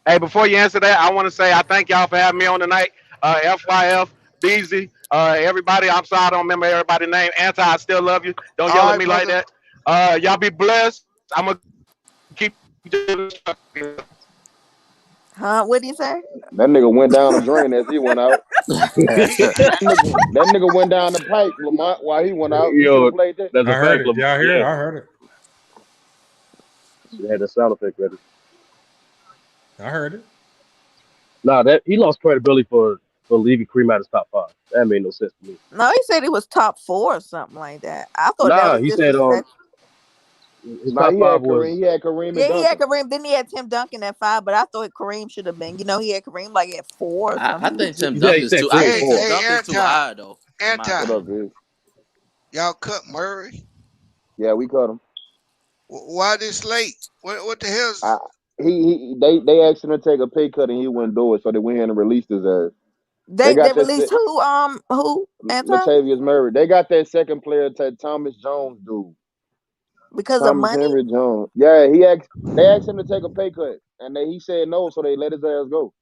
Hey, before you answer that, I want to say I thank y'all for having me on tonight. FYF, Beezy, everybody. I'm sorry I don't remember everybody's name. Anti, I still love you. Don't All yell at right, me brother. like that. Y'all be blessed. I'm going to keep doing this. Huh? What did he say? That nigga went down the drain as he went out. that nigga went down the pipe, Lamont, while he went out. You should Yo, have played that. that's a I heard fact. it. Y'all hear it? Yeah, I heard it. you had the sound effect ready. I heard it. Nah, that he lost credibility for leaving Kareem out of his top 5. That made no sense to me. No, he said it was top 4 or something like that. I thought that Nah, was he said disrespectful. his Nah, top he 5 had was. Kareem and Yeah, he had Duncan. Kareem. Then he had Tim Duncan at 5, but I thought Kareem should have been. He had Kareem like at 4 or I something. think Tim He Duncan's said too. I Kareem think 4. Tim Duncan's too high though. What up, dude? Y'all cut Murray. Yeah, we cut him. Why this late? What the hell's? They asked him to take a pay cut and he wouldn't do it, so they went in and released his ass. They got that released who? Anti? Latavius Murray. They got that second player, Thomas Jones, dude. Because of Thomas money? Henry Jones. Yeah, they asked him to take a pay cut, and he said no, so they let his ass go.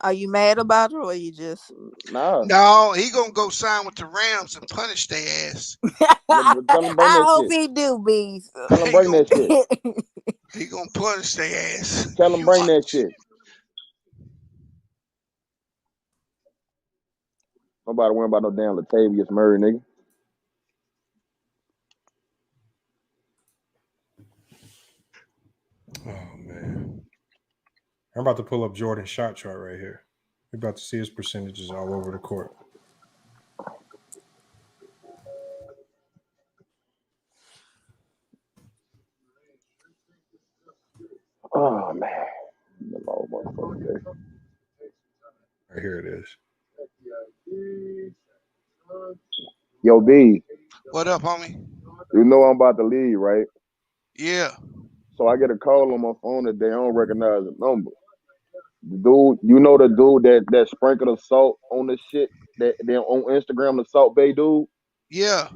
Are you mad about it, or you just? Nah. No, he gonna go sign with the Rams and punish their ass. Tell him bring I that hope shit. he do, Beast. Tell him bring that shit. He gonna punish their ass. Tell him bring that shit. Nobody worrying about no damn Latavius Murray, nigga. Oh man, I'm about to pull up Jordan's shot chart right here. We're about to see his percentages all over the court. Oh man. Right here it is. Yo, B. What up, homie? You know I'm about to leave, right? Yeah. So I get a call on my phone today. I don't recognize the number. The dude, you know the dude that sprinkled the salt on the shit that on Instagram, the Salt Bay dude? Yeah.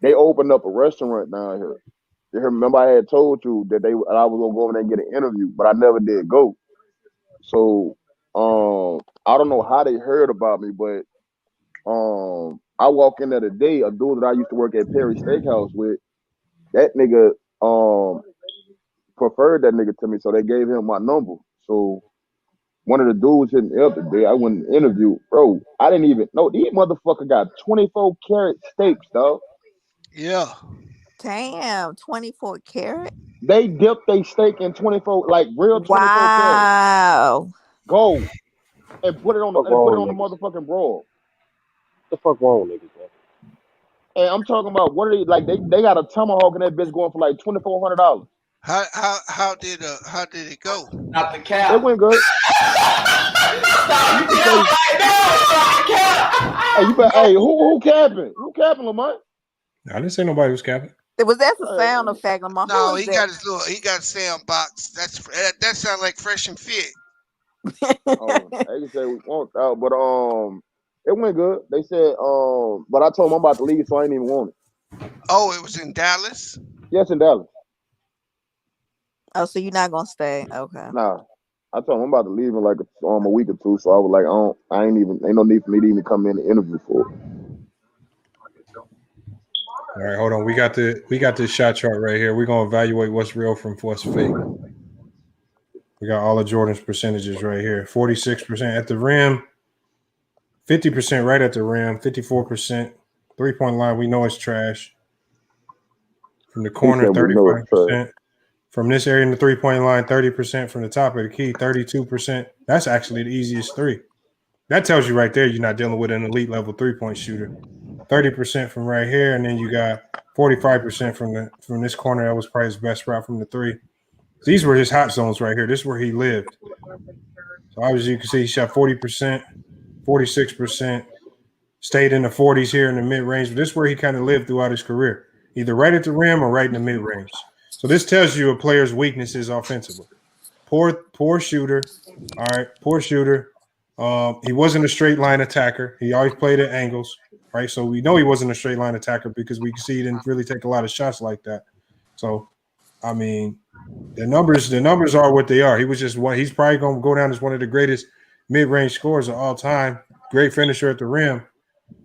They opened up a restaurant down here. You remember I had told you that I was gonna go over there and get an interview, but I never did go. So I don't know how they heard about me, but I walk in there today, a dude that I used to work at Perry Steakhouse with, that nigga preferred that nigga to me, so they gave him my number. So one of the dudes hit me up today. I went and interviewed. Bro, I didn't even know. These motherfucker got 24 karat steaks, dog. Yeah. Damn, 24 karat? They dipped they steak in 24, like real 24 karat. Wow. Gold. And put it on the motherfucking broil. What the fuck wrong with niggas, man? And I'm talking about what are they like? They got a tomahawk in that bitch going for like $2,400. How did it go? Not the cap. It went good. Hey, who capping? Who capping, Lamont? I didn't say nobody was capping. Was that the sound effect, Lamont? No, he got sound box. That sounds like Fresh and Fit. They can say we want out, but it went good. They said but I told them I'm about to leave, so I ain't even want it. Oh, it was in Dallas? Yes, in Dallas. Oh, so you're not gonna stay? Okay. Nah. I told him I'm about to leave in like a week or two, so I was like, ain't no need for me to even come in and interview for it. All right, hold on. We got this shot chart right here. We're gonna evaluate what's real from what's fake. We got all of Jordan's percentages right here. 46% at the rim, 50% right at the rim, 54%. 3-point line, we know it's trash. From the corner, 35%. From this area in the 3-point line, 30%. From the top of the key, 32%. That's actually the easiest three. That tells you right there you're not dealing with an elite level 3-point shooter. 30% from right here, and then you got 45% from this corner. That was probably his best route from the three. These were his hot zones right here. This is where he lived. So obviously you can see he shot 40%, 46%. Stayed in the 40s here in the mid-range. But this is where he kind of lived throughout his career, either right at the rim or right in the mid-range. So this tells you a player's weaknesses offensively. Poor shooter. All right, poor shooter. He wasn't a straight line attacker. He always played at angles, right? So we know he wasn't a straight line attacker because we can see he didn't really take a lot of shots like that. So, I mean, the numbers are what they are. He was just one. He's probably going to go down as one of the greatest mid-range scorers of all time. Great finisher at the rim.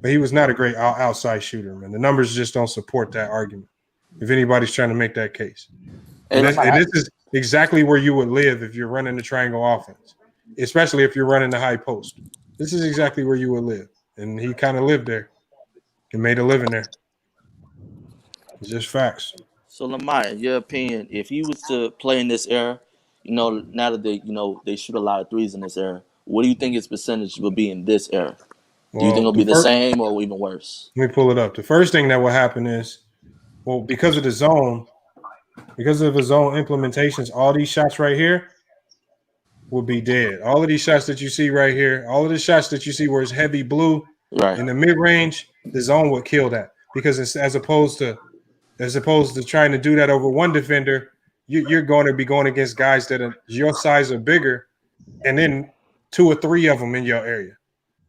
But he was not a great outside shooter, man. The numbers just don't support that argument if anybody's trying to make that case. And this is exactly where you would live if you're running the triangle offense, especially if you're running the high post. This is exactly where you would live. And he kind of lived there and made a living there. It's just facts. So, Lamont, in your opinion, if he was to play in this era, now that they shoot a lot of threes in this era, what do you think his percentage will be in this era? Do you think it'll be the same or even worse? Let me pull it up. The first thing that will happen is, because of the zone, because of the zone implementations, all these shots right here will be dead. All of these shots that you see right here, all of the shots that you see where it's heavy blue in the mid-range, the zone would kill that. Because it's, as opposed to trying to do that over one defender, you're going to be going against guys that are your size or bigger, and then 2 or 3 of them in your area.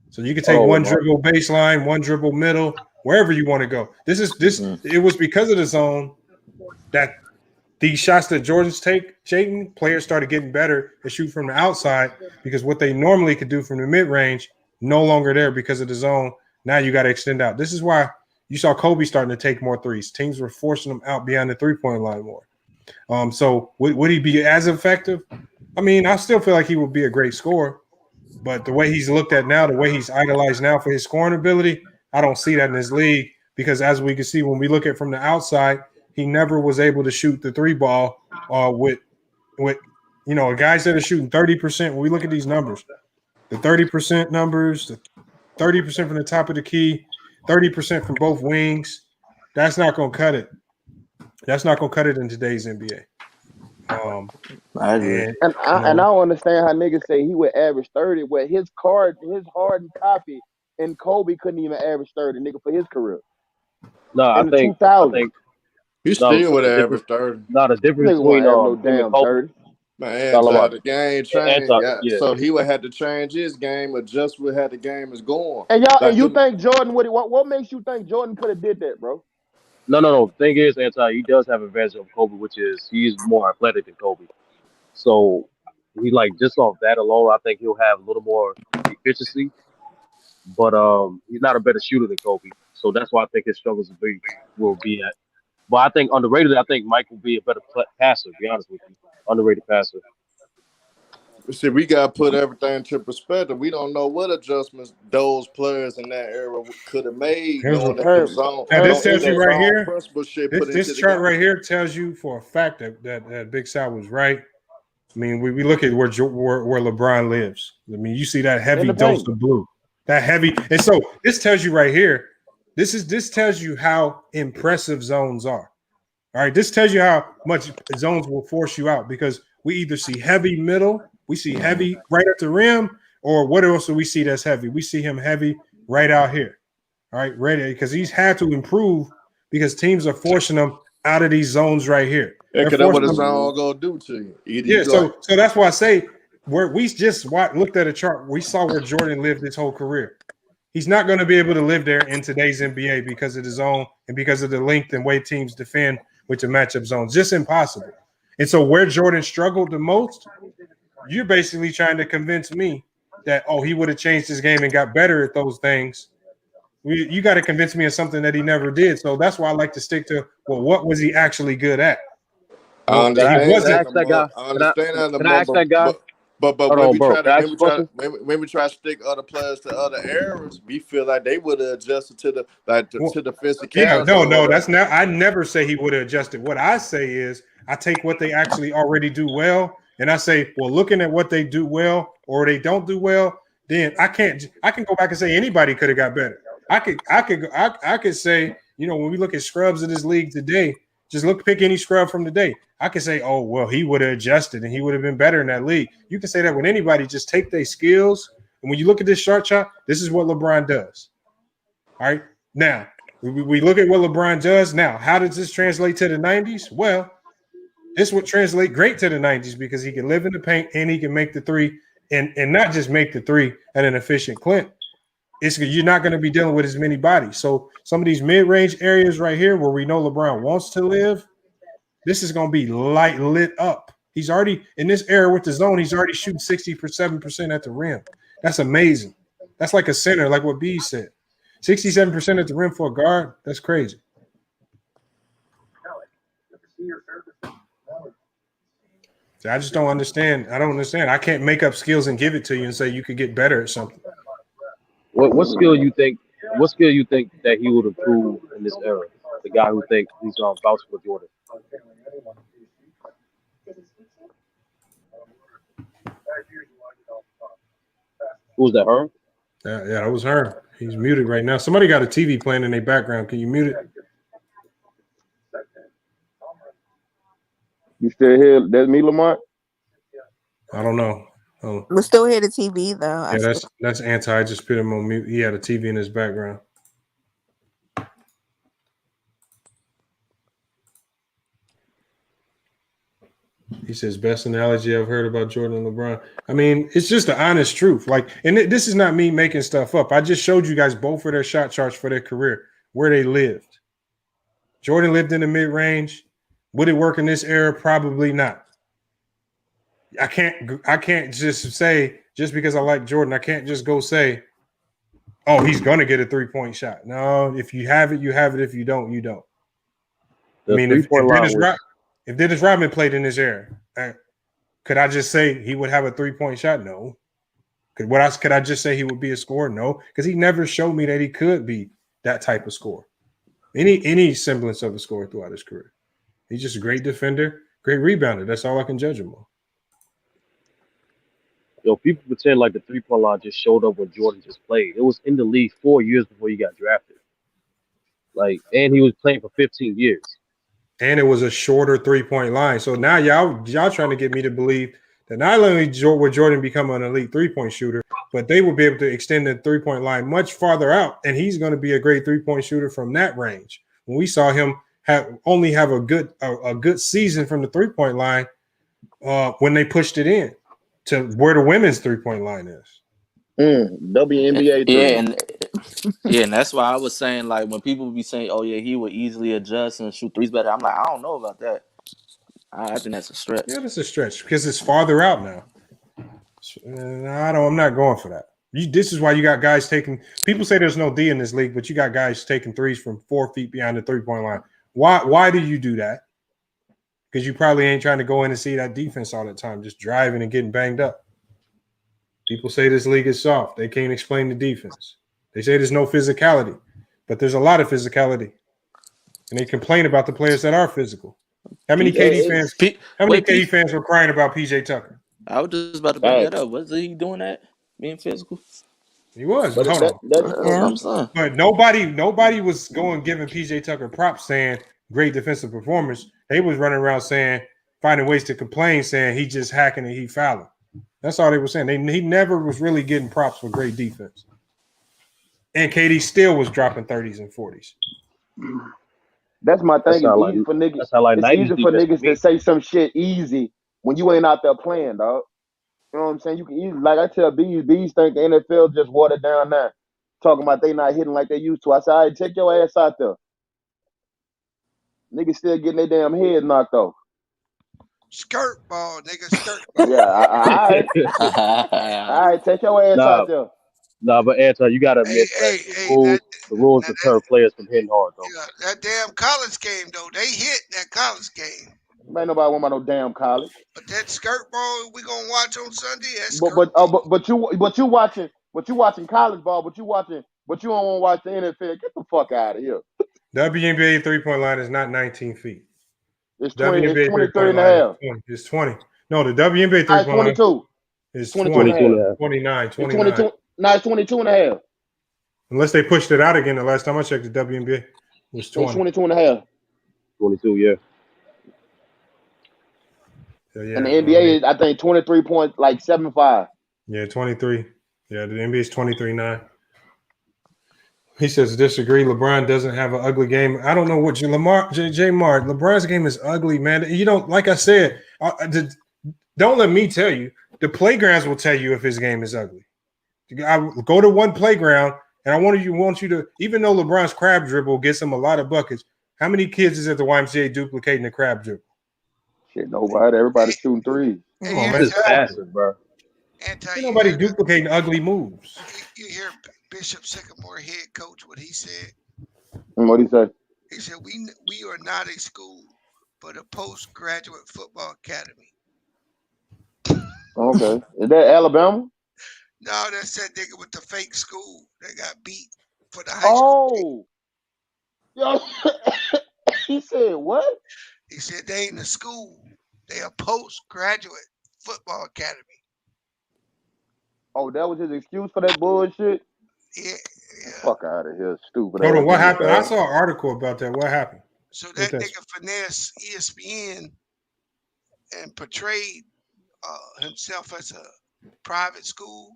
So you can take one dribble baseline, one dribble middle, wherever you want to go. It was because of the zone that these shots that Jordan's taking, players started getting better to shoot from the outside, because what they normally could do from the mid-range, no longer there because of the zone. Now you got to extend out. This is why you saw Kobe starting to take more threes. Teams were forcing him out beyond the three-point line more. So would he be as effective? I mean, I still feel like he would be a great scorer. But the way he's looked at now, the way he's idolized now for his scoring ability, I don't see that in his league, because as we can see when we look at from the outside, he never was able to shoot the 3 ball with guys that are shooting 30%. When we look at these numbers, the 30% numbers, the 30% from the top of the key, 30% from both wings, that's not going to cut it. That's not going to cut it in today's NBA. I agree. And I don't understand how niggas say he would average 30, where his Harden copy and Kobe couldn't even average 30, nigga, for his career. No, I think he still would average 30. No, the difference between no damn 30. Man, the game changed. So he would have to change his game, adjust with how the game is going. And y'all, you think Jordan would? What makes you think Jordan could have did that, bro? No. The thing is, he does have an advantage of Kobe, which is he's more athletic than Kobe. So he just off that alone, I think he'll have a little more efficiency. But he's not a better shooter than Kobe. So that's why I think his struggles will be at. But I think underrated, I think Mike will be a better passer, to be honest with you. Underrated passer. See, we got to put everything into perspective. We don't know what adjustments those players in that era could have made. This tells you right here. This chart right here tells you for a fact that Big Sal was right. I mean, we look at where LeBron lives. I mean, you see that heavy dose of blue, that heavy, and so this tells you right here. This tells you how impressive zones are. All right, this tells you how much zones will force you out, because we either see heavy middle. We see heavy right at the rim, or what else do we see that's heavy? We see him heavy right out here. All right, ready, because he's had to improve because teams are forcing him out of these zones right here. Yeah, because that's what the zone gonna do to you. So that's why I say we just looked at a chart. We saw where Jordan lived his whole career. He's not going to be able to live there in today's NBA because of the zone and because of the length and way teams defend with the matchup zones. Just impossible. And so where Jordan struggled the most, you're basically trying to convince me that, he would have changed his game and got better at those things. You got to convince me of something that he never did. So that's why I like to stick to, what was he actually good at? I understand that. But when we try to stick other players to other eras, we feel like they would have adjusted to the physicality. Yeah, no, that's not. I never say he would have adjusted. What I say is I take what they actually already do well, and I say, looking at what they do well or they don't do well, then I can go back and say anybody could have got better. I could say, when we look at scrubs in this league today, just pick any scrub from today. I could say, he would have adjusted and he would have been better in that league. You can say that with anybody. Just take their skills, And when you look at this shot chart, this is what LeBron does. All right. Now, we look at what LeBron does. Now, how does this translate to the 90s? Well, this would translate great to the 90s because he can live in the paint and he can make the three and not just make the three at an efficient clip. You're not going to be dealing with as many bodies. So some of these mid-range areas right here where we know LeBron wants to live, this is going to be lit up. He's already in this era with the zone. He's already shooting 67% at the rim. That's amazing. That's like a center, like what B said. 67% at the rim for a guard. That's crazy. I just don't understand. I don't understand. I can't make up skills and give it to you and say you could get better at something. What skill you think? What skill you think that he would improve in this era? The guy who thinks he's on vouch for Jordan. Who was that? Her? Yeah, that was her. He's muted right now. Somebody got a TV playing in their background. Can you mute it? You still here? That's me, Lamont? I don't know. Oh. We still hear the TV though. Yeah, that's anti. I just put him on mute. He had a TV in his background. He says, best analogy I've heard about Jordan and LeBron. I mean, it's just the honest truth. Like, and this is not me making stuff up. I just showed you guys both of their shot charts for their career, where they lived. Jordan lived in the mid-range. Would it work in this era? Probably not. I can't just say, just because I like Jordan, I can't just go say, oh, he's going to get a three-point shot. No, if you have it, you have it. If you don't, you don't. I mean, if Dennis Rodman played in this era, could I just say he would have a three-point shot? No. Could I just say he would be a scorer? No, because he never showed me that he could be that type of scorer. Any semblance of a scorer throughout his career. He's just a great defender, great rebounder. That's all I can judge him on. Yo, people pretend like the three-point line just showed up when Jordan just played. It was in the league 4 years before he got drafted. And he was playing for 15 years. And it was a shorter three-point line. So now y'all trying to get me to believe that not only would Jordan become an elite three-point shooter, but they will be able to extend the three-point line much farther out, and he's going to be a great three-point shooter from that range. When we saw him only have a good season from the three-point line when they pushed it in to where the women's three-point line is. WNBA. And that's why I was saying, like, when people be saying, "Oh yeah, he would easily adjust and shoot threes better," I'm like, I don't know about that. I think that's a stretch. Yeah, that's a stretch because it's farther out now. I'm not going for that. This is why you got guys taking. People say there's no D in this league, but you got guys taking threes from 4 feet behind the three-point line. Why do you do that? Because you probably ain't trying to go in and see that defense all the time, just driving and getting banged up. People say this league is soft. They can't explain the defense. They say there's no physicality, but there's a lot of physicality. And they complain about the players that are physical. How many KD fans were crying about PJ Tucker? I was just about to bring that up. Was he doing that? Being physical? He was. But Hold on. That's what I'm saying. But nobody was giving PJ Tucker props saying great defensive performance. They was running around finding ways to complain, saying he just hacking and he fouling. That's all they were saying. He never was really getting props for great defense. And KD still was dropping 30s and 40s. That's my thing. It's easy for niggas to say some shit easy when you ain't out there playing, dog. You know what I'm saying? You can easily, like I tell Bees think the NFL just watered down now. Talking about they not hitting like they used to. I said, all right, take your ass out there. Niggas still getting their damn head knocked off. Skirt ball, nigga, skirt ball. Yeah, all right, take your ass out there. Nah, but Anton, you gotta admit the rules deter players from hitting hard, though. Yeah, that damn college game, though, they hit that college game. Ain't nobody want about no damn college. But that skirt ball we gonna watch on Sunday. But you watching college ball, but you don't want to watch the NFL. Get the fuck out of here. WNBA 3-point line is not 19 feet. It's 20. It's 23 and a half. It's 20. No, the WNBA 3-point line 22. is 22 29. No, it's 22 and a half. Unless they pushed it out again. The last time I checked, the WNBA was 20. It's 22 and a half. 22, yeah. And the NBA is, I think, 23.75. Yeah, 23. Yeah, the NBA is 23-9. He says disagree. LeBron doesn't have an ugly game. I don't know what J. Mark. LeBron's game is ugly, man. You don't like I said. Don't let me tell you. The playgrounds will tell you if his game is ugly. I go to one playground, and I want you to, even though LeBron's crab dribble gets him a lot of buckets, how many kids is at the YMCA duplicating the crab dribble? Shit, nobody. Everybody's shooting threes. Come on, man. Bastard, bro. Ain't nobody duplicating ugly moves. You hear Bishop Sycamore head coach what he said? And what he say? He said we are not a school, but a postgraduate football academy. Okay, is that Alabama? No, that's that nigga with the fake school that got beat for the high school. Yo, he said what? He said they ain't a school, they a postgraduate football academy. Oh, that was his excuse for that bullshit? Yeah. Fuck out of here, stupid. Hold on, what happened? I saw an article about that. What happened? So that nigga finessed ESPN and portrayed himself as a private school,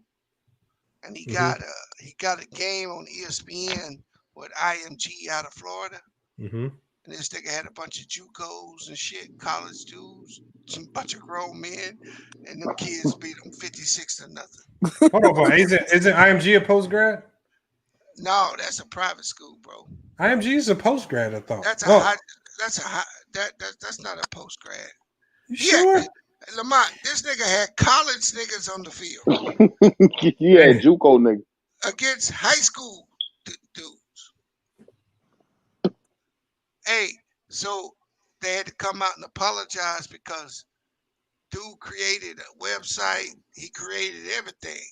and he got a game on ESPN with IMG out of Florida. Mm-hmm. And this nigga had a bunch of JUCOs and shit, college dudes, some bunch of grown men, and them kids beat them 56-0. Hold on, isn't IMG a post-grad? No, that's a private school, bro. IMG is a post-grad, I thought. That's not a post-grad. You sure? Lamont, this nigga had college niggas on the field. Yeah, JUCO nigga. Against high school dudes. Hey, so they had to come out and apologize because dude created a website. He created everything.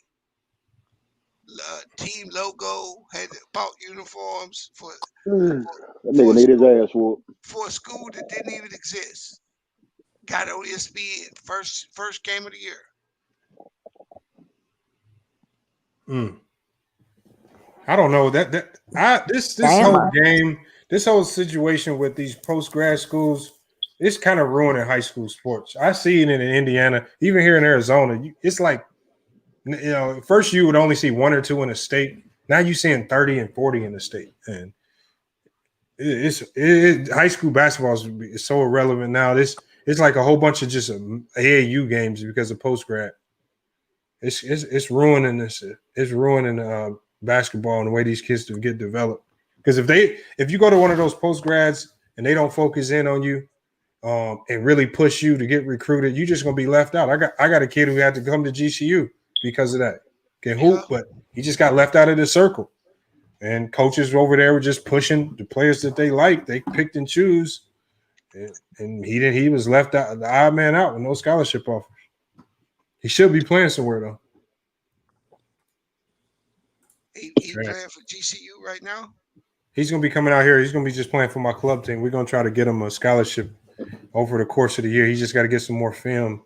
Team logo, had bought uniforms for that nigga need his ass whooped. For a school that didn't even exist. Got on ESPN first game of the year. I don't know this whole game, this whole situation with these post-grad schools, it's kind of ruining high school sports. I see it in Indiana, even here in Arizona. It's like, first you would only see one or two in a state. Now you're seeing 30 and 40 in the state, and high school basketball is so irrelevant now. It's like a whole bunch of just AAU games because of post-grad. It's ruining this. It's ruining basketball and the way these kids get developed. Because if you go to one of those post-grads and they don't focus in on you and really push you to get recruited, you're just gonna be left out. I got a kid who had to come to GCU because of that. Can hoop, but he just got left out of the circle. And coaches over there were just pushing the players that they liked. They picked and choose. And he was left out, the odd man out with no scholarship offers. He should be playing somewhere though. He's playing for GCU right now. He's gonna be coming out here. He's gonna be just playing for my club team. We're gonna try to get him a scholarship over the course of the year. He just got to get some more film.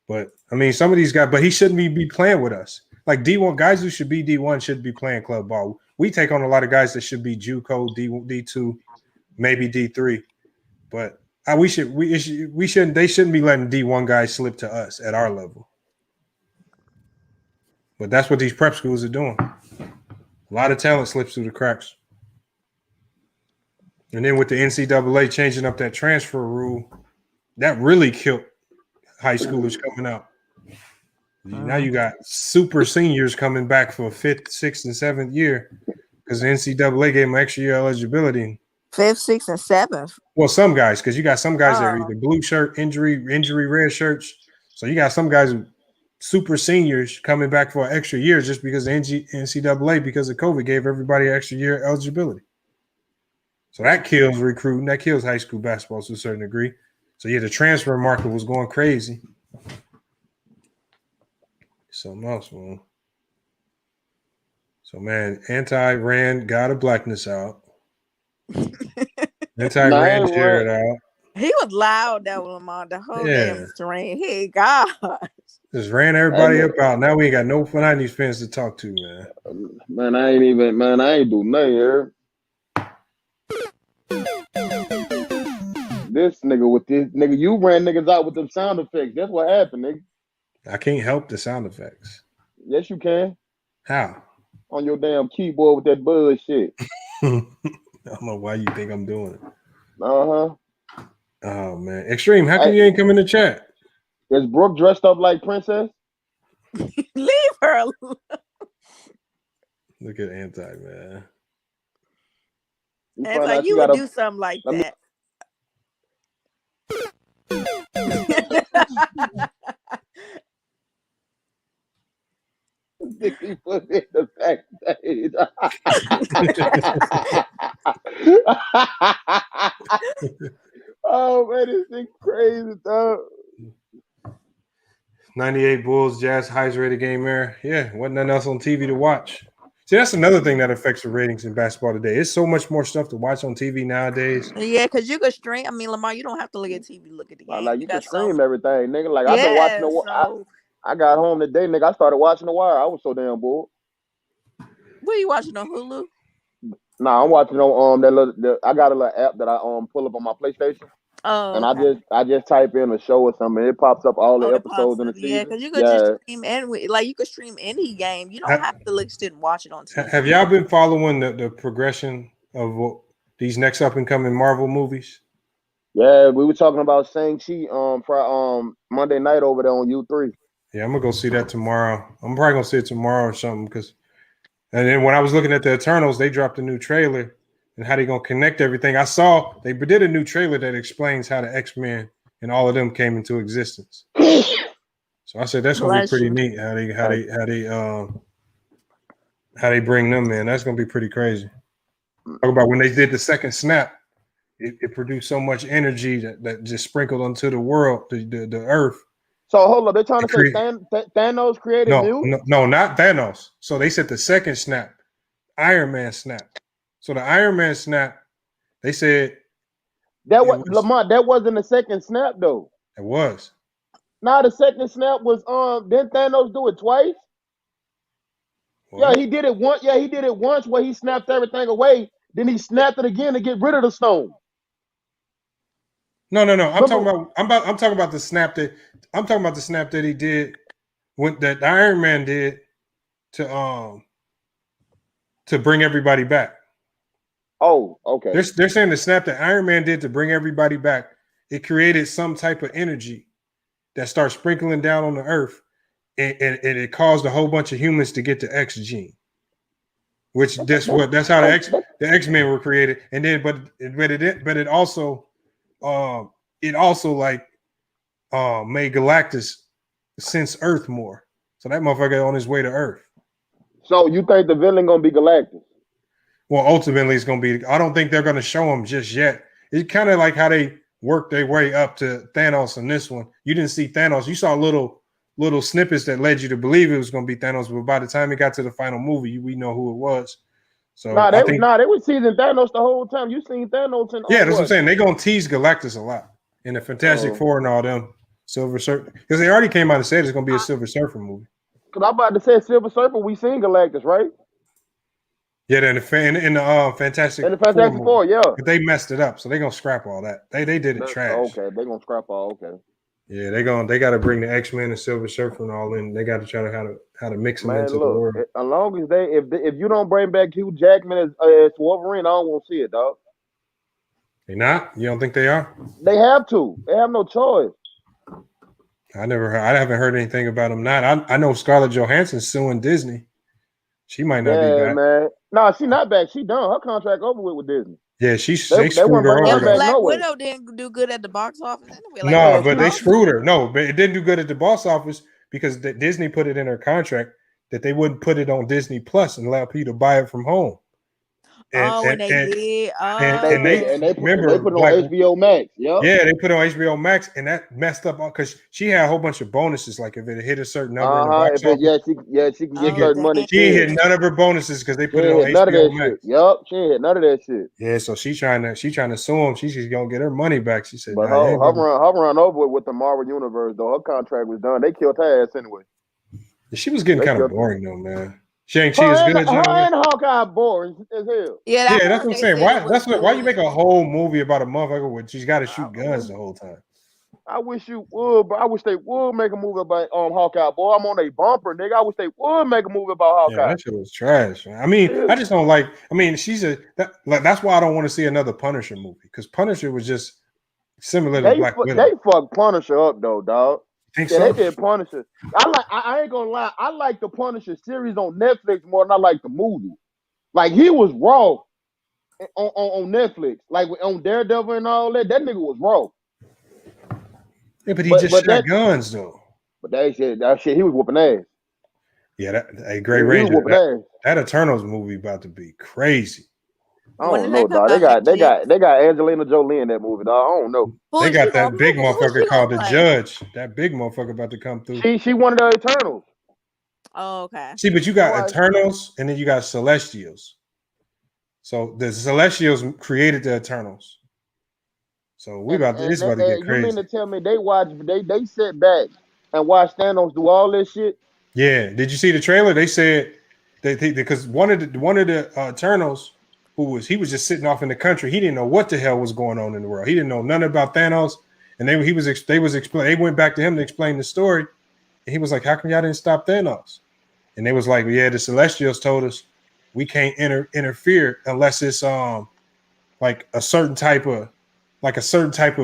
But I mean, some of these guys, but he shouldn't be playing with us. Like D1 guys who should be D1 should be playing club ball. We take on a lot of guys that should be JUCO, D2, maybe D3. But they shouldn't be letting D1 guys slip to us at our level. But that's what these prep schools are doing. A lot of talent slips through the cracks. And then with the NCAA changing up that transfer rule, that really killed high schoolers coming out. Now you got super seniors coming back for a 5th, 6th, and 7th year because the NCAA gave them extra year eligibility. 5th, 6th, and 7th. Well, some guys, because you got some guys that are either blue shirt, injury red shirts. So you got some guys who super seniors coming back for an extra year just because the NCAA, because of COVID, gave everybody an extra year eligibility. So that kills recruiting. That kills high school basketball to a certain degree. So yeah, the transfer market was going crazy. Something else, man. So man, anti-Rand got a blackness out. Anti-Rand Jared out. He was loud though, Lamont, the whole damn stream. Hey, God. Just ran everybody up out. Now we ain't got no '90s fans to talk to, man. Man, I ain't do nothing here. This nigga, you ran niggas out with them sound effects. That's what happened, nigga. I can't help the sound effects. Yes, you can. How? On your damn keyboard with that bullshit. I don't know why you think I'm doing it. Uh-huh. Oh, man. Extreme, how come you ain't come in the chat? Is Brooke dressed up like Princess? Leave her alone. Look at Anti, man. Anti, you would do something like that. He put in the backstage. Oh man, this thing crazy, dog. 98 Bulls, Jazz, highest rated game there. Yeah, wasn't nothing else on TV to watch. See, that's another thing that affects the ratings in basketball today. It's so much more stuff to watch on TV nowadays. Yeah, because you could stream. I mean, Lamar, you don't have to look at TV. Look at the game. Like you can stream everything, nigga. Like Yeah, I've been watching I got home today, nigga. I started watching The Wire. I was so damn bored. What are you watching on Hulu? Nah, I'm watching on I got a little app that I pull up on my PlayStation. Oh, and okay. I just type in a show or something. It pops up all the episodes in the season. Yeah, because you could just stream you could stream any game. You don't have to sit and watch it on TV. Have y'all been following the progression of these next up and coming Marvel movies? Yeah, we were talking about Shang-Chi for Monday night over there on U3. Yeah, I'm gonna go see that tomorrow. I'm probably gonna see it tomorrow or something and then when I was looking at the Eternals, they dropped a new trailer and how they gonna connect everything. I saw they did a new trailer that explains how the X-Men and all of them came into existence. So I said that's gonna be pretty neat how they bring them in. That's gonna be pretty crazy. Talk about when they did the second snap, it produced so much energy that just sprinkled onto the world, the earth. So hold up, they're trying to say Thanos created new? No, not Thanos. So they said the second snap, Iron Man snap. So the Iron Man snap, they said Lamont, that wasn't the second snap though. It was. Now the second snap was didn't Thanos do it twice? What? Yeah, he did it once. Yeah, he did it once where he snapped everything away. Then he snapped it again to get rid of the stone. No. I'm talking about the snap that he did that Iron Man did to bring everybody back. Oh, okay. They're saying the snap that Iron Man did to bring everybody back, it created some type of energy that starts sprinkling down on the earth, and it caused a whole bunch of humans to get the X gene. Which that's how the X-Men were created. And then but it also made Galactus sense Earth more. So that motherfucker on his way to Earth. So you think the villain gonna be Galactus? Well, ultimately it's gonna be. I don't think they're gonna show him just yet. It's kind of like how they worked their way up to Thanos in this one. You didn't see Thanos. You saw little snippets that led you to believe it was gonna be Thanos, but by the time it got to the final movie, we know who it was. So they were teasing Thanos the whole time. You seen Thanos in that's what I'm saying. They're gonna tease Galactus a lot in the Fantastic Four and all them Silver Surfer, because they already came out and said it's gonna be a Silver Surfer movie. Because I'm about to say Silver Surfer, we seen Galactus, right? Yeah, in the Fantastic Four, yeah. But they messed it up, so they're gonna scrap all that. They did it trash. Okay, they're gonna scrap all. Okay. Yeah, they got to bring the X-Men and Silver Surfer and all in. They got to try to how to mix them into the world. As long as if you don't bring back Hugh Jackman as Wolverine, I don't want to see it, dog. They not? You don't think they are? They have to. They have no choice. I haven't heard anything about them not. I know Scarlett Johansson's suing Disney. She might not be back. Man. No, she's not back. She done. Her contract over with Disney. Yeah, they screwed her over. Black Widow didn't do good at the box office anyway. No, but they screwed her. No, but it didn't do good at the box office because Disney put it in her contract that they wouldn't put it on Disney Plus and allow people to buy it from home. And they put it on HBO Max. Yep. Yeah, they put it on HBO Max, and that messed up because she had a whole bunch of bonuses. Like if it hit a certain number in the box office, she can get certain money. She ain't hit none of her bonuses because they put it on HBO Max. Yep, she ain't hit none of that shit. Yeah, so she trying to sue him. She's gonna get her money back. She said, but her run over with the Marvel Universe though. Her contract was done. They killed her ass anyway. She was getting kind of boring though, man. Shang-Chi is good. Her and Hawkeye boring as hell. Yeah, that's what I'm saying. Why you make a whole movie about a motherfucker where she's got to shoot guns the whole time? I wish you would, but I wish they would make a movie about Hawkeye. Boy, I'm on a bumper, nigga. I wish they would make a movie about Yeah, Hawkeye. that shit was trash. Man. I mean, I just don't like. I mean, that's why I don't want to see another Punisher movie because Punisher was just similar to Black Widow. They fucked Punisher up though, dog. Think yeah, so? They did Punisher. I ain't gonna lie. I like the Punisher series on Netflix more than I like the movie. Like he was raw on Netflix. Like on Daredevil and all that. That nigga was raw. Yeah, but he just shot guns though. But that shit, he was whooping ass. Yeah, Great Ranger. That Eternals movie about to be crazy. I don't know, dog. They got Angelina Jolie in that movie, dog. I don't know. They got that big motherfucker called the Judge. That big motherfucker about to come through. She one of the Eternals. Oh, okay. See, but you got Eternals and then you got Celestials. So the Celestials created the Eternals. So this about to get crazy. You mean to tell me they sit back and watch Thanos do all this shit? Yeah. Did you see the trailer? They said because one of the Eternals he was just sitting off in the country. He didn't know what the hell was going on in the world. He didn't know nothing about Thanos. And they went back to him to explain the story. And he was like, how come y'all didn't stop Thanos? And they was like, well, yeah, the Celestials told us we can't interfere unless it's like a certain type of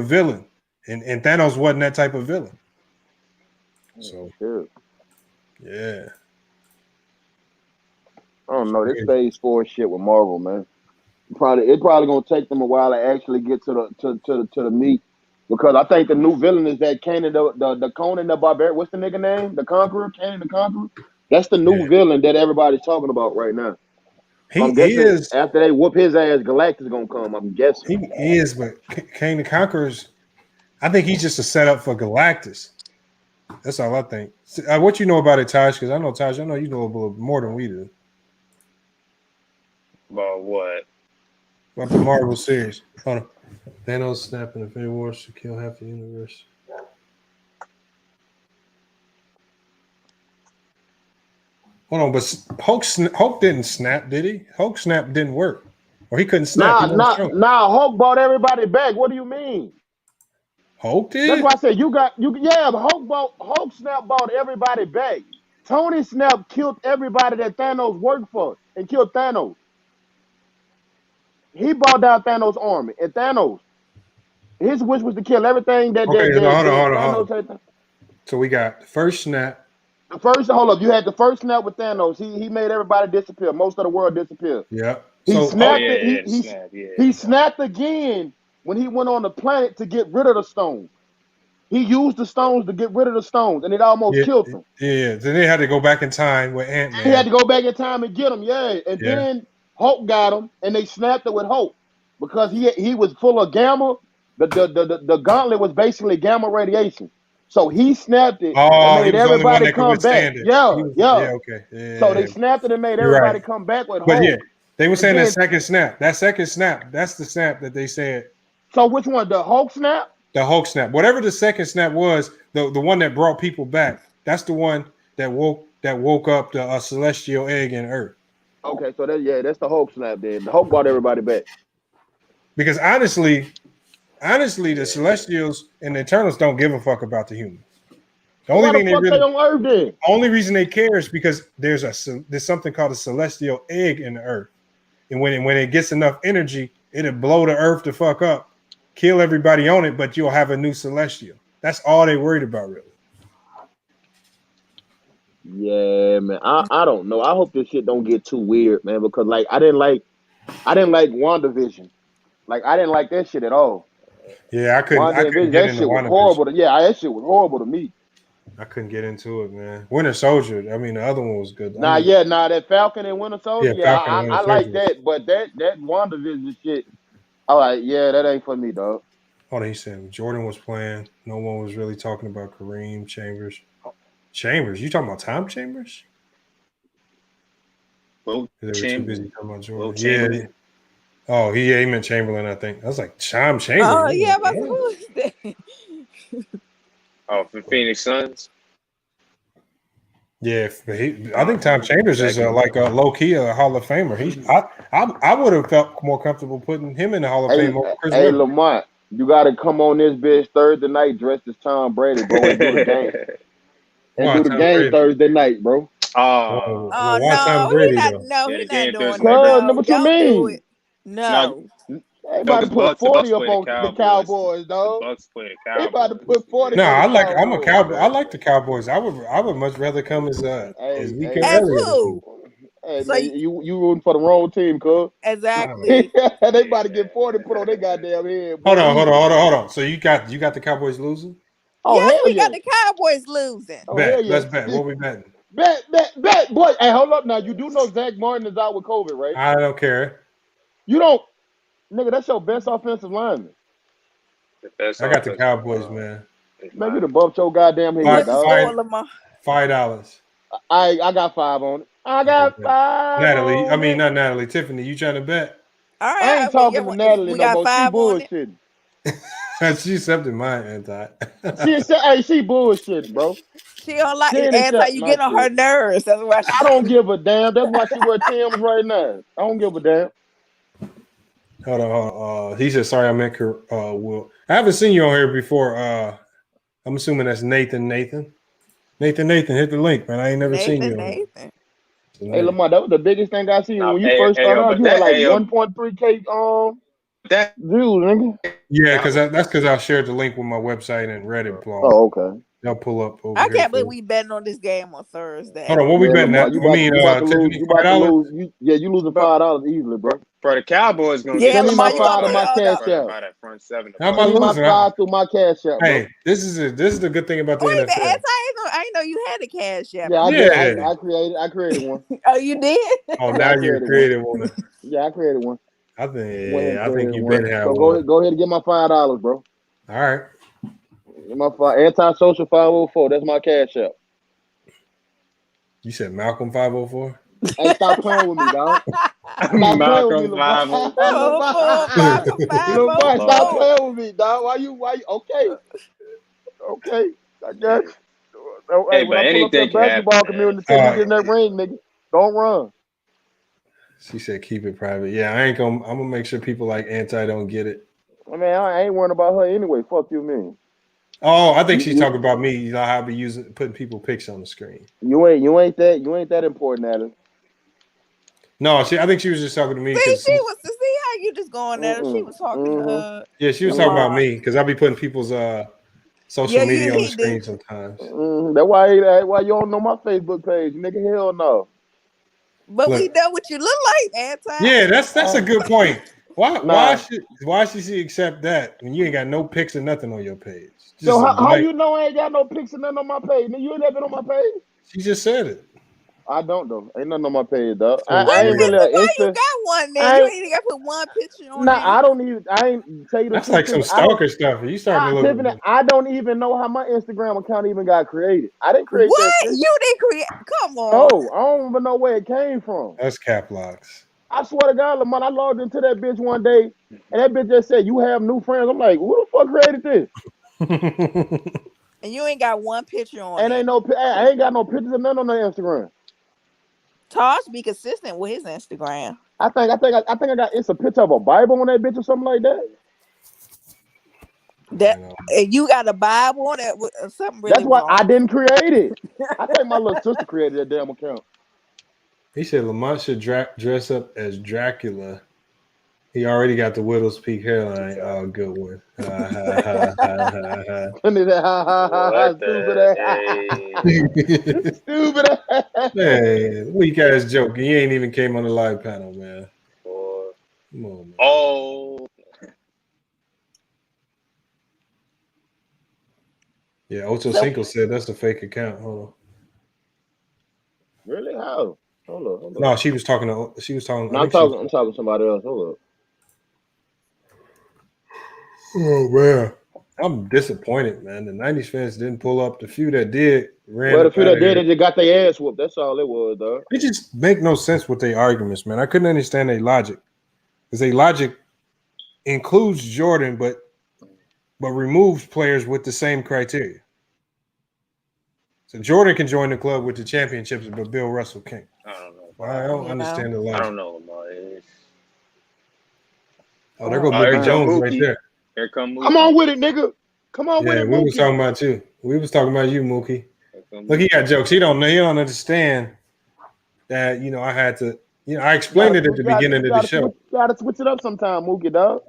villain. And Thanos wasn't that type of villain. So yeah. I don't know. This phase 4 shit with Marvel, man. It's probably gonna take them a while to actually get to the meat. Because I think the new villain is that Kanan the Conan the Barbarian. What's the nigga name? The Conqueror? Kanan the Conqueror? That's the new villain that everybody's talking about right now. I'm guessing after they whoop his ass, Galactus gonna come. I'm guessing. He is, but Kang the Conqueror's, I think he's just a setup for Galactus. That's all I think. What you know about it, Taj? Because I know you know a little more than we do. About what? About the Marvel series. Hold on. Thanos snapping Infinity Wars to kill half the universe. Hold on, but Hulk didn't snap, did he? Hulk snap didn't work, or he couldn't snap. Nah. Hulk brought everybody back. What do you mean? Hulk did. That's why I said Yeah, Hulk snap brought everybody back. Tony Snap killed everybody that Thanos worked for and killed Thanos. He brought down Thanos' army, and Thanos, his wish was to kill everything that. Okay, Thanos had. So we got the first snap. Hold up. You had the first snap with Thanos. He made everybody disappear. Most of the world disappeared. Yeah. He snapped. He snapped again when he went on the planet to get rid of the stones. He used the stones to get rid of the stones, and it almost killed him. Yeah. Then they had to go back in time with Ant-Man. He had to go back in time and get him. Yeah. And then Hulk got him, and they snapped it with Hulk because he was full of gamma. The gauntlet was basically gamma radiation. So he snapped it and made everybody come back. Okay. So they snapped it and made everybody come back with Hulk. Yeah, they were saying that second snap. That second snap, that's the snap that they said. So which one? The Hulk snap? The Hulk snap. Whatever the second snap was, the one that brought people back. That's the one that woke up the celestial egg in Earth. Okay, so that's the Hulk snap then. The Hulk brought everybody back. Because honestly, the Celestials and the Eternals don't give a fuck about the humans. The only reason they care is because there's something called a celestial egg in the Earth, and when it gets enough energy, it'll blow the Earth the fuck up, kill everybody on it, but you'll have a new Celestial. That's all they worried about, really. Yeah, man. I don't know. I hope this shit don't get too weird, man. Because I didn't like WandaVision. I didn't like that shit at all. Yeah, I couldn't get that into shit was WandaVision. horrible. That shit was horrible to me. I couldn't get into it, man. Winter Soldier. I mean, the other one was good. That Falcon and Winter Soldier. I like that, but that WandaVision shit. All right, that ain't for me, dog. Oh, he said Jordan was playing. No one was really talking about Kareem Chambers. Chambers? You talking about Tom Chambers? Well, they were too busy talking about Jordan. Yeah. Oh, he meant Chamberlain, I think. I was like, Tom Chamberlain. Oh, yeah, but who is that? Oh, from Phoenix Suns? Yeah, I think Tom Chambers is like a low-key a Hall of Famer. I would have felt more comfortable putting him in the Hall of Fame over Chris Webber. Lamont, You got to come on this bitch Thursday night dressed as Tom Brady, bro, and do the game. And do the game Thursday night, bro. Oh, Oh why Tom no, Brady though? yeah, he the not game doing Thursday that. night. No, What you don't do mean? it. No. They No, about to put the 40 Bucks up play the on the Cowboys. Cowboys, The dog. Bucks play the They about to Cowboys. put 40 No, on the I'm a Cowboys. cowboy. I like the Cowboys. I would much rather come as Ezekiel As Elliott. who? Hey So man, you rooting for the wrong team, cuz. exactly. They about to get 40 put on their goddamn head, boy. Hold on. So you got the Cowboys losing? Oh Yes, hell we got yeah. the Cowboys losing. Oh hell Bet. yeah. Let's bet. What we betting? Bet, boy. Hey, hold up now. You do know Zach Martin is out with COVID, right? I don't care. You don't, nigga. That's your best offensive lineman. I got the Cowboys, man. Man, you done bumped your goddamn head, What's the dog. score, Lamont? $5. I got 5 on it. I got 5 Natalie, on it. not Natalie. Tiffany, you trying to bet? All I right, ain't talking to Natalie we no got more. She 5 on it. bullshitting. She accepted mine, anti. She bullshitting, bro. She don't like She ain't anti. accept You my get on her shit. nerves. That's why I don't give a damn. That's why she wear Tim's right now. I don't give a damn. Hold on. He said, sorry, I meant Will. I haven't seen you on here before. I'm assuming that's Nathan. Nathan, hit the link, man. I ain't never seen you on here. Nathan. Hey, Lamar, that was the biggest thing I seen when you Hey, first hey, started yo, out. but You had that, like hey, yo, 1.3K that views, nigga. Yeah, that's because I shared the link with my website and Reddit blog. Oh, okay. They'll pull up over I here. can't believe we betting on this game on Thursday. Hold on, what we betting Lamar, at? you about to lose. Tiffany, You about to $5? lose. You losing $5 easily, bro. for the Cowboys gonna Yeah, get Send me my Lamar, you gonna $5 to pay my all cash that. app. by that front seven. How am I Send me my losing? 5 through my cash app, bro. Hey, this is the good thing about the Wait a minute, NFL. I didn't know you had a cash app. Yeah, I Yeah. did. I created one. Oh, you did? Oh, Yeah, now I you created created one. Yeah, I created one. I Went ahead and think created you've one. been had So one. go ahead and get my $5, bro. All right. Get my anti-social 504. That's my cash app. You said Malcolm 504? Hey, stop playing with me, dog. Stop playing with me, Lamar. Lamar, stop playing with me, dog. Why you? Okay. I got you. Hey, when but I pull up anything that can happen. basketball community, tell you get in that ring, nigga. Don't run. She said keep it private. Yeah, I'm gonna make sure people like anti don't get it. I mean, I ain't worrying about her anyway. Fuck you, man. Oh, I think she's talking about me. You know how I be putting people pics on the screen. You ain't that important, Adam. No, I think she was just talking to me because See how you just going there. She was talking yeah, she was talking about me because I be putting people's social media on the screen sometimes. That's why you don't know my Facebook page, nigga. Hell no. But we know what you look like, anti. Yeah, that's a good point. Why should she accept that when you ain't got no pics or nothing on your page? So how you know I ain't got no pics and nothing on my page? You ain't never been on my page? She just said it. I don't though. Ain't nothing on my page, dog. So I ain't really an why Insta. you got one then? You ain't got to put one picture on there. I ain't tell you the That's truth. like some stalker stuff. You starting to look. Tiffany, I don't even know how my Instagram account even got created. I didn't create that shit. You didn't create? Come on. No, I don't even know where it came from. That's cap locks. I swear to God, Lamont, I logged into that bitch one day, and that bitch just said, "You have new friends." I'm like, "Who the fuck created this?" And you ain't got one picture on And it. I ain't got no pictures of none on the Instagram. Tosh be consistent with his Instagram. I think I got it's a picture of a Bible on that bitch or something like that. That you got a Bible on that, something really That's why wrong. I didn't create it. I think my little sister created that damn account. He said Lamont should dress up as Dracula. He already got the Widow's Peak hairline. Oh, good one. Stupid ass. Man, weak ass joke. He ain't even came on the live panel, man. Come on, man. Oh. Yeah, Ocho Cinco said that's a fake account. Hold on. Really? How? Hold on. No, she was talking. No, I'm talking to somebody else. Hold up. Oh man, I'm disappointed, man. The '90s fans didn't pull up. The few that did ran. Well, the few that did, they just got their ass whooped. That's all it was, dog. It just make no sense with their arguments, man. I couldn't understand their logic because their logic includes Jordan, but removes players with the same criteria. So Jordan can join the club with the championships, but Bill Russell can't. I don't know. I don't understand the logic. I don't know, Lamar. Oh, there go Boogie Jones right there. Here come Mookie. Come on with it, nigga. Come on with Yeah, it, we was Mookie. talking about you. We was talking about you, Mookie. Look, he got jokes. He don't understand that, I had to, I explained it at the beginning of the show. You gotta switch it up sometime, Mookie, dog.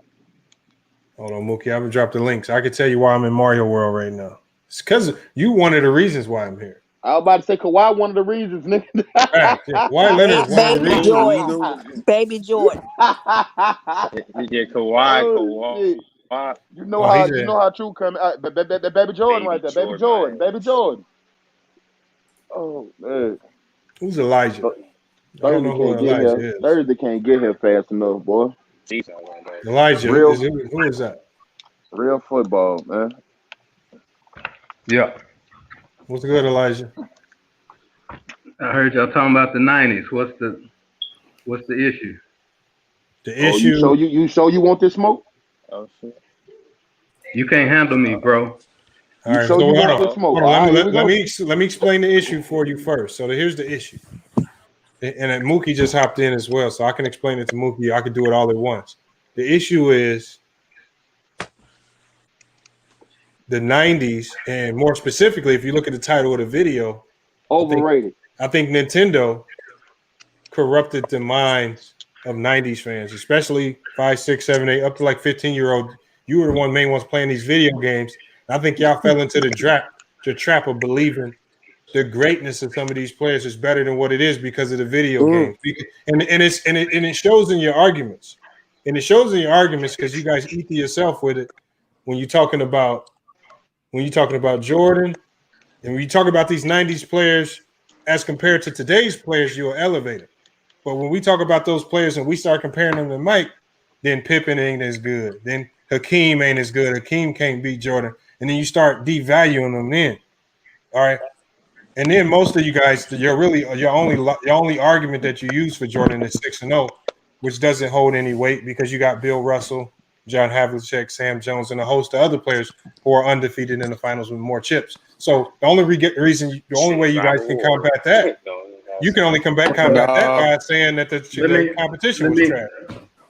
Hold on, Mookie. I'm gonna drop the links. I can tell you why I'm in Mario World right now. It's because you one of the reasons why I'm here. I was about to say Kawhi, one of the reasons, nigga. Right. Yeah. Why Leonard? One of the reasons. Baby Jordan. Yeah, Kawhi. You know how true come. Baby Jordan right there. Baby Jordan. Oh man. Who's Elijah? I don't know who Elijah is. Thursday can't get here fast enough, boy. Elijah, who is that? Real football, man. Yeah. What's good, Elijah? I heard y'all talking about the 90s. What's the issue? The issue. You want this smoke? Oh shit. You can't handle me, bro. All right, so hold on. Let me explain the issue for you first. So here's the issue. And Mookie just hopped in as well, so I can explain it to Mookie. I could do it all at once. The issue is the 90s, and more specifically, if you look at the title of the video, overrated. I think Nintendo corrupted the minds of 90s fans, especially 5, 6, 7, 8, up to like 15-year-old. You were the main ones playing these video games. I think y'all fell into the trap of believing the greatness of some of these players is better than what it is because of the video games. And it shows in your arguments. And it shows in your arguments because you guys eat to yourself with it when you're talking about Jordan, and when you talk about these 90s players as compared to today's players, you are elevated. But when we talk about those players and we start comparing them to Mike, then Pippen ain't as good. Then Hakeem ain't as good. Hakeem can't beat Jordan. And then you start devaluing them then. All right. And then most of you guys, your only argument that you use for Jordan is 6-0, which doesn't hold any weight because you got Bill Russell, John Havlicek, Sam Jones, and a host of other players who are undefeated in the finals with more chips. So the only way you guys can combat that, you can only combat that by saying that the competition was trash.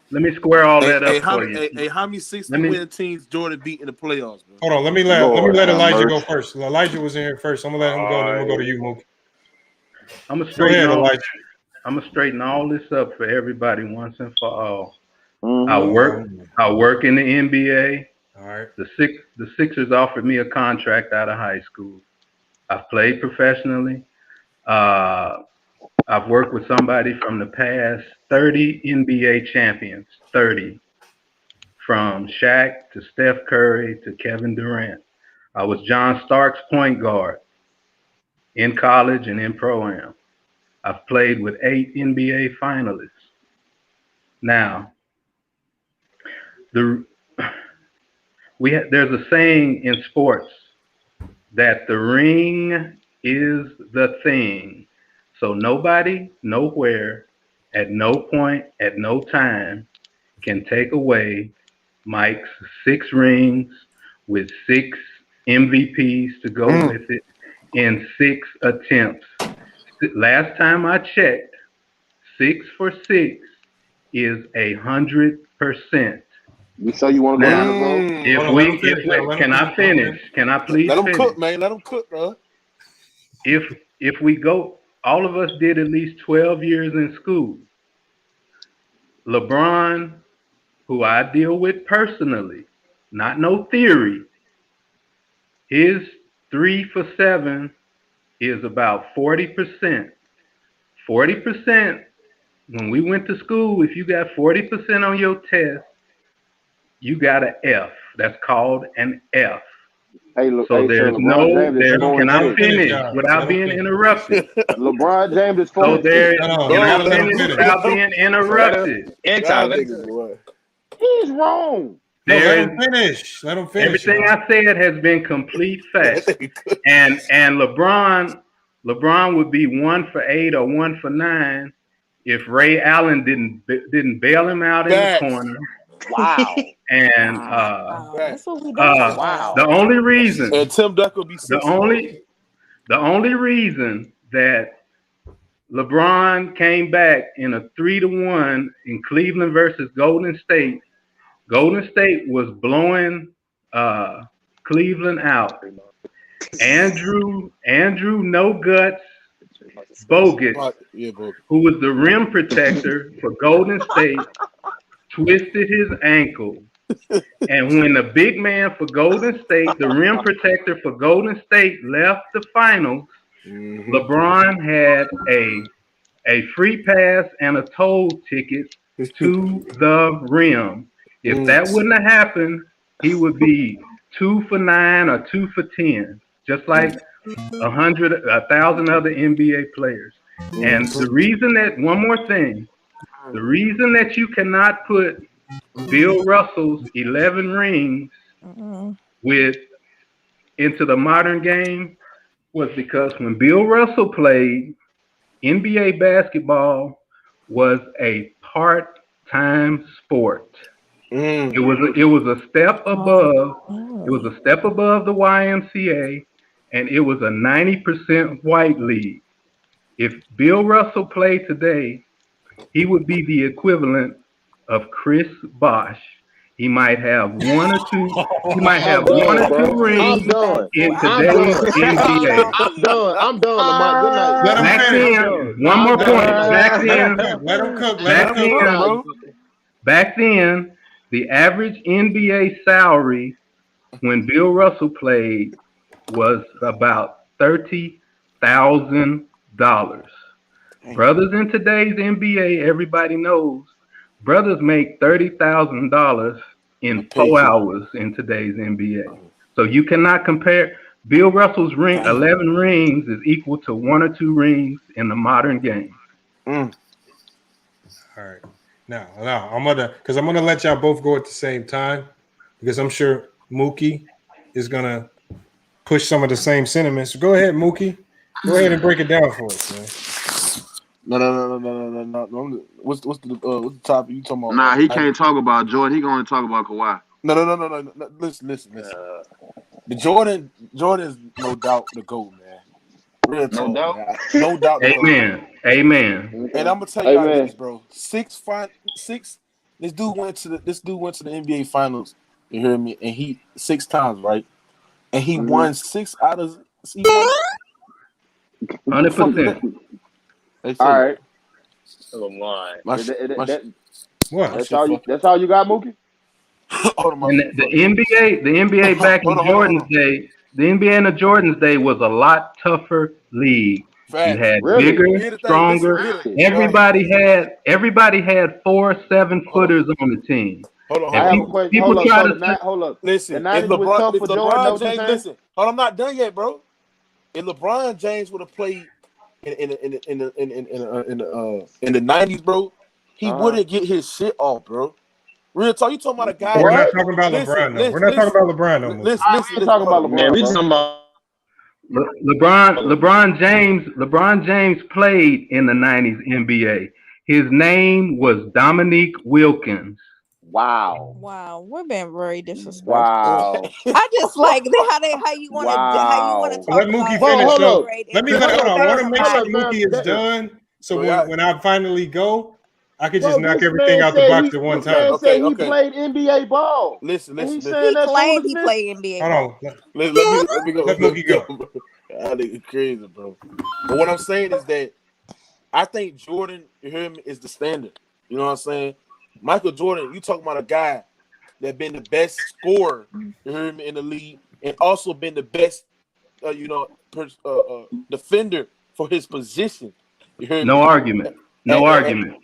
Let me square all that up for you. Hey, how many 60-win teams Jordan beat in the playoffs, bro? Hold on, let me let Elijah go first. Elijah was in here first. I'm gonna let him go, then we'll go to you, Mookie. I'm gonna straighten all this up for everybody once and for all. I work in the NBA. All right. The Sixers offered me a contract out of high school. I've played professionally. I've worked with somebody from the past 30 NBA champions, 30, from Shaq to Steph Curry to Kevin Durant. I was John Stark's point guard in college and in pro-am. I've played with 8 NBA finalists. Now, there's a saying in sports that the ring is the thing. So nobody, nowhere, at no point, at no time can take away Mike's 6 rings with 6 MVPs to go with it in 6 attempts. Last time I checked, 6 for 6 is 100%. You sure you want to go down the road? Can I finish? Can I please Let them finish? cook, man. Let them cook, bro. If we go, all of us did at least 12 years in school. LeBron, who I deal with personally, not no theory, his 3 for 7 is about 40%. 40%, when we went to school, if you got 40% on your test, you got an F. That's called an F. Can I finish without being interrupted? LeBron James is 40. Can I finish without being interrupted? He's wrong. Let him finish. Everything I said has been complete fact. and LeBron would be 1 for 8 or 1 for 9 if Ray Allen didn't bail him out in the corner. Wow. And That's what we do. the only reason And Tim Duck will be 6. the only reason that LeBron came back in a 3-1 in Cleveland versus Golden State Golden State was blowing Cleveland out. Andrew No Guts Bogut, who was the rim protector for Golden State, twisted his ankle. And when the big man for Golden State, the rim protector for Golden State, left the finals, LeBron had a free pass and a toll ticket to the rim. If that wouldn't have happened, he would be 2 for 9 or 2 for 10, just like 1,000 other NBA players. And the reason that, one more thing, the reason that you cannot put Bill Russell's 11 rings into the modern game was because when Bill Russell played, NBA basketball was a part-time sport. It was a step above. It was a step above the YMCA, and it was a 90% white league. If Bill Russell played today, he would be the equivalent of Chris Bosh. He might have one or two. He might have one or two rings in today's NBA. I'm done, Lamont. Good night. Back then, one more point. Back then, the average NBA salary when Bill Russell played was about $30,000. Brothers in today's NBA, everybody knows, brothers make $30,000 in 4 hours in today's NBA. So you cannot compare. Bill Russell's 11 rings is equal to 1 or 2 rings in the modern game. All right. Now, I'm gonna let y'all both go at the same time because I'm sure Mookie is gonna push some of the same sentiments. Go ahead, Mookie. Go ahead and break it down for us, man. No. What's the topic you talking about? Nah, he can't talk about Jordan. He gonna talk about Kawhi. No. Listen. The Jordan is no doubt the GOAT, man. Real talk, no doubt. Amen. And I'm gonna tell you this, bro. Six. This dude went to the NBA Finals. You hear me? And he 6 times, right? And he won 6 out of 100%. All right. Lamont. What? That's all you got, Mookie? And the NBA back in Jordan's day, the NBA in the Jordan's day was a lot tougher league. You had bigger, stronger. Everybody had 4 7-footers on the team. Hold on. I have a question. Hold up. Listen, if LeBron James, listen. Hold on, I'm not done yet, bro. If LeBron James would have played in the 90s, bro, he wouldn't get his shit off, bro. Real talk, you talking about a guy? We're not talking about LeBron. We're not talking about LeBron no more. Listen. Talking about LeBron. Man, we talking about LeBron James played in the 90s NBA. His name was Dominique Wilkins. Wow, we're being very disrespectful. Wow. I just like how you want to talk. Let Mookie finish. Hold on. I want to make sure Mookie is done. So when I finally go, I could just knock everything out the box at one time. Okay. He played NBA ball. Listen. He claimed he played NBA ball. Hold on. Let me go. Let Mookie go. I think it's crazy, bro. But what I'm saying is that I think Jordan, you hear me, is the standard. You know what I'm saying? Michael Jordan, you talking about a guy that been the best scorer, you hear me, in the league, and also been the best, defender for his position. You hear me? No argument.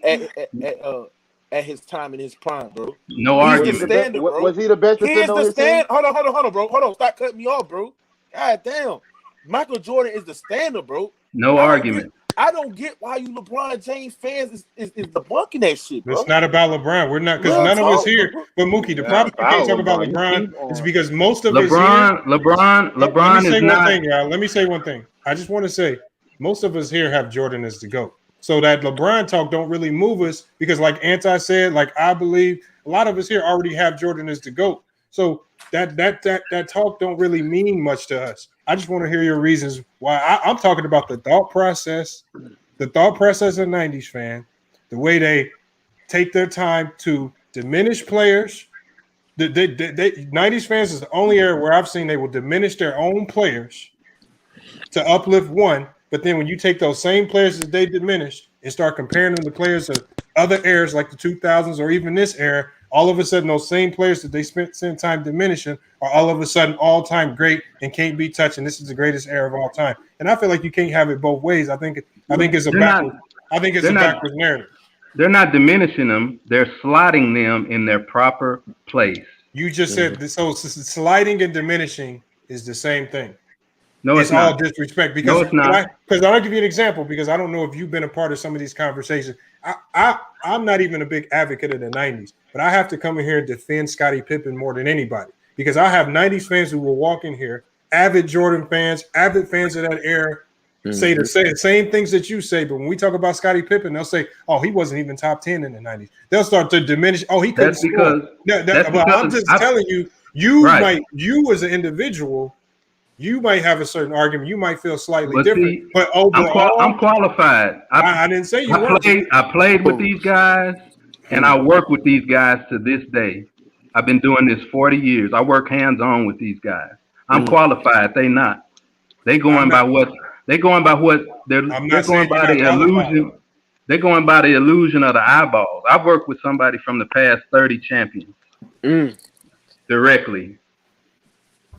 At his time in his prime, bro. No argument. The standard, bro. Was he the best defender on his team? Hold on, bro. Hold on. Stop cutting me off, bro. God damn. Michael Jordan is the standard, bro. No argument. I don't get why you LeBron James fans is debunking that shit, bro. It's not about LeBron. We're not, because none of us here. But Mookie, the problem you can't talk about LeBron is because most of us here. LeBron is not. Let me say one thing. I just want to say most of us here have Jordan as the GOAT. So that LeBron talk don't really move us because, like Anti said, like I believe a lot of us here already have Jordan as the GOAT. So that talk don't really mean much to us. I just want to hear your reasons why. I'm talking about the thought process of the 90s fan, the way they take their time to diminish players, The 90s fans is the only era where I've seen they will diminish their own players to uplift one, but then when you take those same players that they diminished and start comparing them to players of other eras like the 2000s or even this era, all of a sudden those same players that they spent time diminishing are all of a sudden all-time great and can't be touched, and this is the greatest era of all time. And I feel like you can't have it both ways. I think it's a backwards narrative. They're not diminishing them. They're slotting them in their proper place. You just said so. Sliding and diminishing is the same thing. No, it's all not. disrespect. Because no, it's not. Because I'll give you an example. Because I don't know if you've been a part of some of these conversations. I'm not even a big advocate of the '90s, but I have to come in here and defend Scottie Pippen more than anybody. Because I have '90s fans who will walk in here, avid Jordan fans, avid fans of that era. Say the same things that you say, but when we talk about Scottie Pippen, they'll say, "Oh, he wasn't even top 10 in the '90s." They'll start to diminish. Oh, he couldn't score. But I'm just telling you, you as an individual, you might have a certain argument. You might feel slightly different. But overall, I'm qualified. I didn't say you weren't. I played with these guys, and I work with these guys to this day. I've been doing this 40 years. I work hands-on with these guys. I'm qualified. They not. They going by what. They're going by what they're going by the illusion. They're going by the illusion of the eyeballs. I've worked with somebody from the past 30 champions directly.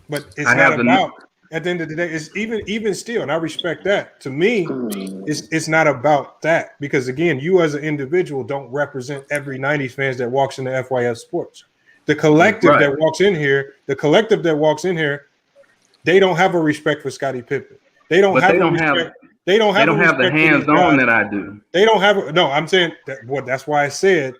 But it's not about. At the end of the day, it's even still, and I respect that. To me, it's not about that because again, you as an individual don't represent every '90s fans that walks into FYF Sports. The collective that walks in here, they don't have a respect for Scottie Pippen. They don't have the hands-on that I do. They don't have no. I'm saying that. That's why I said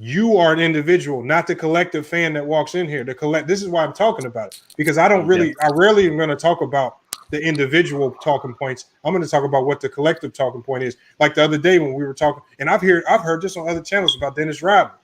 you are an individual, not the collective fan that walks in here. This is why I'm talking about it because I rarely am going to talk about the individual talking points. I'm going to talk about what the collective talking point is. Like the other day when we were talking, and I've heard this on other channels about Dennis Rodman.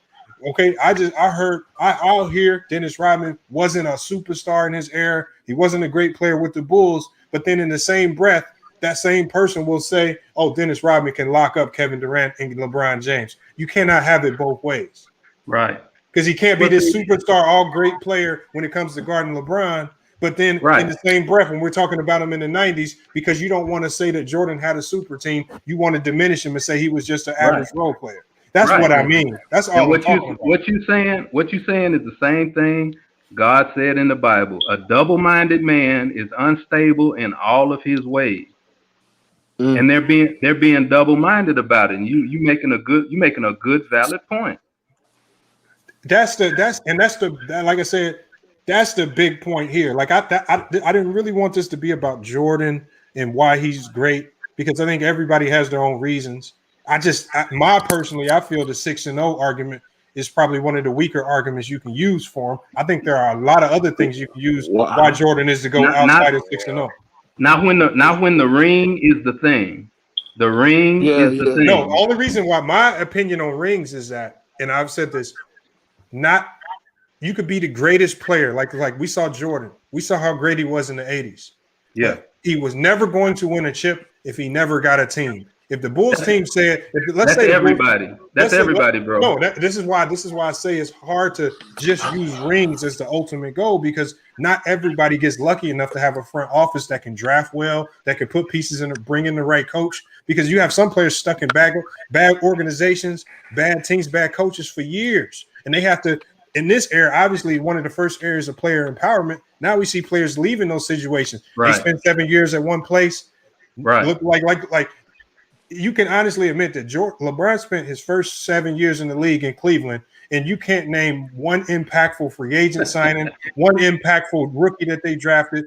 Okay, I'll hear Dennis Rodman wasn't a superstar in his era. He wasn't a great player with the Bulls. But then in the same breath, that same person will say, oh, Dennis Rodman can lock up Kevin Durant and LeBron James. You cannot have it both ways. Right. Because he can't be this superstar, all great player when it comes to guarding LeBron. But then in the same breath, when we're talking about him in the 90s, because you don't want to say that Jordan had a super team, you want to diminish him and say he was just an average role player. That's what I mean. That's all. What you saying is the same thing God said in the Bible. A double-minded man is unstable in all of his ways, and they're being double-minded about it. And you making a good valid point. That's like I said, that's the big point here. Like I didn't really want this to be about Jordan and why he's great because I think everybody has their own reasons. I feel the 6-0 argument is probably one of the weaker arguments you can use for him. I think there are a lot of other things you can use why Jordan is to go outside of 6-0. Not when the ring is the thing. The ring is the thing. No, only reason why my opinion on rings is that, and I've said this, you could be the greatest player. Like we saw Jordan. We saw how great he was in the 80s. Yeah. But he was never going to win a chip if he never got a team. If the Bulls team said, that's everybody, bro. No, this is why I say it's hard to just use rings as the ultimate goal because not everybody gets lucky enough to have a front office that can draft well, that can put pieces in, bring in the right coach. Because you have some players stuck in bad organizations, bad teams, bad coaches for years, and they have to. In this era, obviously, one of the first areas of player empowerment. Now we see players leaving those situations. Right. They spend 7 years at one place. Right. Look like. You can honestly admit that LeBron spent his first 7 years in the league in Cleveland, and you can't name one impactful free agent signing, one impactful rookie that they drafted.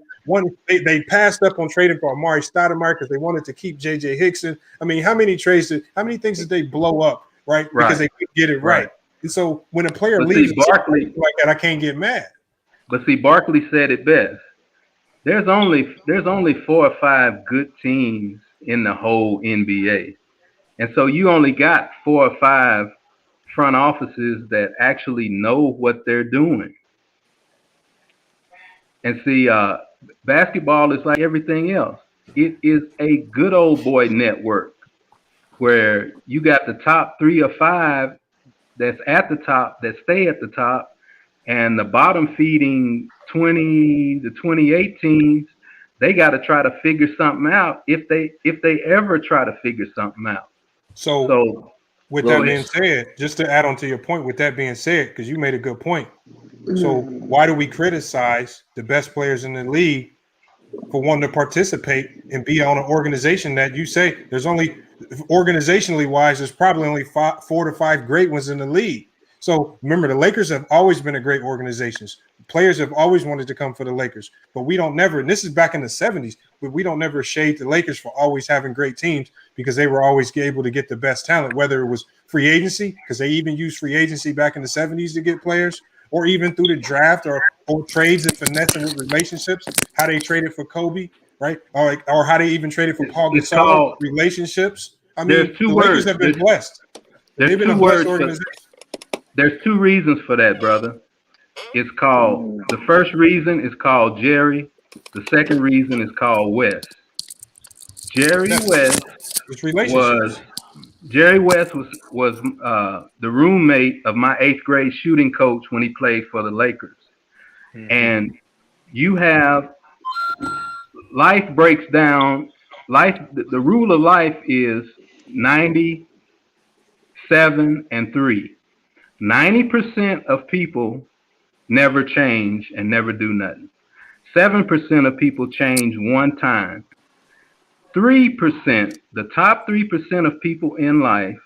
They passed up on trading for Amari Stoudemire because they wanted to keep J.J. Hickson. I mean, how many things did they blow up, right? Because they couldn't get it right. And so when a player leaves like that, I can't get mad. But see, Barkley said it best. There's only 4 or 5 good teams in the whole NBA. And so you only got 4 or 5 front offices that actually know what they're doing. And see, basketball is like everything else. It is a good old boy network where you got the top 3 or 5 that's at the top, that stay at the top, and the bottom feeding 20 to 28 teams, they got to try to figure something out if they ever try to figure something out. So with that being said, just to add on to your point, with that being said, because you made a good point. So why do we criticize the best players in the league for wanting to participate and be on an organization that you say there's only, organizationally wise, there's probably only 4 to 5 great ones in the league. So remember, the Lakers have always been a great organization. Players have always wanted to come for the Lakers, but we don't never, and this is back in the 70s, but we don't never shade the Lakers for always having great teams because they were always able to get the best talent, whether it was free agency, because they even used free agency back in the 70s to get players, or even through the draft or trades and finessing with relationships, how they traded for Kobe, right? Or how they even traded for Paul Gasol, relationships. I mean, the Lakers have been blessed. They've been a blessed organization. There's 2 reasons for that, brother. It's called, the first reason is called Jerry. The second reason is called West. Jerry West was the roommate of my 8th grade shooting coach when he played for the Lakers. And you have, life breaks down, the rule of life is 90, 7, and 3. 90% of people never change and never do nothing. 7% of people change one time. 3%, the top 3% of people in life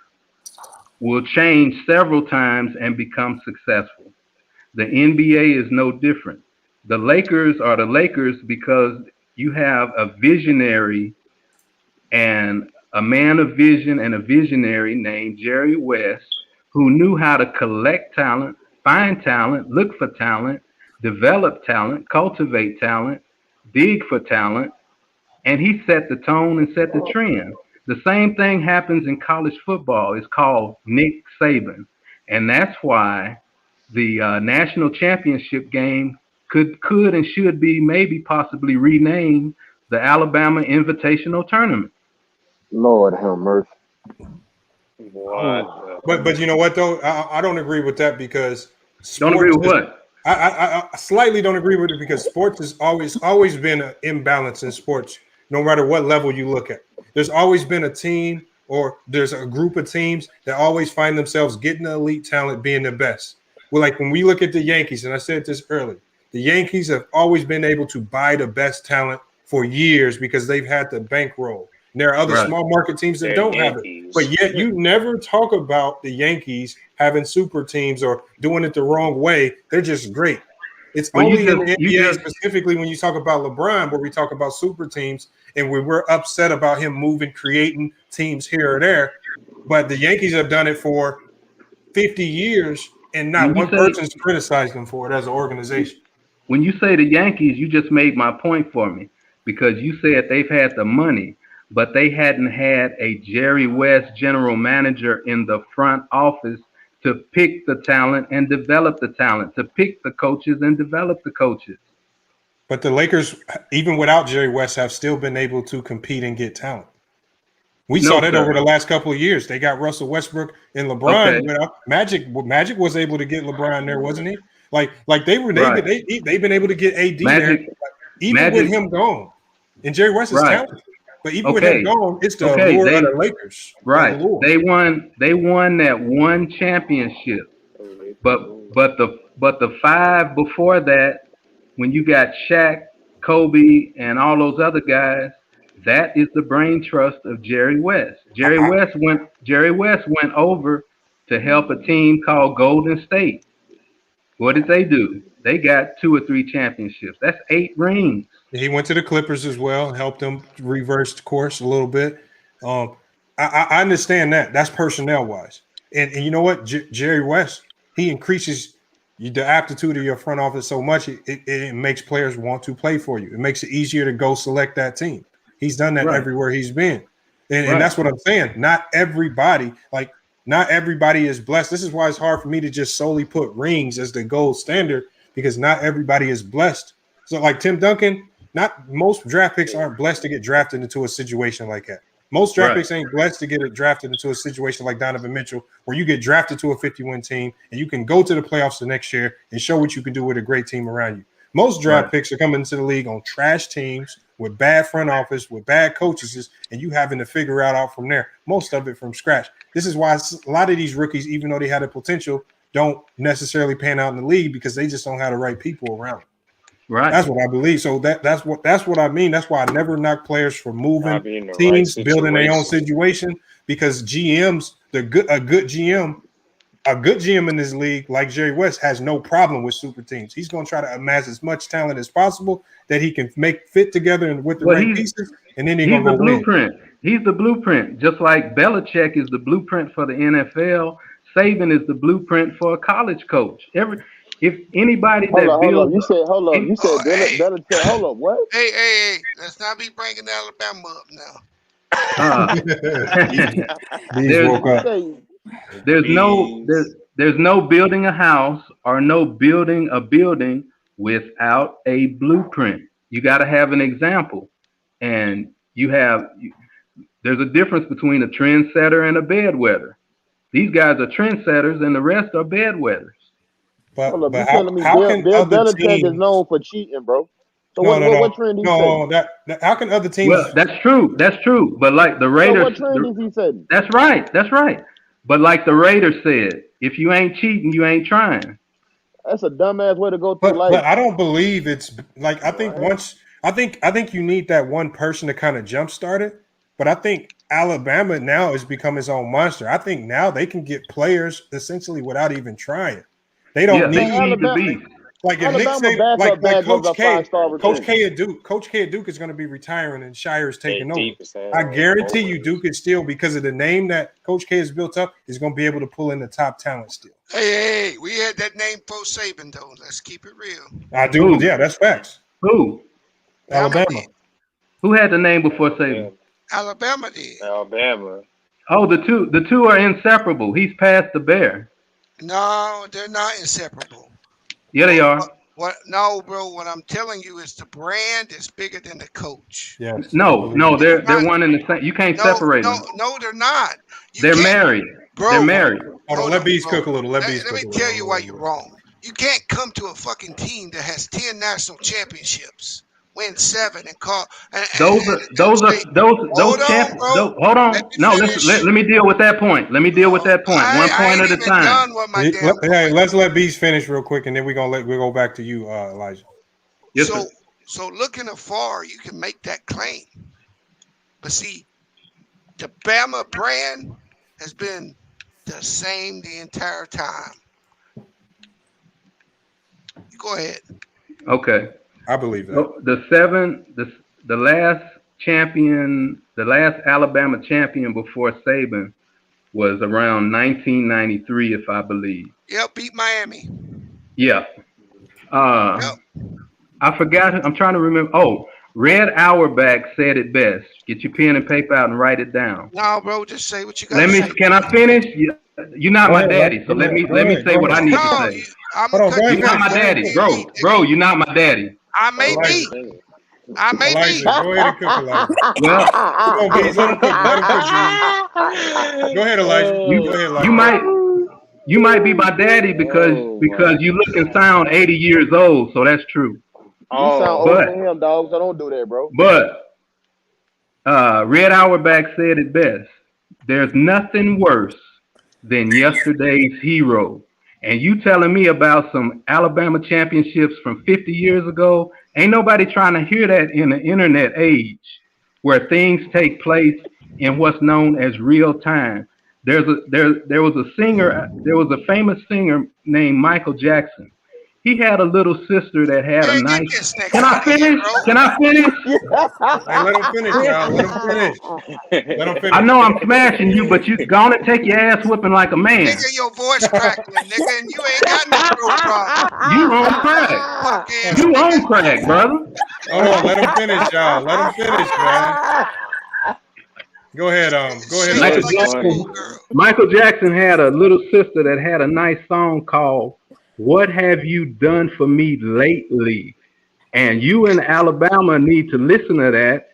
will change several times and become successful. The NBA is no different. The Lakers are the Lakers because you have a visionary and a man of vision and a visionary named Jerry West, who knew how to collect talent, find talent, look for talent, develop talent, cultivate talent, dig for talent, and he set the tone and set the trend. The same thing happens in college football. It's called Nick Saban, and that's why the national championship game could and should be maybe possibly renamed the Alabama Invitational Tournament. Lord have mercy. But you know what though? I don't agree with that because don't agree with what? I slightly don't agree with it because sports has always been an imbalance in sports, no matter what level you look at. There's always been a team or there's a group of teams that always find themselves getting the elite talent, being the best. Well, like when we look at the Yankees, and I said this earlier, the Yankees have always been able to buy the best talent for years because they've had the bankroll. And there are other small market teams that don't have it. But yet you never talk about the Yankees having super teams or doing it the wrong way. They're just great. It's only in the NBA specifically when you talk about LeBron where we talk about super teams and we're upset about him moving, creating teams here or there. But the Yankees have done it for 50 years and not one person's criticized them for it as an organization. When you say the Yankees, you just made my point for me because you said they've had the money, but they hadn't had a Jerry West general manager in the front office to pick the talent and develop the talent, to pick the coaches and develop the coaches. But the Lakers, even without Jerry West, have still been able to compete and get talent. We saw that over the last couple of years. They got Russell Westbrook and LeBron. Okay. Magic was able to get LeBron there, wasn't he? Like they've been able to get AD there, even with him gone. And Jerry West is talented. But even with him gone, it's the allure of the Lakers. Right. They won that one championship. But the 5 before that, when you got Shaq, Kobe, and all those other guys, that is the brain trust of Jerry West. Jerry West went over to help a team called Golden State. What did they do? They got 2 or 3 championships. That's 8 rings. He went to the Clippers as well, helped them reverse course a little bit. I understand that. That's personnel wise. And you know what? Jerry West, he increases the aptitude of your front office so much, it makes players want to play for you. It makes it easier to go select that team. He's done that everywhere he's been. And that's what I'm saying. Not everybody is blessed. This is why it's hard for me to just solely put rings as the gold standard because not everybody is blessed. So like Tim Duncan, not most draft picks aren't blessed to get drafted into a situation like that. Most draft picks ain't blessed to get drafted into a situation like Donovan Mitchell, where you get drafted to a 50-win team and you can go to the playoffs the next year and show what you can do with a great team around you. Most draft picks are coming into the league on trash teams with bad front office, with bad coaches, and you having to figure out from there. Most of it from scratch. This is why a lot of these rookies, even though they had the potential, don't necessarily pan out in the league because they just don't have the right people around them. Right. That's what I believe. So that's what I mean. That's why I never knock players for moving teams, building their own situation, because GMs, a good GM in this league, like Jerry West, has no problem with super teams. He's going to try to amass as much talent as possible that he can make fit together and with the right pieces, and then he's going to go blueprint. He's the blueprint, just like Belichick is the blueprint for the NFL. Saban is the blueprint for a college coach. If anybody hold that up, builds, you said Belichick. Hold up, what? Hey, let's not be bringing Alabama up now. There's no building a house or no building a building without a blueprint. You got to have an example, and there's a difference between a trendsetter and a bedwetter. These guys are trendsetters, and the rest are bedwetters. But you telling me Bill Belichick is known for cheating, bro? So what trend he setting? How can other teams? Well, that's true. But like the Raiders, so what trend is he setting? That's right. But like the Raiders said, if you ain't cheating, you ain't trying. That's a dumbass way to go through life. But I don't believe it's like I think I think you need that one person to kind of jumpstart it. But I think Alabama now has become its own monster. I think now they can get players essentially without even trying. They don't need to be like if Nick say, like Coach K at Duke is going to be retiring and Shire's taking over. I guarantee you Duke is still, because of the name that Coach K has built up, is going to be able to pull in the top talent still. Hey, we had that name for Saban though. Let's keep it real. I do. Yeah, that's facts. Who? Alabama. Who had the name before Saban? Alabama did. Alabama. Oh, the two are inseparable. He's past the Bear. No, they're not inseparable. Yeah, they are. No, bro. What I'm telling you is the brand is bigger than the coach. Yes. No, they're one and the same. You can't separate them. No, they're not. They're married. Bro, they're married. Hold on, let Bees cook a little. Let me tell you why you're wrong. You can't come to a fucking team that has 10 national championships, win 7, and call. Those champions. Hold on. No, let me deal with that point. One point at a time. Hey, let's let Bees finish real quick, and then we'll go back to you, Elijah. Yes, sir. So looking afar, you can make that claim. But see, the Bama brand has been the same the entire time. Go ahead. Okay. I believe that. The last Alabama champion before Saban was around 1993, if I believe. Yep, beat Miami. Yeah. I forgot. I'm trying to remember. Oh, Red Auerbach said it best. Get your pen and paper out and write it down. No, bro, just say what you got to say. Can I finish? You're not my daddy, so let me say what I need to say. You're not my daddy, bro. Bro, you're not my daddy. I may be. Go ahead and cook, Elijah. Well, go ahead, Elijah. You might be my daddy because you look and sound 80 years old, so that's true. You sound older than him, dog, so don't do that, bro. But Red Auerbach said it best. There's nothing worse than yesterday's hero. And you telling me about some Alabama championships from 50 years ago? Ain't nobody trying to hear that in the internet age where things take place in what's known as real time. There was a famous singer named Michael Jackson. He had a little sister that had a nice. Can I finish? Hey, let him finish, y'all. Let him finish. I know I'm smashing you, but you gonna take your ass whipping like a man. Nigga, your voice crackling, nigga, and you ain't got no real problem. You on crack. You on crack, brother. Hold on, let him finish, y'all. Let him finish, man. Go ahead, Michael Jackson had a little sister that had a nice song called "What Have You Done For Me Lately?" And you in Alabama need to listen to that.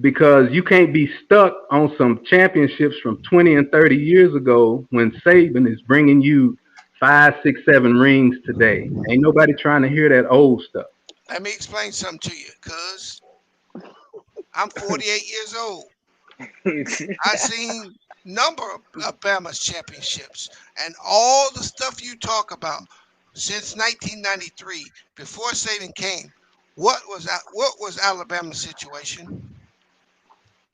because you can't be stuck on some championships from 20 and 30 years ago when Saban is bringing you 5, 6, 7 rings today. Ain't nobody trying to hear that old stuff. Let me explain something to you, cuz I'm 48 years old. I've seen number of Bama's championships, and all the stuff you talk about since 1993, before Saban came. What was Alabama's situation?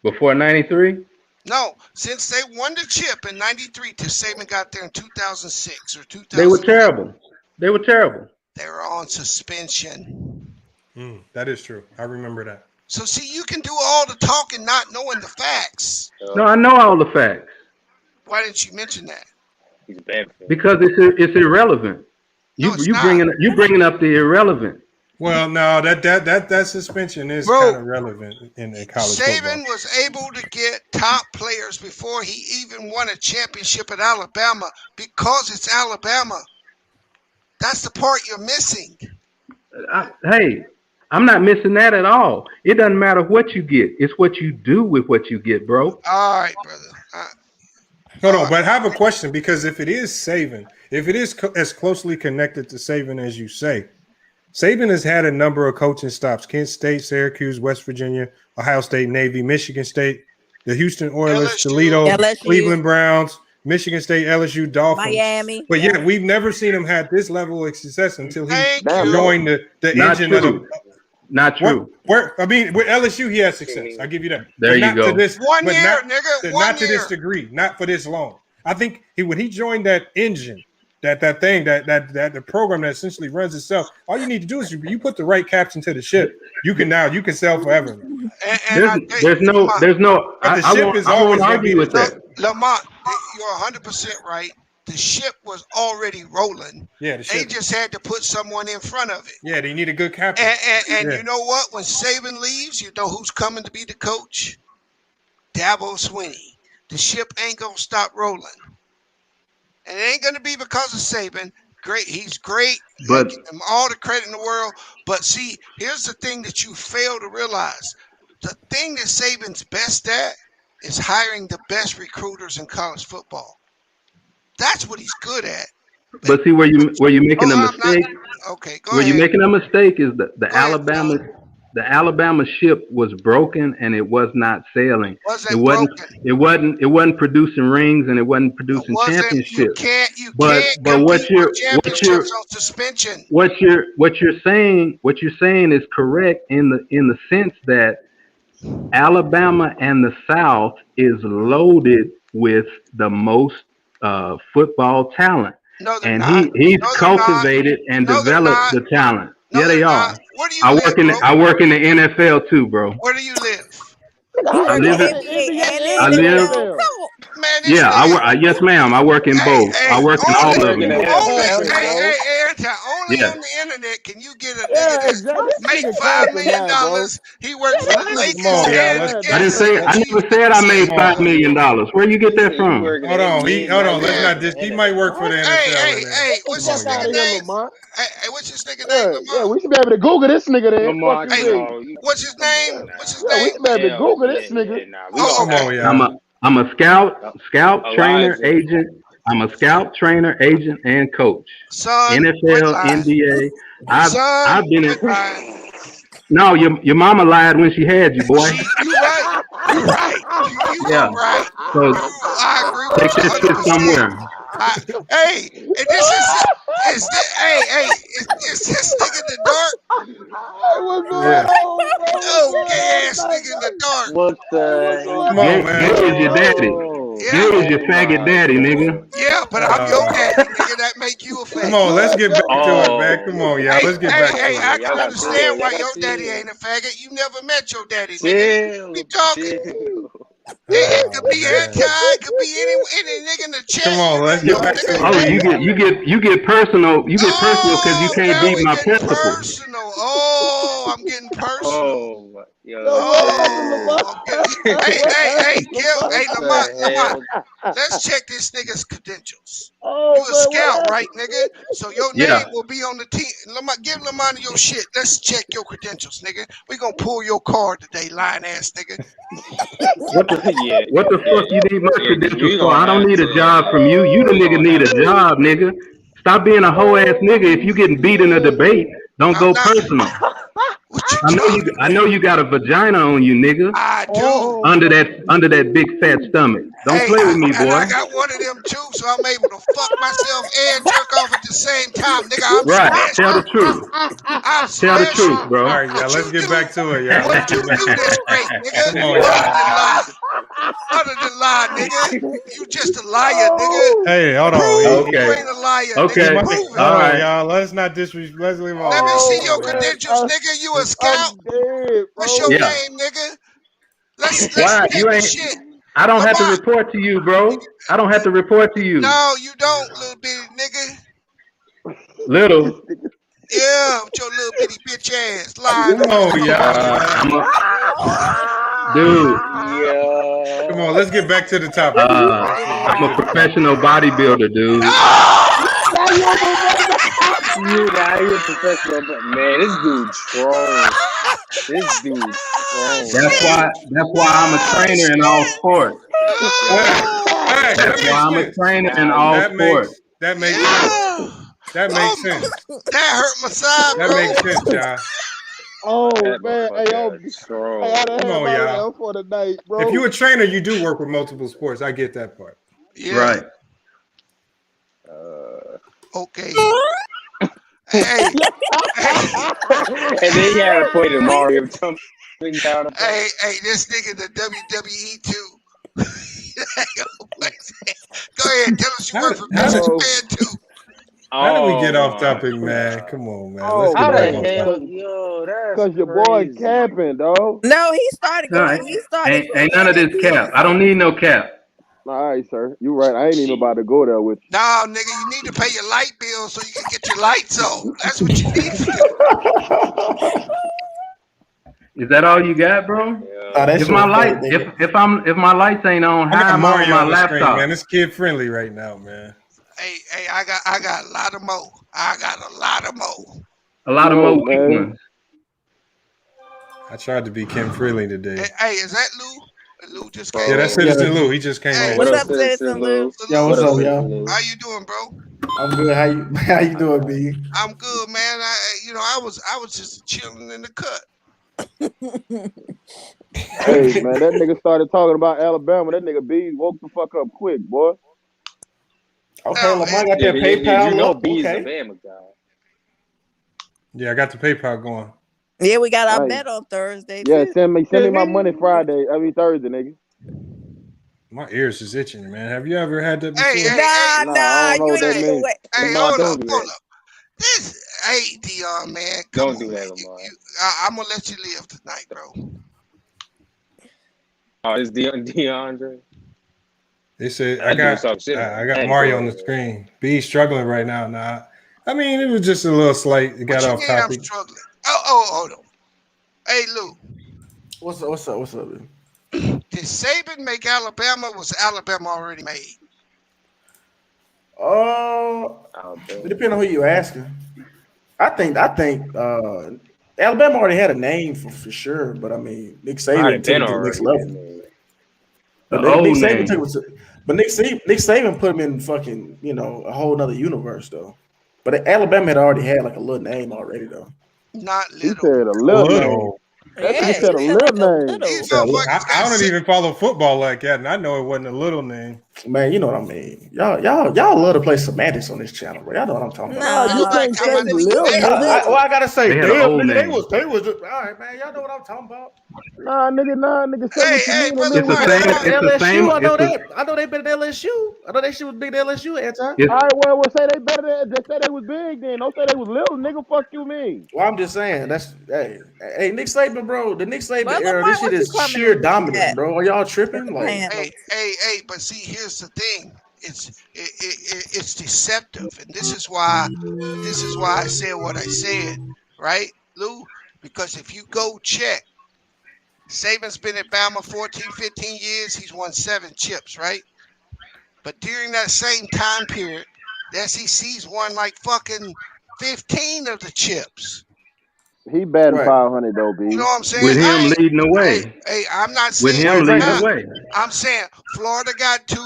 Before 93? No, since they won the chip in 93 till Saban got there in 2006 or 2000. They were terrible. They were terrible. They were on suspension. That is true. I remember that. So see, you can do all the talking not knowing the facts. No, I know all the facts. Why didn't you mention that? He's bad. Because it's irrelevant. You bringing up the irrelevant. Well, no, that suspension is kind of relevant in college Saban football. was able to get top players before he even won a championship at Alabama because it's Alabama. That's the part you're missing. Hey, I'm not missing that at all. It doesn't matter what you get. It's what you do with what you get, bro. All right, brother. Hold on, but I have a question, because if it is Saban, if it is as closely connected to Saban as you say, Saban has had a number of coaching stops: Kent State, Syracuse, West Virginia, Ohio State, Navy, Michigan State, the Houston Oilers, LSU. Toledo, LSU. Cleveland Browns, Michigan State, LSU, Dolphins, Miami. But yet we've never seen him have this level of success until he joined the Not engine true. of the. Not true. With LSU, he has success. I'll give you that. There But you not go. To this, One but year, not, nigga. not to this degree. Not for this long. I think when he joined that engine, that thing, that the program that essentially runs itself, all you need to do is you put the right captain to the ship. You can sell forever. There's no. But the ship is I always won't gonna argue be with that. Lamont, you're 100% right. The ship was already rolling. Yeah, they just had to put someone in front of it. Yeah, they need a good captain. And Yeah. you know what? When Saban leaves, you know who's coming to be the coach? Dabo Swinney. The ship ain't gonna stop rolling, and it ain't gonna be because of Saban. Great, he's great. But give him all the credit in the world. But see, here's the thing that you fail to realize: the thing that Saban's best at is hiring the best recruiters in college football. That's what he's good at. But see, where you making a mistake? Okay, go where ahead. you're making a mistake is the Alabama ship was broken and it was not sailing. It wasn't producing rings and it wasn't producing championships. But what you're on suspension. what you're saying is correct in the sense that Alabama and the South is loaded with the most football talent. No, and he's cultivated and developed the talent. Yeah, they are. I work in the NFL too, bro. Where do you live? I live. Man, yes, ma'am. I work in both. I work in all of them. Only on the internet can you get a nigga that make $5 million. He works for the Lakers. I never said I made $5 million. Where you get that from? Hold on. Let's not just. He might work for the NFL. Hey, what's his nigga name? Hey, what's his nigga name? Yeah, we should be able to Google this nigga then. What's his name? Yeah, we should be able to Google this nigga. I'm a scout, trainer, agent. I'm a scout, trainer, agent, and coach. NFL, NBA. I've been in. No, your mama lied when she had you, boy. You right. Yeah. Right. So I agree with take that shit somewhere. Hey, and is this nigga in the dark? What's going on? Oh, gay ass nigga in the dark. What the? Come on, man. Gay is your daddy. Gay is your faggot daddy, nigga. Yeah, but I'm your daddy, nigga. That make you a faggot. Come on, let's get back to it, man. Come on, y'all. Let's get back to it. I can understand why your daddy ain't a faggot. You never met your daddy, nigga. We talking. It could be anti, it could be any nigga in the chat. Come on, let's get back to it. Oh, you get personal. You get personal because you can't beat my principles. Oh, I'm getting personal. Oh, yo, Okay. Hey, Lamont. hell? Let's check this nigga's credentials. Oh, You a man, scout, right, nigga? So your Yeah. name will be on the team. Lamont, give Lamont your shit. Let's check your credentials, nigga. We gonna pull your card today, lying ass nigga. What the Yeah, what the fuck you need my yeah, 'cause credentials we for? gonna I don't have need a to. job from you. You the We nigga gonna need have a to. job, nigga. Stop being a hoe ass nigga. If you getting beat in a debate, don't I'm go not. personal. What you I know you got a vagina on you, nigga. I do. Oh, Under that big fat stomach. Don't Hey, play with me, and I boy. got one of them too, so I'm able to fuck myself and jerk off at the same time, nigga. I'm Right. Tell the special. truth. I'm Tell the special. truth, bro. All right, y'all. Let's get back to it, y'all. What you do that's great, nigga? Come on, Other y'all. than lie. Other than lie, nigga. You just a liar, nigga. Hey, hold on. Prove you Okay. ain't a liar, Okay. nigga. Hold Prove it. All on, y'all. Let's not disrespect. Let's leave him Let me alone. see oh, your man. credentials, nigga. You a scout? I'm dead, What's bro. your Yeah. name, nigga? Let's Why? check You the ain't shit. I don't have to Lamont. report to you, bro. I don't have to report to you. No, you don't, little bitty nigga. Little. Yeah, with your little bitty bitch ass. Lying Come on, y'all. I'm a dude. Yo. Come on, let's get back to the topic. I'm a professional bodybuilder, dude. You out here professional, but man, this dude trolling. This dude trolling. That's why I'm a trainer in all sports. Hey, that That's why makes I'm a sense. trainer in all sports. That makes Yeah. sense. That makes sense. That hurt my side, That bro. makes sense, y'all. Oh, That man. Hey, motherfucker troll. I done Come had on, my y'all. laugh for the night, bro. If you're a trainer, you do work with multiple sports. I get that part. Yeah. Right. Okay. Hey. And then he had to play the Mario tumbling down. Hey, this nigga the WWE too. Go ahead, tell us you work for Vince McMahon too. How did we get Oh off topic, man? Come on, man. Let's Oh, get How back the on hell, topic. yo? That's because your boy crazy. camping, dog. No, he started No, going. He started. ain't none of this cap. I don't need no cap. All right, sir. You right. I ain't even about to go there with you. Nah, nigga, you need to pay your light bill so you can get your lights on. That's what you need to do. Is that all you got, bro? If my light, if my lights ain't on, I how got am I on Mario my on the screen, laptop? man. It's kid friendly right now, man. Hey, I got a lot of more. I got a lot of more. A lot of more Look, weak man. ones. I tried to be Kim Freely today. Hey, is that Lou? Lou just came. Yeah, that's Citizen Lou. He just came in. What's up, Citizen Lou? Yo, what's up, y'all? How you doing, bro? I'm good. How you doing, B? I'm good, man. I was just chilling in the cut. Hey, man, that nigga started talking about Alabama. That nigga B woke the fuck up quick, boy. Okay, Lamont got Yeah, that you PayPal know up. B's Okay. a Bama guy. Yeah, I got the PayPal going. Yeah, we got our Right. bet on Thursday Yeah, too. send me my money Friday. I mean Thursday, nigga. My ears is itching, man. Have you ever had that before? Hey, I don't know you what that ain't means. Hey, Lamar, hold don't up. do that. This, Dion, man. Don't do that, Lamar. I'm gonna let you live tonight, bro. Oh, it's DeAndre. They said I I do some shit. got Mario on the screen. B's struggling right now. Nah, I mean it was just a little slight. It got off I'm topic. struggling. Oh, hold on. Hey, Lou. What's up? Man? Did Saban make Alabama? Was Alabama already made? It depends on who you asking. I think Alabama already had a name for sure, but I mean Nick Saban took it to the next level. But Nick Saban took it to, but Nick Saban put him in fucking a whole nother universe though. But Alabama had already had like a little name already though. Not He little. said a little name. That nigga said a little name. I don't even follow football like that, and I know it wasn't a little name. Man, you know what I mean. Y'all love to play semantics on this channel, bro. Y'all know what I'm talking about. Nah, you can't say little nigga. I gotta say, They damn, had an old nigga, name. they was just, all right, man. Y'all know what I'm talking about. Nah, nigga, say what you mean. brother, It's the same. It's the same. LSU, I know It's the, that. I know they been at LSU. I know they shit was big at LSU at time. it's, All right, well, say they better than. Just say they was big then. Don't say they was little, nigga. Fuck you mean. Well, I'm just saying that's hey Nick Saban, bro. The Nick Saban Well, era, Lamont, this shit what you is coming sheer in with dominance, that? bro. Are y'all tripping? Like, Hey, but see, here's the thing. It's deceptive, and this is why I said what I said, right, Lou? because if you go check, Saban's been at Bama 14, 15 years. He's won 7 chips, right? But during that same time period, the SEC's won like fucking 15 of the chips. He batting 500 though, B. You know what I'm saying? With him leading the way. Hey, I'm not saying With him leading the way. I'm saying Florida got 2,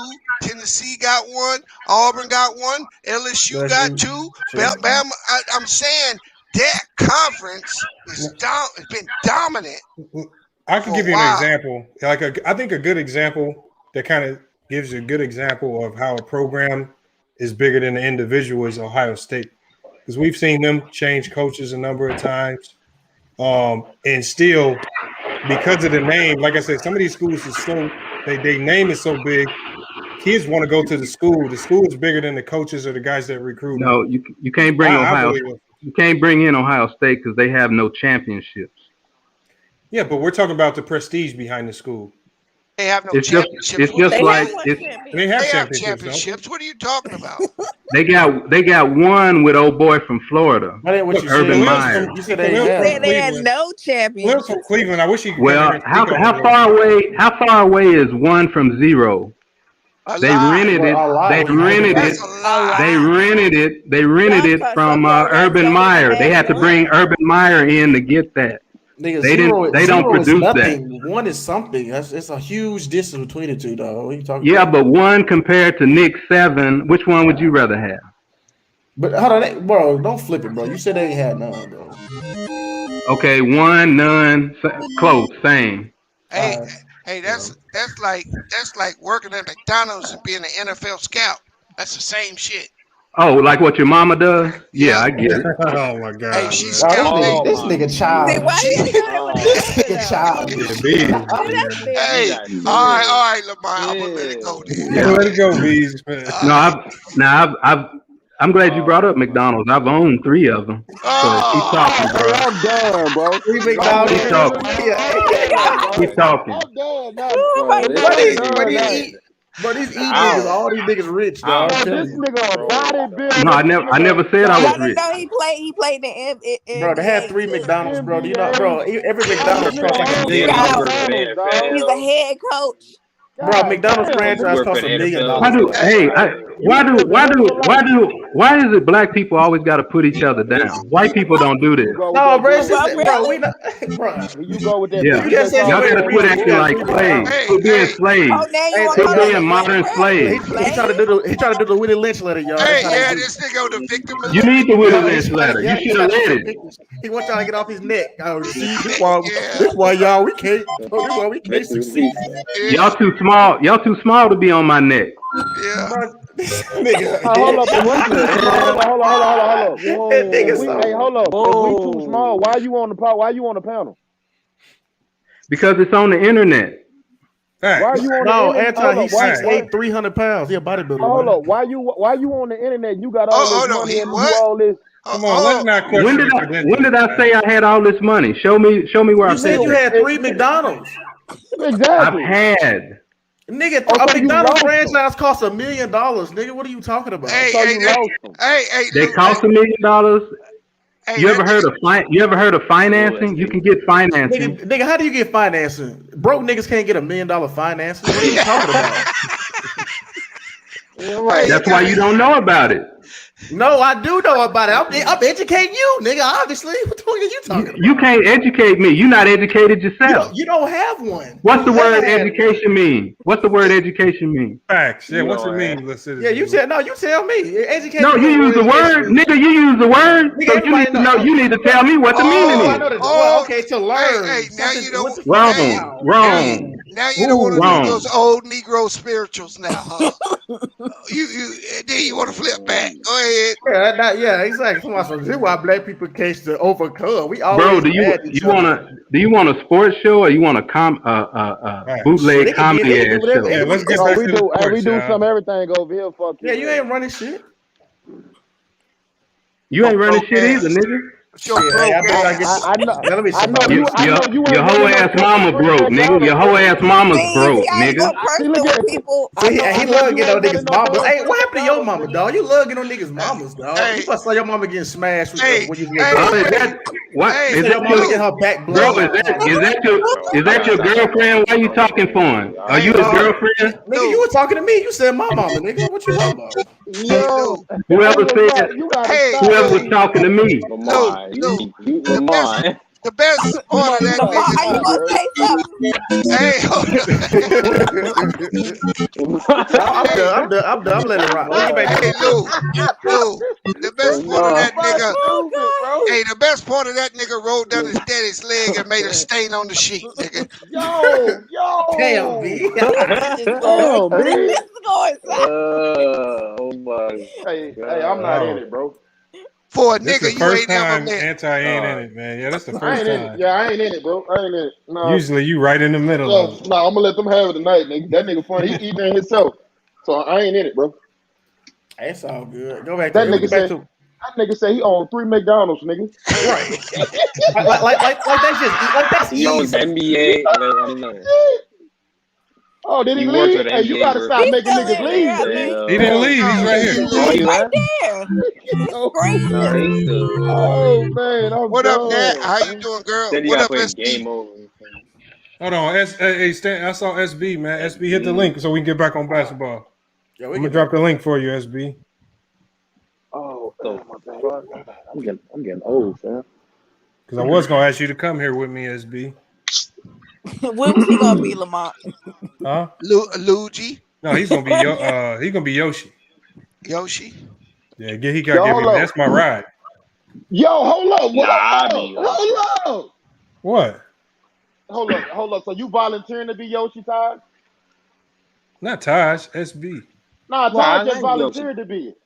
Tennessee got 1, Auburn got 1, LSU got 2. Bama, I'm saying that conference is has been dominant. I can give you an example. I think a good example that kind of gives you a good example of how a program is bigger than the individual is Ohio State. Because we've seen them change coaches a number of times. And still, because of the name, like I said, some of these schools are so, they name is so big, kids want to go to the school. The school is bigger than the coaches or the guys that recruit. No, you can't bring you can't bring in Ohio State because they have no championships. Yeah, but we're talking about the prestige behind the school. They have no championships. They have championships. What are you talking about? They got one with old boy from Florida, Urban Meyer. You said they had no champions. From Cleveland. I wish he could. Well, how far away? How far away is 1 from 0? They rented it. They rented it from Urban Meyer. They had to bring Urban Meyer in to get that. Nigga, they don't produce that. 1 is something. It's a huge distance between the two, dog. What are you talking about? But 1 compared to Nick 7, which one would you rather have? But hold on, bro. Don't flip it, bro. You said they ain't had none, bro. Okay, 1, none, close, same. Hey, that's like working at McDonald's and being an NFL scout. That's the same shit. Oh, like what your mama does? Yeah, I get it. Oh my god. Hey, she's scouting. This nigga child. This nigga child. Hey, all right, Lamont. I'm gonna let it go. Yeah, let it go, Bees. No, I'm glad you brought up McDonald's. I've owned 3 of them. So keep talking, bro. I'm done, bro. 3 McDonald's. Keep talking. Keep talking. But these niggas, all these niggas rich, dog. This nigga a bodybuilder. No, I never said I was rich. No, he played the bro, they had 3 McDonald's, bro. Do you know, bro? Every McDonald's costs like $1 million. He's a head coach. Bro, McDonald's franchise costs $1 million. Why is it black people always got to put each other down? White people don't do this. No, bro, it's just, bro, we not, bro. You go with that. Yeah, y'all got to quit acting like slaves. Quit being slaves. Quit being modern slaves. He trying to do the Willie Lynch letter, y'all. Hey, yeah, this nigga the victim. You need the Willie Lynch letter. You should have read it. He wants y'all to get off his neck. This why y'all we can't succeed. Y'all too small. Y'all too small to be on my neck. Yeah. Nigga. Hold up. Hey, hold up. If we too small, why you on the panel? Because it's on the internet. Why are you on the internet? Anton, he's 6'8", 300 pounds. He a bodybuilder. Hold up. Why you on the internet? You got all this money and you all this. Come on, let's not question. When did I say I had all this money? Show me where I said you had 3 McDonald's. Exactly. I've had. Nigga, a McDonald's franchise costs $1 million. Nigga, what are you talking about? Hey, they cost $1 million. You ever heard of financing? You can get financing. Nigga, how do you get financing? Broke niggas can't get $1 million financing. What are you talking about? That's why you don't know about it. No, I do know about it. I'm educating you, nigga. Obviously, what the fuck are you talking about? You can't educate me. You're not educated yourself. You don't have one. What's the word education mean? What's the word education mean? Facts. Yeah, what's it mean? Yeah, you tell me. Education. No, you use the word, nigga. You use the word. So you need to know. You need to tell me what the meaning is. Well, okay, to learn. Hey, now you know. Wrong. Now you don't want to do those old Negro spirituals now, huh? Then you want to flip back. Go ahead. Yeah, exactly. This is why black people case to overcome. We always. Bro, do you want a sports show or you want a bootleg comedy ass show? Yeah, let's get back to the sports, we do some everything over here. Fuck yeah, you ain't running shit. You ain't running shit either, nigga. I know your whole ass mama broke, nigga. Your whole ass mama's broke, nigga. He love getting on niggas' mamas. Hey, what happened to your mama, dog? You love getting on niggas' mamas, dog. You must saw your mama getting smashed when you What Hey, is that? Your, get her back bro, is that your girlfriend? Why you talking for him? Are you his girlfriend? Nigga, you were talking to me. You said my mama, nigga. What you talking about? Yo, Whoever said, you gotta Hey, stop. whoever was talking to me. Lamont, Lamont. the best part of that Lamont, nigga. you gonna say something? Hey, hold I'm letting it rock. Let me get back to Hey, Lou, the best part of that nigga. Hey, the best part of that nigga rolled down his daddy's leg and made a stain on the sheet, nigga. Yo. Damn, B. Damn, B. This is going south. Oh my. Hey, I'm not in it, bro. For a This nigga the you first ain't never time met. Anti ain't in it, man. Yeah, that's the I first ain't in it. time. Yeah, I ain't in it, bro. I ain't in it. No. Usually you right in the middle of it. No, I'm gonna let them have it tonight, nigga. That nigga funny. He eating himself. So I ain't in it, bro. It's all good. Go back That to nigga said. That nigga said he owned 3 McDonald's, nigga. Right. like that's He owns easy. NBA. I know. Oh, did he He works leave? with Hey, you NBA gotta stop He's making still niggas in leave, there, I nigga. think. He didn't leave. He's right here. Oh, he Right left? there. Nah, he's still. Oh man, I'm What up, Nat? done. How you doing, girl? Then you What gotta up, play SB? game over. Hold on. Hey, Stan, I saw SB, man. SB hit the link so we can get back on basketball. Yeah, I'm gonna drop the link for you, SB. Oh, my bad. I'm getting old, fam. Because I was gonna ask you to come here with me, SB. When was he gonna be, Lamont? Huh? Luigi? No, he's gonna be Yoshi. Yoshi? Yeah, he gotta give me. That's my ride. Yo, hold up. Nah, Hold up. What? Hold up. So you volunteering to be Yoshi, Todd? Not Taj, SB. Nah, Nah, Todd I just like volunteered to be it.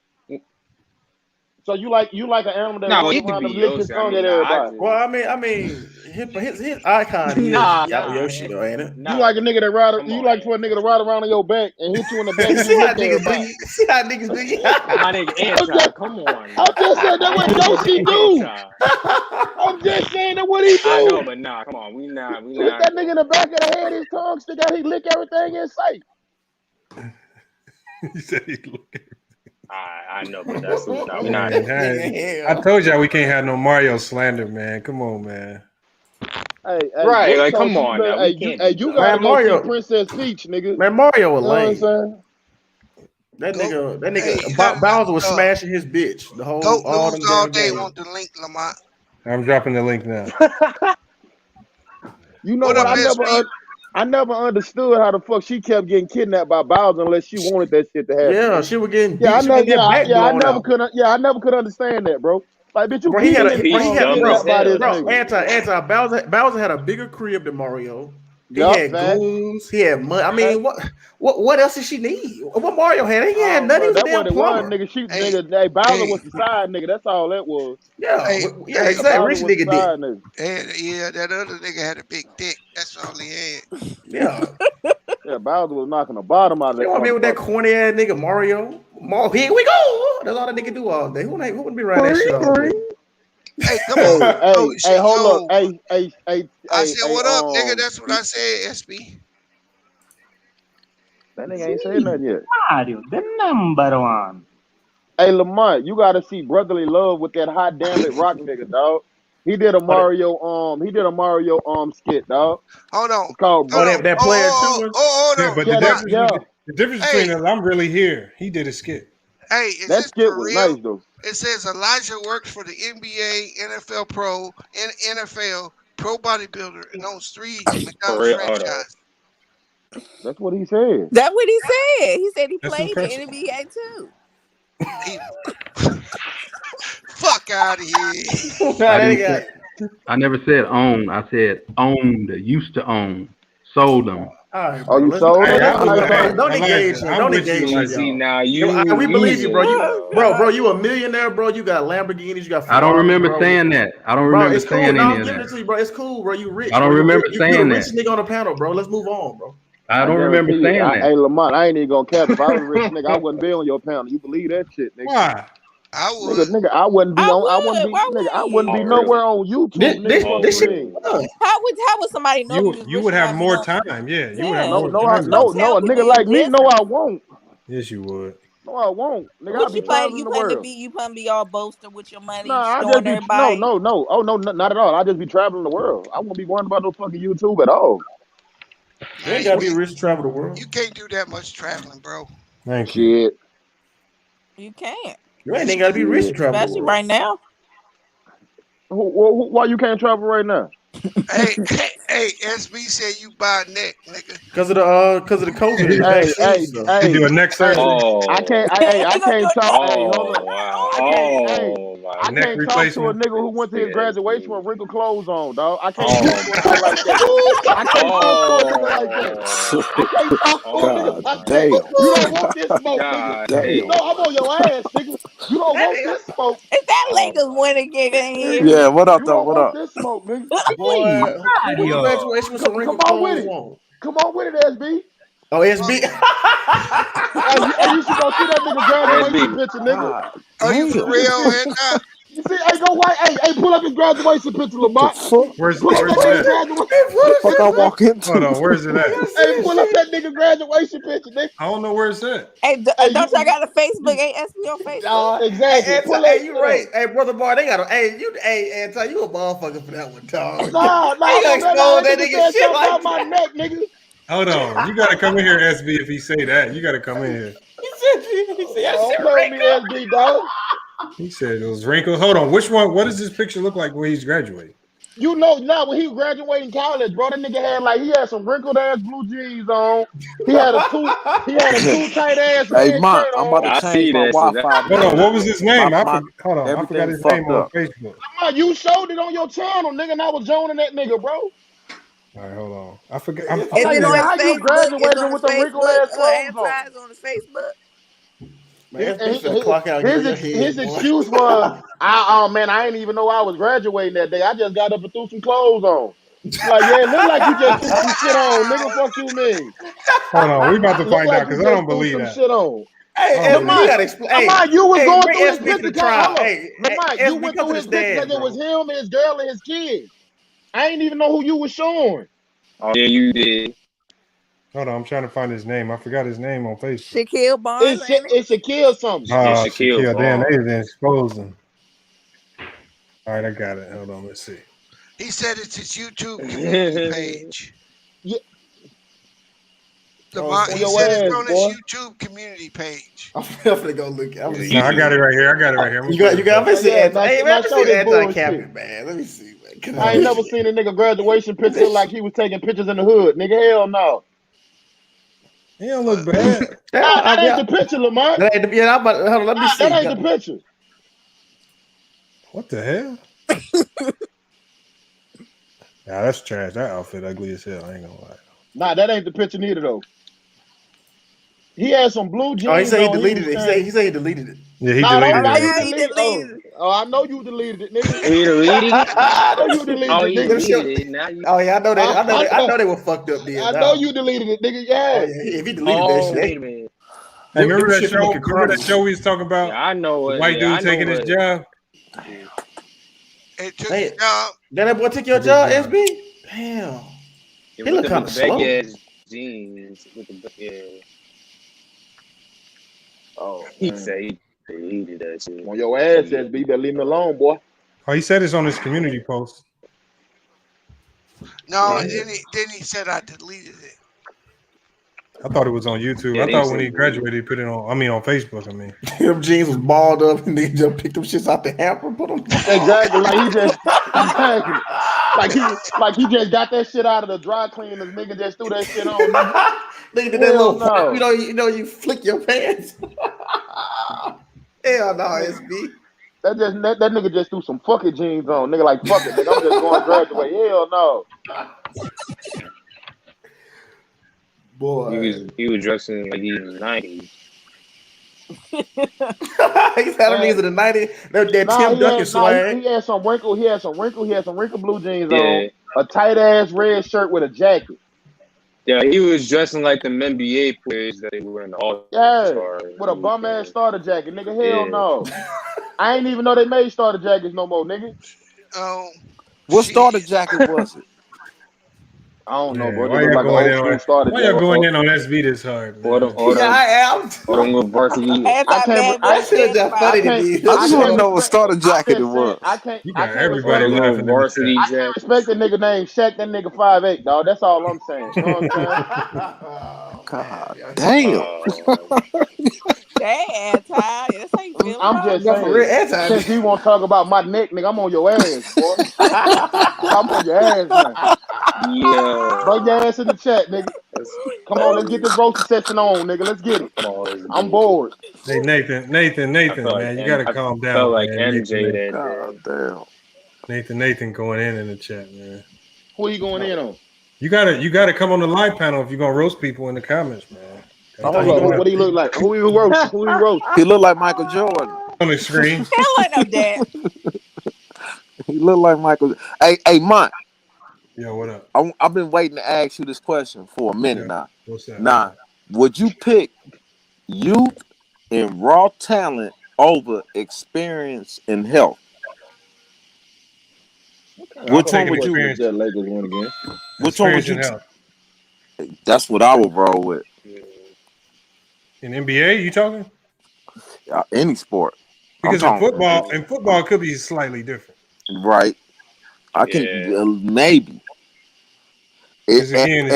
So you like an animal that Nah, runs he could around be and lick his Yoshi. tongue I at mean, everybody? Well, I mean, his icon is Yoshi, though, ain't it? You like a nigga that ride? You like for a nigga to ride around on your back and hit you in the back and See how lick niggas everybody? do? See how niggas do? My nigga Anti, come on. I'm just saying that what Yoshi do. I'm just saying that what he do. I know, but nah, come on. We Hit not. that nigga in the back of the head, his tongue stick out, he lick everything in sight. He said he look. I know, but that's not. We not. I told y'all we can't have no Mario slander, man. Come on, man. Hey, Right, like, come on now. Hey, you gotta go see Princess Peach, nigga. Man, Mario was You know what I'm lame. saying? That nigga, Bowser was smashing his bitch. The whole Don't all lose them all damn day. games. Want the link, Lamont? I'm dropping the link now. You know What what? up, SB? I never understood how the fuck she kept getting kidnapped by Bowser unless she wanted that shit to happen. Yeah, she was getting beat. I She was getting that back blown I never could understand that, bro. Like, bitch, you Bro, keep getting kidnapped by this bro, nigga. Bowser had a bigger crib than Mario. He Yup, had fact. goons. He had money. I mean, what else did she need? What Mario had? He had nothing. He was a damn plumber. Nigga, Bowser was the side nigga. That's all that was. Yeah, exactly. Rich nigga dick. Yeah, that other nigga had a big dick. That's all he had. Yeah. Yeah, Bowser was knocking the bottom out of that. You know what I mean with that corny ass nigga Mario? Here we go. That's all that nigga do all day. Who wouldn't be riding that shit all day? Hey, come on. Hey, hold up. Hey. I said, what up, nigga? That's what I said, SB. That nigga ain't saying nothing yet. Mario, the number one. Hey, Lamont, you gotta see Brotherly Love with that hot damn it rock nigga, dog. He did a Mario skit, dog. Hold on. It's called that player too. Hold on. But the difference between us, I'm really here. He did a skit. Hey, is that this skit for was real? nice though. It says Elijah works for the NBA, NFL Pro, and NFL Pro Bodybuilder, and owns 3 McDonald's franchises. That's what he said. That's what he said. He said he That's played impressive. in the NBA too. Fuck out of here. I never said own. I said owned, used to own, sold them. Right, oh, you sold it? Don't engage him. Don't engage him. See, now we believe you, bro. Bro, you a millionaire, bro. You got Lamborghinis. You got Ferraris, I don't remember bro. saying that. I don't Bro, remember it's cool. saying No, any I'm of giving that. it to you, bro. It's cool, bro. You rich. I don't bro. remember You saying the that. richest nigga on the panel, bro. Let's move on, bro. I don't remember saying that. Hey, Lamont, I ain't even gonna cap. If I was a rich nigga, I wouldn't be on your panel. You believe that shit, nigga? Why? I would. Nigga, I wouldn't be on. I wouldn't be nowhere on YouTube. This shit. How would somebody know? You would have more time. Yeah, you would have more time. No, a nigga like me, no, I won't. Yes, you would. No, I won't. Nigga, I'll What be you plan? traveling You the plan to world. be? You plan to be all boaster with your money, Nah, I just showing be no. everybody? Oh no, not at all. I just be traveling the world. I won't be worrying about no fucking YouTube at all. You ain't gotta be rich to travel the world. You can't do that much traveling, bro. Thank you. Shit. You can't. You ain't gotta be rich to travel the Especially world. right now. Why you can't travel right now? Hey, SB said you buy a neck, nigga. Because of the COVID vaccine stuff. He do a neck surgery. I can't talk. Hey, hold on. Wow. I can't talk to a nigga who went to his graduation with wrinkled clothes on, dog. I can't talk to a nigga like that. I can't talk to a nigga like that. I can't talk to a nigga like that. You don't want this smoke, nigga. You know I'm on your ass, nigga. You don't want this smoke. Is that Lakers winning game in here? Yeah, what up, You though? don't What want up? this smoke, nigga. Boy, who went to graduation with some Come wrinkled on with clothes it. on? Come on with it, SB. Oh, SB. Hey, you should go see that nigga graduation picture, nigga. Are you for real, Edna? You see, hey, go white. Hey, pull up his graduation picture, Lamont. Where's Pull up that nigga that? graduation. What the fuck I walk into? Hold on, where's it at? Hey, pull up that nigga graduation picture, nigga. I don't know where it's at. Hey, don't y'all got a Facebook? Ain't SB on Facebook? Exactly. Pull up. Hey, you right. Hey, brother boy, they got a. Hey, Anton, you a motherfucker for that one, dog. Nah, How you gonna expose that nigga said shit something like about my that? neck, nigga. Hold on, you gotta come in here, SB. If he say that, you gotta come in here. He said Don't play with me, SB, dog. He said it was wrinkles. Hold on, which one? What does this picture look like when he's graduating? You know, now when he was graduating college, bro, that nigga had some wrinkled ass blue jeans on. He had a too tight ass red Hey, Mont, shirt I'm on. about to change my Wi-Fi. Hold on, what was his name? Hold on, I forgot his name fucked on up. Facebook. Come on, you showed it on your channel, nigga, and I was joining that nigga, bro. All right, hold on. I forget. Is it on his how you graduating with the wrinkled ass clothes on? Anti's on the Facebook. Man, finna clock out and get on your head, his boy. excuse was, I ain't even know I was graduating that day. I just got up and threw some clothes on. Like, yeah, it look like you just threw some shit on, nigga. Fuck you, mean. Hold on, we about to Look find like out you because I just don't threw believe some that. shit on. Hey, SB, you gotta explain. Lamont, you was going bring through his SB to the picture. trial. Hold up. Hey, Lamont, you went through his picture because it was him, his girl, and his kids. I ain't even know who you was showing. Oh, yeah, you did. Hold on, I'm trying to find his name. I forgot his name on Facebook. Shaquille Barnes. It's Shaquille something. Oh, Shaquille Shaquille. Damn, Barnes. they didn't expose him. All right, I got it. Hold on, let's see. He said it's his YouTube community page. Yeah. Lamont, he said it's on his YouTube community page. I'm definitely gonna look. No, I got it right here. You got. Let me see. Hey, man, let me see this anti-capping, man. Let me see, man. I ain't never seen a nigga graduation picture like he was taking pictures in the hood. Nigga, hell no. He don't look bad. That ain't the picture, Lamont. That ain't the, yeah, hold on, let me see. That ain't the picture. What the hell? Nah, that's trash. That outfit ugly as hell. I ain't gonna lie. Nah, that ain't the picture neither though. He had some blue jeans. Oh, he said he on. deleted it. He said he deleted it. Yeah, he deleted it. You deleted it. Oh, I know you deleted it, nigga. He deleted it? I know you deleted it, nigga. Now you... Oh yeah, I know that. I know they were fucked up then. I know you deleted it, nigga. Yeah. Oh, yeah. If he deleted that shit. Wait a minute. Hey, remember that show? Remember that show we was talking about? Yeah, I know it. White dude taking his job. It took his job. That boy took your job, SB? Damn. He look kind of slow. Jeans with the yeah. Oh, he said he deleted that shit. On your ass, SB. You better leave me alone, boy. Oh, he said it's on his community post. No, then he said I deleted it. I thought it was on YouTube. Yeah, I thought when he graduated, he put it on. I mean, on Facebook. I mean, them jeans was balled up, and they just picked them shits out the hamper, put them. Exactly, like he just, like he just got that shit out of the dry cleaners. Nigga just threw that shit on. Nigga did that little, you flick your pants. Hell no, SB. That nigga just threw some fucking jeans on. Nigga like fuck it, nigga. I'm just going to graduate. Hell no. Boy, he was dressing like he was in the 90s. He's had these in the 90s. That Tim Duncan swag. He had some wrinkle. He had some wrinkle blue jeans on. A tight ass red shirt with a jacket. Yeah, he was dressing like the NBA players that they were in the All-Star. Yeah, with a bum ass starter jacket, nigga. Hell no. I ain't even know they made starter jackets no more, nigga. Oh, what starter jacket was it? I don't know, bro. Why They look y'all like an going old in school on? starter Why jacket. y'all going in on SB this hard, man? Or them varsity. I can't. That shit just I funny to can't. me. I just can't know what starter jacket it was. You I got can't respect. everybody Or them laughing in the varsity chat. I can't jackets. respect a nigga named Shaq. That nigga 5'8", dog. That's all I'm saying. You know what I'm saying? God damn. Damn, Ty. That's how you feel I'm about just it? No, for real, saying. anti. Since he won't talk about my neck, nigga, I'm on your ass, boy. I'm on your ass now. Bring your ass in the chat, nigga. Come on, let's get this roasting session on, nigga. Let's get it. I'm bored. Hey Nathan, man, you gotta calm I felt down, like man. MJ Nathan, that God damn. Nathan going in the chat, man. Who you going in on? You gotta come on the live panel if you're gonna roast people in the comments, man. Oh, hold up. What do he look like? Who you roast? Who you roast? He look like Michael Jordan. On the screen. Hell ain't no dad. He look like Michael. Hey, Mont. Yo, what up? I've been waiting to ask you this question for a minute now. What's that? Now, would you pick youth and raw talent over experience and health? Which one would you? That Lakers win again. Which one would you? Experience That's what I would roll with. In NBA, you talking? Any sport. Because in football, it could be slightly different. Right. I can maybe. Because again,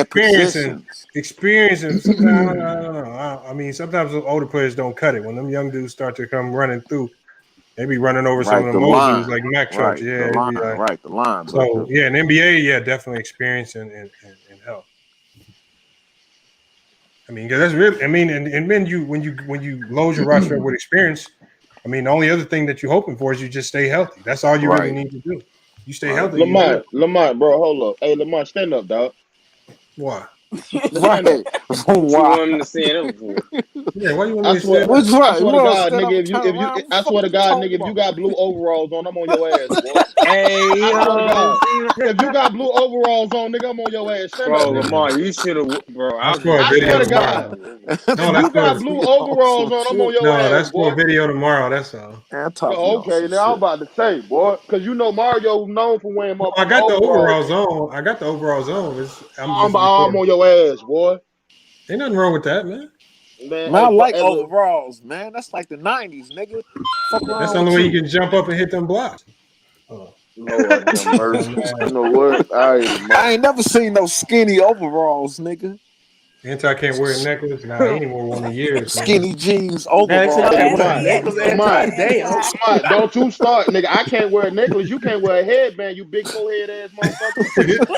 experiencing. Sometimes I don't know. I mean, sometimes the older players don't cut it. When them young dudes start to come running through, they be running over some of them old dudes like Mac trucks. Yeah, the line. So yeah, in NBA, definitely experience and health. I mean, that's really. I mean, and then when you load your roster up with experience, I mean, the only other thing that you're hoping for is you just stay healthy. That's all you really need to do. You stay healthy. Lamont, bro, hold up. Hey, Lamont, stand up, dog. Why? Stand up. What you want him to stand up for? Yeah, why you want I me to swear, stand up? I swear to God, nigga, I swear to God, nigga, if you got blue overalls on, I'm on your ass, boy. Hey, I swear to God. If you got blue overalls on, nigga, I'm on your ass. Stand bro, up, Lamar, you should have, bro. I swear to God. If you got blue overalls on, I'm on your ass, that's boy. for a video tomorrow. That's all. Okay, now I'm about to say, boy, because you know Mario known for wearing motherfucking I got the overalls. overalls on. I'm on your ass, boy. Ain't nothing wrong with that, man. Man, I like overalls, man. That's like the 90s, nigga. Fuck around That's the only way you can jump up and hit them blocks. Lord have mercy. You know what? I ain't never seen no skinny overalls, nigga. Anti can't wear a necklace. Nah, he ain't even wore one in years. Skinny jeans overalls. Smart. Don't you start, nigga. I can't wear a necklace. You can't wear a headband, you big forehead ass motherfucker.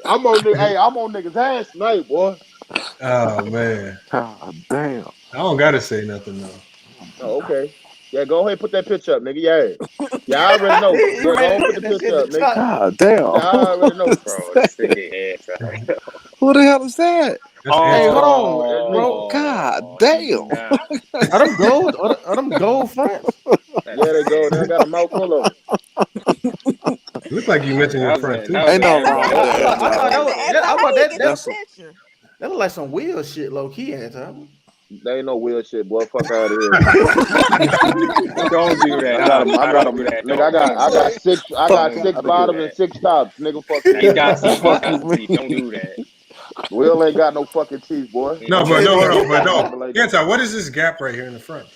I'm on niggas' ass tonight, boy. Oh man. God damn. I don't gotta say nothing though. Oh, okay. Yeah, go ahead and put that picture up, nigga. Yeah, I already know. Go ahead and put the picture up, nigga. God damn. Yeah, I already know. Who the hell is that? Hey, hold on, bro. God damn. Are them gold? Are them gold fronts? Yeah, they go. They got a mouth full of them. Look like you missing your front too. Ain't nothing wrong with that. That look like some wheel shit, low key, Anton. They ain't no wheel shit, boy. Fuck out of here. Don't do that. I got six bottoms and 6 tops, nigga. Fuck you. He got teeth. Don't do that. Will ain't got no fucking teeth, boy. No. Anti, what is this gap right here in the front?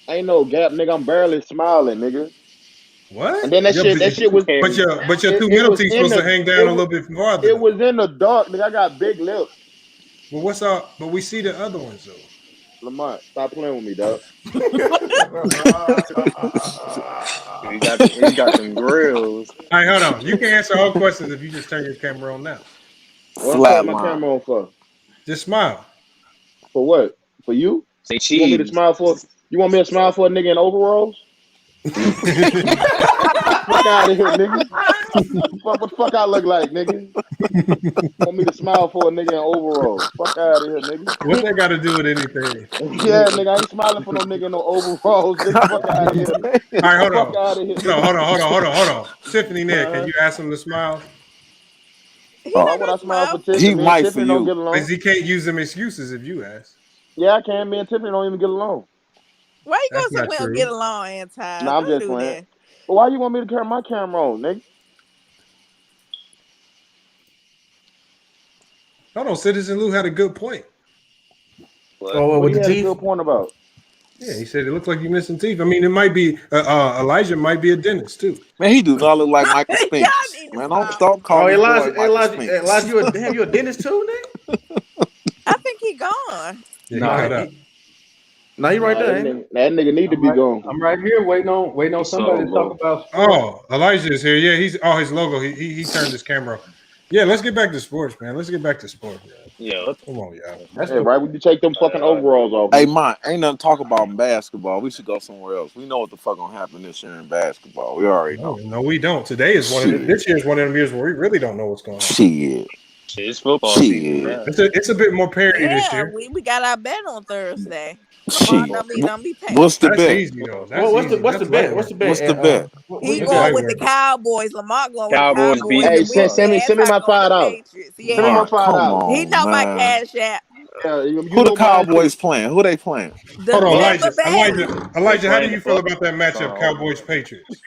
Ain't no gap, nigga. I'm barely smiling, nigga. What? And then that shit was. But your two middle teeth supposed to hang down a little bit farther. It was in the dark, nigga. I got big lips. Well, what's up? But we see the other ones though. Lamont, stop playing with me, dog. He got them grills. All right, hold on. You can answer all questions if you just turn your camera on now. What I'm turning my camera on for? Just smile. For what? For you? Say cheese. You want me to smile for? You want me to smile for a nigga in overalls? Fuck out of here, nigga. What the fuck I look like, nigga? Want me to smile for a nigga in overalls? Fuck out of here, nigga. What that got to do with anything? Yeah, nigga, I ain't smiling for no nigga in no overalls. Nigga, fuck out of here. All right, hold Fuck out of here. Hold on. Tiffany, can you ask him to smile? Why would I smile for Tiffany? He might Tiffany for don't you. get along. Because he can't use them excuses if you ask. Yeah, I can. Me and Tiffany don't even get along. Why you gonna say we don't get along, Anti? Nah, I'm just playing. Well, why you want me to carry my camera on, nigga? Hold on, Citizen Lou had a good point. What with he the had a teeth? good point about. Yeah, he said it looks like you're missing teeth. I mean, it might be Elijah might be a dentist too. Man, he do not look like Michael Spinks. Man, don't call this boy Michael Spinks. Elijah, you a dentist too, nigga? I think he gone. Yeah, he cut out. No, he right there. That nigga need to be gone. I'm right here waiting on somebody to talk about sports. Oh, Elijah is here. Yeah, he's his logo. He turned his camera off. Yeah, let's get back to sports, man. Let's get back to sports, man. Yeah, come on, y'all. That's right. We can take them fucking overalls off. Hey, man, ain't nothing to talk about in basketball. We should go somewhere else. We know what the fuck gonna happen this year in basketball. We already know. No, we don't. Today is this year is one of them years where we really don't know what's going on. Shit. It's football season. Man. It's a bit more parity this year. We got our bet on Thursday. Shit. Don't be paying. What's the That's bet? easy though. What's the bet? What's the bet? What's the bet? He going with the Cowboys. Lamont going Cowboys with the beat. Cowboys. Hey, send me my $5. Yeah. Send me my $5. He know my cash app. Who the Cowboys playing? Who they playing? Hold on, Elijah, how do you feel about that matchup, Cowboys Patriots?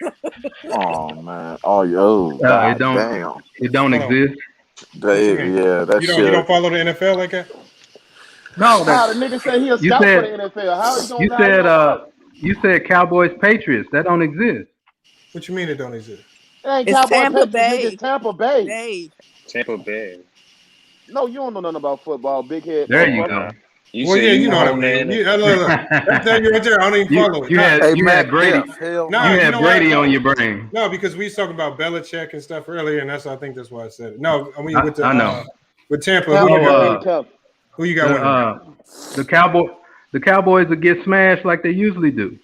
Oh man, God damn. It don't exist. Yeah, that's you don't follow the NFL like that? No, how the nigga say he a scout for the NFL? How he gonna You said Cowboys Patriots. That don't exist. What you mean it don't exist? It ain't It's Cowboys Tampa Patriots, Bay. nigga, it's Tampa Bay. Tampa Bay. No, you don't know nothing about football, big head. There you go. Well, yeah, you know what I mean. Look. That's that right there. I don't even follow it. You had Brady. You had Brady on your brain. No, because we was talking about Belichick and stuff earlier, and I think that's why I said it. No, I mean with the I know. with Tampa. Who you got winning? The Cowboys will get smashed like they usually do.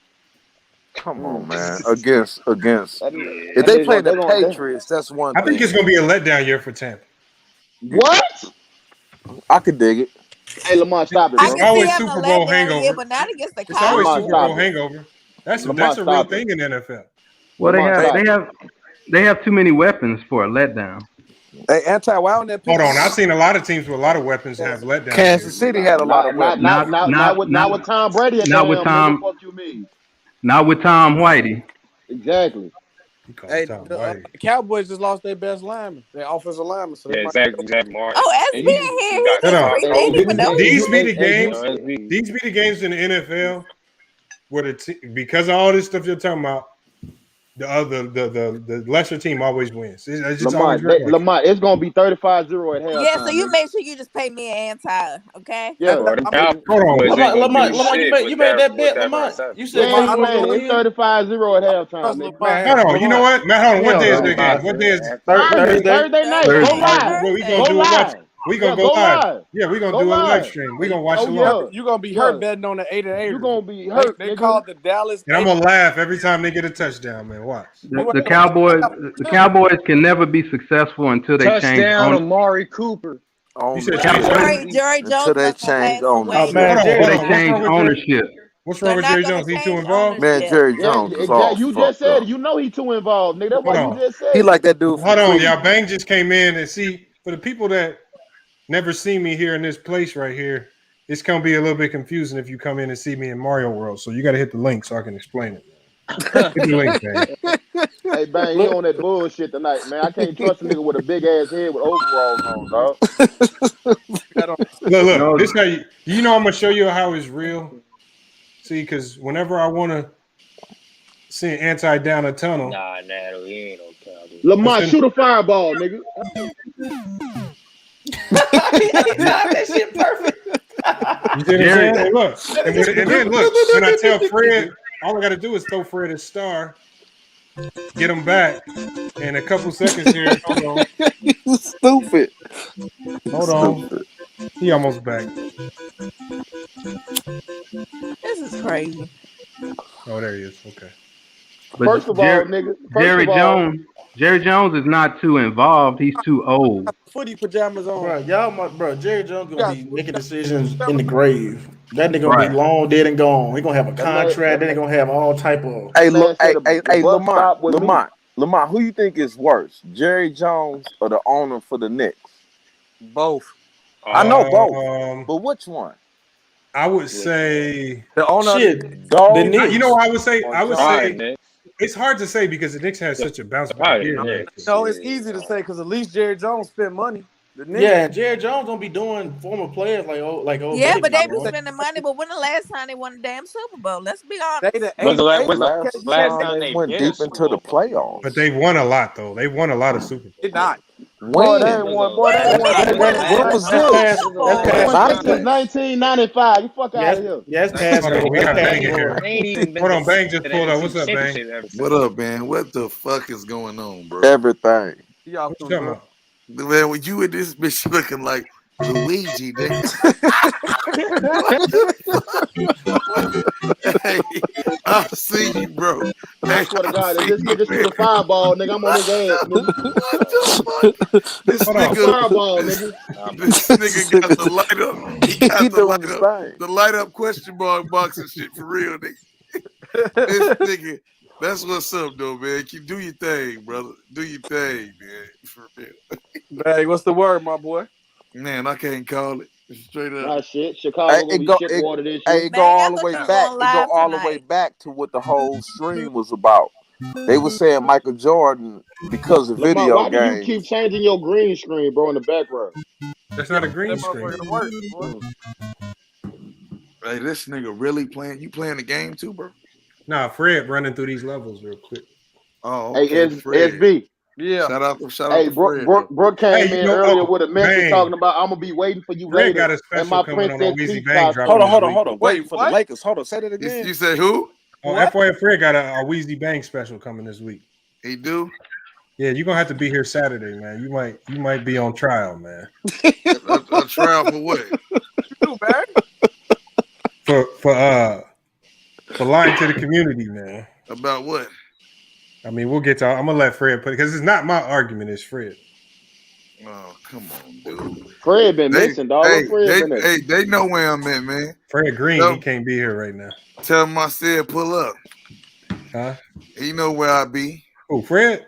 Come on, man. Against. If they play the Patriots, that's one thing. I think it's gonna be a letdown year for Tampa. What? I could dig it. Hey, Lamont, stop it, bro. It's always Super Bowl hangover. But not against the It's always Cowboys. Super Bowl hangover. That's a real thing in the NFL. Well, they have too many weapons for a letdown. Hey, why on that? Hold on, I've seen a lot of teams with a lot of weapons have letdowns. Kansas City had a lot of weapons. Not with Tom Brady. Not with Tom. What the fuck you mean? Not with Tom Whitey. Exactly. Hey, the Cowboys just lost their best lineman, their offensive lineman. So exactly. Oh, SB in here. He didn't even know. These be the games. These be the games in the NFL where because of all this stuff you're talking about, the lesser team always wins. It's just Lamont, it's gonna be 35-0 at halftime. Yeah, so you make sure you just pay me an anti, okay? Yeah. Hold on, Lamont, you made that bet, Lamont. You said it's 35-0 at halftime. Hold on, you know what, Matt? Hold on. What day is the game? What day is Thursday night? Go live. What we gonna do? We gonna go live. Yeah, we gonna do a live stream. We gonna watch the live. You're gonna be hurt betting on the 8 and 8. You're gonna be hurt. They call it the Dallas. And I'm gonna laugh every time they get a touchdown, man. Watch. The Cowboys can never be successful until they change. Touchdown, Amari Cooper. You said Jerry Jones. Until they change ownership. They change ownership. What's wrong with Jerry Jones? He's too involved? Man, Jerry Jones is all You just said it. You know he's too involved, nigga. That's why you just said he like that dude. Hold on, y'all. Bang just came in and see, for the people that never see me here in this place right here, it's gonna be a little bit confusing if you come in and see me in Mario World. So you got to hit the link so I can explain it. Hit the link, man. Hey, Bang, you on that bullshit tonight, man. I can't trust a nigga with a big ass head with overalls on, dog. Look, this how you know I'm gonna show you how it's real. See, because whenever I want to see an down a tunnel, nah, he ain't no Cowboy. Lamont, shoot a fireball, nigga. That shit perfect. You see what I'm saying? Hey, look, and then look, when I tell Fred, all I got to do is throw Fred a star, get him back in a couple seconds here. Hold on. You stupid. Hold on. He almost back. This is crazy. Oh, there he is. Okay. But First of all, nigga. Jerry Jones is not too involved. He's too old. Footy pajamas on. Jerry Jones gonna be making decisions in the grave. That nigga gonna be long dead and gone. He gonna have a contract. Then he gonna have all type of. Hey, Lamont, who you think is worse, Jerry Jones or the owner for the Knicks? Both. I know both, but which one? I would say the owner. The Knicks. You know what I would say? I would say it's hard to say because the Knicks has such a bounce back year. No, it's easy to say because at least Jerry Jones spent money. Yeah, Jerry Jones don't be doing former players like Yeah, but they be doing. spending money. But when the last time they won a damn Super Bowl? Let's be honest. When's the last time they went been deep a into the Super Bowl? playoffs. But they won a lot though. They won a lot of Super Bowls. Did not. When? They ain't won. Boy, they ain't won. When was this? Since 1995. You fuck out of here. Yes, pass. Hold on, we got Bang in here. They ain't even been Hold on, to Bang just the pulled up. NFC What's up, Bang? Championship ever since. What up, man? What the fuck is going on, bro? Everything. Y'all What you talking about? Man, when you and this bitch looking like Luigi, nigga. Hey, I see you, bro. I swear to God, if this nigga shoot a fireball, nigga, I'm on his ass, nigga. This nigga, fireball, nigga. This nigga got the light up. He got the light up question mark box and shit for real, nigga. This nigga, that's what's up, though, man. Keep do your thing, brother. Do your thing, man. For real. Hey, what's the word, my boy? Man, I can't call it. Straight up. Nah, shit. Chicago gonna be shit water this year. It go all the way back. It go all the way back to what the whole stream was about. They were saying Michael Jordan because of video why games. do you keep changing your green screen, bro, in the background? That's not a green screen. Hey, this nigga really playing? You playing the game too, bro? Nah, Fred running through these levels real quick. Oh, okay. Hey, SB. Yeah. Shout out to Fred. Brooke came in earlier with a message Bang. talking about I'm gonna be waiting for you Fred later. got a special and my coming on Princess Weezy Peach Bang costume. dropping Hold on. Wait for the Lakers. Hold on. Say that again. You said who? Oh, FYF Fred got a Weezy Bang special coming this week. He do? Yeah, you're gonna have to be here Saturday, man. You might be on trial, man. a trial for what? For lying to the community, man. About what? I mean, we'll get to. I'm gonna let Fred put it because it's not my argument. It's Fred. Oh, come on, dude. Fred been missing, dog. They know where I'm at, man. Fred Green, he can't be here right now. Tell him I said pull up. Huh? He know where I be. Oh, Fred?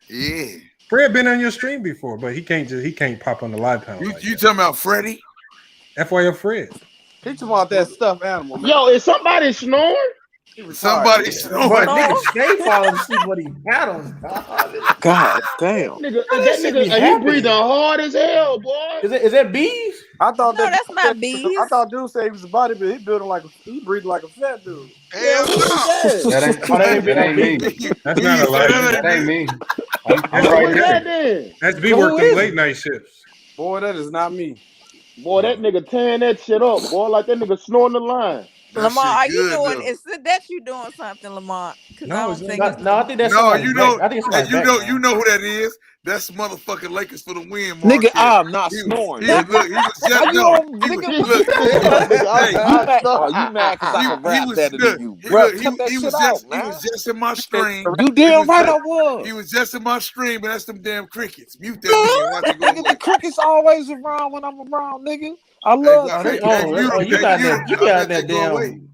Yeah. Fred been on your stream before, but he can't pop on the live panel. You talking about Freddie? FYF Fred. He talking about that stuffed animal. Man. Yo, is somebody snoring? Somebody snoring. Nigga, stay falling asleep when he paddles. God damn. Nigga, that nigga, he breathing hard as hell, boy. Is that bees? I thought No, that's not bees. I thought dude said he was a bodybuilder. He breathing like a fat dude. Hell no. That ain't me. That's not a lie. That ain't me. I'm right there. That's B work them late night shifts. Boy, that is not me. Boy, that nigga tearing that shit up, boy, like that nigga snoring the line. Lamont, are you doing? Is that you doing something, Lamont? No, I think I think that's no. you know. I think it's you know who that is. That's motherfucking Lakers for the win, Nigga, I'm not snoring. He was just you mad because I can rap better than you, bro? He was just in my stream. You damn right I was. He was just in my stream, but that's them damn crickets. Mute that nigga. Watch it go Nigga, the crickets always around when I'm around, nigga. I love you got that damn.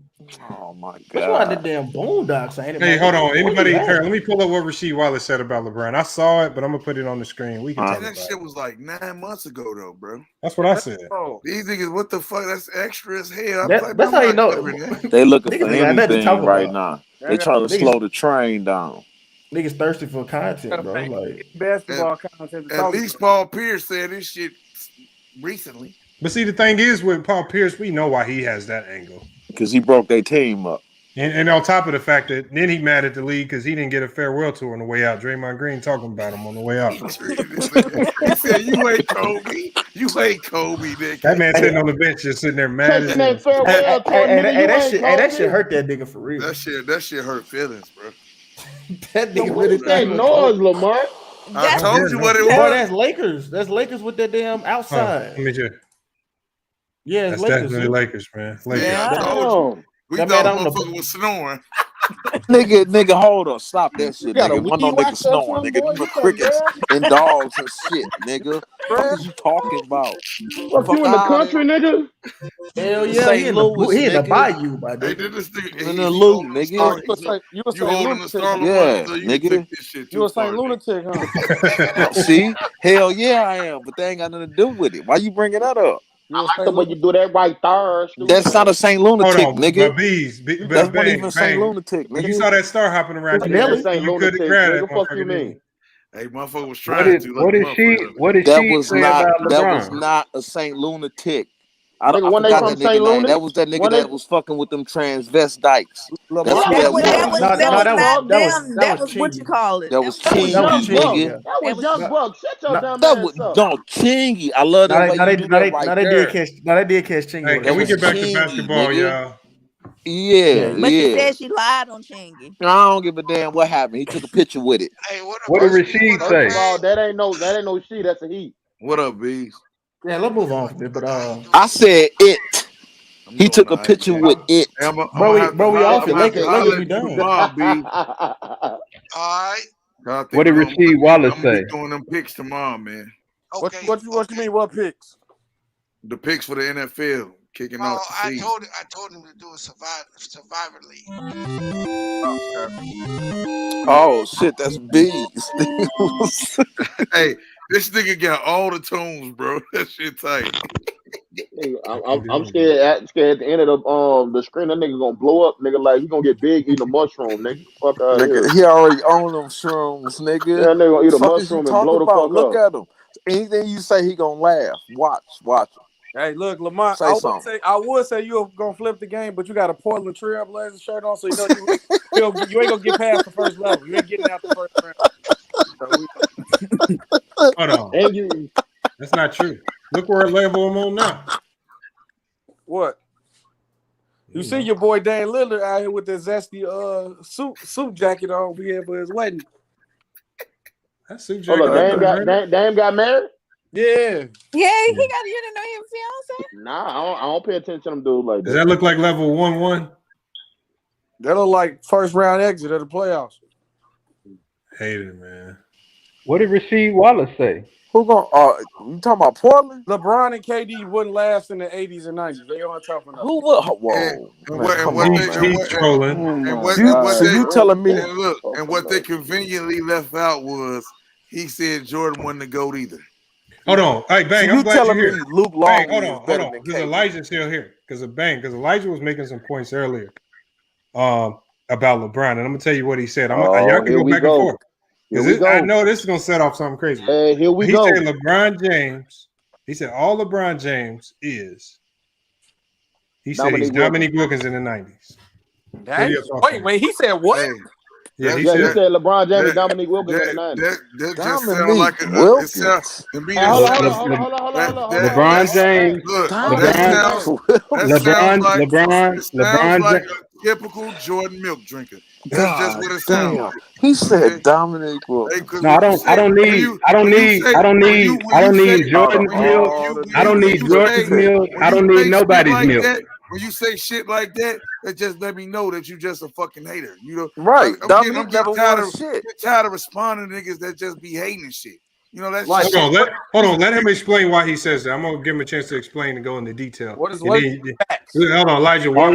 Oh my god! You got the damn boondocks, ain't it? Hey, hold on. Anybody here? Let me pull up what Rasheed Wallace said about LeBron. I saw it, but I'm gonna put it on the screen. We can talk that about shit was like 9 months ago, though, bro. That's what I said. These niggas, what the fuck? That's extra as hell. That's how you know. They looking for anything right now. They trying to slow the train down. Niggas thirsty for content, bro. Like basketball content. At least Paul Pierce said this shit recently. But see, the thing is with Paul Pierce, we know why he has that angle. Because he broke their team up. And on top of the fact that then he mad at the league because he didn't get a farewell tour on the way out. Draymond Green talking about him on the way out. He said, "You ain't Kobe. You ain't Kobe, nigga." That man sitting on the bench just sitting there mad. That shit hurt that nigga for real. That shit hurt feelings, bro. That nigga What is that noise, Lamar? I told you what it was. Boy, that's Lakers. That's Lakers with that damn outside. Let me just. Yeah, that's Lakers. Definitely Lakers, man. Lakers. Yeah, I told you. We thought motherfucker was snoring. nigga, hold up. Stop that shit, got a nigga. One weed no nigga whack snoring, nigga. Them the crickets and dogs and shit, nigga. What is you talking about? What, you in the country, nigga? Hell yeah, St. he in Louis, the nigga. bayou, my Hey, dude. this nigga, In the loop, nigga. You holding the star, Yeah, so you nigga. take this shit too You a far, St. Lunatic, huh? See? Hell yeah, I am. But they ain't got nothing to do with it. Why you bringing that up? I like the way you do that right there. That's not a St. Lunatic, Hold on, nigga. but bees, That's not even St. Lunatic, when nigga. you saw that star hopping around, you could have grabbed that Fuck you motherfucker. mean? Hey, motherfucker was trying to. What did she say about LeBron? That was not a Saint Lunatic. I Nigga, when they forgot from that St. nigga name. Louis? That was that nigga that was fucking with them transvestites. That's who that was. That was what you call it. That was That was Chingy, Young Buck. nigga. That was Young Buck. Shut your dumb That ass was up. no Chingy. I love that way you do that right there. They did catch Chingy. Hey, can we get back to basketball, y'all? Yeah, But she yeah. said she lied on Chingy. I don't give a damn what happened. He took a picture with it. Hey, What did Rasheed say? First of all, that ain't no she. That's a he. What up, Bees? Yeah, let's move on from it. But I said it. He took a picture with it. Bro, we off it. Lakers be done. All right. What did Rasheed Wallace say? I'm doing them picks tomorrow, man. Okay. What you mean? What picks? The picks for the NFL kicking off the season. I told him to do a survivor league. Oh shit, that's Bees. Hey, this nigga got all the tunes, bro. That shit tight. I'm scared. At the end of the screen, that nigga gonna blow up, nigga. Like he gonna get big eating a mushroom, nigga. Fuck out here. Nigga, he already owned them shrooms, nigga. Yeah, nigga gonna eat a Fuck is you mushroom and talking blow the about? fuck Look up. at him. Anything you say, he gonna laugh. Watch him. Hey, look, Lamont. Say something. I would say you're gonna flip the game, but you got a Portland Trailblazers shirt on, so you know you ain't gonna get past the first level. You ain't getting out the first round. Hold on. That's not true. Look where level I'm on now. What? You see your boy Dan Lillard out here with the zesty suit jacket on over here for his wedding. That suit jacket. Dame got married? Yeah. Yeah, you didn't know he was fiance? Nah, I don't pay attention to them dudes like that. Does that look like level 1-1? That look like first round exit of the playoffs. Hate it, man. What did Rasheed Wallace say? Who gonna? You talking about Portland? LeBron and KD wouldn't last in the 80s and 90s. They aren't tough enough. Who would? And what they conveniently left out was he said Jordan wasn't the GOAT either. Hold on. Hey, Bang, I'm glad you're here. Luke Long Bang, hold on. Because Elijah's still here. Because Elijah was making some points earlier about LeBron. And I'm going to tell you what he said. Y'all can go back and forth. I know this is going to set off something crazy. Hey, here we go. He said LeBron James. He said all LeBron James is. He said he's Dominique Wilkins in the 90s. Wait, he said what? Hey, yeah, he said LeBron James and Dominique Wilkins in the 90s. That just sounds like LeBron James. LeBron like a typical Jordan milk drinker. That's just what it sounds like. He said Dominique Wilkins. No, I don't need Jordan's milk. I don't need Jordan's milk. I don't need nobody's milk. When you say shit like that, that just let me know that you just a fucking hater. You know, right? I'm getting tired of responding to niggas that just be hating and shit. You know, that's like, hold on. Let him explain why he says that. I'm gonna give him a chance to explain and go into detail. Hold on, Elijah. Why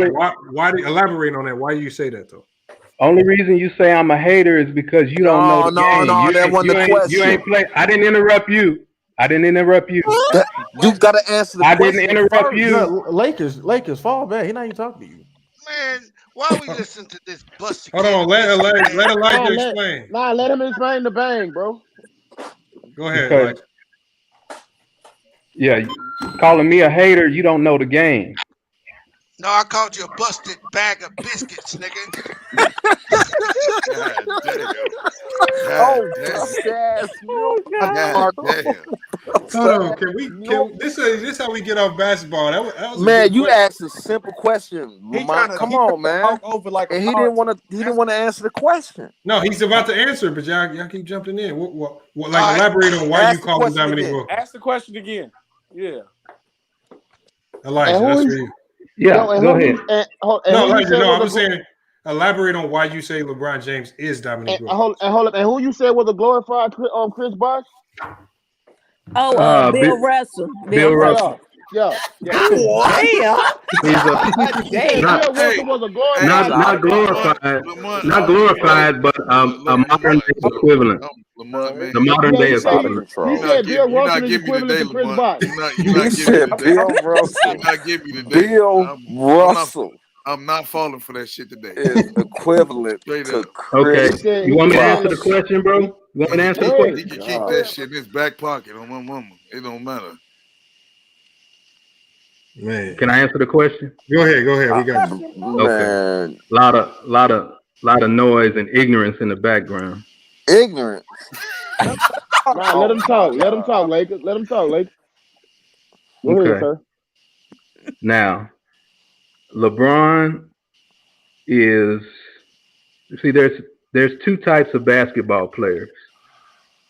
elaborate on that? Why do you say that though? Only reason you say I'm a hater is because you don't know the game. That wasn't the question. You ain't play. I didn't interrupt you. You got to answer the question. I didn't interrupt you. No, Lakers, fall back. He not even talking to you. Man, why we listen to this busted? Hold on, let Elijah explain. Let him explain the bang, bro. Go ahead, Elijah. Yeah, calling me a hater, you don't know the game. No, I called you a busted bag of biscuits, nigga. Hold on, this is how we get off basketball. That was man, you asked a simple question. Come on, man. And he didn't want to answer the question. No, he's about to answer, but y'all keep jumping in. What elaborate on why you call him Dominique Wilkins. Ask the question again. Yeah. Elijah, that's for you. Yeah, go ahead. I'm saying elaborate on why you say LeBron James is Dominique Wilkins. Hold up. And who you said was a glorified Chris Bosh? Bill Russell. Bill Russell. Yeah. Not glorified, but a modern day equivalent. The modern day equivalent. He said Bill Russell is equivalent to Chris Bosh. He said Bill Russell. Bill Russell. I'm not falling for that shit today. Is equivalent to Chris. Okay. You want me to answer the question, bro? Want me to answer the He question? can keep that shit in his back pocket on my mama. It don't matter. Man, can I answer the question? Go ahead. We got you. Okay. Lot of noise and ignorance in the background. Ignorant. Nah, let him talk. Let him talk, Lakers. Let him talk, Lakers. Go ahead, sir. Now, LeBron is there's two types of basketball players.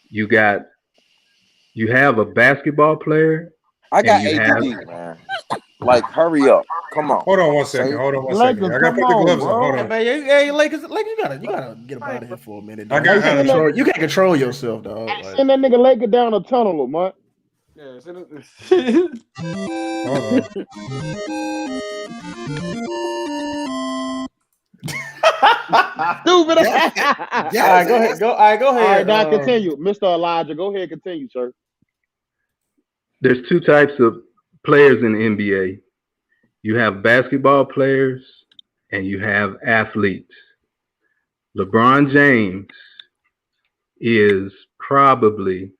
You have a basketball player. I got ADD, man. Like, hurry up. Come on. Hold on one second. I gotta put the gloves on. Hold on. Hey, Lakers, you gotta get him out of here for a minute. You can't control yourself, dog. Send that nigga Laker down a tunnel, Lamont. Yeah, send it. Stupid. All right, go ahead. All right, now continue. Mr. Elijah, go ahead, continue, sir. There's two types of players in the NBA. You have basketball players and you have athletes. LeBron James is probably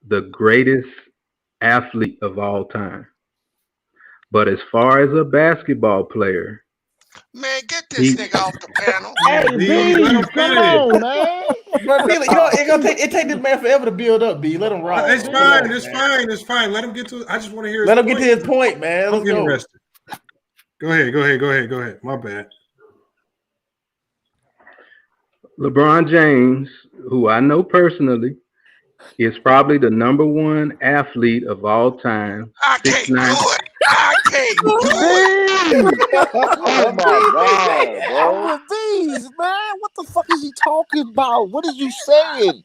the greatest athlete of all time. But as far as a basketball player, man, get this nigga off the panel. Hey, B, come on, man. But Billy, it take this man forever to build up. B, let him rock. It's fine. Let him get to. I just want to hear. Let him get to his point, man. Let's go. Arrested. Go ahead. My bad. LeBron James, who I know personally, is probably the number one athlete of all time. I can't do it. Oh my God, bro. I'm with these, man. What the fuck is he talking about? What are you saying?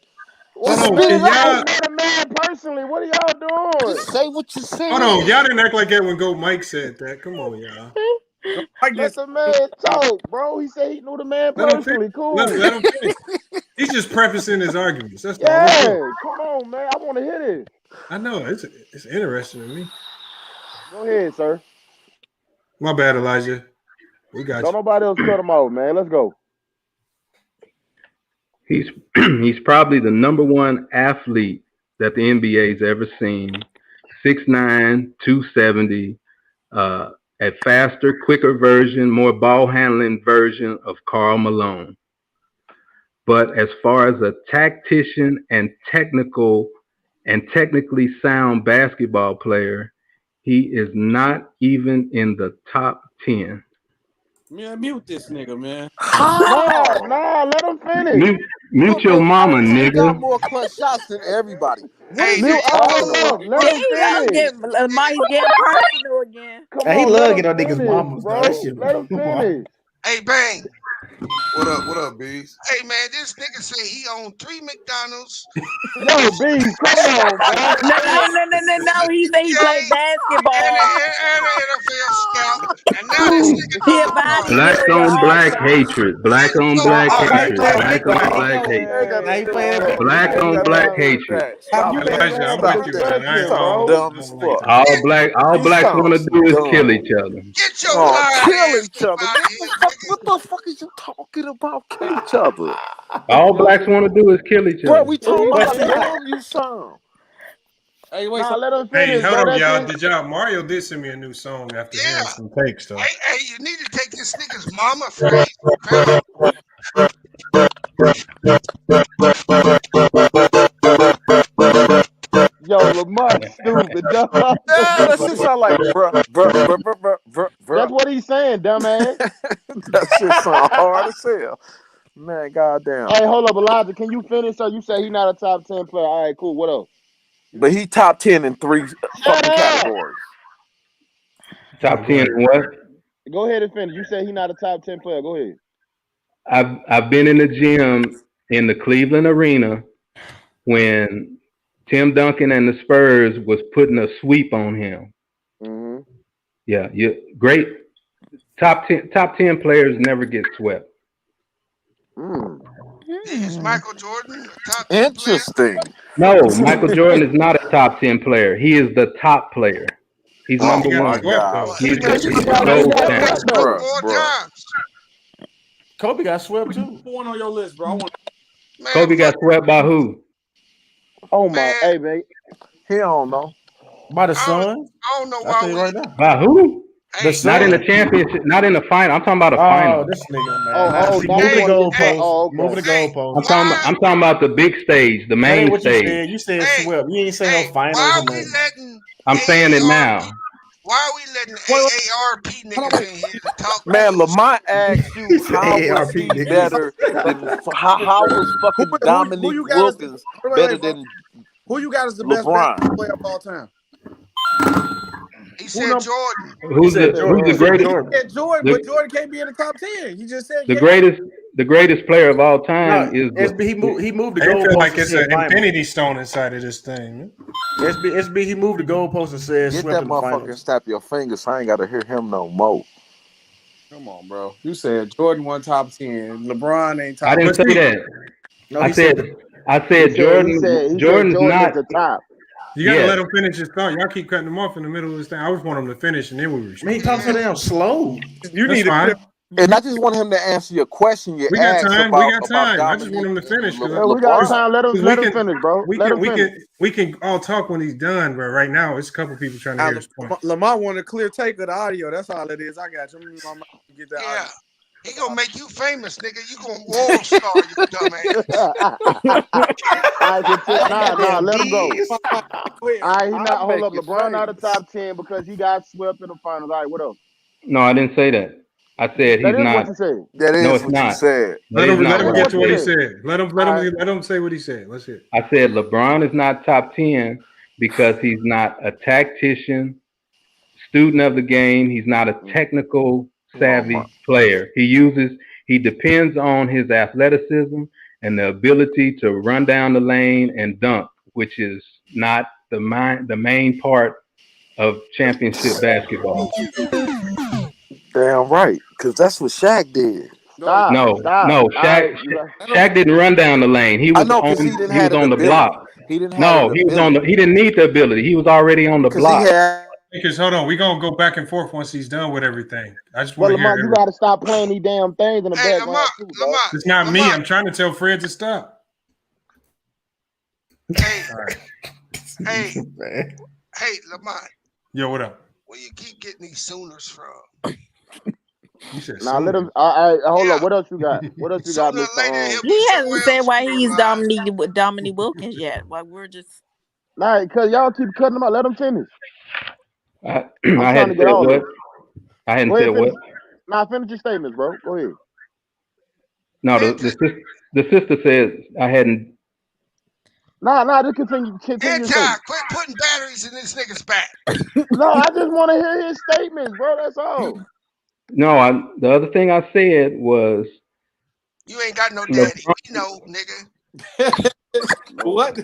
I'm not a man personally. What are y'all doing? Just say what you saying. Hold on, y'all didn't act like that when Go Mike said that. Come on, y'all. Let the man talk, bro. He said he knew the man personally. Cool. Let him finish. He's just prefacing his arguments. That's all. Come on, man. I want to hear this. I know it's interesting to me. Go ahead, sir. My bad, Elijah. We got Don't nobody else cut him out, man. Let's go. He's probably the number one athlete that the NBA's ever seen. 6'9", 270, a faster, quicker version, more ball handling version of Karl Malone. But as far as a tactician and technically sound basketball player, he is not even in the top 10. Man, mute this nigga, man. Nah, let him finish. Mute your mama, nigga. He got more clutch shots than everybody. Let him finish. Mike's getting personal again. He love getting on niggas' mamas, bro. Let him finish. Hey, Bang. What up, Bees? Hey, man, this nigga say he owned 3 McDonald's. Yo, Bees, come on, bro. No. He said he played basketball. And an NFL scout. And now this nigga Black on black hatred. Black on black hatred. Black on black hatred. Black on black hatred. Elijah, I'm with you, man. I ain't dumb as fuck. All blacks want to do is kill each other. Get your kill each other. What the fuck is you talking about? Kill each other. All blacks want to do is kill each other. Bro, we talking about dumb you sound. Hey, wait, let him finish. Hey, hold on, y'all. Mario did send me a new song after hearing some takes, though. Hey, you need to take this nigga's mama for Yo, Lamont, stupid. That shit sound like bruh. That's what he's saying, dumbass. That shit sound hard as hell. Man, goddamn. Hey, hold up, Elijah. Can you finish? So you say he's not a top 10 player. All right, cool. What else? But he top 10 in 3 fucking categories. Top 10 in what? Go ahead and finish. You say he's not a top 10 player. Go ahead. I've been in the gym in the Cleveland arena when Tim Duncan and the Spurs was putting a sweep on him. Mm-hmm. Yeah, great. Top 10 players never get swept. Is Michael Jordan a top 10 Interesting. No, Michael Jordan is not a top 10 player. He is the top player. He's number one. He's gold standard. Kobe got swept too. Put one on your list, bro. Man, Kobe got swept by who? Oh my, hey man, he don't know. By the Suns. I don't know I'll tell you why right now. By who? The Not in the Suns. championship, not in the final. I'm talking about a final. Oh, this nigga, man. Oh, See, now moving you the want to get goalposts. oh, okay. Moving the goalposts. I'm talking about the big stage, the That main ain't what you stage. said. You said swept. You ain't saying no finals why or are we nothing. letting I'm saying it now. Why are we letting AARP niggas in here to talk? Man, Lamont asked you He said how was AARP he niggas. better than how was fucking Who Dominique you got as the Wilkins wait, better folks. than Who you got as the best LeBron? basketball player of all time? He said Jordan. Who's the greatest? Yeah, Jordan, but Jordan can't be in the top 10. He just said The greatest player of all time is SB. He moved the I feel goalposts like and it's said an finals. infinity stone inside of this thing. SB. He moved the goalposts and said Get swept that in the motherfucker and finals. snap your fingers. So I ain't got to hear him no more. Come on, bro. You said Jordan won top 10. LeBron ain't top I didn't 10. say that. No, I said Jordan. Jordan's not the top. You gotta Yes. let him finish his thought. Y'all keep cutting him off in the middle of this thing. I always want him to finish, and then we respond. Man, he talking so damn slow. You That's need to fine. And I just want him to answer your question you We got asked time. about We got time. I just Dominique want him to finish. and We got LeBron. time. Let him finish, bro. Let him finish. We can all talk when he's done, but right now it's a couple people trying to hear his point. Lamont wanted a clear take of the audio. That's all it is. I got you. I'm gonna get that audio. He gonna make you famous, nigga. You gonna world star, you dumbass. Nah, let him go. All right, he not. Hold up, make you LeBron out of famous. top 10 because he got swept in the finals. All right, what else? No, I didn't say that. I said That he's is not. what you said. That is No, it's what you not. said. That is Let not him what get I to what he said. said. Let him say what he said. Let's hear it. I said LeBron is not top 10 because he's not a tactician, student of the game. He's not a technical savvy player. He depends on his athleticism and the ability to run down the lane and dunk, which is not the main part of championship basketball. Damn right, because that's what Shaq did. No, Shaq didn't run down the lane. He I was know because he didn't have on the ability. block. He didn't have He was on the. He didn't need the ability. He was already on the block. Because hold on, we're gonna go back and forth once he's done with everything. I just Well, want to hear Lamont, you got to stop playing these damn things in the background too, dog. It's not me. I'm trying to tell Fred to stop. Hey, Man. hey, Lamont. Yo, what up? Where you keep getting these Sooners from? You said Now let him. All right, hold up. What else you got? What else you got, Mr. He hasn't said why he's Dominique Wilkins yet. Like we're just. Nah, because y'all keep cutting him out. Let him finish. I hadn't said what. I hadn't said what. Nah, finish your statements, bro. Go ahead. No, the sister said I hadn't. Nah, just continue. Quit putting batteries in this nigga's back. No, I just want to hear his statements, bro. That's all. No, the other thing I said was you ain't got no daddy. You know, nigga. What? You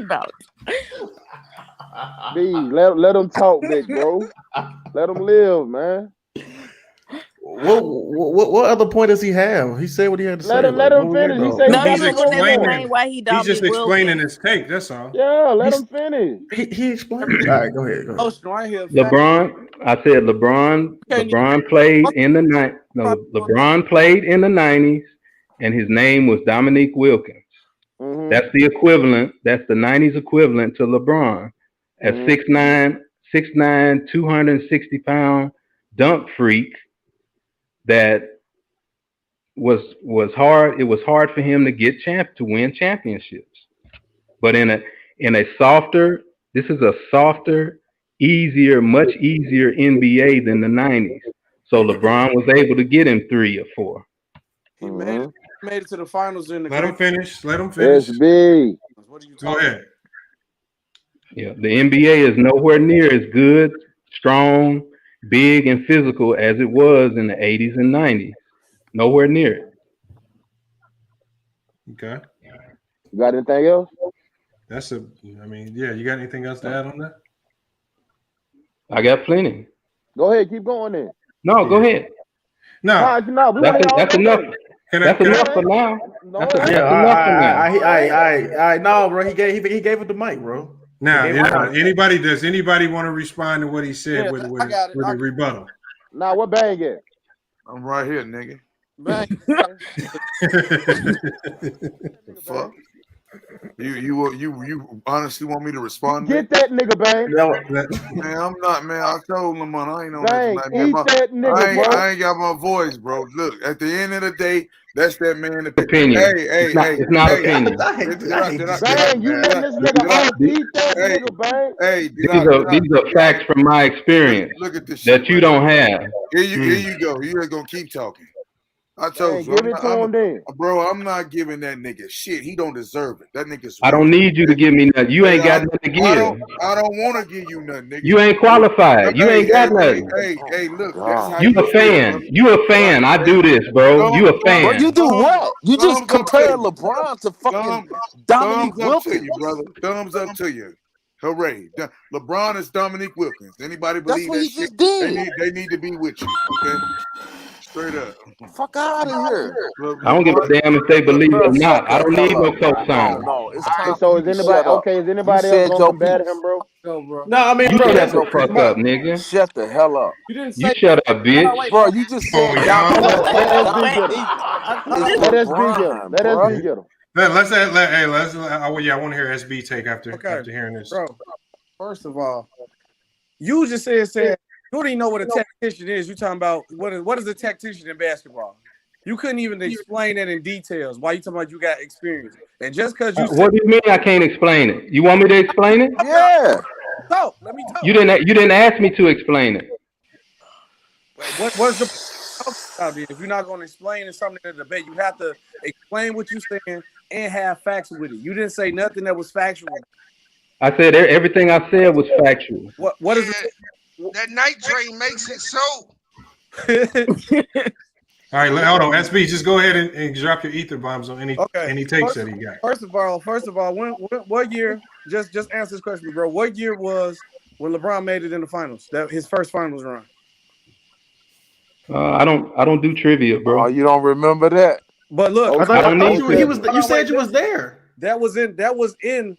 know. B, let him talk, big bro. Let him live, man. What other point does he have? He said what he had to say. Let him finish. He said he's just explaining his take. That's all. Yeah, let him finish. He explained. All right, go ahead. LeBron. I said LeBron played in the LeBron played in the 90s, and his name was Dominique Wilkins. Mm-hmm. That's the equivalent. That's the 90s equivalent to LeBron, a 6'9", 260-pound dunk freak that was hard. It was hard for him to win championships. But in a softer, this is a softer, easier, much easier NBA than the 90s. So LeBron was able to get him 3 or 4. He made it to the finals in the. Let him finish. Let him finish. SB. Go ahead. Yeah, the NBA is nowhere near as good, strong, big, and physical as it was in the 80s and 90s. Nowhere near it. Okay. You got anything else? You got anything else to add on that? I got plenty. Go ahead, keep going then. No, go ahead. No, that's enough. That's enough for now. That's enough for now. No, bro. He gave it the mic, bro. Now, anybody want to respond to what he said with a rebuttal? Now, what bag at? I'm right here, nigga. Man. Fuck. You honestly want me to respond? Get that nigga, bang. Man, I'm not, man. I told Lamont I ain't on Bang, that tonight, man. eat that nigga, bro. I ain't got my voice, bro. Look, at the end of the day, that's that man. Opinion. Hey, it's not opinion. Bang, you let this nigga off. Eat that nigga, bang. Hey, These are facts from my experience look at this shit, that you don't have. Here you go. You ain't gonna keep talking. I told you, give it to him then. Bro, I'm not giving that nigga shit. He don't deserve it. That nigga's. I don't need you to give me nothing. You ain't got nothing to give. I don't want to give you nothing, nigga. You ain't qualified. You ain't got nothing. Hey, look. That's how You a fan. You a fan. I do this, bro. You a fan. Bro, you do what? You just compare LeBron to fucking Dominique Thumbs up to Wilkins. you, brother. Thumbs up to you. Hooray. LeBron is Dominique Wilkins. Anybody believe what that he shit? just did. They need to be with you, okay? Straight up. Fuck out of here. I don't give a damn if they believe it or not. I don't need no co-sign. No, it's time. So is anybody okay? Is anybody else gonna combat him, bro? No, I mean, You bro, shut the fuck up, nigga. Shut the hell up. You shut up, bitch. Bro, you just said Let SB get him. Let SB get him. I want to hear SB take after hearing this. Bro, first of all, you just said you don't even know what a tactician is. You talking about what is a tactician in basketball? You couldn't even explain that in details. Why you talking about you got experience? And just because you What do you mean I can't explain it? You want me to explain it? Yeah. So let me talk. You didn't ask me to explain it. What's the if you're not going to explain something in the debate, you have to explain what you're saying and have facts with it. You didn't say nothing that was factual. I said everything I said was factual. What is it? That night train makes it so. All right, hold on. SB, just go ahead and drop your ether bombs on any takes that he got. First of all, what year? Just answer this question, bro. What year was when LeBron made it in the finals? That his first finals run. I don't do trivia, bro. Oh, you don't remember that? But look, I thought you said you was there. That was in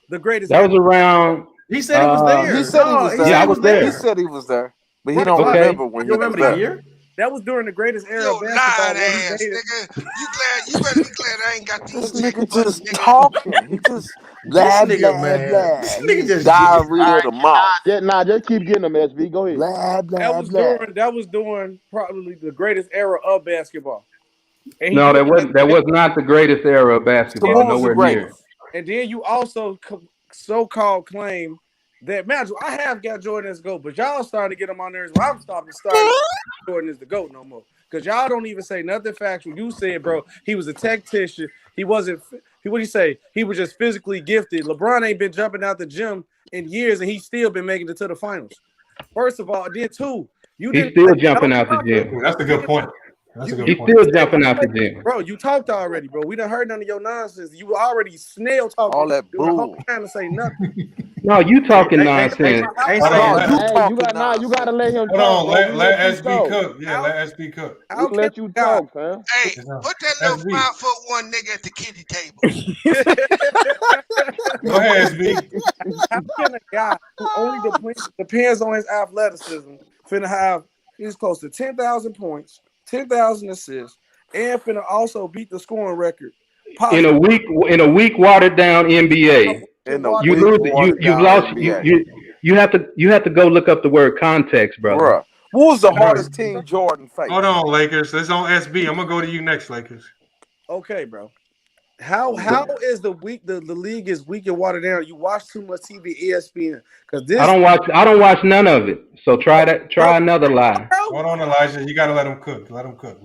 the greatest. That was around. He said he was there. He said he was there. Yeah, I was there. He said he was there, but he don't remember when he was there. The year? That was during the greatest era of basketball. basketball. Nigga. You better be glad I ain't got these. This nigga just talking. He just blah, blah, blah. He just diarrhea the mouth. Yeah, just keep getting them, SB. Go ahead. Blah, blah, blah. That was during probably the greatest era of basketball. No, that was not the greatest era of basketball. Nowhere near. And then you also so-called claim that, man, I have got Jordan as the GOAT, but y'all started to get him on there. Well, I'm starting to start Jordan is the GOAT no more. Because y'all don't even say nothing factual. You said, bro, he was a tactician. He wasn't, what do you say? He was just physically gifted. LeBron ain't been jumping out the gym in years, and he's still been making it to the finals. First of all, then two, he's still jumping out the gym. That's a good point. He's still jumping out the gym. Bro, you talked already, bro. We done heard none of your nonsense. You already snail talking. All that bull. Trying to say nothing. No, you talking nonsense. You gotta let him talk. Hold on, let SB cook. Yeah, let SB cook. We'll let you talk, fam. Hey, put that little 5'1" nigga at the kiddie table. Go ahead, SB. How can a guy who only depends on his athleticism finna have he's close to 10,000 points, 10,000 assists, and finna also beat the scoring record in a weak watered down NBA? You lose. You lost. You have to go look up the word context, brother. Bruh. What was the hardest team Jordan faced? Hold on, Lakers. It's on SB. I'm gonna go to you next, Lakers. Okay, bro. How is the league is weak and watered down? You watch too much TV, ESPN. Because this I don't watch none of it. So try another lie. Hold on, Elijah. You gotta let him cook. Let him cook.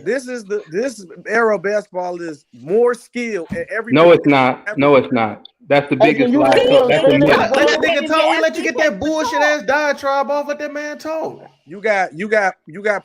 This era of basketball is more skill at every. No, it's not. No, it's not. That's the biggest lie. That's a myth. Let that nigga talk. We let you get that bullshit ass diatribe off. Let that man talk. You got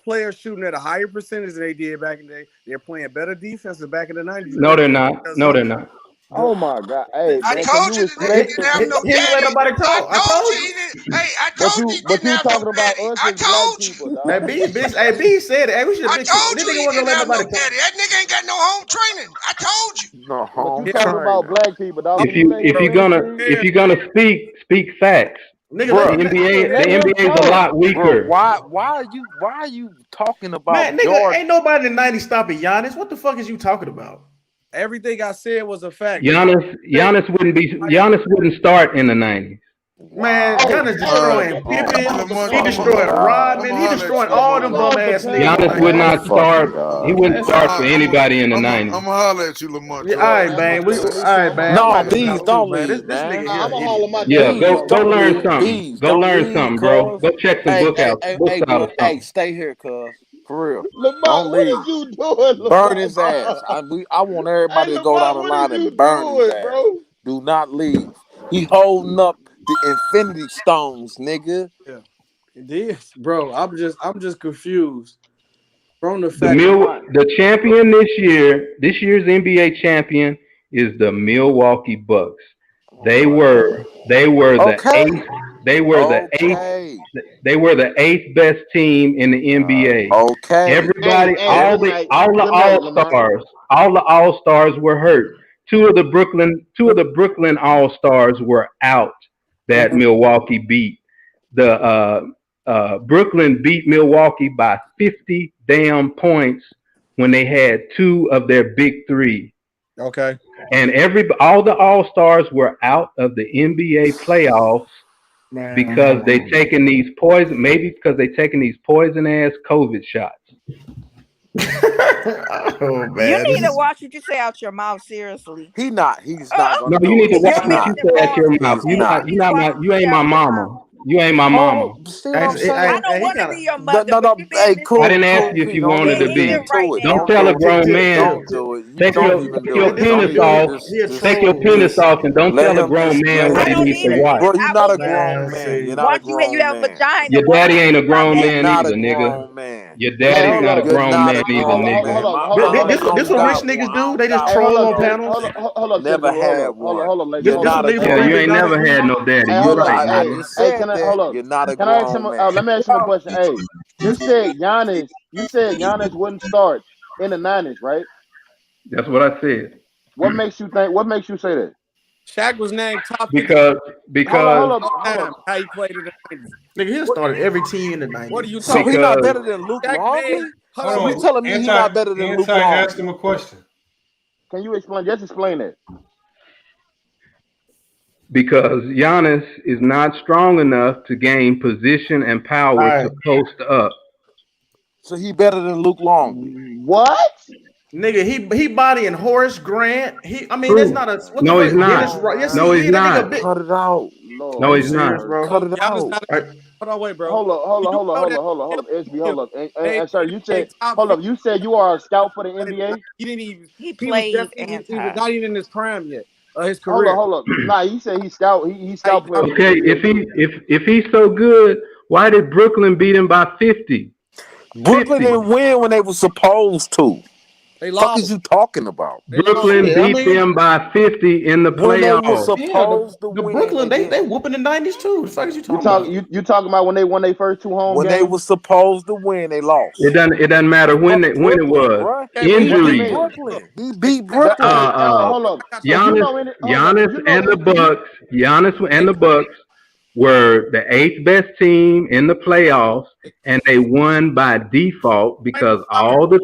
players shooting at a higher percentage than they did back in the day. They're playing better defense than back in the 90s. No, they're not. No, they're not. Oh my God! Hey, I told you he didn't have no He ain't let nobody talk. I told you. I told you. But you talking about us I as black told you. people, dog. Hey, B said it. Hey, we should have been. I told you he Nigga wasn't didn't gonna have let no nobody daddy. That nigga ain't got no home training. I told you. No home You talking about black people, dog. If you're gonna speak facts. The NBA is a lot weaker. Bro, why are you talking about Man, nigga, Jordan? ain't nobody in the 90s stopping Giannis. What the fuck is you talking about? Everything I said was a fact. Giannis wouldn't start in the 90s. Man, Giannis destroying Pippen. He destroying Rodman. He destroying all them bum ass niggas. Giannis would not start. He wouldn't start for anybody in the 90s. I'm gonna holler at you, Lamont. Yeah, all right, man. All right, man. No, Bees, don't leave, This man. nigga I'm here. my Yeah, go learn something. Go learn something, bro. Go check some books out. Hey, stay here, cuz. For real. Lamont, Don't what leave. is you doing, Lamont? Burn his ass. I want everybody to go down the line and burn his ass. Bro? Do not leave. He holding up the Infinity Stones, nigga. Yeah, it is, bro. I'm just confused from the fact The champion this year's NBA champion is the Milwaukee Bucks. They were the eighth best team in the NBA. Okay. Everybody, all the All-Stars were hurt. Two of the Brooklyn All-Stars were out that Milwaukee beat. The Brooklyn beat Milwaukee by 50 damn points when they had two of their big three. Okay. And all the All-Stars were out of the NBA playoffs because they taking these poison ass COVID shots. Oh man. You need to watch what you say out your mouth. Seriously. He's not. No, you need to watch what you say out your mouth. You ain't my mama. You ain't my mama. I don't want to be your mother. Cool. I didn't ask you if you wanted to be. Don't tell a grown man. Take your penis off. Take your penis off and don't tell a grown man what he needs to watch. Bro, you're not a grown man. You're not a grown man. Your daddy ain't a grown man either, nigga. Your daddy's not a grown man either, nigga. This what rich niggas do? They just troll on panels. Hold on. Never had one. Hold on. You ain't never had no daddy. You're right. Hold on. You're not a Can I ask grown him? man. Let me ask him a question. Hey, you said Giannis wouldn't start in the 90s, right? That's what I said. What makes you say that? Shaq was named top because hold up. how he played in the 90s. Nigga, he started every team in the 90s. What are you So talking he's about? not better than Luke Longley? Hold on. You telling me he's not better than Luke Longley? asked him a question. Can you explain? Just explain that. Because Giannis is not strong enough to gain position and power to post up. So he better than Luke Longley. What? Nigga, he bodying Horace Grant. That's not a. No, he's not. Yes, No, he's not. Cut it out. No, he's not. Bro. Cut it out. Hold on, wait, bro. Hold up, SB, hold up. And sir, you said, hold up, you said you are a scout for the NBA? He didn't even. He played He was not even in his prime yet. His career. Hold up. Nah, he said he's scout. He's scout player. Okay, if he's so good, why did Brooklyn beat him by 50? Brooklyn didn't win when they were supposed to. They What is you talking about? Brooklyn beat them by 50 in the When they were playoffs. supposed to The win. Brooklyn, they whooping the 90s too. The fuck is you talking about? You talking about when they won their first two home When games? they were supposed to win, they lost. It doesn't matter when it was. Injuries. Brooklyn. He beat Brooklyn. Hold up. Giannis and the Bucks were the 8th best team in the playoffs, and they won by default because all the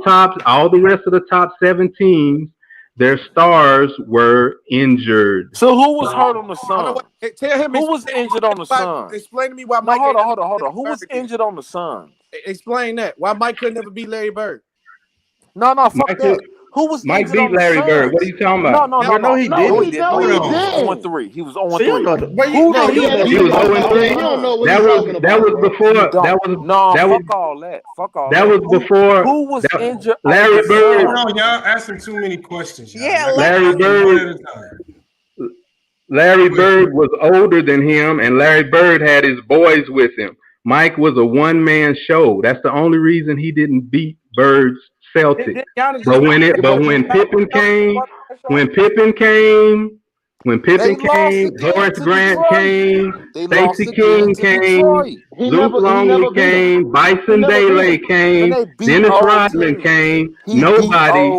rest of the top 7 teams, their stars were injured. So who was hurt on the Suns? Tell him Who was injured on the Suns? Explain to me why No, Mike. hold on. Who was injured on the Suns? Explain that. Why Mike could never beat Larry Bird? No, fuck that. Who was Mike injured on beat the Larry Suns? Bird. What are you talking about? No, he didn't. He was 0-3. He was 0-3. He was 0-3. That was before. Fuck all that. That was before. Who was injured? Hold Larry Bird. on, y'all asking too many questions. Y'all. Yeah, Larry Bird was older than him, and Larry Bird had his boys with him. Mike was a one-man show. That's the only reason he didn't beat Bird's Celtics. But when Pippen came, Horace Grant came, Stacey King came, Luke Longley came, Bison Dele came, Dennis Rodman came. Nobody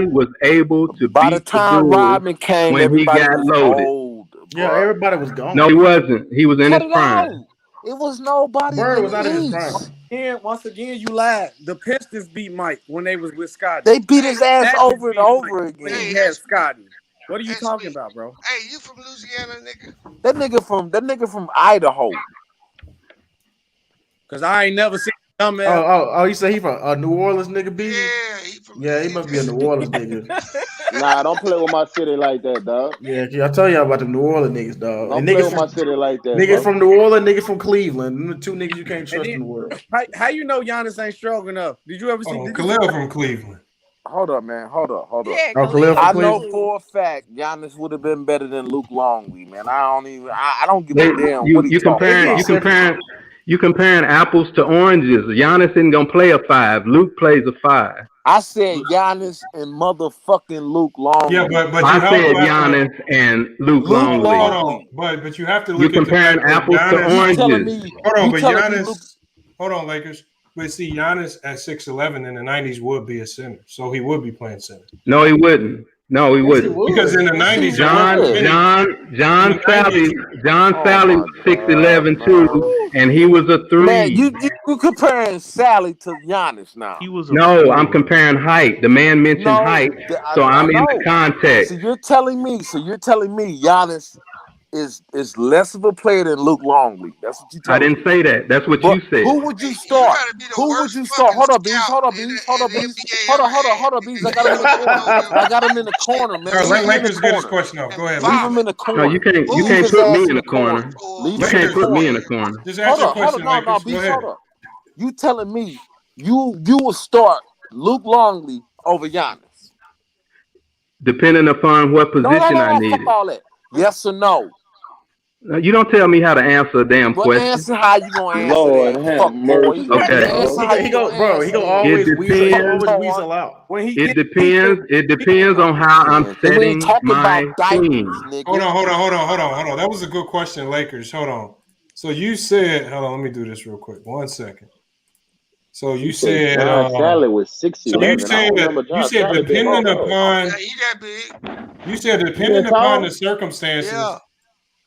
was able to beat the Bulls Rodman came when he got loaded. Yeah, everybody was gone. No, he wasn't. He was in his prime. It was nobody. Bird was out in his prime. And once again, you lied. The Pistons beat Mike when they was with Scotty. They beat his ass over and over again. When he had Scotty. What are you talking about, bro? Hey, you from Louisiana, nigga? That nigga from Idaho. Cause I ain't never seen dumb ass. Oh, you say he from New Orleans, nigga? B? Yeah, he must be a New Orleans nigga. Nah, don't play with my city like that, dog. Yeah, I tell y'all about the New Orleans niggas, dog. Don't And play niggas with my city like that. Niggas bro. from New Orleans, niggas from Cleveland. Them the two niggas you can't trust in the world. How you know Giannis ain't strong enough? Did you ever see? Khalil from Cleveland. Hold up, man. Hold up. Yeah, I know for a fact Giannis would have been better than Luke Longley, man. I don't give a damn what he You comparing apples to oranges. Giannis isn't gonna play a 5. Luke plays a 5. I said Giannis and motherfucking Luke Longley. Yeah, but I said Giannis and Luke Longley. Hold on, but you have to look. You're comparing apples to oranges. Hold on, but Giannis. Hold on, Lakers. But see, Giannis at 6'11" in the 90s would be a center, so he would be playing center. No, he wouldn't. No, he wouldn't. Because in the 90s, John Sally 6'11" too, and he was a 3. Man, you comparing Sally to Giannis now. No, I'm comparing height. The man mentioned height, so I'm in the context. So you're telling me Giannis is less of a player than Luke Longley. That's what you I didn't say that. That's what you said. Who would you start? Hold up, Bees. Hold up, Bees. I got him in the corner, man. Lakers get his question off. Go ahead. Leave him in the corner. No, you can't put me in the corner. You can't put me in the corner. Just ask your question, Lakers. Go ahead. You telling me you will start Luke Longley over Giannis? Depending upon what position I need. Fuck all that. Yes or no? You don't tell me how to answer a damn question. Answer how you gonna answer Lord that. have mercy. Okay. He go always weasel out. It depends on how I'm setting my team. Hold on. That was a good question, Lakers. Hold on. So you said, hold on, let me do this real quick. 1 second. So you said Sally was 6'11". So you said depending upon the circumstances. Yeah.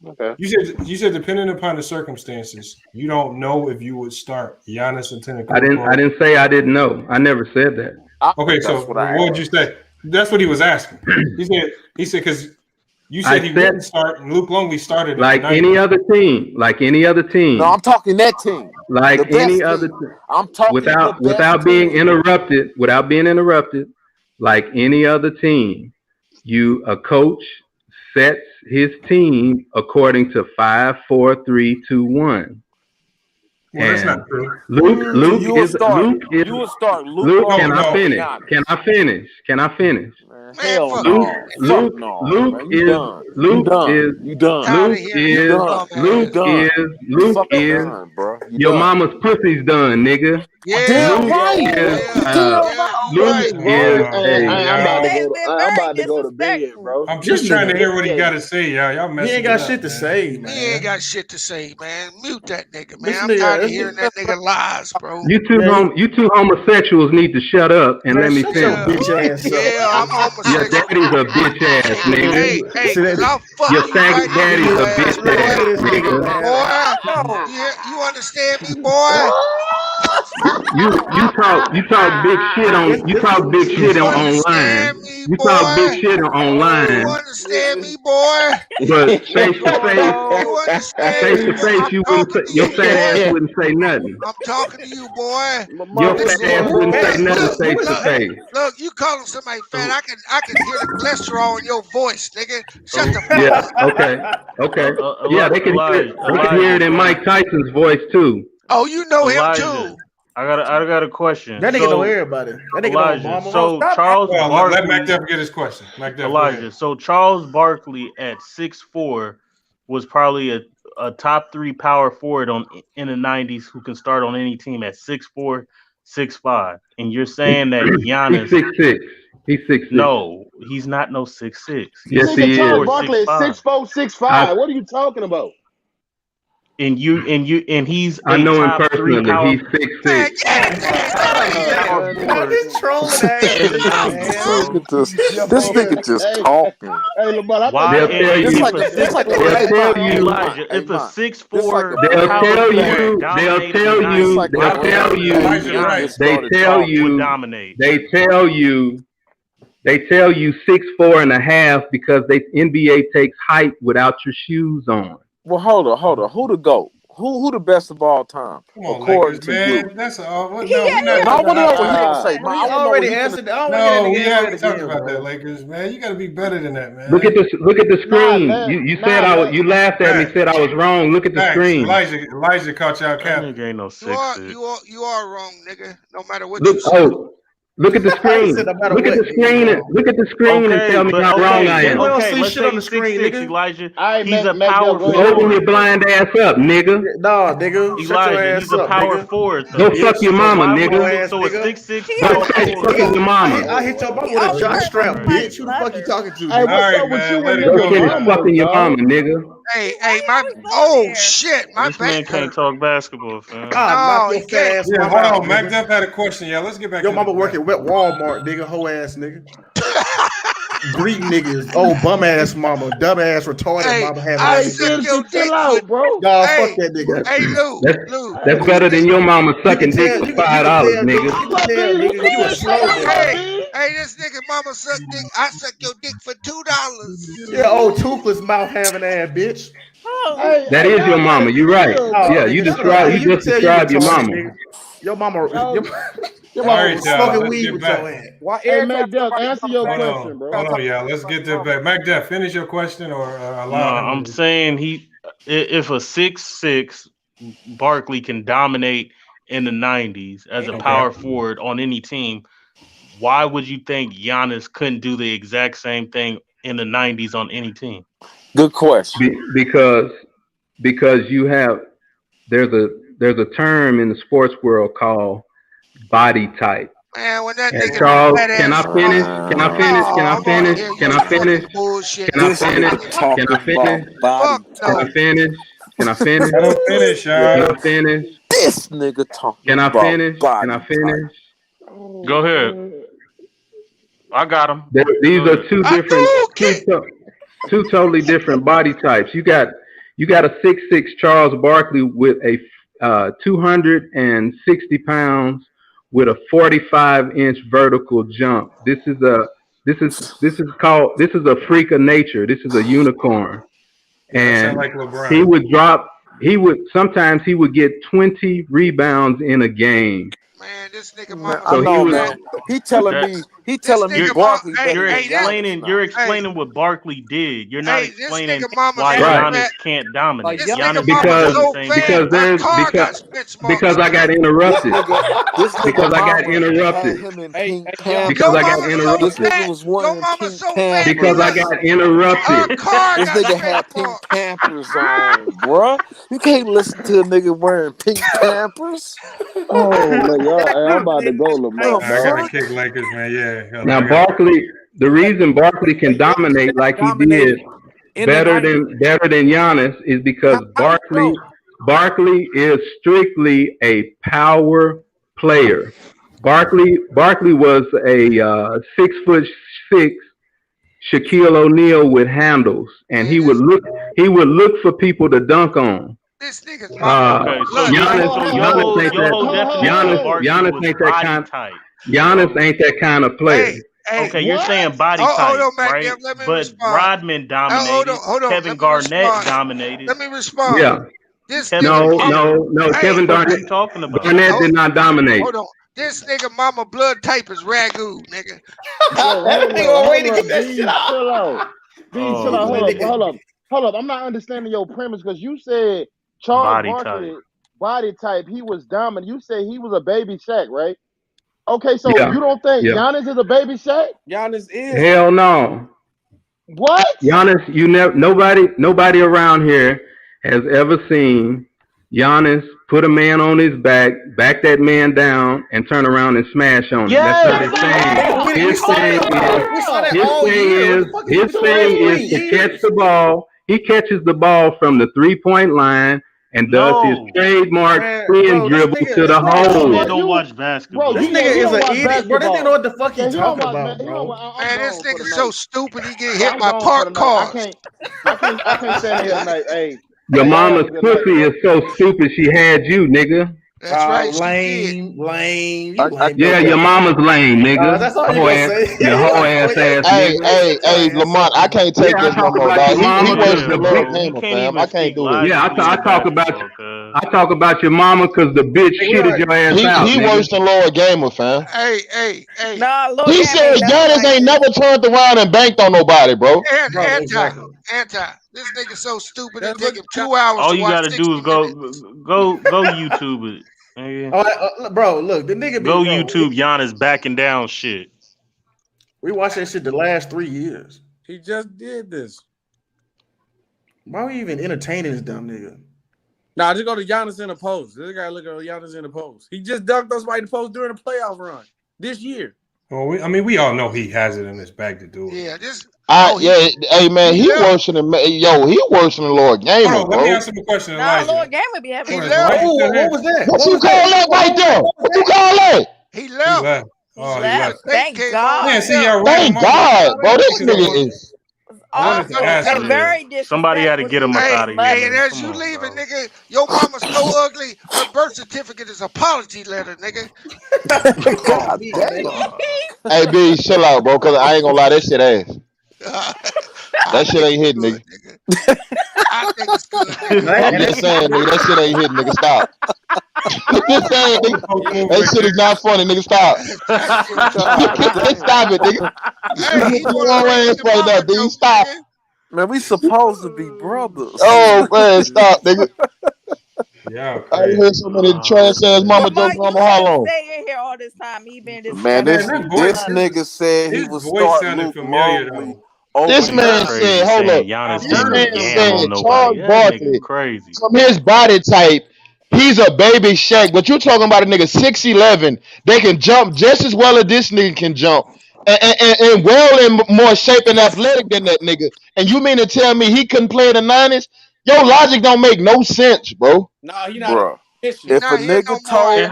Okay. You said depending upon the circumstances, you don't know if you would start Giannis and Antetokounmpo. I didn't say I didn't know. I never said that. Okay, so what would you say? That's what he was asking. He said because you said he wouldn't start, and Luke Longley started like any other team. No, I'm talking that team. Like any other team. I'm talking without being interrupted. Like any other team, a coach sets his team according to 5, 4, 3, 2, 1. Well, that's not true. Luke. Can I finish? Hell Luke is your mama's pussy's done, nigga. I'm about to go to bed, bro. I'm just trying to hear what he got to say, y'all. Y'all messing. He ain't got shit to say, man. He ain't got shit to say, man. Mute that nigga, man. I'm tired of hearing that nigga lies, bro. You two homosexuals need to shut up and let me finish. Yeah, I'm homosexual. Your daddy's a bitch ass, nigga. Hey, your faggot daddy's a bitch ass, nigga. Boy, you understand me, boy? You talk big shit online. You talk big shit online. You understand me, boy? But face to face, your fat ass wouldn't say nothing. I'm talking to you, boy. Your fat ass wouldn't say nothing face to face. Look, you calling somebody fat? I can hear the cholesterol in your voice, nigga. Shut the fuck up. Okay. Yeah, they can hear it in Mike Tyson's voice too. Oh, you know him too. I got a question. That nigga know everybody. That nigga know mama. So Charles Barkley. Let McDuff get his question. Elijah. So Charles Barkley at 6'4" was probably a top 3 power forward in the 90s who can start on any team at 6'4", 6'5". And you're saying that Giannis He's 6'6". He's 6'6". No, he's not no 6'6". Yes, he is. Charles Barkley is 6'4", 6'5". What are you talking about? and he's I know him top 3 personally. power. He's 6'6". He's trolling ass. This nigga just talking. Hey, Lamont, I Why? They'll tell you. Elijah, if a 6'4", They'll tell you. They tell you 6'4.5" because NBA takes height without your shoes on. Well, hold on. Who the GOAT? Who the best of all time? Come on, according Lakers, to man. you. That's all. No, he already answered. I don't No, want we to get already talked about that, Lakers, man. You got to be better than that, man. Look at the screen. You said you laughed at me. Said I was wrong. Look at the screen. Elijah caught y'all cap. Ain't no you are wrong, nigga. No matter what you say. Look at the screen. Look at the screen. Look at the screen and tell me how wrong I am. Okay, let's say 6'6", Elijah. He's a power forward. Open your blind ass up, nigga. Nah, nigga. Elijah, he's a power forward. Go fuck your mama, nigga. So a 6'6". Go fuck your mama. I hit your mama with a jock strap, bitch. Who the fuck you talking to? Hey, what's up with you and Go your finish mama, fucking your mama, nigga. Hey, my shit, my This man can't talk basketball, fam. Knock your fat ass. Yeah, hold on. Mac Duff had a question. Yeah, let's get back. Your mama working at Walmart, nigga. Hoe ass nigga. Greek niggas. Oh, bum ass mama. Dumb ass retarded mama. I suck your dick, bro. Y'all fuck that nigga. Hey, Lou. That's better than your mama sucking dick for $5, nigga. Hey, this nigga mama suck dick. I suck your dick for $2. Yeah, old toothless mouth having ass bitch. That is your mama. You're right. Yeah, you just described your mama. Your mama. Your All mama right, was y'all, smoking let's weed get with back. your ass. Hey, Mac Duff, answer your question, bro. Hold on, y'all. Let's get that back. Mac Duff, finish your question or allow him. I'm saying if a 6'6" Barkley can dominate in the 90s as a power forward on any team, why would you think Giannis couldn't do the exact same thing in the 90s on any team? Good question. Because you have there's a term in the sports world called body type. Man, when that And nigga Charles, can I finish? Can I finish? Can I finish? Can I finish? Can I finish? Can I finish? Can I finish? Can I finish? Let him finish, y'all. Can I finish? This nigga talking. Can I about finish? Can I finish? Go ahead. I got him. These are two totally different body types. You got a 6'6" Charles Barkley with a 260 pounds with a 45-inch vertical jump. This is a freak of nature. This is a unicorn. And like LeBron. sometimes he would get 20 rebounds in a game. Man, this nigga mama. So He telling me Barkley. You're explaining what Barkley did. You're not explaining why Giannis can't dominate. Because I got interrupted. Because I got interrupted. Because I got interrupted. Because I got interrupted. This nigga had pink Pampers on, bruh. You can't listen to a nigga wearing pink Pampers. Oh, man, I'm about to go, Lamont. I gotta kick Lakers, man. Yeah. Now Barkley, the reason Barkley can dominate like he did better than Giannis is because Barkley is strictly a power player. Barkley was a 6'6" Shaquille O'Neal with handles, and he would look for people to dunk on. This nigga's Giannis ain't that kind of player. Okay, you're saying body type, right? But Rodman dominated. Kevin Garnett dominated. Let me respond. Yeah. Kevin Garnett. Talking about Garnett did not dominate. Hold on. This nigga mama blood type is ragu, nigga. Hold up. I'm not understanding your premise because you said Charles Barkley body type, he was dominant. You said he was a baby Shaq, right? Okay, so you don't think Giannis is a baby Shaq? Giannis is. Hell no. What? Giannis, nobody around here has ever seen Giannis put a man on his back that man down, and turn around and smash on him. That's not his thing. His thing is to catch the ball. He catches the ball from the 3-point line, and does his trademark spin dribble to the hole. Don't watch basketball. This nigga is an idiot, bro. This nigga know what the fuck he talking about, bro. Man, this nigga's so stupid. He get hit by parked cars. I can't stand here tonight. Hey, your mama's pussy is so stupid she had you, nigga. That's right. Lame. Yeah, your mama's lame, nigga. That's all you gonna say. Your whole ass nigga. Hey, Lamont, I can't take this no more, dog. He works the Lord Gamer, fam. I can't do it. Yeah, I talk about your mama because the bitch shitted your ass out. He works the Lord Gamer, fam. Hey. Nah, Lord He said Giannis ain't never turned around and banked on nobody, bro. Anti. This nigga so stupid. It take him 2 hours. All to you watch gotta do is go YouTube it. Bro, look, the nigga go YouTube Giannis backing down shit. We watched that shit the last 3 years. He just did this. Why are we even entertaining this dumb nigga? Nah, just go to Giannis in the post. This guy look at Giannis in the post. He just dunked on somebody in the post during the playoff run this year. Well, we all know he has it in his bag to do it. Yeah, this. Hey man, he worse than he worse than the Lord Gamer, bro. Let me ask him a question. Nah, Lord Gamer be having. What was that? What you call that right there? What you call that? He left. He left. Thank God. Man, see y'all Thank God, bro. This nigga is. Somebody had to get him up out of here. Hey, and as you leaving, nigga, your mama's so ugly. Her birth certificate is an apology letter, nigga. Hey, B, chill out, bro. Cause I ain't gonna lie, that shit ass. That shit ain't hitting, nigga. I think it's good. I'm just saying, nigga, that shit ain't hitting, nigga. Stop. I'm just saying, nigga, that shit is not funny, nigga. Stop. Stop it, nigga. Hey, dude. Stop. Man, we supposed to be brothers. Oh man, stop, nigga. Yeah, I heard so many trash ass mama jokes on the hollow. Stay in here all this time. He been this. Man, this nigga said he was starting Luke Longley. This man said, hold up. This man said Charles Barkley, crazy. from his body type, he's a baby Shaq. But you're talking about a nigga 6'11". They can jump just as well as this nigga can jump. And well in more shape and athletic than that nigga. And you mean to tell me he couldn't play in the 90s? Your logic don't make no sense, bro. Nah, he not. Bro, if a nigga told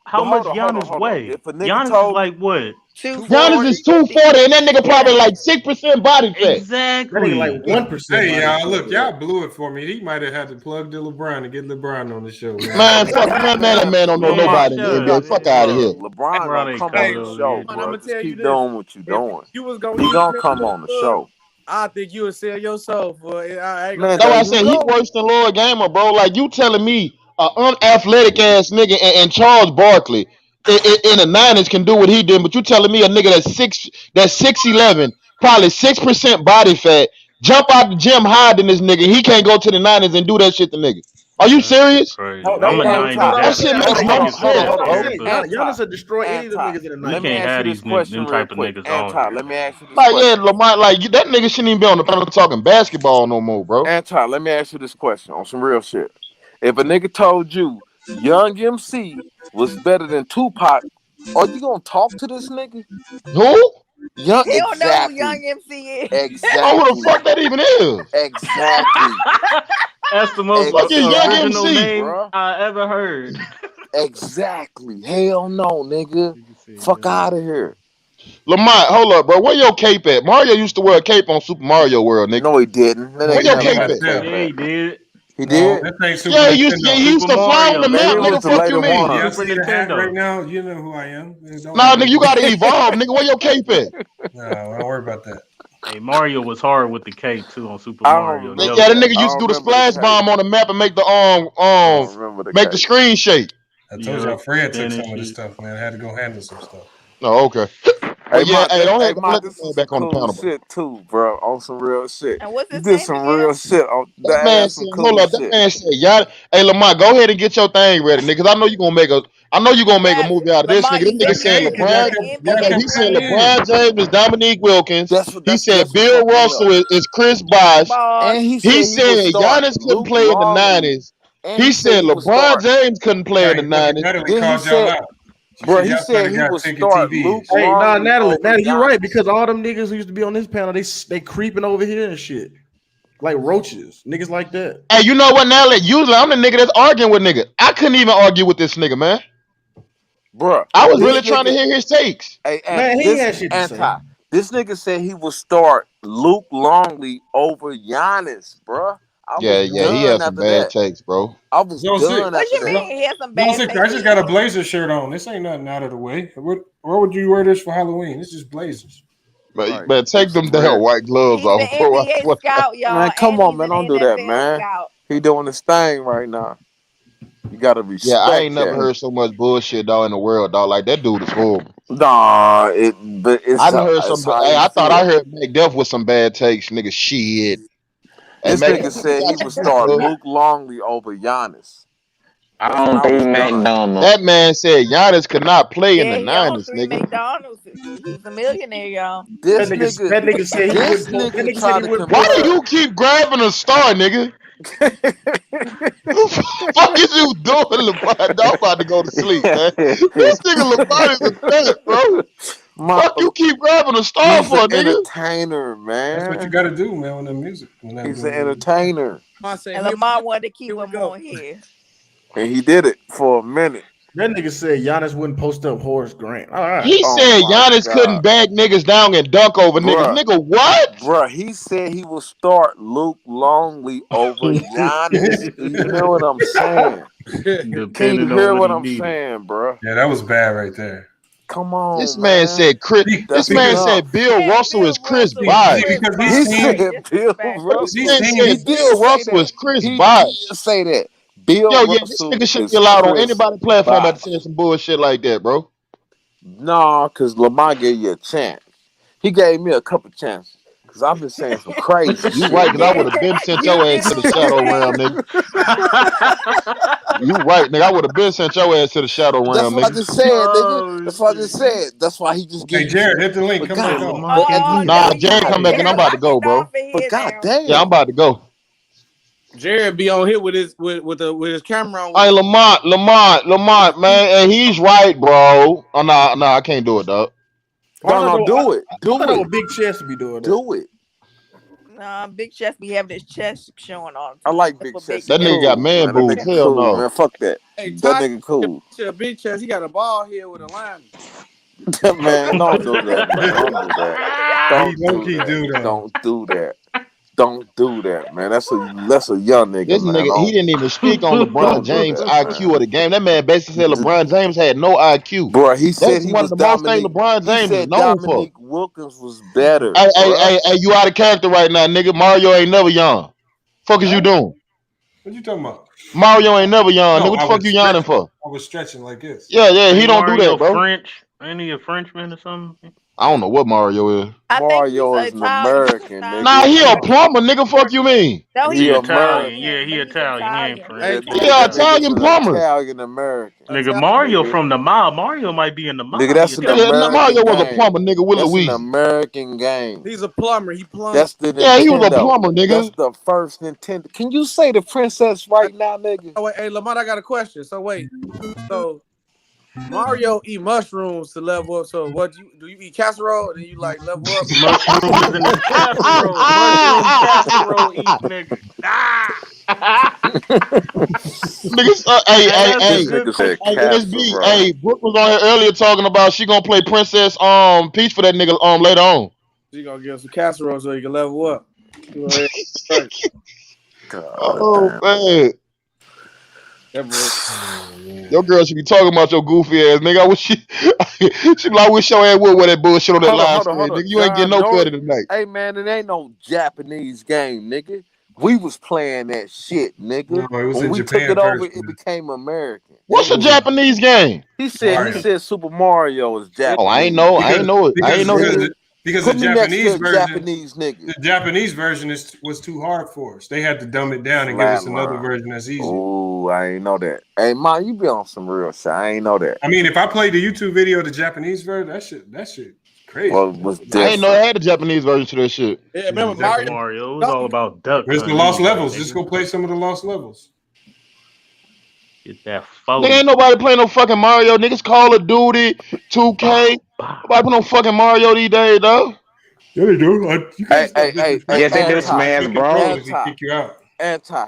how much Giannis weigh? If a nigga Giannis told is like what? Giannis is 240, and that nigga probably like 6% body fat. Exactly. Like 1%. Hey, y'all, look, y'all blew it for me. He might have had to plug to LeBron to get LeBron on the show. Man, fuck, man don't know nobody in the NBA. Fuck out of here. LeBron don't come on the show, bro. Just keep doing what you doing. He gonna come on the show. I think you would sell your soul for it. That's why I said he worse than Lord Gamer, bro. Like you telling me an unathletic ass nigga and Charles Barkley in the 90s can do what he did, but you telling me a nigga that's 6'11", probably 6% body fat, jump out the gym higher than this nigga, he can't go to the 90s and do that shit to nigga. Are you serious? I'm a 90s. That shit makes no sense, bro. Giannis will destroy any of the niggas in the 90s. You can't have these them type of niggas on. Let me ask you this like, question. yeah, Lamont, like that nigga shouldn't even be on the panel talking basketball no more, bro. Anti, let me ask you this question on some real shit. If a nigga told you Young MC was better than Tupac, are you gonna talk to this nigga? Who? Young, He don't know who Young MC is. Exactly. Oh, who the fuck that even is? Exactly. That's the most original name I ever heard. Exactly. Hell no, nigga. Fuck out of here. Lamont, hold up, bro. Where your cape at? Mario used to wear a cape on Super Mario World, nigga. No, he didn't. Where your cape at? Yeah, he did. He did. Yeah, he used to fly on the map, nigga. Fuck you mean? Yeah, see the hat right now. You know who I am. Nah, nigga, you gotta evolve, nigga. Where your cape at? No, don't worry about that. Hey, Mario was hard with the cape too on Super Mario. Yeah, the nigga used to do the splash bomb on the map and make the make the screen shake. I told y'all Fred took some of this stuff, man. I had to go handle some stuff. Oh, okay. Hey, yeah, don't hey, let this me is back on the cool panel. shit too, bro. On some real shit. And what's You his did name some again? real shit. That man said, hold up, that man said, y'all. Hey, Lamont, go ahead and get your thing ready, nigga. Cause I know you gonna make a movie out of this nigga. This nigga said LeBron. He said LeBron James is Dominique Wilkins. He said Bill Russell is Chris Bosh. And he said Giannis couldn't play in the 90s. He said LeBron James couldn't play in the 90s. Then he said, bro, he said he would start Luke. Hey, nah, Natalie, you're right, because all them niggas who used to be on this panel, they creeping over here and shit. like roaches, niggas like that. Hey, you know what, now? Usually I'm the nigga that's arguing with niggas. I couldn't even argue with this nigga, man. Bruh, I was really trying to hear his takes. Hey, man, he had shit to say. This nigga said he would start Luke Longley over Giannis, bruh. Yeah, he had some bad takes, bro. I was done What after you that. mean? He has some No, bad sick, takes. I just got a Blazer shirt on. This ain't nothing out of the way. Where would you wear this for Halloween? It's just Blazers. But take them damn white gloves He's off, the bro. NBA scout, y'all. Man, come and on, he's man, an don't do that, NFL man. Scout. He doing his thing right now. You gotta respect. Yeah, I ain't never that. heard so much bullshit, dog, in the world, dog. Like that dude is horrible. Nah, but it's. I done heard some. Hey, I thought I heard McDuff with some bad takes, nigga. Shit. This nigga said he would start Luke Longley over Giannis. I don't think McDonald's. That man said Giannis could not play in the 90s, nigga. McDonald's. He's a millionaire, y'all. This That nigga said he wouldn't. Why do you keep grabbing a star, nigga? What is you doing, Lamont? I'm about to go to sleep, man. This nigga Lamont is a threat, bro. Fuck you keep grabbing a star for, an nigga. entertainer, man. That's what you got to do, man, when the music. He's an entertainer. And Lamont wanted to keep him on here. And he did it for a minute. That nigga said Giannis wouldn't post up Horace Grant. All right. He said Giannis couldn't bag niggas down and dunk over niggas. Nigga, what? Bruh, he said he will start Luke Longley over Giannis. You know what I'm saying? Can you hear what I'm saying, bruh? Yeah, that was bad right there. Come on, This man said Chris. This man said Bill Russell is Chris Bosh. He said Bill Russell. This man said Bill Russell is Chris Bosh. He did say that. Bill Yo, Russell this nigga should be allowed on anybody's platform after saying some bullshit like that, bro. Nah, because Lamont gave you a chance. He gave me a couple chances. Because I've been saying some crazy. You right, because I would have been sent your ass to the shadow realm, nigga. You right, nigga. I would have been sent your ass to the shadow realm, nigga. That's what I just said, nigga. That's what I just said. That's why he just gave Hey, Jared, hit the link. Come back on. Nah, Jared, come back and I'm about to go, bro. But goddamn. Yeah, I'm about to go. Jared be on here with his his camera on. Hey, Lamont, man, and he's right, bro. Oh, nah, I can't do it, dog. No, do it. Do it. Big chest to be doing that. Do it. Big chest be having his chest showing on. I like big chest. That nigga got man boobs. Hell no. Man, fuck that. Hey, that nigga cool. Big chest. He got a ball here with a lineman. Man, don't do that. Man. Don't do that. Don't do that, man. That's a young nigga. This nigga, he didn't even speak on LeBron James' IQ of the game. That man basically said LeBron James had no IQ. Bro, he said that's he one was of the most things LeBron James is known for. Wilkins was better. Hey, you out of character right now, nigga. Mario ain't never young. Fuck is you doing? What you talking about? Mario ain't never young. Nigga, what the fuck you yawning for? I was stretching like this. Yeah, he don't do that, bro. French? Ain't he a Frenchman or something? I don't know what Mario is. Mario is an American, nigga. Nah, he a plumber, nigga. Fuck you mean? No, he Italian. Yeah, he Italian. He ain't French. Yeah, Italian plumber. Italian American. Nigga, Mario from the mob. Mario might be in the mob. Nigga, that's an American Mario was a game. plumber, nigga. With That's Louise. an American game. He's a plumber. He plumbed. That's the Yeah, he was a Nintendo. plumber, nigga. That's the first Nintendo. Can you say the princess right now, nigga? Oh, wait, hey, Lamont, I got a question. So wait, so Mario eat mushrooms to level up. So what do you eat casserole and then you like level up? Mushrooms in the casserole. Mushroom casserole eat nigga. Niggas, hey, Brooke was on here earlier talking about she gonna play Princess Peach for that nigga later on. She gonna give some casserole so you can level up. Oh man. Your girl should be talking about your goofy ass, nigga. I wish she be like, I wish your ass would wear that bullshit on that live stream, nigga. You ain't getting no credit tonight. Hey man, it ain't no Japanese game, nigga. We was playing that shit, nigga. No, it was when in we Japan took it over, first, it became American. What's a Japanese game? He said Super Mario is Japanese. Oh, I ain't know it. I ain't know it. Because Put the me next to Japanese a version, Japanese nigga. the Japanese version was too hard for us. They had to dumb it down and give us another version that's easy. Oh, I ain't know that. Hey, man, you be on some real shit. I ain't know that. I mean, if I played the YouTube video of the Japanese version, that shit crazy. Well, was I ain't know they had a Japanese version to this shit. Yeah, remember Mario? It was all about duck. Where's the lost levels? Just go play some of the lost levels. Get that phone. Nigga, ain't nobody playing no fucking Mario. Niggas Call of Duty, 2K. Nobody put no fucking Mario these days, though. Yeah, they do. Yes, they do, smash, bro. Kick you out.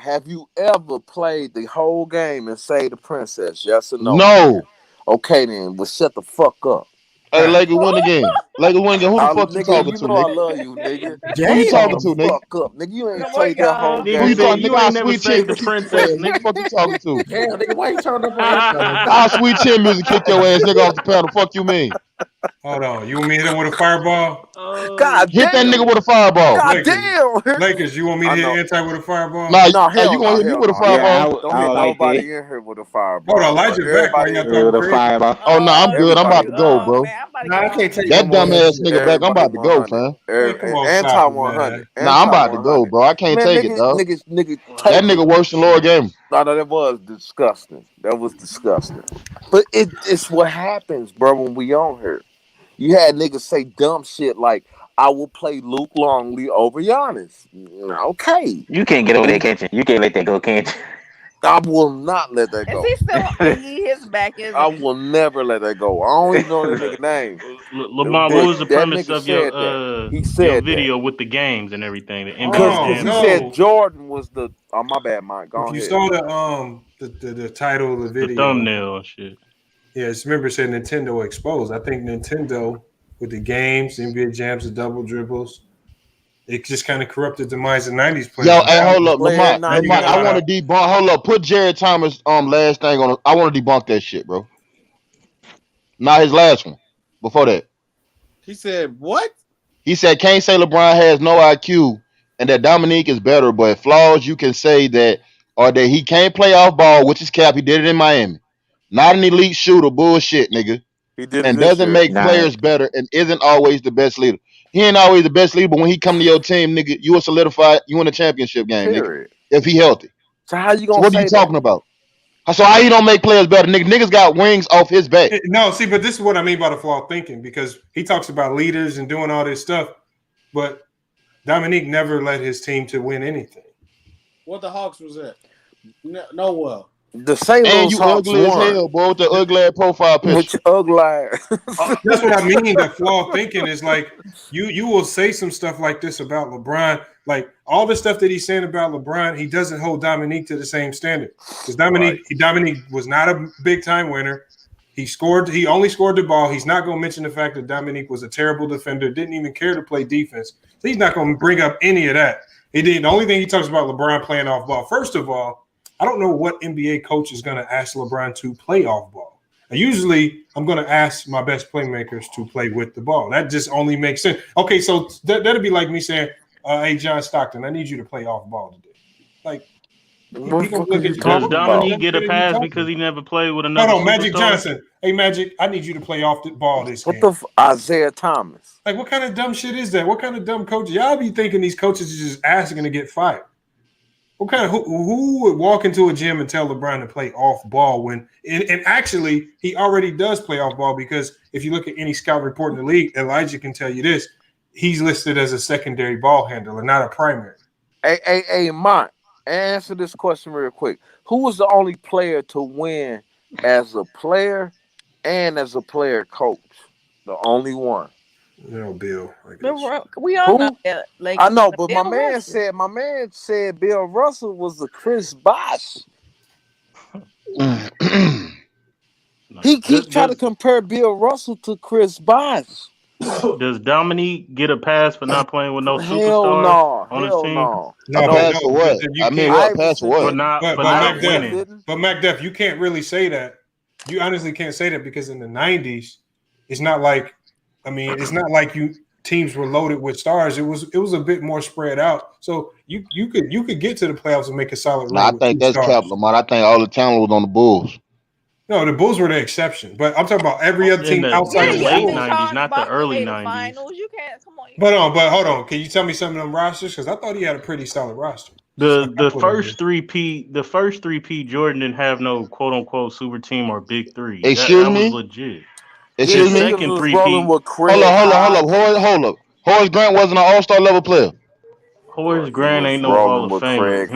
Have you ever played the whole game and saved the princess? Yes or no? No. Okay, then. Well, shut the fuck up. Hey, Lakers win again. Lakers win again. Who the fuck you talking to, know I nigga? love you, nigga. Who you talking to, nigga? Fuck up, nigga. You ain't played that whole game. Who you talking, nigga? Our never sweet saved chin the kick your princess, ass, nigga. Fuck you talking to? Damn, nigga, why you turned up on Our sweet chin music kick your ass, nigga, off the panel. Fuck you mean? Hold on. You want me to hit him with a fireball? God hit that nigga with a fireball. God damn. Lakers, you want me to hit Anti with a fireball? Nah, No, hell you want to hit me with a fireball? Don't hit nobody in here with a fireball. Hold on, Elijah back right now. With a fireball. Oh, no, I'm good. I'm about to go, bro. Nah, I can't take That dumbass nigga back. I'm about to go, fam. Anti 100. Nah, I'm about to go, bro. I can't take it, dog. That nigga worse than Lord Game. No, that was disgusting. That was disgusting. But it's what happens, bro, when we on here. You had niggas say dumb shit like, I will play Luke Longley over Giannis. Okay. You can't get over that, can't you? You can't let that go, can't you? I will not let that go. Is he still his back? I will never let that go. I don't even know that nigga name. Lamont, what was the premise of your said video with the games and everything? The NBA Because games? he said Jordan was the. Oh, my bad, Mike. Go ahead. You saw the title of the video, the thumbnail and shit. Yes, remember it said Nintendo exposed. I think Nintendo with the games, NBA jams, the double dribbles, it just kind of corrupted the minds of '90s players. Yo, hey, hold up, Lamont. I want to debunk. Hold up, put Jared Thomas last thing on. I want to debunk that shit, bro. Not his last one. Before that, he said what? He said can't say LeBron has no IQ and that Dominique is better, but flaws you can say that or that he can't play off ball, which is cap. He did it in Miami. Not an elite shooter, bullshit, nigga. He did and doesn't make players better and isn't always the best leader. He ain't always the best leader, but when he come to your team, nigga, you will solidify you in a championship game, nigga. If he healthy. So how you gonna what are you talking about? So how you don't make players better, nigga? Niggas got wings off his back. No, see, but this is what I mean by the flawed thinking, because he talks about leaders and doing all this stuff, but Dominique never led his team to win anything. What the Hawks was at? No, well. The St. Louis Hawks ugly as hell, boy, with the ugly profile picture. Ugly. That's what I mean. The flawed thinking is like you will say some stuff like this about LeBron, like all the stuff that he's saying about LeBron. He doesn't hold Dominique to the same standard because Dominique was not a big time winner. He only scored the ball. He's not going to mention the fact that Dominique was a terrible defender, didn't even care to play defense. So he's not going to bring up any of that. The only thing he talks about LeBron playing off ball. First of all, I don't know what NBA coach is going to ask LeBron to play off ball. And usually, I'm going to ask my best playmakers to play with the ball. That just only makes sense. Okay, so that'd be like me saying, "Hey, John Stockton, I need you to play off ball today." Like, does Dominique get a pass because he never played with another? No, Magic Johnson. Hey, Magic, I need you to play off the ball this game. What the Isaiah Thomas? Like, what kind of dumb shit is that? What kind of dumb coach? Y'all be thinking these coaches are just asking to get fired. What kind of who would walk into a gym and tell LeBron to play off ball when and actually he already does play off ball, because if you look at any scout report in the league, Elijah can tell you this: he's listed as a secondary ball handler, not a primary. Hey, Mont, answer this question real quick. Who was the only player to win as a player and as a player coach? The only one. Bill. We all know that. Like, I know, but Bill my man said Bill Russell was the Chris Bosh. He keeps trying to compare Bill Russell to Chris Bosh. Does Dominique get a pass for not playing with no superstar on his team? No, pass for what? I mean, what? Pass for what? But MacDuff, you can't really say that. You honestly can't say that because in the 90s, it's not like teams were loaded with stars. It was a bit more spread out. So you could get to the playoffs and make a solid run. No, I think that's cap, Lamont. I think all the talent was on the Bulls. No, the Bulls were the exception. But I'm talking about every other team outside of the late 90s, not the early 90s. Finals. You can't come on. But hold on. Can you tell me some of them rosters? Because I thought he had a pretty solid roster. The first three P Jordan didn't have no quote unquote super team or big three. Excuse me? Was legit. Excuse me? Second three P. Hold up. Horace Grant wasn't an all-star level player. Horace Grant ain't no Hall of Famer.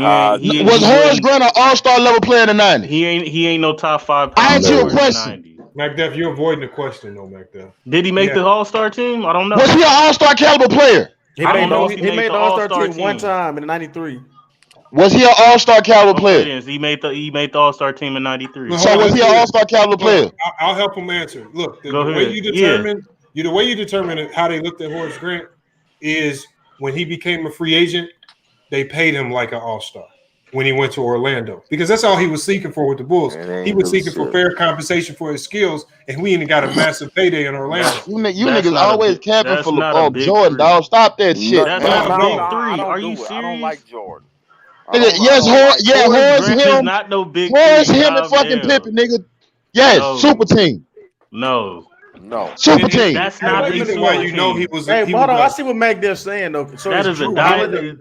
Was Horace Grant an all-star level player in the 90s? He ain't no top 5. I asked you a question. McDuff, you're avoiding the question, though, McDuff. Did he make the All-Star team? I don't know. Was he an All-Star caliber player? He made the All-Star team one time in '93. Was he an All-Star caliber player? Yes, he made the All-Star team in '93. So was he an All-Star caliber player? I'll help him answer. Look, the Go way ahead. you determine how they looked at Horace Grant is when he became a free agent, they paid him like an All-Star when he went to Orlando, because that's all he was seeking for with the Bulls. He was seeking for fair compensation for his skills, and we ain't got a massive payday in Orlando. You niggas always capping for Jordan, dog. Stop that shit. That's not a big three. Are you serious? I don't like Jordan. Horace him. Not no big Horace three. him and fucking Pippen, nigga. Yes, super team. No. Super team. That's not the super why you team. know he was. Hey, hold on. I see what McDuff's saying though. So that is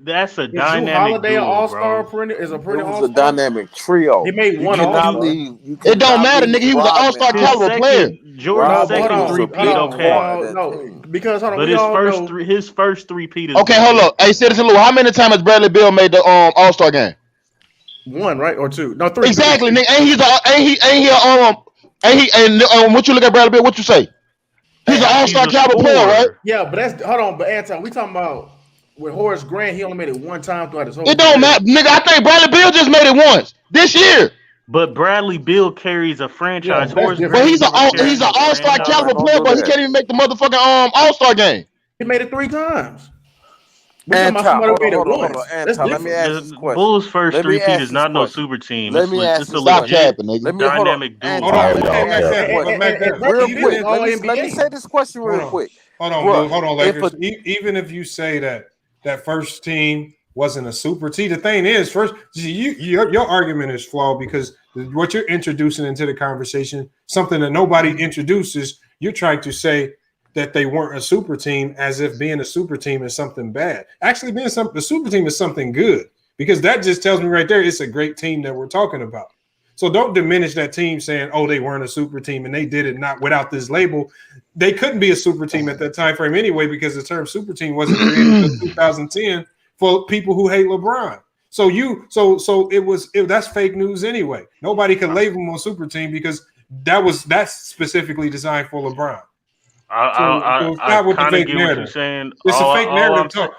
that's a dynamic. Drew Holiday duo, All-Star bro. is a pretty It was All-Star. a dynamic trio. He made one All-Star. It don't matter, nigga. He was an All-Star caliber player. Jordan's second three-peat, okay. No, because hold on. But his first three-peat is. Okay, hold up. Hey, Citizen Lou, how many times has Bradley Beal made the All-Star game? One, right, or two? No, three. Exactly, nigga. And what you look at Bradley Beal? What you say? He's an All-Star caliber player, right? Yeah, but that's hold on. But Anton, we talking about with Horace Grant. He only made it one time throughout his whole. It don't matter, nigga. I think Bradley Beal just made it once this year. But Bradley Beal carries a franchise. Horace But Grant he's an All-Star caliber player, but he can't even make the motherfucking All-Star game. He made it three times. Anton, hold on. Anton, let me ask this question. Bulls' first three-peat is not no super team. Let me ask it's a Stop legit capping, nigga. dynamic duo. Real quick. Let me say this question real quick. Hold on, Lakers. Even if you say that first team wasn't a super team, the thing is, first, your argument is flawed because what you're introducing into the conversation, something that nobody introduces, you're trying to say that they weren't a super team as if being a super team is something bad. Actually, the super team is something good because that just tells me right there it's a great team that we're talking about. So don't diminish that team saying, oh, they weren't a super team and they did it not without this label. They couldn't be a super team at that time frame anyway because the term super team wasn't created until 2010 for people who hate LeBron. So that's fake news anyway. Nobody could label them on super team because that's specifically designed for LeBron. I kind of get what you're saying. It's a fake narrative.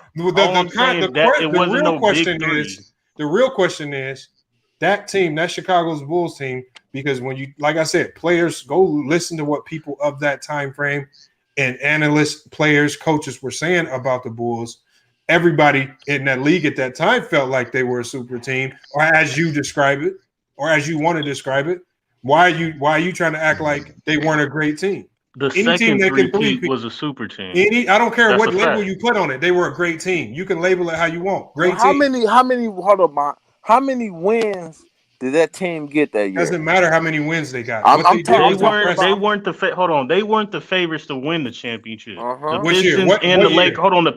The real question is that team, that Chicago's Bulls team, because when you, like I said, players go listen to what people of that time frame and analysts, players, coaches were saying about the Bulls. Everybody in that league at that time felt like they were a super team, or as you describe it, or as you want to describe it. Why are you trying to act like they weren't a great team? The second three-peat was a super team. I don't care what label you put on it. They were a great team. You can label it how you want. Great team. How many wins did that team get that year? Doesn't matter how many wins they got. They weren't the favorites to win the championship. The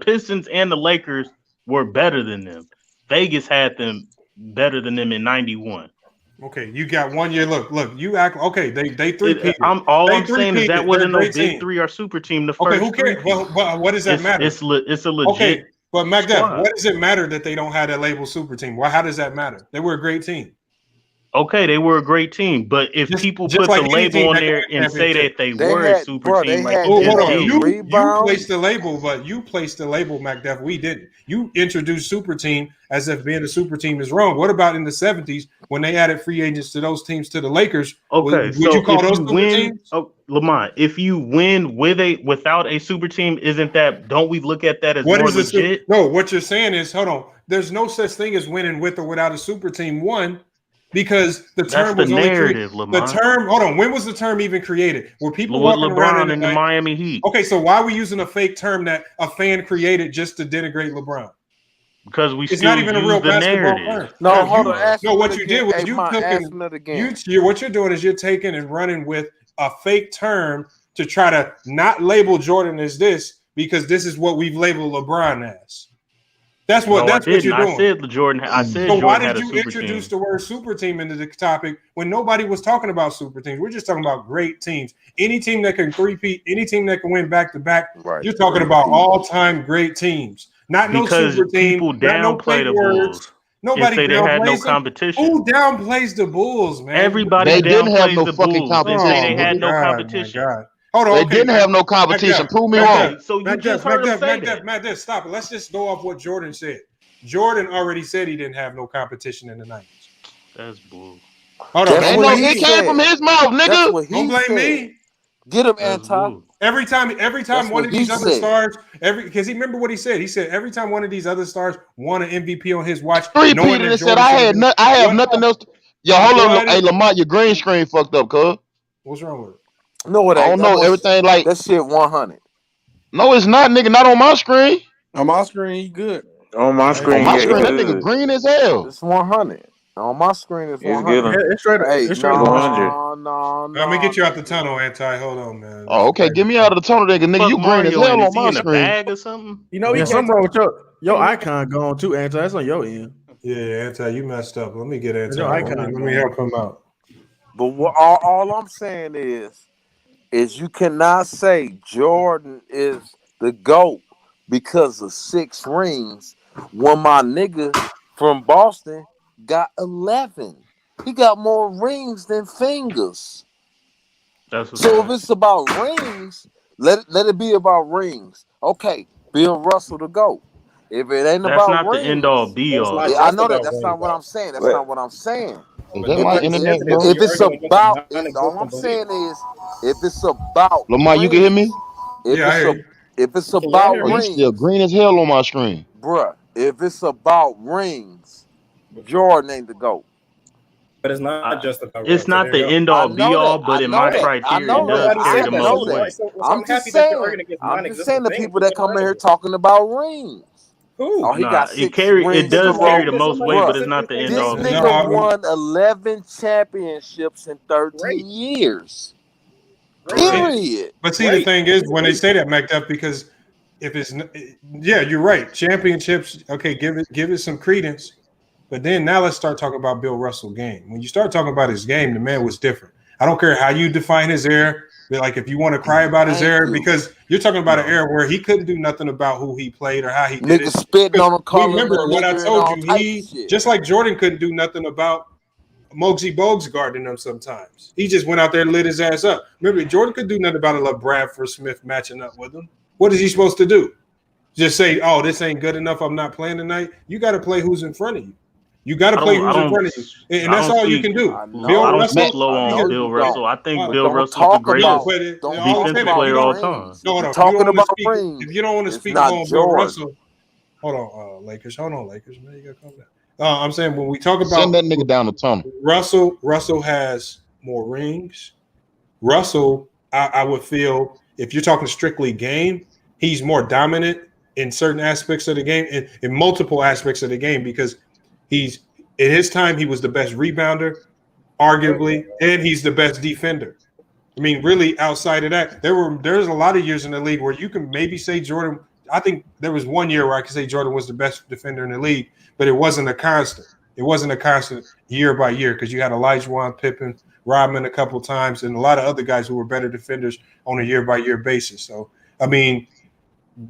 Pistons and the Lakers were better than them. Vegas had them better than them in '91. Okay, you got 1 year. Look, you act okay. They three-peated. I'm saying is that wasn't no big three or super team. The first. Okay, who cares? Well, what does that matter? It's a legit. Okay, but McDuff, what does it matter that they don't have that label super team? Well, how does that matter? They were a great team. Okay, they were a great team, but if people put the label on there and say that they were a super team, you placed the label, but you placed the label, McDuff. We didn't. You introduced super team as if being a super team is wrong. What about in the 70s when they added free agents to those teams to the Lakers? Okay, would you call those super teams? Oh, Lamont, if you win without a super team, don't we look at that as more legit? No, what you're saying is, hold on, there's no such thing as winning with or without a super team. One. Because the term was only created. The term, hold on, when was the term even created? Were people walking around in the Miami Heat? Okay, so why are we using a fake term that a fan created just to denigrate LeBron? Because it's not even a real basketball term. No, hold on. No, what you did was what you're doing is you're taking and running with a fake term to try to not label Jordan as this because this is what we've labeled LeBron as. That's what you're doing. I said Jordan. So why did you introduce the word super team into the topic when nobody was talking about super teams? We're just talking about great teams. Any team that can three-peat, any team that can win back-to-back, you're talking about all-time great teams. Not no super team. People downplay the Bulls. Nobody say they had no downplays them. competition. Who downplays the Bulls, man? Everybody They didn't have downplays no the fucking Bulls. They say they competition. had no God, competition. my God. Hold on. They Okay, didn't have no competition. Prove me wrong. Okay, so you just heard him say that. Matt, stop it. Let's just go off what Jordan said. Jordan already said he didn't have no competition in the 90s. That's bull. Hold on. It came from his mouth, nigga. Don't blame me. Get him, Anti. Every time That's one what of these he other said. stars, because he remember what he said. He said every time one of these other stars won an MVP on his watch, Repeated and said, I have nothing else. Yo, hold on. Hey, Lamont, your green screen fucked up, cuz. What's wrong with it? No, it ain't. I don't know. Everything like that shit 100. No, it's not, nigga. Not on my screen. On my screen, he good. On my screen, that nigga green as hell. It's 100. On my screen, it's 100. It's right. Hey, It's right. no. Let me get you out the tunnel, Anti. Hold on, man. Oh, okay. Get me out of the tunnel, nigga. Nigga, you green as hell on my screen. Bag or something? You know, something wrong with your icon gone too, Anti. That's on your end. Yeah, Anti, you messed up. Let me get Anti. Your icon Let me help him out. But all I'm saying is you cannot say Jordan is the GOAT because of 6 rings when my nigga from Boston got 11. He got more rings than fingers. So if it's about rings, let it be about rings. Okay, Bill Russell the GOAT. If it ain't That's about not rings, the end all be all. I know that. That's not what I'm saying. That's not what I'm saying. Is that my internet, bro? If it's about, all I'm saying is, if it's about Lamont, you can hear me? If it's about Oh, you rings, still green as hell on my screen. bruh. If it's about rings, Jordan ain't the GOAT. But it's not just about. It's not the end all be all, but in my criteria, it does carry the most weight. I'm just saying the people that come in here talking about rings. Oh, he got 6 rings. It does carry the most weight, but it's not the end all be This all. nigga won 11 championships in 13 years. Period. But see, the thing is, when they say that, MacDuff, because if it's you're right. Championships, okay, give it some credence. But then now let's start talking about Bill Russell's game. When you start talking about his game, the man was different. I don't care how you define his error. Like if you want to cry about his error, because you're talking about an error where he couldn't do nothing about who he played or how he did it. Spitting on him, calling remember him what I told you. all He just like Jordan couldn't do nothing about Muggsy Bogues guarding him sometimes. He just went out there and lit his ass up. Remember, Jordan could do nothing about a Bradford Smith matching up with him. What is he supposed to do? Just say, "Oh, this ain't good enough. I'm not playing tonight." You got to play who's in front of you. You got to play who's in front of you, and that's all you can do. I don't speak low on Bill Russell. I think Bill Russell's the greatest defensive player all time. No, talking about rings. If you don't want to speak low on Bill Russell, hold on, Lakers. Hold on, Lakers. Man, you got to calm down. I'm saying when we talk about send that nigga down the tunnel. Russell has more rings. Russell, I would feel if you're talking strictly game, he's more dominant in certain aspects of the game, in multiple aspects of the game, because he's in his time he was the best rebounder, arguably, and he's the best defender. I mean, really, outside of that, there's a lot of years in the league where you can maybe say Jordan. I think there was one year where I could say Jordan was the best defender in the league, but it wasn't a constant. It wasn't a constant year by year because you had Olajuwon, Pippen, Rodman a couple times, and a lot of other guys who were better defenders on a year by year basis. So, I mean,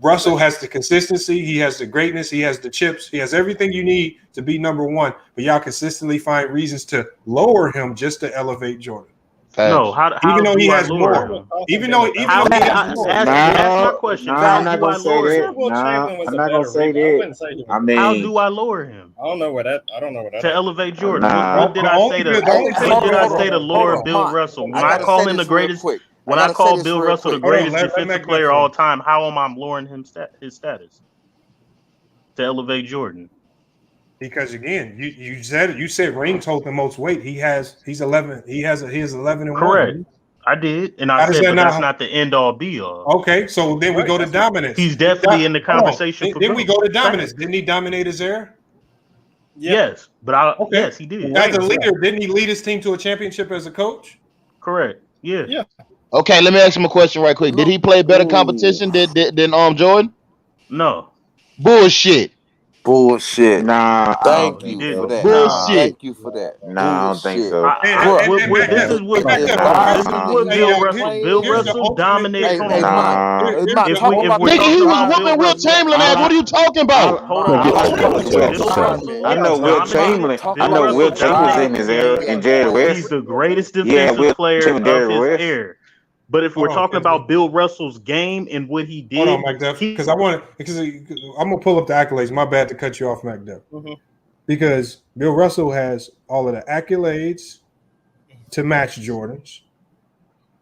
Russell has the consistency, he has the greatness, he has the chips, he has everything you need to be number one, but y'all consistently find reasons to lower him just to elevate Jordan. No, even though he has more. Even though he has more. Ask my question. I'm not gonna say that. I'm not gonna say that. I mean, how do I lower him? I don't know where that. To elevate Jordan. What did I say to lower Bill Russell? When I call him the greatest, when I call Bill Russell the greatest defensive player all time, how am I lowering his status to elevate Jordan? Because again, you said rings hold the most weight. He's 11. He has 11 and correct. 1. I did, and I said, but that's not the end all be all. Okay, so then we go to dominance. He's definitely in the conversation. Then we go to dominance. Didn't he dominate his era? Yes, but yes, he did. As a leader, didn't he lead his team to a championship as a coach? Correct. Yeah. Okay, let me ask him a question right quick. Did he play better competition than Jordan? No. Bullshit. Bullshit. Nah, Thank He you for didn't. that. bullshit. Thank you for that. Nah, I don't think Bullshit. so. This is what If Bill he Russell. Bill Russell dominated. Hold on. Mike. Nah. Mike, If talk we're about Nigga, talking he was about Bill whooping Will Russell, Chamberlain ass. What are you talking about? hold on. Bill Russell I know Will Chamberlain. I know Will Chamberlain's in his era and Jerry West. He's the greatest Yeah, defensive Will player Chamberlain, of Jerry his West. era. But if we're talking about Bill Russell's game and what he did, hold on, Mac Duff, because I'm gonna pull up the accolades. My bad to cut you off, Mac Duff. Because Bill Russell has all of the accolades to match Jordan's.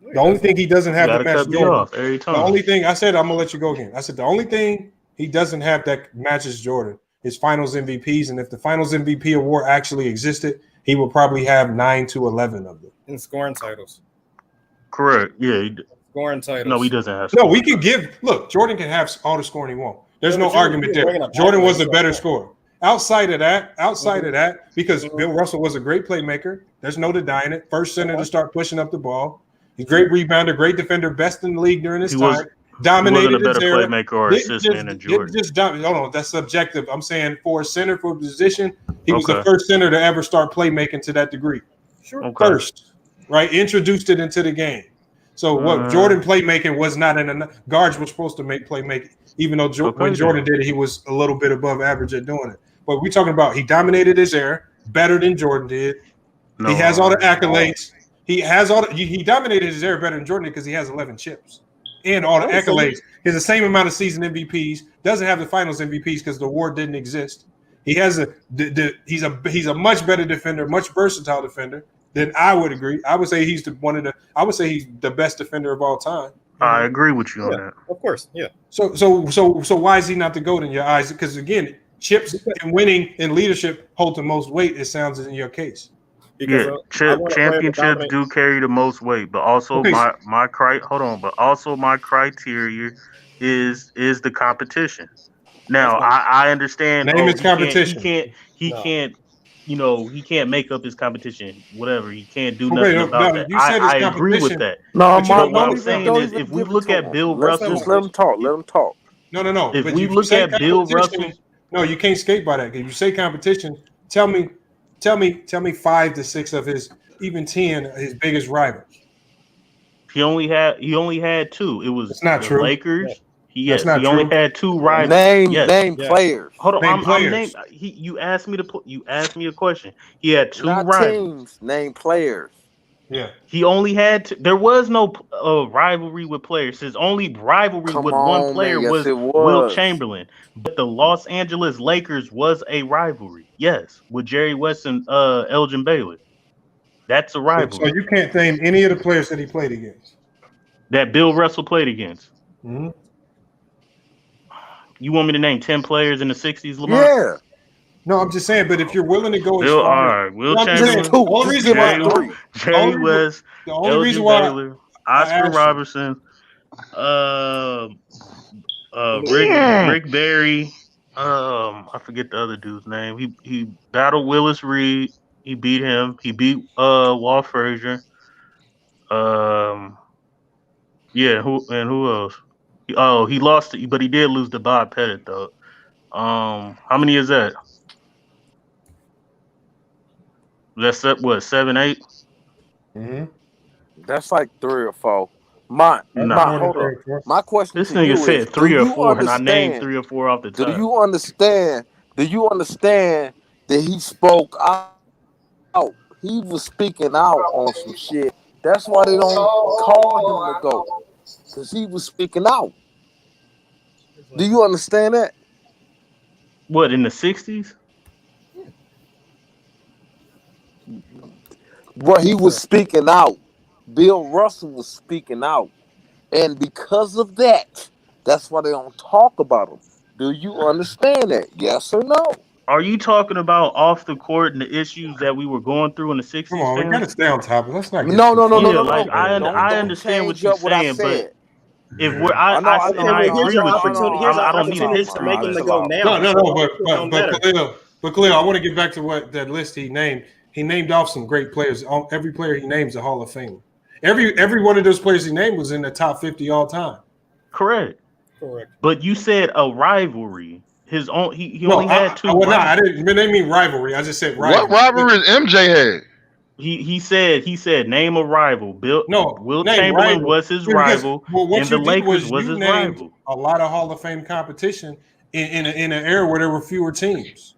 The only thing he doesn't have to match Jordan. The only thing I said, I'm gonna let you go again. I said the only thing he doesn't have that matches Jordan is Finals MVPs, and if the Finals MVP award actually existed, he would probably have 9 to 11 of them. In scoring titles. correct. Yeah. Scoring titles. No, he doesn't have. No, we can give. Look, Jordan can have all the scoring he wants. There's no argument there. Jordan was a better scorer. Outside of that, because Bill Russell was a great playmaker. There's no denying it. First center to start pushing up the ball. He's a great rebounder, great defender, best in the league during his time. Dominated. He wasn't a better playmaker or assist man than Jordan. Hold on, that's subjective. I'm saying for a center for a position, he was the first center to ever start playmaking to that degree. Sure. First, right? Introduced it into the game. So what Jordan playmaking was not in a guards were supposed to make playmaking, even though when Jordan did it, he was a little bit above average at doing it. But we're talking about he dominated his era better than Jordan did. He has all the accolades. He has all he dominated his era better than Jordan because he has 11 chips and all the accolades. He has the same amount of season MVPs. Doesn't have the Finals MVPs because the award didn't exist. He has he's a much better defender, much versatile defender than I would agree. I would say he's the best defender of all time. I agree with you on that. Of course, yeah. So why is he not the GOAT in your eyes? Because again, chips and winning and leadership hold the most weight. It sounds in your case. Championships do carry the most weight, but also my criteria is the competition. Now I understand. Name his competition. He can't make up his competition. Whatever, he can't do nothing about that. I agree with that. No, what I'm saying is, if we look at Bill Russell, let him talk. Let him talk. No. If we look at Bill Russell, no, you can't skate by that. If you say competition, tell me 5 to 6 of his, even 10 of his biggest rivals. He only had 2. It was not the true. Lakers. He only had 2 rivals. Name players. Hold on, players. You asked me a question. He had 2 Not rivals. Teams. Name players. Yeah. He only had there was no rivalry with players. His only rivalry with one player was Will Chamberlain. But the Los Angeles Lakers was a rivalry. Yes, with Jerry West and Elgin Baylor. That's a rivalry. So you can't name any of the players that he played against. That Bill Russell played against. Mm-hmm. You want me to name 10 players in the 60s, Lamont? Yeah. No, I'm just saying, but if you're willing to go Will Chamberlain, Jerry West, Elgin Baylor, Oscar Robertson, Rick Barry, I forget the other dude's name. He battled Willis Reed. He beat him. He beat Walt Frazier. Who else? He lost it, but he did lose to Bob Pettit though. How many is that? That's what 7, 8. Mm-hmm. That's like 3 or 4. Hold on. My question this to you nigga said is, 3 or 4, and I named 3 or 4 off the top. Do you understand that he spoke out? He was speaking out on some shit. That's why they don't call him the GOAT, because he was speaking out. Do you understand that? What, in the 60s? Well, he was speaking out. Bill Russell was speaking out. And because of that, that's why they don't talk about him. Do you understand that? Yes or no? Are you talking about off the court and the issues that we were going through in the 60s? Come on, we gotta stay on topic. Let's not get No. Like, I understand what you're saying, but if we're I agree with you. I don't need a to make him the GOAT now. No, but Khalil, I want to get back to what that list he named. He named off some great players. Every player he names a Hall of Famer. Every one of those players he named was in the top 50 all time. Correct. But you said a rivalry. His own. He only had two. Well, no, I didn't mean rivalry. I just said rivalry. What rivalry MJ had? He said name a rival. Will Chamberlain rival. was his rival, and the Lakers was his rival. A lot of Hall of Fame competition in an era where there were fewer teams.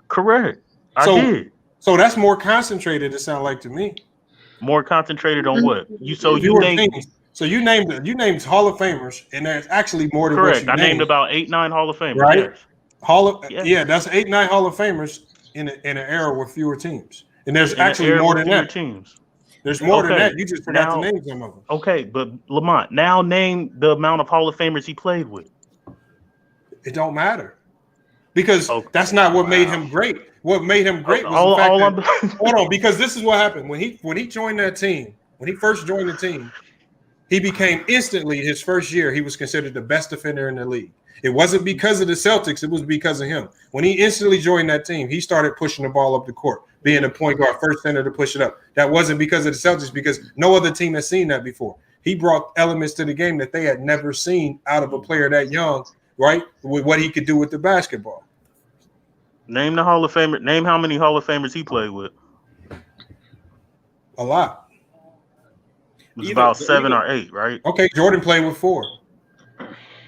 Correct. I did. So that's more concentrated. It sounds like to me. More concentrated on what? So you named Hall of Famers, and there's actually more than correct. What you I named about 8-9 Hall of Famers. Right. Yes. That's 8-9 Hall of Famers in an era with fewer teams. And there's actually more than that. Teams. There's more than that. You just forgot to name some of them. Okay, but Lamont, now name the amount of Hall of Famers he played with. It don't matter. Because that's not what made him great. What made him great was the fact that hold on, because this is what happened. When he joined that team, when he first joined the team, he became instantly his first year, he was considered the best defender in the league. It wasn't because of the Celtics, it was because of him. When he instantly joined that team, he started pushing the ball up the court, being a point guard, first center to push it up. That wasn't because of the Celtics, because no other team has seen that before. He brought elements to the game that they had never seen out of a player that young, right? With what he could do with the basketball. Name the Hall of Famer. Name how many Hall of Famers he played with. A lot. It was about 7 or 8, right? Okay, Jordan played with 4.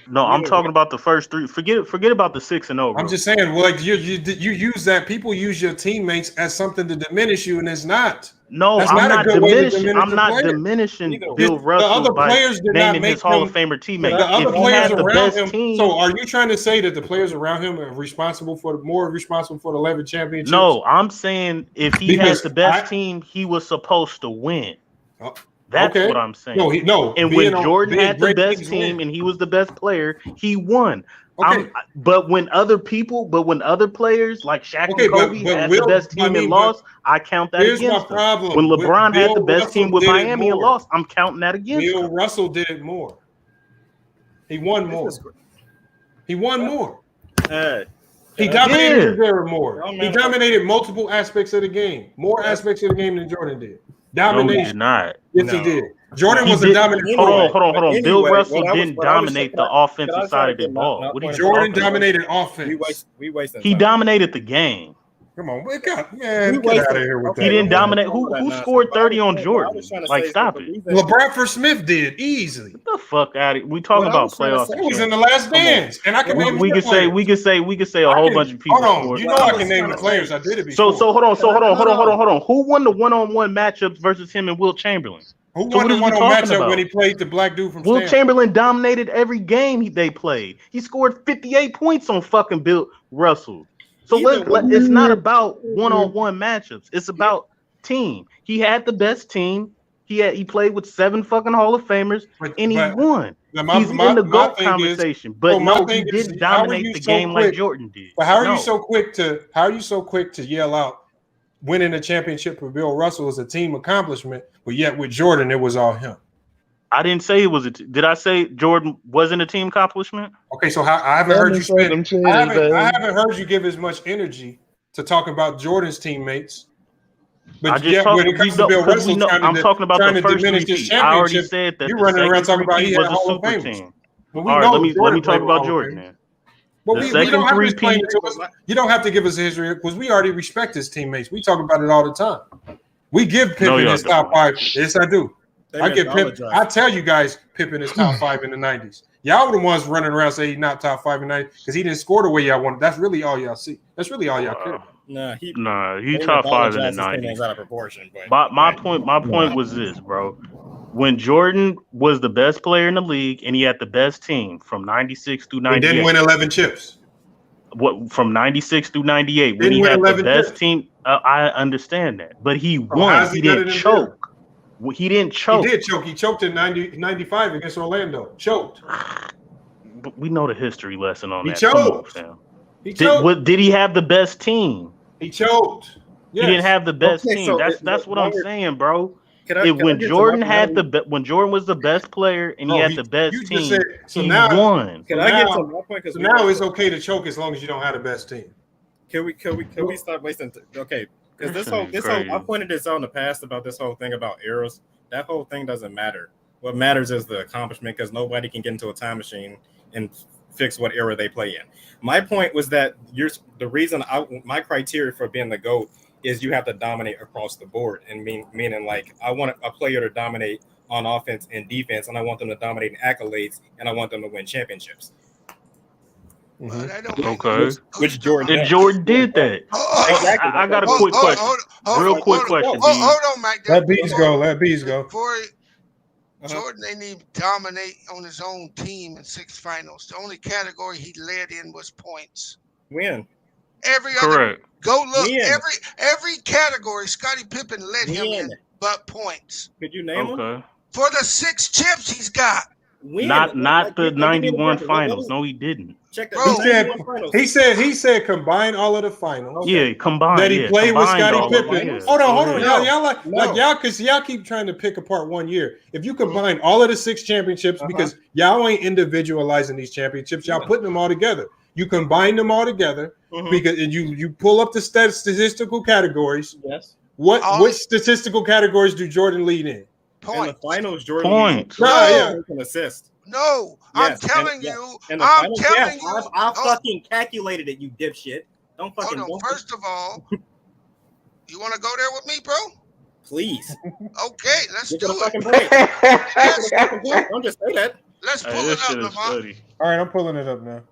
No, I'm talking about the first 3. Forget about the 6 and 0. I'm just saying, well, like you use that. People use your teammates as something to diminish you, and it's not. No, I'm not diminishing. I'm not diminishing Bill Russell. The other players did not make his Hall of Famer teammate. The other players around him. So, are you trying to say that the players around him are more responsible for the 11 championships? No, I'm saying if he has the best team, he was supposed to win. That's what I'm saying. And when Jordan had the best team and he was the best player, he won. Okay. But when other players like Shaq and Kobe had the best team and lost, I count that against them. When LeBron had the best team with Miami and lost, I'm counting that against Bill Russell did it more. He won more. He won more. He dominated the era more. He dominated multiple aspects of the game. More aspects of the game than Jordan did. Domination. No, he did not. Yes, he did. Jordan was a dominant. Hold on. Bill Russell didn't dominate the offensive side of the ball. Jordan dominated offense. He dominated the game. Come on, get out of here with that. He didn't dominate. Who scored 30 on Jordan? Like, stop it. LeBron Smith did easily. Get the fuck out of here. We talking about playoffs. It was in the last dance, and I can name. We could say a whole bunch of people. Hold on, you know I can name the players. I did it before. So hold on. Who won the one-on-one matchups versus him and Will Chamberlain? Who won the one-on-one matchup when he played the black dude from Will Stanford? Chamberlain dominated every game they played. He scored 58 points on fucking Bill Russell. So it's not about one-on-one matchups. It's about team. He had the best team. He played with 7 fucking Hall of Famers, and he won. He's in the GOAT conversation. But no, he didn't dominate the game like Jordan did. But how are you so quick to yell out winning a championship for Bill Russell is a team accomplishment, but yet with Jordan it was all him? I didn't say it was did I say Jordan wasn't a team accomplishment? Okay, so I haven't heard you I haven't heard you give as much energy to talk about Jordan's teammates. But when it comes to Bill Russell, I'm talking about the first repeat. I already said that you're running around talking about he had Hall of Famers. All right, let me talk about Jordan then. But we don't have to explain it to us. You don't have to give us a history because we already respect his teammates. We talk about it all the time. We give Pippen his top 5. Yes, I do. I give Pippen. I tell you guys, Pippen is top 5 in the 90s. Y'all were the ones running around saying he's not top 5 in the 90s because he didn't score the way y'all wanted. That's really all y'all see. That's really all y'all care about. He top 5 in the 90s. Out of proportion, but my point was this, bro. When Jordan was the best player in the league and he had the best team from 96 through 98. He didn't win 11 chips. What from 96 through 98 when he had the best team? I understand that, but he won. He didn't choke. He didn't choke. He did choke. He choked in 95 against Orlando. Choked. But we know the history lesson on that. He choked. He choked. Did he have the best team? He choked. Yes. He didn't have the best team. So that's what I'm saying, bro. When Jordan was the best player and he had the best team, he won. Can I get to my point? So now it's okay to choke as long as you don't have the best team. Can we stop wasting? Okay, because this whole I pointed this out in the past about this whole thing about eras. That whole thing doesn't matter. What matters is the accomplishment because nobody can get into a time machine and fix what era they play in. My point was that the reason my criteria for being the GOAT is you have to dominate across the board, and meaning like I want a player to dominate on offense and defense, and I want them to dominate in accolades, and I want them to win championships. Okay. Which Jordan and Jordan did that. Exactly. I got a quick question. Real quick question. Hold on, Mike. Let Bees go. Let Bees go. Jordan didn't even dominate on his own team in 6 finals. The only category he led in was points. When? Every other go look. Every category Scottie Pippen led him in but points. Could you name them? For the 6 chips he's got. Not the 91 finals. No, he didn't. Check that. He said combine all of the finals. Yeah, combine that he played with Scottie Pippen. Hold on. No. Y'all because y'all keep trying to pick apart one year. If you combine all of the 6 championships, because y'all ain't individualizing these championships, y'all putting them all together. You combine them all together because you pull up the statistical categories. Yes. Which statistical categories do Jordan lead in? Points. In the finals, Jordan points. An assist. No, yes. I'm telling you. I fucking calculated it, you dipshit. Don't fucking. Hold on. First of all, you want to go there with me, bro? Please. Okay, let's do it. Fucking break. Don't just say that. Let's pull it up, Lamont. All right, I'm pulling it up now.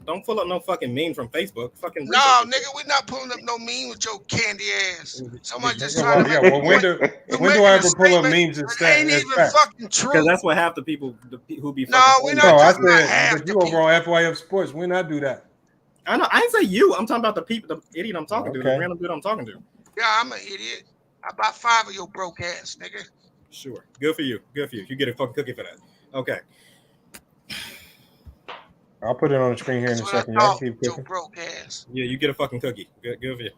Don't pull up no fucking meme from Facebook. Fucking no, nigga, we're not pulling up no meme with your candy ass. Somebody just trying to make when do I ever pull up memes and stats? Ain't even fucking true. Because that's what half the people who be. No, we're not talking about half the people. You over on FYF Sports? When I do that? I know. I ain't say you. I'm talking about the people, the idiot I'm talking to, the random dude I'm talking to. Yeah, I'm an idiot. I bought 5 of your broke ass, nigga. Sure. Good for you. You get a fucking cookie for that. Okay. I'll put it on the screen here in a second. Y'all keep cooking. Broke ass. Yeah, you get a fucking cookie. Good for you.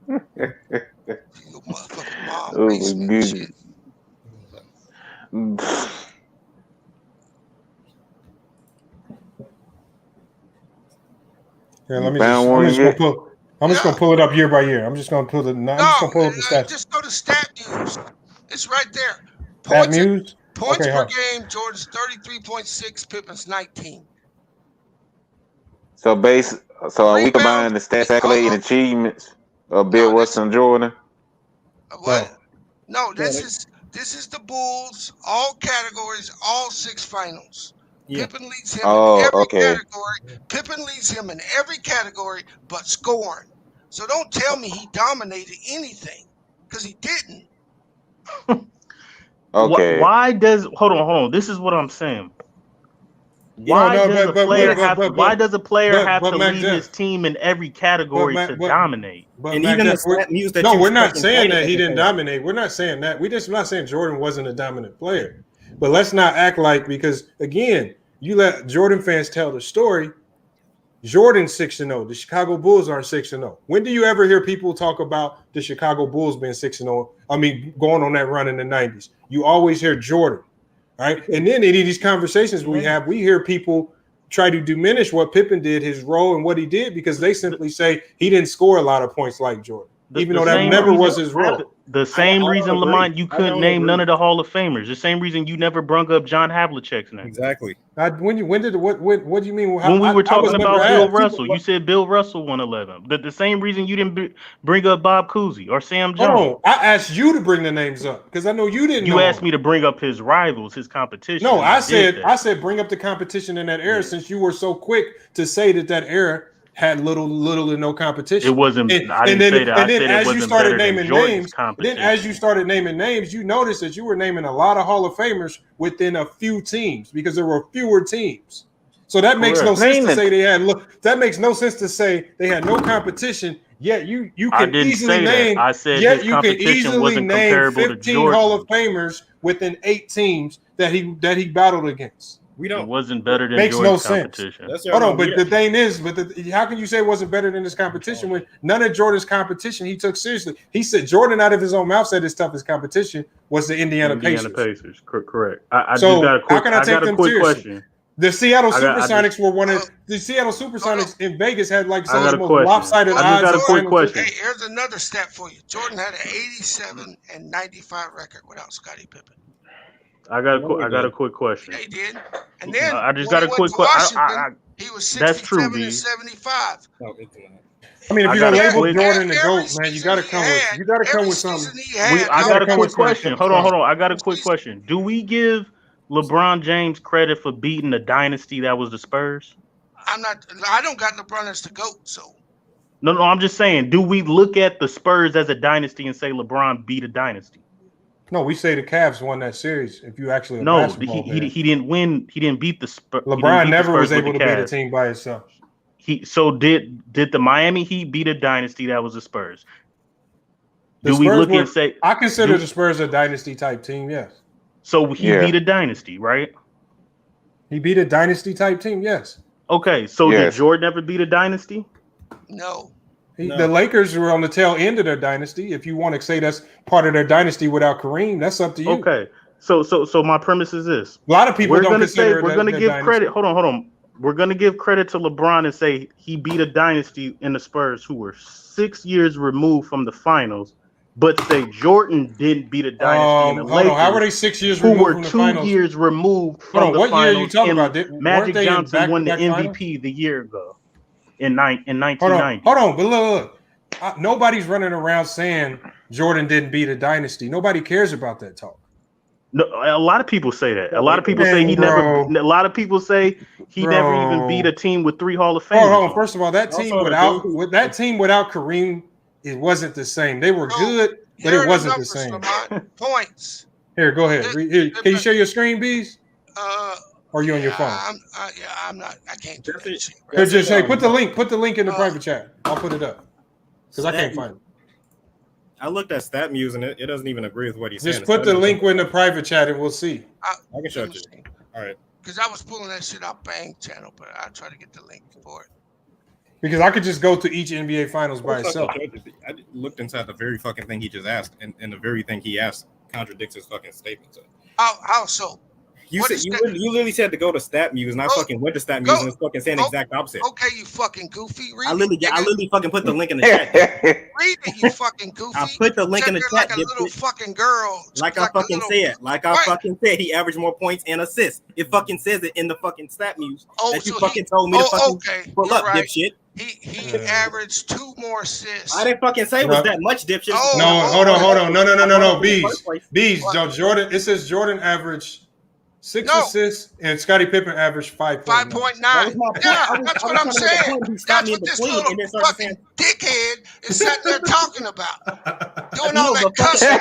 Your motherfucking mom makes me shit. Yeah, I'm just gonna pull it up year by year. I'm just gonna pull it. I'm just gonna pull up the stats. Just go to StatMuse. It's right there. StatMuse. Points per game, Jordan's 33.6, Pippen's 19. So are we combining the stats, accolade, and achievements of Bill Russell and Jordan? What? No, this is the Bulls, all categories, all 6 finals. Yeah. Pippen leads him in every category. Pippen leads him in every category but scoring. So don't tell me he dominated anything, because he didn't. Okay. Why does hold on? This is what I'm saying. Why does a player have to lead his team in every category to dominate? And even we're not saying that he didn't dominate. We're not saying that. We're not saying Jordan wasn't a dominant player. But let's not act like, because again, you let Jordan fans tell the story. Jordan's 6-0. The Chicago Bulls aren't 6-0. When do you ever hear people talk about the Chicago Bulls being 6-0? I mean, going on that run in the 90s. You always hear Jordan, right? And then in these conversations we hear people try to diminish what Pippen did, his role and what he did, because they simply say he didn't score a lot of points like Jordan, even though that never was his role. The same reason, Lamont, you couldn't name none of the Hall of Famers. The same reason you never brung up John Havlicek's name. Exactly. What do you mean? When we were talking about Bill Russell, you said Bill Russell won 11. But the same reason you didn't bring up Bob Cousy or Sam Jones. No, I asked you to bring the names up because I know you didn't. You asked me to bring up his rivals, his competition. No, I said bring up the competition in that era since you were so quick to say that era had little to no competition. It wasn't. I didn't say that. I said it wasn't better than Jordan's competition. Then as you started naming names, you noticed that you were naming a lot of Hall of Famers within a few teams because there were fewer teams. So that makes no sense to say they had. That makes no sense to say they had no competition. Yet you can easily name. I said yet his you can competition easily wasn't name comparable 15 to Hall of Famers within 8 teams that he battled against. It wasn't better than Makes Jordan's no sense. competition. Hold on, but the thing is, how can you say it wasn't better than his competition when none of Jordan's competition he took seriously? He said Jordan out of his own mouth said his toughest competition was the Indiana Pacers. Correct. I got a quick question. The Seattle Supersonics were one of the Seattle Supersonics in Vegas had like some of the most lopsided odds. I got a quick question. Hey, here's another stat for you. Jordan had an 87 and 95 record without Scottie Pippen. I got a quick question. They did, and then I just when got he a quick went to question. Washington, he was 67 and 75. No, it's not. I mean, if you're gonna label Jordan the GOAT, man, you gotta come with something. I got a quick question. Hold on. I got a quick question. Do we give LeBron James credit for beating the dynasty that was the Spurs? I don't got LeBron as the GOAT, so. No, I'm just saying. Do we look at the Spurs as a dynasty and say LeBron beat a dynasty? No, we say the Cavs won that series. If you actually he didn't win. He didn't beat the Spurs. LeBron never was able to beat a team by himself. Did the Miami Heat beat a dynasty that was the Spurs? I consider the Spurs a dynasty type team, yes. So he beat a dynasty, right? He beat a dynasty type team, yes. Okay, so did Jordan ever beat a dynasty? No. The Lakers were on the tail end of their dynasty. If you want to say that's part of their dynasty without Kareem, that's up to you. Okay, so my premise is this: a lot of people don't consider we're going to give credit. Hold on. We're going to give credit to LeBron and say he beat a dynasty in the Spurs who were 6 years removed from the finals, but say Jordan didn't beat a dynasty in the Lakers. How were they 6 years removed from the finals? 2 years removed from the finals. What year are you talking about? Magic Johnson won the MVP the year ago in 1990. Hold on, but look. Nobody's running around saying Jordan didn't beat a dynasty. Nobody cares about that talk. No, a lot of people say that. A lot of people say he never. A lot of people say he never even beat a team with 3 Hall of Famers. Hold on. First of all, that team without Kareem, it wasn't the same. They were good, but it wasn't the same. Points. Here, go ahead. Here, can you share your screen, Bees? Or are you on your phone? I'm not. I can't do that shit. Here, just put the link. Put the link in the private chat. I'll put it up because I can't find it. I looked at StatMuse and it doesn't even agree with what he's saying. Just put the link in the private chat and we'll see. I can show it to you. All right. Because I was pulling that shit out Bang channel, but I'll try to get the link for it. Because I could just go to each NBA Finals by itself. I looked inside the very fucking thing he just asked, and the very thing he asked contradicts his fucking statement. So. How so? You literally said to go to StatMuse, and I fucking went to StatMuse and it's fucking saying the exact opposite. Okay, you fucking goofy. I literally fucking put the link in the chat. Read it, you fucking goofy. I put the link in the chat. Like a little fucking girl. Like I fucking said, he averaged more points and assists. It fucking says it in the fucking StatMuse that you fucking told me to fucking pull up, dipshit. He averaged 2 more assists. I didn't fucking say it was that much, dipshit. Hold on. No. Bees. Jordan. It says Jordan averaged 6 assists, and Scottie Pippen averaged 5.9. 5.9. Yeah, that's what I'm saying. That's what this little fucking dickhead is sitting there talking about. Doing all that cussing.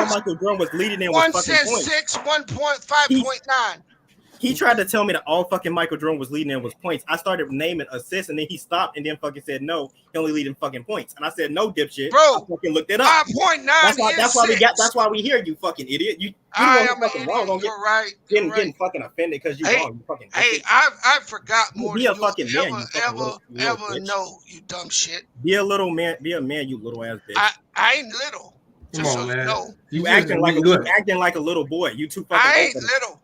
Michael Jordan was leading in with One fucking says points. 6, 1.5.9. He tried to tell me that all fucking Michael Jordan was leading in was points. I started naming assists, and then he stopped and then fucking said no, he only leading fucking points. And I said no, dipshit. Bro, I fucking looked it up. 5.9. That's why we hear you, fucking idiot. You fucking wrong. Don't getting fucking offended because you're wrong. You fucking hey, I forgot more be than a fucking you man. ever know, you dumb shit. Be a little man. Be a man, you little ass bitch. I ain't little. Just Come on, man. You You acting like a little boy. You too fucking. I ain't little.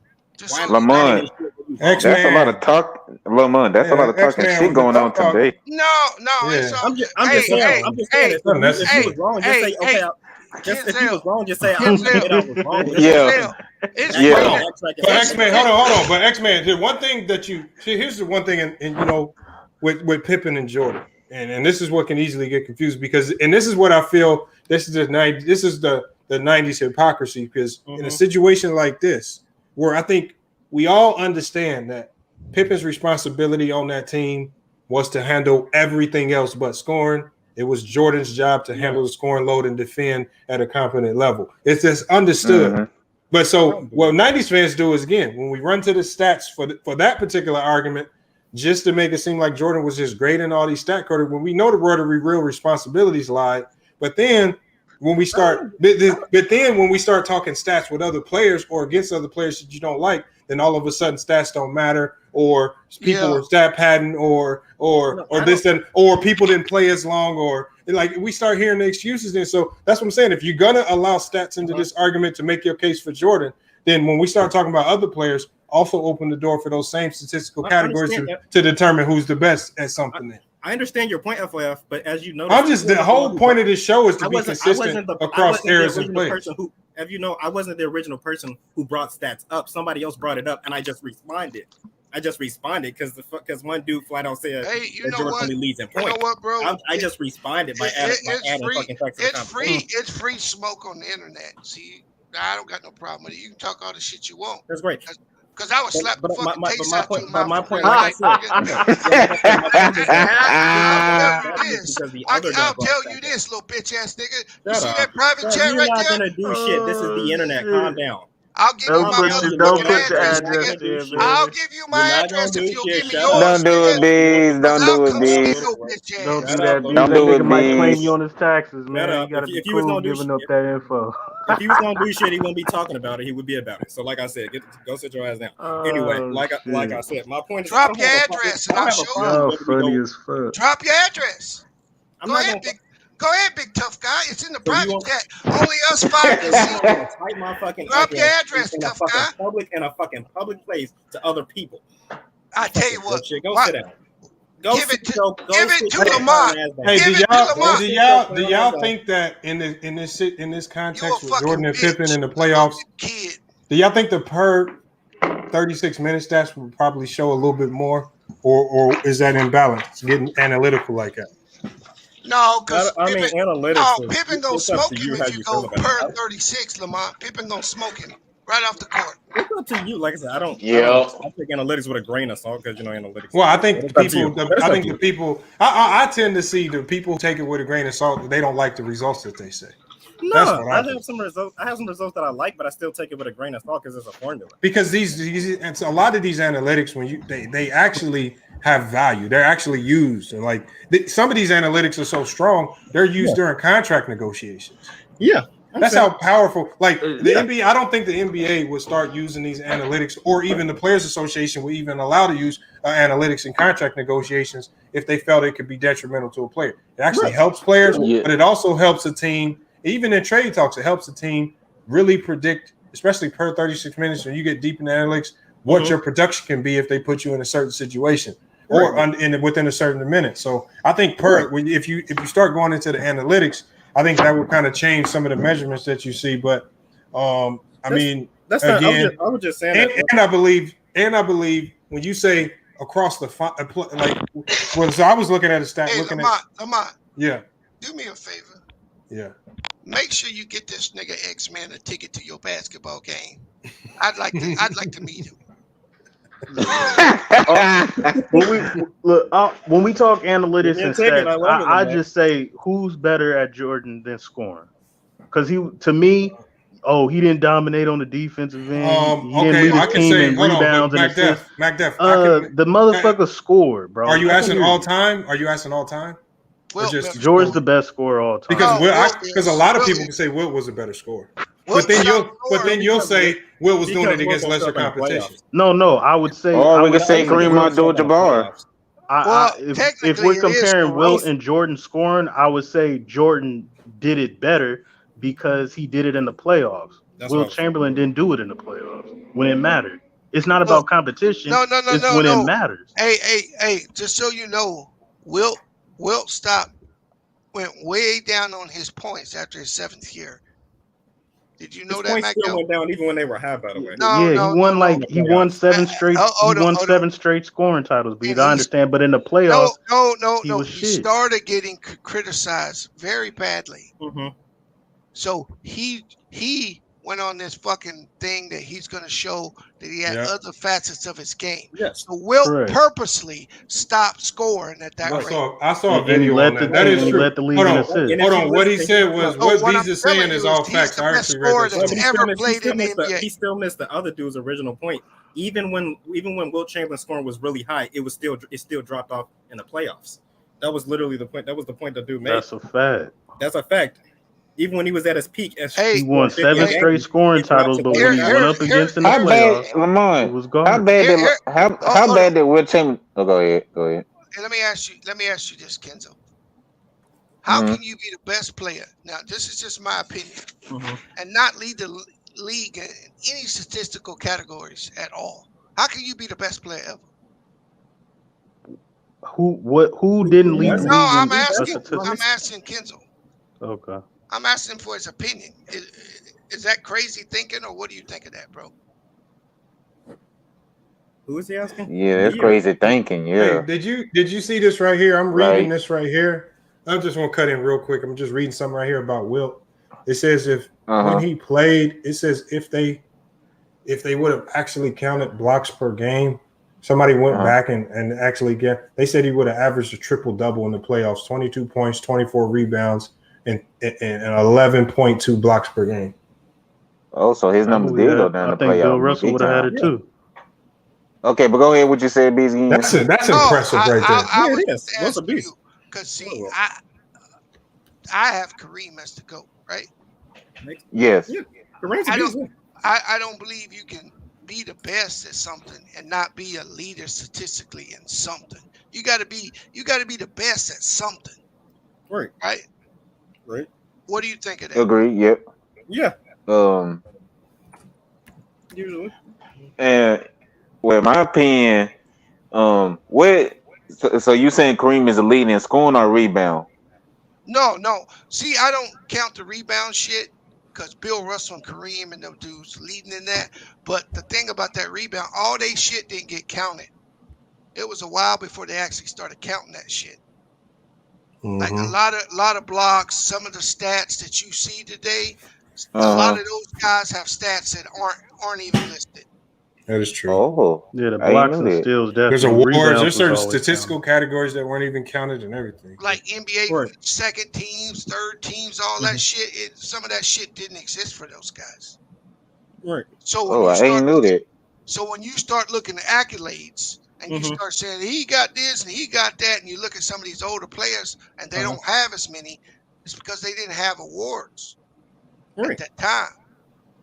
Lamont, that's a lot of talk. Lamont, that's a lot of talking shit going on today. No, it's all. I'm just saying. If he was wrong, just say okay. If he was wrong, just say I'm saying I was wrong. Yeah. But X-Man, hold on. But X-Man, the one thing that here's the one thing, and with Pippen and Jordan, and this is what can easily get confused because, and this is what I feel. This is the 90s hypocrisy because in a situation like this, where I think we all understand that Pippen's responsibility on that team was to handle everything else but scoring. It was Jordan's job to handle the scoring load and defend at a competent level. It's just understood. Mm-hmm. But so what 90s fans do is, again, when we run to the stats for that particular argument, just to make it seem like Jordan was just great in all these stat quarters, when we know the real responsibilities lie. But then when we start, when we start talking stats with other players or against other players that you don't like, then all of a sudden stats don't matter, or people were stat padding, or people didn't play as long, or like we start hearing the excuses. And so that's what I'm saying. If you're gonna allow stats into this argument to make your case for Jordan, then when we start talking about other players, also open the door for those same statistical categories to determine who's the best at something. I understand your point, FYF, but as you know, the whole point of this show is to be consistent across eras and players. As you know, I wasn't the original person who brought stats up. Somebody else brought it up, and I just responded. Because one dude flat out said that Jordan only leads in points. You know what, bro? I just responded by adding fucking facts to the conversation. It's free smoke on the internet. See, I don't got no problem with it. You can talk all the shit you want. That's great. Because I would slap the fucking taste out your mouth. My point, I'll tell you this, little bitch ass nigga. You see that private chat right there? You're not gonna do shit. This is the internet. Calm down. I'll give you my address, nigga. I'll give you my address if you'll give me yours. Don't do it, Bees. Don't do it, Bees. Don't do that, Bees. That nigga might claim you on his taxes, man. You gotta be cool giving up that info. If he was gonna do shit, he wouldn't be talking about it. He would be about it. So, like I said, go sit your ass down. Anyway, like I said, my point is, drop your address and I'll show you. Funny as fuck. Drop your address. Go ahead, big tough guy. It's in the private chat. Only us five can see. Drop your address, tough guy. In a fucking public place to other people. I tell you what. Go sit down. Give it to Lamont. Hey, do y'all think that in this context with Jordan and Pippen in the playoffs, do y'all think the per 36 minute stats would probably show a little bit more, or is that imbalance? Getting analytical like that? No, because analytics. Pippen gonna smoke him if you go per 36, Lamont. Pippen gonna smoke him right off the court. It's up to you. Like I said, I take analytics with a grain of salt because analytics. Well, I think the people. I tend to see the people take it with a grain of salt. They don't like the results that they say. No, I have some results. I have some results that I like, but I still take it with a grain of salt because it's a formula. Because these and so a lot of these analytics, when they actually have value, they're actually used, and like some of these analytics are so strong, they're used during contract negotiations. Yeah. That's how powerful. Like the NBA, I don't think the NBA would start using these analytics, or even the Players Association would even allow to use analytics in contract negotiations if they felt it could be detrimental to a player. It actually helps players, but it also helps a team. Even in trade talks, it helps a team really predict, especially per 36 minutes, when you get deep in analytics, what your production can be if they put you in a certain situation or within a certain minute. So I think if you start going into the analytics, I think that would kind of change some of the measurements that you see. But I was just saying that. And I believe when you say across the so I was looking at a stat. Lamont, yeah. Do me a favor. Yeah. Make sure you get this nigga X-Man a ticket to your basketball game. I'd like to meet him. When we talk analytics and stats, I just say who's better at Jordan than scoring? Because he didn't dominate on the defensive end. He didn't lead his team in rebounds and assists. The motherfucker scored, bro. Are you asking all time? Jordan's the best scorer all time. Because a lot of people can say Wilt was a better scorer. But then you'll say Wilt was doing it against lesser competition. No, I would say. Or we could say Kareem Abdul-Jabbar. If we're comparing Wilt and Jordan scoring, I would say Jordan did it better because he did it in the playoffs. Wilt Chamberlain didn't do it in the playoffs when it mattered. It's not about competition. No. It's when it matters. Hey, just so you know, Wilt went way down on his points after his 7th year. Did you know that? Points still went down even when they were high, by the way. He won 7 straight. He won 7 straight scoring titles. But I understand. But in the playoffs, he started getting criticized very badly. Mm-hmm. So he went on this fucking thing that he's going to show that he had other facets of his game. Yes. So Wilt purposely stopped scoring at that rate. I saw a video on that. That is true. Hold on. What he said was, what Bees is saying is all facts. I actually read that. He still missed the other dude's original point. Even when Wilt Chamberlain's scoring was really high, it still dropped off in the playoffs. That was literally the point. That was the point the dude made. That's a fact. Even when he was at his peak, he won 7 straight scoring titles, but when he went up against in the playoffs, Lamont, it was gone. How bad did Wilt Chamberlain? Oh, go ahead. And let me ask you this, Kenzo. How can you be the best player? Now, this is just my opinion, and not lead the league in any statistical categories at all. How can you be the best player ever? Who didn't lead the league? No, I'm asking Kenzo. Okay. I'm asking for his opinion. Is that crazy thinking, or what do you think of that, bro? Who is he asking? Yeah, it's crazy thinking. Yeah. Hey, did you see this right here? I'm reading this right here. I just want to cut in real quick. I'm just reading something right here about Wilt. It says when he played, it says if they would have actually counted blocks per game, somebody went back and actually they said he would have averaged a triple-double in the playoffs, 22 points, 24 rebounds, and 11.2 blocks per game. Oh, so his numbers did go down the playoffs. I think Bill Russell would have had it too. Okay, but go ahead. What you said, BZ? That's impressive right there. It is. That's a beast. Because see, I have Kareem as the GOAT, right? Yes. Yeah. Kareem's a beast. I don't believe you can be the best at something and not be a leader statistically in something. You got to be the best at something. Right. Right. Right. What do you think of that? Agree. Yep. Yeah. Usually. And well, in my opinion, so you saying Kareem is a lead in scoring or rebound? No. See, I don't count the rebound shit because Bill Russell and Kareem and them dudes leading in that. But the thing about that rebound, all they shit didn't get counted. It was a while before they actually started counting that shit. Like a lot of blocks, some of the stats that you see today, a lot of those guys have stats that aren't even listed. That is true. Oh, yeah, the blocks and steals definitely. There's awards. There's certain statistical categories that weren't even counted and everything. Like NBA second teams, third teams, all that shit. Some of that shit didn't exist for those guys. Right. So I ain't knew that. So when you start looking at accolades and you start saying he got this and he got that, and you look at some of these older players and they don't have as many, it's because they didn't have awards at that time.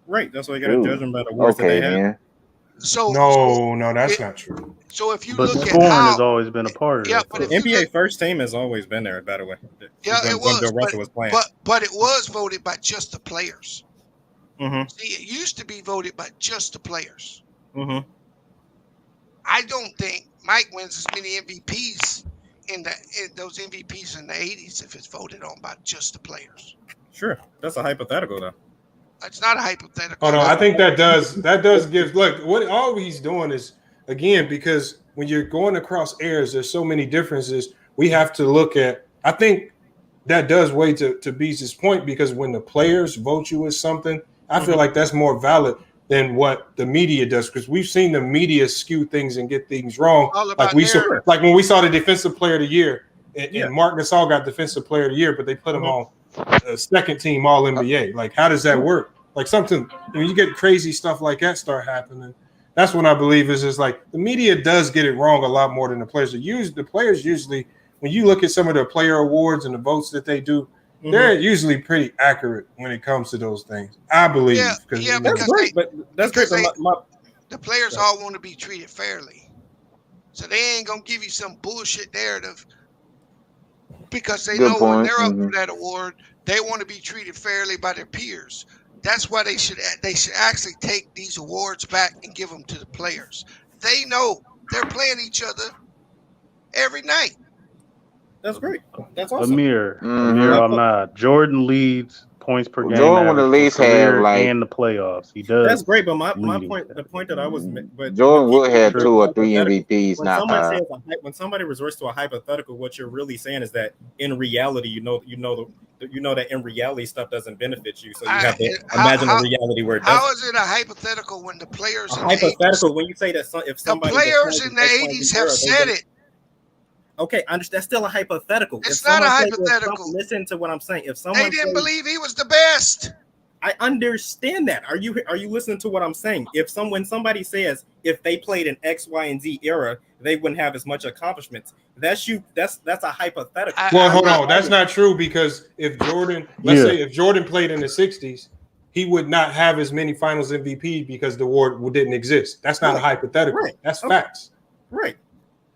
Right. That's why you got to judge them by the awards that they have. So no, that's not true. So if you but look scoring at how, has always been a part of it. but if NBA first team has always been there, by the way. Yeah, it was. Bill Russell was playing. But it was voted by just the players. Mm-hmm. See, it used to be voted by just the players. Mm-hmm. I don't think Mike wins as many MVPs in those MVPs in the 80s if it's voted on by just the players. Sure, that's a hypothetical though. It's not a hypothetical. Oh no, I think that does give. Look, what all he's doing is, again, because when you're going across eras, there's so many differences. We have to look at. I think that does weigh to Beez's point, because when the players vote you as something, I feel like that's more valid than what the media does, because we've seen the media skew things and get things wrong. Like when we saw the defensive player of the year, and Mark Gasol got defensive player of the year, but they put him on second team All NBA. Like, how does that work? Like, something when you get crazy stuff like that start happening, that's when I believe is like the media does get it wrong a lot more than the players. The players usually, when you look at some of the player awards and the votes that they do, they're usually pretty accurate when it comes to those things, I believe. Yeah, that's great. The players all want to be treated fairly, so they ain't gonna give you some bullshit narrative because they know when they're up for that award, they want to be treated fairly by their peers. That's why they should actually take these awards back and give them to the players. They know they're playing each other every night. That's great. That's awesome. Amir Ahmad. Jordan leads points per game. Jordan would at least have and the playoffs. He does. That's great, but my point, the point that I was, but Jordan would have 2 or 3 MVPs. When somebody resorts to a hypothetical, what you're really saying is that in reality, you know that in reality stuff doesn't benefit you. So you have to imagine a reality where it does. How is it a hypothetical when the players in hypothetical the 80s, when you say that if somebody the players in the 80s have said it? Okay, that's still a hypothetical. It's not a hypothetical. Listen to what I'm saying. If someone they didn't believe he was the best. I understand that. Are you listening to what I'm saying? When somebody says if they played in X, Y, and Z era, they wouldn't have as much accomplishments. That's a hypothetical. Well, hold on. That's not true, because if Jordan, let's say if Jordan played in the 60s, he would not have as many Finals MVP because the award didn't exist. That's not a hypothetical. Right. That's facts. Right.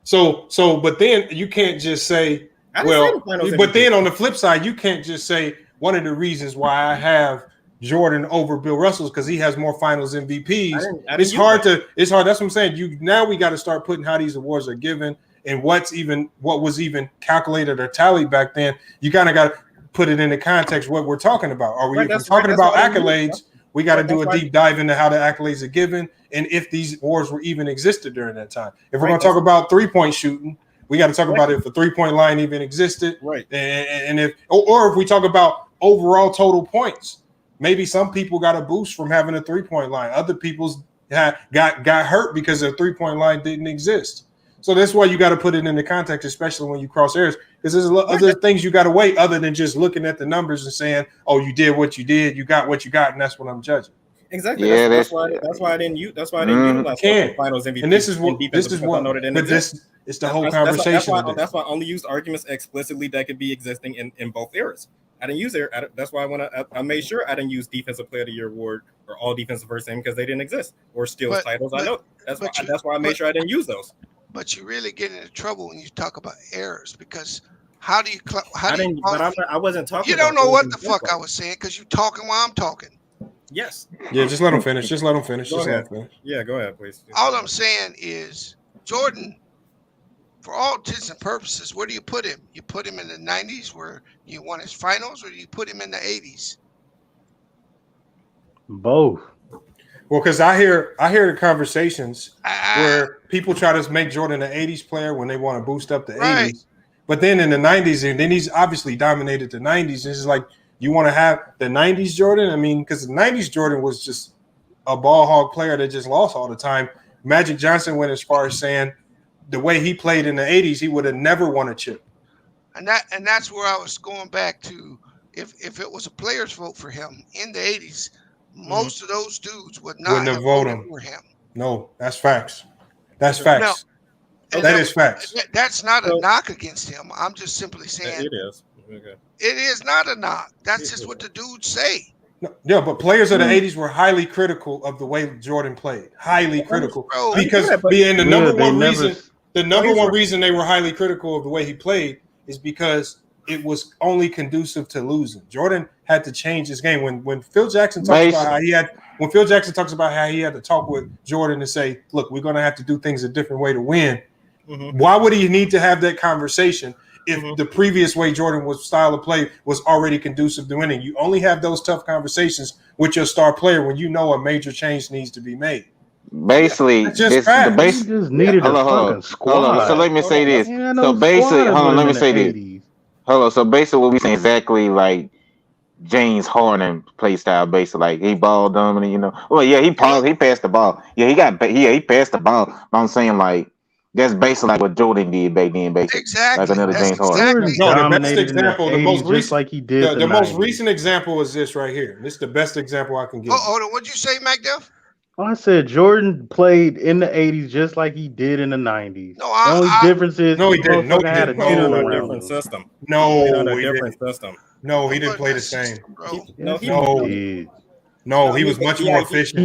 So, but then you can't just say, but then on the flip side, you can't just say one of the reasons why I have Jordan over Bill Russell is because he has more Finals MVPs. It's hard. That's what I'm saying. Now we got to start putting how these awards are given and what was even calculated or tallied back then. You kind of got to put it in the context of what we're talking about. Are we talking about accolades? We got to do a deep dive into how the accolades are given and if these wars were even existed during that time. If we're going to talk about 3-point shooting, we got to talk about if the 3-point line even existed, right? And if or if we talk about overall total points, maybe some people got a boost from having a 3-point line. Other people's got hurt because their 3-point line didn't exist. So that's why you got to put it into context, especially when you cross areas, because there's other things you got to weigh other than just looking at the numbers and saying, "Oh, you did what you did, you got what you got," and that's what I'm judging. Exactly. Yeah, that's why I didn't use. That's why I didn't utilize finals MVP. And this is what it's the whole conversation. That's why I only used arguments explicitly that could be existing in both eras. I didn't use it. That's why I made sure I didn't use Defensive Player of the Year award or all defensive first team because they didn't exist or steals titles. I know that's why I made sure I didn't use those. But you really get into trouble when you talk about errors because how do you? I wasn't talking. You don't know what the fuck I was saying because you talking while I'm talking. Yes. Yeah, just let them finish. Just let them finish. Yeah, go ahead, please. All I'm saying is Jordan, for all intents and purposes, where do you put him? You put him in the 90s where you won his finals, or do you put him in the 80s? Both. Well, because I hear the conversations where people try to make Jordan an 80s player when they want to boost up the 80s. But then in the 90s, and then he's obviously dominated the 90s. It's like you want to have the 90s Jordan. I mean, because the 90s Jordan was just a ball hog player that just lost all the time. Magic Johnson went as far as saying the way he played in the 80s, he would have never won a chip. And that's where I was going back to. If it was a player's vote for him in the 80s, most of those dudes wouldn't have voted for him. No, that's facts. That's facts. That is facts. That's not a knock against him. I'm just simply saying it is. Okay. It is not a knock. That's just what the dudes say. No, yeah, but players of the 80s were highly critical of the way Jordan played. Highly critical. Because the number one reason they were highly critical of the way he played is because it was only conducive to losing. Jordan had to change his game. When Phil Jackson talks about how he had to talk with Jordan and say, "Look, we're going to have to do things a different way to win." Mm-hmm. Why would he need to have that conversation if the previous way Jordan was style of play was already conducive to winning? You only have those tough conversations with your star player when you know a major change needs to be made. Basically, just needed a fucking squad. So let me say this. So basically, let me say this. So basically, what we saying exactly like James Harden play style, basically like he ball dominant, you know. Well, yeah, he passed the ball. Yeah, he passed the ball. But I'm saying like that's basically like what Jordan did back then, basically. Exactly. Like another James Harden. No, the best example, the most recent, like he did. The most recent example is this right here. This is the best example I can give. Hold on, what'd you say, MacDuff? I said Jordan played in the 80s just like he did in the 90s. No, the only difference is he didn't. No, he had a didn't. tune a around different system. No, he different system. No, he didn't play the same. He was much more efficient.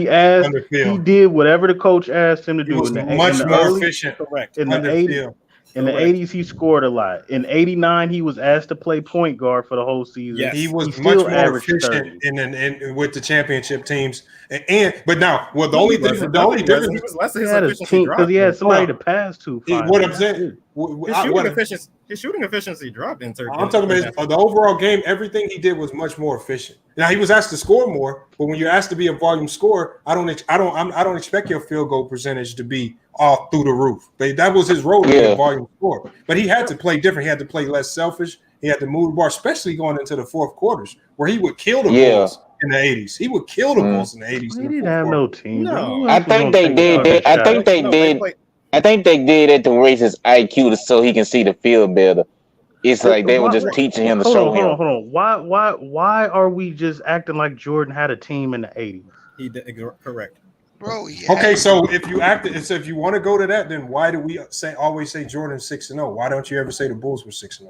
He did whatever the coach asked him to do. He was much more efficient. Correct. In the 80s. In the 80s, he scored a lot. In 89, he was asked to play point guard for the whole season. Yes. He was much more efficient in with the championship teams. But now, well, the only difference he was less of his efficiency because he had somebody to pass to. What I'm saying, his shooting efficiency dropped in third. I'm talking about the overall game. Everything he did was much more efficient. Now he was asked to score more, but when you're asked to be a volume scorer, I don't expect your field goal percentage to be all through the roof. That was his role to be a volume scorer. But he had to play different. He had to play less selfish. He had to move the bar, especially going into the fourth quarters, where he would kill the Bulls in the 80s. He would kill the Bulls in the 80s. He didn't have no team. No. I think they did. I think they did it to raise his IQ so he can see the field better. It's like they were just teaching him to show him. Hold on. Why are we just acting like Jordan had a team in the 80s? He did correct. Bro, okay, so if you want to go to that, then why do we always say Jordan 6-0? Why don't you ever say the Bulls were 6-0?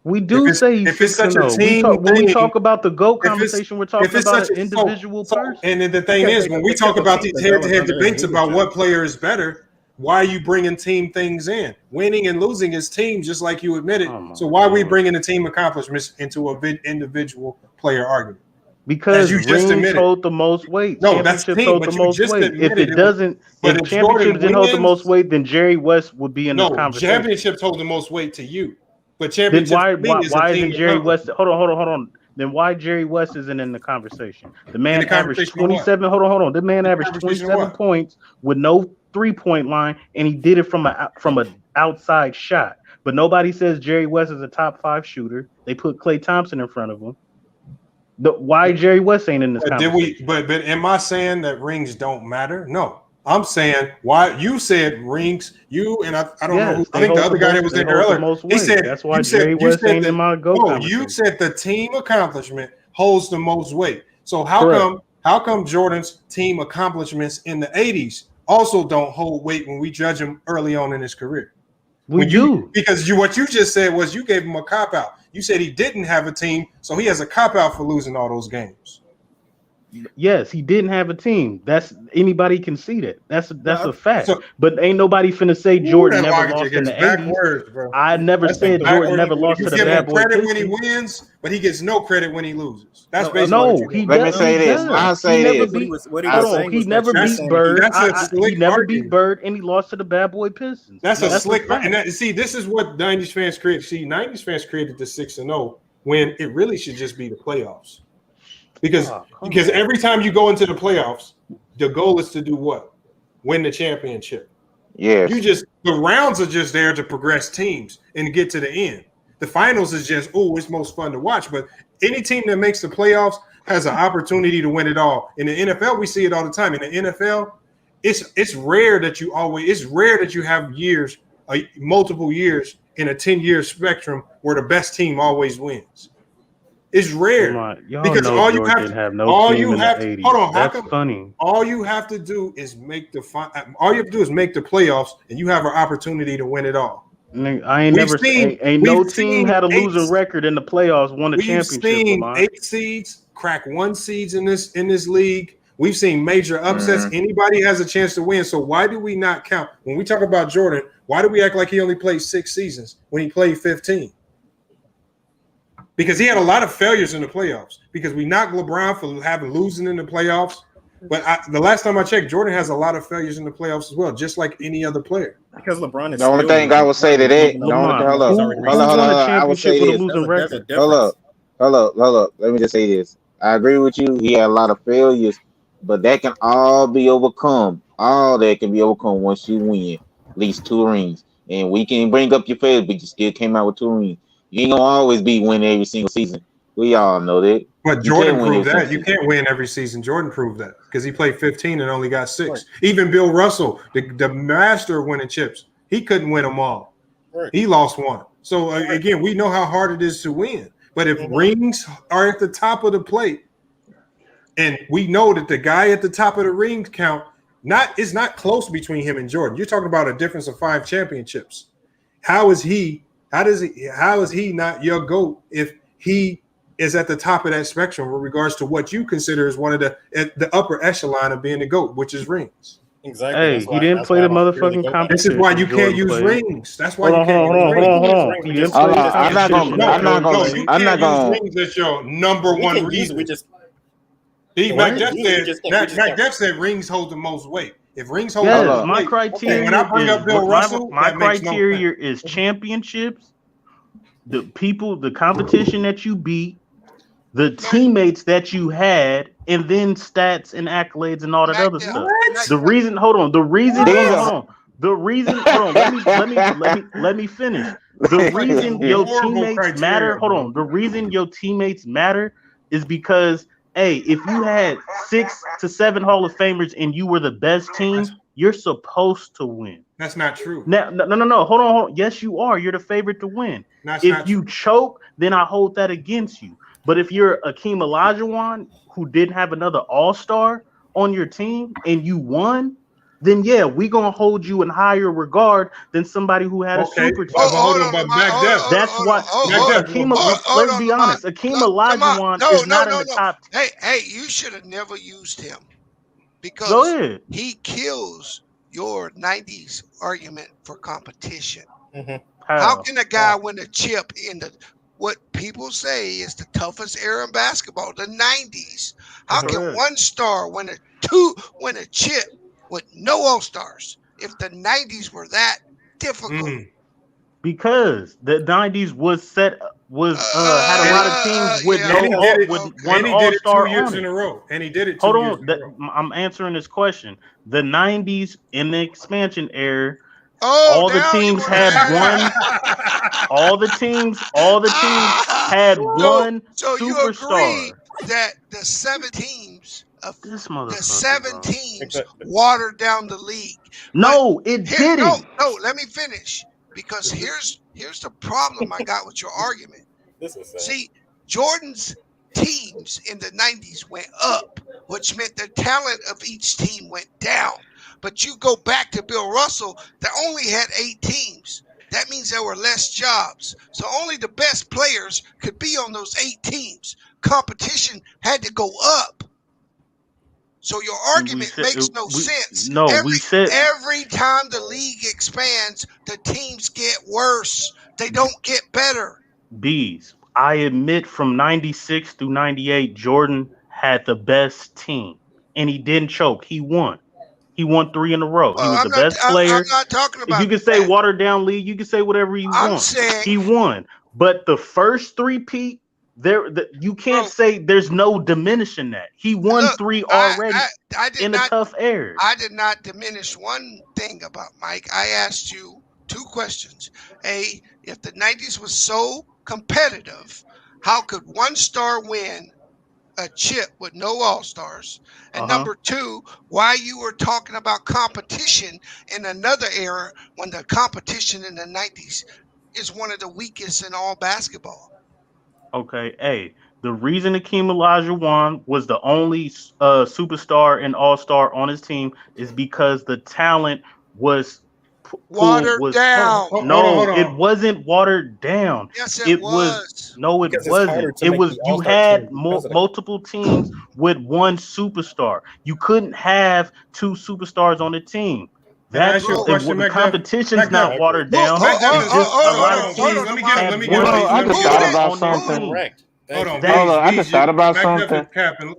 We do say if it's such a team when we talk about the GOAT conversation, we're talking about an individual person. And then the thing is, when we talk about these head-to-head debates about what player is better, why are you bringing team things in? Winning and losing is team, just like you admitted. So why are we bringing the team accomplishments into an individual player argument? Because rings hold the most weight. No, that's team, hold the most weight. If it doesn't, if the championship didn't hold the most weight, then Jerry West would be in the conversation. Championships hold the most weight to you. But championship why isn't Jerry West? Hold on. then why Jerry West isn't in the conversation? The man averaged 27. Hold on. The man averaged 27 points with no 3-point line, and he did it from a outside shot. But nobody says Jerry West is a top 5 shooter. They put Klay Thompson in front of him. Why Jerry West ain't in this conversation? But am I saying that rings don't matter? No. I'm saying why you said rings. You and I don't know. Who, I think the other guy that was in there earlier. He said that's why Jerry West ain't in my go. No, you said the team accomplishment holds the most weight. So how come Jordan's team accomplishments in the 80s also don't hold weight when we judge him early on in his career? Because what you just said was you gave him a cop out. You said he didn't have a team, so he has a cop out for losing all those games. Yes, he didn't have a team. That's anybody can see that. That's a fact. So, but ain't nobody finna say Jordan never lost in the 80s. I never said Jordan never lost to the bad boy. Credit when he wins, but he gets no credit when he loses. That's basically no. He Let me say this. I'll say this. He never beat Bird. He never beat Bird, and he lost to the bad boy Pistons. That's a slick. And see, this is what 90s fans created. See, 90s fans created the 6-0 when it really should just be the playoffs. Because every time you go into the playoffs, the goal is to do what? Win the championship. Yeah. The rounds are just there to progress teams and get to the end. The finals is just, it's most fun to watch. But any team that makes the playoffs has an opportunity to win it all. In the NFL, we see it all the time. In the NFL, it's rare that you have years, multiple years in a 10-year spectrum where the best team always wins. It's rare because all you have to do is make the playoffs, and you have an opportunity to win it all. Ain't no team had a losing record in the playoffs won a championship. We've seen 8 seeds crack 1 seeds in this league. We've seen major upsets. Anybody has a chance to win. So why do we not count when we talk about Jordan? Why do we act like he only played 6 seasons when he played 15? Because he had a lot of failures in the playoffs. Because we knocked LeBron for losing in the playoffs. But the last time I checked, Jordan has a lot of failures in the playoffs as well, just like any other player. Because LeBron is the only thing I would say to that. Hold up. I would say this. Hold up. Let me just say this. I agree with you. He had a lot of failures, but that can all be overcome. All that can be overcome once you win at least 2 rings. And we can bring up your failures, but you still came out with 2 rings. You ain't gonna always be winning every single season. We all know that. But Jordan proved that. You can't win every season. Jordan proved that because he played 15 and only got 6. Right. Even Bill Russell, the master of winning chips, he couldn't win them all. Right. He lost 1. So again, we know how hard it is to win. But if rings are at the top of the plate, and we know that the guy at the top of the ring count is not close between him and Jordan. You're talking about a difference of 5 championships. How is he not your GOAT if he is at the top of that spectrum with regards to what you consider as one of the upper echelon of being the GOAT, which is rings? Exactly. Hey, he didn't play the motherfucking competition. This is why you can't use rings. That's why you can't use rings. I'm not gonna use rings as your number one reason. Mac Jeff said rings hold the most weight. If rings hold the most my weight, criteria when I bring up Bill Russell, my criteria is championships, the people, the competition that you beat, the teammates that you had, and then stats and accolades and all that other stuff. The reason, let me finish. The reason your teammates matter, the reason your teammates matter is because, hey, if you had 6 to 7 Hall of Famers and you were the best team, you're supposed to win. That's not true. No. Hold on. Yes, you are. You're the favorite to win. If you choke, then I hold that against you. But if you're Akeem Olajuwon, who didn't have another all-star on your team, and you won, then yeah, we're gonna hold you in higher regard than somebody who had a super team. That's why. Let's be honest. Akeem Olajuwon is not in the top 10. Hey, you should have never used him because he kills your 90s argument for competition. How can a guy win a chip in what people say is the toughest era in basketball, the 90s? How can one star win a chip with no all-stars if the 90s were that difficult? Because the 90s was set was had a lot of teams with one all-star 2 years on in it. a row, and he did it. Hold on, I'm answering this question. The 90s in the expansion era, all the teams had one. All the teams had one So you superstar. agree that the 7 teams of This the motherfucker, 7 bro. teams watered down the league? No, it didn't. No, let me finish. Because here's the problem I got with your argument. See, Jordan's teams in the 90s went up, which meant the talent of each team went down. But you go back to Bill Russell, that only had 8 teams. That means there were less jobs. So only the best players could be on those 8 teams. Competition had to go up. So your argument makes no sense. Every time the league expands, the teams get worse. They don't get better. Bees. I admit from 96 through 98, Jordan had the best team. And he didn't choke. He won. He won 3 in a row. He was the best player. I'm not talking about you can say watered down league. You can say whatever you want. Saying he won. But the first 3-peat, you can't say there's no diminishing that. He won 3 already in a tough era. I did not diminish one thing about Mike. I asked you 2 questions. A, if the 90s was so competitive, how could one star win a chip with no all-stars? And number 2, why you were talking about competition in another era when the competition in the 90s is one of the weakest in all basketball. Okay, hey, the reason Akeem Olajuwon was the only superstar and all-star on his team is because the talent was watered down. Hold on. It wasn't watered down. Yes, it was. No, it wasn't. It was you had multiple teams with one superstar. You couldn't have 2 superstars on the team. That's the competition's not watered down. I just thought about something. Hold on, I just thought about something.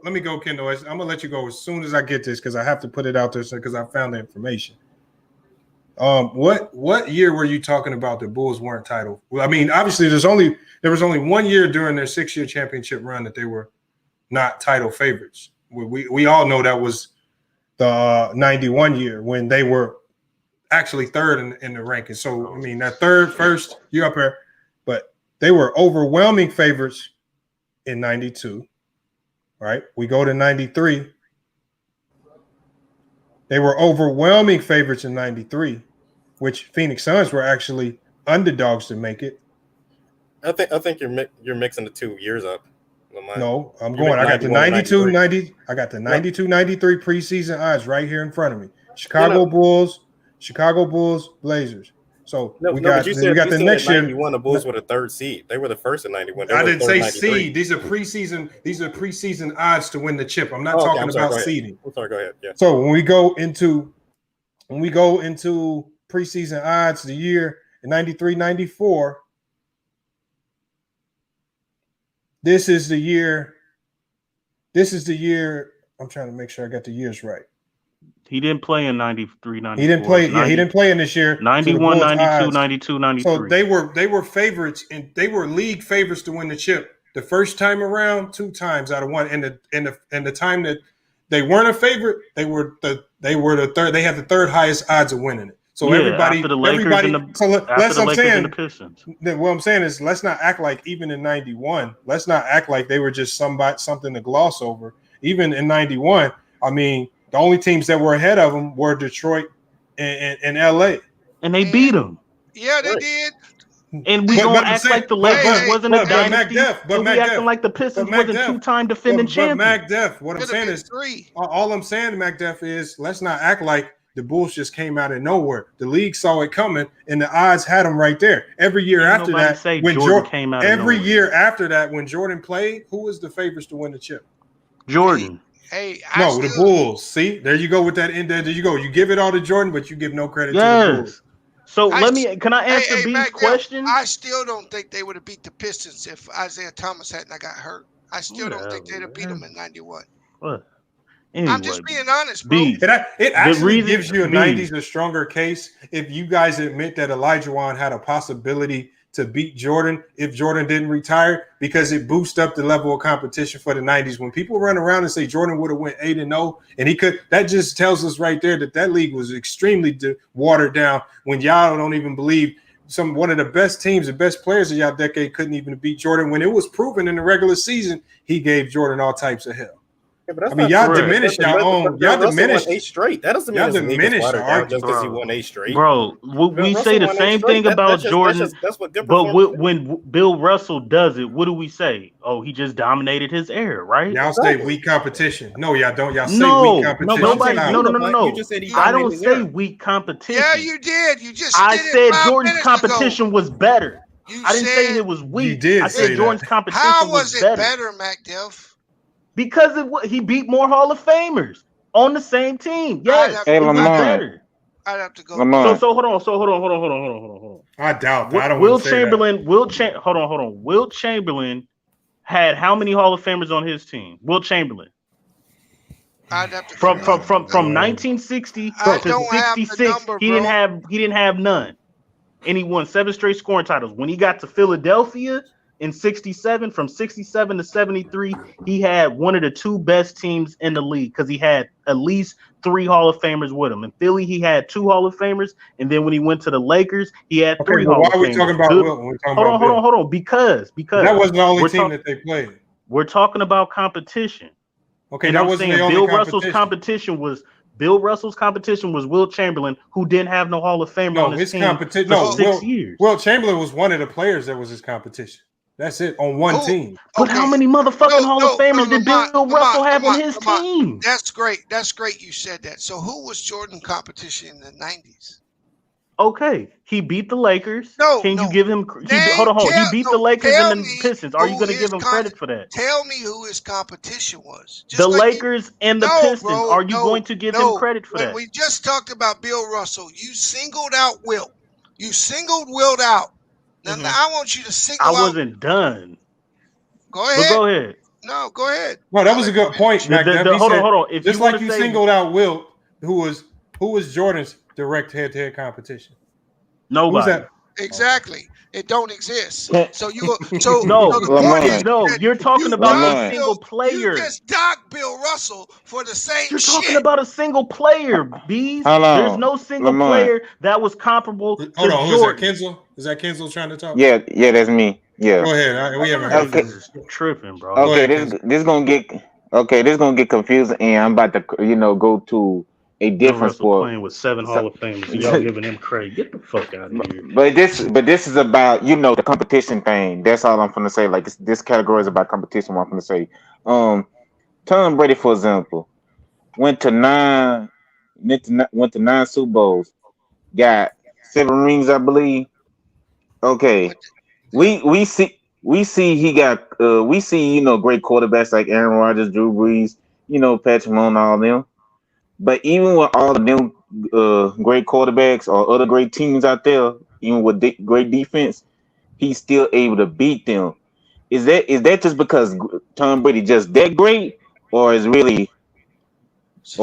Let me go, Kendall. I'm gonna let you go as soon as I get this because I have to put it out there because I found the information. What year were you talking about the Bulls weren't title? Well, I mean, obviously there was only 1 year during their 6-year championship run that they were not title favorites. We all know that was the 91 year when they were actually third in the rankings. So I mean that first year up there, but they were overwhelming favorites in 92. Right? We go to 93. They were overwhelming favorites in 93, which Phoenix Suns were actually underdogs to make it. I think you're mixing the 2 years up. No, I'm going. I got the 92, 90. I got the 92, 93 preseason odds right here in front of me. Chicago Bulls, Blazers. So we got the next year. 91, the Bulls were the 3rd seed. They were the first in 91. I didn't say seed. These are preseason odds to win the chip. I'm not talking about seeding. I'm sorry. Go ahead. Yeah. So when we go into preseason odds, the year in 93, 94. This is the year. I'm trying to make sure I got the years right. He didn't play in 93, 94. He didn't play. He didn't play in this year. 91, 92, 92, 93. So they were favorites, and they were league favorites to win the chip the first time around 2 times out of 1. And the time that they weren't a favorite, they were the third. They had the 3rd highest odds of winning it. So everybody. That's what I'm saying. What I'm saying is, let's not act like even in 91, let's not act like they were just something to gloss over. Even in 91, I mean, the only teams that were ahead of them were Detroit and LA, and they beat them. Yeah, they did. And we gonna act like the Lakers wasn't a dynasty. But we acting like the Pistons wasn't 2-time defending champion. But MacDef, what I'm saying is, all I'm saying, MacDef, is let's not act like the Bulls just came out of nowhere. The league saw it coming, and the odds had them right there. Every year after that, when Jordan came out, year after that, when Jordan played, who was the favorites to win the chip? Jordan. The Bulls. See, there you go with that. There you go. You give it all to Jordan, but you give no credit to the Bulls. So can I answer B's question? I still don't think they would have beat the Pistons if Isaiah Thomas hadn't got hurt. I still don't think they'd have beat them in 91. What? Anyway, I'm just being honest, bro. It actually gives you a 90s a stronger case if you guys admit that Olajuwon had a possibility to beat Jordan if Jordan didn't retire because it boosted up the level of competition for the 90s. When people run around and say Jordan would have went 8-0 and he could, that just tells us right there that league was extremely watered down when y'all don't even believe one of the best teams, the best players of y'all decade couldn't even beat Jordan when it was proven in the regular season he gave Jordan all types of hell. But I mean, y'all diminish y'all own. Y'all diminish 8 straight. That doesn't mean y'all diminish the argument just because he won 8 straight. Bro, we say the same thing about Jordan, but when Bill Russell does it, what do we say? Oh, he just dominated his era, right? Y'all say weak competition. No, y'all don't. Y'all say weak competition. No. You just said he I don't his say era. weak competition. Yeah, you did. You just I did it said 5 Jordan's minutes competition ago. was better. I didn't say said- it was weak. You did I said say Jordan's that. competition How was it better. better, MacDelf? Because he beat more Hall of Famers on the same team. Yes, Hey, it was Lamont. better. I'd have to go. Lamont. So hold on. I doubt that. I don't Will want to say that. Hold on. Will Chamberlain had how many Hall of Famers on his team? Will Chamberlain. I'd have to From 1960 to 66, he didn't have none. And he won 7 straight scoring titles. When he got to Philadelphia in 67, from 67 to 73, he had one of the 2 best teams in the league because he had at least 3 Hall of Famers with him. In Philly, he had 2 Hall of Famers, and then when he went to the Lakers, he had 3 Hall of Famers. Why are we talking about Will? Hold on. Because that wasn't the only team that they played. We're talking about competition. Okay, and that I'm wasn't saying the only Bill Russell's competition was Will Chamberlain, who didn't have no Hall of Famer on his team for 6 years. Will Chamberlain was one of the players that was his competition. That's it, on one team. But how many motherfucking Hall of Famers did Bill Russell have on his team? That's great. That's great you said that. So who was Jordan competition in the 90s? Okay, he beat the Lakers. Can you give him? Hold on. He beat the Lakers and the Pistons. Are you going to give him credit for that? Tell me who his competition was. The Lakers and the Pistons. Are you going to give him credit for that? We just talked about Bill Russell. You singled out Wilt. You singled Wilt out. Now I want you to single out. I wasn't done. Go ahead. But go ahead. No, go ahead. No, that was a good point, Mac. Hold on. If just like you singled out Wilt, who was Jordan's direct head-to-head competition? Nobody. Exactly. It don't exist. So you you're talking about a single player. You just docked Bill Russell for the same You're shit. talking about a single player, Bees. There's no single player that was comparable to Hold on, Jordan. Is that Kenzel trying to talk? Yeah, that's me. Yeah. Go ahead. We haven't heard tripping, bro. Okay, this gonna get confusing, and I'm about to go to a different sport. Playing with 7 Hall of Famers, so y'all giving him credit. Get the fuck out of here. But this is about the competition thing. That's all I'm gonna say. Like this category is about competition. What I'm gonna say. Tom Brady, for example, went to 9 Super Bowls, got 7 rings, I believe. Okay, we see he got great quarterbacks like Aaron Rodgers, Drew Brees, Patrick Mahomes, all of them. But even with all of them great quarterbacks or other great teams out there, even with great defense, he's still able to beat them. Is that just because Tom Brady just that great, or is it really just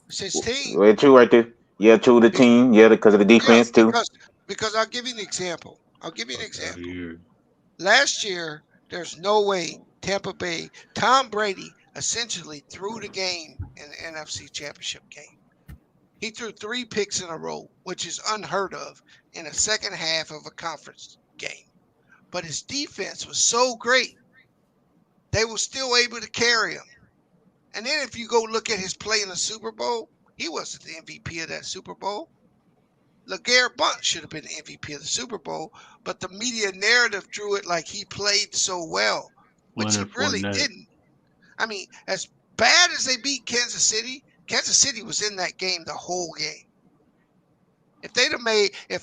It's his team. Well, true right there. Yeah, true the team. Yeah, because of the defense too. Because I'll give you an example. Last year, there's no way Tampa Bay, Tom Brady essentially threw the game in the NFC Championship game. He threw 3 picks in a row, which is unheard of in a second half of a conference game. But his defense was so great, they were still able to carry him. And then if you go look at his play in the Super Bowl, he wasn't the MVP of that Super Bowl. LeGarrette Blount should have been the MVP of the Super Bowl, but the media narrative drew it like he played so well, which he really didn't. I mean, as bad as they beat Kansas City was in that game the whole game. If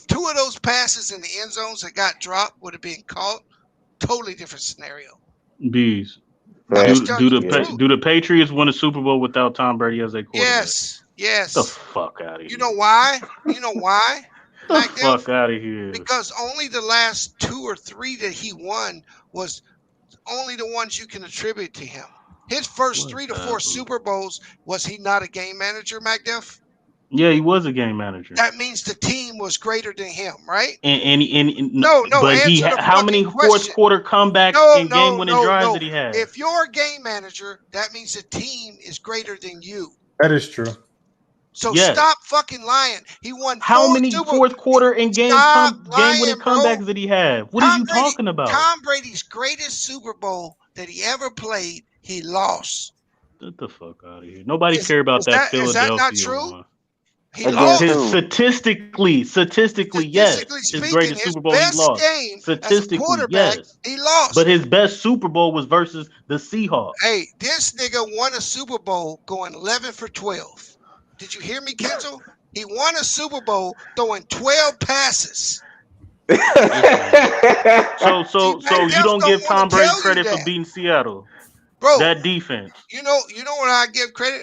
2 of those passes in the end zones that got dropped would have been caught, totally different scenario. Bees. Do the Patriots win a Super Bowl without Tom Brady as their quarterback? Yes. The fuck out of here. You know why? The fuck out of here. Because only the last 2 or 3 that he won was only the ones you can attribute to him. His first 3 to 4 Super Bowls, was he not a game manager, MacDuff? Yeah, he was a game manager. That means the team was greater than him, right? No. But how many fourth quarter comebacks and game winning drives did he have? If you're a game manager, that means the team is greater than you. That is true. So stop fucking lying. He won. How many fourth quarter and game winning comebacks did he have? What are you talking about? Tom Brady's greatest Super Bowl that he ever played, he lost. Get the fuck out of here. Nobody cared about that Philadelphia. Is that not true? One. He lost. Statistically, yes. His greatest Super Bowl, he lost. Statistically, yes. He lost. But his best Super Bowl was versus the Seahawks. Hey, this nigga won a Super Bowl going 11 for 12. Did you hear me, Kenzo? He won a Super Bowl throwing 12 passes. So you don't give Tom Brady credit for beating Seattle, bro? That defense. You know what I give credit?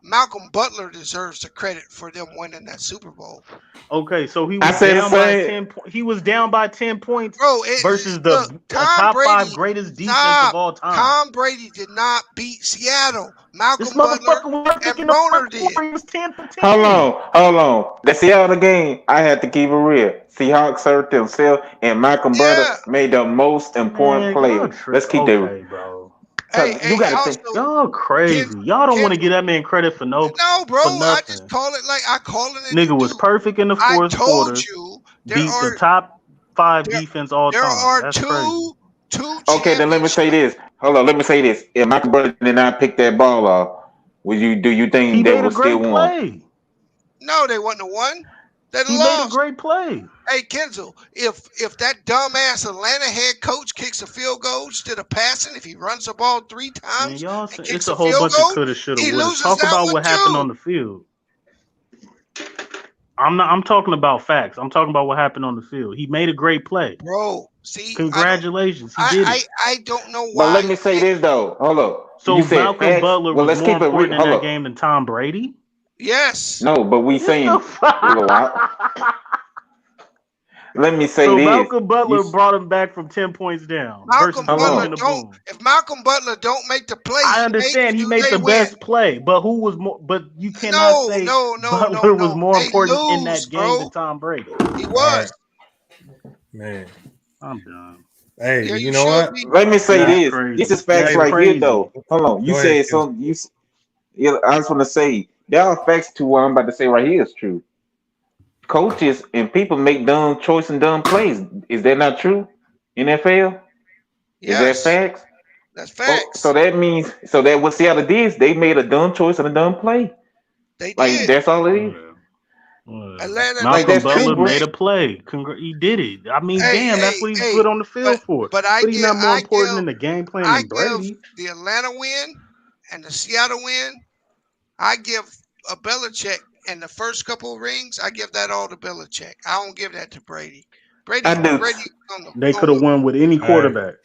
Malcolm Butler deserves the credit for them winning that Super Bowl. Okay, so he was down by 10 points. He was down by 10 points, bro, versus the top 5 greatest defense of all time. Tom Brady did not beat Seattle. Malcolm Butler and Broner did. He was 10 for 10. Hold on. The Seattle game, I had to keep it real. Seahawks hurt themselves, and Malcolm Butler made the most important play. Let's keep that. Bro. Hey, you gotta think. Y'all crazy. Y'all don't want to give that man credit for no, bro. I just call it like I call it. Nigga was perfect in the fourth quarter. Beat the top 5 defense all time. That's crazy. Okay, then let me say this. Hold on, let me say this. If Michael Butler did not pick that ball off, do you think they would still won? No, they wouldn't have won. He made a great play. Hey, Kenzo, if that dumbass Atlanta head coach kicks a field goal instead of passing, if he runs the ball 3 times, man, it's a whole bunch of coulda, shoulda, woulda. Talk about what happened on the field. I'm talking about facts. I'm talking about what happened on the field. He made a great play. Bro, see, congratulations. He did it. I don't know why. But let me say this though. Hold up. So Malcolm Butler was more important in that game than Tom Brady? Yes. No, but we saying let me say this. Malcolm Butler brought him back from 10 points down. If Malcolm Butler don't make the play, I understand he made the best play, but who was more? But you cannot say Butler was more important in that game than Tom Brady. He was. Right. Man, I'm done. Hey, you know what? Let me say this. Crazy. This is facts right here, though. Hold on. You said something. I just want to say there are facts to what I'm about to say right here is true. Coaches and people make dumb choice and dumb plays. Is that not true? NFL? Yes. Is that facts? That's facts. So that means what Seattle did is they made a dumb choice and a dumb play. They did. That's all it is. Atlanta, Malcolm Butler made a play. He did it. I mean, that's what he's put on the field for. But he's not more important in the game plan than Brady. The Atlanta win and the Seattle win, I give a Belichick. And the first couple of rings, I give that all to Belichick. I don't give that to Brady. Brady they could have won with any quarterback.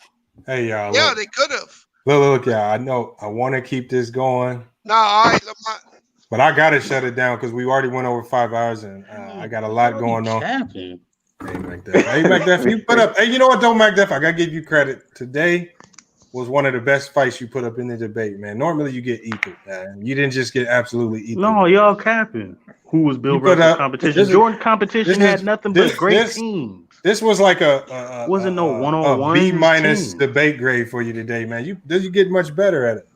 Hey, y'all. Yeah, they could have. Look, y'all. I know I want to keep this going. No, all right, Lamont. But I got to shut it down because we already went over 5 hours and I got a lot going on. Hey, McDuff, you put up. Hey, you know what, though, McDuff? I got to give you credit. Today was one of the best fights you put up in the debate, man. Normally you get eaten, man. You didn't just get absolutely eaten. No, y'all capping. Who was Bill Russell's competition? Jordan competition had nothing but great teams. This was like wasn't no one-on-one B- debate grade for you today, man. You get much better at it.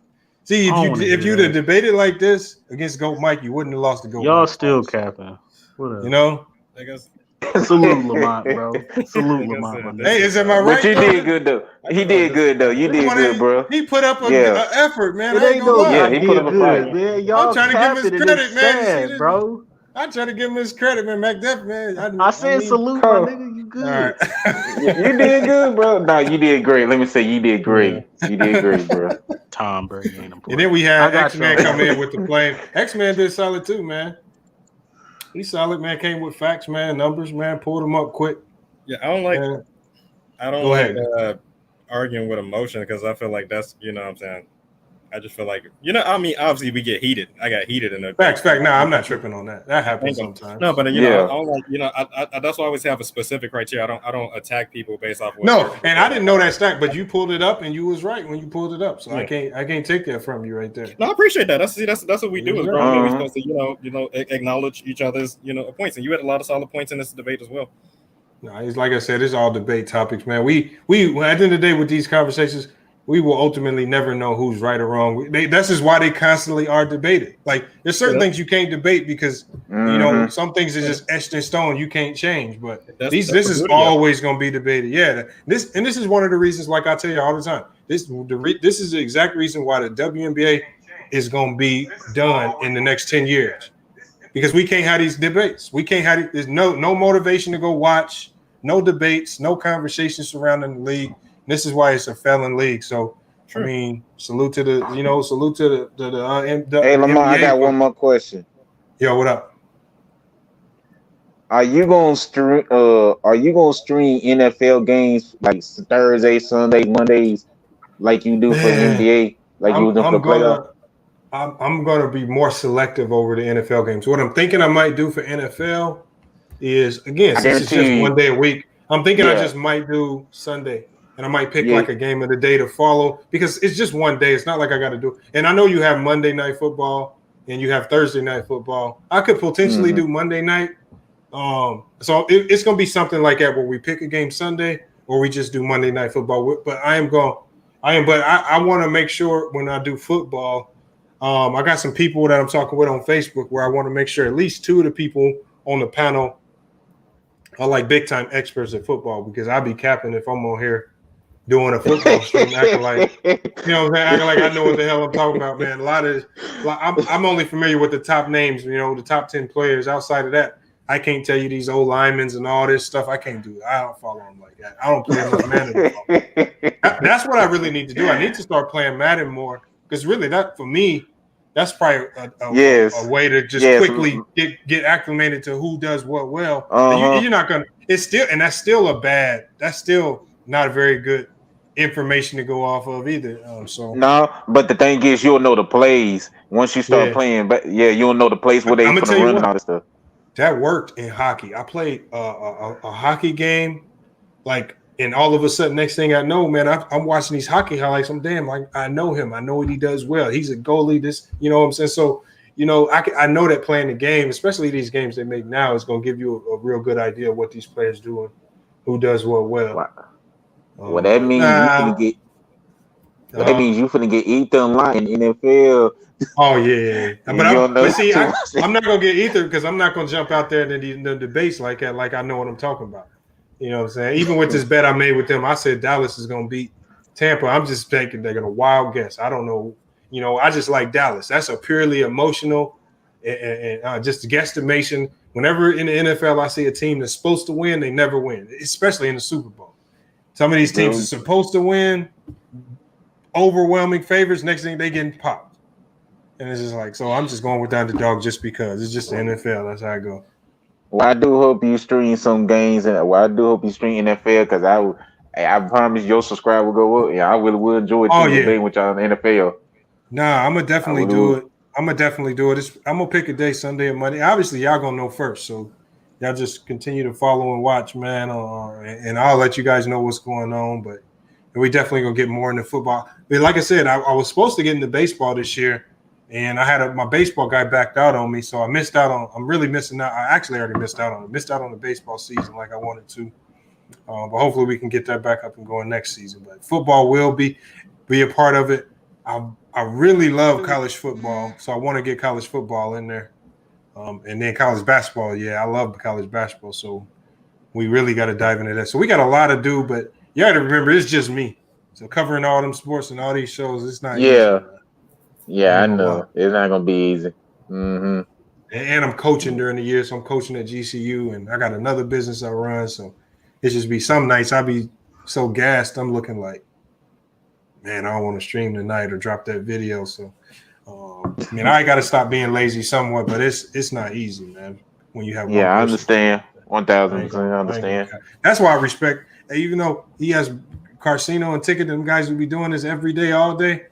See, if you'd have debated like this against Goat Mike, you wouldn't have lost to Goat Mike. Y'all still capping. Whatever. You know? I guess. Salute Lamont, bro. Salute Lamont. Hey, is am I right? But you did good though. He did good though. You did good, bro. He put up an effort, man. It ain't no he put up a fight. Man. Y'all I'm trying to give him his credit, man. Sad, bro. I'm trying to give him his credit, man. McDuff, man. I said salute, my nigga. You good? All right. You did good, bro. No, you did great. Let me say you did great. You did great, bro. Tom Brady ain't important. And then we had X-Man come in with the play. X-Man did solid too, man. He's solid, man. Came with facts, man. Numbers, man. Pulled them up quick. Yeah, I don't like arguing with emotion because I feel like that's, you know what I'm saying, I just feel like, I mean, obviously we get heated. I got heated in the fact. No, I'm not tripping on that. That happens sometimes. No, but I don't like, I that's why I always have a specific criteria. I don't attack people based off. No, and I didn't know that stack, but you pulled it up and you was right when you pulled it up. So I can't take that from you right there. No, I appreciate that. That's what we do, is bro. We're supposed to acknowledge each other's points, and you had a lot of solid points in this debate as well. No, it's like I said, it's all debate topics, man. We at the end of the day with these conversations, we will ultimately never know who's right or wrong. That's just why they constantly are debated. Like there's certain things you can't debate because some things are just etched in stone. You can't change. But this is always going to be debated. Yeah, this is one of the reasons. Like I tell you all the time, this is the exact reason why the WNBA is going to be done in the next 10 years, because we can't have these debates. We can't have there's no motivation to go watch, no debates, no conversations surrounding the league. This is why it's a felon league. So, I mean, salute to the Hey, Lamont, I got one more question. Yo, what up? Are you gonna stream NFL games like Thursday, Sunday, Mondays, like you do for the NBA, like you do for the playoffs? I'm gonna be more selective over the NFL games. What I'm thinking I might do for NFL is, again, since it's just one day a week, I'm thinking I just might do Sunday. And I might pick like a game of the day to follow, because it's just one day. It's not like I got to do. And I know you have Monday night football and you have Thursday night football. I could potentially do Monday night. So it's going to be something like that where we pick a game Sunday or we just do Monday night football. But I want to make sure when I do football, I got some people that I'm talking with on Facebook where I want to make sure at least two of the people on the panel are like big time experts at football, because I'll be capping if I'm on here doing a football stream, acting like, acting like I know what the hell I'm talking about, man. I'm only familiar with the top names, the top 10 players. Outside of that, I can't tell you these old linemen and all this stuff. I can't do it. I don't follow them like that. I don't play enough Madden. That's what I really need to do. I need to start playing Madden more, because really, that for me, that's probably a way to just quickly get acclimated to who does what well. You're not gonna. It's still, and that's still not a very good information to go off of either. No, but the thing is, you'll know the plays once you start playing. But you'll know the plays where they put the run and all this stuff. That worked in hockey. I played a hockey game, and all of a sudden, next thing I know, man, I'm watching these hockey highlights. I'm I know him. I know what he does well. He's a goalie. You know what I'm saying? So, I know that playing the game, especially these games they make now, is going to give you a real good idea of what these players do and who does what well. Wow. Well, that means you finna get Ethan line in NFL. Oh yeah, but see, I'm not gonna get Ethan because I'm not gonna jump out there in the debates like that. Like I know what I'm talking about. You know what I'm saying? Even with this bet I made with them, I said Dallas is gonna beat Tampa. I'm just thinking they're gonna wild guess. I don't know. I just like Dallas. That's a purely emotional and just a guesstimation. Whenever in the NFL I see a team that's supposed to win, they never win, especially in the Super Bowl. Some of these teams are supposed to win, overwhelming favorites. Next thing they getting popped, and it's just like, so I'm just going with the underdog just because it's just the NFL. That's how I go. Well, I do hope you stream some games, and I do hope you stream NFL, because I promise your subscriber will go up. Yeah, I really will enjoy debating with y'all in the NFL. Nah, I'm gonna definitely do it. I'm gonna pick a day, Sunday or Monday. Obviously, y'all gonna know first, so. Y'all just continue to follow and watch, man, and I'll let you guys know what's going on. But we definitely gonna get more into football. But like I said, I was supposed to get into baseball this year, and I had my baseball guy backed out on me, so I missed out on. I'm really missing out. I actually already missed out on it. Missed out on the baseball season like I wanted to. But hopefully we can get that back up and going next season. But football will be a part of it. I really love college football, so I want to get college football in there. And then college basketball, I love college basketball, so we really got to dive into that. So we got a lot to do, but you got to remember it's just me. So covering all them sports and all these shows, it's not easy. I know. It's not going to be easy. Mm-hmm. And I'm coaching during the year, so I'm coaching at GCU, and I got another business I run, so it's just be some nights I be so gassed, I'm looking like, man, I don't want to stream tonight or drop that video, so I got to stop being lazy somewhat, but it's not easy, man. When you have I understand 1,000%. I understand. That's why I respect. Even though he has Carcino and Ticket, them guys will be doing this every day, all day.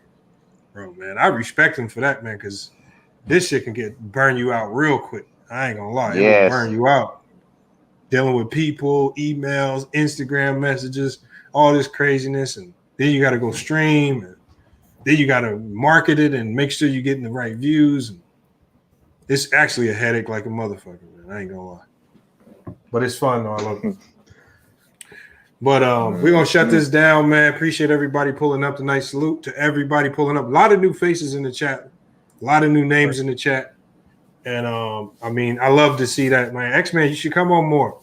bro, man. I respect him for that, man, because this shit can burn you out real quick. I ain't gonna lie. It will burn you out. Dealing with people, emails, Instagram messages, all this craziness, and then you got to go stream, and then you got to market it and make sure you're getting the right views. And it's actually a headache like a motherfucker, man. I ain't gonna lie. But it's fun, though. I love it. But we're going to shut this down, man. Appreciate everybody pulling up tonight. Salute to everybody pulling up. A lot of new faces in the chat. A lot of new names in the chat. And, I mean, I love to see that, man. X-Man, you should come on more.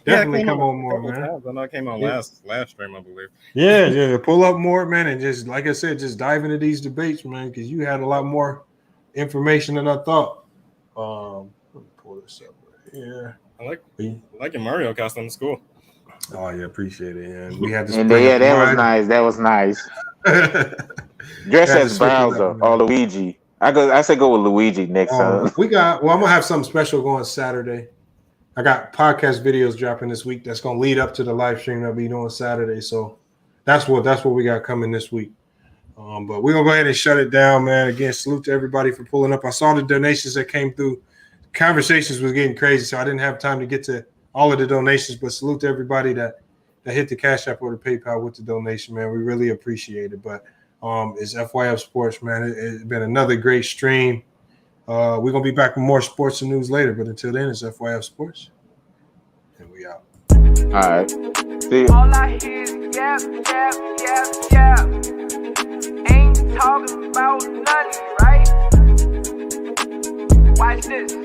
Definitely come on more, man. I know I came on last stream, I believe. Yeah. Pull up more, man. And just, like I said, just dive into these debates, man, because you had a lot more information than I thought. Let me pull this up right here. I like your Mario costume. It's cool. Oh yeah, appreciate it. Yeah, we had to. And that was nice. Dress as Bowser or Luigi. I say go with Luigi next time. I'm gonna have something special going Saturday. I got podcast videos dropping this week that's gonna lead up to the live stream that we doing Saturday. So that's what we got coming this week. But we're gonna go ahead and shut it down, man. Again, salute to everybody for pulling up. I saw the donations that came through. Conversations was getting crazy, so I didn't have time to get to all of the donations, but salute to everybody that hit the Cash App or the PayPal with the donation, man. We really appreciate it. But it's FYF Sports, man. It's been another great stream. We're going to be back with more sports and news later, but until then, it's FYF Sports. And we out. All right. See you. All I hear is yap. Ain't talking about nothing, right? Watch this.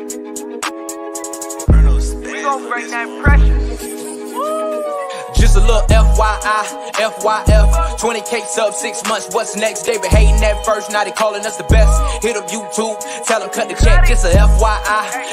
We gon' bring that pressure. Just a little FYF, 20K sub 6 months, what's next? They been hating at first, now they calling us the best. Hit up YouTube, tell them cut the check. Just a FYF,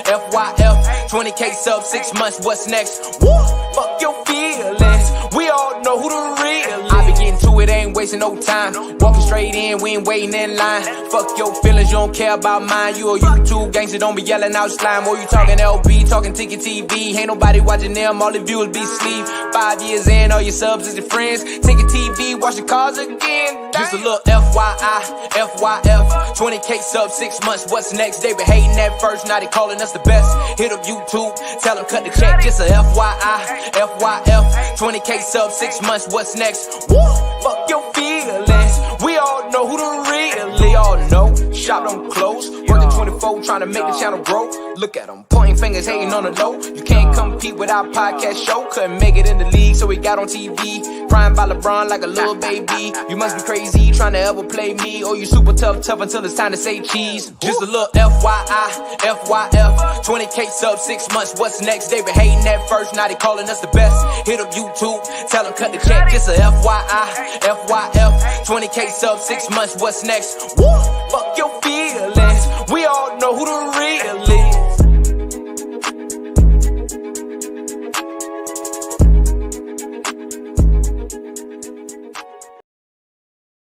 20K sub 6 months, what's next? Woo, fuck your feelings, we all know who the real is. I be getting to it, ain't wasting no time. Walking straight in, we ain't waiting in line. Fuck your feelings, you don't care about mine. You a YouTube gangster, don't be yelling out slime. Or you talking LB, talking Ticket TV. Ain't nobody watching them, all the viewers be sleep. 5 years in, all your subs is your friends. Ticket TV, watch the cars again. Just a little FYF, 20K sub 6 months, what's next? They been hating at first, now they calling us the best. Hit up YouTube, tell them cut the check. Just a FYF, 20K sub 6 months, what's next? Woo, fuck your feelings, we all know who the real. They all know, shop don't close. Working 24, trying to make the channel grow. Look at them, pointing fingers, hating on the low. You can't compete with our podcast show. Couldn't make it in the league, so we got on TV. Crying by LeBron like a little baby. You must be crazy, trying to ever play me. Or you super tough until it's time to say cheese. Just a little FYF, 20K sub 6 months, what's next? They been hating at first, now they calling us the best. Hit up YouTube, tell them cut the check. Just a FYF, 20K sub 6 months, what's next? Woo, fuck your feelings,